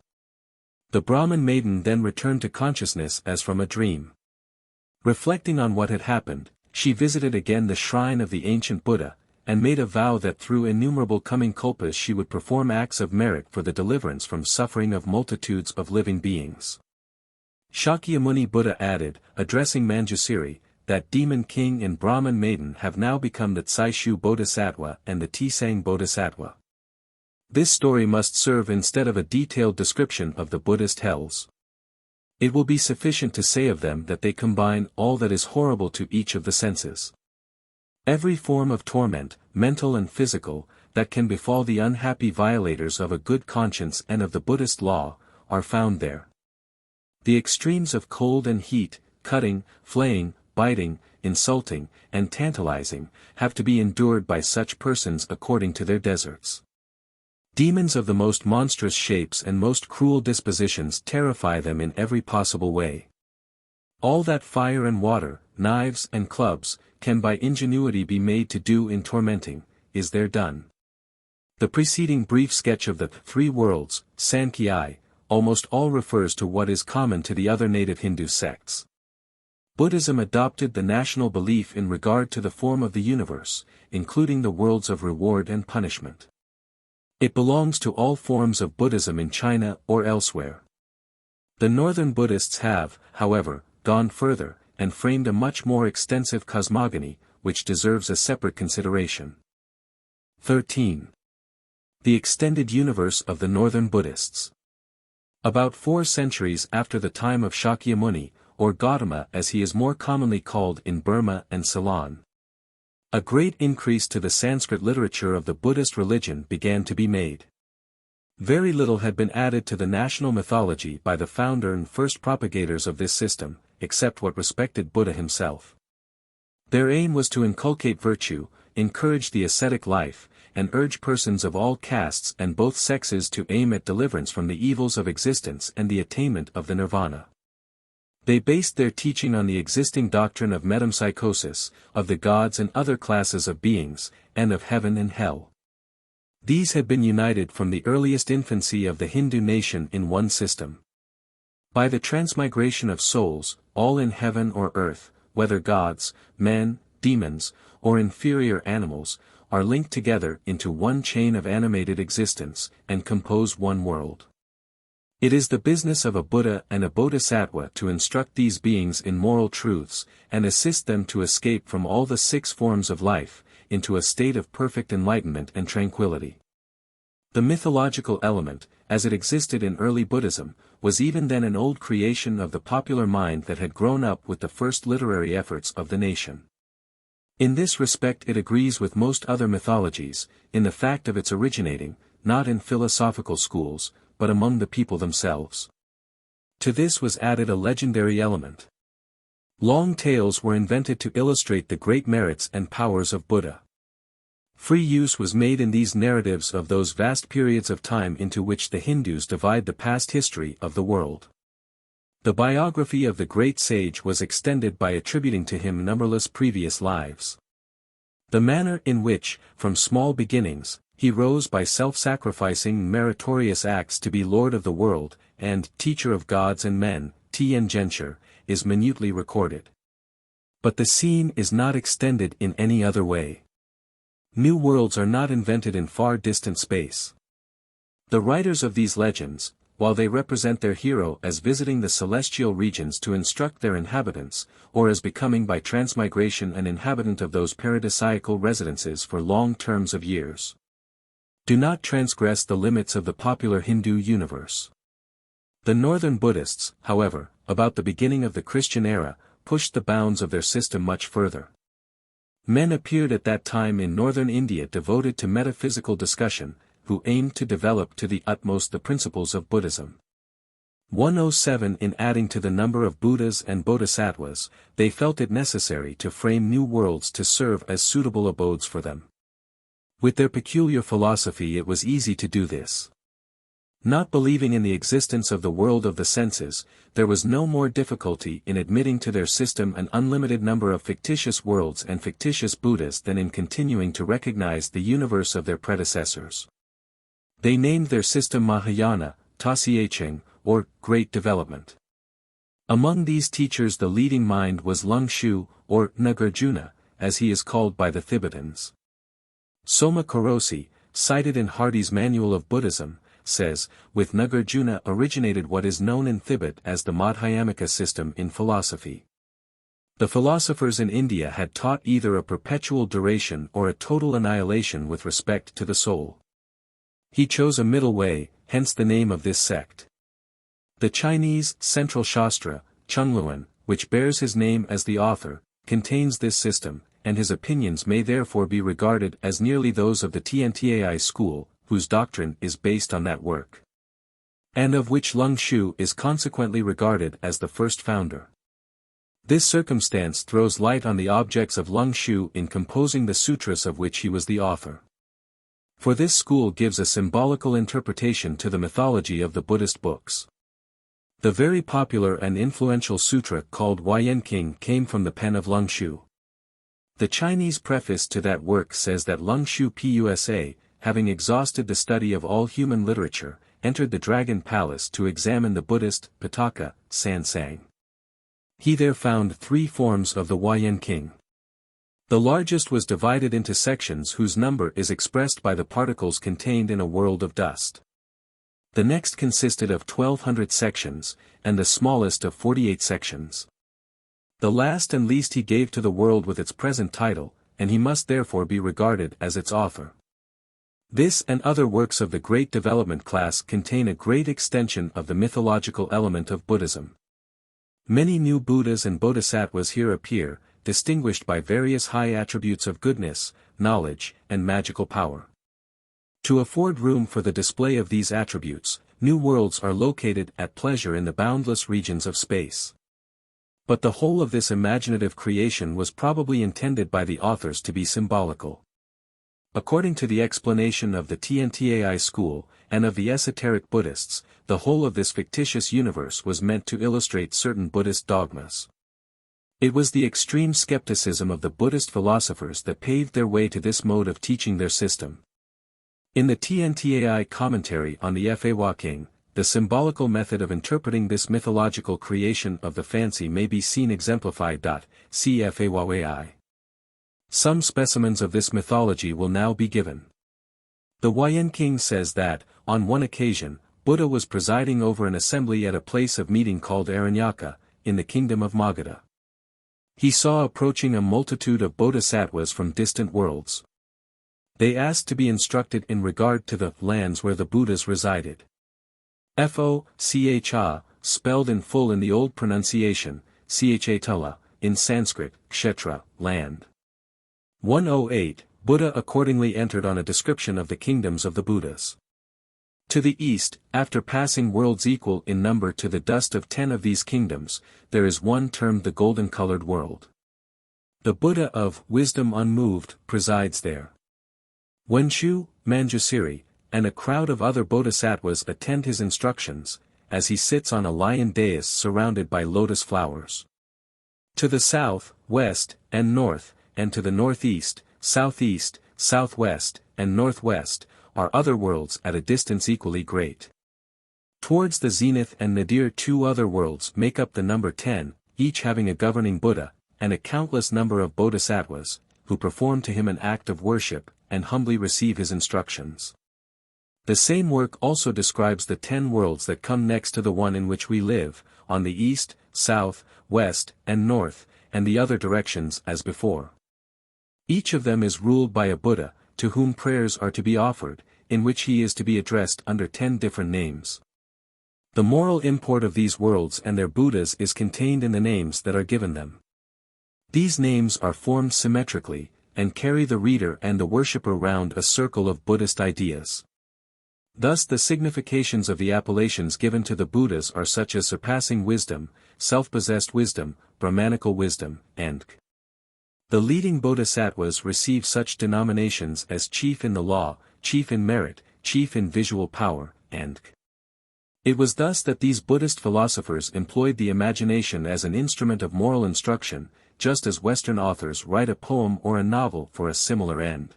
The Brahmin maiden then returned to consciousness as from a dream. Reflecting on what had happened, she visited again the shrine of the ancient Buddha, and made a vow that through innumerable coming kalpas she would perform acts of merit for the deliverance from suffering of multitudes of living beings. Shakyamuni Buddha added, addressing Manjusiri, that demon king and Brahmin maiden have now become the Tsaishu Bodhisattva and the Tisang Bodhisattva. This story must serve instead of a detailed description of the Buddhist hells. It will be sufficient to say of them that they combine all that is horrible to each of the senses. Every form of torment, mental and physical, that can befall the unhappy violators of a good conscience and of the Buddhist law, are found there. The extremes of cold and heat, cutting, flaying, biting, insulting, and tantalizing, have to be endured by such persons according to their deserts. Demons of the most monstrous shapes and most cruel dispositions terrify them in every possible way. All that fire and water, knives and clubs, can by ingenuity be made to do in tormenting, is there done. The preceding brief sketch of the three worlds, Sankhya, almost all refers to what is common to the other native Hindu sects. Buddhism adopted the national belief in regard to the form of the universe, including the worlds of reward and punishment. It belongs to all forms of Buddhism in China or elsewhere. The northern Buddhists have, however, gone further, and framed a much more extensive cosmogony, which deserves a separate consideration. 13. The extended universe of the northern Buddhists. About 4 centuries after the time of Shakyamuni, or Gautama as he is more commonly called in Burma and Ceylon, a great increase to the Sanskrit literature of the Buddhist religion began to be made. Very little had been added to the national mythology by the founder and first propagators of this system, except what respected Buddha himself. Their aim was to inculcate virtue, encourage the ascetic life, and urge persons of all castes and both sexes to aim at deliverance from the evils of existence and the attainment of the Nirvana. They based their teaching on the existing doctrine of metempsychosis, of the gods and other classes of beings, and of heaven and hell. These had been united from the earliest infancy of the Hindu nation in one system. By the transmigration of souls, all in heaven or earth, whether gods, men, demons, or inferior animals, are linked together into one chain of animated existence, and compose one world. It is the business of a Buddha and a Bodhisattva to instruct these beings in moral truths, and assist them to escape from all the 6 forms of life, into a state of perfect enlightenment and tranquility. The mythological element, as it existed in early Buddhism, was even then an old creation of the popular mind that had grown up with the first literary efforts of the nation. In this respect it agrees with most other mythologies, in the fact of its originating, not in philosophical schools, but among the people themselves. To this was added a legendary element. Long tales were invented to illustrate the great merits and powers of Buddha. Free use was made in these narratives of those vast periods of time into which the Hindus divide the past history of the world. The biography of the great sage was extended by attributing to him numberless previous lives. The manner in which, from small beginnings, he rose by self-sacrificing meritorious acts to be Lord of the world, and Teacher of gods and men, Tien Genshur, is minutely recorded. But the scene is not extended in any other way. New worlds are not invented in far distant space. The writers of these legends, while they represent their hero as visiting the celestial regions to instruct their inhabitants, or as becoming by transmigration an inhabitant of those paradisiacal residences for long terms of years, do not transgress the limits of the popular Hindu universe. The northern Buddhists, however, about the beginning of the Christian era, pushed the bounds of their system much further. Men appeared at that time in northern India devoted to metaphysical discussion, who aimed to develop to the utmost the principles of Buddhism. 107 In adding to the number of Buddhas and Bodhisattvas, they felt it necessary to frame new worlds to serve as suitable abodes for them. With their peculiar philosophy it was easy to do this. Not believing in the existence of the world of the senses, there was no more difficulty in admitting to their system an unlimited number of fictitious worlds and fictitious Buddhas than in continuing to recognize the universe of their predecessors. They named their system Mahayana, Taoiseaching, or Great Development. Among these teachers the leading mind was Leng-Shu, or Nagarjuna, as he is called by the Tibetans. Soma Korosi, cited in Hardy's Manual of Buddhism, says, with Nagarjuna originated what is known in Tibet as the Madhyamaka system in philosophy. The philosophers in India had taught either a perpetual duration or a total annihilation with respect to the soul. He chose a middle way, hence the name of this sect. The Chinese Central Shastra, Chunluan, which bears his name as the author, contains this system, and his opinions may therefore be regarded as nearly those of the Tiantai school, whose doctrine is based on that work, and of which Leng-Shu is consequently regarded as the first founder. This circumstance throws light on the objects of Leng-Shu in composing the sutras of which he was the author. For this school gives a symbolical interpretation to the mythology of the Buddhist books. The very popular and influential sutra called Huayan-King came from the pen of Leng-Shu. The Chinese preface to that work says that Leng-Shu Pusa, having exhausted the study of all human literature, entered the Dragon Palace to examine the Buddhist Pitaka, Sansang. He there found 3 forms of the Huayan-King. The largest was divided into sections whose number is expressed by the particles contained in a world of dust. The next consisted of 1200 sections, and the smallest of 48 sections. The last and least he gave to the world with its present title, and he must therefore be regarded as its author. This and other works of the Great Development class contain a great extension of the mythological element of Buddhism. Many new Buddhas and Bodhisattvas here appear, distinguished by various high attributes of goodness, knowledge, and magical power. To afford room for the display of these attributes, new worlds are located at pleasure in the boundless regions of space. But the whole of this imaginative creation was probably intended by the authors to be symbolical. According to the explanation of the Tiantai school, and of the esoteric Buddhists, the whole of this fictitious universe was meant to illustrate certain Buddhist dogmas. It was the extreme skepticism of the Buddhist philosophers that paved their way to this mode of teaching their system. In the Tiantai commentary on the Huayan, the symbolical method of interpreting this mythological creation of the fancy may be seen exemplified. See Huayan. Some specimens of this mythology will now be given. The Huayan-King says that, on one occasion, Buddha was presiding over an assembly at a place of meeting called Aranyaka, in the kingdom of Magadha. He saw approaching a multitude of bodhisattvas from distant worlds. They asked to be instructed in regard to the lands where the Buddhas resided. Focha, spelled in full in the old pronunciation, Chatala, in Sanskrit, Kshetra, land. 108, Buddha accordingly entered on a description of the kingdoms of the Buddhas. To the east, after passing worlds equal in number to the dust of 10 of these kingdoms, there is one termed the golden-colored world. The Buddha of wisdom unmoved presides there. Wenshu, Manjusiri, and a crowd of other bodhisattvas attend his instructions, as he sits on a lion dais surrounded by lotus flowers. To the south, west, and north, and to the northeast, southeast, southwest, and northwest, are other worlds at a distance equally great. Towards the zenith and nadir 2 other worlds make up the number 10, each having a governing Buddha, and a countless number of bodhisattvas, who perform to him an act of worship, and humbly receive his instructions. The same work also describes the 10 worlds that come next to the one in which we live, on the east, south, west, and north, and the other directions as before. Each of them is ruled by a Buddha, to whom prayers are to be offered, in which he is to be addressed under 10 different names. The moral import of these worlds and their Buddhas is contained in the names that are given them. These names are formed symmetrically, and carry the reader and the worshipper round a circle of Buddhist ideas. Thus the significations of the appellations given to the Buddhas are such as surpassing wisdom, self-possessed wisdom, Brahmanical wisdom, and the leading bodhisattvas receive such denominations as chief in the law, chief in merit, chief in visual power, and it was thus that these Buddhist philosophers employed the imagination as an instrument of moral instruction, just as Western authors write a poem or a novel for a similar end.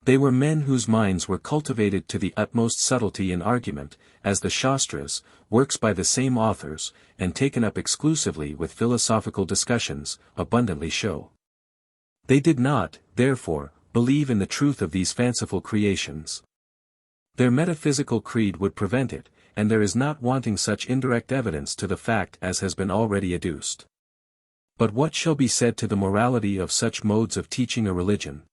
They were men whose minds were cultivated to the utmost subtlety in argument, as the Shastras, works by the same authors, and taken up exclusively with philosophical discussions, abundantly show. They did not, therefore, believe in the truth of these fanciful creations. Their metaphysical creed would prevent it, and there is not wanting such indirect evidence to the fact as has been already adduced. But what shall be said to the morality of such modes of teaching a religion?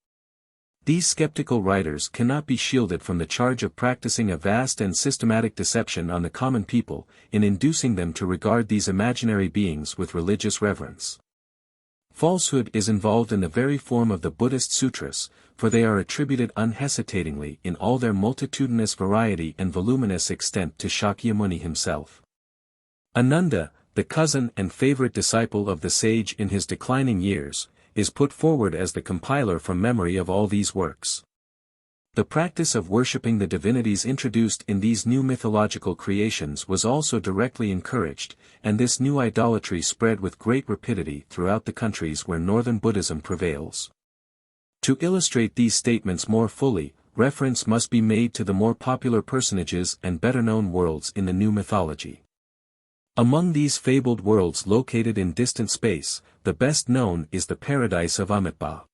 These skeptical writers cannot be shielded from the charge of practicing a vast and systematic deception on the common people, in inducing them to regard these imaginary beings with religious reverence. Falsehood is involved in the very form of the Buddhist sutras, for they are attributed unhesitatingly in all their multitudinous variety and voluminous extent to Shakyamuni himself. Ananda, the cousin and favorite disciple of the sage in his declining years, is put forward as the compiler from memory of all these works. The practice of worshipping the divinities introduced in these new mythological creations was also directly encouraged, and this new idolatry spread with great rapidity throughout the countries where Northern Buddhism prevails. To illustrate these statements more fully, reference must be made to the more popular personages and better-known worlds in the new mythology. Among these fabled worlds located in distant space, the best known is the paradise of Amitabha.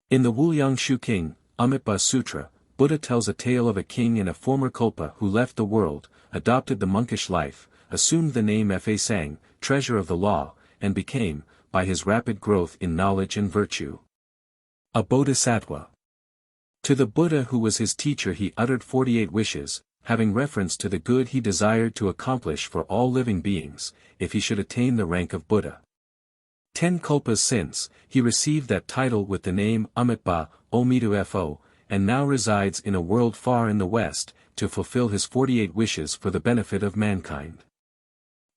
In the Huayan Amitabha Sutra, Buddha tells a tale of a king in a former kalpa who left the world, adopted the monkish life, assumed the name Fa Sang, treasure of the law, and became, by his rapid growth in knowledge and virtue, a bodhisattva. To the Buddha who was his teacher he uttered 48 wishes, having reference to the good he desired to accomplish for all living beings, if he should attain the rank of Buddha. 10 kalpas since, he received that title with the name Amitabha, Omitu-Fo, and now resides in a world far in the west, to fulfill his 48 wishes for the benefit of mankind.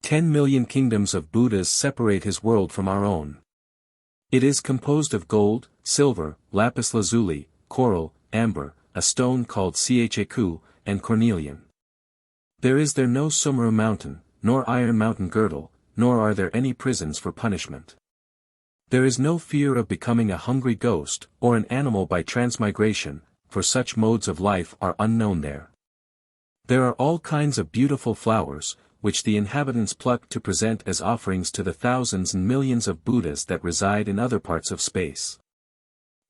10 million kingdoms of Buddhas separate his world from our own. It is composed of gold, silver, lapis lazuli, coral, amber, a stone called Chaku, and cornelian. There is there no Sumeru mountain, nor iron mountain girdle, nor are there any prisons for punishment. There is no fear of becoming a hungry ghost, or an animal by transmigration, for such modes of life are unknown there. There are all kinds of beautiful flowers, which the inhabitants pluck to present as offerings to the thousands and millions of Buddhas that reside in other parts of space.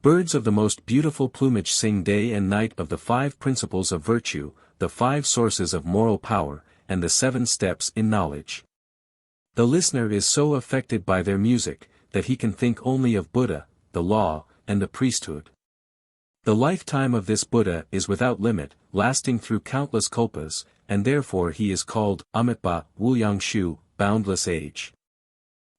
Birds of the most beautiful plumage sing day and night of the 5 principles of virtue, the 5 sources of moral power, and the 7 steps in knowledge. The listener is so affected by their music, that he can think only of Buddha, the law, and the priesthood. The lifetime of this Buddha is without limit, lasting through countless kalpas, and therefore he is called Amitabha, Wulyangshu, boundless age.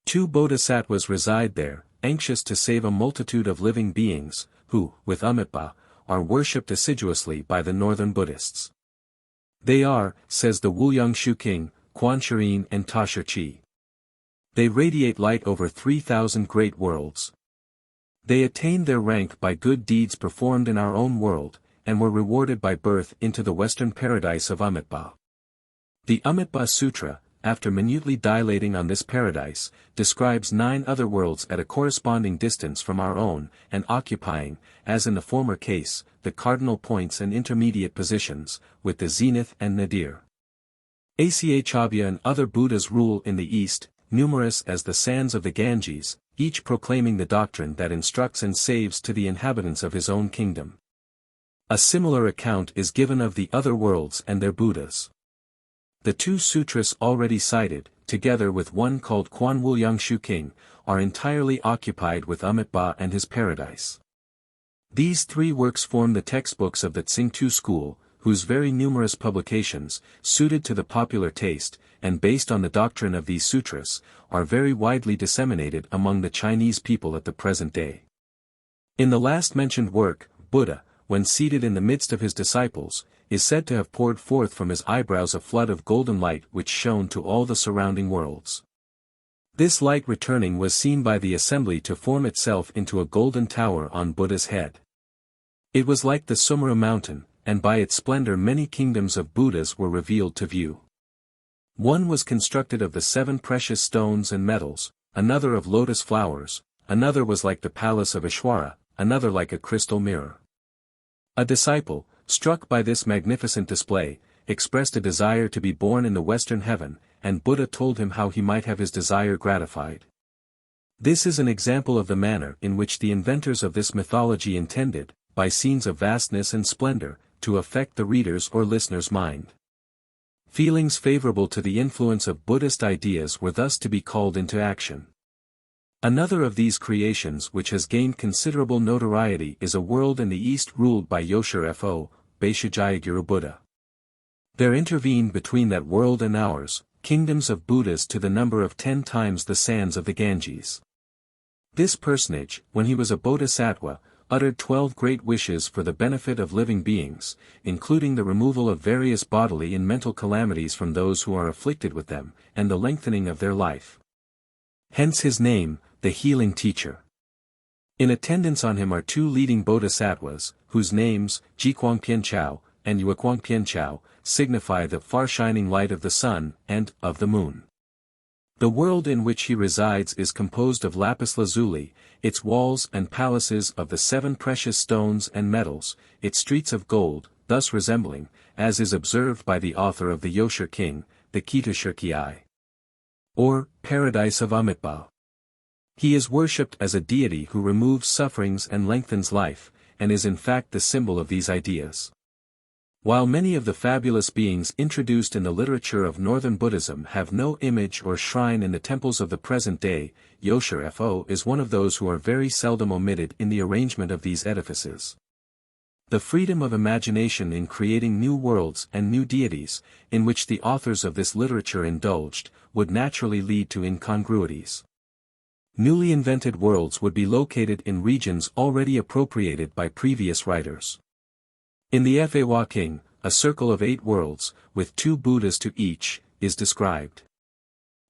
2 bodhisattvas reside there, anxious to save a multitude of living beings, who, with Amitabha, are worshipped assiduously by the northern Buddhists. They are, says the Huayan King, Quancharin and Tasherchi. They radiate light over 3,000 great worlds. They attained their rank by good deeds performed in our own world, and were rewarded by birth into the western paradise of Amitabha. The Amitabha Sutra, after minutely dilating on this paradise, describes 9 other worlds at a corresponding distance from our own, and occupying, as in the former case, the cardinal points and intermediate positions, with the zenith and nadir. Achabya and other Buddhas rule in the east, numerous as the sands of the Ganges, each proclaiming the doctrine that instructs and saves to the inhabitants of his own kingdom. A similar account is given of the other worlds and their Buddhas. The two sutras already cited, together with one called Quan Wu Yang Shu King, are entirely occupied with Amitabha and his paradise. These three works form the textbooks of the Tsingtu school, whose very numerous publications, suited to the popular taste, and based on the doctrine of these sutras, are very widely disseminated among the Chinese people at the present day. In the last mentioned work, Buddha, when seated in the midst of his disciples, is said to have poured forth from his eyebrows a flood of golden light which shone to all the surrounding worlds. This light returning was seen by the assembly to form itself into a golden tower on Buddha's head. It was like the Sumera mountain, and by its splendor many kingdoms of Buddhas were revealed to view. One was constructed of the 7 precious stones and metals, another of lotus flowers, another was like the palace of Ishwara, another like a crystal mirror. A disciple, struck by this magnificent display, expressed a desire to be born in the western heaven, and Buddha told him how he might have his desire gratified. This is an example of the manner in which the inventors of this mythology intended, by scenes of vastness and splendor, to affect the reader's or listener's mind. Feelings favorable to the influence of Buddhist ideas were thus to be called into action. Another of these creations which has gained considerable notoriety is a world in the East ruled by Yosher-Fo, Baishijayaguru Buddha. There intervened between that world and ours, kingdoms of Buddhas to the number of 10 times the sands of the Ganges. This personage, when he was a bodhisattva, uttered 12 great wishes for the benefit of living beings, including the removal of various bodily and mental calamities from those who are afflicted with them, and the lengthening of their life. Hence his name, the Healing Teacher. In attendance on him are 2 leading bodhisattvas, whose names, Jiquangpian Chao, and Yuequangpian Chao, signify the far-shining light of the sun, and, of the moon. The world in which he resides is composed of lapis lazuli, its walls and palaces of the 7 precious stones and metals, its streets of gold, thus resembling, as is observed by the author of the Yosher King, the Kitashirkiai, or Paradise of Amitabha. He is worshipped as a deity who removes sufferings and lengthens life, and is in fact the symbol of these ideas. While many of the fabulous beings introduced in the literature of Northern Buddhism have no image or shrine in the temples of the present day, Yosher-Fo is one of those who are very seldom omitted in the arrangement of these edifices. The freedom of imagination in creating new worlds and new deities, in which the authors of this literature indulged, would naturally lead to incongruities. Newly invented worlds would be located in regions already appropriated by previous writers. In the Fa King, a circle of 8 worlds, with 2 Buddhas to each, is described.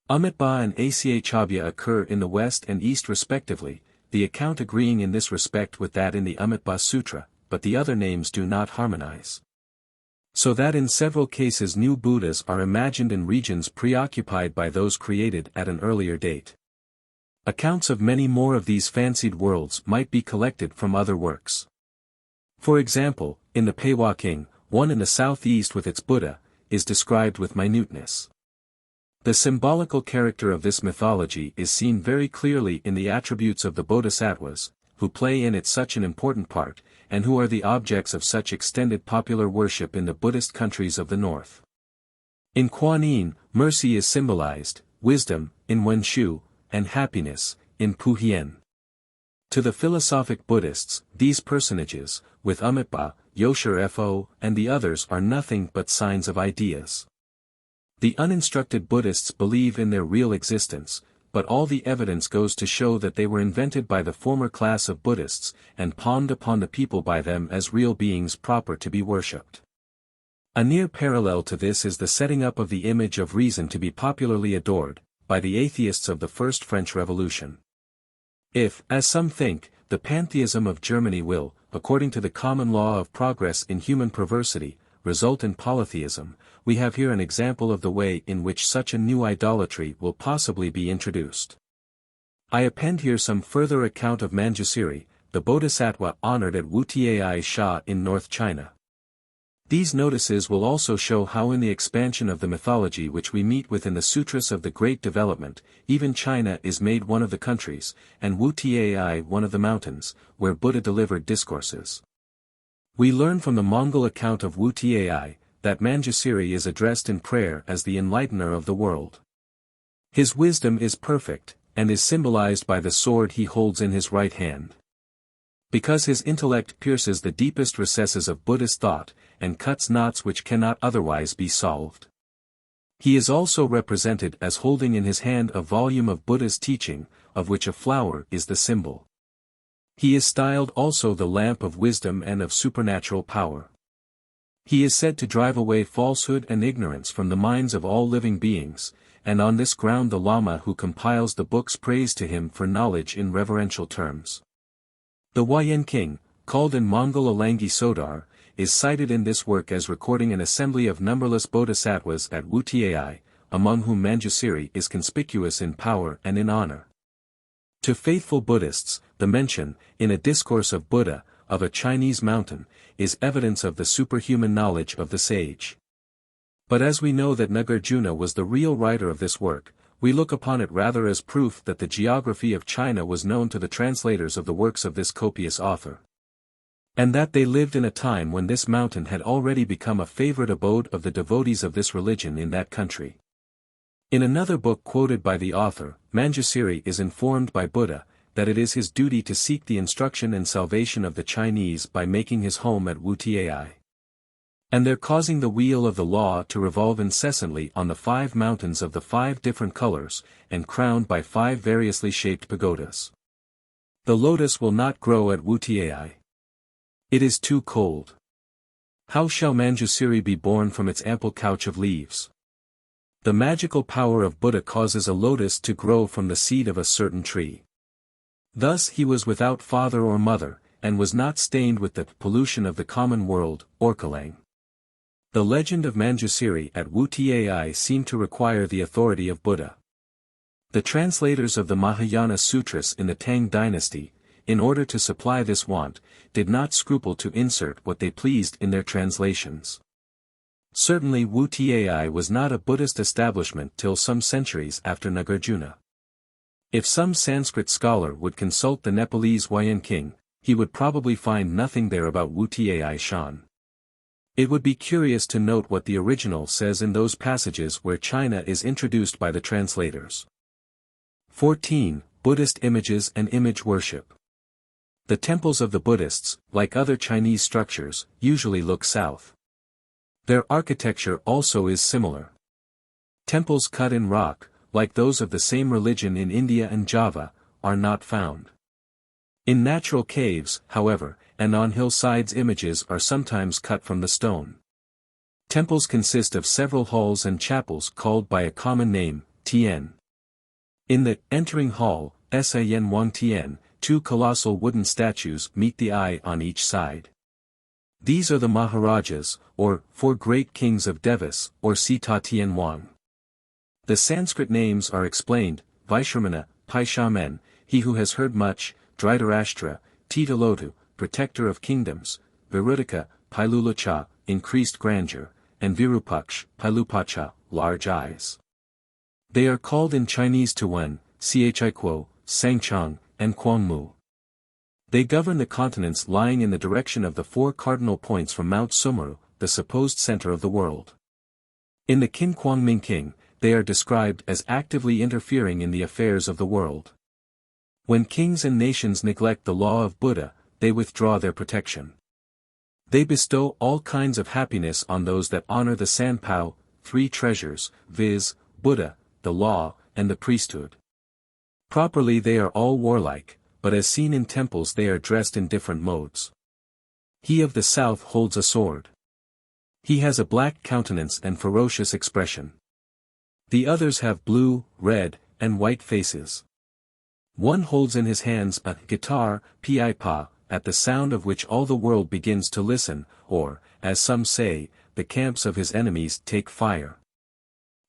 Amitabha and Achabhya occur in the west and east respectively, the account agreeing in this respect with that in the Amitabha Sutra, but the other names do not harmonize. So that in several cases new Buddhas are imagined in regions preoccupied by those created at an earlier date. Accounts of many more of these fancied worlds might be collected from other works. For example, in the Peiwa King, one in the southeast with its Buddha, is described with minuteness. The symbolical character of this mythology is seen very clearly in the attributes of the bodhisattvas, who play in it such an important part, and who are the objects of such extended popular worship in the Buddhist countries of the north. In Kuan Yin, mercy is symbolized, wisdom, in Wenshu, and happiness, in Puhien. To the philosophic Buddhists, these personages, with Amitabha, Yosher-Fo, and the others are nothing but signs of ideas. The uninstructed Buddhists believe in their real existence, but all the evidence goes to show that they were invented by the former class of Buddhists, and pawned upon the people by them as real beings proper to be worshipped. A near parallel to this is the setting up of the image of reason to be popularly adored, by the atheists of the First French Revolution. If, as some think, the pantheism of Germany will, according to the common law of progress in human perversity, result in polytheism, we have here an example of the way in which such a new idolatry will possibly be introduced. I append here some further account of Manjusiri, the bodhisattva honored at Wutai Sha in North China. These notices will also show how in the expansion of the mythology which we meet within the Sutras of the Great Development, even China is made one of the countries, and Wu-Tai one of the mountains, where Buddha delivered discourses. We learn from the Mongol account of Wu-Tai, that Manjusri is addressed in prayer as the enlightener of the world. His wisdom is perfect, and is symbolized by the sword he holds in his right hand. Because his intellect pierces the deepest recesses of Buddhist thought, and cuts knots which cannot otherwise be solved. He is also represented as holding in his hand a volume of Buddha's teaching, of which a flower is the symbol. He is styled also the lamp of wisdom and of supernatural power. He is said to drive away falsehood and ignorance from the minds of all living beings, and on this ground the Lama who compiles the books prays to him for knowledge in reverential terms. The Huayan-King, called in Mongol Alangi Sodar, is cited in this work as recording an assembly of numberless bodhisattvas at Wu-Tai, among whom Manjusri is conspicuous in power and in honor. To faithful Buddhists, the mention, in a discourse of Buddha, of a Chinese mountain, is evidence of the superhuman knowledge of the sage. But as we know that Nagarjuna was the real writer of this work, we look upon it rather as proof that the geography of China was known to the translators of the works of this copious author. And that they lived in a time when this mountain had already become a favorite abode of the devotees of this religion in that country. In another book quoted by the author, Manjusri is informed by Buddha, that it is his duty to seek the instruction and salvation of the Chinese by making his home at Wu-Tai. And they're causing the wheel of the law to revolve incessantly on the 5 mountains of the 5 different colors, and crowned by 5 variously shaped pagodas. The lotus will not grow at Wu-Tai. It is too cold. How shall Manjusri be born from its ample couch of leaves? The magical power of Buddha causes a lotus to grow from the seed of a certain tree. Thus he was without father or mother, and was not stained with the pollution of the common world, Orkalang. The legend of Manjusri at Wu-Tai seemed to require the authority of Buddha. The translators of the Mahayana Sutras in the Tang dynasty, in order to supply this want, did not scruple to insert what they pleased in their translations. Certainly Wu-Tai was not a Buddhist establishment till some centuries after Nagarjuna. If some Sanskrit scholar would consult the Nepalese Huayan-King, he would probably find nothing there about Wu-Tai Shan. It would be curious to note what the original says in those passages where China is introduced by the translators. 14. Buddhist images and image worship. The temples of the Buddhists, like other Chinese structures, usually look south. Their architecture also is similar. Temples cut in rock, like those of the same religion in India and Java, are not found. In natural caves, however, and on hillsides images are sometimes cut from the stone. Temples consist of several halls and chapels called by a common name, Tian. In the entering hall, Sa-Yen-Wang-Tian, 2 colossal wooden statues meet the eye on each side. These are the Maharajas, or 4 great kings of Devis, or Sita Tian Wang. The Sanskrit names are explained: Vaishramana, Paishamen, he who has heard much; Dhritarashtra, Titalotu, protector of kingdoms; Virudika, Pailulacha, increased grandeur; and Virupaksh, Pailupacha, large eyes. They are called in Chinese Tuwen, Chiquo, Sangchang, and Quangmu. They govern the continents lying in the direction of the 4 cardinal points from Mount Sumeru, the supposed center of the world. In the Qin Kuangming King, they are described as actively interfering in the affairs of the world. When kings and nations neglect the law of Buddha, they withdraw their protection. They bestow all kinds of happiness on those that honor the Sanpao, 3 treasures, viz., Buddha, the law, and the priesthood. Properly they are all warlike, but as seen in temples they are dressed in different modes. He of the south holds a sword. He has a black countenance and ferocious expression. The others have blue, red, and white faces. One holds in his hands a guitar, pipa, at the sound of which all the world begins to listen, or, as some say, the camps of his enemies take fire.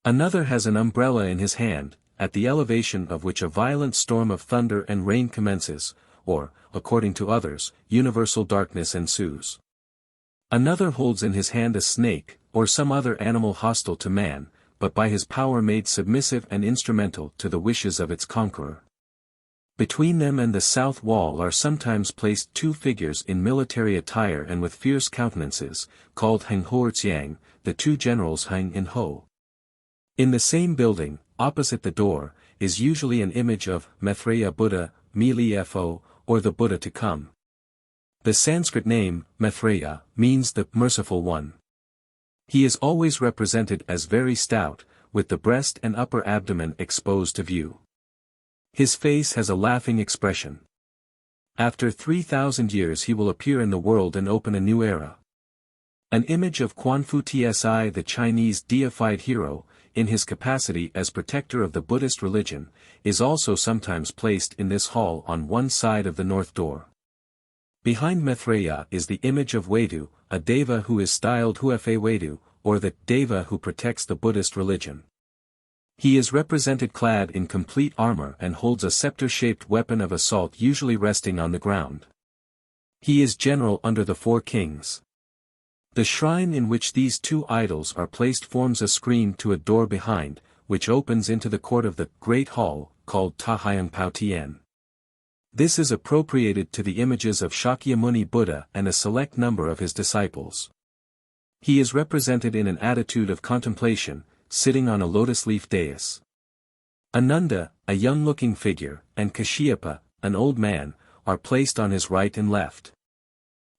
Another has an umbrella in his hand, at the elevation of which a violent storm of thunder and rain commences, or, according to others, universal darkness ensues. Another holds in his hand a snake, or some other animal hostile to man, but by his power made submissive and instrumental to the wishes of its conqueror. Between them and the south wall are sometimes placed two figures in military attire and with fierce countenances, called Heng Hoertsiang, the two generals Heng and Ho. In the same building, opposite the door, is usually an image of Maitreya Buddha, Mili Fo, or the Buddha to come. The Sanskrit name, Maitreya, means the merciful one. He is always represented as very stout, with the breast and upper abdomen exposed to view. His face has a laughing expression. After 3,000 years he will appear in the world and open a new era. An image of Quanfu Tsi, the Chinese deified hero, in his capacity as protector of the Buddhist religion, is also sometimes placed in this hall on one side of the north door. Behind Maitreya is the image of Wedu, a deva who is styled Huafe Wedu, or the deva who protects the Buddhist religion. He is represented clad in complete armor and holds a scepter-shaped weapon of assault usually resting on the ground. He is general under the four kings. The shrine in which these two idols are placed forms a screen to a door behind, which opens into the court of the Great Hall, called Tahayang Pao Tien. This is appropriated to the images of Shakyamuni Buddha and a select number of his disciples. He is represented in an attitude of contemplation, sitting on a lotus leaf dais. Ananda, a young-looking figure, and Kashyapa, an old man, are placed on his right and left.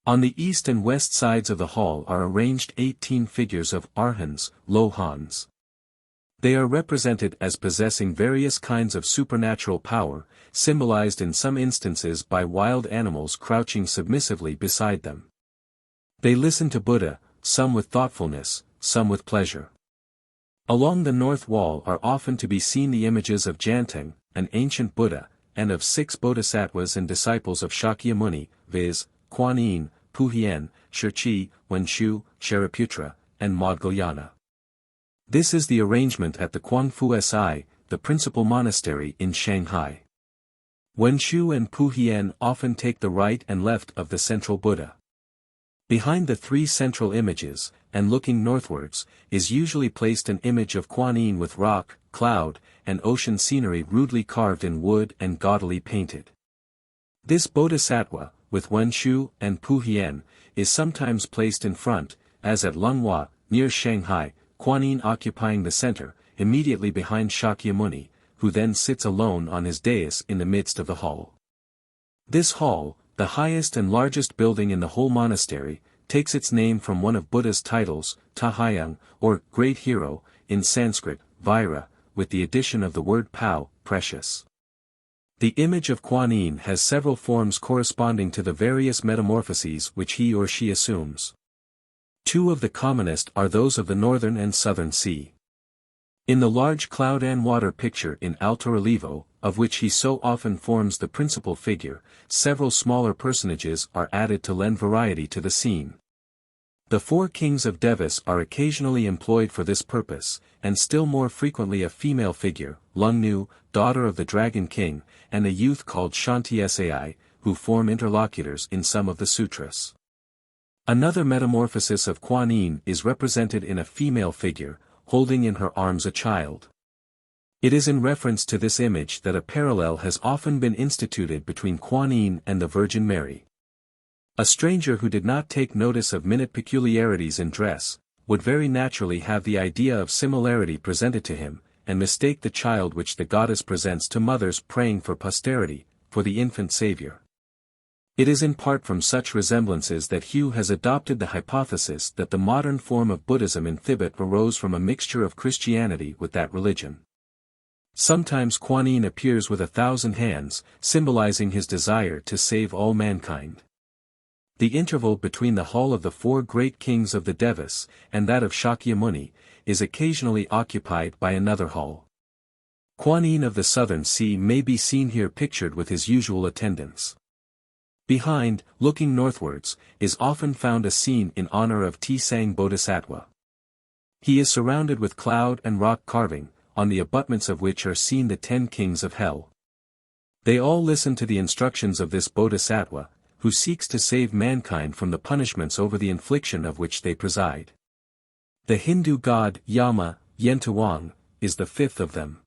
On the east and west sides of the hall are arranged 18 figures of Arhans, Lohans. They are represented as possessing various kinds of supernatural power, symbolized in some instances by wild animals crouching submissively beside them. They listen to Buddha, some with thoughtfulness, some with pleasure. Along the north wall are often to be seen the images of Janteng, an ancient Buddha, and of 6 bodhisattvas and disciples of Shakyamuni, viz., Kuan Yin, Puhien, Shirchi, Wenshu, Shariputra, and Maudgalyana. This is the arrangement at the Quanfu Si, the principal monastery in Shanghai. Wenshu and Puhien often take the right and left of the central Buddha. Behind the 3 central images, and looking northwards, is usually placed an image of Kuan Yin with rock, cloud, and ocean scenery rudely carved in wood and gaudily painted. This bodhisattva, with Wenshu and Puhien, is sometimes placed in front, as at Lenghua, near Shanghai, Kuan Yin occupying the center, immediately behind Shakyamuni, who then sits alone on his dais in the midst of the hall. This hall, the highest and largest building in the whole monastery, takes its name from one of Buddha's titles, Tahayang, or Great Hero, in Sanskrit, Vaira, with the addition of the word Pao, precious. The image of Kuan Yin has several forms corresponding to the various metamorphoses which he or she assumes. 2 of the commonest are those of the northern and southern sea. In the large cloud and water picture in alto relievo, of which he so often forms the principal figure, several smaller personages are added to lend variety to the scene. The 4 kings of Devas are occasionally employed for this purpose, and still more frequently a female figure, Lungnu, daughter of the Dragon King, and a youth called Shanti Sai, who form interlocutors in some of the sutras. Another metamorphosis of Kuan Yin is represented in a female figure, holding in her arms a child. It is in reference to this image that a parallel has often been instituted between Kuan Yin and the Virgin Mary. A stranger who did not take notice of minute peculiarities in dress, would very naturally have the idea of similarity presented to him, and mistake the child which the goddess presents to mothers praying for posterity, for the infant Savior. It is in part from such resemblances that Hugh has adopted the hypothesis that the modern form of Buddhism in Tibet arose from a mixture of Christianity with that religion. Sometimes Kuan Yin appears with 1,000 hands, symbolizing his desire to save all mankind. The interval between the hall of the 4 great kings of the Devas, and that of Shakyamuni, is occasionally occupied by another hall. Kuan Yin of the southern sea may be seen here pictured with his usual attendants. Behind, looking northwards, is often found a scene in honor of Tsang Bodhisattva. He is surrounded with cloud and rock carving, on the abutments of which are seen the 10 kings of hell. They all listen to the instructions of this Bodhisattva, who seeks to save mankind from the punishments over the infliction of which they preside. The Hindu god, Yama, Yentawang, is the fifth of them.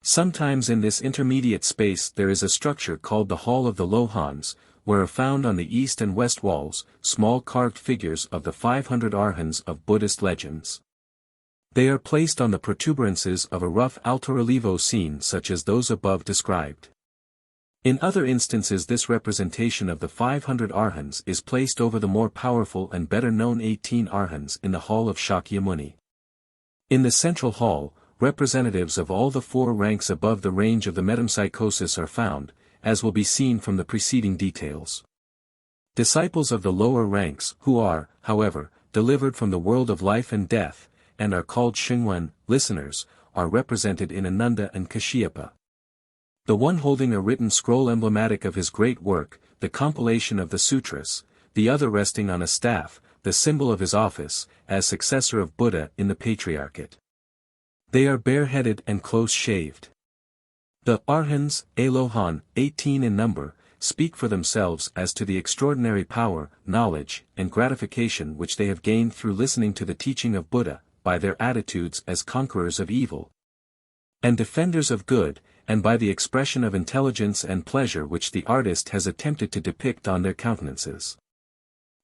Sometimes in this intermediate space there is a structure called the Hall of the Lohans, where are found on the east and west walls, small carved figures of the 500 arhans of Buddhist legends. They are placed on the protuberances of a rough alto relievo scene such as those above described. In other instances this representation of the 500 arhans is placed over the more powerful and better known 18 arhans in the hall of Shakyamuni. In the central hall, representatives of all the four ranks above the range of the metempsychosis are found, as will be seen from the preceding details. Disciples of the lower ranks, who are, however, delivered from the world of life and death, and are called Shengwen, listeners, are represented in Ananda and Kashyapa. The one holding a written scroll emblematic of his great work, the compilation of the sutras, the other resting on a staff, the symbol of his office, as successor of Buddha in the Patriarchate. They are bareheaded and close-shaved. The Arhans, Alohan, 18 in number, speak for themselves as to the extraordinary power, knowledge, and gratification which they have gained through listening to the teaching of Buddha, by their attitudes as conquerors of evil and defenders of good, and by the expression of intelligence and pleasure which the artist has attempted to depict on their countenances.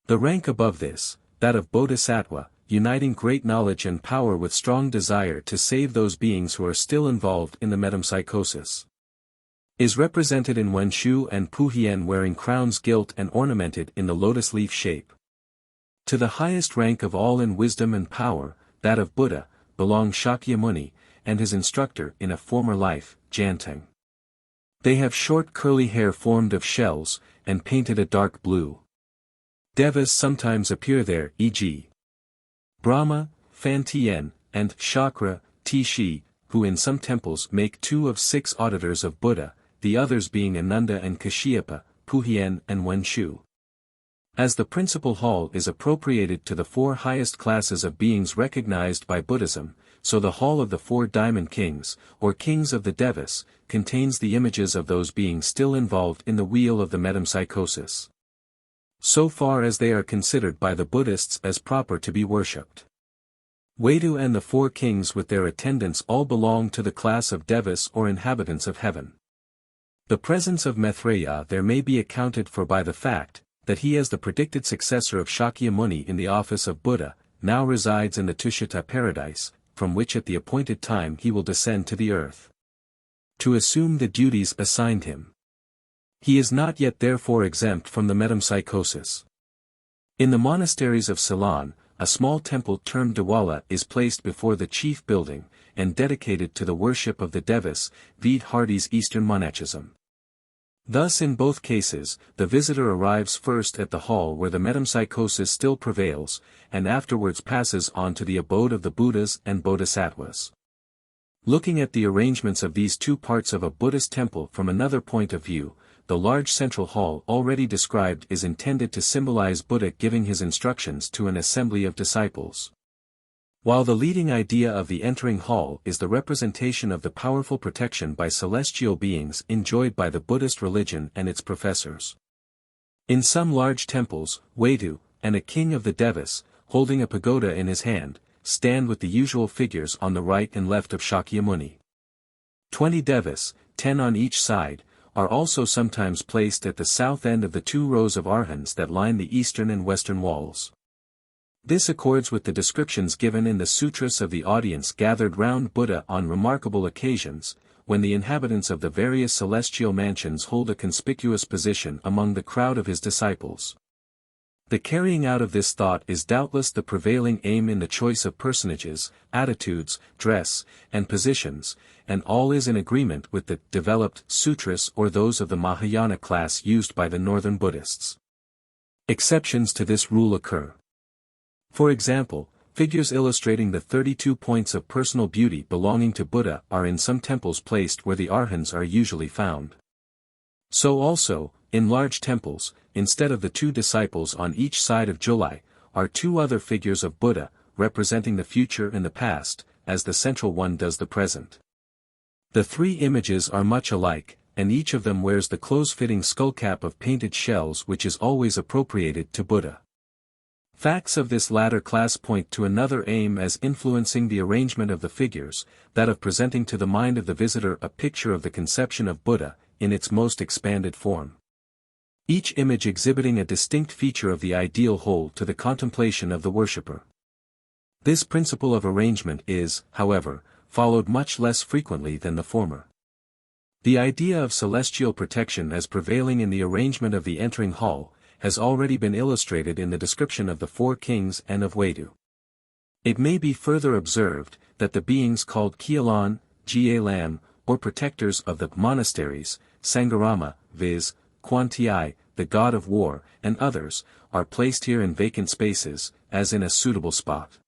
The rank above this, that of Bodhisattva, uniting great knowledge and power with strong desire to save those beings who are still involved in the metempsychosis, is represented in Wenshu and Puhien wearing crowns gilt and ornamented in the lotus leaf shape. To the highest rank of all in wisdom and power, that of Buddha, belong Shakyamuni, and his instructor in a former life, Janteng. They have short curly hair formed of shells, and painted a dark blue. Devas sometimes appear there, e.g. Brahma, Fan Tien, and Chakra, Tishi, who in some temples make 2 of 6 auditors of Buddha, the others being Ananda and Kashyapa, Puhien and Wenshu. As the principal hall is appropriated to the 4 highest classes of beings recognized by Buddhism, so the Hall of the 4 Diamond Kings, or Kings of the Devas, contains the images of those beings still involved in the wheel of the metempsychosis, so far as they are considered by the Buddhists as proper to be worshipped. Wedu and the 4 kings with their attendants all belong to the class of Devas or inhabitants of heaven. The presence of Maitreya there may be accounted for by the fact, that he as the predicted successor of Shakyamuni in the office of Buddha, now resides in the Tushita paradise, from which at the appointed time he will descend to the earth, to assume the duties assigned him. He is not yet therefore exempt from the metempsychosis. In the monasteries of Ceylon, a small temple termed Dwala is placed before the chief building, and dedicated to the worship of the Devas, vide Hardy's Eastern Monachism. Thus in both cases, the visitor arrives first at the hall where the metempsychosis still prevails, and afterwards passes on to the abode of the Buddhas and Bodhisattvas. Looking at the arrangements of these 2 parts of a Buddhist temple from another point of view, the large central hall already described is intended to symbolize Buddha giving his instructions to an assembly of disciples, while the leading idea of the entering hall is the representation of the powerful protection by celestial beings enjoyed by the Buddhist religion and its professors. In some large temples, Wedu, and a king of the Devas, holding a pagoda in his hand, stand with the usual figures on the right and left of Shakyamuni. 20 Devas, 10 on each side, are also sometimes placed at the south end of the 2 rows of arhans that line the eastern and western walls. This accords with the descriptions given in the sutras of the audience gathered round Buddha on remarkable occasions, when the inhabitants of the various celestial mansions hold a conspicuous position among the crowd of his disciples. The carrying out of this thought is doubtless the prevailing aim in the choice of personages, attitudes, dress, and positions, and all is in agreement with the developed sutras or those of the Mahayana class used by the northern Buddhists. Exceptions to this rule occur. For example, figures illustrating the 32 points of personal beauty belonging to Buddha are in some temples placed where the arhans are usually found. So also, in large temples, instead of the 2 disciples on each side of Julai, are 2 other figures of Buddha, representing the future and the past, as the central one does the present. The 3 images are much alike, and each of them wears the close-fitting skullcap of painted shells which is always appropriated to Buddha. Facts of this latter class point to another aim as influencing the arrangement of the figures, that of presenting to the mind of the visitor a picture of the conception of Buddha, in its most expanded form. Each image exhibiting a distinct feature of the ideal whole to the contemplation of the worshipper. This principle of arrangement is, however, followed much less frequently than the former. The idea of celestial protection as prevailing in the arrangement of the entering hall, has already been illustrated in the description of the four kings and of Huayan. It may be further observed, that the beings called Kyalan, Ga-Lam, or protectors of the monasteries, Sangharama, viz., Tiantai, the god of war, and others, are placed here in vacant spaces, as in a suitable spot.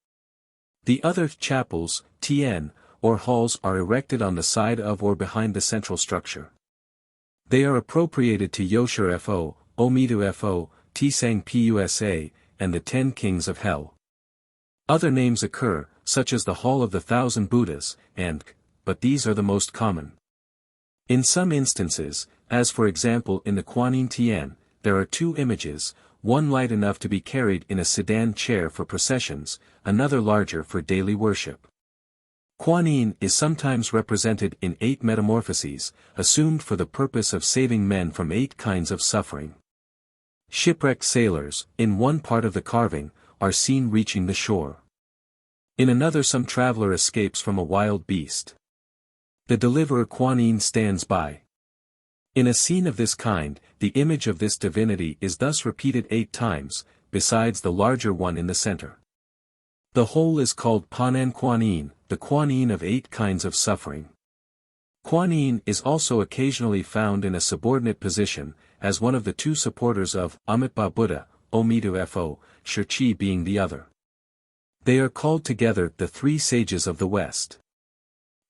The other chapels, Tien, or halls are erected on the side of or behind the central structure. They are appropriated to Yoshur Fo, Omitu Fo, Tisang Pusa, and the 10 Kings of Hell. Other names occur, such as the Hall of the Thousand Buddhas, but these are the most common. In some instances, as for example in the Kuan Tien, there are 2 images, one light enough to be carried in a sedan chair for processions, another larger for daily worship. Kuan Yin is sometimes represented in 8 metamorphoses, assumed for the purpose of saving men from 8 kinds of suffering. Shipwrecked sailors, in one part of the carving, are seen reaching the shore. In another some traveler escapes from a wild beast. The deliverer Kuan Yin stands by. In a scene of this kind, the image of this divinity is thus repeated 8 times, besides the larger one in the center. The whole is called Panan Kuan Yin, the Kuan Yin of 8 kinds of suffering. Kuan Yin is also occasionally found in a subordinate position, as one of the 2 supporters of Amitabha Buddha, Omitu Fo, Shirchi being the other. They are called together the 3 sages of the West.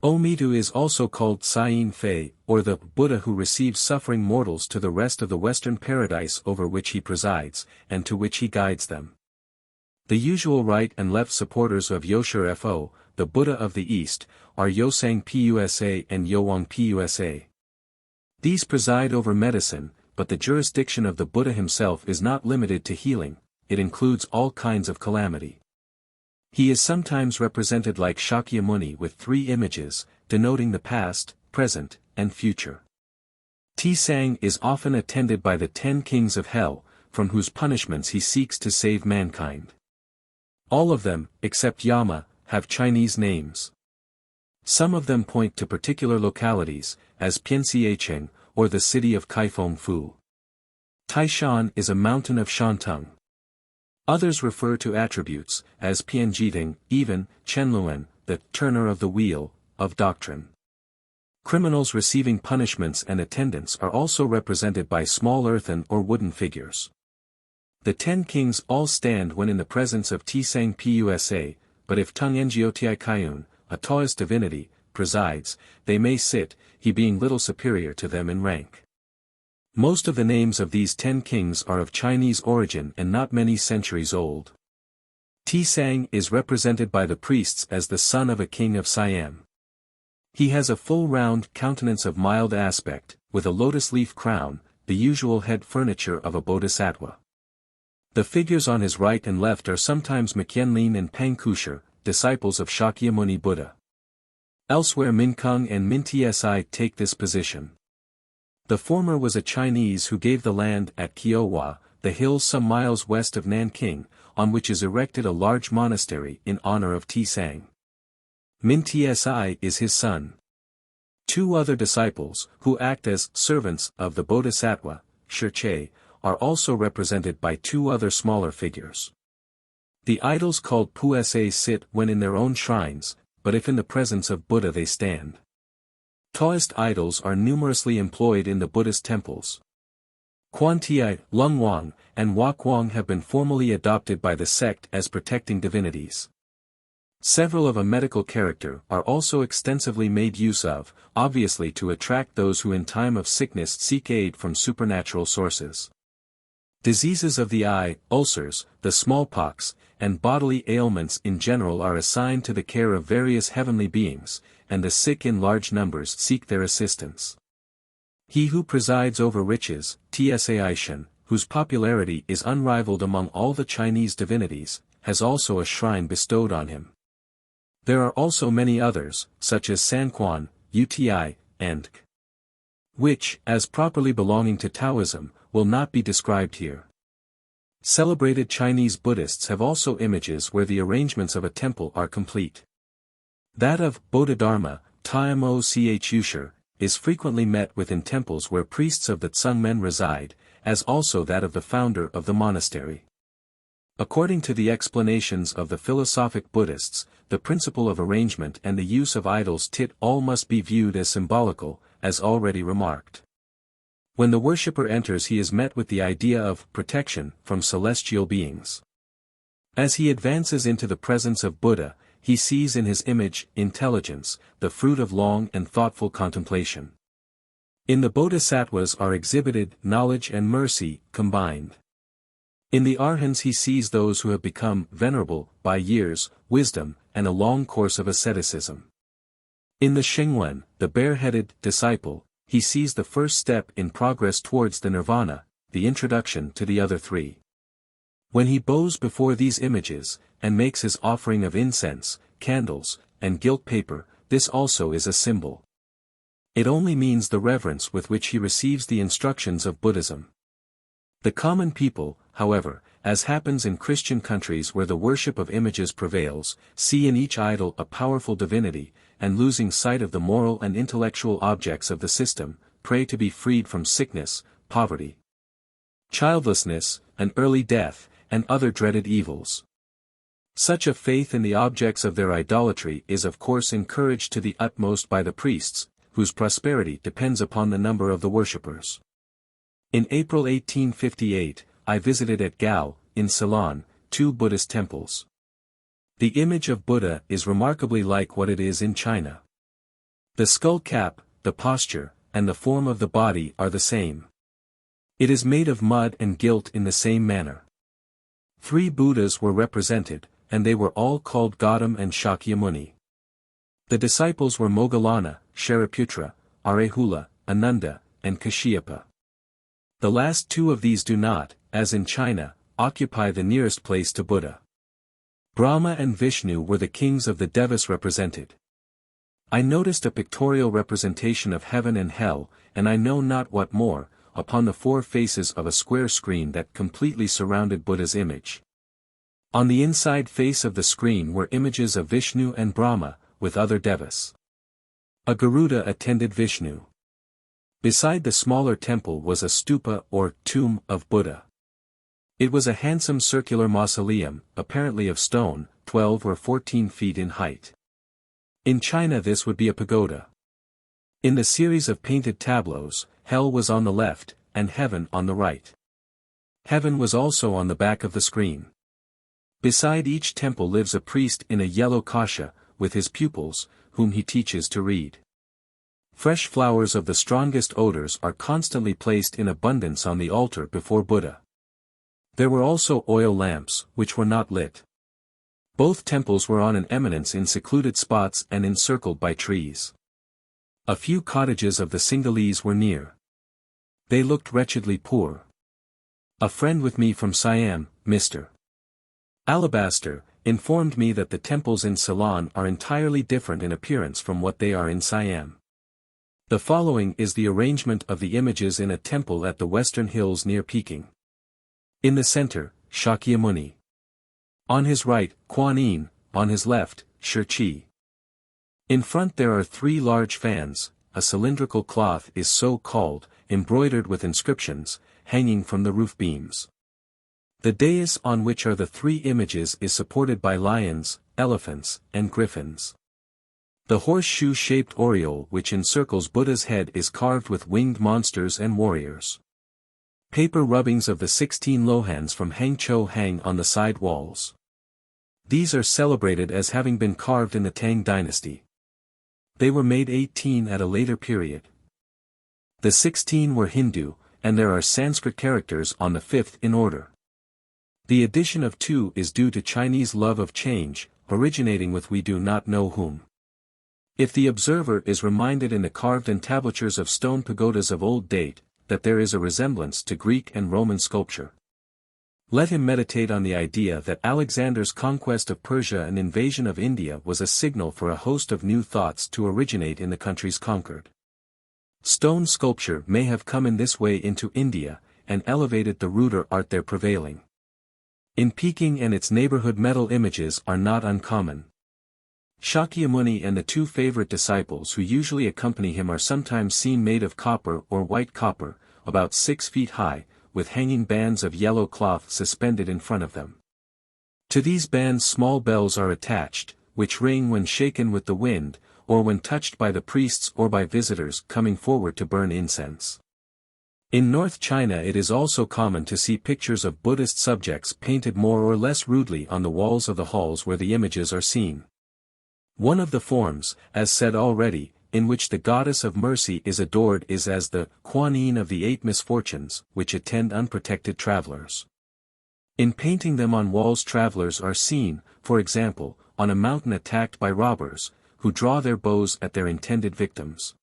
Omitu is also called Sayin Fei, or the Buddha who receives suffering mortals to the rest of the Western paradise over which he presides, and to which he guides them. The usual right and left supporters of Yoshur Fo, the Buddha of the East, are Yosang Pusa and Yowang Pusa. These preside over medicine, but the jurisdiction of the Buddha himself is not limited to healing, it includes all kinds of calamity. He is sometimes represented like Shakyamuni with 3 images, denoting the past, present, and future. Tisang is often attended by the 10 Kings of Hell, from whose punishments he seeks to save mankind. All of them, except Yama, have Chinese names. Some of them point to particular localities, as Pianxiecheng, or the city of Kaifeng-Fu. Taishan is a mountain of Shantung. Others refer to attributes, as Pianjiting, even, Chenluen, the turner of the wheel, of doctrine. Criminals receiving punishments and attendants are also represented by small earthen or wooden figures. The 10 kings all stand when in the presence of Tisang Pusa, but if Tung Ngiotiai Kaiun, a Taoist divinity, presides, they may sit, he being little superior to them in rank. Most of the names of these 10 kings are of Chinese origin and not many centuries old. Tisang is represented by the priests as the son of a king of Siam. He has a full round countenance of mild aspect, with a lotus leaf crown, the usual head furniture of a bodhisattva. The figures on his right and left are sometimes Mqianlin and Pangkusher, disciples of Shakyamuni Buddha. Elsewhere Minkung and Mintsi take this position. The former was a Chinese who gave the land at Kiowa, the hills some miles west of Nanking, on which is erected a large monastery in honor of Tisang. Mintsi is his son. 2 other disciples, who act as servants of the Bodhisattva, Shirche, are also represented by 2 other smaller figures. The idols called Pusa sit when in their own shrines, but if in the presence of Buddha they stand. Taoist idols are numerously employed in the Buddhist temples. Quantiai, Leng-Wang, and Wakwang have been formally adopted by the sect as protecting divinities. Several of a medical character are also extensively made use of, obviously to attract those who in time of sickness seek aid from supernatural sources. Diseases of the eye, ulcers, the smallpox, and bodily ailments in general are assigned to the care of various heavenly beings, and the sick in large numbers seek their assistance. He who presides over riches, Tsai Shen, whose popularity is unrivaled among all the Chinese divinities, has also a shrine bestowed on him. There are also many others, such as Sanquan, Uti, and K, which, as properly belonging to Taoism, will not be described here. Celebrated Chinese Buddhists have also images where the arrangements of a temple are complete. That of Bodhidharma, Tamo Chushur, is frequently met with in temples where priests of the Tsungmen reside, as also that of the founder of the monastery. According to the explanations of the philosophic Buddhists, the principle of arrangement and the use of idols tit all must be viewed as symbolical, as already remarked. When the worshipper enters he is met with the idea of protection from celestial beings. As he advances into the presence of Buddha, he sees in his image intelligence, the fruit of long and thoughtful contemplation. In the Bodhisattvas are exhibited knowledge and mercy combined. In the Arhans he sees those who have become venerable by years, wisdom, and a long course of asceticism. In the Shengwen, the bareheaded disciple, he sees the first step in progress towards the Nirvana, the introduction to the other three. When he bows before these images, and makes his offering of incense, candles, and gilt paper, this also is a symbol. It only means the reverence with which he receives the instructions of Buddhism. The common people, however, as happens in Christian countries where the worship of images prevails, see in each idol a powerful divinity, and losing sight of the moral and intellectual objects of the system, pray to be freed from sickness, poverty, childlessness, an early death, and other dreaded evils. Such a faith in the objects of their idolatry is of course encouraged to the utmost by the priests, whose prosperity depends upon the number of the worshippers. In April 1858, I visited at Gao, in Ceylon, 2 Buddhist temples. The image of Buddha is remarkably like what it is in China. The skull cap, the posture, and the form of the body are the same. It is made of mud and gilt in the same manner. 3 Buddhas were represented, and they were all called Gautam and Shakyamuni. The disciples were Moggallana, Shariputra, Rahula, Ananda, and Kashyapa. The last 2 of these do not, as in China, occupy the nearest place to Buddha. Brahma and Vishnu were the kings of the Devas represented. I noticed a pictorial representation of heaven and hell, and I know not what more, upon the 4 faces of a square screen that completely surrounded Buddha's image. On the inside face of the screen were images of Vishnu and Brahma, with other Devas. A Garuda attended Vishnu. Beside the smaller temple was a stupa or tomb of Buddha. It was a handsome circular mausoleum, apparently of stone, 12 or 14 feet in height. In China this would be a pagoda. In the series of painted tableaus, hell was on the left, and heaven on the right. Heaven was also on the back of the screen. Beside each temple lives a priest in a yellow kasha, with his pupils, whom he teaches to read. Fresh flowers of the strongest odors are constantly placed in abundance on the altar before Buddha. There were also oil lamps, which were not lit. Both temples were on an eminence in secluded spots and encircled by trees. A few cottages of the Sinhalese were near. They looked wretchedly poor. A friend with me from Siam, Mr. Alabaster, informed me that the temples in Ceylon are entirely different in appearance from what they are in Siam. The following is the arrangement of the images in a temple at the western hills near Peking. In the center, Shakyamuni. On his right, Kuan Yin, on his left, Shirchi. In front there are 3 large fans, a cylindrical cloth is so called, embroidered with inscriptions, hanging from the roof beams. The dais on which are the 3 images is supported by lions, elephants, and griffins. The horseshoe-shaped aureole which encircles Buddha's head is carved with winged monsters and warriors. Paper rubbings of the 16 lohans from Hangzhou hang on the side walls. These are celebrated as having been carved in the Tang Dynasty. They were made 18 at a later period. The 16 were Hindu, and there are Sanskrit characters on the 5th in order. The addition of 2 is due to Chinese love of change, originating with we do not know whom. If the observer is reminded in the carved entablatures of stone pagodas of old date, that there is a resemblance to Greek and Roman sculpture, let him meditate on the idea that Alexander's conquest of Persia and invasion of India was a signal for a host of new thoughts to originate in the countries conquered. Stone sculpture may have come in this way into India, and elevated the ruder art there prevailing. In Peking and its neighborhood metal images are not uncommon. Shakyamuni and the two favorite disciples who usually accompany him are sometimes seen made of copper or white copper, about 6 feet high, with hanging bands of yellow cloth suspended in front of them. To these bands small bells are attached, which ring when shaken with the wind, or when touched by the priests or by visitors coming forward to burn incense. In North China it is also common to see pictures of Buddhist subjects painted more or less rudely on the walls of the halls where the images are seen. One of the forms, as said already, in which the goddess of mercy is adored is as the Kuan Yin of the 8 misfortunes which attend unprotected travelers. In painting them on walls travelers are seen, for example, on a mountain attacked by robbers, who draw their bows at their intended victims.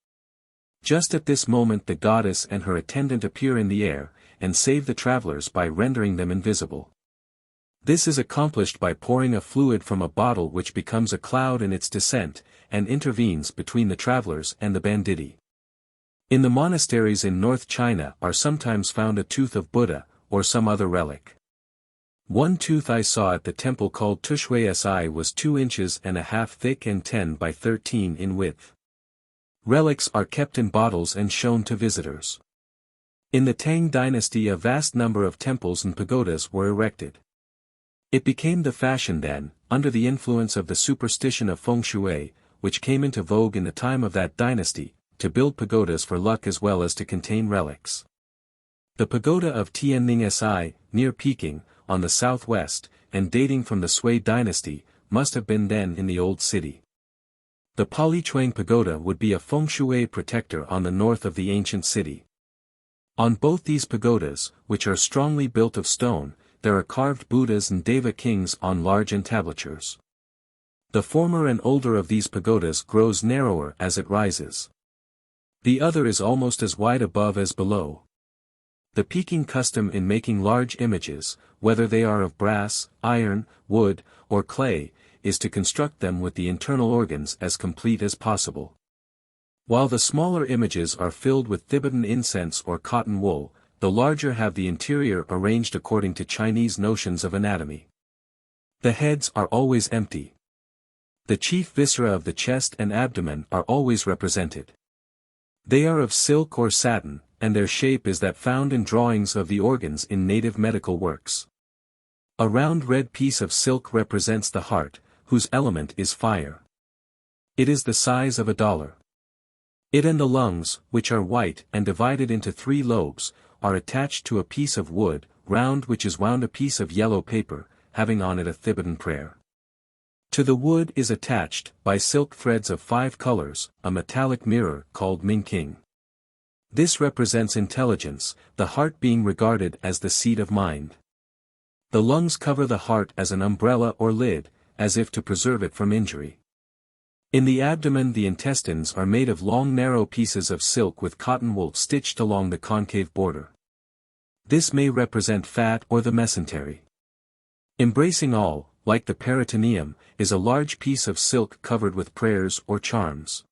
Just at this moment the goddess and her attendant appear in the air, and save the travelers by rendering them invisible. This is accomplished by pouring a fluid from a bottle which becomes a cloud in its descent, and intervenes between the travelers and the banditti. In the monasteries in North China are sometimes found a tooth of Buddha, or some other relic. One tooth I saw at the temple called Tushui Si was 2.5 inches thick and 10 by 13 in width. Relics are kept in bottles and shown to visitors. In the Tang Dynasty a vast number of temples and pagodas were erected. It became the fashion then, under the influence of the superstition of Feng-Shui, which came into vogue in the time of that dynasty, to build pagodas for luck as well as to contain relics. The pagoda of Tianning Si, near Peking, on the southwest, and dating from the Sui dynasty, must have been then in the old city. The Palichuang pagoda would be a Feng-Shui protector on the north of the ancient city. On both these pagodas, which are strongly built of stone, there are carved Buddhas and Deva kings on large entablatures. The former and older of these pagodas grows narrower as it rises. The other is almost as wide above as below. The Peking custom in making large images, whether they are of brass, iron, wood, or clay, is to construct them with the internal organs as complete as possible. While the smaller images are filled with Tibetan incense or cotton wool, the larger have the interior arranged according to Chinese notions of anatomy. The heads are always empty. The chief viscera of the chest and abdomen are always represented. They are of silk or satin, and their shape is that found in drawings of the organs in native medical works. A round red piece of silk represents the heart, whose element is fire. It is the size of $1. It and the lungs, which are white and divided into 3 lobes, are attached to a piece of wood, round which is wound a piece of yellow paper, having on it a Tibetan prayer. To the wood is attached, by silk threads of 5 colors, a metallic mirror called Leng-Yen-King. This represents intelligence, the heart being regarded as the seat of mind. The lungs cover the heart as an umbrella or lid, as if to preserve it from injury. In the abdomen the intestines are made of long narrow pieces of silk with cotton wool stitched along the concave border. This may represent fat or the mesentery. Embracing all, like the peritoneum, is a large piece of silk covered with prayers or charms.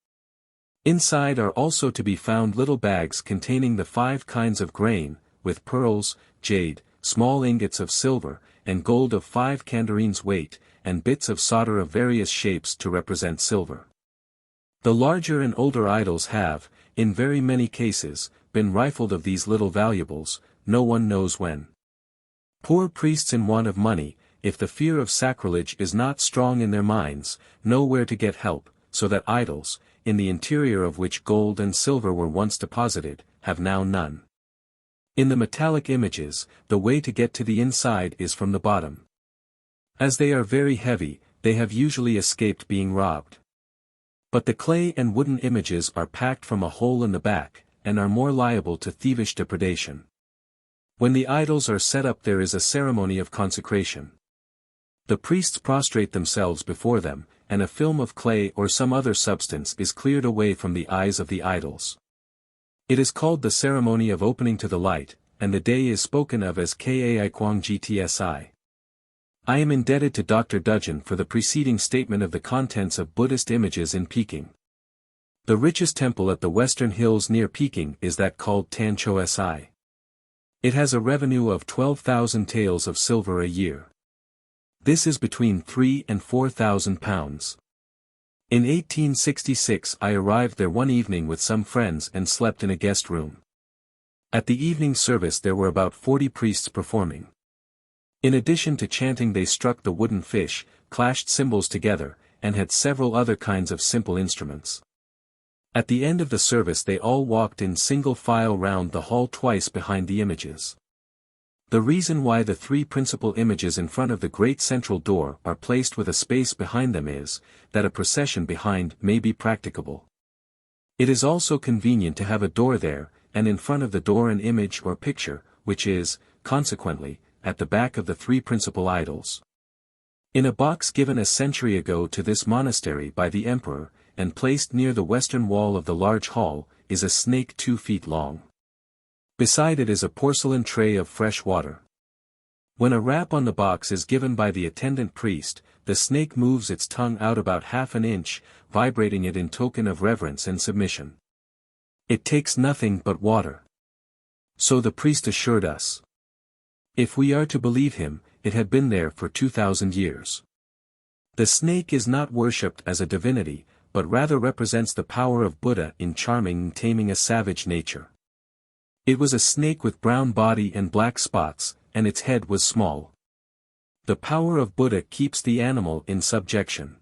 Inside are also to be found little bags containing the 5 kinds of grain, with pearls, jade, small ingots of silver, and gold of 5 kandareens weight, and bits of solder of various shapes to represent silver. The larger and older idols have, in very many cases, been rifled of these little valuables, no one knows when. Poor priests in want of money, if the fear of sacrilege is not strong in their minds, know where to get help, so that idols, in the interior of which gold and silver were once deposited, have now none. In the metallic images, the way to get to the inside is from the bottom. As they are very heavy, they have usually escaped being robbed. But the clay and wooden images are packed from a hole in the back, and are more liable to thievish depredation. When the idols are set up there is a ceremony of consecration. The priests prostrate themselves before them, and a film of clay or some other substance is cleared away from the eyes of the idols. It is called the ceremony of opening to the light, and the day is spoken of as Kai Kwang Gtsi. I am indebted to Dr. Dudgeon for the preceding statement of the contents of Buddhist images in Peking. The richest temple at the western hills near Peking is that called Tancho Si. It has a revenue of 12,000 taels of silver a year. This is between 3 and 4,000 pounds. In 1866 I arrived there one evening with some friends and slept in a guest room. At the evening service there were about 40 priests performing. In addition to chanting they struck the wooden fish, clashed cymbals together, and had several other kinds of simple instruments. At the end of the service they all walked in single file round the hall twice behind the images. The reason why the three principal images in front of the great central door are placed with a space behind them is, that a procession behind may be practicable. It is also convenient to have a door there, and in front of the door an image or picture, which is, consequently, at the back of the three principal idols. In a box given a century ago to this monastery by the emperor, and placed near the western wall of the large hall, is a snake 2 feet long. Beside it is a porcelain tray of fresh water. When a rap on the box is given by the attendant priest, the snake moves its tongue out about half an inch, vibrating it in token of reverence and submission. It takes nothing but water. So the priest assured us. If we are to believe him, it had been there for 2,000 years. The snake is not worshipped as a divinity, but rather represents the power of Buddha in charming and taming a savage nature. It was a snake with brown body and black spots, and its head was small. The power of Buddha keeps the animal in subjection.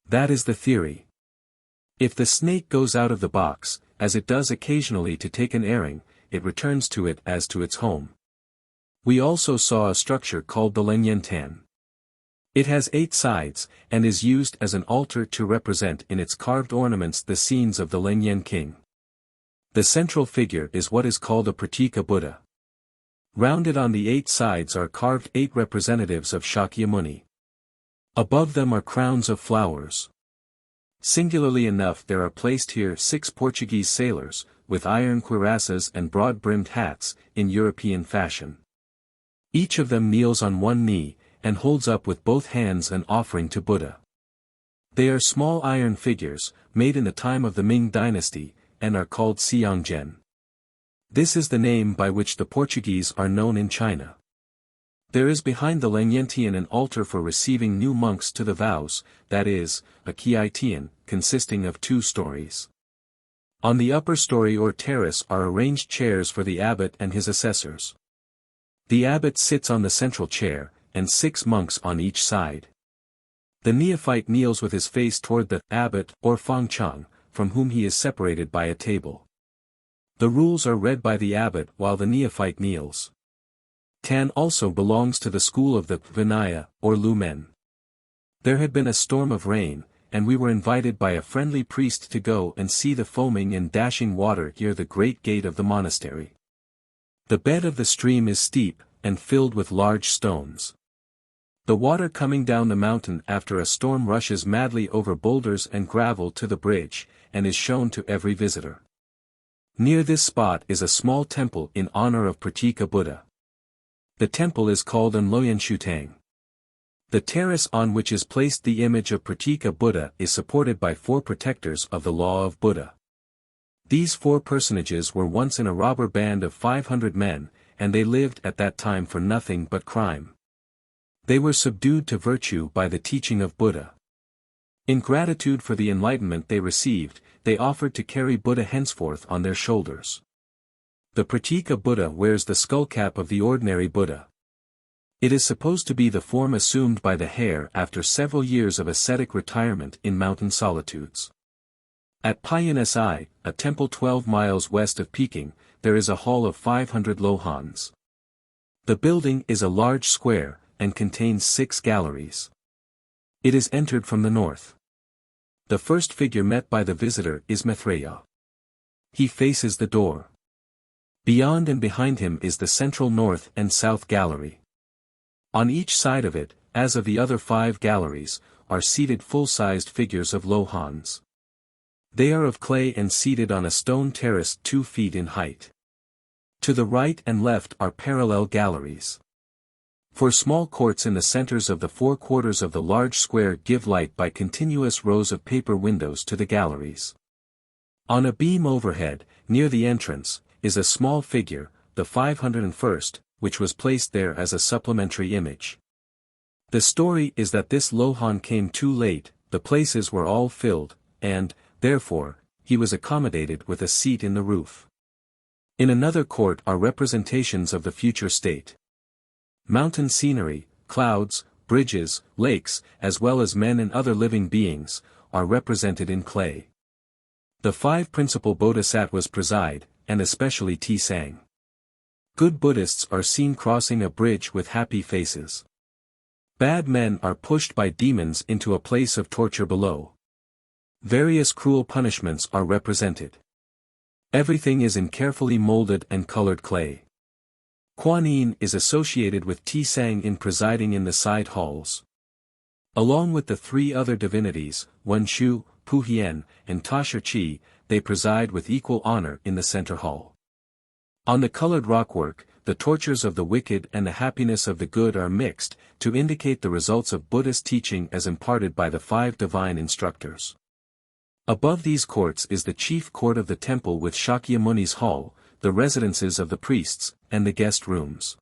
That is the theory. If the snake goes out of the box, as it does occasionally to take an airing, it returns to it as to its home. We also saw a structure called the Leng-Yen-King. It has 8 sides, and is used as an altar to represent in its carved ornaments the scenes of the Leng-Yen-King. The central figure is what is called a Pratika Buddha. Rounded on the 8 sides are carved 8 representatives of Shakyamuni. Above them are crowns of flowers. Singularly enough there are placed here 6 Portuguese sailors, with iron cuirassas and broad-brimmed hats, in European fashion. Each of them kneels on one knee, and holds up with both hands an offering to Buddha. They are small iron figures, made in the time of the Ming Dynasty, and are called Xiangzhen. This is the name by which the Portuguese are known in China. There is behind the Leng-Yen-King an altar for receiving new monks to the vows, that is, a Kiai-Tian, consisting of 2 stories. On the upper story or terrace are arranged chairs for the abbot and his assessors. The abbot sits on the central chair, and 6 monks on each side. The neophyte kneels with his face toward the abbot or Feng-Chang, from whom he is separated by a table. The rules are read by the abbot while the neophyte kneels. Tan also belongs to the school of the Vinaya, or Lumen. There had been a storm of rain, and we were invited by a friendly priest to go and see the foaming and dashing water near the great gate of the monastery. The bed of the stream is steep, and filled with large stones. The water coming down the mountain after a storm rushes madly over boulders and gravel to the bridge, and is shown to every visitor. Near this spot is a small temple in honor of Pratika Buddha. The temple is called An Loyan Shutang. The terrace on which is placed the image of Pratika Buddha is supported by 4 protectors of the law of Buddha. These 4 personages were once in a robber band of 500 men, and they lived at that time for nothing but crime. They were subdued to virtue by the teaching of Buddha. In gratitude for the enlightenment they received, they offered to carry Buddha henceforth on their shoulders. The Pratika Buddha wears the skullcap of the ordinary Buddha. It is supposed to be the form assumed by the hare after several years of ascetic retirement in mountain solitudes. At P'U-To, a temple 12 miles west of Peking, there is a hall of 500 lohans. The building is a large square, and contains 6 galleries. It is entered from the north. The first figure met by the visitor is Maitreya. He faces the door. Beyond and behind him is the central north and south gallery. On each side of it, as of the other 5 galleries, are seated full-sized figures of Lohans. They are of clay and seated on a stone terrace 2 feet in height. To the right and left are parallel galleries. For small courts in the centers of the 4 quarters of the large square give light by continuous rows of paper windows to the galleries. On a beam overhead, near the entrance, is a small figure, the 501st, which was placed there as a supplementary image. The story is that this Lohan came too late, the places were all filled, and, therefore, he was accommodated with a seat in the roof. In another court are representations of the future state. Mountain scenery, clouds, bridges, lakes, as well as men and other living beings, are represented in clay. The 5 principal bodhisattvas preside, and especially Tsang. Good Buddhists are seen crossing a bridge with happy faces. Bad men are pushed by demons into a place of torture below. Various cruel punishments are represented. Everything is in carefully molded and colored clay. Kuan Yin is associated with Tsang in presiding in the side halls. Along with the 3 other divinities, Wen Shu, Pu Hien, and Ta Shi Chi, they preside with equal honor in the center hall. On the colored rockwork, the tortures of the wicked and the happiness of the good are mixed, to indicate the results of Buddhist teaching as imparted by the 5 divine instructors. Above these courts is the chief court of the temple with Shakyamuni's hall, the residences of the priests, and the guest rooms.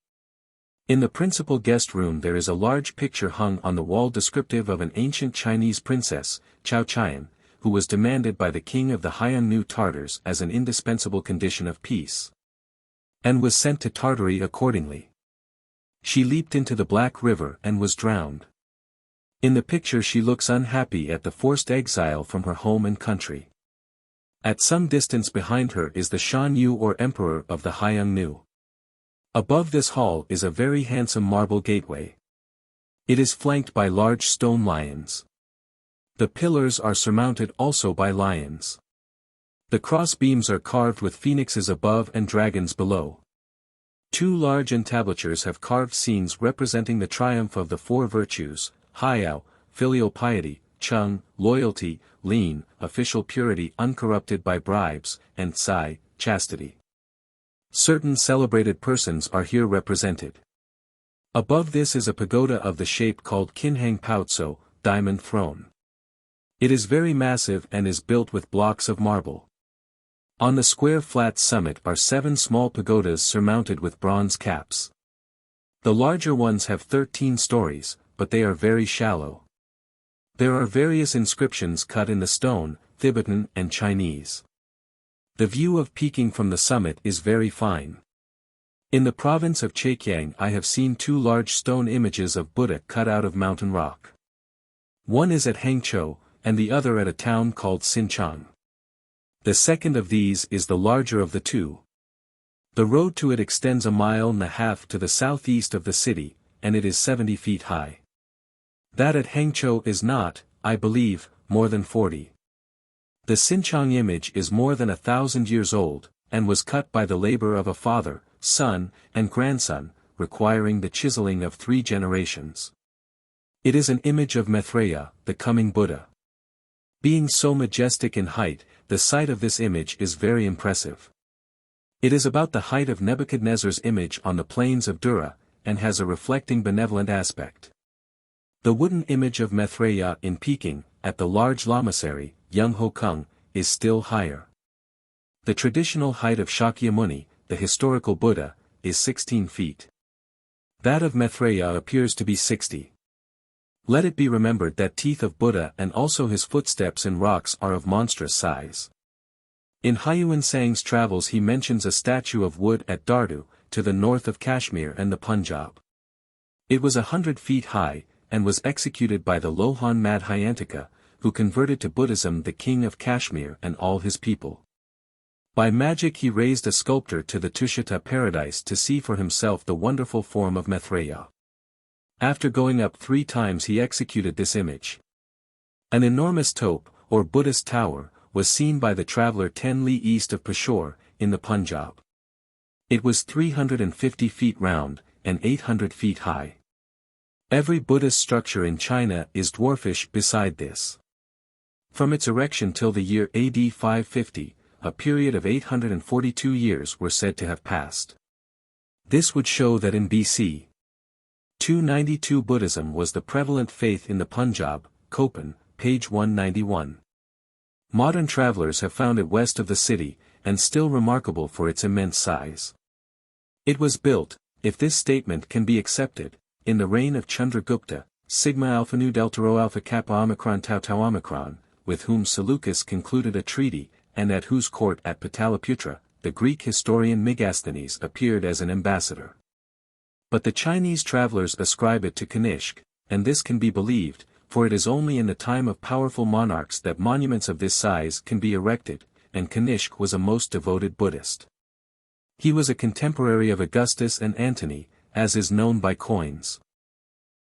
In the principal guest room there is a large picture hung on the wall descriptive of an ancient Chinese princess, Chao Qian, who was demanded by the king of the Huayan Tartars as an indispensable condition of peace. And was sent to Tartary accordingly. She leaped into the Black River and was drowned. In the picture she looks unhappy at the forced exile from her home and country. At some distance behind her is the Shan Yu or emperor of the Huayan. Above this hall is a very handsome marble gateway. It is flanked by large stone lions. The pillars are surmounted also by lions. The cross beams are carved with phoenixes above and dragons below. 2 large entablatures have carved scenes representing the triumph of the 4 virtues, Haiyao, filial piety, Chung, loyalty, Lin, official purity uncorrupted by bribes, and Tsai, chastity. Certain celebrated persons are here represented. Above this is a pagoda of the shape called Kinhang Paotso, diamond throne. It is very massive and is built with blocks of marble. On the square flat summit are 7 small pagodas surmounted with bronze caps. The larger ones have 13 stories, but they are very shallow. There are various inscriptions cut in the stone, Tibetan and Chinese. The view of Peking from the summit is very fine. In the province of Zhejiang I have seen 2 large stone images of Buddha cut out of mountain rock. One is at Hangzhou, and the other at a town called Xinchang. The second of these is the larger of the 2. The road to it extends 1.5 miles to the southeast of the city, and it is 70 feet high. That at Hangzhou is not, I believe, more than 40. The Xinchang image is more than 1,000 years old, and was cut by the labor of a father, son, and grandson, requiring the chiseling of 3 generations. It is an image of Maitreya, the coming Buddha. Being so majestic in height, the sight of this image is very impressive. It is about the height of Nebuchadnezzar's image on the plains of Dura, and has a reflecting benevolent aspect. The wooden image of Maitreya in Peking, at the large lamasery, Yunho Kung, is still higher. The traditional height of Shakyamuni, the historical Buddha, is 16 feet. That of Maitreya appears to be 60. Let it be remembered that teeth of Buddha and also his footsteps in rocks are of monstrous size. In Huayan Sang's travels he mentions a statue of wood at Dardu, to the north of Kashmir and the Punjab. It was 100 feet high, and was executed by the Lohan Madhyantika, who converted to Buddhism the king of Kashmir and all his people. By magic he raised a sculptor to the Tushita paradise to see for himself the wonderful form of Maitreya. After going up 3 times he executed this image. An enormous tope, or Buddhist tower, was seen by the traveler 10 li east of Peshawar, in the Punjab. It was 350 feet round, and 800 feet high. Every Buddhist structure in China is dwarfish beside this. From its erection till the year AD 550, a period of 842 years were said to have passed. This would show that in BC 292 Buddhism was the prevalent faith in the Punjab, Köppen, page 191. Modern travelers have found it west of the city, and still remarkable for its immense size. It was built, if this statement can be accepted, in the reign of Chandragupta, Sigma Alpha Nu Delta Rho Alpha Kappa Omicron Tau Tau Omicron, with whom Seleucus concluded a treaty, and at whose court at Pataliputra, the Greek historian Megasthenes appeared as an ambassador. But the Chinese travelers ascribe it to Kanishk, and this can be believed, for it is only in the time of powerful monarchs that monuments of this size can be erected, and Kanishk was a most devoted Buddhist. He was a contemporary of Augustus and Antony, as is known by coins.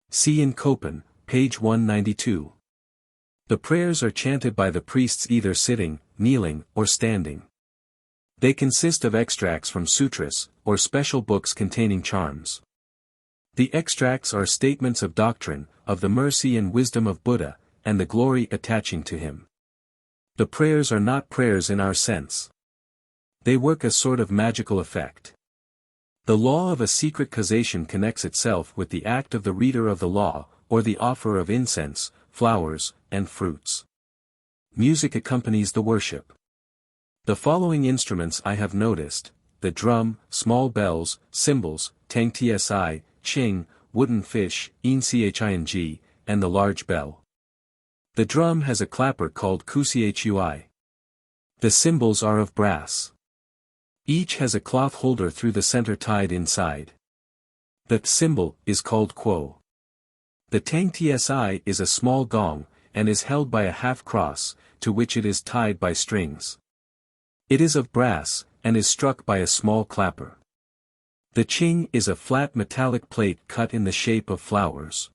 See in Köppen, page 192. The prayers are chanted by the priests either sitting, kneeling, or standing. They consist of extracts from sutras, or special books containing charms. The extracts are statements of doctrine, of the mercy and wisdom of Buddha, and the glory attaching to him. The prayers are not prayers in our sense. They work a sort of magical effect. The law of a secret causation connects itself with the act of the reader of the law, or the offer of incense, flowers, and fruits. Music accompanies the worship. The following instruments I have noticed: the drum, small bells, cymbals, tang tsi, ching, wooden fish, yin, and the large bell. The drum has a clapper called kuchui. The cymbals are of brass. Each has a cloth holder through the center tied inside. The cymbal is called quo. The tang tsi is a small gong, and is held by a half-cross, to which it is tied by strings. It is of brass, and is struck by a small clapper. The ching is a flat metallic plate cut in the shape of flowers.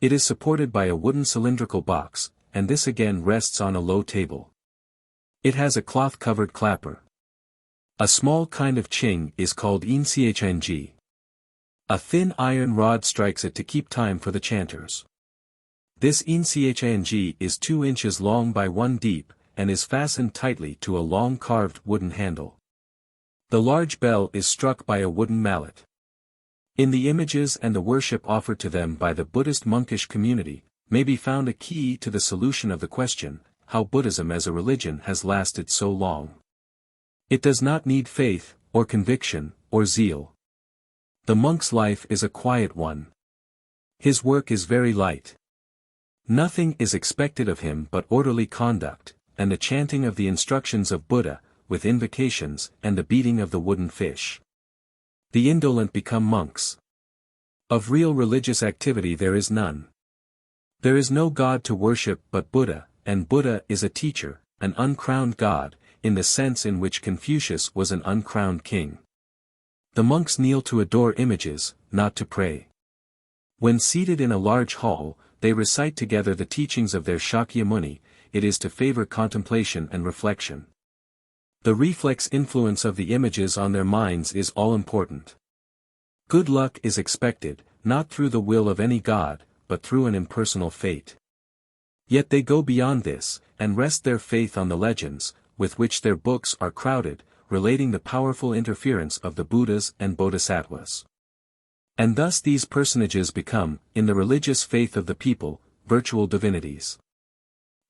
It is supported by a wooden cylindrical box, and this again rests on a low table. It has a cloth-covered clapper. A small kind of ching is called yin. A thin iron rod strikes it to keep time for the chanters. This yin is 2 inches long by 1 deep, and is fastened tightly to a long carved wooden handle. The large bell is struck by a wooden mallet. In the images and the worship offered to them by the Buddhist monkish community, may be found a key to the solution of the question, how Buddhism as a religion has lasted so long. It does not need faith, or conviction, or zeal. The monk's life is a quiet one. His work is very light. Nothing is expected of him but orderly conduct, and the chanting of the instructions of Buddha, with invocations, and the beating of the wooden fish. The indolent become monks. Of real religious activity there is none. There is no God to worship but Buddha, and Buddha is a teacher, an uncrowned God, in the sense in which Confucius was an uncrowned king. The monks kneel to adore images, not to pray. When seated in a large hall, they recite together the teachings of their Shakyamuni. It is to favor contemplation and reflection. The reflex influence of the images on their minds is all important. Good luck is expected, not through the will of any god, but through an impersonal fate. Yet they go beyond this, and rest their faith on the legends, with which their books are crowded, relating the powerful interference of the Buddhas and Bodhisattvas. And thus these personages become, in the religious faith of the people, virtual divinities.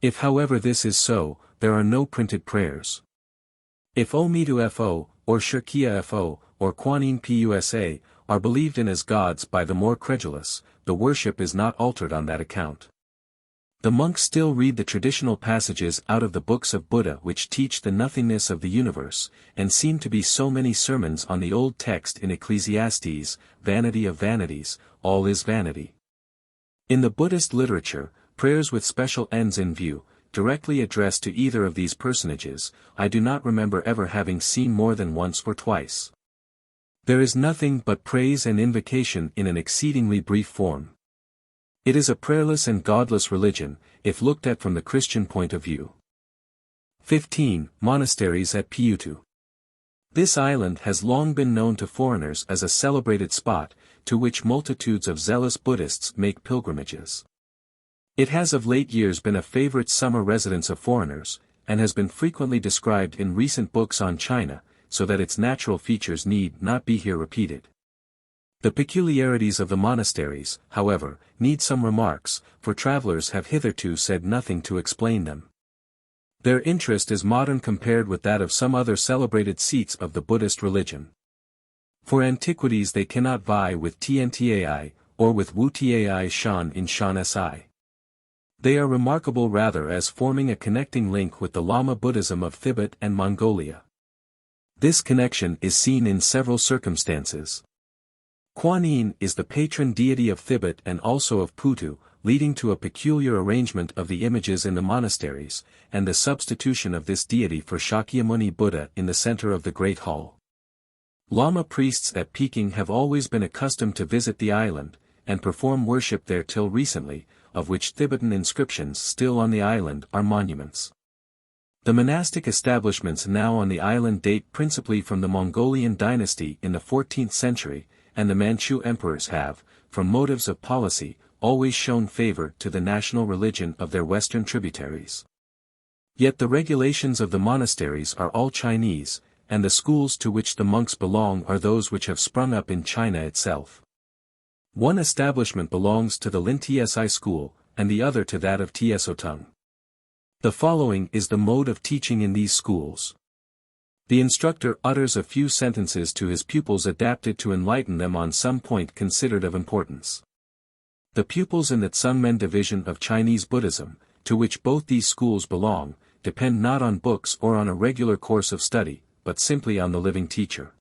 If however this is so, there are no printed prayers. If Omitu Fo, or Shirkia Fo, or Kuan Pusa, are believed in as gods by the more credulous, the worship is not altered on that account. The monks still read the traditional passages out of the books of Buddha which teach the nothingness of the universe, and seem to be so many sermons on the old text in Ecclesiastes, vanity of vanities, all is vanity. In the Buddhist literature, prayers with special ends in view, directly addressed to either of these personages, I do not remember ever having seen more than once or twice. There is nothing but praise and invocation in an exceedingly brief form. It is a prayerless and godless religion, if looked at from the Christian point of view. 15. Monasteries at P'U-To. This island has long been known to foreigners as a celebrated spot, to which multitudes of zealous Buddhists make pilgrimages. It has of late years been a favorite summer residence of foreigners, and has been frequently described in recent books on China, so that its natural features need not be here repeated. The peculiarities of the monasteries, however, need some remarks, for travelers have hitherto said nothing to explain them. Their interest is modern compared with that of some other celebrated seats of the Buddhist religion. For antiquities they cannot vie with Tiantai, or with Wutai Shan in Shan Si. They are remarkable rather as forming a connecting link with the Lama Buddhism of Tibet and Mongolia. This connection is seen in several circumstances. Kuan Yin is the patron deity of Tibet and also of P'U-To, leading to a peculiar arrangement of the images in the monasteries, and the substitution of this deity for Shakyamuni Buddha in the center of the Great Hall. Lama priests at Peking have always been accustomed to visit the island, and perform worship there till recently, of which Tibetan inscriptions still on the island are monuments. The monastic establishments now on the island date principally from the Mongolian dynasty in the 14th century, and the Manchu emperors have, from motives of policy, always shown favor to the national religion of their western tributaries. Yet the regulations of the monasteries are all Chinese, and the schools to which the monks belong are those which have sprung up in China itself. One establishment belongs to the Lin Tsi school, and the other to that of Tso. The following is the mode of teaching in these schools. The instructor utters a few sentences to his pupils adapted to enlighten them on some point considered of importance. The pupils in the Tsungmen division of Chinese Buddhism, to which both these schools belong, depend not on books or on a regular course of study, but simply on the living teacher.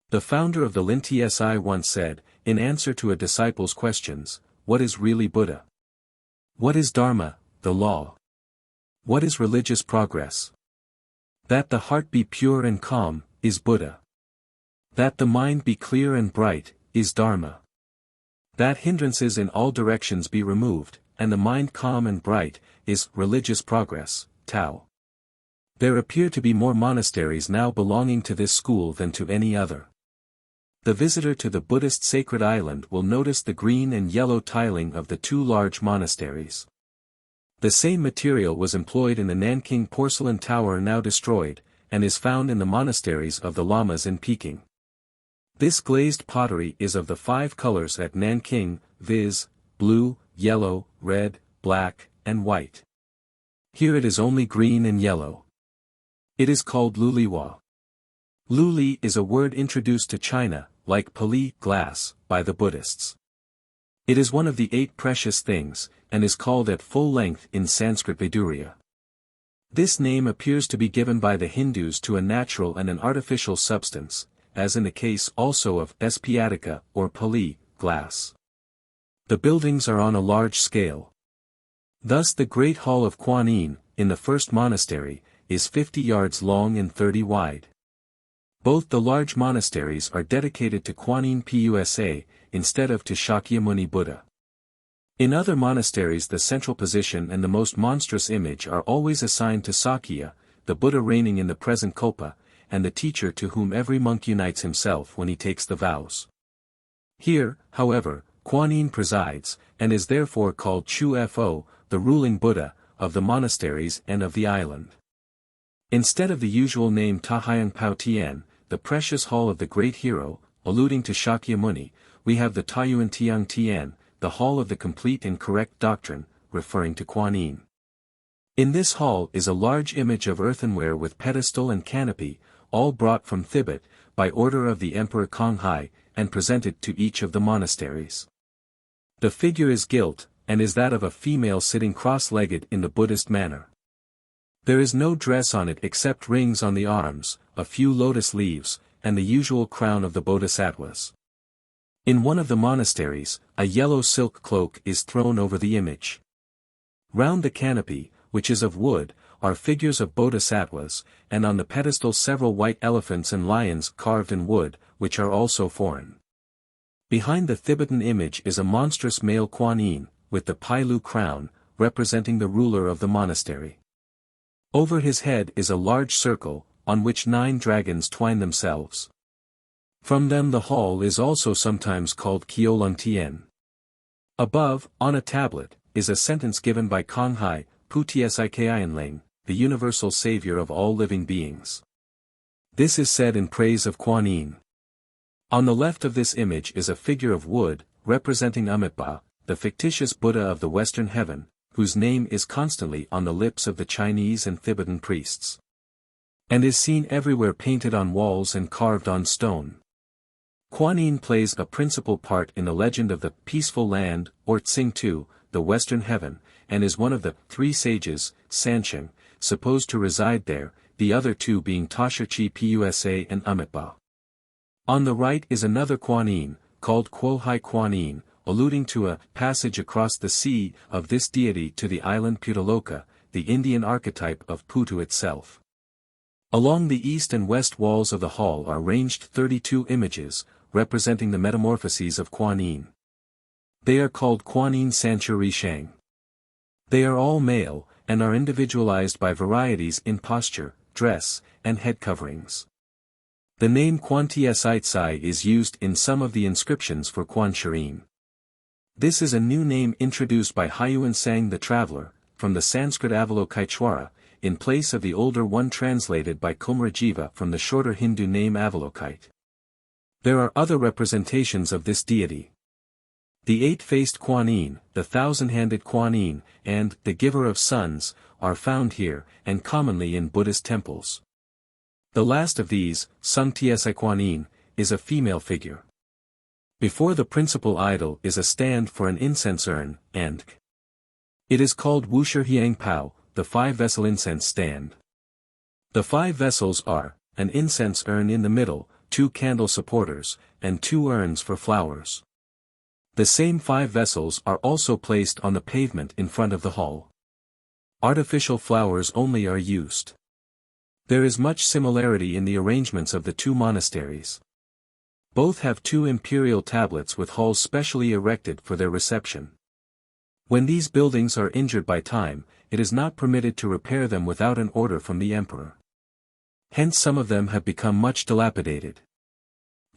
The founder of the Lin Tsi once said, in answer to a disciple's questions, "What is really Buddha? What is Dharma, the law? What is religious progress? That the heart be pure and calm, is Buddha. That the mind be clear and bright, is Dharma. That hindrances in all directions be removed, and the mind calm and bright, is religious progress, Tao." There appear to be more monasteries now belonging to this school than to any other. The visitor to the Buddhist sacred island will notice the green and yellow tiling of the two large monasteries. The same material was employed in the Nanking porcelain tower now destroyed, and is found in the monasteries of the Lamas in Peking. This glazed pottery is of the 5 colors at Nanking, viz., blue, yellow, red, black, and white. Here it is only green and yellow. It is called luliwa. Luli is a word introduced to China, like pali, glass, by the Buddhists. It is one of the 8 precious things, and is called at full length in Sanskrit Vidurya. This name appears to be given by the Hindus to a natural and an artificial substance, as in the case also of Espiatica or pali, glass. The buildings are on a large scale. Thus the Great Hall of Kuan Yin, in the first monastery, is 50 yards long and 30 wide. Both the large monasteries are dedicated to Kuan Yin Pusa, instead of to Shakyamuni Buddha. In other monasteries the central position and the most monstrous image are always assigned to Sakya, the Buddha reigning in the present Kalpa, and the teacher to whom every monk unites himself when he takes the vows. Here, however, Kuan Yin presides, and is therefore called Chu-Fo, the ruling Buddha, of the monasteries and of the island. Instead of the usual name Tahyang Pao Tian, the precious hall of the great hero, alluding to Shakyamuni, we have the Taiyuan Tiang Tian, the hall of the complete and correct doctrine, referring to Kuan Yin. In this hall is a large image of earthenware with pedestal and canopy, all brought from Tibet, by order of the Emperor Konghai, and presented to each of the monasteries. The figure is gilt, and is that of a female sitting cross-legged in the Buddhist manner. There is no dress on it except rings on the arms, a few lotus leaves, and the usual crown of the bodhisattvas. In one of the monasteries, a yellow silk cloak is thrown over the image. Round the canopy, which is of wood, are figures of bodhisattvas, and on the pedestal several white elephants and lions carved in wood, which are also foreign. Behind the Tibetan image is a monstrous male Kuan Yin, with the Pailu crown, representing the ruler of the monastery. Over his head is a large circle, on which 9 dragons twine themselves. From them the hall is also sometimes called Qiolong Tien. Above, on a tablet, is a sentence given by Konghai, Pu Tsikianling, the universal savior of all living beings. This is said in praise of Kuan Yin. On the left of this image is a figure of wood, representing Amitabha, the fictitious Buddha of the Western Heaven, whose name is constantly on the lips of the Chinese and Tibetan priests, and is seen everywhere painted on walls and carved on stone. Kuan Yin plays a principal part in the legend of the peaceful land, or Tsing-Tu, the Western Heaven, and is one of the 3 sages, Sansheng, supposed to reside there, the other 2 being Tashachi Pusa and Amitabha. On the right is another Kuan Yin, called Kuohai Kuan Yin, alluding to a passage across the sea of this deity to the island P'U-To, the Indian archetype of P'U-To itself. Along the east and west walls of the hall are ranged 32 images, representing the metamorphoses of Kuan Yin. They are called Kuan Yin Sanchu Rishang. They are all male, and are individualized by varieties in posture, dress, and head coverings. The name Kuan Tsai is used in some of the inscriptions for Kuan Shirin. This is a new name introduced by Huayan Sang the Traveler, from the Sanskrit Avalokiteshvara, in place of the older one translated by Kumarajiva from the shorter Hindu name Avalokite. There are other representations of this deity. The 8-faced Kuan Yin, the 1,000-handed Kuan Yin, and the Giver of Sons, are found here, and commonly in Buddhist temples. The last of these, Sung Tsi Kuan Yin, is a female figure. Before the principal idol is a stand for an incense urn, and it is called Wushi Hiang Pao, the 5-vessel incense stand. The 5 vessels are, an incense urn in the middle, 2 candle supporters, and 2 urns for flowers. The same 5 vessels are also placed on the pavement in front of the hall. Artificial flowers only are used. There is much similarity in the arrangements of the 2 monasteries. Both have 2 imperial tablets with halls specially erected for their reception. When these buildings are injured by time, it is not permitted to repair them without an order from the emperor. Hence some of them have become much dilapidated.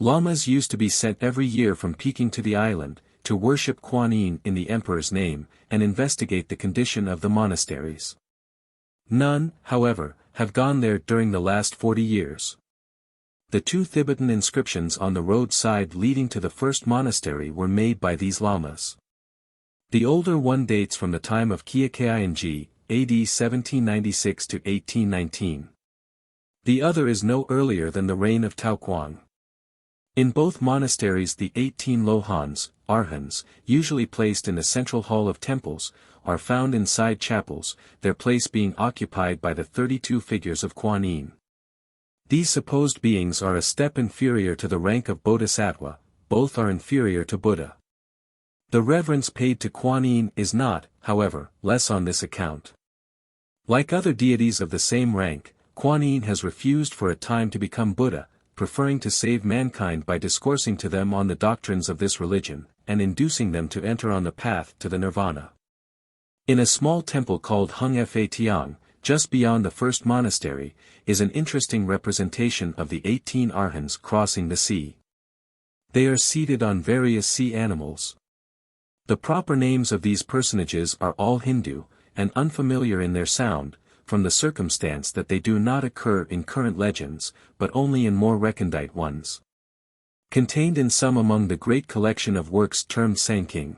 Lamas used to be sent every year from Peking to the island, to worship Kuan Yin in the emperor's name, and investigate the condition of the monasteries. None, however, have gone there during the last 40 years. The 2 Tibetan inscriptions on the road side leading to the first monastery were made by these lamas. The older one dates from the time of Kyaking, AD 1796 to 1819. The other is no earlier than the reign of Tao Kuang. In both monasteries the 18 lohans, arhans, usually placed in the central hall of temples, are found in side chapels, their place being occupied by the 32 figures of Kuan Yin. These supposed beings are a step inferior to the rank of Bodhisattva, both are inferior to Buddha. The reverence paid to Kuan Yin is not, however, less on this account. Like other deities of the same rank, Kuan Yin has refused for a time to become Buddha, preferring to save mankind by discoursing to them on the doctrines of this religion, and inducing them to enter on the path to the Nirvana. In a small temple called Hung Fa Tiang, just beyond the first monastery, is an interesting representation of the 18 arhans crossing the sea. They are seated on various sea animals. The proper names of these personages are all Hindu, and unfamiliar in their sound, from the circumstance that they do not occur in current legends, but only in more recondite ones. Contained in some among the great collection of works termed Sangking.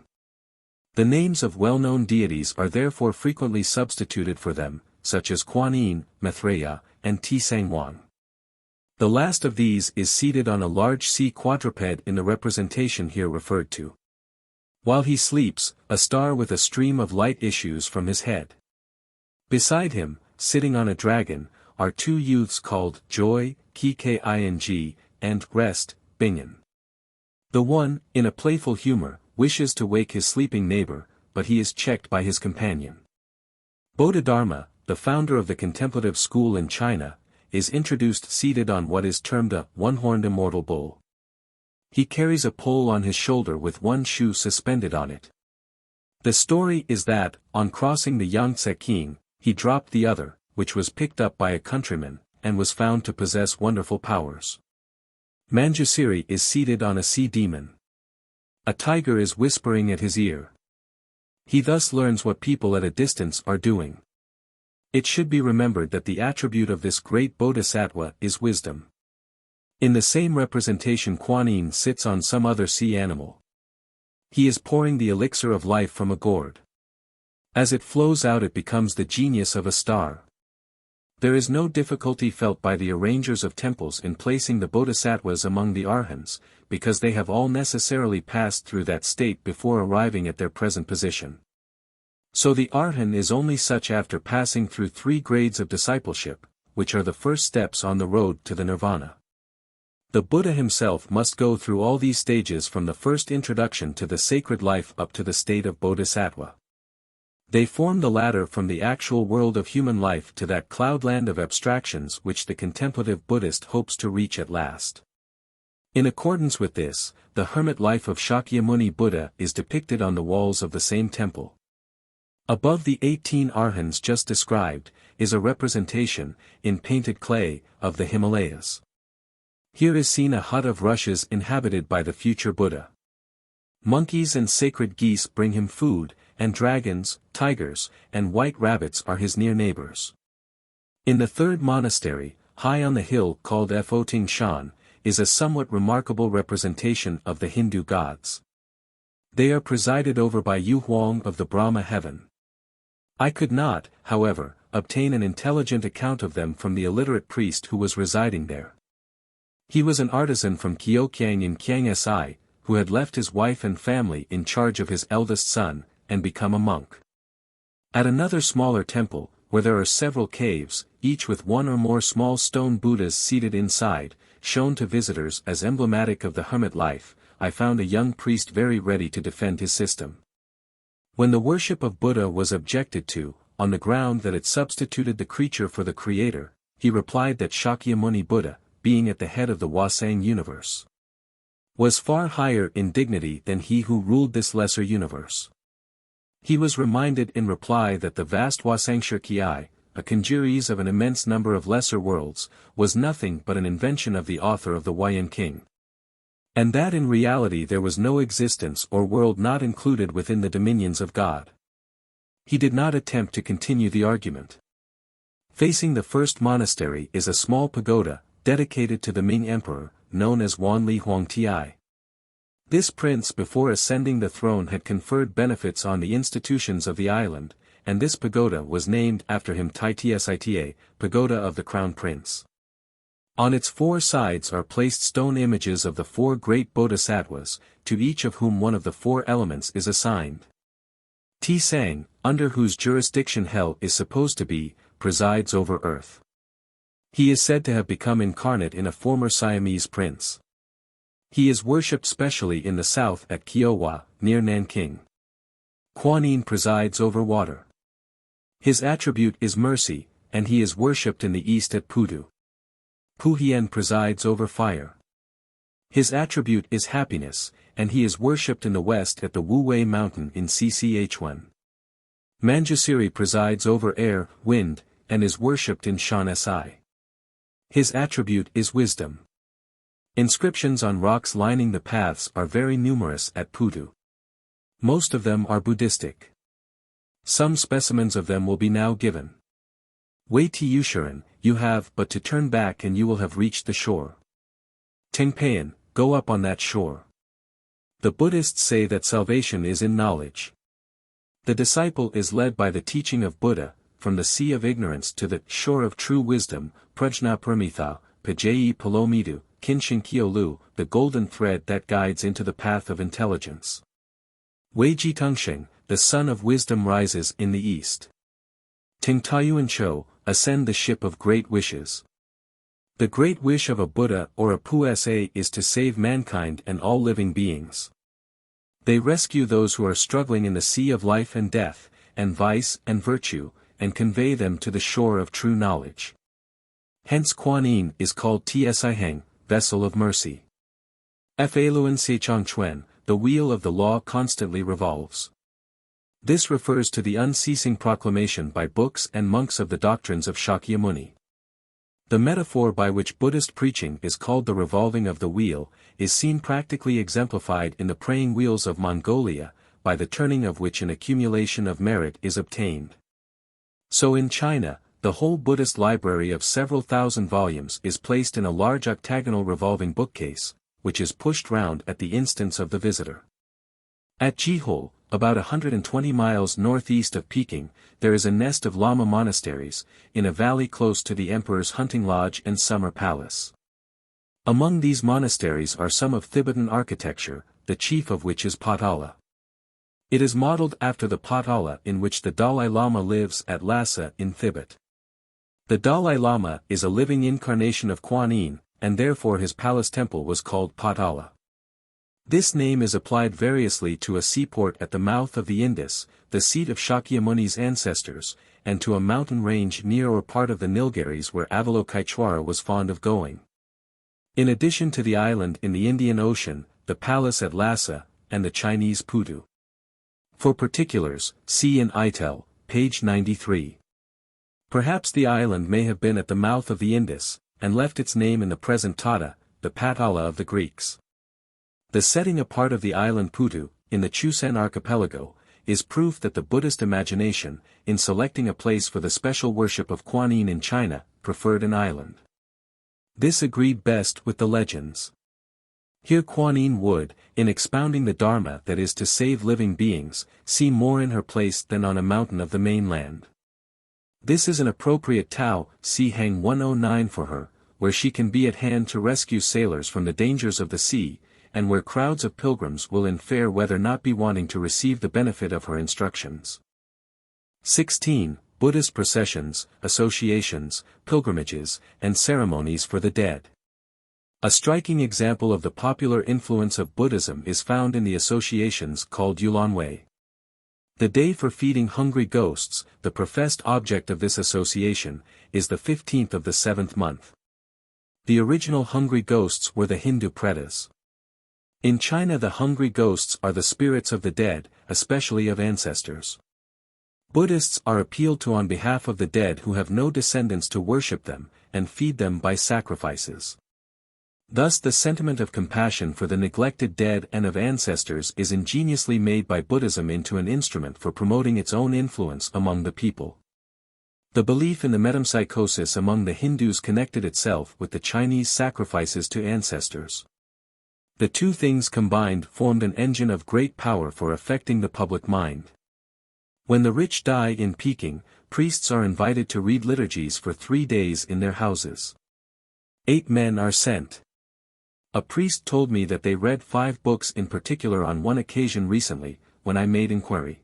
The names of well-known deities are therefore frequently substituted for them, such as Kuan Yin, Maitreya, and Tsangwang. The last of these is seated on a large sea quadruped in the representation here referred to. While he sleeps, a star with a stream of light issues from his head. Beside him, sitting on a dragon, are 2 youths called Joy, King, and Rest, Bingen. The one, in a playful humor, wishes to wake his sleeping neighbor, but he is checked by his companion. Bodhidharma, the founder of the contemplative school in China, is introduced seated on what is termed a one-horned immortal bull. He carries a pole on his shoulder with one shoe suspended on it. The story is that, on crossing the Yangtze King, he dropped the other, which was picked up by a countryman, and was found to possess wonderful powers. Manjusri is seated on a sea demon. A tiger is whispering at his ear. He thus learns what people at a distance are doing. It should be remembered that the attribute of this great bodhisattva is wisdom. In the same representation Kuan Yin sits on some other sea animal. He is pouring the elixir of life from a gourd. As it flows out it becomes the genius of a star. There is no difficulty felt by the arrangers of temples in placing the bodhisattvas among the arhans, because they have all necessarily passed through that state before arriving at their present position. So the arhan is only such after passing through 3 grades of discipleship, which are the first steps on the road to the nirvana. The Buddha himself must go through all these stages from the first introduction to the sacred life up to the state of bodhisattva. They form the ladder from the actual world of human life to that cloudland of abstractions which the contemplative Buddhist hopes to reach at last. In accordance with this, the hermit life of Shakyamuni Buddha is depicted on the walls of the same temple. Above the 18 arhans just described, is a representation, in painted clay, of the Himalayas. Here is seen a hut of rushes inhabited by the future Buddha. Monkeys and sacred geese bring him food, and dragons, tigers, and white rabbits are his near neighbors. In the third monastery, high on the hill called Foting Shan, is a somewhat remarkable representation of the Hindu gods. They are presided over by Yu Huang of the Brahma heaven. I could not, however, obtain an intelligent account of them from the illiterate priest who was residing there. He was an artisan from Leng-Yen-King Si, who had left his wife and family in charge of his eldest son, and become a monk. At another smaller temple, where there are several caves, each with 1 or more small stone Buddhas seated inside, shown to visitors as emblematic of the hermit life, I found a young priest very ready to defend his system. When the worship of Buddha was objected to, on the ground that it substituted the creature for the creator, he replied that Shakyamuni Buddha, being at the head of the Huayan Universe, was far higher in dignity than he who ruled this lesser universe. He was reminded in reply that the vast Huayan, a congeries of an immense number of lesser worlds, was nothing but an invention of the author of the Leng-Yen-King. And that in reality there was no existence or world not included within the dominions of God. He did not attempt to continue the argument. Facing the first monastery is a small pagoda, dedicated to the Ming Emperor, known as Wan Li Huang Ti. This prince before ascending the throne had conferred benefits on the institutions of the island, and this pagoda was named after him Tai Tsita, Pagoda of the Crown Prince. On its 4 sides are placed stone images of the 4 great bodhisattvas, to each of whom one of the 4 elements is assigned. Tsang, under whose jurisdiction hell is supposed to be, presides over earth. He is said to have become incarnate in a former Siamese prince. He is worshipped specially in the south at Kiowa, near Nanking. Kuan Yin presides over water. His attribute is mercy, and he is worshipped in the east at P'U-To. Puhien presides over fire. His attribute is happiness, and he is worshipped in the west at the Wu-Wei mountain in Cchun. Manjusri presides over air, wind, and is worshipped in Shan Si. His attribute is wisdom. Inscriptions on rocks lining the paths are very numerous at P'U-To. Most of them are Buddhistic. Some specimens of them will be now given. Wei Tiushuren, you have but to turn back and you will have reached the shore. Tingpayan, go up on that shore. The Buddhists say that salvation is in knowledge. The disciple is led by the teaching of Buddha, from the sea of ignorance to the shore of true wisdom, Prajna Paramitha, Pajayi Palomidu, Kinshin Kyolu, the golden thread that guides into the path of intelligence. Wei Jitungsheng, the sun of wisdom rises in the east. Ting Taiyuan Cho, ascend the ship of great wishes. The great wish of a Buddha or a Pu-Sa is to save mankind and all living beings. They rescue those who are struggling in the sea of life and death, and vice and virtue, and convey them to the shore of true knowledge. Hence Kuan Yin is called Tsiheng, vessel of mercy. Faluan Sechong Chuen, the wheel of the law constantly revolves. This refers to the unceasing proclamation by books and monks of the doctrines of Shakyamuni. The metaphor by which Buddhist preaching is called the revolving of the wheel, is seen practically exemplified in the praying wheels of Mongolia, by the turning of which an accumulation of merit is obtained. So in China, the whole Buddhist library of several thousand volumes is placed in a large octagonal revolving bookcase, which is pushed round at the instance of the visitor. At Jihol, about 120 miles northeast of Peking, there is a nest of Lama monasteries, in a valley close to the emperor's hunting lodge and summer palace. Among these monasteries are some of Tibetan architecture, the chief of which is Potala. It is modeled after the Potala in which the Dalai Lama lives at Lhasa in Tibet. The Dalai Lama is a living incarnation of Kuan Yin, and therefore his palace temple was called Potala. This name is applied variously to a seaport at the mouth of the Indus, the seat of Shakyamuni's ancestors, and to a mountain range near or part of the Nilgiris where Avalokiteshvara was fond of going. In addition to the island in the Indian Ocean, the palace at Lhasa, and the Chinese P'U-To. For particulars, see in ITEL, page 93. Perhaps the island may have been at the mouth of the Indus, and left its name in the present Tata, the Patala of the Greeks. The setting apart of the island P'U-To, in the Chusan archipelago, is proof that the Buddhist imagination, in selecting a place for the special worship of Kuan Yin in China, preferred an island. This agreed best with the legends. Here Kuan Yin would, in expounding the Dharma that is to save living beings, seem more in her place than on a mountain of the mainland. This is an appropriate Tao, see Hang 109 for her, where she can be at hand to rescue sailors from the dangers of the sea, and where crowds of pilgrims will in fair weather not be wanting to receive the benefit of her instructions. 16. Buddhist processions, associations, pilgrimages, and ceremonies for the dead. A striking example of the popular influence of Buddhism is found in the associations called Yulanwei. The day for feeding hungry ghosts, the professed object of this association, is the 15th of the 7th month. The original hungry ghosts were the Hindu pretas. In China the hungry ghosts are the spirits of the dead, especially of ancestors. Buddhists are appealed to on behalf of the dead who have no descendants to worship them, and feed them by sacrifices. Thus the sentiment of compassion for the neglected dead and of ancestors is ingeniously made by Buddhism into an instrument for promoting its own influence among the people. The belief in the metempsychosis among the Hindus connected itself with the Chinese sacrifices to ancestors. The two things combined formed an engine of great power for affecting the public mind. When the rich die in Peking, priests are invited to read liturgies for 3 days in their houses. 8 men are sent. A priest told me that they read 5 books in particular on one occasion recently, when I made inquiry.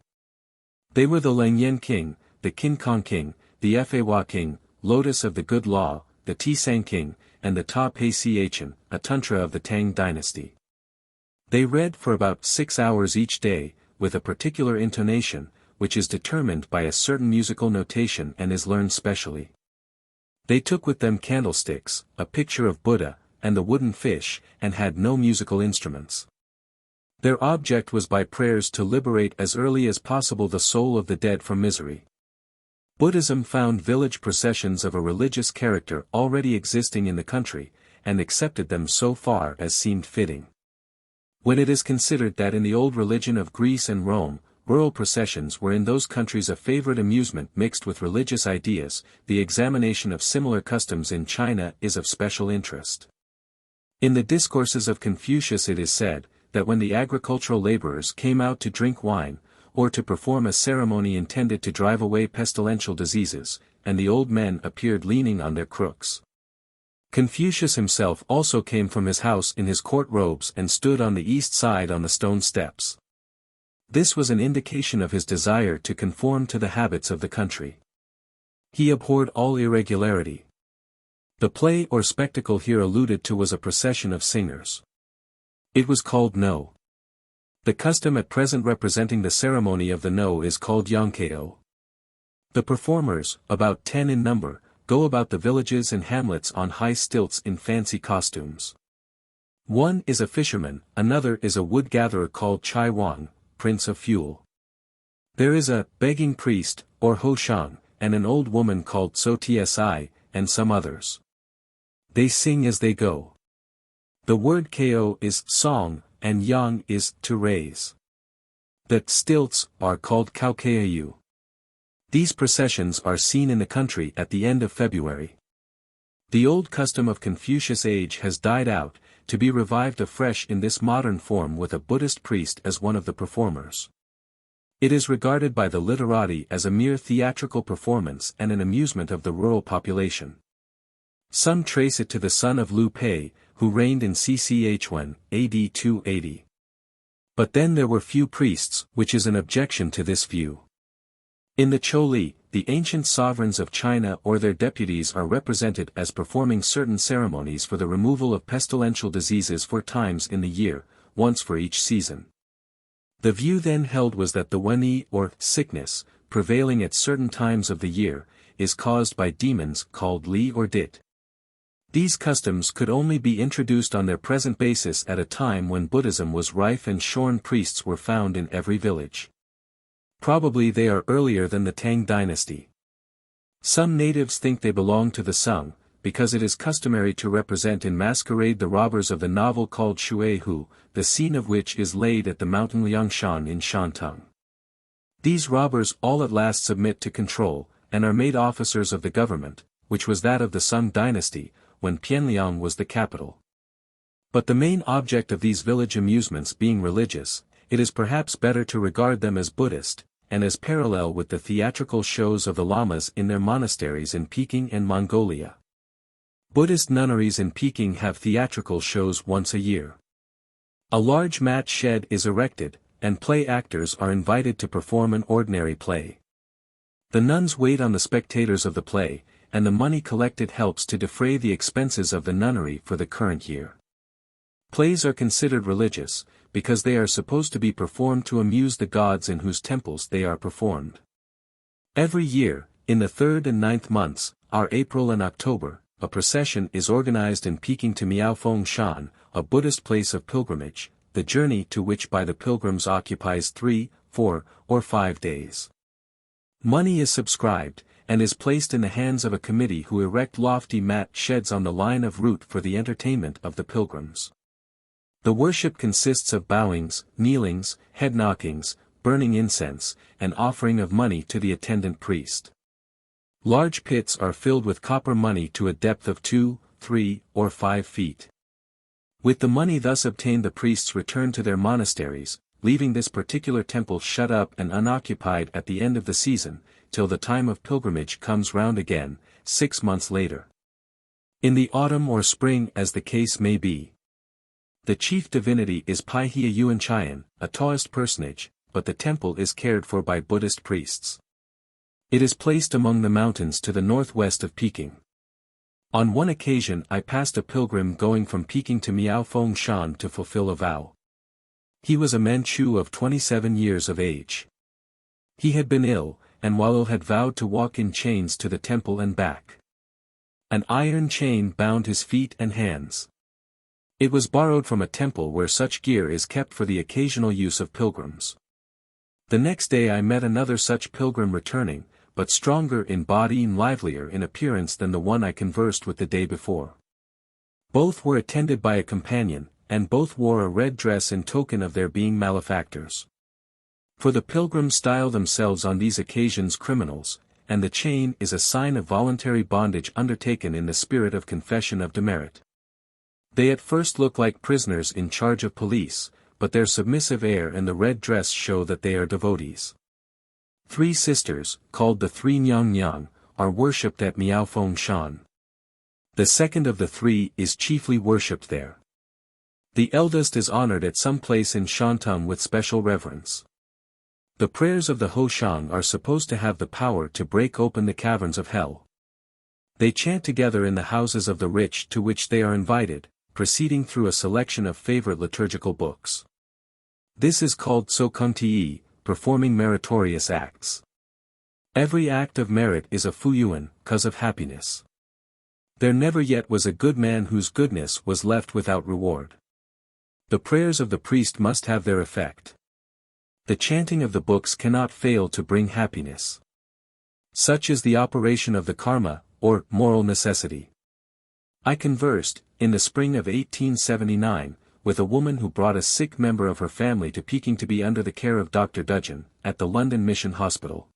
They were the Leng-Yen-King, the Kegon King, the Fa King, Lotus of the Good Law, the Tsang King, and the Ta Pe Chien, a Tantra of the Tang Dynasty. They read for about 6 hours each day, with a particular intonation, which is determined by a certain musical notation and is learned specially. They took with them candlesticks, a picture of Buddha, and the wooden fish, and had no musical instruments. Their object was by prayers to liberate as early as possible the soul of the dead from misery. Buddhism found village processions of a religious character already existing in the country, and accepted them so far as seemed fitting. When it is considered that in the old religion of Greece and Rome, rural processions were in those countries a favorite amusement mixed with religious ideas, the examination of similar customs in China is of special interest. In the Discourses of Confucius it is said, that when the agricultural laborers came out to drink wine, or to perform a ceremony intended to drive away pestilential diseases, and the old men appeared leaning on their crooks. Confucius himself also came from his house in his court robes and stood on the east side on the stone steps. This was an indication of his desire to conform to the habits of the country. He abhorred all irregularity. The play or spectacle here alluded to was a procession of singers. It was called No. The custom at present representing the ceremony of the No is called Yonkeo. The performers, about 10 in number, go about the villages and hamlets on high stilts in fancy costumes. One is a fisherman, another is a wood gatherer called Chai Wang, Prince of Fuel. There is a begging priest, or Ho Shang, and an old woman called So Tsi, and some others. They sing as they go. The word ko is song, and yang is to raise. The stilts are called kaukeayu. These processions are seen in the country at the end of February. The old custom of Confucius' age has died out, to be revived afresh in this modern form with a Buddhist priest as one of the performers. It is regarded by the literati as a mere theatrical performance and an amusement of the rural population. Some trace it to the son of Liu Pei, who reigned in Cchun, AD 280. But then there were few priests, which is an objection to this view. In the Choli, the ancient sovereigns of China or their deputies are represented as performing certain ceremonies for the removal of pestilential diseases 4 times in the year, once for each season. The view then held was that the weni or sickness, prevailing at certain times of the year, is caused by demons called li or dit. These customs could only be introduced on their present basis at a time when Buddhism was rife and shorn priests were found in every village. Probably they are earlier than the Tang dynasty. Some natives think they belong to the Sung, because it is customary to represent in masquerade the robbers of the novel called Shui Hu, the scene of which is laid at the mountain Liangshan in Shantung. These robbers all at last submit to control, and are made officers of the government, which was that of the Sung dynasty, when Qianliang was the capital. But the main object of these village amusements being religious, it is perhaps better to regard them as Buddhist, and as parallel with the theatrical shows of the lamas in their monasteries in Peking and Mongolia. Buddhist nunneries in Peking have theatrical shows once a year. A large mat shed is erected, and play actors are invited to perform an ordinary play. The nuns wait on the spectators of the play, and the money collected helps to defray the expenses of the nunnery for the current year. Plays are considered religious, because they are supposed to be performed to amuse the gods in whose temples they are performed. Every year, in the 3rd and 9th months, are April and October, a procession is organized in Peking to Miaofeng Shan, a Buddhist place of pilgrimage, the journey to which by the pilgrims occupies 3, 4, or 5 days. Money is subscribed, and is placed in the hands of a committee who erect lofty mat sheds on the line of route for the entertainment of the pilgrims. The worship consists of bowings, kneelings, head knockings, burning incense, and offering of money to the attendant priest. Large pits are filled with copper money to a depth of 2, 3, or 5 feet. With the money thus obtained the priests return to their monasteries, leaving this particular temple shut up and unoccupied at the end of the season, till the time of pilgrimage comes round again, 6 months later. In the autumn or spring as the case may be. The chief divinity is Pai Hia Yuan Chayan, a Taoist personage, but the temple is cared for by Buddhist priests. It is placed among the mountains to the northwest of Peking. On one occasion I passed a pilgrim going from Peking to Miaofeng Shan to fulfill a vow. He was a Manchu of 27 years of age. He had been ill, and while ill had vowed to walk in chains to the temple and back. An iron chain bound his feet and hands. It was borrowed from a temple where such gear is kept for the occasional use of pilgrims. The next day I met another such pilgrim returning, but stronger in body and livelier in appearance than the one I conversed with the day before. Both were attended by a companion, and both wore a red dress in token of their being malefactors. For the pilgrims style themselves on these occasions criminals, and the chain is a sign of voluntary bondage undertaken in the spirit of confession of demerit. They at first look like prisoners in charge of police, but their submissive air and the red dress show that they are devotees. 3 sisters, called the 3 Nyang Nyang, are worshipped at Miaofeng Shan. The second of the 3 is chiefly worshipped there. The eldest is honored at some place in Shantung with special reverence. The prayers of the Ho Shang are supposed to have the power to break open the caverns of hell. They chant together in the houses of the rich to which they are invited, proceeding through a selection of favorite liturgical books. This is called Sokungti, performing meritorious acts. Every act of merit is a fuyuan, cause of happiness. There never yet was a good man whose goodness was left without reward. The prayers of the priest must have their effect. The chanting of the books cannot fail to bring happiness. Such is the operation of the karma, or moral necessity. I conversed, in the spring of 1879, with a woman who brought a sick member of her family to Peking to be under the care of Dr. Dudgeon, at the London Mission Hospital.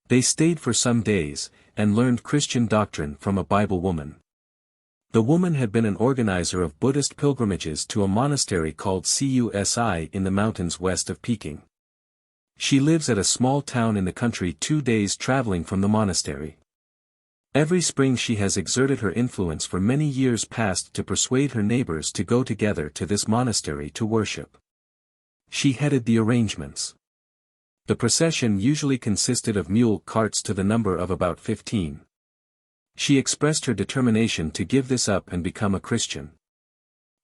They stayed for some days, and learned Christian doctrine from a Bible woman. The woman had been an organizer of Buddhist pilgrimages to a monastery called Cusi in the mountains west of Peking. She lives at a small town in the country 2 days traveling from the monastery. Every spring she has exerted her influence for many years past to persuade her neighbors to go together to this monastery to worship. She headed the arrangements. The procession usually consisted of mule carts to the number of about 15. She expressed her determination to give this up and become a Christian.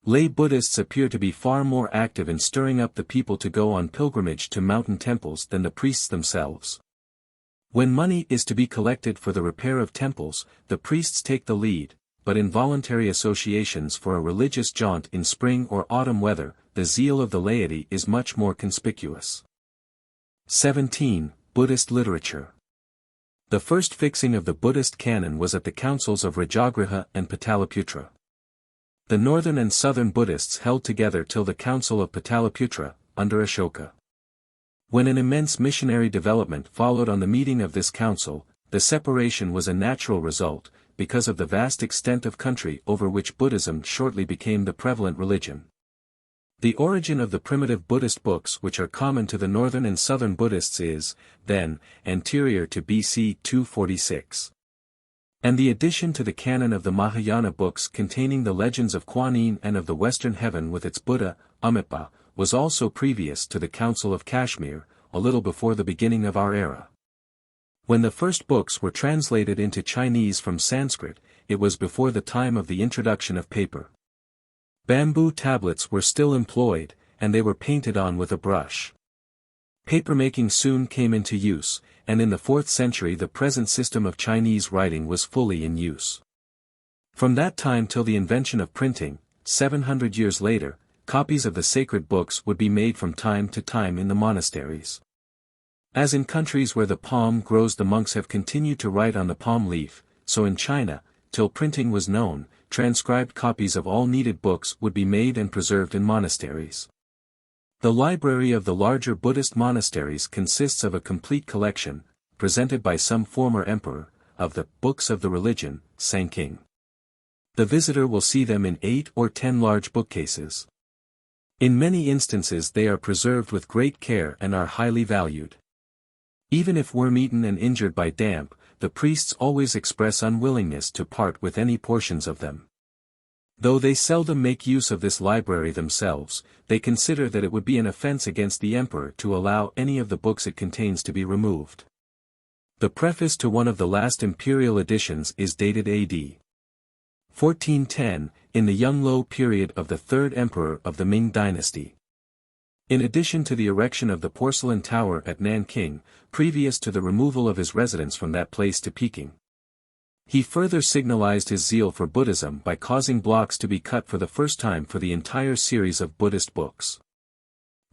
Lay Buddhists appear to be far more active in stirring up the people to go on pilgrimage to mountain temples than the priests themselves. When money is to be collected for the repair of temples, the priests take the lead, but in voluntary associations for a religious jaunt in spring or autumn weather, the zeal of the laity is much more conspicuous. 17. Buddhist Literature. The first fixing of the Buddhist canon was at the councils of Rajagriha and Pataliputra. The northern and southern Buddhists held together till the council of Pataliputra, under Ashoka. When an immense missionary development followed on the meeting of this council, the separation was a natural result, because of the vast extent of country over which Buddhism shortly became the prevalent religion. The origin of the primitive Buddhist books which are common to the northern and southern Buddhists is, then, anterior to BC 246. And the addition to the canon of the Mahayana books containing the legends of Kuan Yin and of the Western Heaven with its Buddha, Amitabha, was also previous to the Council of Kashmir, a little before the beginning of our era. When the first books were translated into Chinese from Sanskrit, it was before the time of the introduction of paper. Bamboo tablets were still employed, and they were painted on with a brush. Papermaking soon came into use, and in the 4th century the present system of Chinese writing was fully in use. From that time till the invention of printing, 700 years later, copies of the sacred books would be made from time to time in the monasteries. As in countries where the palm grows the monks have continued to write on the palm leaf, so in China, till printing was known, transcribed copies of all needed books would be made and preserved in monasteries. The library of the larger Buddhist monasteries consists of a complete collection, presented by some former emperor, of the books of the religion, Sanking. The visitor will see them in 8 or 10 large bookcases. In many instances they are preserved with great care and are highly valued. Even if worm-eaten and injured by damp, the priests always express unwillingness to part with any portions of them. Though they seldom make use of this library themselves, they consider that it would be an offense against the emperor to allow any of the books it contains to be removed. The preface to one of the last imperial editions is dated AD 1410, in the Yongle period of the 3rd emperor of the Ming dynasty. In addition to the erection of the porcelain tower at Nanking, previous to the removal of his residence from that place to Peking, he further signalized his zeal for Buddhism by causing blocks to be cut for the first time for the entire series of Buddhist books.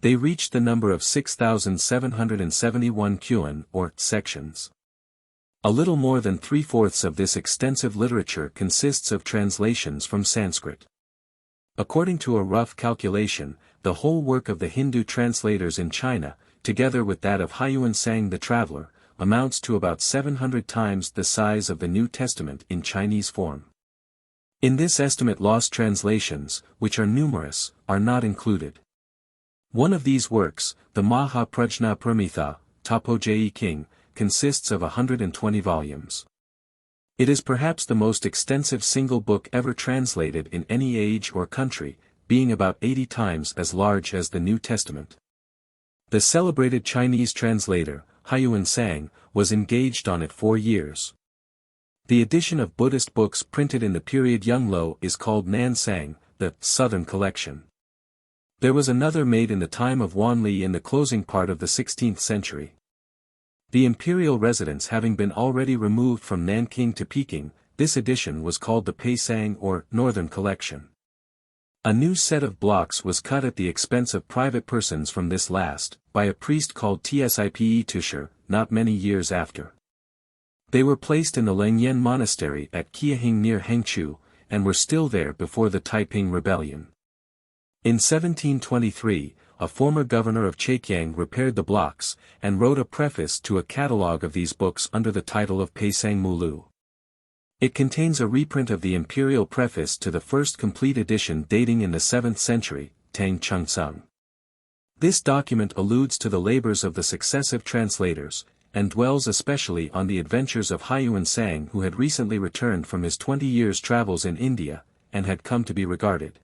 They reached the number of 6,771 kyuan, or sections. A little more than 3/4 of this extensive literature consists of translations from Sanskrit. According to a rough calculation, the whole work of the Hindu translators in China, together with that of Huayan Sang the Traveler, amounts to about 700 times the size of the New Testament in Chinese form. In this estimate lost translations, which are numerous, are not included. One of these works, the Mahaprajna Pramitha, Leng-Yen-King, consists of 120 volumes. It is perhaps the most extensive single book ever translated in any age or country, being about 80 times as large as the New Testament. The celebrated Chinese translator, Huayan Sang, was engaged on it 4 years. The edition of Buddhist books printed in the period Yongle is called Nan Sang, the Southern Collection. There was another made in the time of Wanli in the closing part of the 16th century. The imperial residence having been already removed from Nanking to Peking, this edition was called the Peisang or Northern Collection. A new set of blocks was cut at the expense of private persons from this last, by a priest called Tiantai Buddhism, not many years after. They were placed in the Leng-Yen Monastery at Kegon near Hangzhou, and were still there before the Taiping Rebellion. In 1723, a former governor of Zhejiang repaired the blocks, and wrote a preface to a catalogue of these books under the title of Peisang Mulu. It contains a reprint of the imperial preface to the first complete edition dating in the 7th century, Tang Chengsung. This document alludes to the labors of the successive translators, and dwells especially on the adventures of Huayan Sang, who had recently returned from his 20 years' travels in India, and had come to be regarded,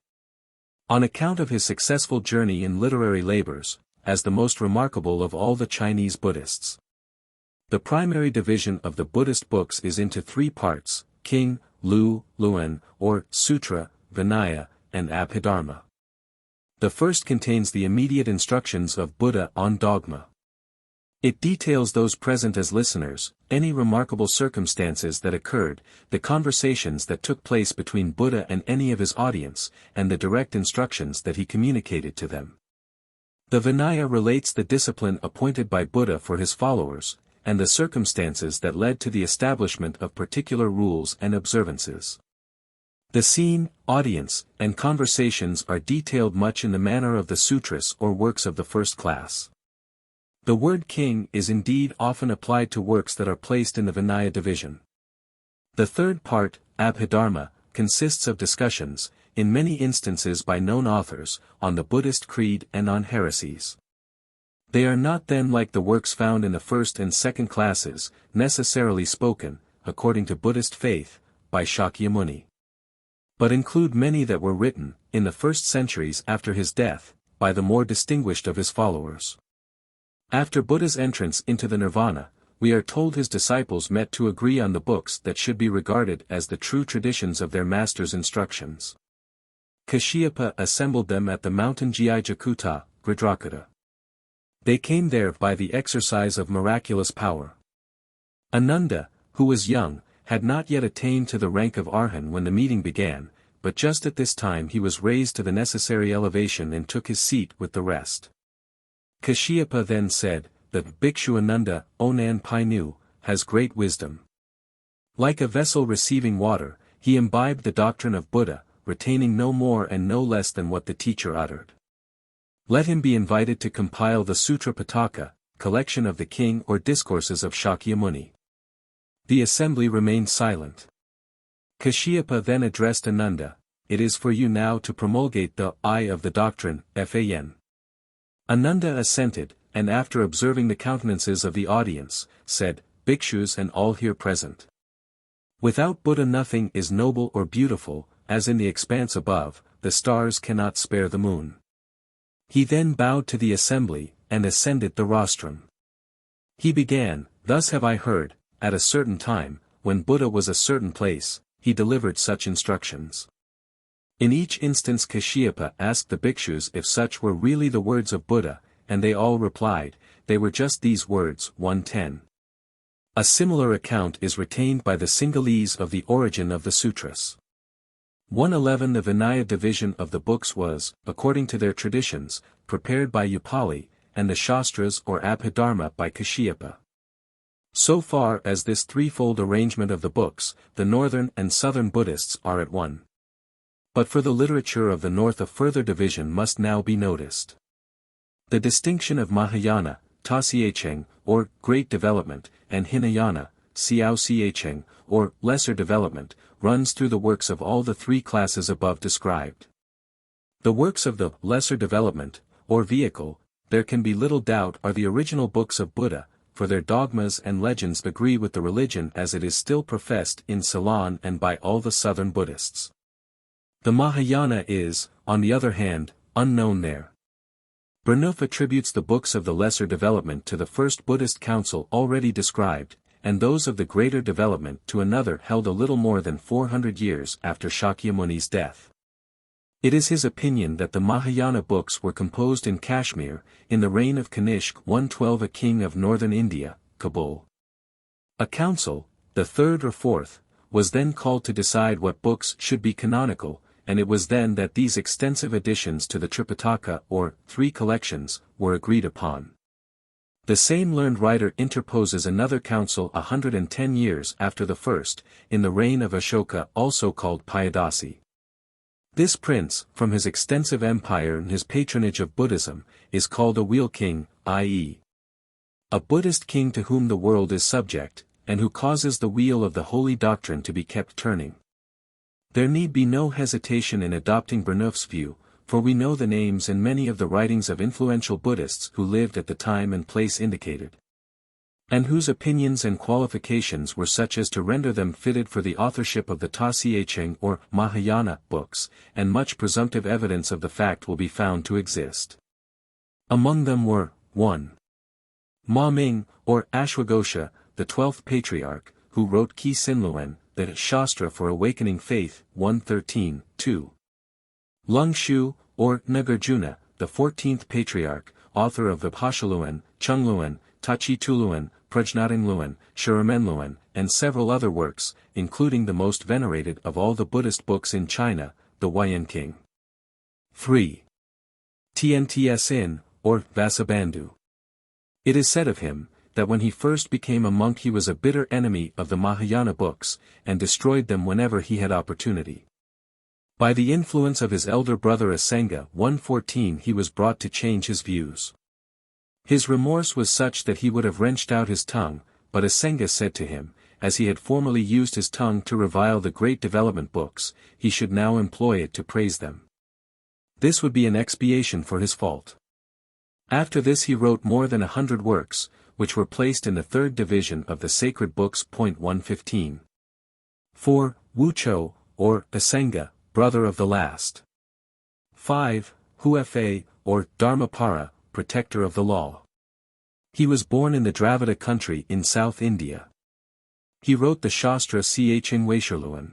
on account of his successful journey in literary labors, as the most remarkable of all the Chinese Buddhists. The primary division of the Buddhist books is into 3 parts: King, Lu, Luan, or Sutra, Vinaya, and Abhidharma. The first contains the immediate instructions of Buddha on dogma. It details those present as listeners, any remarkable circumstances that occurred, the conversations that took place between Buddha and any of his audience, and the direct instructions that he communicated to them. The Vinaya relates the discipline appointed by Buddha for his followers, and the circumstances that led to the establishment of particular rules and observances. The scene, audience, and conversations are detailed much in the manner of the sutras or works of the first class. The word king is indeed often applied to works that are placed in the Vinaya division. The third part, Abhidharma, consists of discussions, in many instances by known authors, on the Buddhist creed and on heresies. They are not then like the works found in the first and second classes, necessarily spoken, according to Buddhist faith, by Shakyamuni, but include many that were written, in the first centuries after his death, by the more distinguished of his followers. After Buddha's entrance into the Nirvana, we are told his disciples met to agree on the books that should be regarded as the true traditions of their master's instructions. Kashyapa assembled them at the mountain Jaijakuta, Gridrakata. They came there by the exercise of miraculous power. Ananda, who was young, had not yet attained to the rank of Arhan when the meeting began, but just at this time he was raised to the necessary elevation and took his seat with the rest. Kashyapa then said, "The Bhikshu Ananda, Onan Painu, has great wisdom. Like a vessel receiving water, he imbibed the doctrine of Buddha, retaining no more and no less than what the teacher uttered. Let him be invited to compile the Sutra Pitaka, collection of the king or discourses of Shakyamuni." The assembly remained silent. Kashyapa then addressed Ananda, "It is for you now to promulgate the eye of the doctrine, Fan." Ananda assented, and after observing the countenances of the audience, said, "Bhikshus and all here present. Without Buddha nothing is noble or beautiful, as in the expanse above, the stars cannot spare the moon." He then bowed to the assembly, and ascended the rostrum. He began, "Thus have I heard, at a certain time, when Buddha was a certain place, he delivered such instructions." In each instance Kashyapa asked the bhikshus if such were really the words of Buddha, and they all replied, they were just these words. 110. A similar account is retained by the Sinhalese of the origin of the sutras. 111. The Vinaya division of the books was, according to their traditions, prepared by Upali, and the Shastras or Abhidharma by Kashyapa. So far as this threefold arrangement of the books, the northern and southern Buddhists are at one. But for the literature of the north a further division must now be noticed. The distinction of Mahayana, Tasiacheng, or Great Development, and Hinayana, Xiaoxiacheng, or Lesser Development, runs through the works of all the 3 classes above described. The works of the Lesser Development, or Vehicle, there can be little doubt are the original books of Buddha, for their dogmas and legends agree with the religion as it is still professed in Ceylon and by all the southern Buddhists. The Mahayana is, on the other hand, unknown there. Burnouf attributes the books of the Lesser Development to the first Buddhist council already described, and those of the Greater Development to another held a little more than 400 years after Shakyamuni's death. It is his opinion that the Mahayana books were composed in Kashmir, in the reign of Kanishk 112, a king of northern India, Kabul. A council, the third or fourth, was then called to decide what books should be canonical, and it was then that these extensive additions to the Tripitaka or 3 collections were agreed upon. The same learned writer interposes another council 110 years after the first, in the reign of Ashoka, also called Piyadasi. This prince, from his extensive empire and his patronage of Buddhism, is called a wheel king, i.e., a Buddhist king to whom the world is subject, and who causes the wheel of the holy doctrine to be kept turning. There need be no hesitation in adopting Burnouf's view, for we know the names and many of the writings of influential Buddhists who lived at the time and place indicated, and whose opinions and qualifications were such as to render them fitted for the authorship of the Ta Siecheng or Mahayana books, and much presumptive evidence of the fact will be found to exist. Among them were, 1. Ma Ming, or Ashwagosha, the 12th Patriarch, who wrote Ki Sinluen, the Shastra for Awakening Faith, 113, 2. Lung Shu, or Nagarjuna, the 14th Patriarch, author of Vipasshaluen, Chungluen, Tachituluen, Prajnatingluen, Shuramenluen, and several other works, including the most venerated of all the Buddhist books in China, the Huayan-King. 3. Tiantai Sin, or Vasubandhu. It is said of him, that when he first became a monk he was a bitter enemy of the Mahayana books, and destroyed them whenever he had opportunity. By the influence of his elder brother Asenga 114 he was brought to change his views. His remorse was such that he would have wrenched out his tongue, but Asenga said to him, as he had formerly used his tongue to revile the great development books, he should now employ it to praise them. This would be an expiation for his fault. After this he wrote more than 100 works, which were placed in the third division of the sacred books. 115. 4. Wu Cho, or Asenga, brother of the last. 5. Huafa, or Dharmapara, protector of the law. He was born in the Dravida country in South India. He wrote the Shastra Siecheng Weisherluan.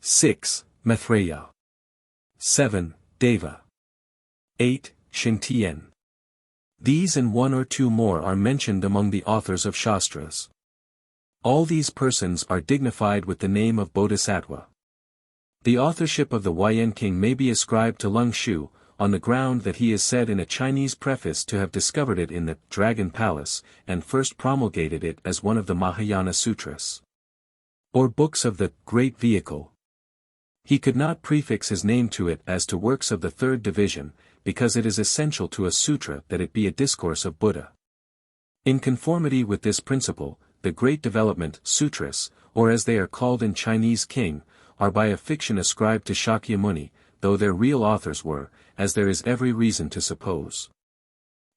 6. Maithreya. 7. Deva. 8. Shintian. These and one or two more are mentioned among the authors of Shastras. All these persons are dignified with the name of Bodhisattva. The authorship of the Huayan-King may be ascribed to Lung Shu, on the ground that he is said in a Chinese preface to have discovered it in the Dragon Palace, and first promulgated it as one of the Mahayana Sutras, or books of the Great Vehicle. He could not prefix his name to it as to works of the third division, because it is essential to a sutra that it be a discourse of Buddha. In conformity with this principle, the Great Development Sutras, or as they are called in Chinese King, are by a fiction ascribed to Shakyamuni, though their real authors were, as there is every reason to suppose,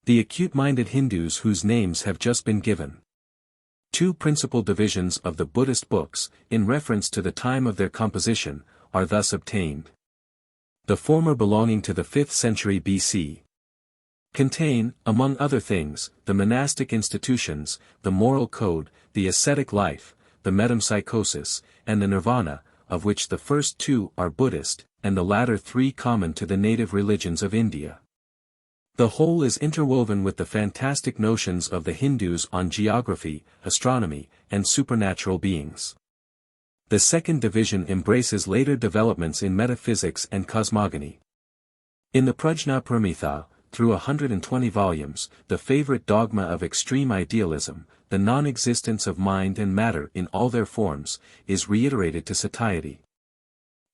the acute-minded Hindus whose names have just been given. Two principal divisions of the Buddhist books, in reference to the time of their composition, are thus obtained. The former belonging to the 5th century BC. Contain, among other things, the monastic institutions, the moral code, the ascetic life, the metempsychosis, and the Nirvana, of which the first two are Buddhist, and the latter three common to the native religions of India. The whole is interwoven with the fantastic notions of the Hindus on geography, astronomy, and supernatural beings. The second division embraces later developments in metaphysics and cosmogony. In the Prajnaparamita, through 120 volumes, the favorite dogma of extreme idealism, the non-existence of mind and matter in all their forms, is reiterated to satiety.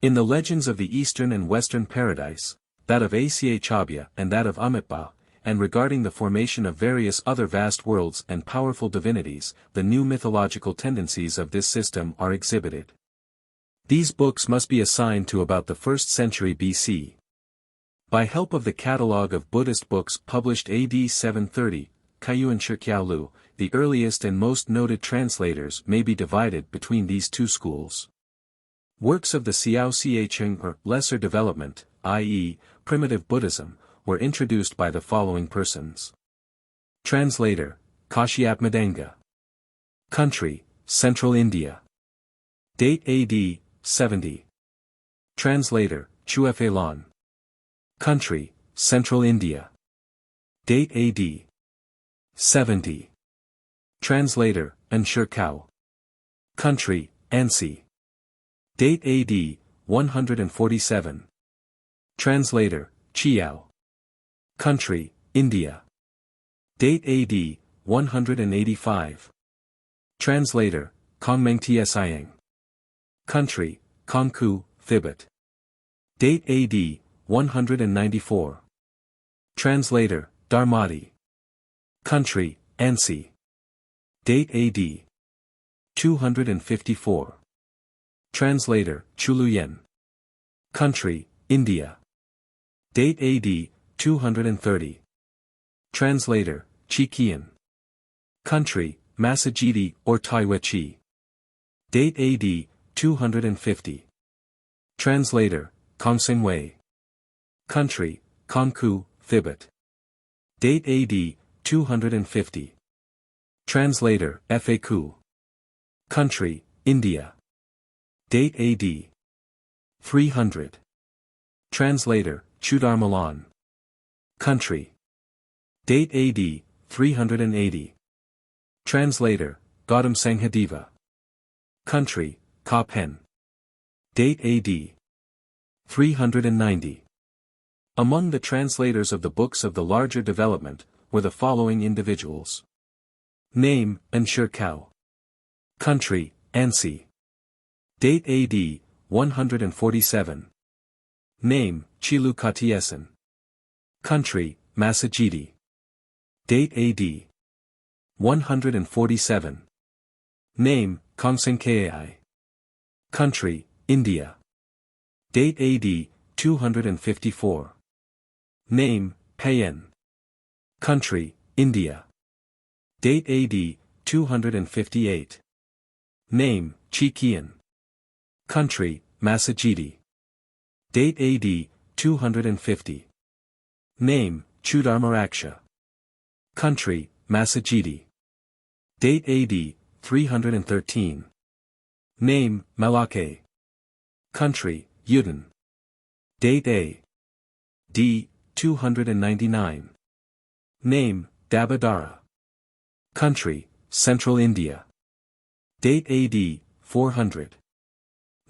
In the legends of the Eastern and Western Paradise, that of Achabya and that of Amitabha, and regarding the formation of various other vast worlds and powerful divinities, the new mythological tendencies of this system are exhibited. These books must be assigned to about the 1st century BC. By help of the catalogue of Buddhist books published AD 730, Huayan Shirkyao, the earliest and most noted translators may be divided between these two schools. Works of the Xiao Siecheng or lesser development, i.e., primitive Buddhism, were introduced by the following persons. Translator, Kashyap. Country, Central India. Date AD, 70. Translator, Chuefelan. Country, Central India. Date AD. 70. Translator, Anshir. Country, Ansi. Date AD, 147. Translator, Chiao. Country, India. Date AD, 185. Translator, Kongmeng-Tsiang. Country, Kongku, Thibet. Date AD, 194. Translator, Dharmati. Country, Ansi. Date AD. 254. Translator, Chuluyen. Country, India. Date AD, 230. Translator, Chikian. Country, Massagetti or Taiwechi. Date AD, 250. Translator, Kongsengwei. Country, Kongku, Thibet. Date AD, 250. Translator, Faku. Country, India. Date AD. 300. Translator, Chudarmalan. Country. Date AD, 380. Translator, Gautam Sanghadeva. Country, Kapen. Date AD. 390. Among the translators of the books of the larger development, were the following individuals. Name, Anshirkau. Country, Ansi. Date AD, 147. Name, Chilukatiesen. Country, Massagetti. Date AD. 147. Name, Kongsenkei. Country, India. Date AD, 254. Name, Payen. Country, India. Date AD, 258. Name, Chikian. Country, Massagetti. Date AD, 250. Name, Chudarmaraksha. Country, Massagetti. Date AD, 313. Name, Malake. Country, Yudin. Date A.D. 299. Name, Dabadara. Country, Central India. Date AD, 400.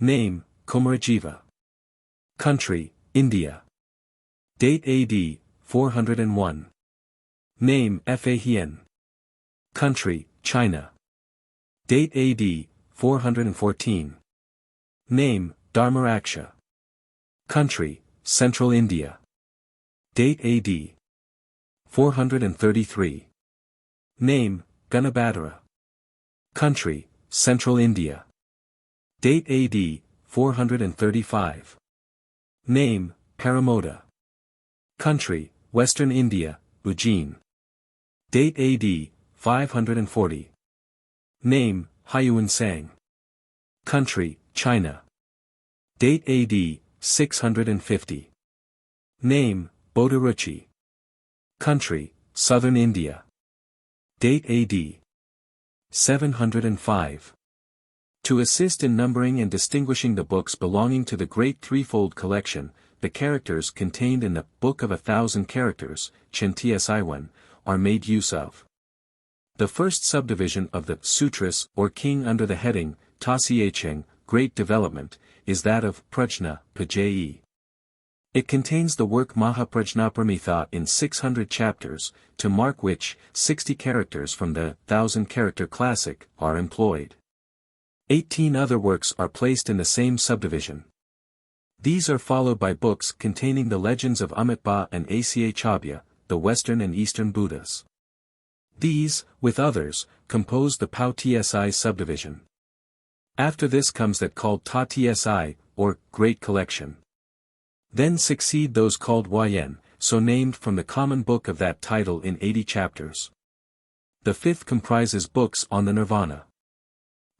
Name, Kumarajiva. Country, India. Date AD, 401. Name, Fahien. Country, China. Date AD, 414. Name, Dharmaraksha. Country, Central India. Date AD. 433. Name, Ganabadara. Country, Central India. Date AD, 435. Name, Paramoda. Country, Western India, Ujjain. Date AD, 540. Name, Huayan Sang. Country, China. Date AD, 650. Name, Bodhiruchi. Country, Southern India. Date AD. 705. To assist in numbering and distinguishing the books belonging to the Great Threefold Collection, the characters contained in the Book of 1,000 Characters, Chintiasiwen, are made use of. The first subdivision of the Sutras or King under the heading, Tasiacheng, Great Development, is that of Prajna, Pajayi. It contains the work Mahaprajnapramitha in 600 chapters, to mark which, 60 characters from the 1,000-character classic are employed. 18 other works are placed in the same subdivision. These are followed by books containing the legends of Amitabha and Achabhya, the Western and Eastern Buddhas. These, with others, compose the Pao Tsi subdivision. After this comes that called Ta Tsi, or Great Collection. Then succeed those called Huayan, so named from the common book of that title in 80 chapters. The fifth comprises books on the Nirvana.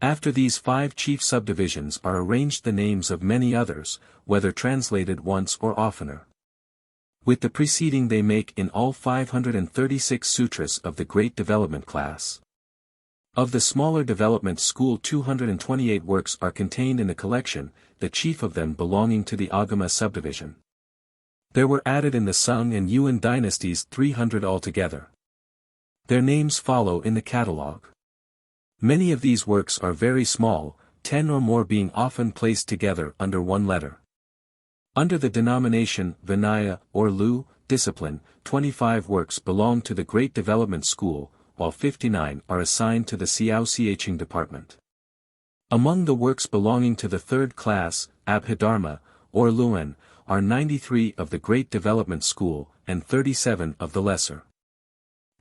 After these 5 chief subdivisions are arranged the names of many others, whether translated once or oftener. With the preceding they make in all 536 sutras of the Great Development class. Of the smaller development school 228 works are contained in the collection, the chief of them belonging to the Agama subdivision. There were added in the Sung and Yuan dynasties 300 altogether. Their names follow in the catalogue. Many of these works are very small, 10 or more being often placed together under one letter. Under the denomination Vinaya or Lu, discipline, 25 works belong to the Great Development School, while 59 are assigned to the Xiao-Xiaching department. Among the works belonging to the third class, Abhidharma, or Luan, are 93 of the Great Development School, and 37 of the Lesser.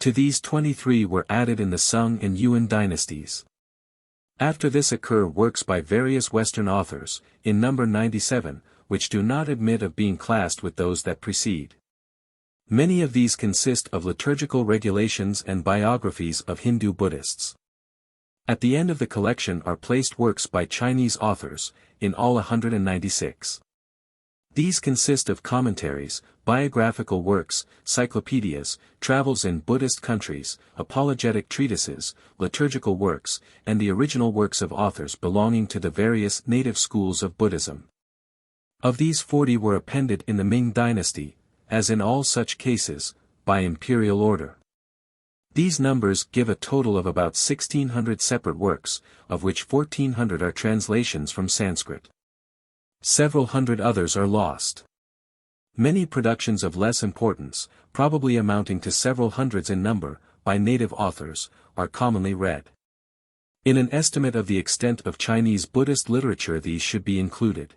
To these 23 were added in the Sung and Yuan dynasties. After this occur works by various Western authors, in number 97, which do not admit of being classed with those that precede. Many of these consist of liturgical regulations and biographies of Hindu Buddhists. At the end of the collection are placed works by Chinese authors, in all 196. These consist of commentaries, biographical works, cyclopedias, travels in Buddhist countries, apologetic treatises, liturgical works, and the original works of authors belonging to the various native schools of Buddhism. Of these 40 were appended in the Ming dynasty, as in all such cases, by imperial order. These numbers give a total of about 1,600 separate works, of which 1,400 are translations from Sanskrit. Several hundred others are lost. Many productions of less importance, probably amounting to several hundreds in number, by native authors, are commonly read. In an estimate of the extent of Chinese Buddhist literature these should be included.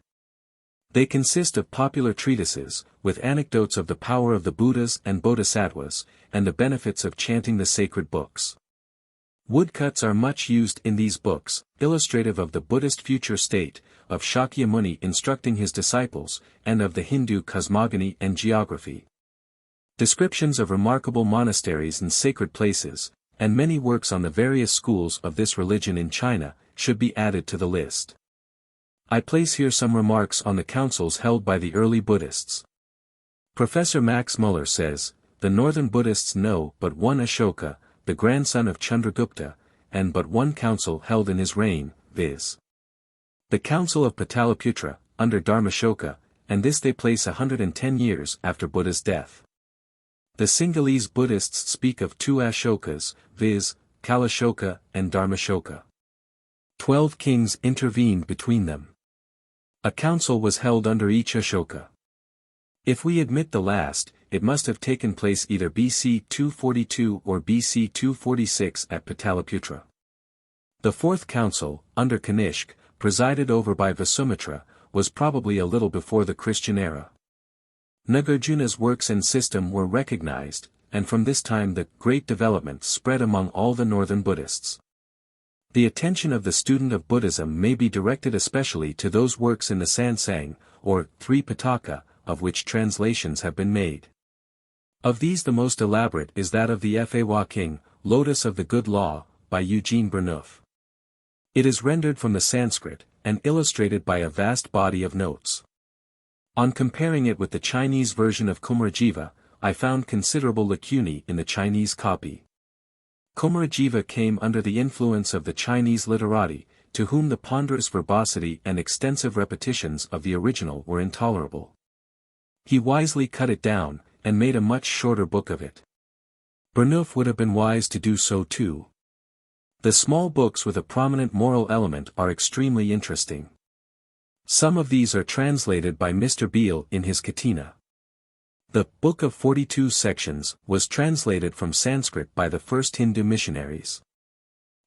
They consist of popular treatises, with anecdotes of the power of the Buddhas and Bodhisattvas, and the benefits of chanting the sacred books. Woodcuts are much used in these books, illustrative of the Buddhist future state, of Shakyamuni instructing his disciples, and of the Hindu cosmogony and geography. Descriptions of remarkable monasteries and sacred places, and many works on the various schools of this religion in China, should be added to the list. I place here some remarks on the councils held by the early Buddhists. Professor Max Muller says, the northern Buddhists know but one Ashoka, the grandson of Chandragupta, and but one council held in his reign, viz. The Council of Pataliputra, under Dharmashoka, and this they place 110 years after Buddha's death. The Sinhalese Buddhists speak of two Ashokas, viz., Kalashoka and Dharmashoka. 12 kings intervened between them. A council was held under each Ashoka. If we admit the last, it must have taken place either BC 242 or BC 246 at Pataliputra. The fourth council, under Kanishk, presided over by Vasumitra, was probably a little before the Christian era. Nagarjuna's works and system were recognized, and from this time the Great Development spread among all the northern Buddhists. The attention of the student of Buddhism may be directed especially to those works in the Sansang, or Three Pitaka, of which translations have been made. Of these the most elaborate is that of the Fa King, Lotus of the Good Law, by Eugene Burnouf. It is rendered from the Sanskrit, and illustrated by a vast body of notes. On comparing it with the Chinese version of Kumarajiva, I found considerable lacunae in the Chinese copy. Kumarajiva came under the influence of the Chinese literati, to whom the ponderous verbosity and extensive repetitions of the original were intolerable. He wisely cut it down, and made a much shorter book of it. Burnouf would have been wise to do so too. The small books with a prominent moral element are extremely interesting. Some of these are translated by Mr. Beale in his Katina. The Book of 42 Sections was translated from Sanskrit by the first Hindu missionaries.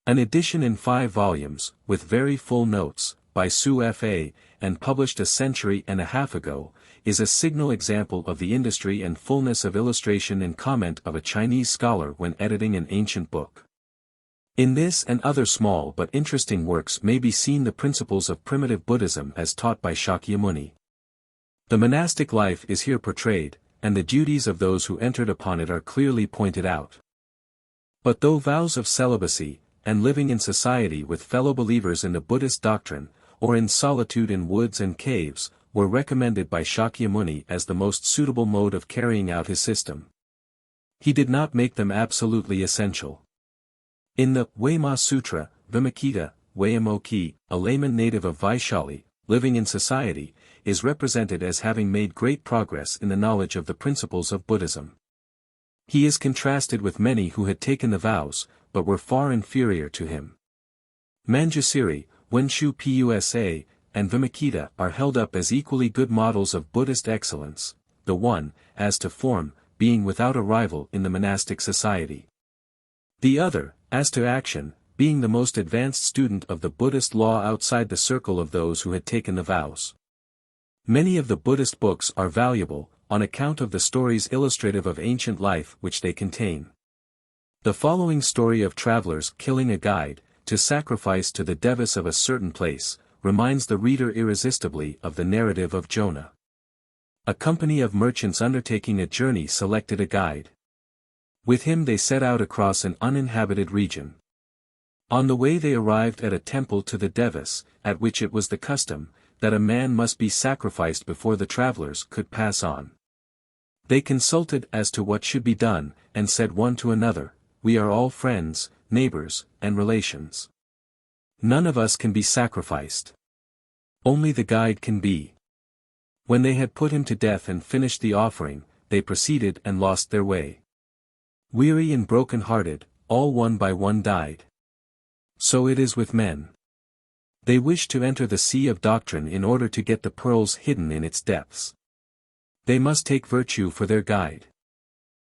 An edition in 5 volumes, with very full notes, by Su Fa, and published a century and a half ago, is a signal example of the industry and fullness of illustration and comment of a Chinese scholar when editing an ancient book. In this and other small but interesting works may be seen the principles of primitive Buddhism as taught by Shakyamuni. The monastic life is here portrayed, and the duties of those who entered upon it are clearly pointed out. But though vows of celibacy, and living in society with fellow believers in the Buddhist doctrine, or in solitude in woods and caves, were recommended by Shakyamuni as the most suitable mode of carrying out his system, he did not make them absolutely essential. In the Weima Sutra, Vimakita, Wayamoki, a layman native of Vaishali, living in society, is represented as having made great progress in the knowledge of the principles of Buddhism. He is contrasted with many who had taken the vows, but were far inferior to him. Manjusiri, Wenshu Pusa, and Vimakita are held up as equally good models of Buddhist excellence, the one, as to form, being without a rival in the monastic society. The other, as to action, being the most advanced student of the Buddhist law outside the circle of those who had taken the vows. Many of the Buddhist books are valuable, on account of the stories illustrative of ancient life which they contain. The following story of travelers killing a guide, to sacrifice to the devas of a certain place, reminds the reader irresistibly of the narrative of Jonah. A company of merchants undertaking a journey selected a guide. With him they set out across an uninhabited region. On the way they arrived at a temple to the devas, at which it was the custom, that a man must be sacrificed before the travelers could pass on. They consulted as to what should be done, and said one to another, "We are all friends, neighbors, and relations. None of us can be sacrificed. Only the guide can be." When they had put him to death and finished the offering, they proceeded and lost their way. Weary and broken-hearted, all one by one died. So it is with men. They wish to enter the sea of doctrine in order to get the pearls hidden in its depths. They must take virtue for their guide.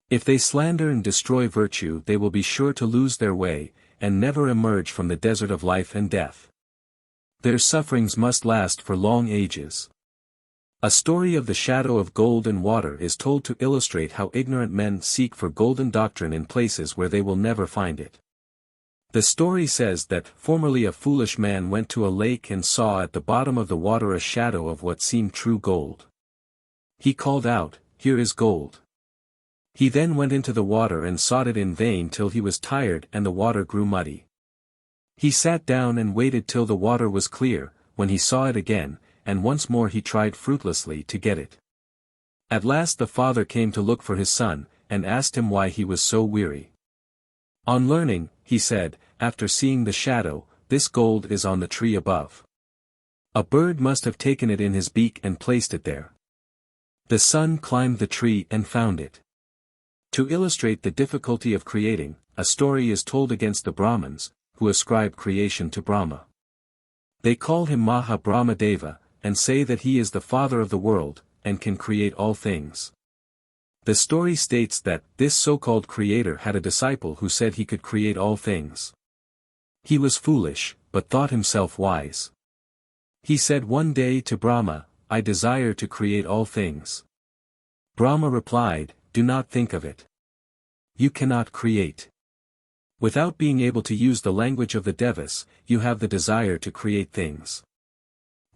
If they slander and destroy virtue, they will be sure to lose their way, and never emerge from the desert of life and death. Their sufferings must last for long ages. A story of the shadow of gold and water is told to illustrate how ignorant men seek for golden doctrine in places where they will never find it. The story says that formerly a foolish man went to a lake and saw at the bottom of the water a shadow of what seemed true gold. He called out, "Here is gold." He then went into the water and sought it in vain till he was tired and the water grew muddy. He sat down and waited till the water was clear, when he saw it again, and once more he tried fruitlessly to get it. At last the father came to look for his son, and asked him why he was so weary. On learning, he said, after seeing the shadow, "This gold is on the tree above. A bird must have taken it in his beak and placed it there." The son climbed the tree and found it. To illustrate the difficulty of creating, a story is told against the Brahmins, who ascribe creation to Brahma. They call him Maha Brahma Deva, and say that he is the father of the world, and can create all things. The story states that this so-called creator had a disciple who said he could create all things. He was foolish, but thought himself wise. He said one day to Brahma, "I desire to create all things." Brahma replied, "Do not think of it. You cannot create. Without being able to use the language of the devas, you have the desire to create things."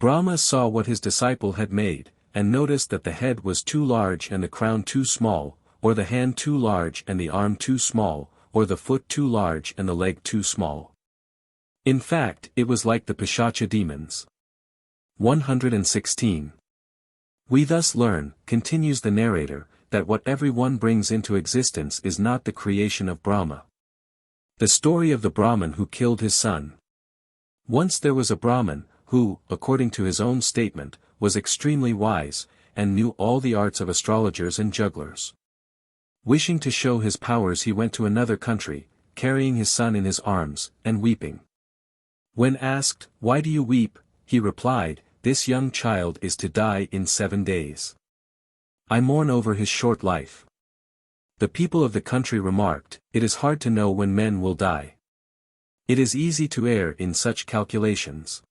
Brahma saw what his disciple had made, and noticed that the head was too large and the crown too small, or the hand too large and the arm too small, or the foot too large and the leg too small. In fact, it was like the Pishacha demons. 116. We thus learn, continues the narrator, that what everyone brings into existence is not the creation of Brahma. The story of the Brahmin who killed his son. Once there was a Brahmin, who, according to his own statement, was extremely wise, and knew all the arts of astrologers and jugglers. Wishing to show his powers, he went to another country, carrying his son in his arms, and weeping. When asked, "Why do you weep?" he replied, "This young child is to die in 7 days. I mourn over his short life." The people of the country remarked, "It is hard to know when men will die. It is easy to err in such calculations.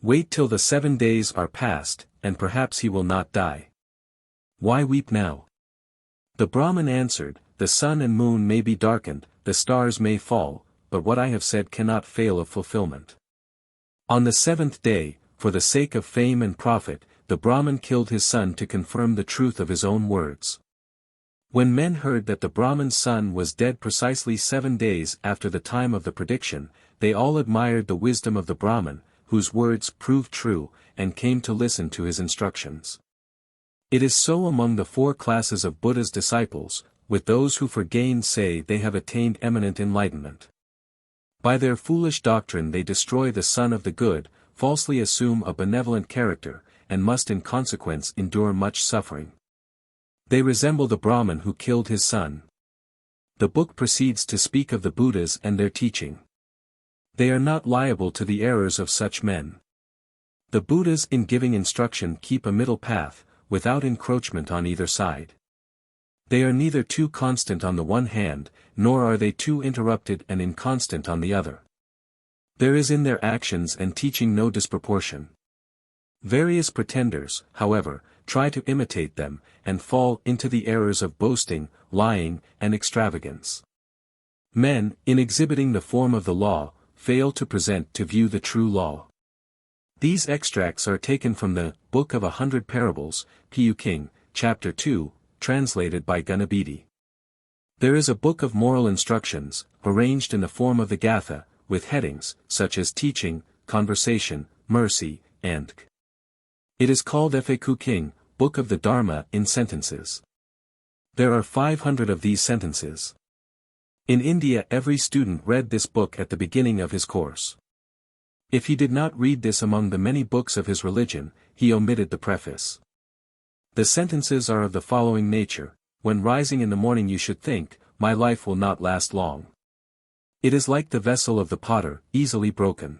Wait till the 7 days are past, and perhaps he will not die. Why weep now?" The Brahmin answered, "The sun and moon may be darkened, the stars may fall, but what I have said cannot fail of fulfillment." On the 7th day, for the sake of fame and profit, the Brahmin killed his son to confirm the truth of his own words. When men heard that the Brahmin's son was dead precisely 7 days after the time of the prediction, they all admired the wisdom of the Brahmin, whose words proved true, and came to listen to his instructions. It is so among the 4 classes of Buddha's disciples, with those who for gain say they have attained eminent enlightenment. By their foolish doctrine they destroy the Son of the Good, falsely assume a benevolent character, and must in consequence endure much suffering. They resemble the Brahmin who killed his son. The book proceeds to speak of the Buddhas and their teaching. They are not liable to the errors of such men. The Buddhas in giving instruction keep a middle path, without encroachment on either side. They are neither too constant on the one hand, nor are they too interrupted and inconstant on the other. There is in their actions and teaching no disproportion. Various pretenders, however, try to imitate them, and fall into the errors of boasting, lying, and extravagance. Men, in exhibiting the form of the law, fail to present to view the true law. These extracts are taken from the Book of 100 Parables, P'U-King, Chapter 2, translated by Gunabedi. There is a book of moral instructions, arranged in the form of the Gatha, with headings, such as teaching, conversation, mercy, and It is called Faq King, Book of the Dharma in sentences. There are 500 of these sentences. In India every student read this book at the beginning of his course. If he did not read this among the many books of his religion, he omitted the preface. The sentences are of the following nature: when rising in the morning you should think, my life will not last long. It is like the vessel of the potter, easily broken.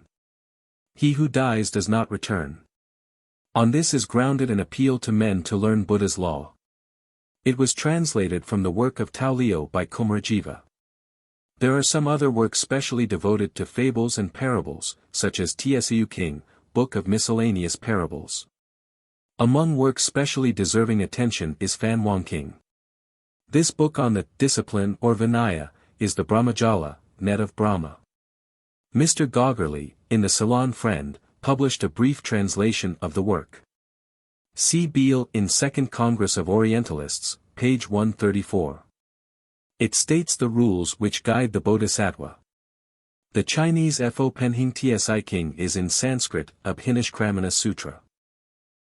He who dies does not return. On this is grounded an appeal to men to learn Buddha's law. It was translated from the work of Tao Leo by Kumarajiva. There are some other works specially devoted to fables and parables, such as Tsu King, Book of Miscellaneous Parables. Among works specially deserving attention is Fan King. This book on the discipline or Vinaya is the Brahmajala, net of Brahma. Mr. Goggerly, in the Ceylon Friend, published a brief translation of the work. C. Beale in Second Congress of Orientalists, page 134. It states the rules which guide the Bodhisattva. The Chinese Fo Penhing Tsi King is in Sanskrit, Abhinishkramana Sutra.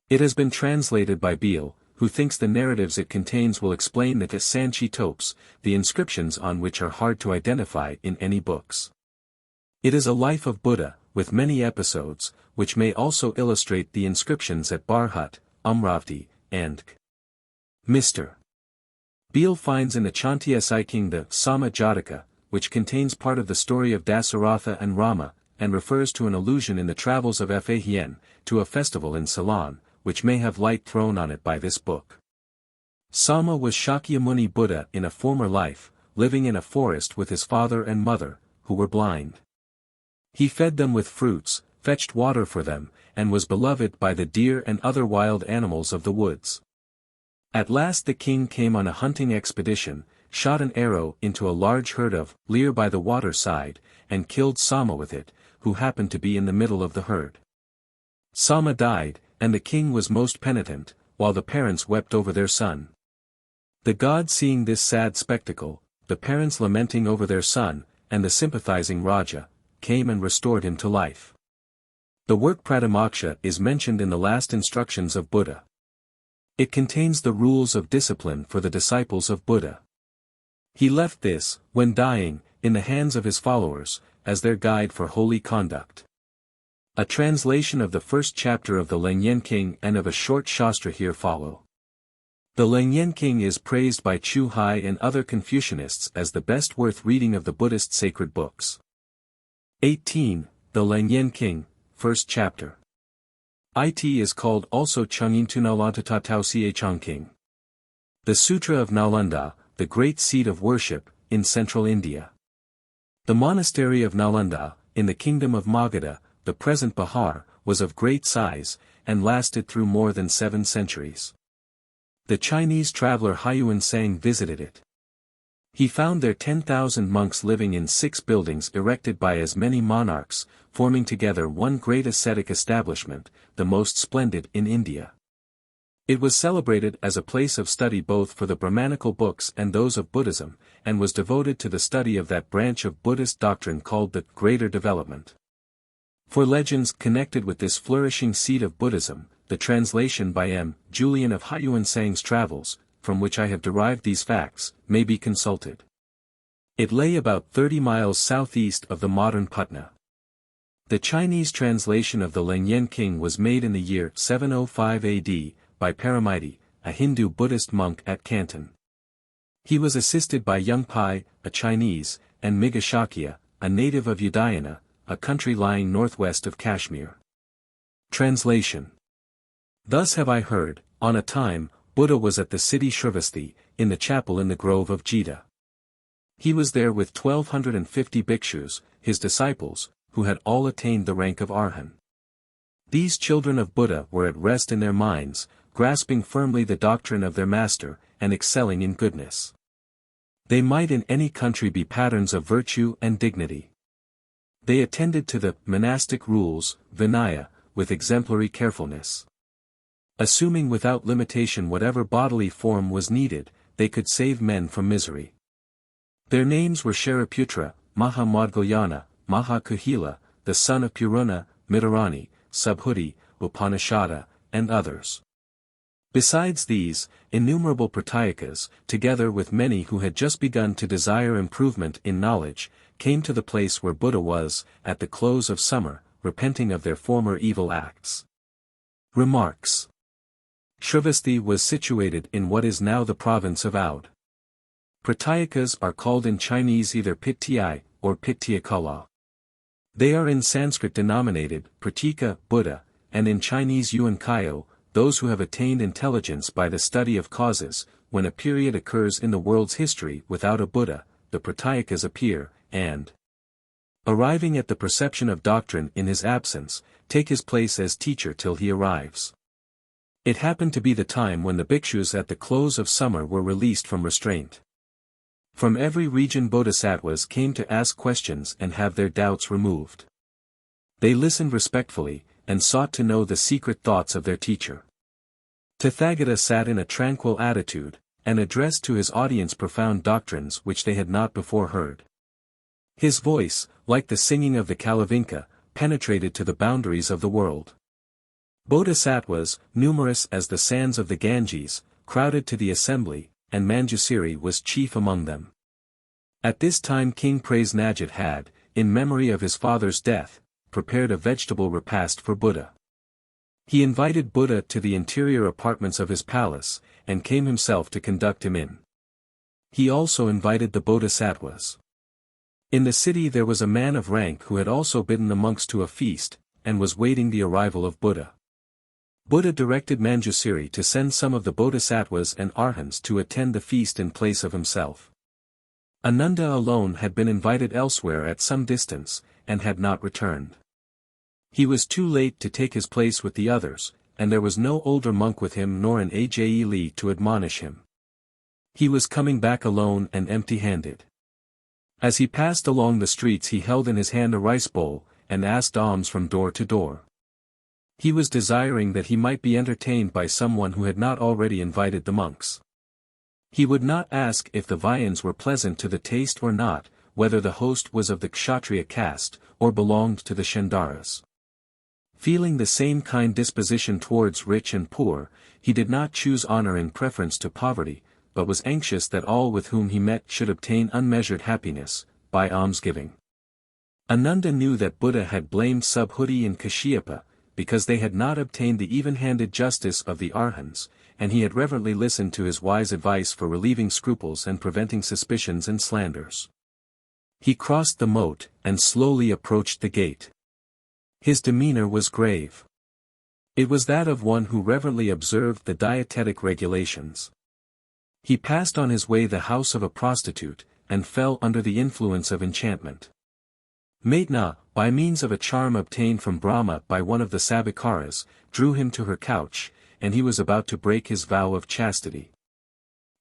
It has been translated by Beale, who thinks the narratives it contains will explain the Sanchi Topes, the inscriptions on which are hard to identify in any books. It is a life of Buddha, with many episodes, which may also illustrate the inscriptions at Bharhut, Amravati, and Mr. Beale finds in the Chan Tsi King the Sama Jataka, which contains part of the story of Dasaratha and Rama, and refers to an allusion in the Travels of Fa Hien, to a festival in Ceylon, which may have light thrown on it by this book. Sama was Shakyamuni Buddha in a former life, living in a forest with his father and mother, who were blind. He fed them with fruits, fetched water for them, and was beloved by the deer and other wild animals of the woods. At last the king came on a hunting expedition, shot an arrow into a large herd of leer by the water side, and killed Sama with it, who happened to be in the middle of the herd. Sama died, and the king was most penitent, while the parents wept over their son. The god seeing this sad spectacle, the parents lamenting over their son, and the sympathizing Raja, came and restored him to life. The work Pratimoksha is mentioned in the last instructions of Buddha. It contains the rules of discipline for the disciples of Buddha. He left this, when dying, in the hands of his followers, as their guide for holy conduct. A translation of the first chapter of the Leng-Yen-King and of a short Shastra here follow. The Leng-Yen-King is praised by Chu Hai and other Confucianists as the best worth reading of the Buddhist sacred books. 18. The Leng-Yen-King, First Chapter. It is called also Chungyin Tu Nalanta Tao Sia Chang King. The Sutra of Nalanda, the great seat of worship, in central India. The monastery of Nalanda, in the kingdom of Magadha, the present Bihar, was of great size, and lasted through more than 7 centuries. The Chinese traveler Huayan Sang visited it. He found there 10,000 monks living in 6 buildings erected by as many monarchs, forming together one great ascetic establishment, the most splendid in India. It was celebrated as a place of study both for the Brahmanical books and those of Buddhism, and was devoted to the study of that branch of Buddhist doctrine called the Greater Development. For legends connected with this flourishing seat of Buddhism, the translation by M. Julian of Huayan Sang's Travels, from which I have derived these facts, may be consulted. It lay about 30 miles southeast of the modern Patna. The Chinese translation of the Leng-Yen-King was made in the year 705 AD, by Paramiti, a Hindu Buddhist monk at Canton. He was assisted by Yung Pai, a Chinese, and Migashakya, a native of Udayana, a country lying northwest of Kashmir. Translation. Thus have I heard, on a time, Buddha was at the city Shrivasti, in the chapel in the grove of Jita. He was there with 1250 bhikshus, his disciples, who had all attained the rank of Arhan. These children of Buddha were at rest in their minds, grasping firmly the doctrine of their master, and excelling in goodness. They might in any country be patterns of virtue and dignity. They attended to the monastic rules, Vinaya, with exemplary carefulness. Assuming without limitation whatever bodily form was needed, they could save men from misery. Their names were Shariputra, Maha Madgalyana, Maha Kuhila, the son of Puruna, Mitarani, Subhuti, Upanishada, and others. Besides these, innumerable Pratyeka's, together with many who had just begun to desire improvement in knowledge, came to the place where Buddha was, at the close of summer, repenting of their former evil acts. Remarks. Shrivasti was situated in what is now the province of Oudh. Pratyeka's are called in Chinese either Pittiai, or Pittiakala. They are in Sanskrit denominated, Pratika, Buddha, and in Chinese Yuan Kaio, those who have attained intelligence by the study of causes. When a period occurs in the world's history without a Buddha, the Pratyakas appear, and, arriving at the perception of doctrine in his absence, take his place as teacher till he arrives. It happened to be the time when the bhikshus at the close of summer were released from restraint. From every region bodhisattvas came to ask questions and have their doubts removed. They listened respectfully, and sought to know the secret thoughts of their teacher. Tathagata sat in a tranquil attitude, and addressed to his audience profound doctrines which they had not before heard. His voice, like the singing of the Kalavinka, penetrated to the boundaries of the world. Bodhisattvas, numerous as the sands of the Ganges, crowded to the assembly, and Manjusiri was chief among them. At this time King Prasenajit had, in memory of his father's death, prepared a vegetable repast for Buddha. He invited Buddha to the interior apartments of his palace, and came himself to conduct him in. He also invited the bodhisattvas. In the city there was a man of rank who had also bidden the monks to a feast, and was waiting the arrival of Buddha. Buddha directed Manjusiri to send some of the bodhisattvas and arhants to attend the feast in place of himself. Ananda alone had been invited elsewhere at some distance, and had not returned. He was too late to take his place with the others, and there was no older monk with him nor an Ajli to admonish him. He was coming back alone and empty-handed. As he passed along the streets he held in his hand a rice bowl, and asked alms from door to door. He was desiring that he might be entertained by someone who had not already invited the monks. He would not ask if the viands were pleasant to the taste or not, whether the host was of the Kshatriya caste, or belonged to the Shandaras. Feeling the same kind disposition towards rich and poor, he did not choose honor in preference to poverty, but was anxious that all with whom he met should obtain unmeasured happiness, by almsgiving. Ananda knew that Buddha had blamed Subhuti and Kashyapa, because they had not obtained the even-handed justice of the Arhants, and he had reverently listened to his wise advice for relieving scruples and preventing suspicions and slanders. He crossed the moat, and slowly approached the gate. His demeanor was grave. It was that of one who reverently observed the dietetic regulations. He passed on his way the house of a prostitute, and fell under the influence of enchantment. Maitna, by means of a charm obtained from Brahma by one of the Sabikaras, drew him to her couch, and he was about to break his vow of chastity.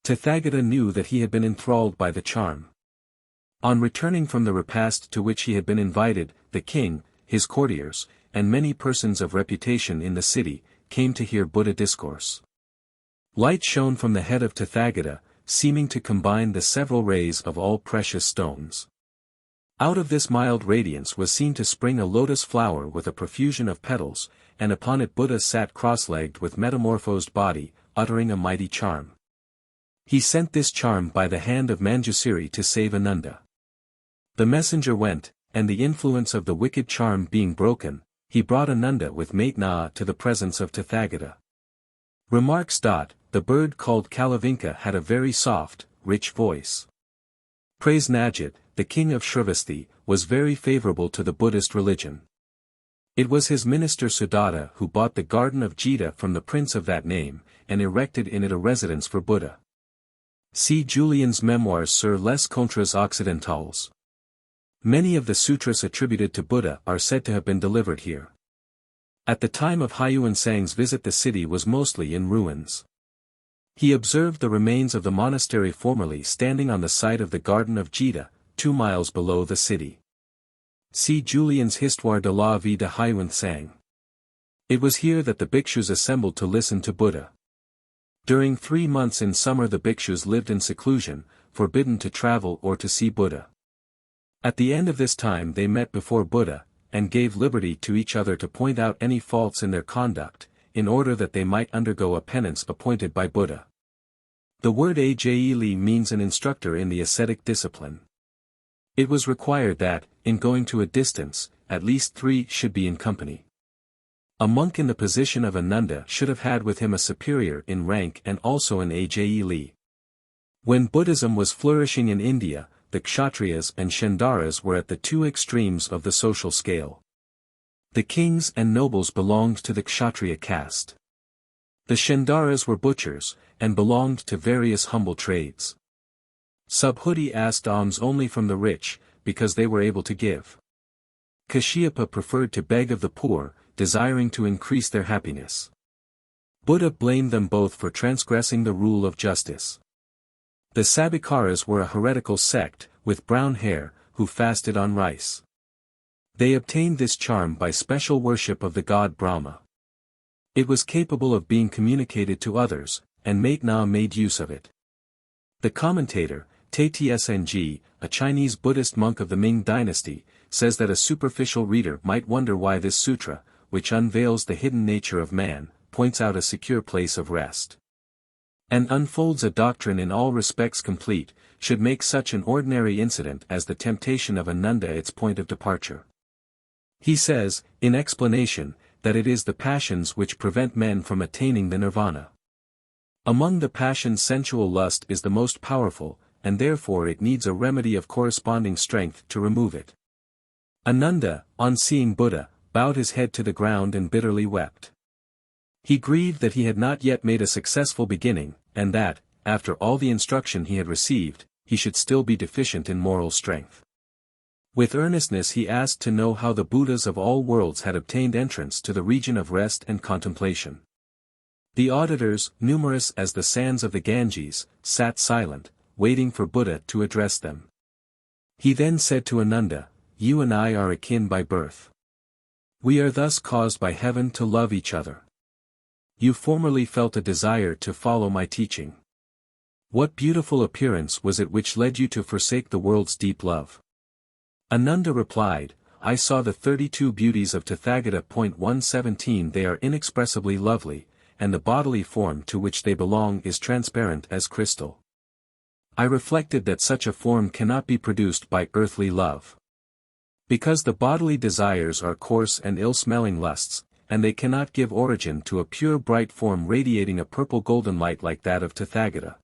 Tathagata knew that he had been enthralled by the charm. On returning from the repast to which he had been invited, the king, his courtiers, and many persons of reputation in the city, came to hear Buddha discourse. Light shone from the head of Tathagata, seeming to combine the several rays of all precious stones. Out of this mild radiance was seen to spring a lotus flower with a profusion of petals, and upon it Buddha sat cross-legged with metamorphosed body, uttering a mighty charm. He sent this charm by the hand of Manjusiri to save Ananda. The messenger went, and the influence of the wicked charm being broken, he brought Ananda with Maitna to the presence of Tathagata. Remarks. The bird called Kalavinka had a very soft, rich voice. Prasenajit, the king of Shrivasti, was very favorable to the Buddhist religion. It was his minister Sudatta who bought the garden of Jita from the prince of that name, and erected in it a residence for Buddha. See Julian's Memoirs sur les Contres Occidentales. Many of the sutras attributed to Buddha are said to have been delivered here. At the time of Huayan Sang's visit the city was mostly in ruins. He observed the remains of the monastery formerly standing on the site of the Garden of Jita, 2 miles below the city. See Julian's Histoire de la vie de Huayan Sang. It was here that the bhikshus assembled to listen to Buddha. During 3 months in summer the bhikshus lived in seclusion, forbidden to travel or to see Buddha. At the end of this time they met before Buddha, and gave liberty to each other to point out any faults in their conduct, in order that they might undergo a penance appointed by Buddha. The word ajili means an instructor in the ascetic discipline. It was required that, in going to a distance, at least 3 should be in company. A monk in the position of Ananda should have had with him a superior in rank and also an ajili. When Buddhism was flourishing in India, the Kshatriyas and Shandaras were at the 2 extremes of the social scale. The kings and nobles belonged to the Kshatriya caste. The Shandaras were butchers, and belonged to various humble trades. Subhuti asked alms only from the rich, because they were able to give. Kashyapa preferred to beg of the poor, desiring to increase their happiness. Buddha blamed them both for transgressing the rule of justice. The Sabikaras were a heretical sect, with brown hair, who fasted on rice. They obtained this charm by special worship of the god Brahma. It was capable of being communicated to others, and Maitna made use of it. The commentator, Tsng, a Chinese Buddhist monk of the Ming Dynasty, says that a superficial reader might wonder why this sutra, which unveils the hidden nature of man, points out a secure place of rest, and unfolds a doctrine in all respects complete, should make such an ordinary incident as the temptation of Ananda its point of departure. He says, in explanation, that it is the passions which prevent men from attaining the nirvana. Among the passions sensual lust is the most powerful, and therefore it needs a remedy of corresponding strength to remove it. Ananda, on seeing Buddha, bowed his head to the ground and bitterly wept. He grieved that he had not yet made a successful beginning, and that, after all the instruction he had received, he should still be deficient in moral strength. With earnestness he asked to know how the Buddhas of all worlds had obtained entrance to the region of rest and contemplation. The auditors, numerous as the sands of the Ganges, sat silent, waiting for Buddha to address them. He then said to Ananda, "You and I are akin by birth. We are thus caused by heaven to love each other. You formerly felt a desire to follow my teaching. What beautiful appearance was it which led you to forsake the world's deep love?" Ananda replied, "I saw the 32 beauties of Tathagata. 117 They are inexpressibly lovely, and the bodily form to which they belong is transparent as crystal. I reflected that such a form cannot be produced by earthly love. Because the bodily desires are coarse and ill-smelling lusts, and they cannot give origin to a pure bright form radiating a purple golden light like that of Tathagata.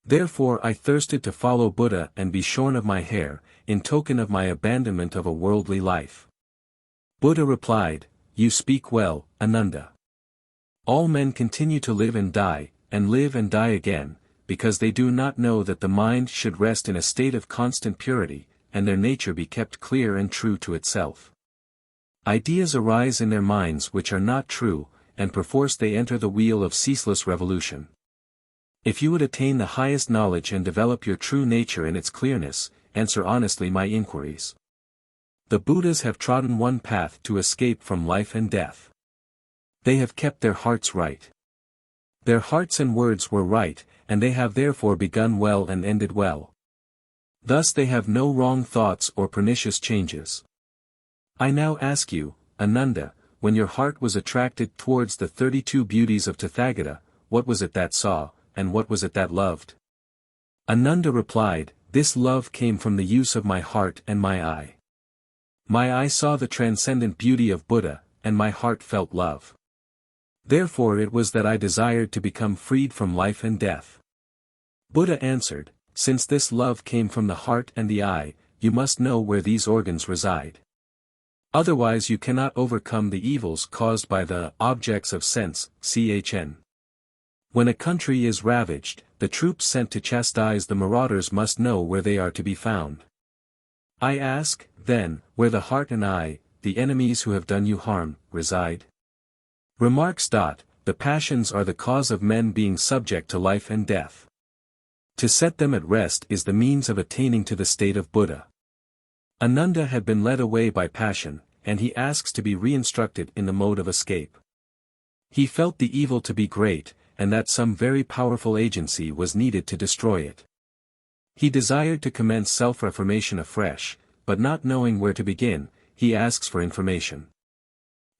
Therefore I thirsted to follow Buddha and be shorn of my hair, in token of my abandonment of a worldly life." Buddha replied, "You speak well, Ananda. All men continue to live and die again, because they do not know that the mind should rest in a state of constant purity, and their nature be kept clear and true to itself. Ideas arise in their minds which are not true, and perforce they enter the wheel of ceaseless revolution. If you would attain the highest knowledge and develop your true nature in its clearness, answer honestly my inquiries. The Buddhas have trodden one path to escape from life and death. They have kept their hearts right. Their hearts and words were right, and they have therefore begun well and ended well. Thus they have no wrong thoughts or pernicious changes. I now ask you, Ananda, when your heart was attracted towards the 32 beauties of Tathagata, what was it that saw, and what was it that loved?" Ananda replied, "This love came from the use of my heart and my eye. My eye saw the transcendent beauty of Buddha, and my heart felt love. Therefore it was that I desired to become freed from life and death." Buddha answered, "Since this love came from the heart and the eye, you must know where these organs reside. Otherwise you cannot overcome the evils caused by the objects of sense, Chn. When a country is ravaged, the troops sent to chastise the marauders must know where they are to be found. I ask, then, where the heart and eye, the enemies who have done you harm, reside? Remarks. The passions are the cause of men being subject to life and death. To set them at rest is the means of attaining to the state of Buddha. Ananda had been led away by passion, and he asks to be reinstructed in the mode of escape. He felt the evil to be great, and that some very powerful agency was needed to destroy it. He desired to commence self-reformation afresh, but not knowing where to begin, he asks for information.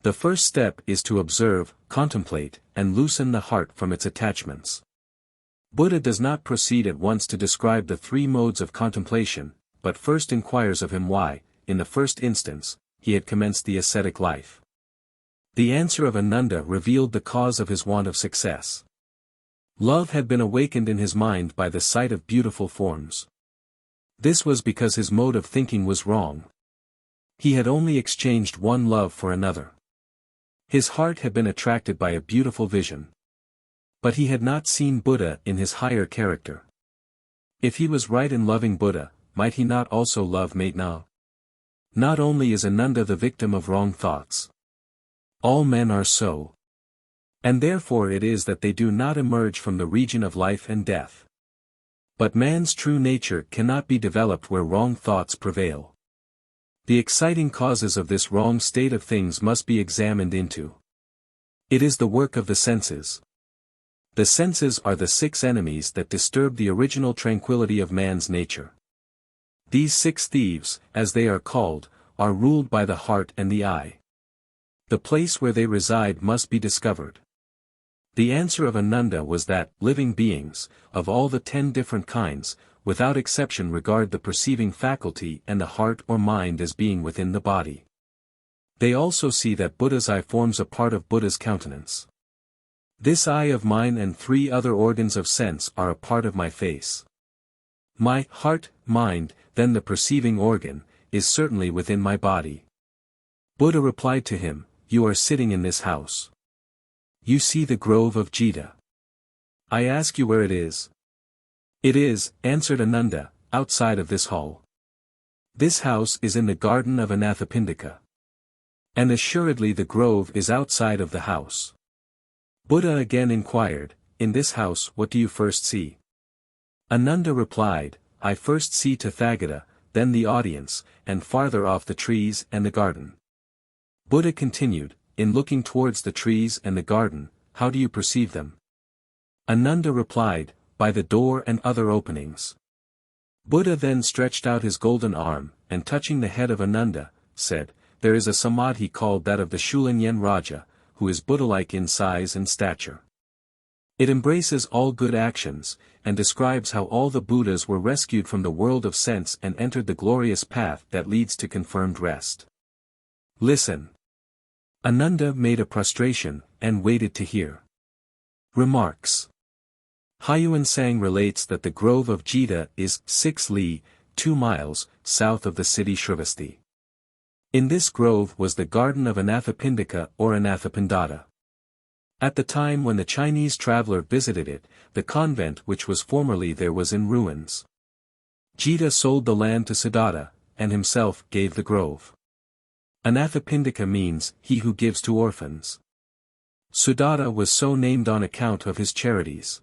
The first step is to observe, contemplate, and loosen the heart from its attachments. Buddha does not proceed at once to describe the three modes of contemplation, but first inquires of him why, in the first instance, he had commenced the ascetic life. The answer of Ananda revealed the cause of his want of success. Love had been awakened in his mind by the sight of beautiful forms. This was because his mode of thinking was wrong. He had only exchanged one love for another. His heart had been attracted by a beautiful vision. But he had not seen Buddha in his higher character. If he was right in loving Buddha, might he not also love Maitna? Not only is Ananda the victim of wrong thoughts. All men are so. And therefore it is that they do not emerge from the region of life and death. But man's true nature cannot be developed where wrong thoughts prevail. The exciting causes of this wrong state of things must be examined into. It is the work of the senses. The senses are the six enemies that disturb the original tranquility of man's nature. These six thieves, as they are called, are ruled by the heart and the eye. The place where they reside must be discovered. The answer of Ananda was that living beings, of all the 10 different kinds, without exception regard the perceiving faculty and the heart or mind as being within the body. They also see that Buddha's eye forms a part of Buddha's countenance. This eye of mine and 3 other organs of sense are a part of my face. My heart, mind, then the perceiving organ, is certainly within my body. Buddha replied to him, "You are sitting in this house. You see the grove of Jita. I ask you where it is." "It is," answered Ananda, "outside of this hall. This house is in the garden of Anathapindika. And assuredly the grove is outside of the house." Buddha again inquired, "In this house what do you first see?" Ananda replied, "I first see Tathagata, then the audience, and farther off the trees and the garden." Buddha continued, "In looking towards the trees and the garden, how do you perceive them?" Ananda replied, "By the door and other openings." Buddha then stretched out his golden arm, and touching the head of Ananda, said, "There is a samadhi called that of the Shulanyen Raja, who is Buddha-like in size and stature. It embraces all good actions, and describes how all the Buddhas were rescued from the world of sense and entered the glorious path that leads to confirmed rest. Listen." Ananda made a prostration, and waited to hear. Remarks. Huayan Sang relates that the grove of Jita is 6 li, 2 miles, south of the city Shrivasti. In this grove was the garden of Anathapindika or Anathapindata. At the time when the Chinese traveler visited it, the convent which was formerly there was in ruins. Jita sold the land to Siddhartha, and himself gave the grove. Anathapindika means, he who gives to orphans. Siddhartha was so named on account of his charities.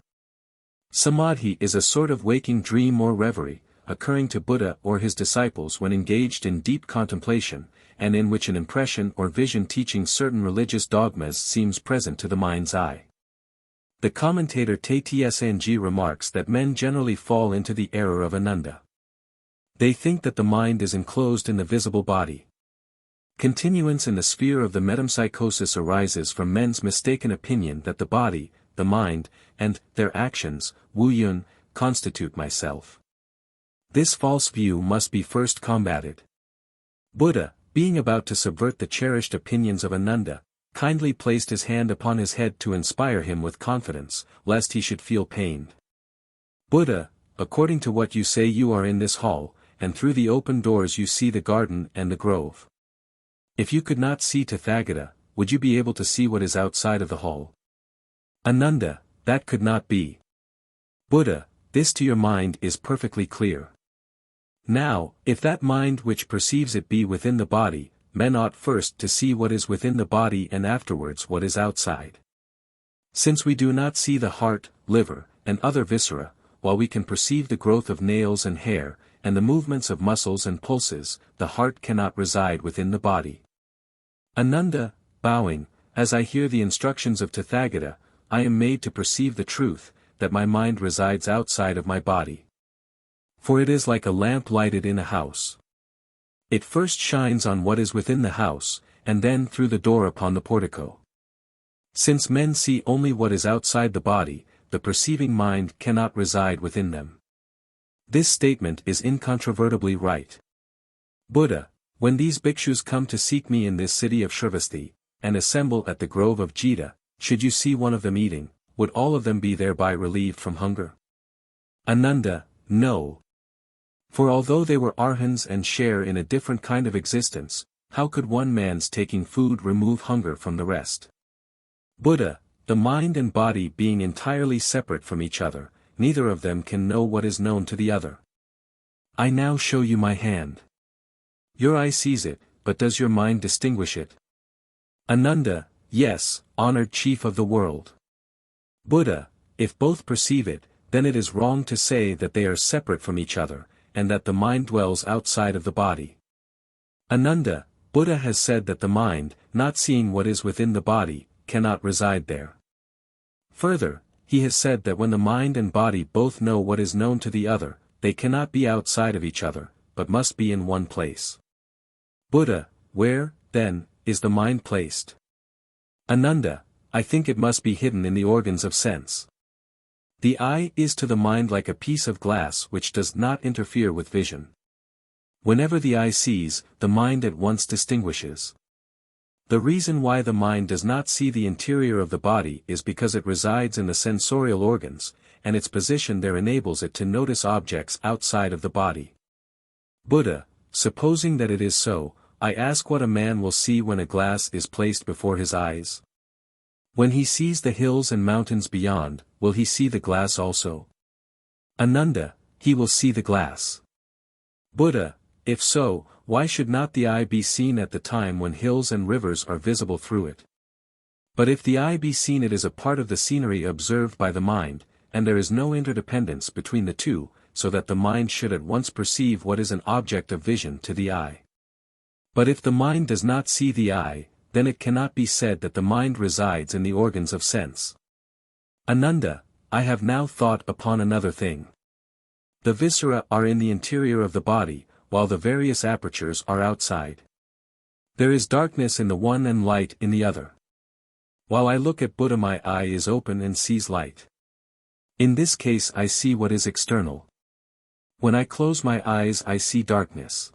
Samadhi is a sort of waking dream or reverie, occurring to Buddha or his disciples when engaged in deep contemplation, and in which an impression or vision teaching certain religious dogmas seems present to the mind's eye. The commentator Tsng remarks that men generally fall into the error of Ananda. They think that the mind is enclosed in the visible body. Continuance in the sphere of the metempsychosis arises from men's mistaken opinion that the body, the mind, and their actions, Wu-Yun, constitute myself. This false view must be first combated. Buddha, being about to subvert the cherished opinions of Ananda, kindly placed his hand upon his head to inspire him with confidence, lest he should feel pained. "Buddha, according to what you say you are in this hall, and through the open doors you see the garden and the grove. If you could not see Tathagata, would you be able to see what is outside of the hall? Ananda, that could not be. Buddha, this to your mind is perfectly clear. Now, if that mind which perceives it be within the body, men ought first to see what is within the body and afterwards what is outside. Since we do not see the heart, liver, and other viscera, while we can perceive the growth of nails and hair, and the movements of muscles and pulses, the heart cannot reside within the body. Ananda, bowing, as I hear the instructions of Tathagata, I am made to perceive the truth, that my mind resides outside of my body. For it is like a lamp lighted in a house. It first shines on what is within the house, and then through the door upon the portico. Since men see only what is outside the body, the perceiving mind cannot reside within them. This statement is incontrovertibly right. Buddha, when these bhikshus come to seek me in this city of Shravasti, and assemble at the grove of Jita, should you see one of them eating, would all of them be thereby relieved from hunger? Ananda, no. For although they were arhans and share in a different kind of existence, how could one man's taking food remove hunger from the rest? Buddha, the mind and body being entirely separate from each other, neither of them can know what is known to the other. I now show you my hand. Your eye sees it, but does your mind distinguish it? Ananda, yes, honored chief of the world. Buddha, if both perceive it, then it is wrong to say that they are separate from each other, and that the mind dwells outside of the body. Ananda, Buddha has said that the mind, not seeing what is within the body, cannot reside there. Further, he has said that when the mind and body both know what is known to the other, they cannot be outside of each other, but must be in one place. Buddha, where, then, is the mind placed? Ananda, I think it must be hidden in the organs of sense. The eye is to the mind like a piece of glass which does not interfere with vision. Whenever the eye sees, the mind at once distinguishes. The reason why the mind does not see the interior of the body is because it resides in the sensorial organs, and its position there enables it to notice objects outside of the body. Buddha, supposing that it is so, I ask what a man will see when a glass is placed before his eyes. When he sees the hills and mountains beyond, will he see the glass also? Ananda, he will see the glass. Buddha, if so, why should not the eye be seen at the time when hills and rivers are visible through it? But if the eye be seen, it is a part of the scenery observed by the mind, and there is no interdependence between the two, so that the mind should at once perceive what is an object of vision to the eye. But if the mind does not see the eye, then it cannot be said that the mind resides in the organs of sense. Ananda, I have now thought upon another thing. The viscera are in the interior of the body, while the various apertures are outside. There is darkness in the one and light in the other. While I look at Buddha, my eye is open and sees light. In this case I see what is external. When I close my eyes I see darkness.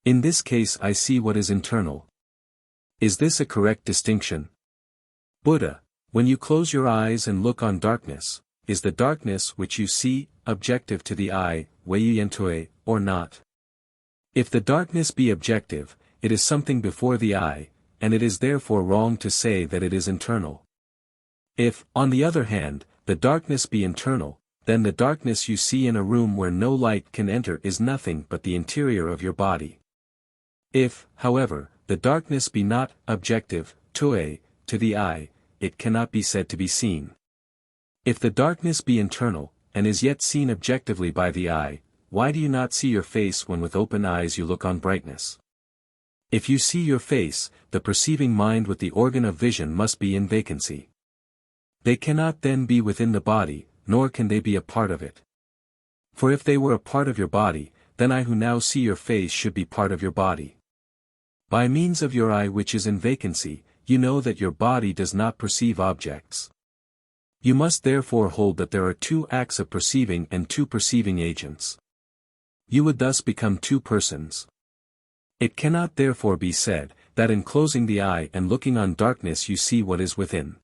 In this case I see what is internal. Is this a correct distinction? Buddha, when you close your eyes and look on darkness, is the darkness which you see, objective to the eye, Wei-Yen-Toe, or not? If the darkness be objective, it is something before the eye, and it is therefore wrong to say that it is internal. If, on the other hand, the darkness be internal, then the darkness you see in a room where no light can enter is nothing but the interior of your body. If, however, the darkness be not objective, toe, to the eye, it cannot be said to be seen. If the darkness be internal, and is yet seen objectively by the eye, why do you not see your face when with open eyes you look on brightness? If you see your face, the perceiving mind with the organ of vision must be in vacancy. They cannot then be within the body, nor can they be a part of it. For if they were a part of your body, then I who now see your face should be part of your body. By means of your eye which is in vacancy, you know that your body does not perceive objects. You must therefore hold that there are two acts of perceiving and two perceiving agents. You would thus become two persons. It cannot therefore be said, that in closing the eye and looking on darkness you see what is within.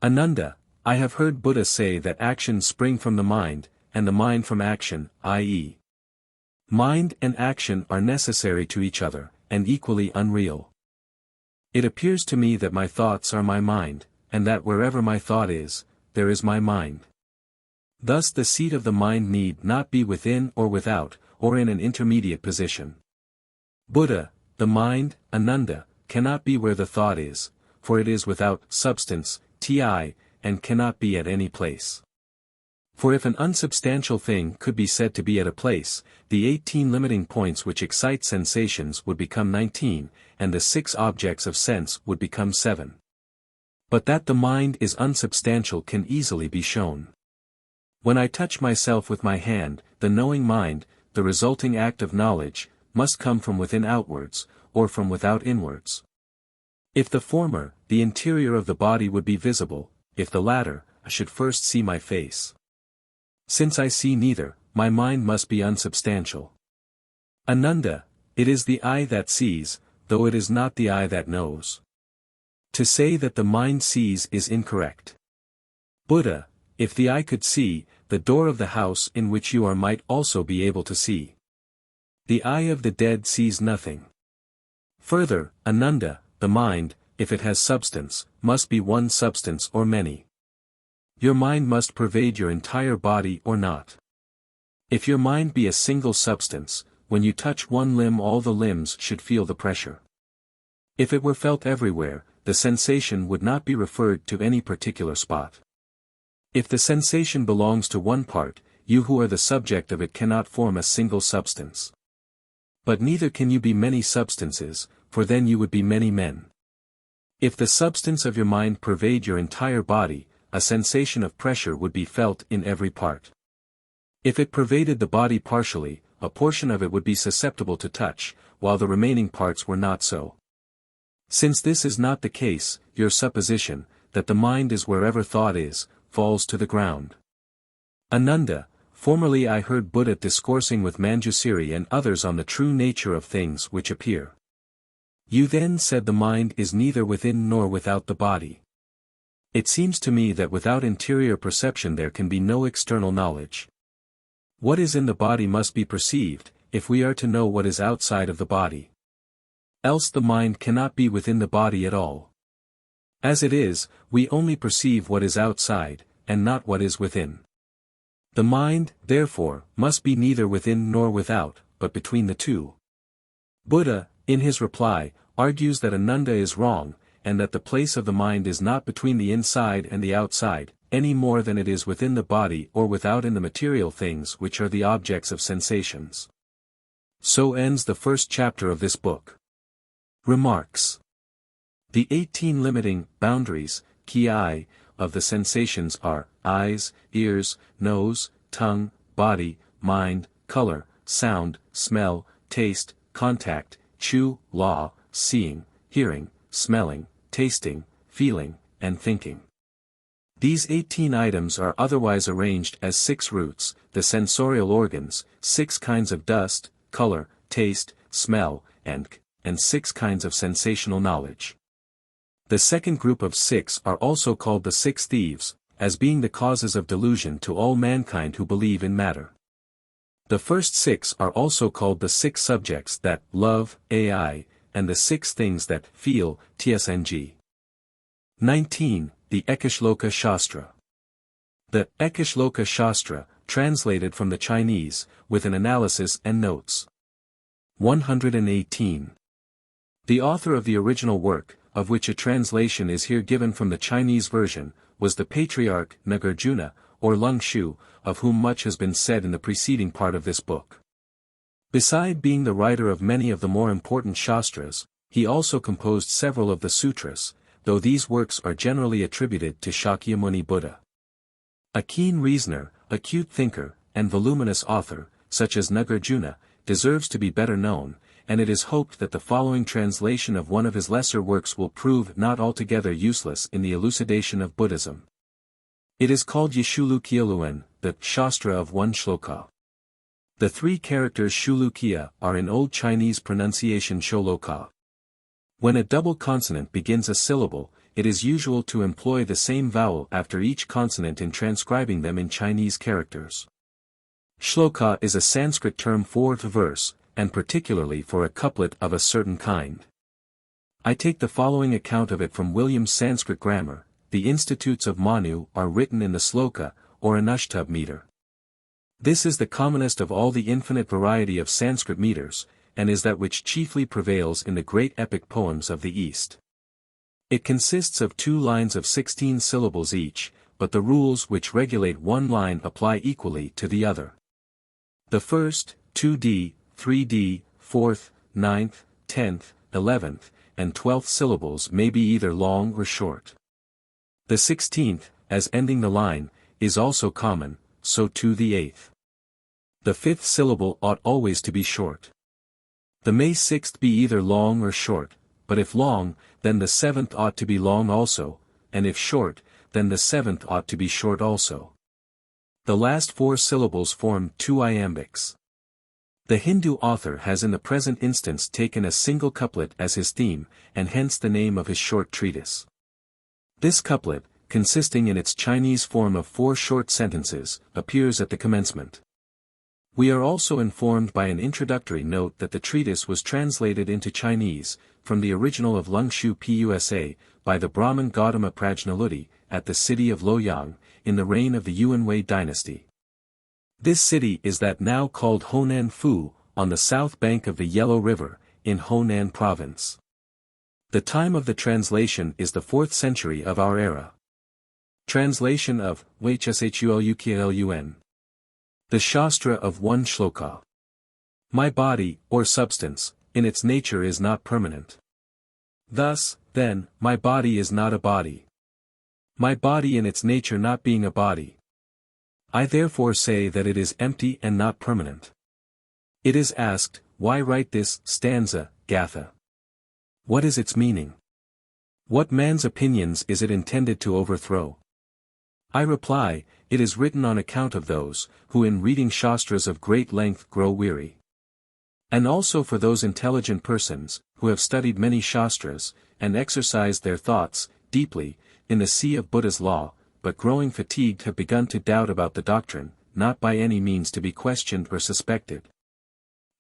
Ananda, I have heard Buddha say that actions spring from the mind, and the mind from action, i.e. mind and action are necessary to each other, and equally unreal. It appears to me that my thoughts are my mind, and that wherever my thought is, there is my mind. Thus the seat of the mind need not be within or without, or in an intermediate position. Buddha, the mind, Ananda, cannot be where the thought is, for it is without substance, and cannot be at any place. For if an unsubstantial thing could be said to be at a place, the 18 limiting points which excite sensations would become 19, and the 6 objects of sense would become 7. But that the mind is unsubstantial can easily be shown. When I touch myself with my hand, the knowing mind, the resulting act of knowledge, must come from within outwards, or from without inwards. If the former, the interior of the body would be visible; if the latter, I should first see my face. Since I see neither, my mind must be unsubstantial. Ananda, it is the eye that sees, though it is not the eye that knows. To say that the mind sees is incorrect. Buddha, if the eye could see, the door of the house in which you are might also be able to see. The eye of the dead sees nothing. Further, Ananda, the mind, if it has substance, must be one substance or many. Your mind must pervade your entire body or not. If your mind be a single substance, when you touch one limb all the limbs should feel the pressure. If it were felt everywhere, the sensation would not be referred to any particular spot. If the sensation belongs to one part, you who are the subject of it cannot form a single substance. But neither can you be many substances, for then you would be many men. If the substance of your mind pervade your entire body, a sensation of pressure would be felt in every part. If it pervaded the body partially, a portion of it would be susceptible to touch, while the remaining parts were not so. Since this is not the case, your supposition, that the mind is wherever thought is, falls to the ground. Ananda, formerly I heard Buddha discoursing with Manjusri and others on the true nature of things which appear. You then said the mind is neither within nor without the body. It seems to me that without interior perception there can be no external knowledge. What is in the body must be perceived, if we are to know what is outside of the body. Else the mind cannot be within the body at all. As it is, we only perceive what is outside, and not what is within. The mind, therefore, must be neither within nor without, but between the two. Buddha, in his reply, argues that Ananda is wrong, and that the place of the mind is not between the inside and the outside, any more than it is within the body or without in the material things which are the objects of sensations. So ends the first chapter of this book. Remarks. The 18 limiting boundaries, ki, of the sensations are eyes, ears, nose, tongue, body, mind, color, sound, smell, taste, contact, chew, law, seeing, hearing, smelling, tasting, feeling, and thinking. These 18 items are otherwise arranged as 6 roots, the sensorial organs, 6 kinds of dust, color, taste, smell, and 6 kinds of sensational knowledge. The second group of 6 are also called the 6 thieves, as being the causes of delusion to all mankind who believe in matter. The first 6 are also called the 6 subjects that love, ai, and the 6 things that feel, tsng. 19. The Ekashloka Shastra. The Ekashloka Shastra, translated from the Chinese, with an analysis and notes. 118. The author of the original work, of which a translation is here given from the Chinese version, was the Patriarch Nagarjuna, or Leng-Shu, of whom much has been said in the preceding part of this book. Beside being the writer of many of the more important Shastras, he also composed several of the sutras, though these works are generally attributed to Shakyamuni Buddha. A keen reasoner, acute thinker, and voluminous author, such as Nagarjuna, deserves to be better known, and it is hoped that the following translation of one of his lesser works will prove not altogether useless in the elucidation of Buddhism. It is called Yeshulukya, the Shastra of one shloka. The 3 characters Shulukya are in Old Chinese pronunciation Sholoka. When a double consonant begins a syllable, it is usual to employ the same vowel after each consonant in transcribing them in Chinese characters. Shloka is a Sanskrit term for verse, and particularly for a couplet of a certain kind. I take the following account of it from William's Sanskrit grammar: the institutes of Manu are written in the sloka, or anushtubh meter. This is the commonest of all the infinite variety of Sanskrit meters, and is that which chiefly prevails in the great epic poems of the East. It consists of 2 lines of 16 syllables each, but the rules which regulate one line apply equally to the other. The first, 2d, 3d, 4th, 9th, 10th, 11th, and 12th syllables may be either long or short. The 16th, as ending the line, is also common, so too the 8th. The 5th syllable ought always to be short. The may 6th be either long or short, but if long, then the 7th ought to be long also, and if short, then the 7th ought to be short also. The last 4 syllables form 2 iambics. The Hindu author has in the present instance taken a single couplet as his theme, and hence the name of his short treatise. This couplet, consisting in its Chinese form of 4 short sentences, appears at the commencement. We are also informed by an introductory note that the treatise was translated into Chinese, from the original of Leng-Shu P'U-To, by the Brahmin Gautama Prajnaluti, at the city of Luoyang, in the reign of the Yuan Dynasty. This city is that now called Honan Fu, on the south bank of the Yellow River, in Honan province. The time of the translation is the 4th century of our era. Translation of Whshulun. The Shastra of 1 Shloka. My body, or substance, in its nature is not permanent. Thus, then, my body is not a body. My body in its nature not being a body. I therefore say that it is empty and not permanent. It is asked, why write this stanza, Gatha? What is its meaning? What man's opinions is it intended to overthrow? I reply, it is written on account of those, who in reading Shastras of great length grow weary. And also for those intelligent persons, who have studied many Shastras, and exercised their thoughts, deeply, in the sea of Buddha's law, but growing fatigued have begun to doubt about the doctrine, not by any means to be questioned or suspected.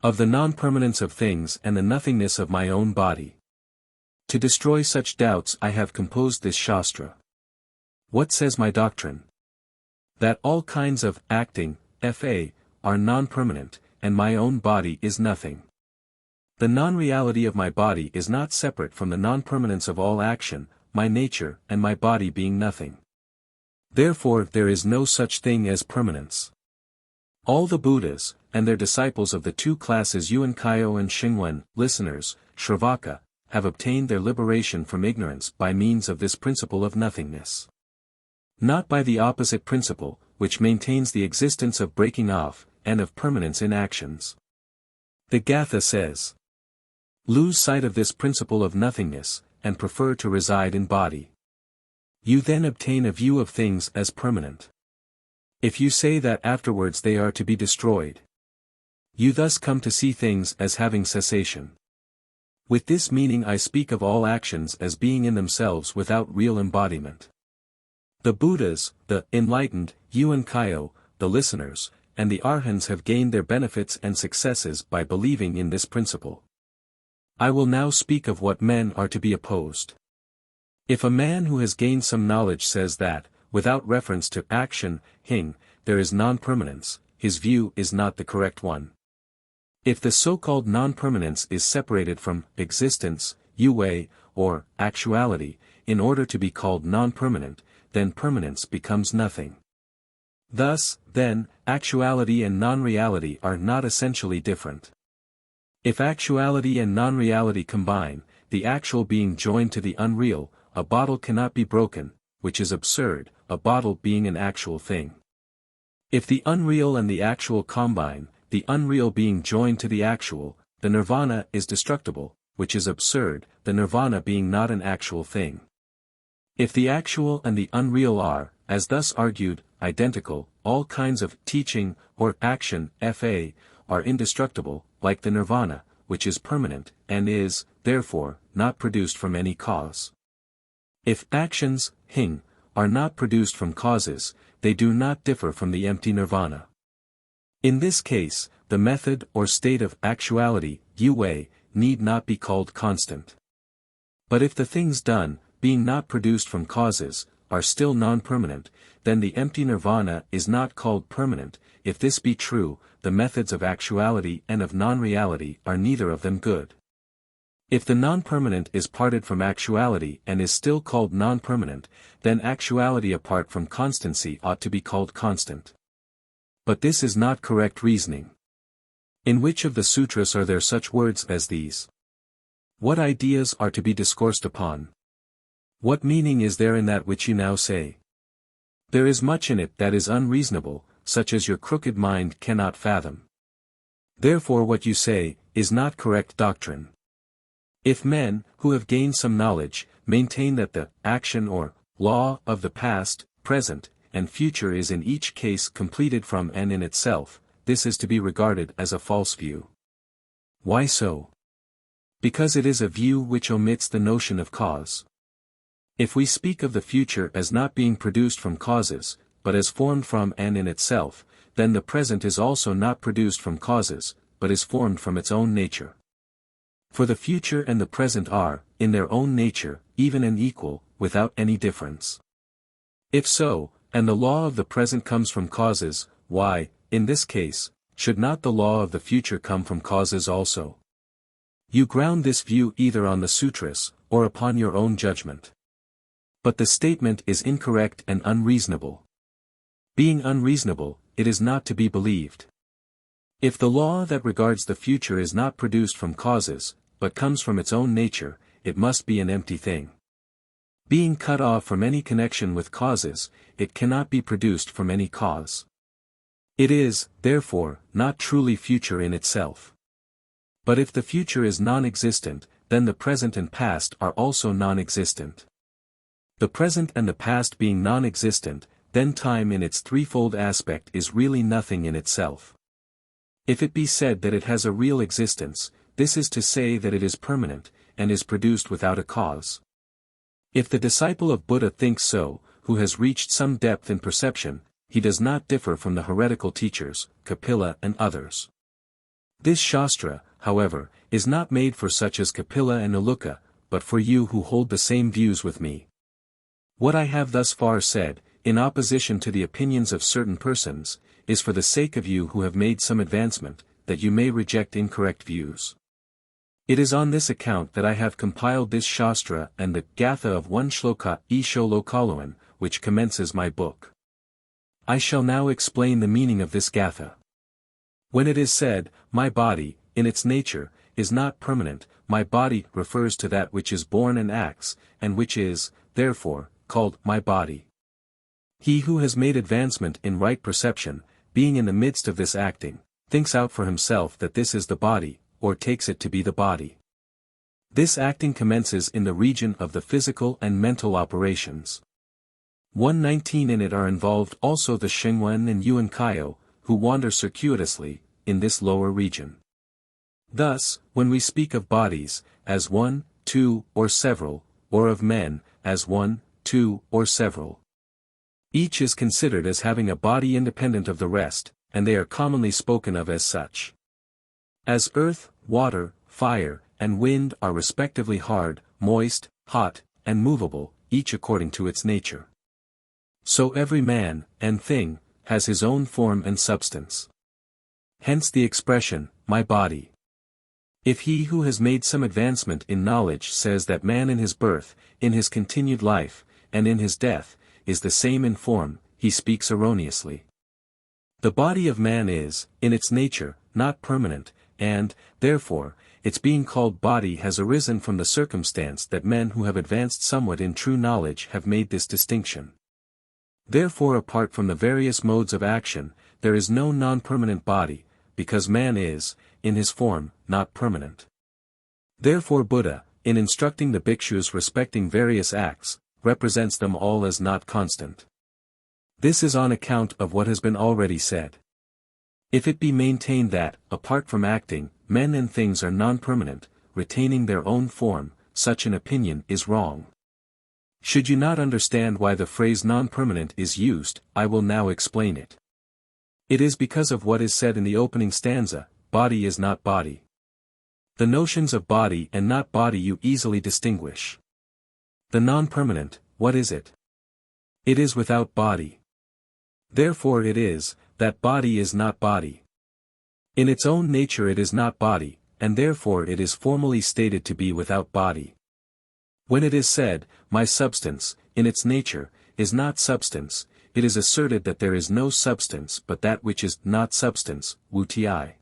Of the non-permanence of things and the nothingness of my own body. To destroy such doubts I have composed this Shastra. What says my doctrine? That all kinds of acting, fa, are non-permanent, and my own body is nothing. The non-reality of my body is not separate from the non-permanence of all action, my nature and my body being nothing. Therefore there is no such thing as permanence. All the Buddhas, and their disciples of the 2 classes Yuan-Kyo and Xingwen, listeners, Shravaka, have obtained their liberation from ignorance by means of this principle of nothingness. Not by the opposite principle, which maintains the existence of breaking off, and of permanence in actions. The Gatha says, lose sight of this principle of nothingness, and prefer to reside in body. You then obtain a view of things as permanent. If you say that afterwards they are to be destroyed, you thus come to see things as having cessation. With this meaning I speak of all actions as being in themselves without real embodiment. The Buddhas, the enlightened, Yuan-Kyo, the listeners, and the Arhans have gained their benefits and successes by believing in this principle. I will now speak of what men are to be opposed. If a man who has gained some knowledge says that, without reference to action, hing, there is non-permanence, his view is not the correct one. If the so-called non-permanence is separated from existence, yue, or actuality, in order to be called non-permanent, then permanence becomes nothing. Thus, then, actuality and non-reality are not essentially different. If actuality and non-reality combine, the actual being joined to the unreal, a bottle cannot be broken, which is absurd, a bottle being an actual thing. If the unreal and the actual combine, the unreal being joined to the actual, the nirvana is destructible, which is absurd, the nirvana being not an actual thing. If the actual and the unreal are, as thus argued, identical, all kinds of teaching, or action, fa, are indestructible, like the nirvana, which is permanent, and is, therefore, not produced from any cause. If actions, hing, are not produced from causes, they do not differ from the empty nirvana. In this case, the method or state of actuality, Yue, need not be called constant. But if the things done, being not produced from causes, are still non-permanent, then the empty nirvana is not called permanent. If this be true, the methods of actuality and of non-reality are neither of them good. If the non-permanent is parted from actuality and is still called non-permanent, then actuality apart from constancy ought to be called constant. But this is not correct reasoning. In which of the sutras are there such words as these? What ideas are to be discoursed upon? What meaning is there in that which you now say? There is much in it that is unreasonable, such as your crooked mind cannot fathom. Therefore what you say, is not correct doctrine. If men, who have gained some knowledge, maintain that the action or law of the past, present, and future is in each case completed from and in itself, this is to be regarded as a false view. Why so? Because it is a view which omits the notion of cause. If we speak of the future as not being produced from causes, but as formed from and in itself, then the present is also not produced from causes, but is formed from its own nature. For the future and the present are, in their own nature, even and equal, without any difference. If so, and the law of the present comes from causes, why, in this case, should not the law of the future come from causes also? You ground this view either on the sutras, or upon your own judgment. But the statement is incorrect and unreasonable. Being unreasonable, it is not to be believed. If the law that regards the future is not produced from causes, but comes from its own nature, it must be an empty thing. Being cut off from any connection with causes, it cannot be produced from any cause. It is, therefore, not truly future in itself. But if the future is non-existent, then the present and past are also non-existent. The present and the past being non-existent, then time in its threefold aspect is really nothing in itself. If it be said that it has a real existence, this is to say that it is permanent, and is produced without a cause. If the disciple of Buddha thinks so, who has reached some depth in perception, he does not differ from the heretical teachers, Kapila and others. This Shastra, however, is not made for such as Kapila and Uluka, but for you who hold the same views with me. What I have thus far said, in opposition to the opinions of certain persons, is for the sake of you who have made some advancement, that you may reject incorrect views. It is on this account that I have compiled this Shastra and the Gatha of one Shloka Isho Lokaluan, which commences my book. I shall now explain the meaning of this Gatha. When it is said, my body, in its nature, is not permanent, my body refers to that which is born and acts, and which is, therefore, called my body. He who has made advancement in right perception, being in the midst of this acting, thinks out for himself that this is the body, or takes it to be the body. This acting commences in the region of the physical and mental operations. 119 in it are involved also the Shengwen and Yuan Kaio, who wander circuitously, in this lower region. Thus, when we speak of bodies, as one, two, or several, or of men, as one, two, or several, each is considered as having a body independent of the rest, and they are commonly spoken of as such. As earth, water, fire, and wind are respectively hard, moist, hot, and movable, each according to its nature. So every man, and thing, has his own form and substance. Hence the expression, my body. If he who has made some advancement in knowledge says that man in his birth, in his continued life, and in his death, is the same in form, he speaks erroneously. The body of man is, in its nature, not permanent, and, therefore, its being called body has arisen from the circumstance that men who have advanced somewhat in true knowledge have made this distinction. Therefore apart from the various modes of action, there is no non-permanent body, because man is, in his form, not permanent. Therefore Buddha, in instructing the bhikshus respecting various acts, represents them all as not constant. This is on account of what has been already said. If it be maintained that, apart from acting, men and things are non-permanent, retaining their own form, such an opinion is wrong. Should you not understand why the phrase non-permanent is used, I will now explain it. It is because of what is said in the opening stanza, body is not body. The notions of body and not body you easily distinguish. The non-permanent, what is it? It is without body. Therefore it is, that body is not body. In its own nature it is not body, and therefore it is formally stated to be without body. When it is said, my substance, in its nature, is not substance, it is asserted that there is no substance but that which is not substance, wuti.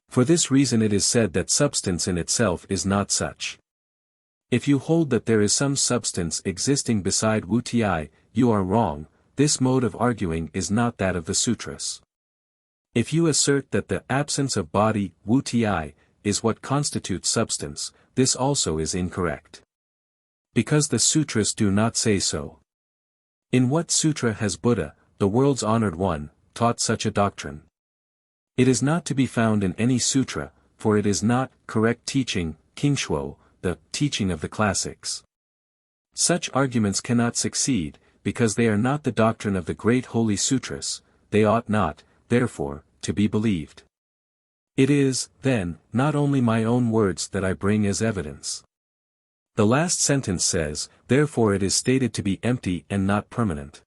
For this reason it is said that substance in itself is not such. If you hold that there is some substance existing beside wuti, you are wrong. This mode of arguing is not that of the sutras. If you assert that the absence of body, wuti, is what constitutes substance, this also is incorrect. Because the sutras do not say so. In what sutra has Buddha, the world's honored one, taught such a doctrine? It is not to be found in any sutra, for it is not correct teaching, Kingshuo, the teaching of the classics. Such arguments cannot succeed, because they are not the doctrine of the great holy sutras, they ought not, therefore, to be believed. It is, then, not only my own words that I bring as evidence. The last sentence says, therefore it is stated to be empty and not permanent.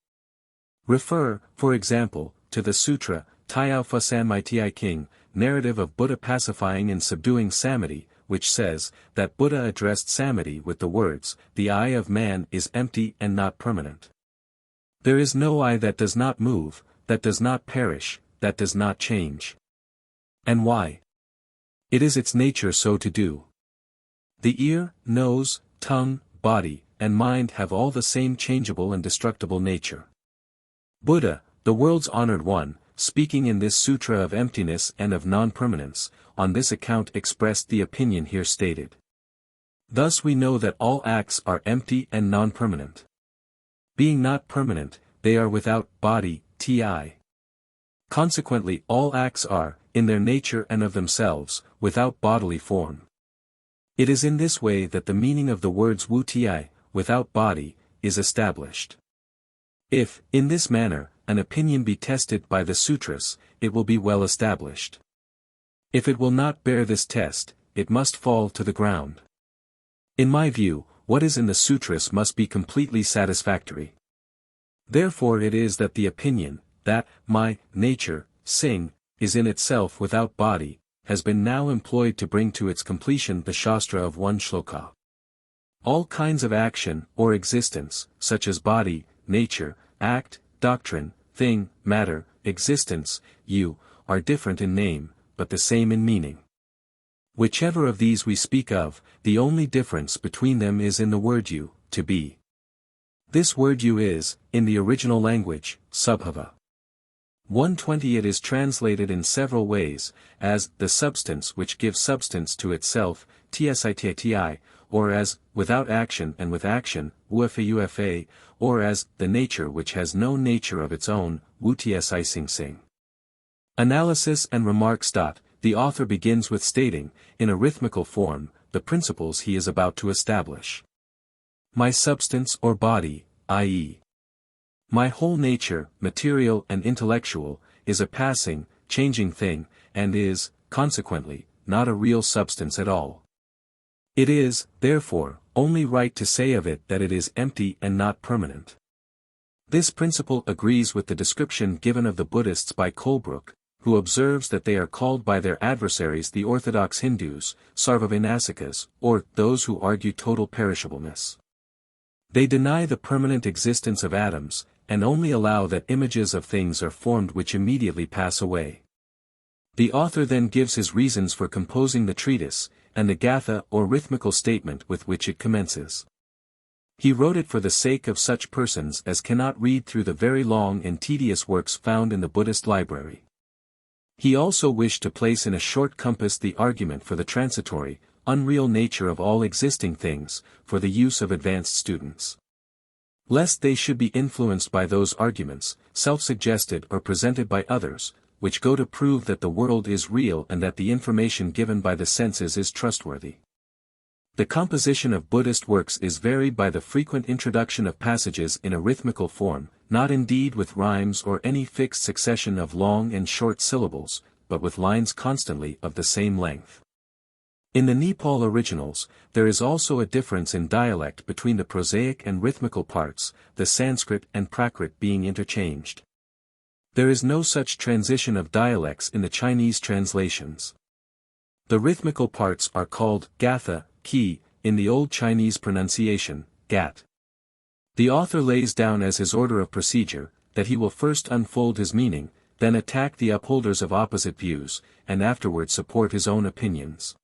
Refer, for example, to the sutra, Taiao Fa Sanmai King, narrative of Buddha pacifying and subduing Samadhi, which says, that Buddha addressed Samadhi with the words, the eye of man is empty and not permanent. There is no eye that does not move, that does not perish, that does not change. And why? It is its nature so to do. The ear, nose, tongue, body, and mind have all the same changeable and destructible nature. Buddha, the world's honored one, speaking in this sutra of emptiness and of non-permanence, on this account expressed the opinion here stated. Thus we know that all acts are empty and non-permanent. Being not permanent, they are without body, ti. Consequently all acts are, in their nature and of themselves, without bodily form. It is in this way that the meaning of the words wuti, without body, is established. If, in this manner, an opinion be tested by the sutras, it will be well established. If it will not bear this test, it must fall to the ground. In my view, what is in the sutras must be completely satisfactory. Therefore it is that the opinion, that, my, nature, sing, is in itself without body, has been now employed to bring to its completion the Shastra of one shloka. All kinds of action, or existence, such as body, nature, act, doctrine, thing, matter, existence, you, are different in name, but the same in meaning. Whichever of these we speak of, the only difference between them is in the word you, to be. This word you is, in the original language, subhava. 120 It is translated in several ways, as, the substance which gives substance to itself, tsiti, or as, without action and with action, ufa, or as, the nature which has no nature of its own, wutsing. Analysis and remarks. The author begins with stating, in a rhythmical form, the principles he is about to establish. My substance or body, i.e. my whole nature, material and intellectual, is a passing, changing thing, and is, consequently, not a real substance at all. It is, therefore, only right to say of it that it is empty and not permanent. This principle agrees with the description given of the Buddhists by Colebrook, who observes that they are called by their adversaries the orthodox Hindus, sarvavinasikas, or those who argue total perishableness. They deny the permanent existence of atoms, and only allow that images of things are formed which immediately pass away. The author then gives his reasons for composing the treatise, and the gatha or rhythmical statement with which it commences. He wrote it for the sake of such persons as cannot read through the very long and tedious works found in the Buddhist library. He also wished to place in a short compass the argument for the transitory, unreal nature of all existing things, for the use of advanced students. Lest they should be influenced by those arguments, self-suggested or presented by others, which go to prove that the world is real and that the information given by the senses is trustworthy. The composition of Buddhist works is varied by the frequent introduction of passages in a rhythmical form, not indeed with rhymes or any fixed succession of long and short syllables, but with lines constantly of the same length. In the Nepal originals, there is also a difference in dialect between the prosaic and rhythmical parts, the Sanskrit and Prakrit being interchanged. There is no such transition of dialects in the Chinese translations. The rhythmical parts are called gatha, ki, in the Old Chinese pronunciation, gat. The author lays down as his order of procedure, that he will first unfold his meaning, then attack the upholders of opposite views, and afterward support his own opinions.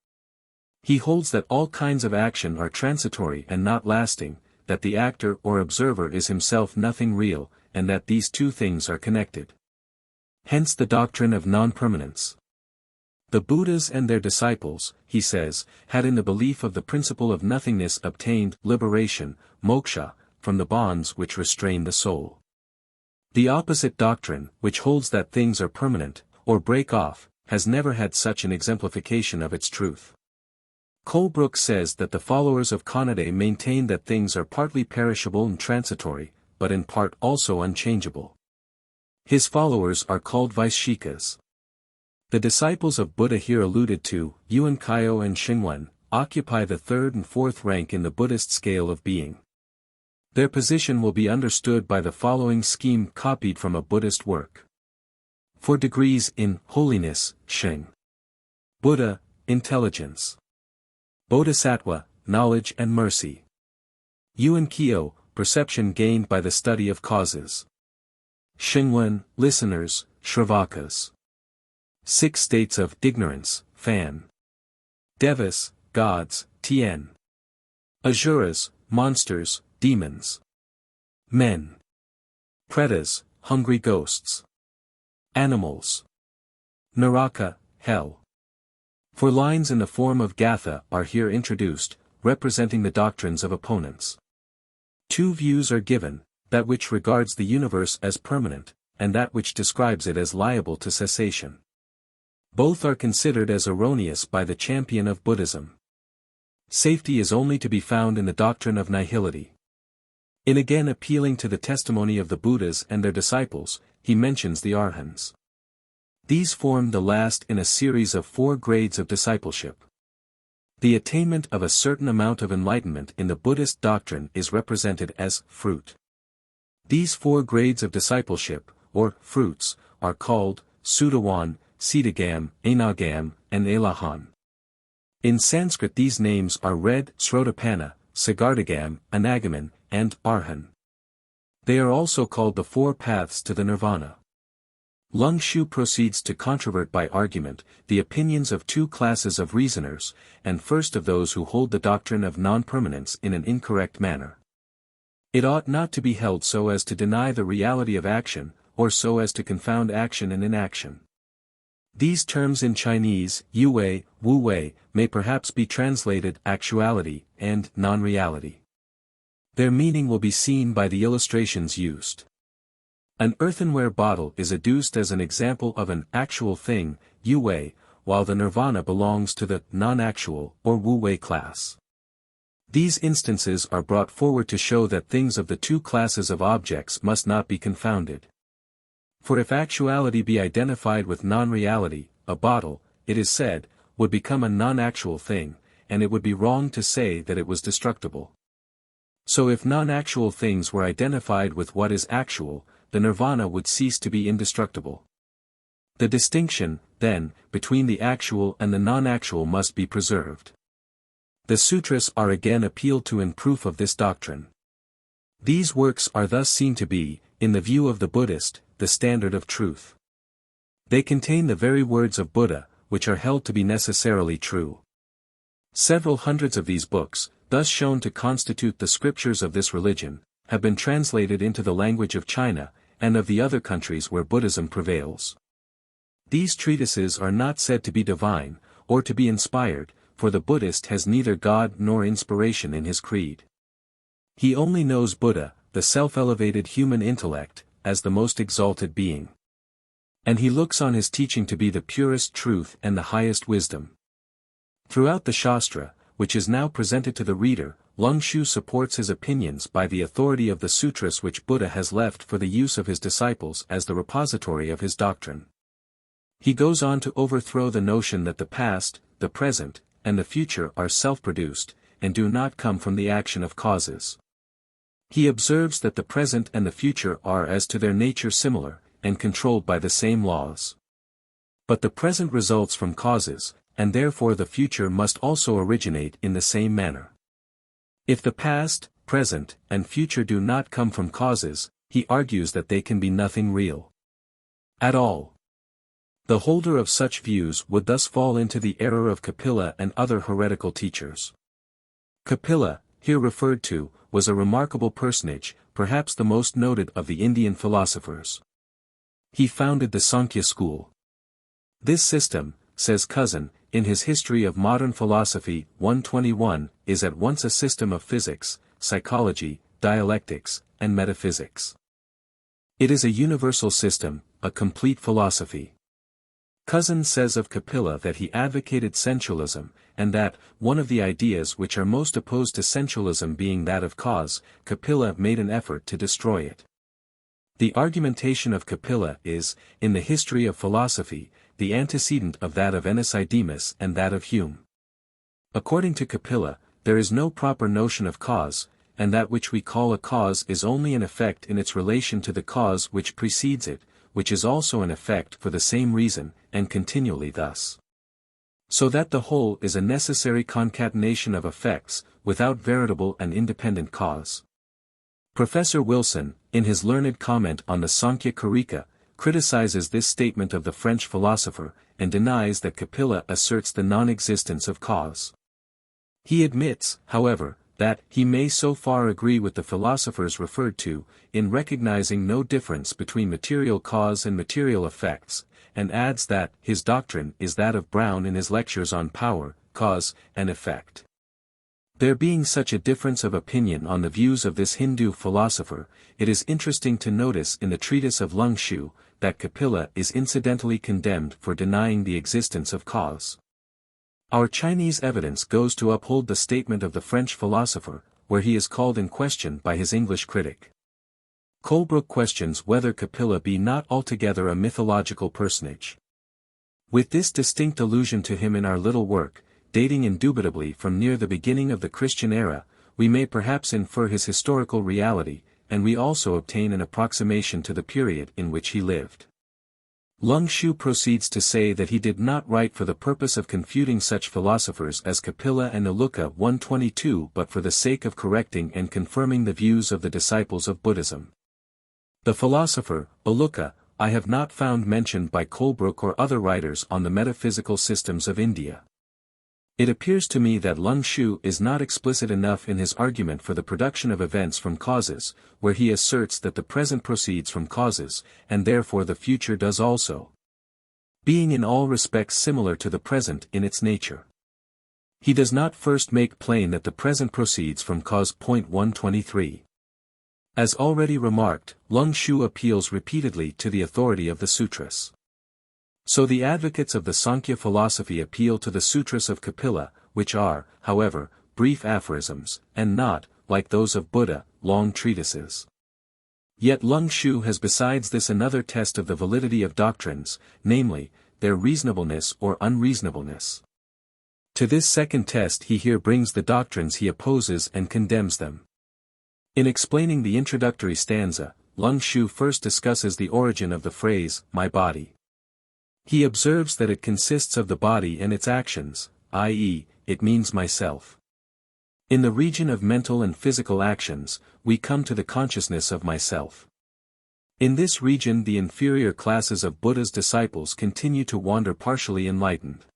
He holds that all kinds of action are transitory and not lasting, that the actor or observer is himself nothing real, and that these two things are connected. Hence the doctrine of non-permanence. The Buddhas and their disciples, he says, had in the belief of the principle of nothingness obtained liberation, moksha, from the bonds which restrain the soul. The opposite doctrine, which holds that things are permanent, or break off, has never had such an exemplification of its truth. Colebrook says that the followers of Conade maintain that things are partly perishable and transitory, but in part also unchangeable. His followers are called Vaishikas. The disciples of Buddha here alluded to, Yuan Kyo and Xingwen, occupy the third and fourth rank in the Buddhist scale of being. Their position will be understood by the following scheme copied from a Buddhist work. 4 degrees in holiness, Sheng. Buddha, intelligence. Bodhisattva, knowledge and mercy. Yuan Kyo, perception gained by the study of causes. Xingwen, listeners, Shravakas. 6 states of ignorance, Fan. Devas, gods, Tien. Asuras, monsters, demons. Men. Pretas, hungry ghosts. Animals. Naraka, hell. 4 lines in the form of gatha are here introduced, representing the doctrines of opponents. 2 views are given, that which regards the universe as permanent, and that which describes it as liable to cessation. Both are considered as erroneous by the champion of Buddhism. Safety is only to be found in the doctrine of nihility. In again appealing to the testimony of the Buddhas and their disciples, he mentions the Arhans. These form the last in a series of 4 grades of discipleship. The attainment of a certain amount of enlightenment in the Buddhist doctrine is represented as fruit. These 4 grades of discipleship, or fruits, are called Sudawan, Siddhagam, Anagam, and Elahan. In Sanskrit these names are read Srotapanna, Sagardagam, Anagaman, and Arhan. They are also called the 4 paths to the Nirvana. Leng-Shu proceeds to controvert by argument the opinions of 2 classes of reasoners, and first of those who hold the doctrine of non-permanence in an incorrect manner. It ought not to be held so as to deny the reality of action, or so as to confound action and inaction. These terms in Chinese, yu-wei, wu-wei, may perhaps be translated actuality and non-reality. Their meaning will be seen by the illustrations used. An earthenware bottle is adduced as an example of an actual thing, yu-wei, while the nirvana belongs to the non-actual or wu-wei class. These instances are brought forward to show that things of the 2 classes of objects must not be confounded. For if actuality be identified with non-reality, a bottle, it is said, would become a non-actual thing, and it would be wrong to say that it was destructible. So if non-actual things were identified with what is actual, the nirvana would cease to be indestructible. The distinction, then, between the actual and the non-actual must be preserved. The sutras are again appealed to in proof of this doctrine. These works are thus seen to be, in the view of the Buddhist, the standard of truth. They contain the very words of Buddha, which are held to be necessarily true. Several hundreds of these books, thus shown to constitute the scriptures of this religion, have been translated into the language of China, and of the other countries where Buddhism prevails. These treatises are not said to be divine, or to be inspired, for the Buddhist has neither God nor inspiration in his creed. He only knows Buddha, the self-elevated human intellect, as the most exalted being. And he looks on his teaching to be the purest truth and the highest wisdom. Throughout the Shastra, which is now presented to the reader, Leng-Shu supports his opinions by the authority of the sutras which Buddha has left for the use of his disciples as the repository of his doctrine. He goes on to overthrow the notion that the past, the present, and the future are self-produced, and do not come from the action of causes. He observes that the present and the future are as to their nature similar, and controlled by the same laws. But the present results from causes, and therefore the future must also originate in the same manner. If the past, present, and future do not come from causes, he argues that they can be nothing real at all. The holder of such views would thus fall into the error of Kapila and other heretical teachers. Kapila, here referred to, was a remarkable personage, perhaps the most noted of the Indian philosophers. He founded the Sankhya school. This system, says Cousin, in his History of Modern Philosophy, 121, is at once a system of physics, psychology, dialectics, and metaphysics. It is a universal system, a complete philosophy. Cousin says of Kapila that he advocated sensualism, and that, one of the ideas which are most opposed to sensualism being that of cause, Kapila made an effort to destroy it. The argumentation of Kapila is, in the history of philosophy, the antecedent of that of Anaxidemus and that of Hume. According to Kapila, there is no proper notion of cause, and that which we call a cause is only an effect in its relation to the cause which precedes it, which is also an effect for the same reason, and continually thus. So that the whole is a necessary concatenation of effects, without veritable and independent cause. Professor Wilson, in his learned comment on the Sankhya Karika, criticizes this statement of the French philosopher, and denies that Kapila asserts the non-existence of cause. He admits, however, that he may so far agree with the philosophers referred to, in recognizing no difference between material cause and material effects, and adds that his doctrine is that of Brown in his lectures on power, cause, and effect. There being such a difference of opinion on the views of this Hindu philosopher, it is interesting to notice in the treatise of Leng-Shu, that Kapila is incidentally condemned for denying the existence of cause. Our Chinese evidence goes to uphold the statement of the French philosopher, where he is called in question by his English critic. Colebrook questions whether Kapila be not altogether a mythological personage. With this distinct allusion to him in our little work, dating indubitably from near the beginning of the Christian era, we may perhaps infer his historical reality, and we also obtain an approximation to the period in which he lived. Leng-Shu proceeds to say that he did not write for the purpose of confuting such philosophers as Kapila and Aluka 122 but for the sake of correcting and confirming the views of the disciples of Buddhism. The philosopher, Aluka, I have not found mentioned by Colebrook or other writers on the metaphysical systems of India. It appears to me that Leng-Shu is not explicit enough in his argument for the production of events from causes, where he asserts that the present proceeds from causes, and therefore the future does also, being in all respects similar to the present in its nature. He does not first make plain that the present proceeds from cause. 123. As already remarked, Leng-Shu appeals repeatedly to the authority of the sutras. So the advocates of the Sankhya philosophy appeal to the sutras of Kapila, which are, however, brief aphorisms, and not, like those of Buddha, long treatises. Yet Leng-Shu has besides this another test of the validity of doctrines, namely, their reasonableness or unreasonableness. To this second test he here brings the doctrines he opposes and condemns them. In explaining the introductory stanza, Leng-Shu first discusses the origin of the phrase, my body. He observes that it consists of the body and its actions, i.e., it means myself. In the region of mental and physical actions, we come to the consciousness of myself. In this region the inferior classes of Buddha's disciples continue to wander partially enlightened.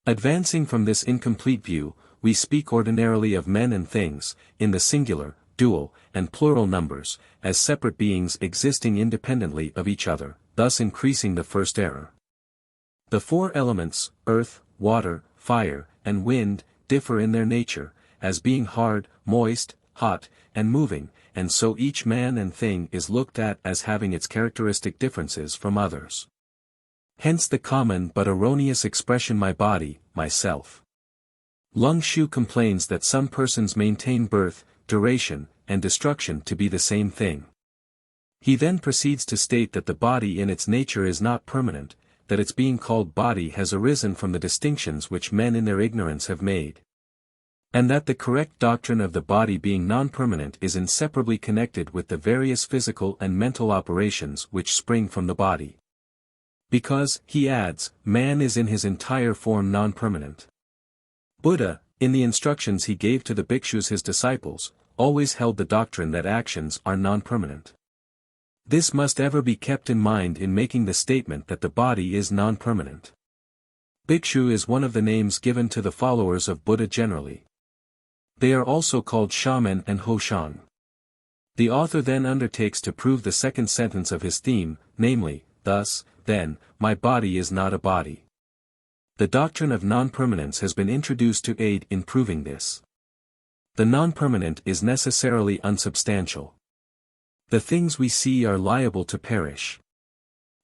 Advancing from this incomplete view, we speak ordinarily of men and things, in the singular, dual, and plural numbers, as separate beings existing independently of each other, thus increasing the first error. The four elements, earth, water, fire, and wind, differ in their nature, as being hard, moist, hot, and moving, and so each man and thing is looked at as having its characteristic differences from others. Hence the common but erroneous expression my body, myself. Leng-Shu complains that some persons maintain birth, duration, and destruction to be the same thing. He then proceeds to state that the body in its nature is not permanent, that its being called body has arisen from the distinctions which men in their ignorance have made. And that the correct doctrine of the body being non-permanent is inseparably connected with the various physical and mental operations which spring from the body. Because, he adds, man is in his entire form non-permanent. Buddha, in the instructions he gave to the bhikshus his disciples, always held the doctrine that actions are non-permanent. This must ever be kept in mind in making the statement that the body is non-permanent. Bhikshu is one of the names given to the followers of Buddha generally. They are also called shaman and hoshang. The author then undertakes to prove the second sentence of his theme, namely, thus, then, my body is not a body. The doctrine of non-permanence has been introduced to aid in proving this. The non-permanent is necessarily unsubstantial. The things we see are liable to perish.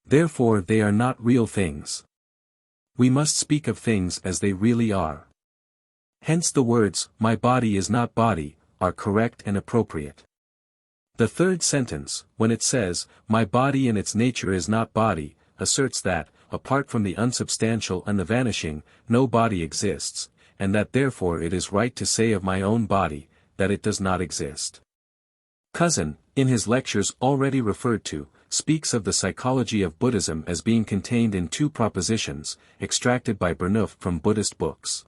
Therefore they are not real things. We must speak of things as they really are. Hence the words, my body is not body, are correct and appropriate. The third sentence, when it says, my body in its nature is not body, asserts that, apart from the unsubstantial and the vanishing, no body exists, and that therefore it is right to say of my own body, that it does not exist. Cousin, in his lectures already referred to, speaks of the psychology of Buddhism as being contained in two propositions, extracted by Burnouf from Buddhist books.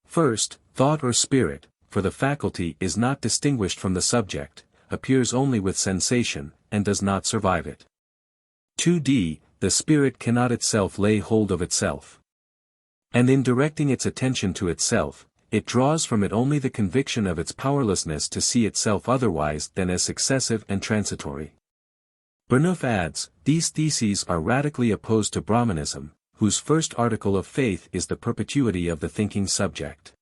First, thought or spirit, for the faculty is not distinguished from the subject, appears only with sensation, and does not survive it. 2d. The spirit cannot itself lay hold of itself. And in directing its attention to itself, it draws from it only the conviction of its powerlessness to see itself otherwise than as successive and transitory. Burnouf adds, these theses are radically opposed to Brahmanism, whose first article of faith is the perpetuity of the thinking subject.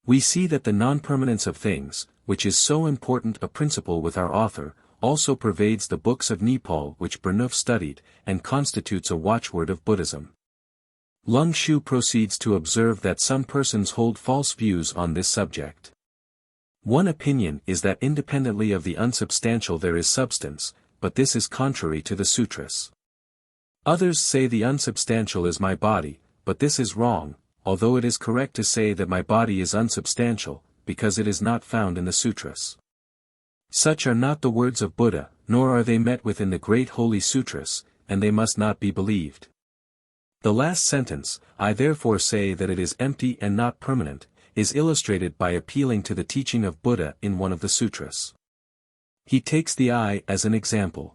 We see that the non-permanence of things, which is so important a principle with our author, also pervades the books of Nepal which Burnouf studied, and constitutes a watchword of Buddhism. Leng-Shu proceeds to observe that some persons hold false views on this subject. One opinion is that independently of the unsubstantial there is substance, but this is contrary to the sutras. Others say the unsubstantial is my body, but this is wrong, although it is correct to say that my body is unsubstantial, because it is not found in the sutras. Such are not the words of Buddha, nor are they met with in the great holy sutras, and they must not be believed. The last sentence, I therefore say that it is empty and not permanent, is illustrated by appealing to the teaching of Buddha in one of the sutras. He takes the eye as an example.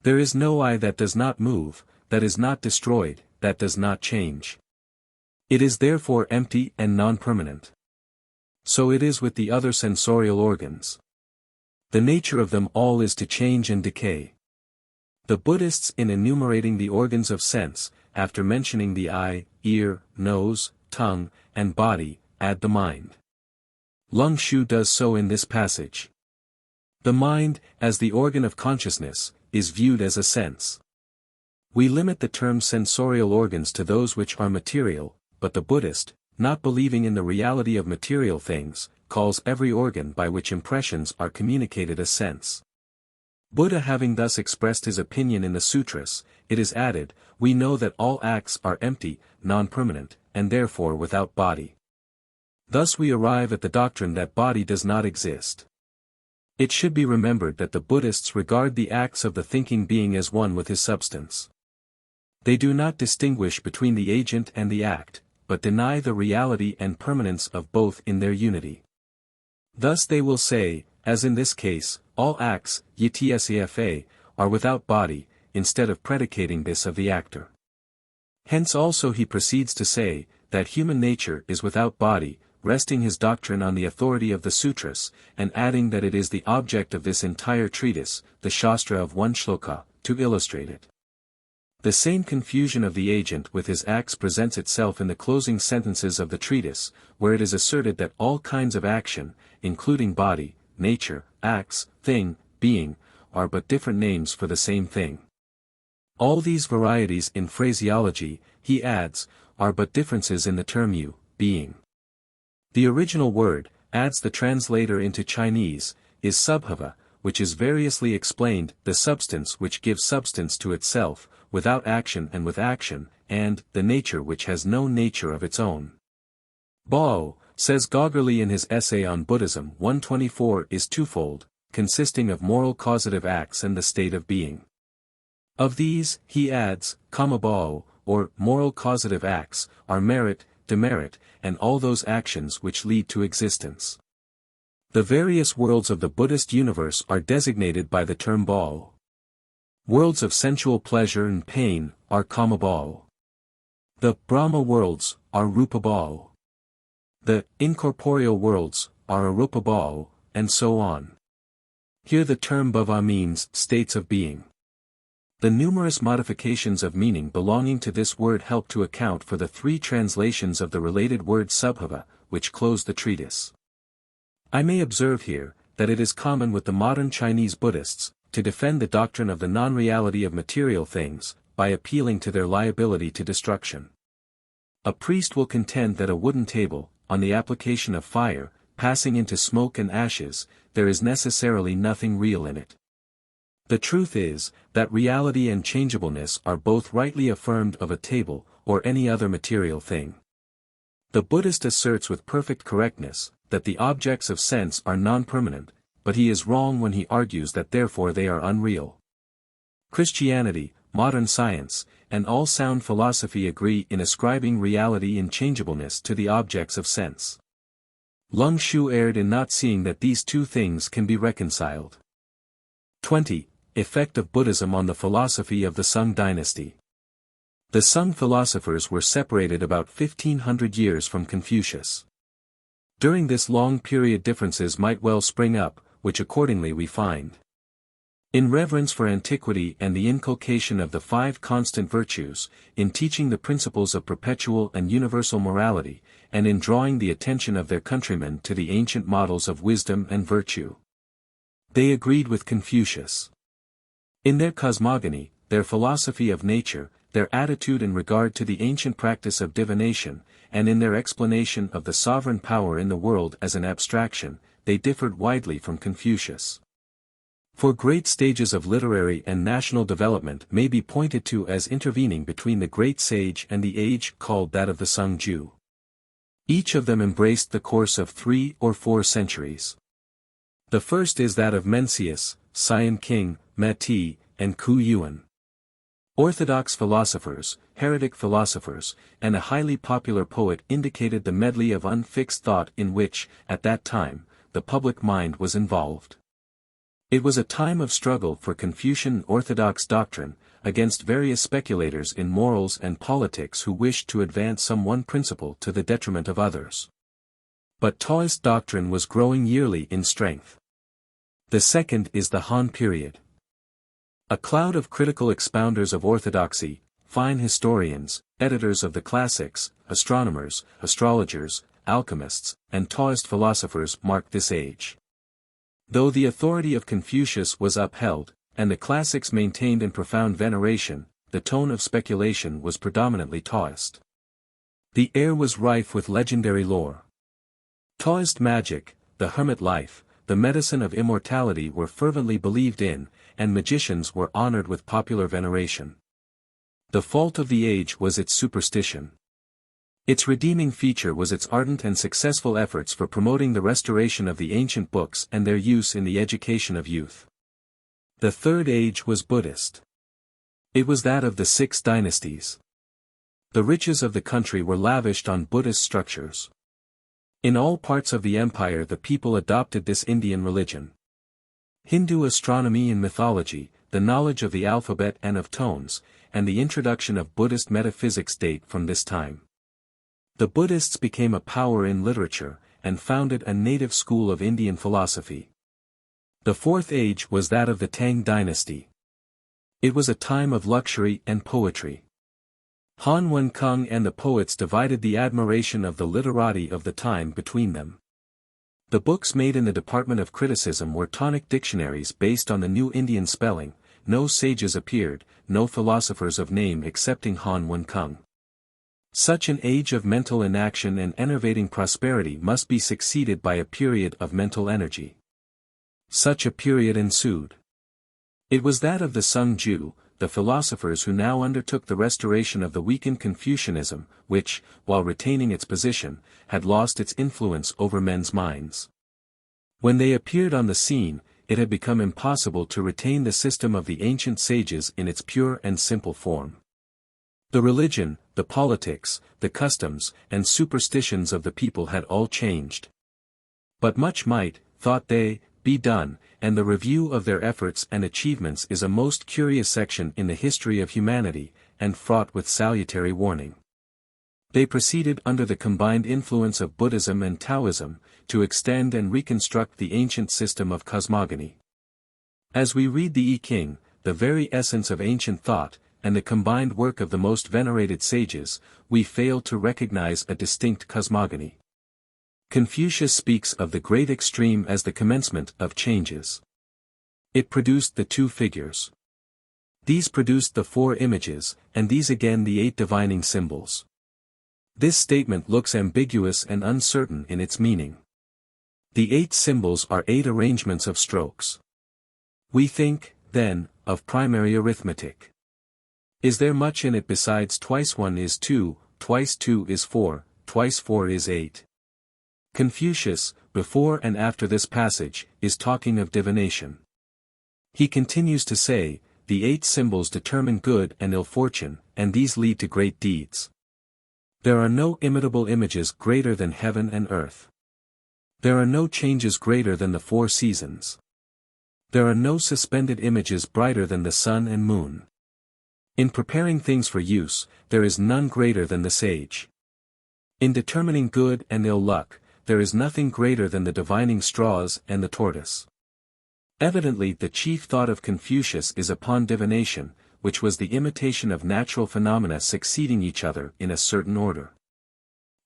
There is no eye that does not move, that is not destroyed, that does not change. It is therefore empty and non-permanent. So it is with the other sensorial organs. The nature of them all is to change and decay. The Buddhists in enumerating the organs of sense, after mentioning the eye, ear, nose, tongue, and body, add the mind. Leng-Shu does so in this passage. The mind, as the organ of consciousness, is viewed as a sense. We limit the term sensorial organs to those which are material, but the Buddhist, not believing in the reality of material things, calls every organ by which impressions are communicated a sense. Buddha having thus expressed his opinion in the sutras, it is added, we know that all acts are empty, non-permanent, and therefore without body. Thus we arrive at the doctrine that body does not exist. It should be remembered that the Buddhists regard the acts of the thinking being as one with his substance. They do not distinguish between the agent and the act, but deny the reality and permanence of both in their unity. Thus they will say, as in this case, all acts, ytsfa, are without body, instead of predicating this of the actor. Hence also he proceeds to say, that human nature is without body, resting his doctrine on the authority of the sutras, and adding that it is the object of this entire treatise, the Shastra of one shloka, to illustrate it. The same confusion of the agent with his acts presents itself in the closing sentences of the treatise, where it is asserted that all kinds of action, including body, nature, acts, thing, being, are but different names for the same thing. All these varieties in phraseology, he adds, are but differences in the term you, being. The original word, adds the translator into Chinese, is subhava, which is variously explained, the substance which gives substance to itself, without action and with action, and the nature which has no nature of its own. Bao, says Goggerly in his essay on Buddhism 124, is twofold, consisting of moral causative acts and the state of being. Of these, he adds, Kamabao, or moral causative acts, are merit, demerit, and all those actions which lead to existence. The various worlds of the Buddhist universe are designated by the term Bao. Worlds of sensual pleasure and pain are Kama Bao. The Brahma worlds are Rupa Bao. The incorporeal worlds are Arupa Bao, and so on. Here the term Bhava means states of being. The numerous modifications of meaning belonging to this word help to account for the three translations of the related word subhava, which close the treatise. I may observe here, that it is common with the modern Chinese Buddhists, to defend the doctrine of the non-reality of material things, by appealing to their liability to destruction. A priest will contend that a wooden table, on the application of fire, passing into smoke and ashes, there is necessarily nothing real in it. The truth is, that reality and changeableness are both rightly affirmed of a table, or any other material thing. The Buddhist asserts with perfect correctness, that the objects of sense are non-permanent, but he is wrong when he argues that therefore they are unreal. Christianity, modern science, and all sound philosophy agree in ascribing reality and changeableness to the objects of sense. Lung Shu erred in not seeing that these two things can be reconciled. 20. Effect of Buddhism on the philosophy of the Sung dynasty. The Sung philosophers were separated about 1500 years from Confucius. During this long period differences might well spring up, which accordingly we find. In reverence for antiquity and the inculcation of the five constant virtues, in teaching the principles of perpetual and universal morality, and in drawing the attention of their countrymen to the ancient models of wisdom and virtue. They agreed with Confucius. In their cosmogony, their philosophy of nature, their attitude in regard to the ancient practice of divination, and in their explanation of the sovereign power in the world as an abstraction, they differed widely from Confucius. For great stages of literary and national development may be pointed to as intervening between the great sage and the age called that of the Sung Ju. Each of them embraced the course of 3 or 4 centuries. The first is that of Mencius, Leng-Yen-King, Mati, and Ku Yuan. Orthodox philosophers, heretic philosophers, and a highly popular poet indicated the medley of unfixed thought in which, at that time, the public mind was involved. It was a time of struggle for Confucian orthodox doctrine, against various speculators in morals and politics who wished to advance some one principle to the detriment of others. But Taoist doctrine was growing yearly in strength. The second is the Han period. A cloud of critical expounders of orthodoxy, fine historians, editors of the classics, astronomers, astrologers, alchemists, and Taoist philosophers marked this age. Though the authority of Confucius was upheld, and the classics maintained in profound veneration, the tone of speculation was predominantly Taoist. The air was rife with legendary lore. Taoist magic, the hermit life, the medicine of immortality were fervently believed in, and magicians were honored with popular veneration. The fault of the age was its superstition. Its redeeming feature was its ardent and successful efforts for promoting the restoration of the ancient books and their use in the education of youth. The third age was Buddhist. It was that of the 6 dynasties. The riches of the country were lavished on Buddhist structures. In all parts of the empire the people adopted this Indian religion. Hindu astronomy and mythology, the knowledge of the alphabet and of tones, and the introduction of Buddhist metaphysics date from this time. The Buddhists became a power in literature, and founded a native school of Indian philosophy. The fourth age was that of the Tang dynasty. It was a time of luxury and poetry. Han Wen-Kung and the poets divided the admiration of the literati of the time between them. The books made in the department of criticism were tonic dictionaries based on the new Indian spelling. No sages appeared, no philosophers of name excepting Han Wen-Kung. Such an age of mental inaction and enervating prosperity must be succeeded by a period of mental energy. Such a period ensued. It was that of the Sung-ju, the philosophers who now undertook the restoration of the weakened Confucianism, which, while retaining its position, had lost its influence over men's minds. When they appeared on the scene, it had become impossible to retain the system of the ancient sages in its pure and simple form. The religion, the politics, the customs, and superstitions of the people had all changed. But much might, thought they, be done, and the review of their efforts and achievements is a most curious section in the history of humanity, and fraught with salutary warning. They proceeded under the combined influence of Buddhism and Taoism, to extend and reconstruct the ancient system of cosmogony. As we read the I Ching, the very essence of ancient thought, and the combined work of the most venerated sages, we fail to recognize a distinct cosmogony. Confucius speaks of the great extreme as the commencement of changes. It produced the two figures. These produced the four images, and these again the 8 divining symbols. This statement looks ambiguous and uncertain in its meaning. The 8 symbols are 8 arrangements of strokes. We think, then, of primary arithmetic. Is there much in it besides twice 1 is 2, twice 2 is 4, twice 4 is 8? Confucius, before and after this passage, is talking of divination. He continues to say, the 8 symbols determine good and ill fortune, and these lead to great deeds. There are no imitable images greater than heaven and earth. There are no changes greater than the 4 seasons. There are no suspended images brighter than the sun and moon. In preparing things for use, there is none greater than the sage. In determining good and ill luck, there is nothing greater than the divining straws and the tortoise. Evidently the chief thought of Confucius is upon divination, which was the imitation of natural phenomena succeeding each other in a certain order.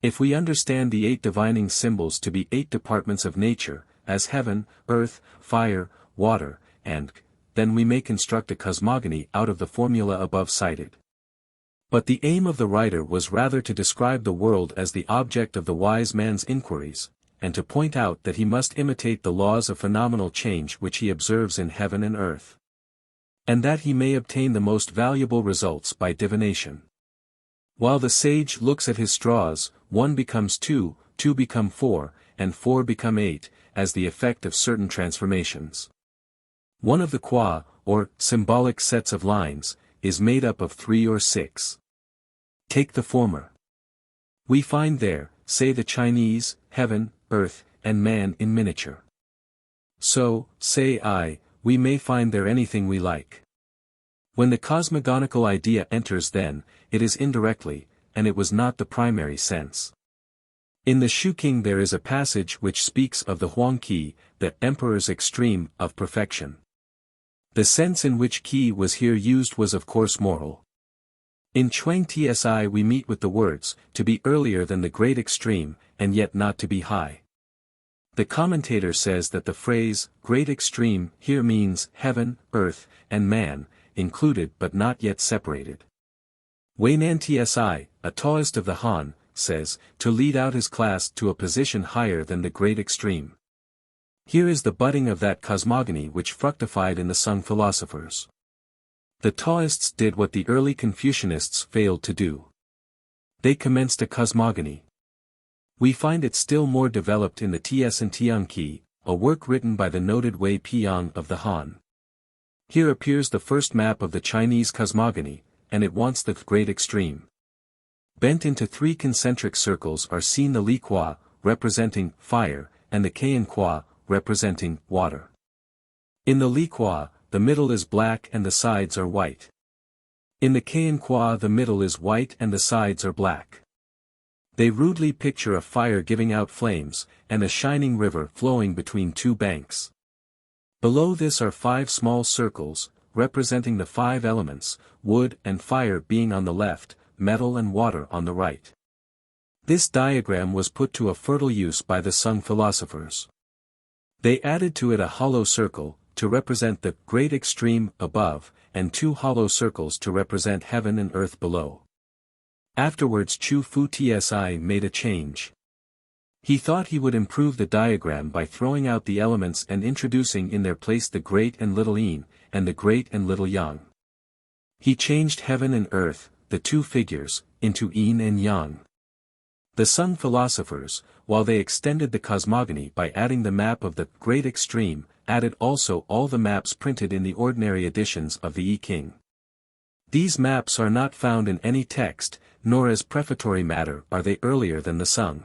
If we understand the 8 divining symbols to be 8 departments of nature, as heaven, earth, fire, water, and then we may construct a cosmogony out of the formula above cited. But the aim of the writer was rather to describe the world as the object of the wise man's inquiries, and to point out that he must imitate the laws of phenomenal change which he observes in heaven and earth. And that he may obtain the most valuable results by divination. While the sage looks at his straws, 1 becomes 2, 2 become 4, and 4 become 8, as the effect of certain transformations. One of the qua, or symbolic sets of lines, is made up of 3 or 6. Take the former. We find there, say the Chinese, heaven, earth, and man in miniature. So, say I, we may find there anything we like. When the cosmogonical idea enters then, it is indirectly, and it was not the primary sense. In the Shuking there is a passage which speaks of the Huangqi, the emperor's extreme of perfection. The sense in which qi was here used was of course moral. In Chuang Tsi we meet with the words, to be earlier than the great extreme, and yet not to be high. The commentator says that the phrase, great extreme, here means heaven, earth, and man, included but not yet separated. Huayan Tsi, a Taoist of the Han, says, to lead out his class to a position higher than the great extreme. Here is the budding of that cosmogony which fructified in the Sung philosophers. The Taoists did what the early Confucianists failed to do. They commenced a cosmogony. We find it still more developed in the Ts and Tianqi, a work written by the noted Wei Piang of the Han. Here appears the first map of the Chinese cosmogony, and it wants the great extreme. Bent into 3 concentric circles are seen the Li Qua, representing fire, and the Kayan Qua, representing water. In the Li Qua, the middle is black and the sides are white. In the Kayan Qua the middle is white and the sides are black. They rudely picture a fire giving out flames, and a shining river flowing between 2 banks. Below this are 5 small circles, representing the 5 elements, wood and fire being on the left, metal and water on the right. This diagram was put to a fertile use by the Sung philosophers. They added to it a hollow circle, to represent the great extreme above, and 2 hollow circles to represent heaven and earth below. Afterwards Chu Fu Tsi made a change. He thought he would improve the diagram by throwing out the elements and introducing in their place the great and little yin, and the great and little yang. He changed heaven and earth, the two figures, into yin and yang. The Sung philosophers, while they extended the cosmogony by adding the map of the great extreme, added also all the maps printed in the ordinary editions of the I King. These maps are not found in any text, nor as prefatory matter are they earlier than the Sung.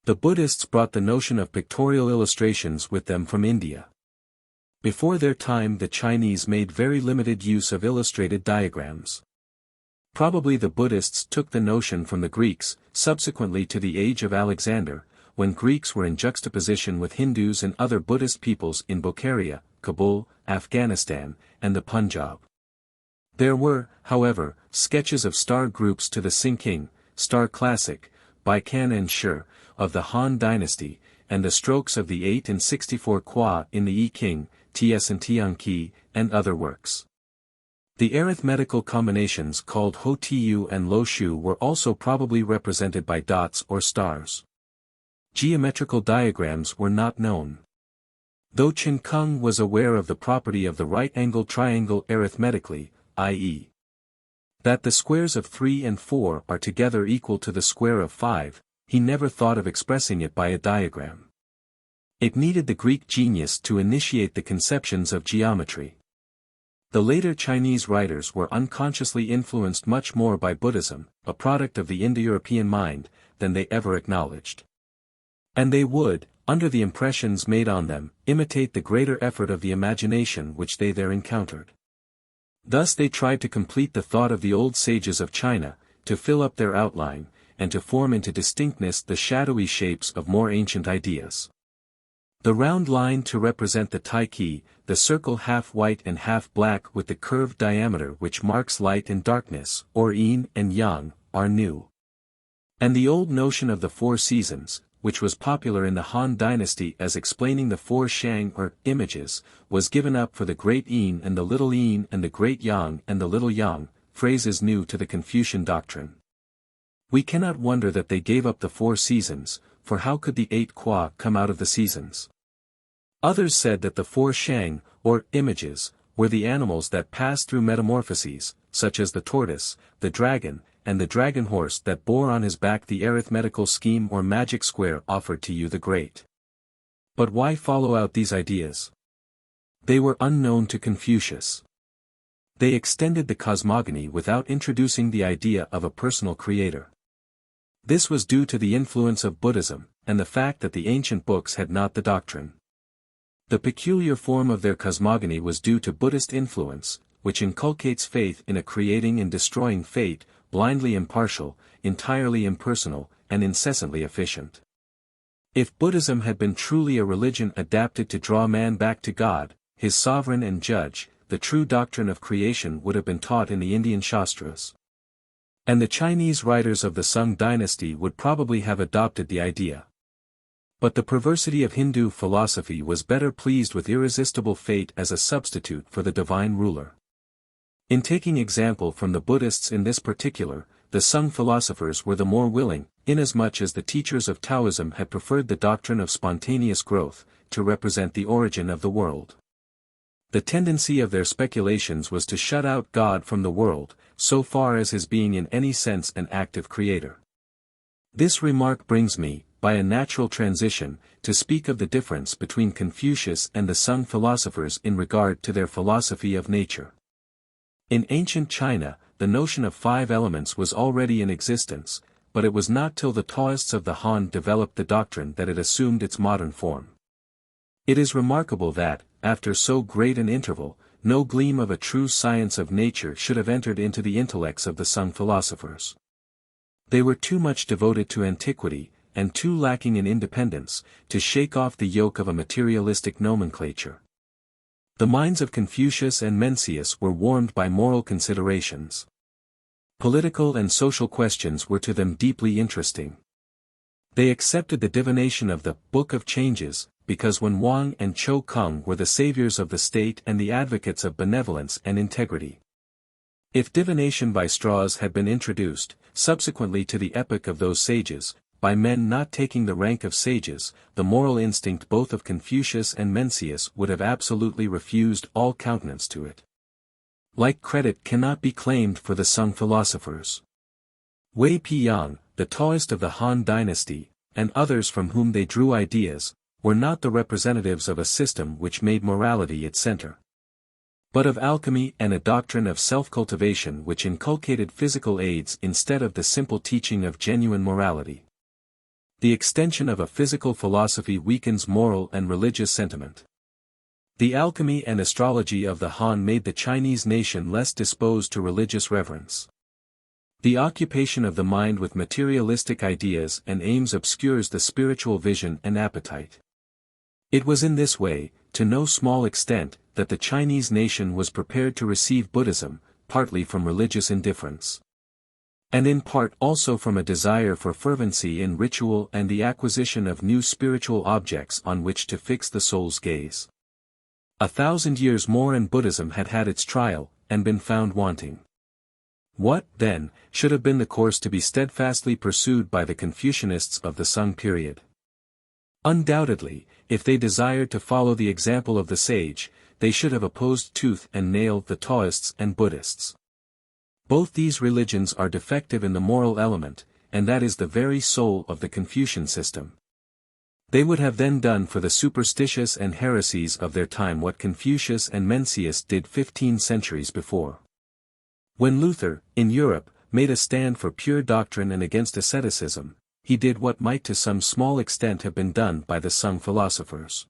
The Buddhists brought the notion of pictorial illustrations with them from India. Before their time the Chinese made very limited use of illustrated diagrams. Probably the Buddhists took the notion from the Greeks, subsequently to the age of Alexander, when Greeks were in juxtaposition with Hindus and other Buddhist peoples in Bukharia, Kabul, Afghanistan, and the Punjab. There were, however, sketches of star groups to the Sinking, Star Classic, by Kan and Shi, of the Han Dynasty, and the strokes of the 8 and 64 Kwa in the I King, Ts and Tianqi, and other works. The arithmetical combinations called Ho Tiu and Lo Shu were also probably represented by dots or stars. Geometrical diagrams were not known. Though Chen Kung was aware of the property of the right-angled triangle arithmetically, i.e., that the squares of 3 and 4 are together equal to the square of 5, he never thought of expressing it by a diagram. It needed the Greek genius to initiate the conceptions of geometry. The later Chinese writers were unconsciously influenced much more by Buddhism, a product of the Indo-European mind, than they ever acknowledged. And they would, under the impressions made on them, imitate the greater effort of the imagination which they there encountered. Thus they tried to complete the thought of the old sages of China, to fill up their outline, and to form into distinctness the shadowy shapes of more ancient ideas. The round line to represent the Tai Chi, the circle half white and half black with the curved diameter which marks light and darkness, or yin and yang, are new. And the old notion of the 4 seasons, which was popular in the Han Dynasty as explaining the 4 shang or images, was given up for the great yin and the little yin and the great yang and the little yang, phrases new to the Confucian doctrine. We cannot wonder that they gave up the 4 seasons, for how could the 8 Kwa come out of the seasons? Others said that the 4 shang, or images, were the animals that passed through metamorphoses, such as the tortoise, the dragon, and the dragon horse that bore on his back the arithmetical scheme or magic square offered to you the Great. But why follow out these ideas? They were unknown to Confucius. They extended the cosmogony without introducing the idea of a personal creator. This was due to the influence of Buddhism, and the fact that the ancient books had not the doctrine. The peculiar form of their cosmogony was due to Buddhist influence, which inculcates faith in a creating and destroying fate, blindly impartial, entirely impersonal, and incessantly efficient. If Buddhism had been truly a religion adapted to draw man back to God, his sovereign and judge, the true doctrine of creation would have been taught in the Indian Shastras. And the Chinese writers of the Sung dynasty would probably have adopted the idea. But the perversity of Hindu philosophy was better pleased with irresistible fate as a substitute for the divine ruler. In taking example from the Buddhists in this particular, the Sung philosophers were the more willing, inasmuch as the teachers of Taoism had preferred the doctrine of spontaneous growth, to represent the origin of the world. The tendency of their speculations was to shut out God from the world, so far as his being in any sense an active creator. This remark brings me, by a natural transition, to speak of the difference between Confucius and the Sung philosophers in regard to their philosophy of nature. In ancient China, the notion of 5 elements was already in existence, but it was not till the Taoists of the Han developed the doctrine that it assumed its modern form. It is remarkable that, after so great an interval, no gleam of a true science of nature should have entered into the intellects of the Sung philosophers. They were too much devoted to antiquity, and too lacking in independence, to shake off the yoke of a materialistic nomenclature. The minds of Confucius and Mencius were warmed by moral considerations. Political and social questions were to them deeply interesting. They accepted the divination of the Book of Changes, because when Wang and Cho Kung were the saviors of the state and the advocates of benevolence and integrity. If divination by straws had been introduced, subsequently to the epoch of those sages, by men not taking the rank of sages, the moral instinct both of Confucius and Mencius would have absolutely refused all countenance to it. Like credit cannot be claimed for the Sung philosophers. Wei Piyang, the Taoist of the Han Dynasty, and others from whom they drew ideas, were not the representatives of a system which made morality its center, but of alchemy and a doctrine of self-cultivation which inculcated physical aids instead of the simple teaching of genuine morality. The extension of a physical philosophy weakens moral and religious sentiment. The alchemy and astrology of the Han made the Chinese nation less disposed to religious reverence. The occupation of the mind with materialistic ideas and aims obscures the spiritual vision and appetite. It was in this way, to no small extent, that the Chinese nation was prepared to receive Buddhism, partly from religious indifference, and in part also from a desire for fervency in ritual and the acquisition of new spiritual objects on which to fix the soul's gaze. 1,000 years more and Buddhism had had its trial, and been found wanting. What, then, should have been the course to be steadfastly pursued by the Confucianists of the Sung period? Undoubtedly, if they desired to follow the example of the sage, they should have opposed tooth and nail the Taoists and Buddhists. Both these religions are defective in the moral element, and that is the very soul of the Confucian system. They would have then done for the superstitious and heresies of their time what Confucius and Mencius did 15 centuries before. When Luther, in Europe, made a stand for pure doctrine and against asceticism, he did what might to some small extent have been done by the Sung philosophers.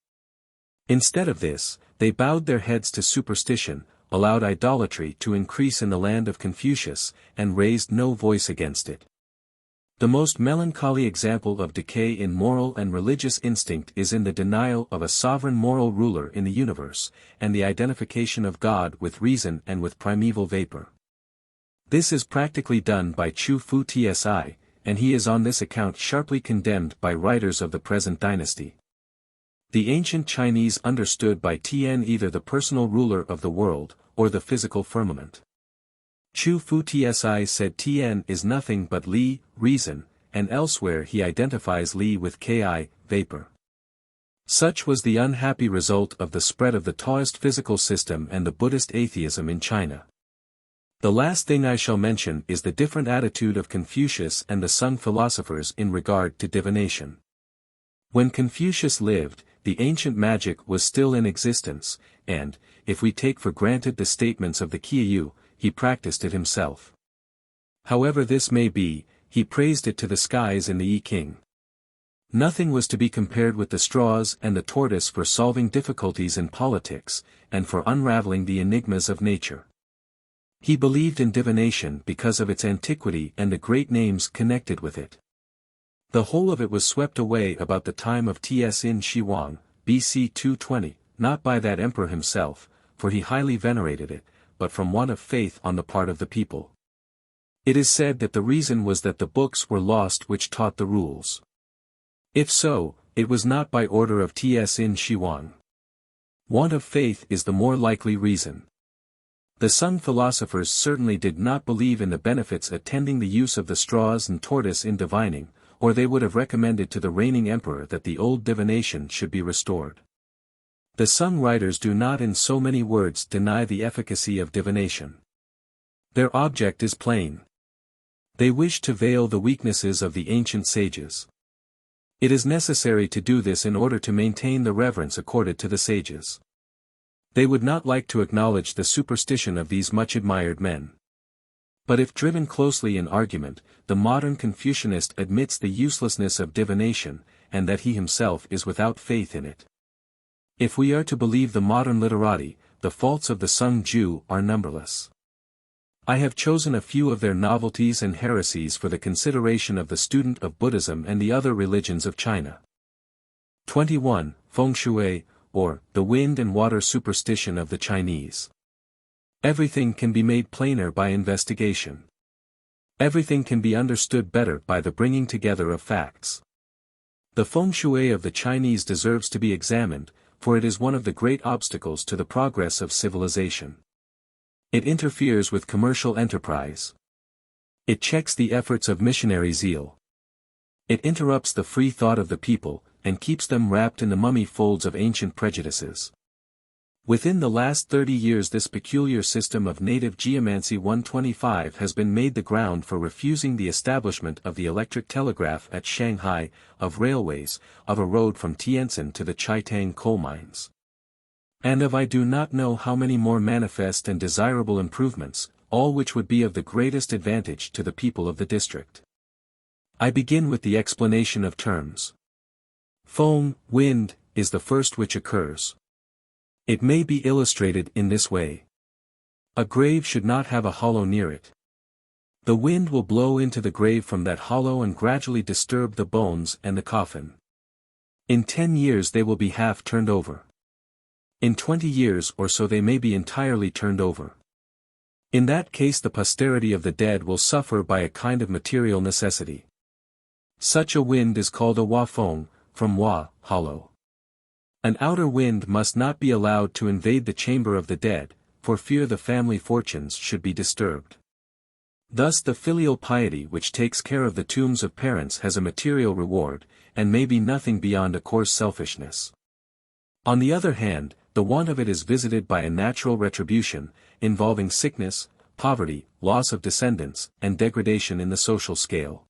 Instead of this, they bowed their heads to superstition, allowed idolatry to increase in the land of Confucius, and raised no voice against it. The most melancholy example of decay in moral and religious instinct is in the denial of a sovereign moral ruler in the universe, and the identification of God with reason and with primeval vapor. This is practically done by Chu Fu Tsi, and he is on this account sharply condemned by writers of the present dynasty. The ancient Chinese understood by Tien either the personal ruler of the world, or the physical firmament. Chu Fu Tsi said Tien is nothing but Li, reason, and elsewhere he identifies Li with Ki, vapor. Such was the unhappy result of the spread of the Taoist physical system and the Buddhist atheism in China. The last thing I shall mention is the different attitude of Confucius and the Sung philosophers in regard to divination. When Confucius lived, the ancient magic was still in existence, and, if we take for granted the statements of the Kiyu, he practiced it himself. However this may be, he praised it to the skies in the Yi King. Nothing was to be compared with the straws and the tortoise for solving difficulties in politics, and for unraveling the enigmas of nature. He believed in divination because of its antiquity and the great names connected with it. The whole of it was swept away about the time of Tsin Shihuang, BC 220, not by that emperor himself, for he highly venerated it, but from want of faith on the part of the people. It is said that the reason was that the books were lost which taught the rules. If so, it was not by order of Tsin Shihuang. Want of faith is the more likely reason. The Sung philosophers certainly did not believe in the benefits attending the use of the straws and tortoise in divining, or they would have recommended to the reigning emperor that the old divination should be restored. The Sung writers do not in so many words deny the efficacy of divination. Their object is plain. They wish to veil the weaknesses of the ancient sages. It is necessary to do this in order to maintain the reverence accorded to the sages. They would not like to acknowledge the superstition of these much admired men. But if driven closely in argument, the modern Confucianist admits the uselessness of divination, and that he himself is without faith in it. If we are to believe the modern literati, the faults of the Sung Jew are numberless. I have chosen a few of their novelties and heresies for the consideration of the student of Buddhism and the other religions of China. 21. Feng-Shui, or the wind and water superstition of the Chinese. Everything can be made plainer by investigation. Everything can be understood better by the bringing together of facts. The Feng-Shui of the Chinese deserves to be examined, for it is one of the great obstacles to the progress of civilization. It interferes with commercial enterprise. It checks the efforts of missionary zeal. It interrupts the free thought of the people, and keeps them wrapped in the mummy folds of ancient prejudices. Within the last 30 years this peculiar system of native geomancy 125 has been made the ground for refusing the establishment of the electric telegraph at Shanghai, of railways, of a road from Tientsin to the Chaitang coal mines. And of I do not know how many more manifest and desirable improvements, all which would be of the greatest advantage to the people of the district. I begin with the explanation of terms. Feng, wind, is the first which occurs. It may be illustrated in this way. A grave should not have a hollow near it. The wind will blow into the grave from that hollow and gradually disturb the bones and the coffin. In 10 years they will be half turned over. In 20 years or so they may be entirely turned over. In that case the posterity of the dead will suffer by a kind of material necessity. Such a wind is called a hua feng, from hua, hollow. An outer wind must not be allowed to invade the chamber of the dead, for fear the family fortunes should be disturbed. Thus the filial piety which takes care of the tombs of parents has a material reward, and may be nothing beyond a coarse selfishness. On the other hand, the want of it is visited by a natural retribution, involving sickness, poverty, loss of descendants, and degradation in the social scale.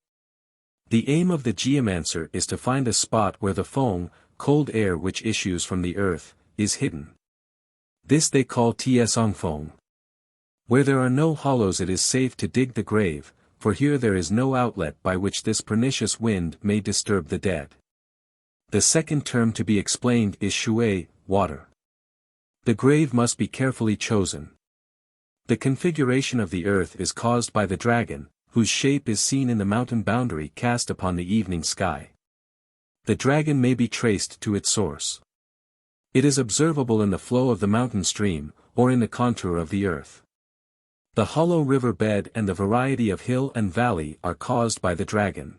The aim of the geomancer is to find a spot where the feng, cold air which issues from the earth, is hidden. This they call tiesong feng. Where there are no hollows it is safe to dig the grave, for here there is no outlet by which this pernicious wind may disturb the dead. The second term to be explained is shui, water. The grave must be carefully chosen. The configuration of the earth is caused by the dragon, whose shape is seen in the mountain boundary cast upon the evening sky. The dragon may be traced to its source. It is observable in the flow of the mountain stream, or in the contour of the earth. The hollow river bed and the variety of hill and valley are caused by the dragon.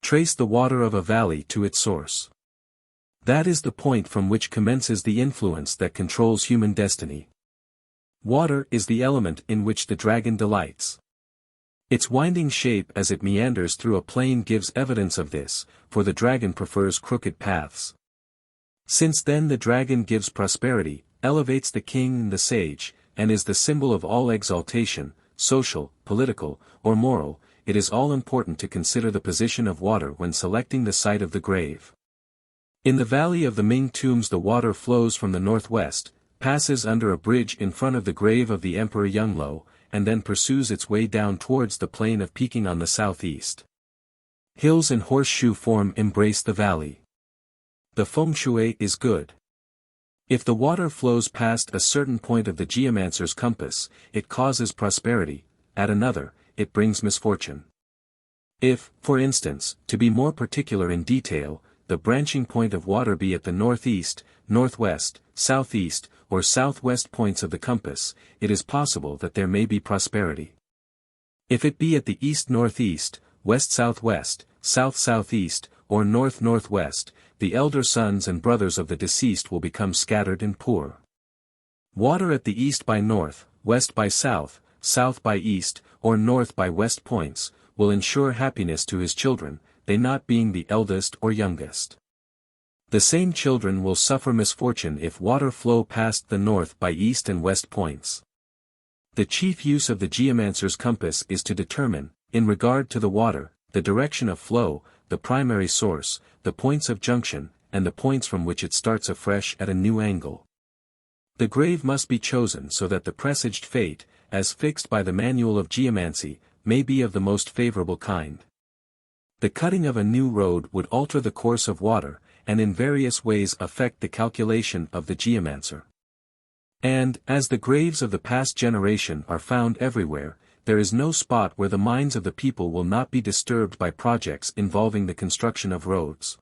Trace the water of a valley to its source. That is the point from which commences the influence that controls human destiny. Water is the element in which the dragon delights. Its winding shape as it meanders through a plain gives evidence of this, for the dragon prefers crooked paths. Since then the dragon gives prosperity, elevates the king and the sage, and is the symbol of all exaltation, social, political, or moral, it is all important to consider the position of water when selecting the site of the grave. In the valley of the Ming tombs the water flows from the northwest, passes under a bridge in front of the grave of the Emperor Yongle, and then pursues its way down towards the plain of Peking on the southeast. Hills in horseshoe form embrace the valley. The feng shui is good. If the water flows past a certain point of the geomancer's compass, it causes prosperity, at another, it brings misfortune. If, for instance, to be more particular in detail, the branching point of water be at the northeast, northwest, southeast, or southwest points of the compass, it is possible that there may be prosperity. If it be at the east-northeast, west-southwest, south-southeast, or north-northwest, the elder sons and brothers of the deceased will become scattered and poor. Water at the east by north, west by south, south by east, or north by west points, will ensure happiness to his children, they not being the eldest or youngest. The same children will suffer misfortune if water flow past the north by east and west points. The chief use of the geomancer's compass is to determine, in regard to the water, the direction of flow, the primary source, the points of junction, and the points from which it starts afresh at a new angle. The grave must be chosen so that the presaged fate, as fixed by the manual of geomancy, may be of the most favorable kind. The cutting of a new road would alter the course of water, and in various ways affect the calculation of the geomancer. And, as the graves of the past generation are found everywhere, there is no spot where the minds of the people will not be disturbed by projects involving the construction of roads.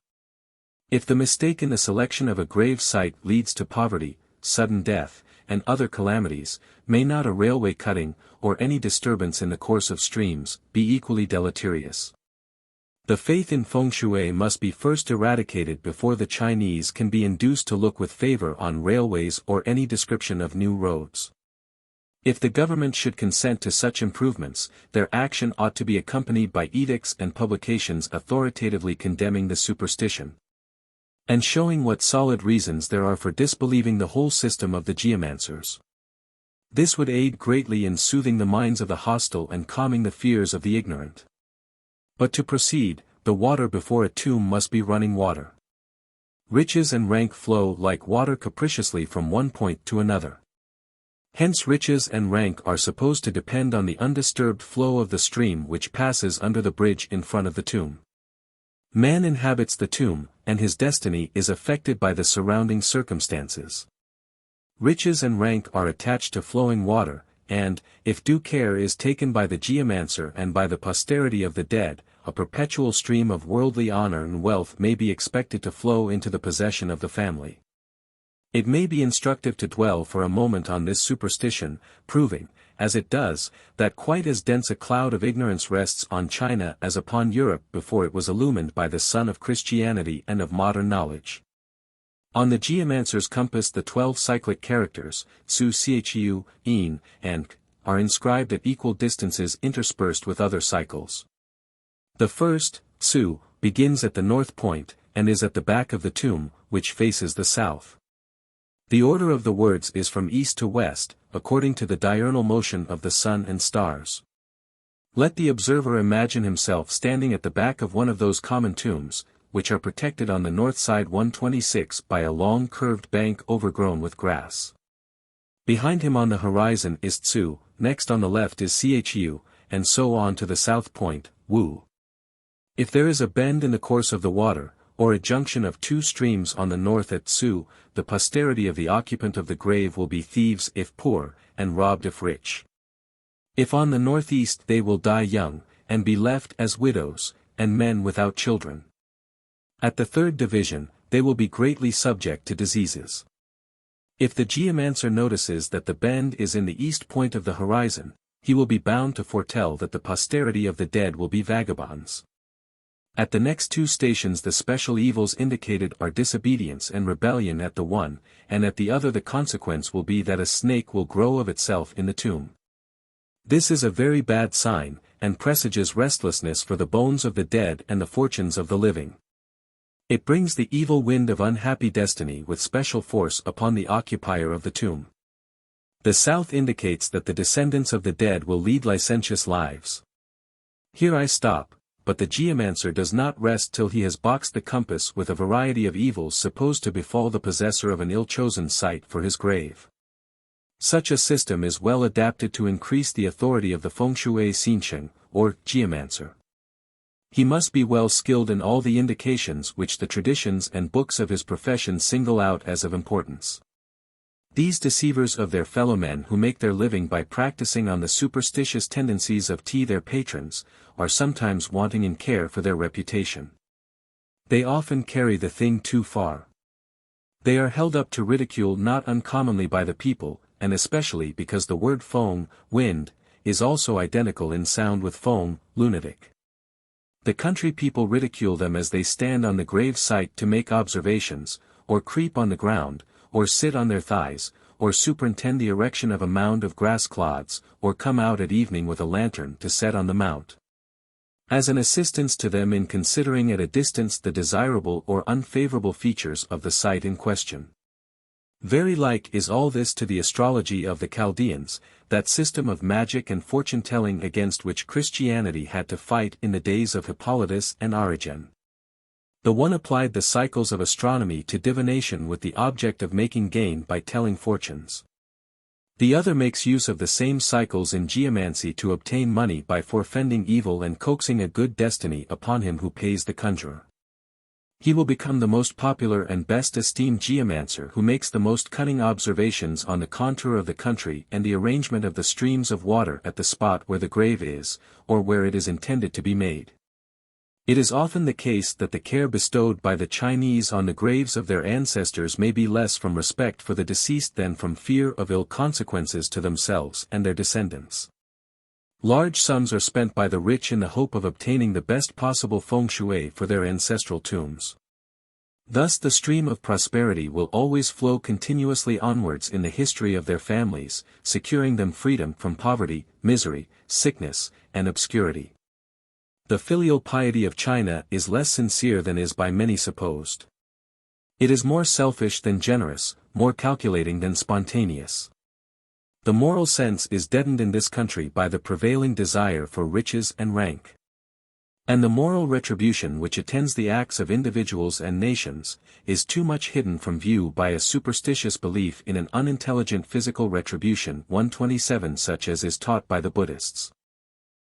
If the mistake in the selection of a grave site leads to poverty, sudden death, and other calamities, may not a railway cutting, or any disturbance in the course of streams, be equally deleterious? The faith in feng shui must be first eradicated before the Chinese can be induced to look with favor on railways or any description of new roads. If the government should consent to such improvements, their action ought to be accompanied by edicts and publications authoritatively condemning the superstition, and showing what solid reasons there are for disbelieving the whole system of the geomancers. This would aid greatly in soothing the minds of the hostile and calming the fears of the ignorant. But to proceed, the water before a tomb must be running water. Riches and rank flow like water capriciously from one point to another. Hence riches and rank are supposed to depend on the undisturbed flow of the stream which passes under the bridge in front of the tomb. Man inhabits the tomb, and his destiny is affected by the surrounding circumstances. Riches and rank are attached to flowing water, and, if due care is taken by the geomancer and by the posterity of the dead, a perpetual stream of worldly honor and wealth may be expected to flow into the possession of the family. It may be instructive to dwell for a moment on this superstition, proving, as it does, that quite as dense a cloud of ignorance rests on China as upon Europe before it was illumined by the sun of Christianity and of modern knowledge. On the geomancer's compass the 12 cyclic characters, Su Chu, In, and K, are inscribed at equal distances interspersed with other cycles. The first, Su, begins at the north point, and is at the back of the tomb, which faces the south. The order of the words is from east to west, according to the diurnal motion of the sun and stars. Let the observer imagine himself standing at the back of one of those common tombs, which are protected on the north side 126 by a long curved bank overgrown with grass. Behind him on the horizon is Tsu, next on the left is Chu, and so on to the south point, Wu. If there is a bend in the course of the water, or a junction of two streams on the north at Tsu, the posterity of the occupant of the grave will be thieves if poor, and robbed if rich. If on the northeast they will die young, and be left as widows, and men without children. At the third division, they will be greatly subject to diseases. If the geomancer notices that the bend is in the east point of the horizon, he will be bound to foretell that the posterity of the dead will be vagabonds. At the next two stations the special evils indicated are disobedience and rebellion at the one, and at the other the consequence will be that a snake will grow of itself in the tomb. This is a very bad sign, and presages restlessness for the bones of the dead and the fortunes of the living. It brings the evil wind of unhappy destiny with special force upon the occupier of the tomb. The south indicates that the descendants of the dead will lead licentious lives. Here I stop. But the geomancer does not rest till he has boxed the compass with a variety of evils supposed to befall the possessor of an ill-chosen site for his grave. Such a system is well adapted to increase the authority of the Feng-Shui Xinsheng, or geomancer. He must be well skilled in all the indications which the traditions and books of his profession single out as of importance. These deceivers of their fellow men who make their living by practicing on the superstitious tendencies of their patrons, are sometimes wanting in care for their reputation. They often carry the thing too far. They are held up to ridicule not uncommonly by the people, and especially because the word feng, wind, is also identical in sound with feng, lunatic. The country people ridicule them as they stand on the grave site to make observations, or creep on the ground, or sit on their thighs, or superintend the erection of a mound of grass clods, or come out at evening with a lantern to set on the mount. As an assistance to them in considering at a distance the desirable or unfavorable features of the site in question. Very like is all this to the astrology of the Chaldeans, that system of magic and fortune-telling against which Christianity had to fight in the days of Hippolytus and Origen. The one applied the cycles of astronomy to divination with the object of making gain by telling fortunes. The other makes use of the same cycles in geomancy to obtain money by forefending evil and coaxing a good destiny upon him who pays the conjurer. He will become the most popular and best esteemed geomancer who makes the most cunning observations on the contour of the country and the arrangement of the streams of water at the spot where the grave is, or where it is intended to be made. It is often the case that the care bestowed by the Chinese on the graves of their ancestors may be less from respect for the deceased than from fear of ill consequences to themselves and their descendants. Large sums are spent by the rich in the hope of obtaining the best possible feng shui for their ancestral tombs. Thus the stream of prosperity will always flow continuously onwards in the history of their families, securing them freedom from poverty, misery, sickness, and obscurity. The filial piety of China is less sincere than is by many supposed. It is more selfish than generous, more calculating than spontaneous. The moral sense is deadened in this country by the prevailing desire for riches and rank. And the moral retribution which attends the acts of individuals and nations, is too much hidden from view by a superstitious belief in an unintelligent physical retribution 127 such as is taught by the Buddhists.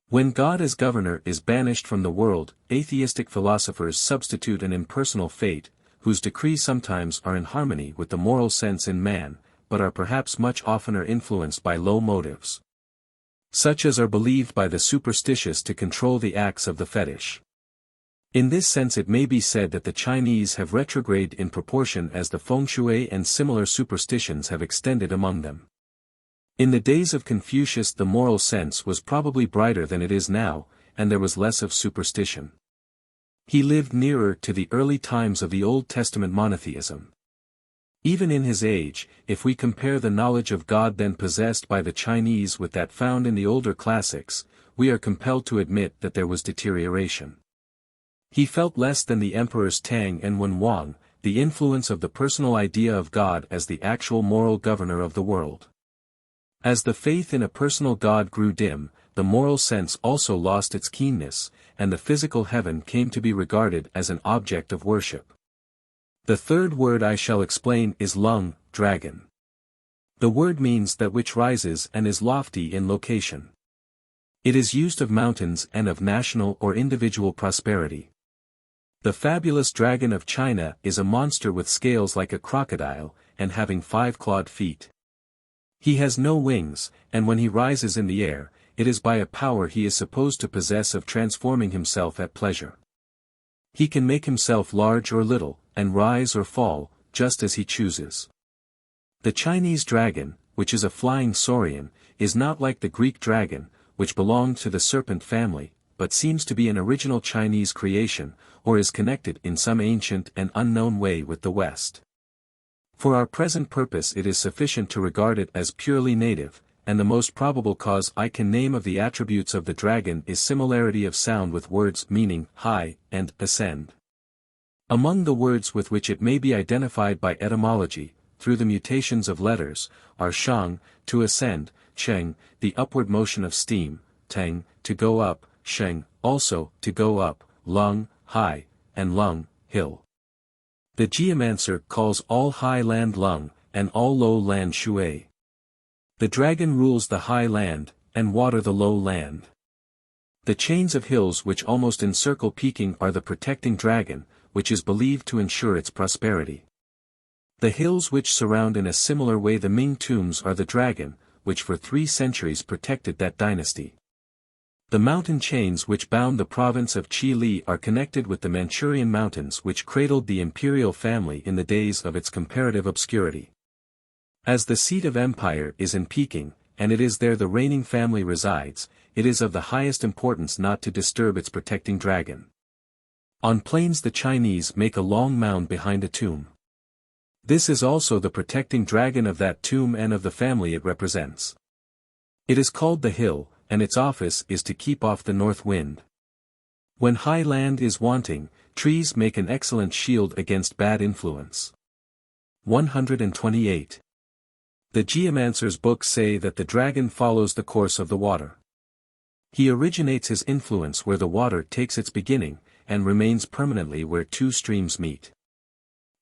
When God as governor is banished from the world, atheistic philosophers substitute an impersonal fate, whose decrees sometimes are in harmony with the moral sense in man, but are perhaps much oftener influenced by low motives, such as are believed by the superstitious to control the acts of the fetish. In this sense it may be said that the Chinese have retrograded in proportion as the Feng-Shui and similar superstitions have extended among them. In the days of Confucius the moral sense was probably brighter than it is now, and there was less of superstition. He lived nearer to the early times of the Old Testament monotheism. Even in his age, if we compare the knowledge of God then possessed by the Chinese with that found in the older classics, we are compelled to admit that there was deterioration. He felt less than the emperors Tang and Wenhuang, the influence of the personal idea of God as the actual moral governor of the world. As the faith in a personal God grew dim, the moral sense also lost its keenness, and the physical heaven came to be regarded as an object of worship. The third word I shall explain is Leng, dragon. The word means that which rises and is lofty in location. It is used of mountains and of national or individual prosperity. The fabulous dragon of China is a monster with scales like a crocodile, and having 5 clawed feet. He has no wings, and when he rises in the air, it is by a power he is supposed to possess of transforming himself at pleasure. He can make himself large or little, and rise or fall, just as he chooses. The Chinese dragon, which is a flying saurian, is not like the Greek dragon, which belonged to the serpent family, but seems to be an original Chinese creation, or is connected in some ancient and unknown way with the West. For our present purpose it is sufficient to regard it as purely native, and the most probable cause I can name of the attributes of the dragon is similarity of sound with words meaning high and ascend. Among the words with which it may be identified by etymology, through the mutations of letters, are shang, to ascend, cheng, the upward motion of steam, teng, to go up, sheng, also, to go up, lung, high, and lung, hill. The geomancer calls all high land lung, and all low land shui. The dragon rules the high land, and water the low land. The chains of hills which almost encircle Peking are the protecting dragon, which is believed to ensure its prosperity. The hills which surround in a similar way the Ming tombs are the dragon, which for 3 centuries protected that dynasty. The mountain chains which bound the province of Qili are connected with the Manchurian mountains which cradled the imperial family in the days of its comparative obscurity. As the seat of empire is in Peking, and it is there the reigning family resides, it is of the highest importance not to disturb its protecting dragon. On plains the Chinese make a long mound behind a tomb. This is also the protecting dragon of that tomb and of the family it represents. It is called the hill, and its office is to keep off the north wind. When high land is wanting, trees make an excellent shield against bad influence. 128. The geomancer's books say that the dragon follows the course of the water. He originates his influence where the water takes its beginning, and remains permanently where 2 streams meet.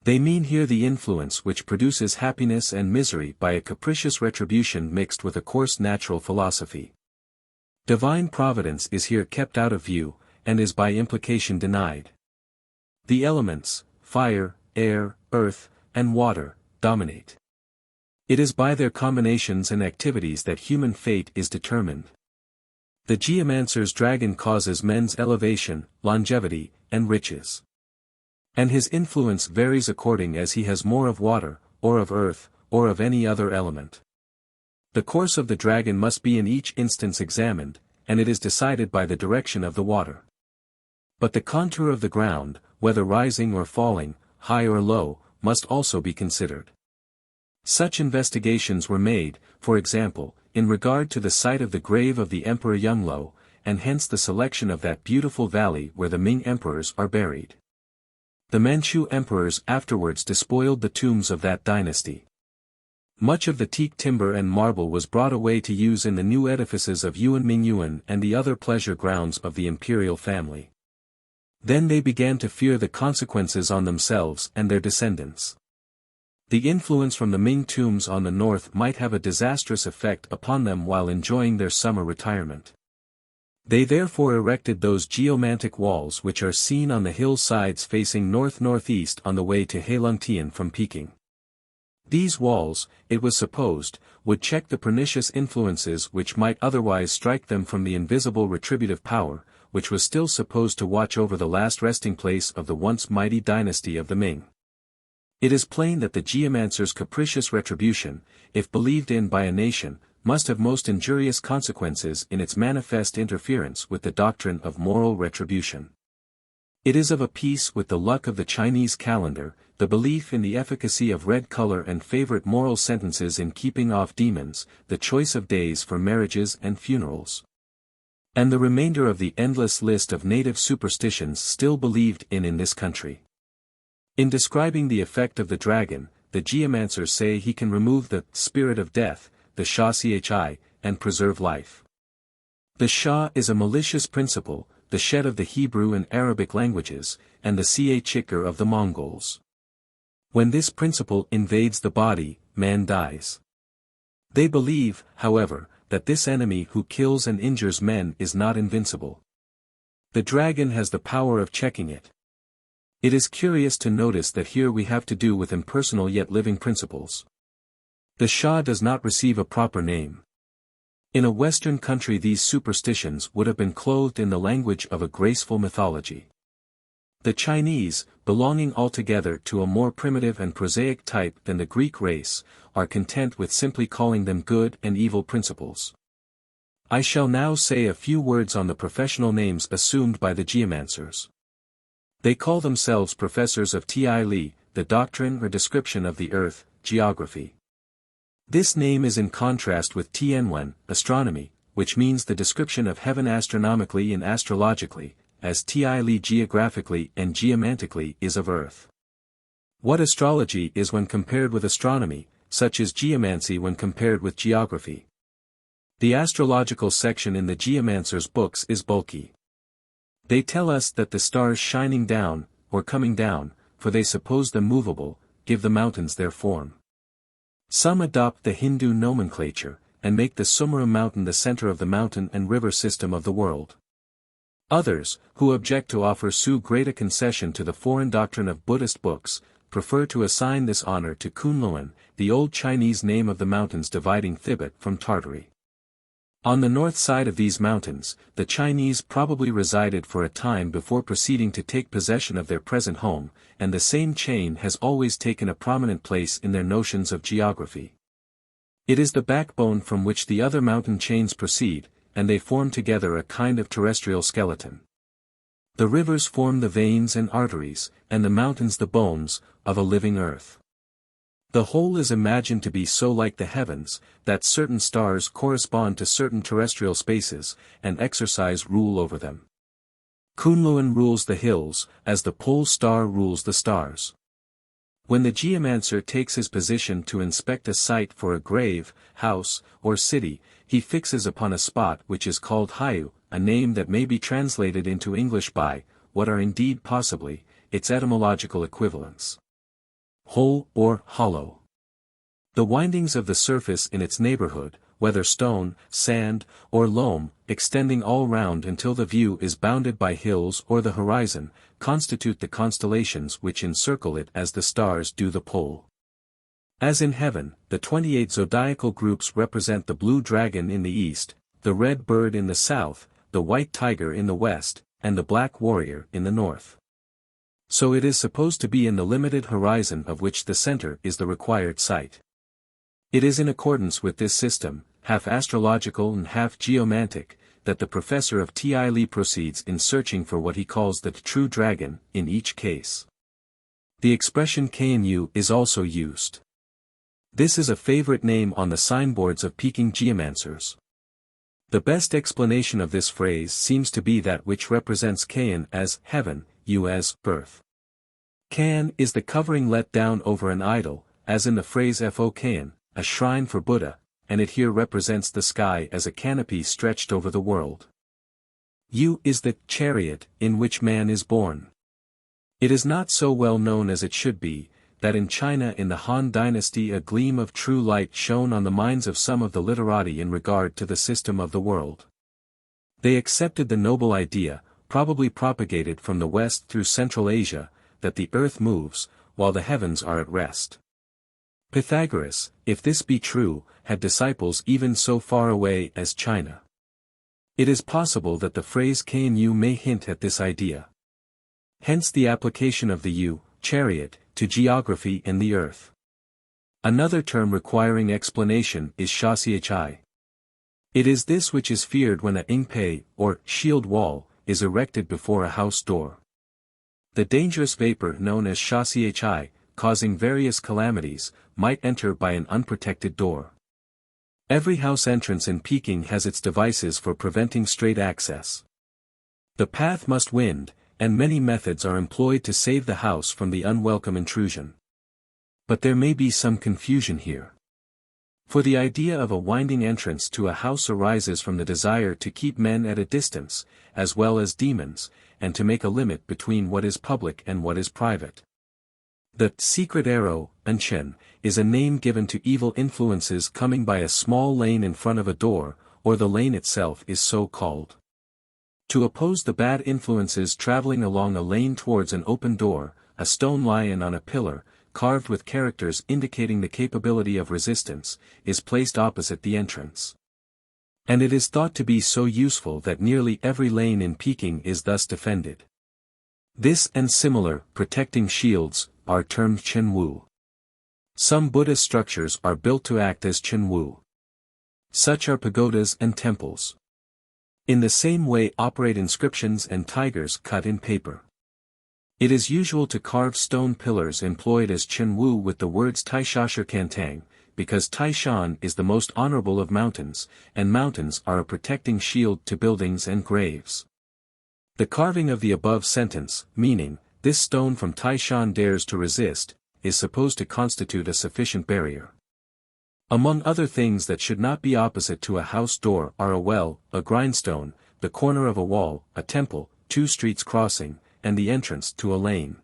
They mean here the influence which produces happiness and misery by a capricious retribution mixed with a coarse natural philosophy. Divine providence is here kept out of view, and is by implication denied. The elements, fire, air, earth, and water, dominate. It is by their combinations and activities that human fate is determined. The geomancer's dragon causes men's elevation, longevity, and riches. And his influence varies according as he has more of water, or of earth, or of any other element. The course of the dragon must be in each instance examined, and it is decided by the direction of the water. But the contour of the ground, whether rising or falling, high or low, must also be considered. Such investigations were made, for example, in regard to the site of the grave of the Emperor Yongle, and hence the selection of that beautiful valley where the Ming emperors are buried. The Manchu emperors afterwards despoiled the tombs of that dynasty. Much of the teak timber and marble was brought away to use in the new edifices of Yuan and the other pleasure grounds of the imperial family. Then they began to fear the consequences on themselves and their descendants. The influence from the Ming tombs on the north might have a disastrous effect upon them while enjoying their summer retirement. They therefore erected those geomantic walls which are seen on the hillsides facing north-northeast on the way to Heilongjian from Peking. These walls, it was supposed, would check the pernicious influences which might otherwise strike them from the invisible retributive power, which was still supposed to watch over the last resting place of the once mighty dynasty of the Ming. It is plain that the geomancer's capricious retribution, if believed in by a nation, must have most injurious consequences in its manifest interference with the doctrine of moral retribution. It is of a piece with the luck of the Chinese calendar, the belief in the efficacy of red color and favorite moral sentences in keeping off demons, the choice of days for marriages and funerals, and the remainder of the endless list of native superstitions still believed in this country. In describing the effect of the dragon, the geomancers say he can remove the spirit of death, the Sha-Chi, and preserve life. The Sha is a malicious principle, the Shed of the Hebrew and Arabic languages, and the Ca-Chikr of the Mongols. When this principle invades the body, man dies. They believe, however, that this enemy who kills and injures men is not invincible. The dragon has the power of checking it. It is curious to notice that here we have to do with impersonal yet living principles. The Sha does not receive a proper name. In a Western country these superstitions would have been clothed in the language of a graceful mythology. The Chinese, belonging altogether to a more primitive and prosaic type than the Greek race, are content with simply calling them good and evil principles. I shall now say a few words on the professional names assumed by the geomancers. They call themselves professors of Ti Li, the doctrine or description of the earth, geography. This name is in contrast with Tianwen, astronomy, which means the description of heaven astronomically and astrologically, as Ti Li geographically and geomantically is of earth. What astrology is when compared with astronomy, such is geomancy when compared with geography. The astrological section in the geomancer's books is bulky. They tell us that the stars shining down, or coming down, for they suppose them movable, give the mountains their form. Some adopt the Hindoo nomenclature, and make the Sumera mountain the center of the mountain and river system of the world. Others, who object to offer so great a concession to the foreign doctrine of Buddhist books, prefer to assign this honor to Kunlun, the old Chinese name of the mountains dividing Tibet from Tartary. On the north side of these mountains, the Chinese probably resided for a time before proceeding to take possession of their present home, and the same chain has always taken a prominent place in their notions of geography. It is the backbone from which the other mountain chains proceed, and they form together a kind of terrestrial skeleton. The rivers form the veins and arteries, and the mountains the bones, of a living earth. The whole is imagined to be so like the heavens, that certain stars correspond to certain terrestrial spaces, and exercise rule over them. Kunlun rules the hills, as the pole star rules the stars. When the geomancer takes his position to inspect a site for a grave, house, or city, he fixes upon a spot which is called Hayu, a name that may be translated into English by, what are indeed possibly, its etymological equivalents. Hole or hollow. The windings of the surface in its neighborhood, whether stone, sand, or loam, extending all round until the view is bounded by hills or the horizon, constitute the constellations which encircle it as the stars do the pole. As in heaven, the 28 zodiacal groups represent the blue dragon in the east, the red bird in the south, the white tiger in the west, and the black warrior in the north. So it is supposed to be in the limited horizon of which the center is the required site. It is in accordance with this system, half astrological and half geomantic, that the professor of Ti Li proceeds in searching for what he calls the true dragon, in each case. The expression Knu is also used. This is a favorite name on the signboards of Peking geomancers. The best explanation of this phrase seems to be that which represents Kan as heaven, Yu as earth. Kan is the covering let down over an idol, as in the phrase Fo Kan, a shrine for Buddha, and it here represents the sky as a canopy stretched over the world. Yu is the chariot in which man is born. It is not so well known as it should be, that in China in the Han Dynasty a gleam of true light shone on the minds of some of the literati in regard to the system of the world. They accepted the noble idea, probably propagated from the West through Central Asia, that the earth moves, while the heavens are at rest. Pythagoras, if this be true, had disciples even so far away as China. It is possible that the phrase Knu may hint at this idea. Hence the application of the Yu, chariot, to geography and the earth. Another term requiring explanation is Shakyamuni. It is this which is feared when a ingpei, or shield wall, is erected before a house door. The dangerous vapor known as Shakyamuni, causing various calamities, might enter by an unprotected door. Every house entrance in Peking has its devices for preventing straight access. The path must wind, and many methods are employed to save the house from the unwelcome intrusion. But there may be some confusion here. For the idea of a winding entrance to a house arises from the desire to keep men at a distance, as well as demons, and to make a limit between what is public and what is private. The secret arrow, Anchen, is a name given to evil influences coming by a small lane in front of a door, or the lane itself is so called. To oppose the bad influences traveling along a lane towards an open door, a stone lion on a pillar, carved with characters indicating the capability of resistance, is placed opposite the entrance. And it is thought to be so useful that nearly every lane in Peking is thus defended. This and similar protecting shields are termed chenwu. Some Buddhist structures are built to act as chenwu. Such are pagodas and temples. In the same way operate inscriptions and tigers cut in paper. It is usual to carve stone pillars employed as chenwu with the words Taishashir Kantang, because Taishan is the most honorable of mountains, and mountains are a protecting shield to buildings and graves. The carving of the above sentence, meaning, this stone from Taishan dares to resist, is supposed to constitute a sufficient barrier. Among other things that should not be opposite to a house door are a well, a grindstone, the corner of a wall, a temple, two streets crossing, and the entrance to a lane.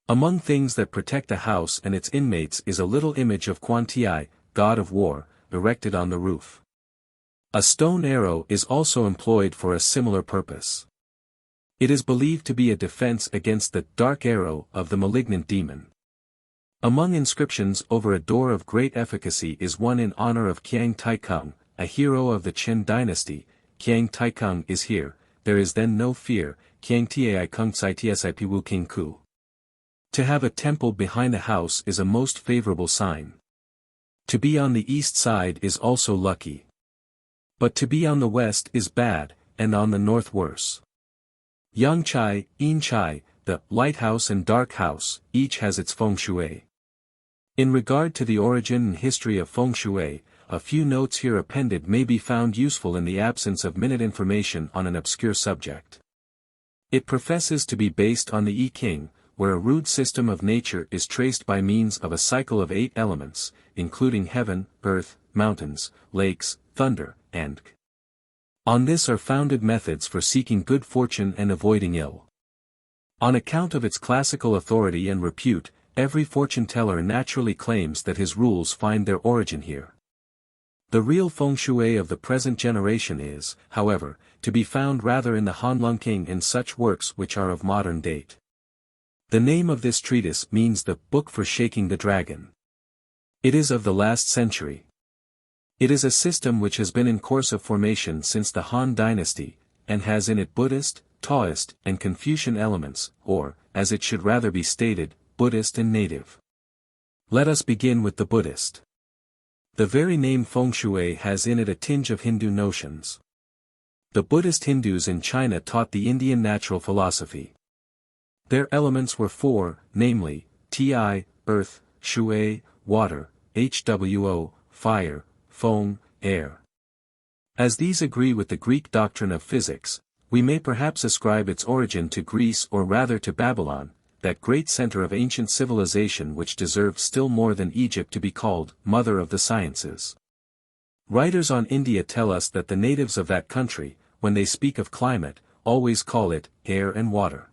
Among things that protect a house and its inmates is a little image of Quan Ti, god of war, erected on the roof. A stone arrow is also employed for a similar purpose. It is believed to be a defense against the dark arrow of the malignant demon. Among inscriptions over a door of great efficacy is one in honor of Qiang Taikung, a hero of the Qin dynasty. Qiang Taikung is here, there is then no fear, Qiang Tai Kung Tsai Tsi Pu King Ku. To have a temple behind a house is a most favorable sign. To be on the east side is also lucky. But to be on the west is bad, and on the north worse. Yang Chai, Yin Chai, the lighthouse and dark house, each has its Feng Shui. In regard to the origin and history of Feng Shui, a few notes here appended may be found useful in the absence of minute information on an obscure subject. It professes to be based on the I Ching, where a rude system of nature is traced by means of a cycle of 8 elements, including heaven, earth, mountains, lakes, thunder, and K. On this are founded methods for seeking good fortune and avoiding ill. On account of its classical authority and repute, every fortune-teller naturally claims that his rules find their origin here. The real Feng Shui of the present generation is, however, to be found rather in the Han Leng-King and such works which are of modern date. The name of this treatise means the book for shaking the dragon. It is of the last century. It is a system which has been in course of formation since the Han Dynasty, and has in it Buddhist, Taoist, and Confucian elements, or, as it should rather be stated, Buddhist and native. Let us begin with the Buddhist. The very name Feng Shui has in it a tinge of Hindu notions. The Buddhist Hindus in China taught the Indian natural philosophy. Their elements were four, namely, Ti, earth, Shui, water, Hwo, fire, Feng, air. As these agree with the Greek doctrine of physics, we may perhaps ascribe its origin to Greece or rather to Babylon, that great center of ancient civilization which deserved still more than Egypt to be called Mother of the Sciences. Writers on India tell us that the natives of that country, when they speak of climate, always call it air and water.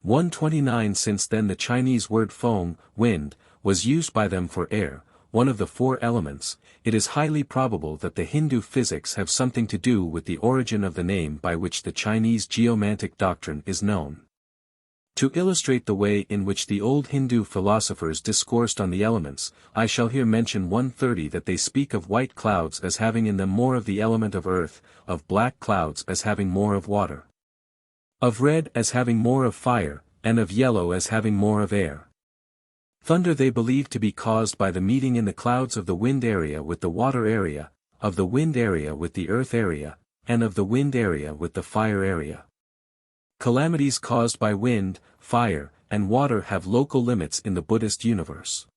129 Since then the Chinese word feng, wind, was used by them for air, one of the four elements, it is highly probable that the Hindu physics have something to do with the origin of the name by which the Chinese geomantic doctrine is known. To illustrate the way in which the old Hindu philosophers discoursed on the elements, I shall here mention 130 that they speak of white clouds as having in them more of the element of earth, of black clouds as having more of water, of red as having more of fire, and of yellow as having more of air. Thunder they believe to be caused by the meeting in the clouds of the wind area with the water area, of the wind area with the earth area, and of the wind area with the fire area. Calamities caused by wind, fire, and water have local limits in the Buddhist universe.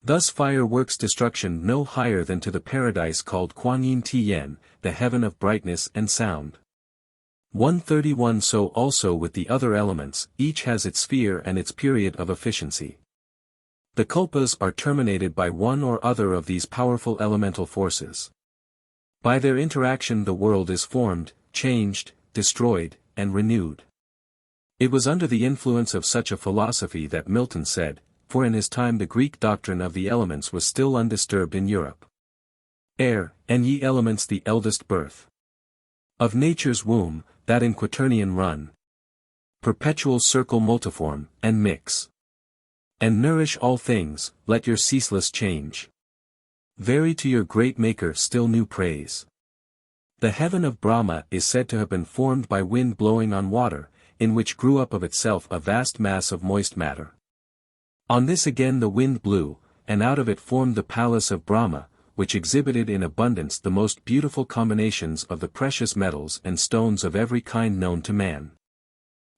Thus fire works destruction no higher than to the paradise called Kuan-Yin Tian, the heaven of brightness and sound. 131 So also with the other elements, each has its sphere and its period of efficiency. The kalpas are terminated by one or other of these powerful elemental forces. By their interaction the world is formed, changed, destroyed, and renewed. It was under the influence of such a philosophy that Milton said, for in his time the Greek doctrine of the elements was still undisturbed in Europe. Air, and ye elements the eldest birth of nature's womb, that in quaternion run, perpetual circle multiform, and mix, and nourish all things, let your ceaseless change vary to your great Maker still new praise. The heaven of Brahma is said to have been formed by wind blowing on water, in which grew up of itself a vast mass of moist matter. On this again the wind blew, and out of it formed the palace of Brahma, which exhibited in abundance the most beautiful combinations of the precious metals and stones of every kind known to man.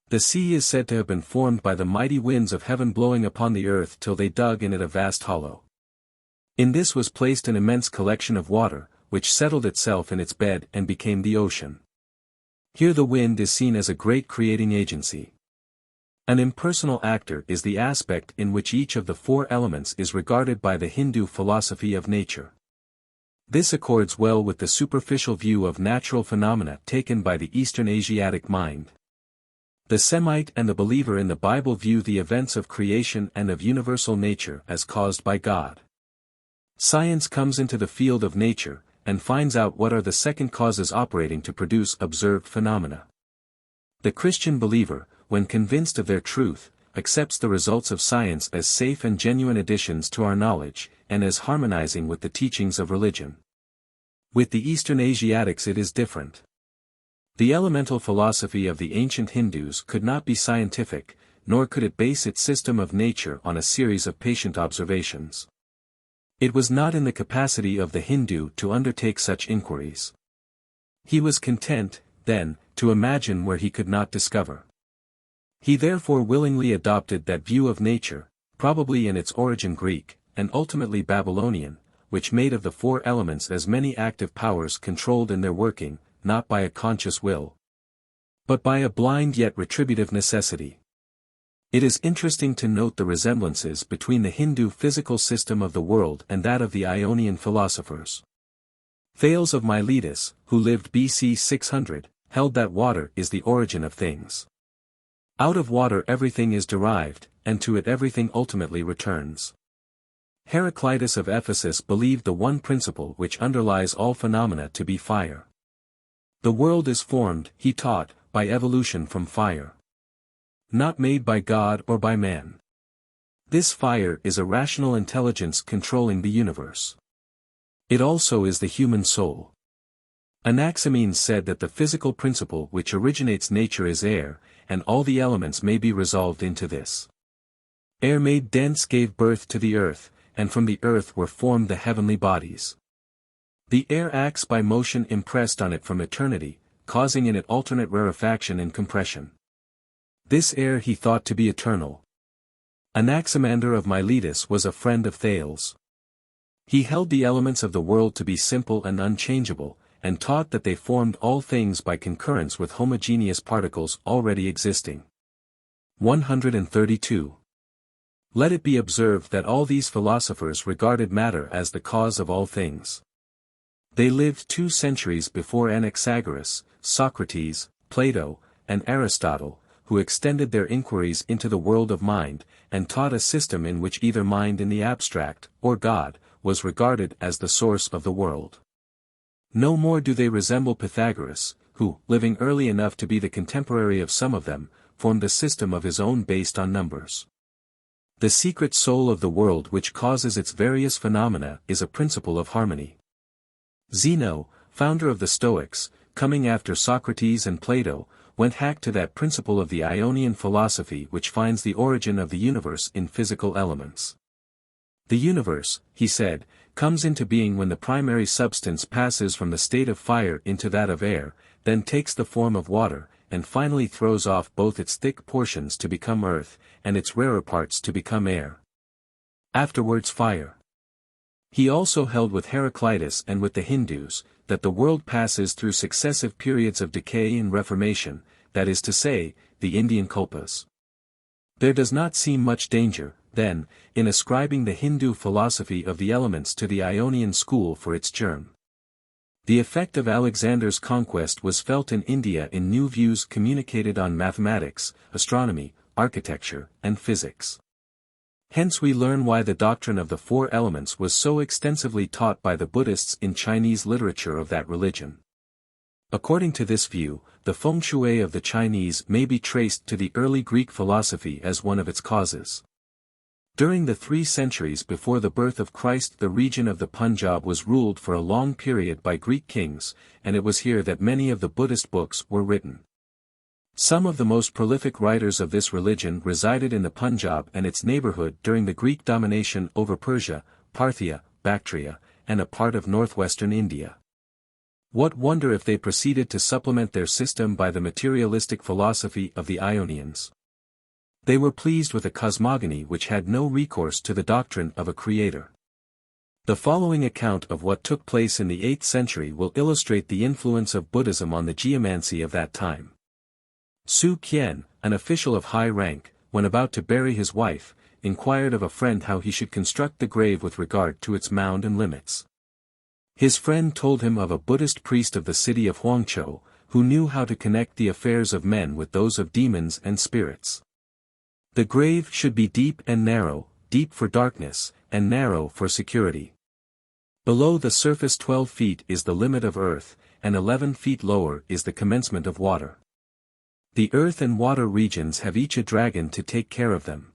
The sea is said to have been formed by the mighty winds of heaven blowing upon the earth till they dug in it a vast hollow. In this was placed an immense collection of water, which settled itself in its bed and became the ocean. Here the wind is seen as a great creating agency. An impersonal actor is the aspect in which each of the four elements is regarded by the Hindu philosophy of nature. This accords well with the superficial view of natural phenomena taken by the Eastern Asiatic mind. The Semite and the believer in the Bible view the events of creation and of universal nature as caused by God. Science comes into the field of nature, and finds out what are the second causes operating to produce observed phenomena. The Christian believer, when convinced of their truth, accepts the results of science as safe and genuine additions to our knowledge, and as harmonizing with the teachings of religion. With the Eastern Asiatics it is different. The elemental philosophy of the ancient Hindus could not be scientific, nor could it base its system of nature on a series of patient observations. It was not in the capacity of the Hindu to undertake such inquiries. He was content, then, to imagine where he could not discover. He therefore willingly adopted that view of nature, probably in its origin Greek, and ultimately Babylonian, which made of the four elements as many active powers controlled in their working, not by a conscious will, but by a blind yet retributive necessity. It is interesting to note the resemblances between the Hindu physical system of the world and that of the Ionian philosophers. Thales of Miletus, who lived BC 600, held that water is the origin of things. Out of water everything is derived, and to it everything ultimately returns. Heraclitus of Ephesus believed the one principle which underlies all phenomena to be fire. The world is formed, he taught, by evolution from fire, not made by God or by man. This fire is a rational intelligence controlling the universe. It also is the human soul. Anaximenes said that the physical principle which originates nature is air, and all the elements may be resolved into this. Air made dense gave birth to the earth, and from the earth were formed the heavenly bodies. The air acts by motion impressed on it from eternity, causing in it alternate rarefaction and compression. This air he thought to be eternal. Anaximander of Miletus was a friend of Thales. He held the elements of the world to be simple and unchangeable, and taught that they formed all things by concurrence with homogeneous particles already existing. 132. Let it be observed that all these philosophers regarded matter as the cause of all things. They lived 2 centuries before Anaxagoras, Socrates, Plato, and Aristotle, who extended their inquiries into the world of mind, and taught a system in which either mind in the abstract, or God, was regarded as the source of the world. No more do they resemble Pythagoras, who, living early enough to be the contemporary of some of them, formed a system of his own based on numbers. The secret soul of the world which causes its various phenomena is a principle of harmony. Zeno, founder of the Stoics, coming after Socrates and Plato, went back to that principle of the Ionian philosophy which finds the origin of the universe in physical elements. The universe, he said, comes into being when the primary substance passes from the state of fire into that of air, then takes the form of water, and finally throws off both its thick portions to become earth, and its rarer parts to become air. Afterwards fire. He also held with Heraclitus and with the Hindus, that the world passes through successive periods of decay and reformation, that is to say, the Indian Kalpas. There does not seem much danger, then, in ascribing the Hindu philosophy of the elements to the Ionian school for its germ. The effect of Alexander's conquest was felt in India in new views communicated on mathematics, astronomy, architecture, and physics. Hence we learn why the doctrine of the 4 elements was so extensively taught by the Buddhists in Chinese literature of that religion. According to this view, the Feng-Shui of the Chinese may be traced to the early Greek philosophy as one of its causes. During the 3 centuries before the birth of Christ, the region of the Punjab was ruled for a long period by Greek kings, and it was here that many of the Buddhist books were written. Some of the most prolific writers of this religion resided in the Punjab and its neighborhood during the Greek domination over Persia, Parthia, Bactria, and a part of northwestern India. What wonder if they proceeded to supplement their system by the materialistic philosophy of the Ionians? They were pleased with a cosmogony which had no recourse to the doctrine of a creator. The following account of what took place in the 8th century will illustrate the influence of Buddhism on the geomancy of that time. Su Qian, an official of high rank, when about to bury his wife, inquired of a friend how he should construct the grave with regard to its mound and limits. His friend told him of a Buddhist priest of the city of Huangzhou, who knew how to connect the affairs of men with those of demons and spirits. The grave should be deep and narrow, deep for darkness, and narrow for security. Below the surface 12 feet is the limit of earth, and 11 feet lower is the commencement of water. The earth and water regions have each a dragon to take care of them.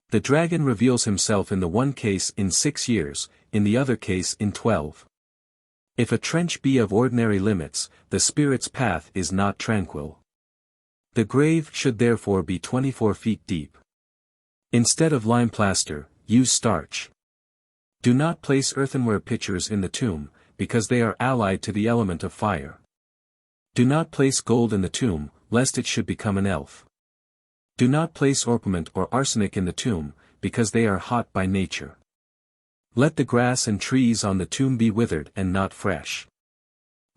The dragon reveals himself in the one case in 6 years, in the other case in 12. If a trench be of ordinary limits, the spirit's path is not tranquil. The grave should therefore be 24 feet deep. Instead of lime plaster, use starch. Do not place earthenware pitchers in the tomb, because they are allied to the element of fire. Do not place gold in the tomb, lest it should become an elf. Do not place orpiment or arsenic in the tomb, because they are hot by nature. Let the grass and trees on the tomb be withered and not fresh.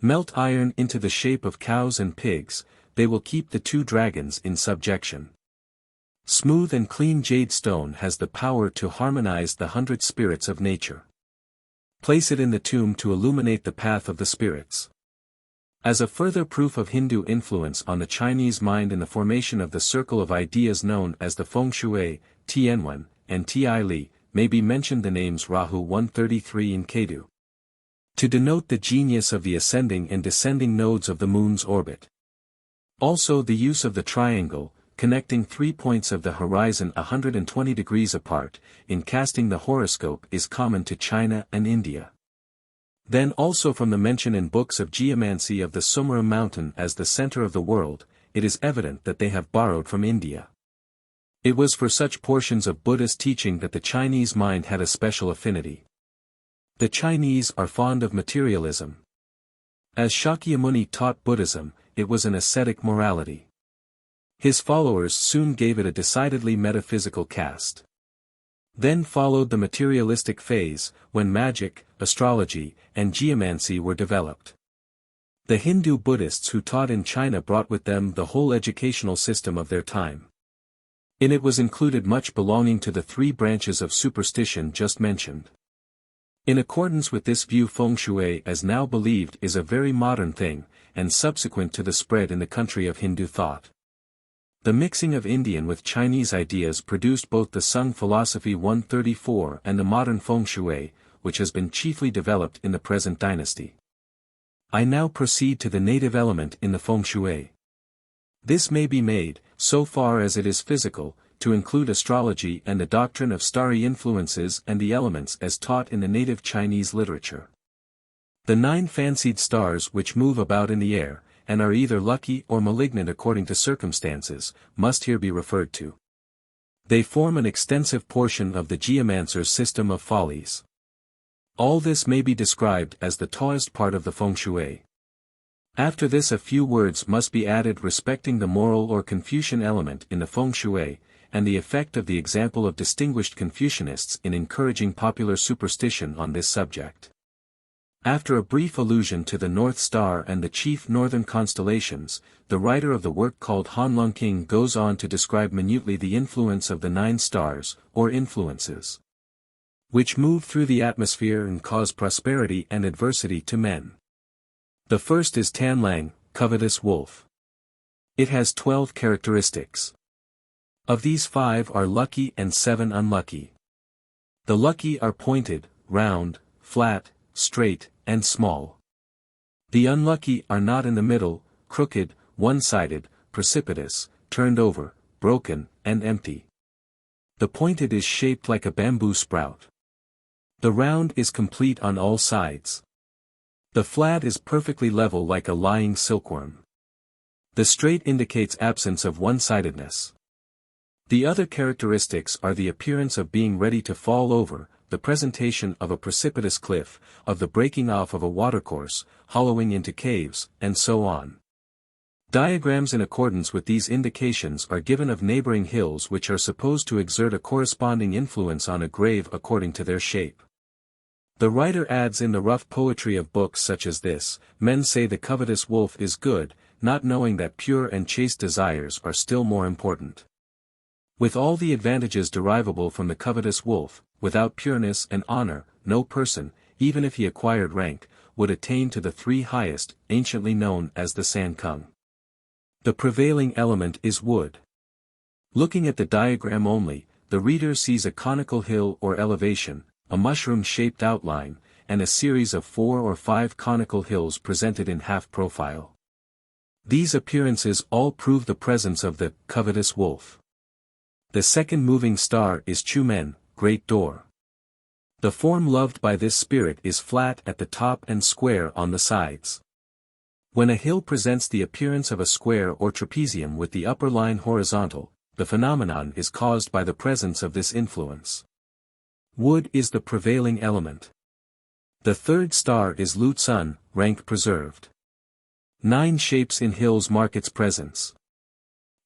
Melt iron into the shape of cows and pigs, they will keep the 2 dragons in subjection. Smooth and clean jade stone has the power to harmonize the 100 spirits of nature. Place it in the tomb to illuminate the path of the spirits. As a further proof of Hindu influence on the Chinese mind in the formation of the circle of ideas known as the Feng Shui, Tianwen, and Ti Li, may be mentioned the names Rahu 133 and Ketu. To denote the genius of the ascending and descending nodes of the moon's orbit. Also the use of the triangle, connecting 3 points of the horizon 120 degrees apart, in casting the horoscope is common to China and India. Then also from the mention in books of geomancy of the Sumera mountain as the center of the world, it is evident that they have borrowed from India. It was for such portions of Buddhist teaching that the Chinese mind had a special affinity. The Chinese are fond of materialism. As Shakyamuni taught Buddhism, it was an ascetic morality. His followers soon gave it a decidedly metaphysical cast. Then followed the materialistic phase, when magic, astrology, and geomancy were developed. The Hindu Buddhists who taught in China brought with them the whole educational system of their time. In it was included much belonging to the three branches of superstition just mentioned. In accordance with this view, Feng-Shui as now believed is a very modern thing, and subsequent to the spread in the country of Hindu thought. The mixing of Indian with Chinese ideas produced both the Sung philosophy 134 and the modern Feng-Shui, which has been chiefly developed in the present dynasty. I now proceed to the native element in the Feng-Shui. This may be made, so far as it is physical, to include astrology and the doctrine of starry influences and the elements as taught in the native Chinese literature. The 9 fancied stars which move about in the air, and are either lucky or malignant according to circumstances, must here be referred to. They form an extensive portion of the geomancer's system of follies. All this may be described as the Taoist part of the Feng-Shui. After this, a few words must be added respecting the moral or Confucian element in the Feng-Shui, and the effect of the example of distinguished Confucianists in encouraging popular superstition on this subject. After a brief allusion to the North Star and the chief northern constellations, the writer of the work called Leng-Yen-King goes on to describe minutely the influence of the 9 stars, or influences, which move through the atmosphere and cause prosperity and adversity to men. The first is Tanlang, covetous wolf. It has 12 characteristics. Of these 5 are lucky and 7 unlucky. The lucky are pointed, round, flat, straight, and small. The unlucky are not in the middle, crooked, one-sided, precipitous, turned over, broken, and empty. The pointed is shaped like a bamboo sprout. The round is complete on all sides. The flat is perfectly level like a lying silkworm. The straight indicates absence of one-sidedness. The other characteristics are the appearance of being ready to fall over, the presentation of a precipitous cliff, of the breaking off of a watercourse, hollowing into caves, and so on. Diagrams in accordance with these indications are given of neighboring hills which are supposed to exert a corresponding influence on a grave according to their shape. The writer adds in the rough poetry of books such as this, men say the covetous wolf is good, not knowing that pure and chaste desires are still more important. With all the advantages derivable from the covetous wolf, without pureness and honor, no person, even if he acquired rank, would attain to the 3 highest, anciently known as the San Kung. The prevailing element is wood. Looking at the diagram only, the reader sees a conical hill or elevation, a mushroom-shaped outline, and a series of 4 or 5 conical hills presented in half-profile. These appearances all prove the presence of the covetous wolf. The second moving star is Chumen, Great Door. The form loved by this spirit is flat at the top and square on the sides. When a hill presents the appearance of a square or trapezium with the upper line horizontal, the phenomenon is caused by the presence of this influence. Wood is the prevailing element. The third star is Lutsun, rank preserved. 9 shapes in hills mark its presence.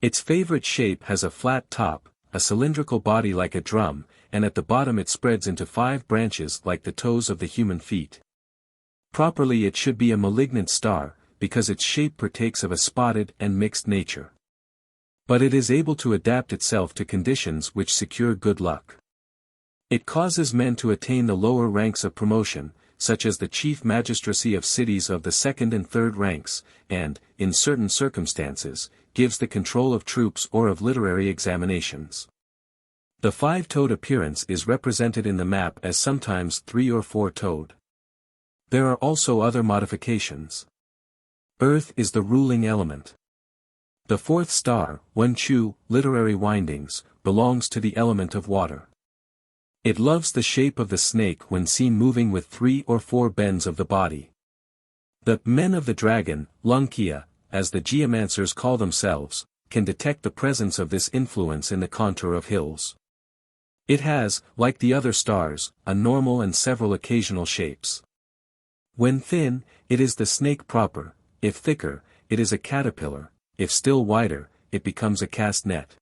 Its favorite shape has a flat top, a cylindrical body like a drum, and at the bottom it spreads into 5 branches like the toes of the human feet. Properly it should be a malignant star, because its shape partakes of a spotted and mixed nature. But it is able to adapt itself to conditions which secure good luck. It causes men to attain the lower ranks of promotion, such as the chief magistracy of cities of the 2nd and 3rd ranks, and, in certain circumstances, gives the control of troops or of literary examinations. The 5-toed appearance is represented in the map as sometimes 3 or 4-toed. There are also other modifications. Earth is the ruling element. The 4th star, Wenchu, literary windings, belongs to the element of water. It loves the shape of the snake when seen moving with 3 or 4 bends of the body. The men of the dragon, Lungkia, as the geomancers call themselves, can detect the presence of this influence in the contour of hills. It has, like the other stars, a normal and several occasional shapes. When thin, it is the snake proper; if thicker, it is a caterpillar; if still wider, it becomes a cast net.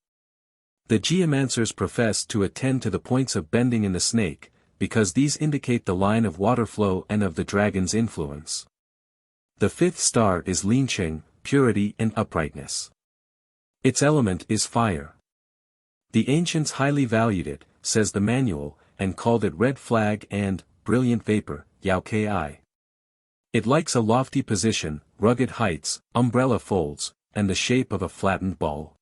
The geomancers profess to attend to the points of bending in the snake, because these indicate the line of water flow and of the dragon's influence. The fifth star is Leng-Yen-King, purity and uprightness. Its element is fire. The ancients highly valued it, says the manual, and called it red flag and brilliant vapor, Yao Ki. It likes a lofty position, rugged heights, umbrella folds, and the shape of a flattened ball.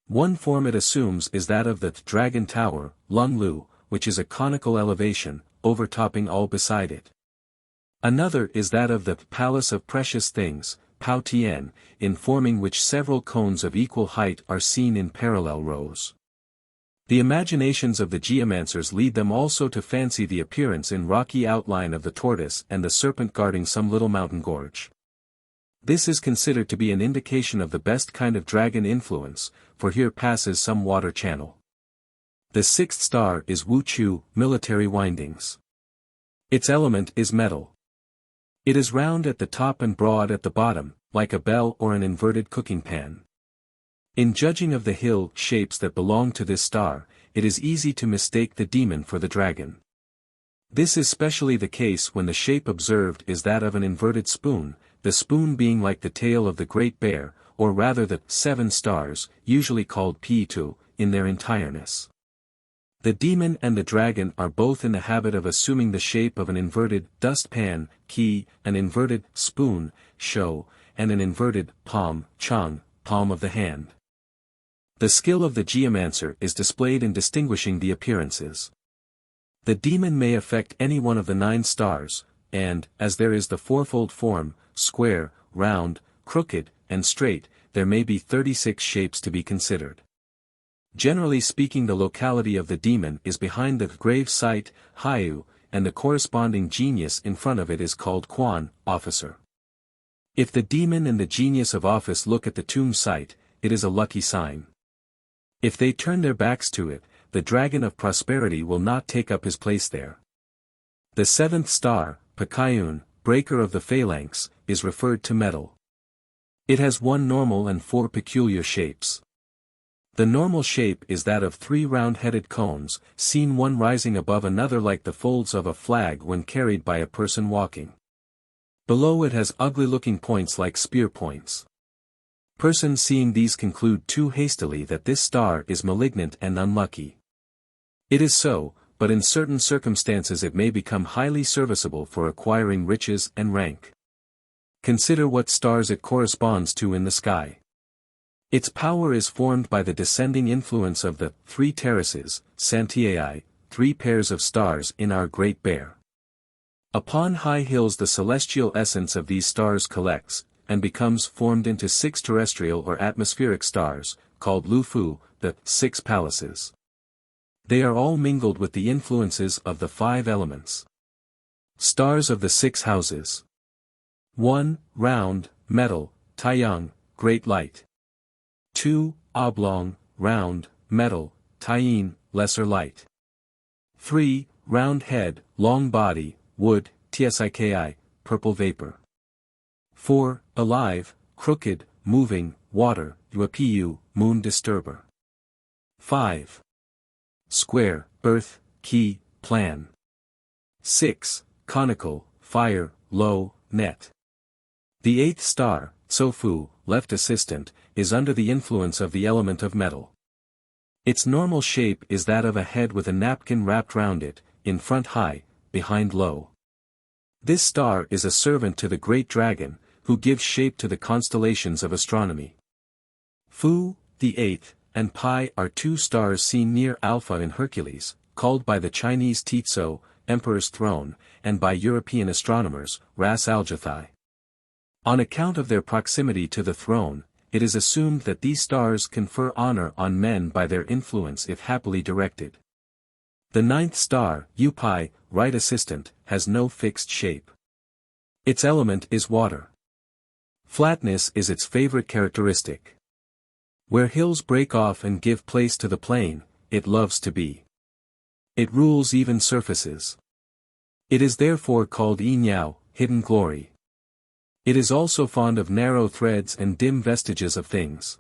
One form it assumes is that of the Dragon Tower, Lung Lu, which is a conical elevation, overtopping all beside it. Another is that of the Palace of Precious Things, Pao Tian, in forming which several cones of equal height are seen in parallel rows. The imaginations of the geomancers lead them also to fancy the appearance in rocky outline of the tortoise and the serpent guarding some little mountain gorge. This is considered to be an indication of the best kind of dragon influence, for here passes some water channel. The sixth star is Wu Chu, military windings. Its element is metal. It is round at the top and broad at the bottom, like a bell or an inverted cooking pan. In judging of the hill shapes that belong to this star, it is easy to mistake the demon for the dragon. This is specially the case when the shape observed is that of an inverted spoon, the spoon being like the tail of the Great Bear, or rather the 7 stars, usually called P'U-To, in their entireness. The demon and the dragon are both in the habit of assuming the shape of an inverted dustpan, Qi, an inverted spoon, Shou, and an inverted palm, Chang, palm of the hand. The skill of the geomancer is displayed in distinguishing the appearances. The demon may affect any one of the 9 stars, and, as there is the fourfold form, square, round, crooked, and straight, there may be 36 shapes to be considered. Generally speaking, the locality of the demon is behind the grave site, Haiyu, and the corresponding genius in front of it is called Quan, officer. If the demon and the genius of office look at the tomb site, it is a lucky sign. If they turn their backs to it, the dragon of prosperity will not take up his place there. The 7th star, Pakayun, breaker of the phalanx, is referred to metal. It has 1 normal and 4 peculiar shapes. The normal shape is that of 3 round-headed cones, seen one rising above another like the folds of a flag when carried by a person walking. Below it has ugly-looking points like spear points. Persons seeing these conclude too hastily that this star is malignant and unlucky. It is so, but in certain circumstances it may become highly serviceable for acquiring riches and rank. Consider what stars it corresponds to in the sky. Its power is formed by the descending influence of the 3 terraces, Santiai, 3 pairs of stars in our Great Bear. Upon high hills the celestial essence of these stars collects, and becomes formed into 6 terrestrial or atmospheric stars, called Lufu, the 6 palaces. They are all mingled with the influences of the 5 elements. Stars of the 6 houses. 1. Round, metal, Taiyang, great light. 2. Oblong, round, metal, Taiyin, lesser light. 3. Round head, long body, wood, Tsiki, purple vapor. 4. Alive, crooked, moving, water, Yuapu, moon disturber. 5. Square, earth, Qi, plan. 6. Conical, fire, low, net. The 8th star, Tsofu, left assistant, is under the influence of the element of metal. Its normal shape is that of a head with a napkin wrapped round it, in front high, behind low. This star is a servant to the great dragon, who gives shape to the constellations of astronomy. Fu, the 8th, and Pi are 2 stars seen near Alpha in Hercules, called by the Chinese Titso, Emperor's Throne, and by European astronomers, Ras Aljathai. On account of their proximity to the throne, it is assumed that these stars confer honor on men by their influence if happily directed. The 9th star, Upai, right assistant, has no fixed shape. Its element is water. Flatness is its favorite characteristic. Where hills break off and give place to the plain, it loves to be. It rules even surfaces. It is therefore called Yinyao, hidden glory. It is also fond of narrow threads and dim vestiges of things.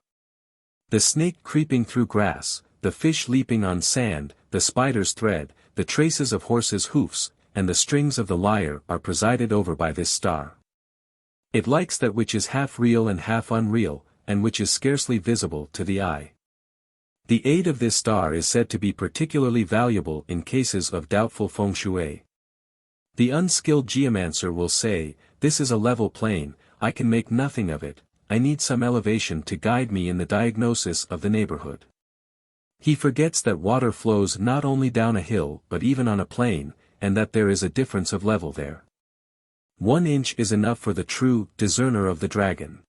The snake creeping through grass, the fish leaping on sand, the spider's thread, the traces of horses' hoofs, and the strings of the lyre are presided over by this star. It likes that which is half real and half unreal, and which is scarcely visible to the eye. The aid of this star is said to be particularly valuable in cases of doubtful feng shui. The unskilled geomancer will say, "This is a level plain, I can make nothing of it, I need some elevation to guide me in the diagnosis of the neighborhood." He forgets that water flows not only down a hill but even on a plain, and that there is a difference of level there. 1 inch is enough for the true discerner of the dragon.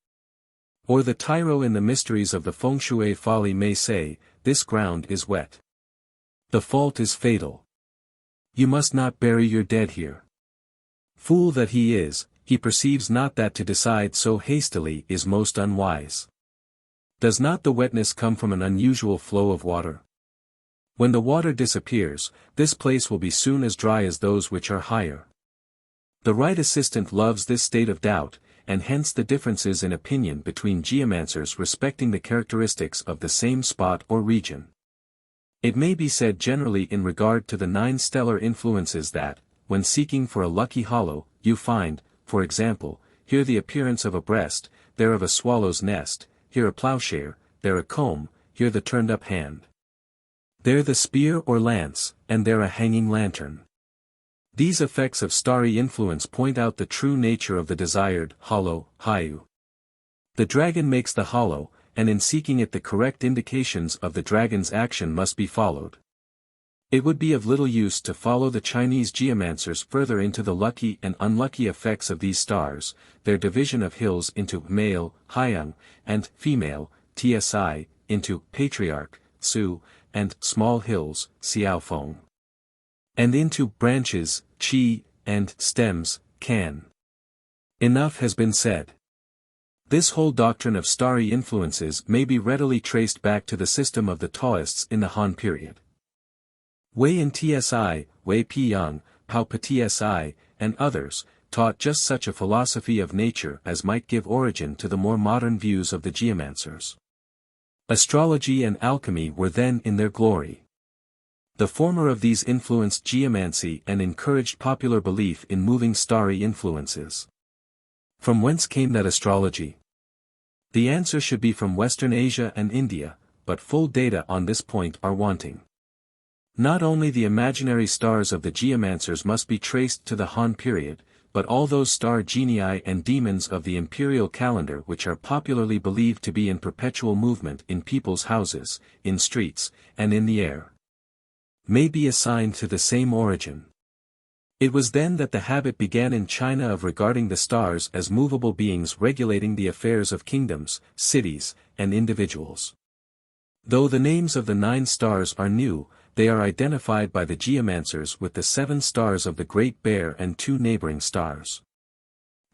Or the tyro in the mysteries of the feng shui folly may say, "This ground is wet. The fault is fatal. You must not bury your dead here." Fool that he is, he perceives not that to decide so hastily is most unwise. Does not the wetness come from an unusual flow of water? When the water disappears, this place will be soon as dry as those which are higher. The right assistant loves this state of doubt, and hence the differences in opinion between geomancers respecting the characteristics of the same spot or region. It may be said generally in regard to the 9 stellar influences that, when seeking for a lucky hollow, you find, for example, here the appearance of a breast, there of a swallow's nest, here a plowshare, there a comb, here the turned-up hand. There the spear or lance, and there a hanging lantern. These effects of starry influence point out the true nature of the desired hollow, Hayu. The dragon makes the hollow, and in seeking it the correct indications of the dragon's action must be followed. It would be of little use to follow the Chinese geomancers further into the lucky and unlucky effects of these stars, their division of hills into male, Huayan, and female, Tsi, into patriarch, Su, and small hills, Xiaofeng. And into branches, Qi, and stems, Can. Enough has been said. This whole doctrine of starry influences may be readily traced back to the system of the Taoists in the Han period. Huayan Tsi, Wei Piyang, Pao Pa Tsi, and others, taught just such a philosophy of nature as might give origin to the more modern views of the geomancers. Astrology and alchemy were then in their glory. The former of these influenced geomancy and encouraged popular belief in moving starry influences. From whence came that astrology? The answer should be from Western Asia and India, but full data on this point are wanting. Not only the imaginary stars of the geomancers must be traced to the Han period, but all those star genii and demons of the imperial calendar which are popularly believed to be in perpetual movement in people's houses, in streets, and in the air, may be assigned to the same origin. It was then that the habit began in China of regarding the stars as movable beings regulating the affairs of kingdoms, cities, and individuals. Though the names of the 9 stars are new, they are identified by the geomancers with the 7 stars of the Great Bear and 2 neighboring stars.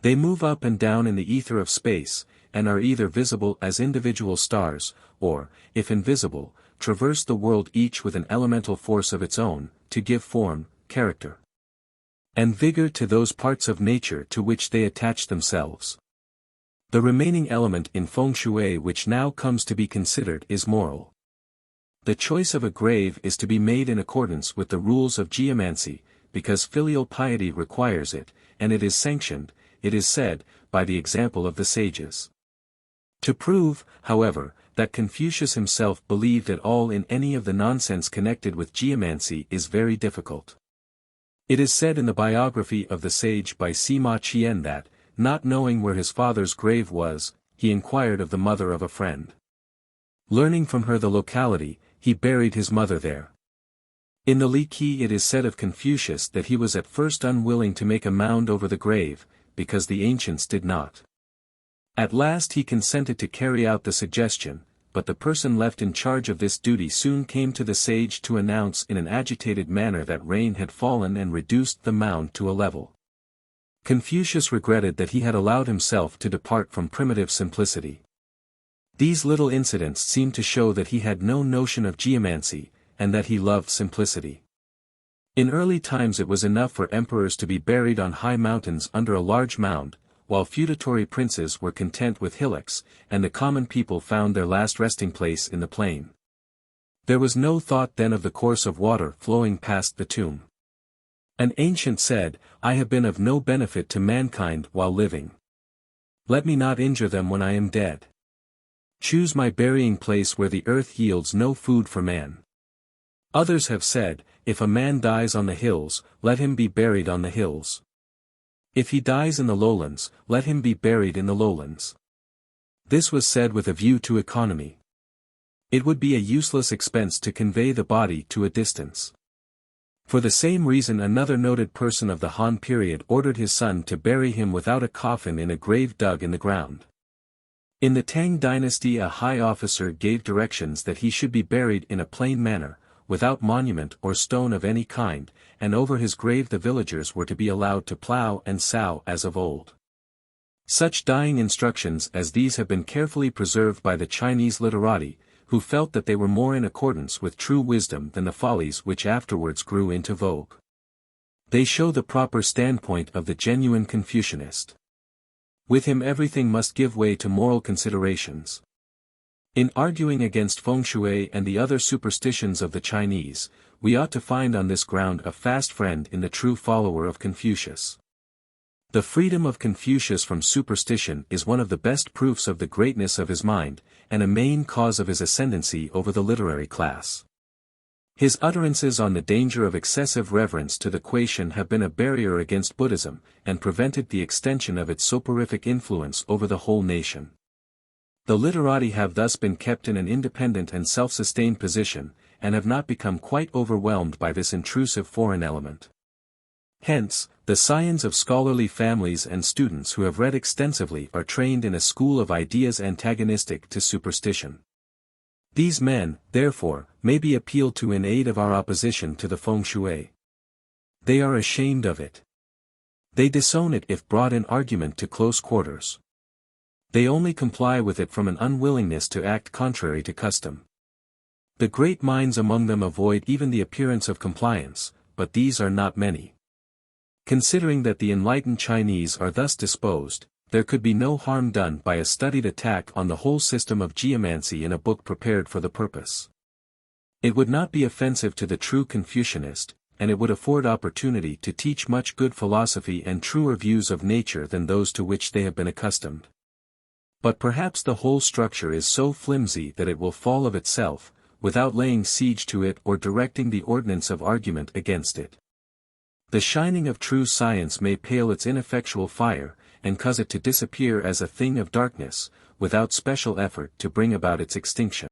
They move up and down in the ether of space, and are either visible as individual stars, or, if invisible, traverse the world each with an elemental force of its own, to give form, character, and vigor to those parts of nature to which they attach themselves. The remaining element in feng shui which now comes to be considered is moral. The choice of a grave is to be made in accordance with the rules of geomancy, because filial piety requires it, and it is sanctioned, it is said, by the example of the sages. To prove, however, that Confucius himself believed at all in any of the nonsense connected with geomancy is very difficult. It is said in the biography of the sage by Sima Qian that, not knowing where his father's grave was, he inquired of the mother of a friend. Learning from her the locality, he buried his mother there. In the Li Qi it is said of Confucius that he was at first unwilling to make a mound over the grave, because the ancients did not. At last he consented to carry out the suggestion, but the person left in charge of this duty soon came to the sage to announce in an agitated manner that rain had fallen and reduced the mound to a level. Confucius regretted that he had allowed himself to depart from primitive simplicity. These little incidents seem to show that he had no notion of geomancy, and that he loved simplicity. In early times it was enough for emperors to be buried on high mountains under a large mound, while feudatory princes were content with hillocks, and the common people found their last resting place in the plain. There was no thought then of the course of water flowing past the tomb. An ancient said, "I have been of no benefit to mankind while living. Let me not injure them when I am dead. Choose my burying place where the earth yields no food for man." Others have said, "If a man dies on the hills, let him be buried on the hills. If he dies in the lowlands, let him be buried in the lowlands." This was said with a view to economy. It would be a useless expense to convey the body to a distance. For the same reason another noted person of the Han period ordered his son to bury him without a coffin in a grave dug in the ground. In the Tang dynasty a high officer gave directions that he should be buried in a plain manner, without monument or stone of any kind, and over his grave the villagers were to be allowed to plough and sow as of old. Such dying instructions as these have been carefully preserved by the Chinese literati, who felt that they were more in accordance with true wisdom than the follies which afterwards grew into vogue. They show the proper standpoint of the genuine Confucianist. With him everything must give way to moral considerations. In arguing against Feng-Shui and the other superstitions of the Chinese, we ought to find on this ground a fast friend in the true follower of Confucius. The freedom of Confucius from superstition is one of the best proofs of the greatness of his mind, and a main cause of his ascendancy over the literary class. His utterances on the danger of excessive reverence to the Huayan have been a barrier against Buddhism, and prevented the extension of its soporific influence over the whole nation. The literati have thus been kept in an independent and self-sustained position, and have not become quite overwhelmed by this intrusive foreign element. Hence, the scions of scholarly families and students who have read extensively are trained in a school of ideas antagonistic to superstition. These men, therefore, may be appealed to in aid of our opposition to the Feng-Shui. They are ashamed of it. They disown it if brought in argument to close quarters. They only comply with it from an unwillingness to act contrary to custom. The great minds among them avoid even the appearance of compliance, but these are not many. Considering that the enlightened Chinese are thus disposed, there could be no harm done by a studied attack on the whole system of geomancy in a book prepared for the purpose. It would not be offensive to the true Confucianist, and it would afford opportunity to teach much good philosophy and truer views of nature than those to which they have been accustomed. But perhaps the whole structure is so flimsy that it will fall of itself, without laying siege to it or directing the ordnance of argument against it. The shining of true science may pale its ineffectual fire, and cause it to disappear as a thing of darkness, without special effort to bring about its extinction.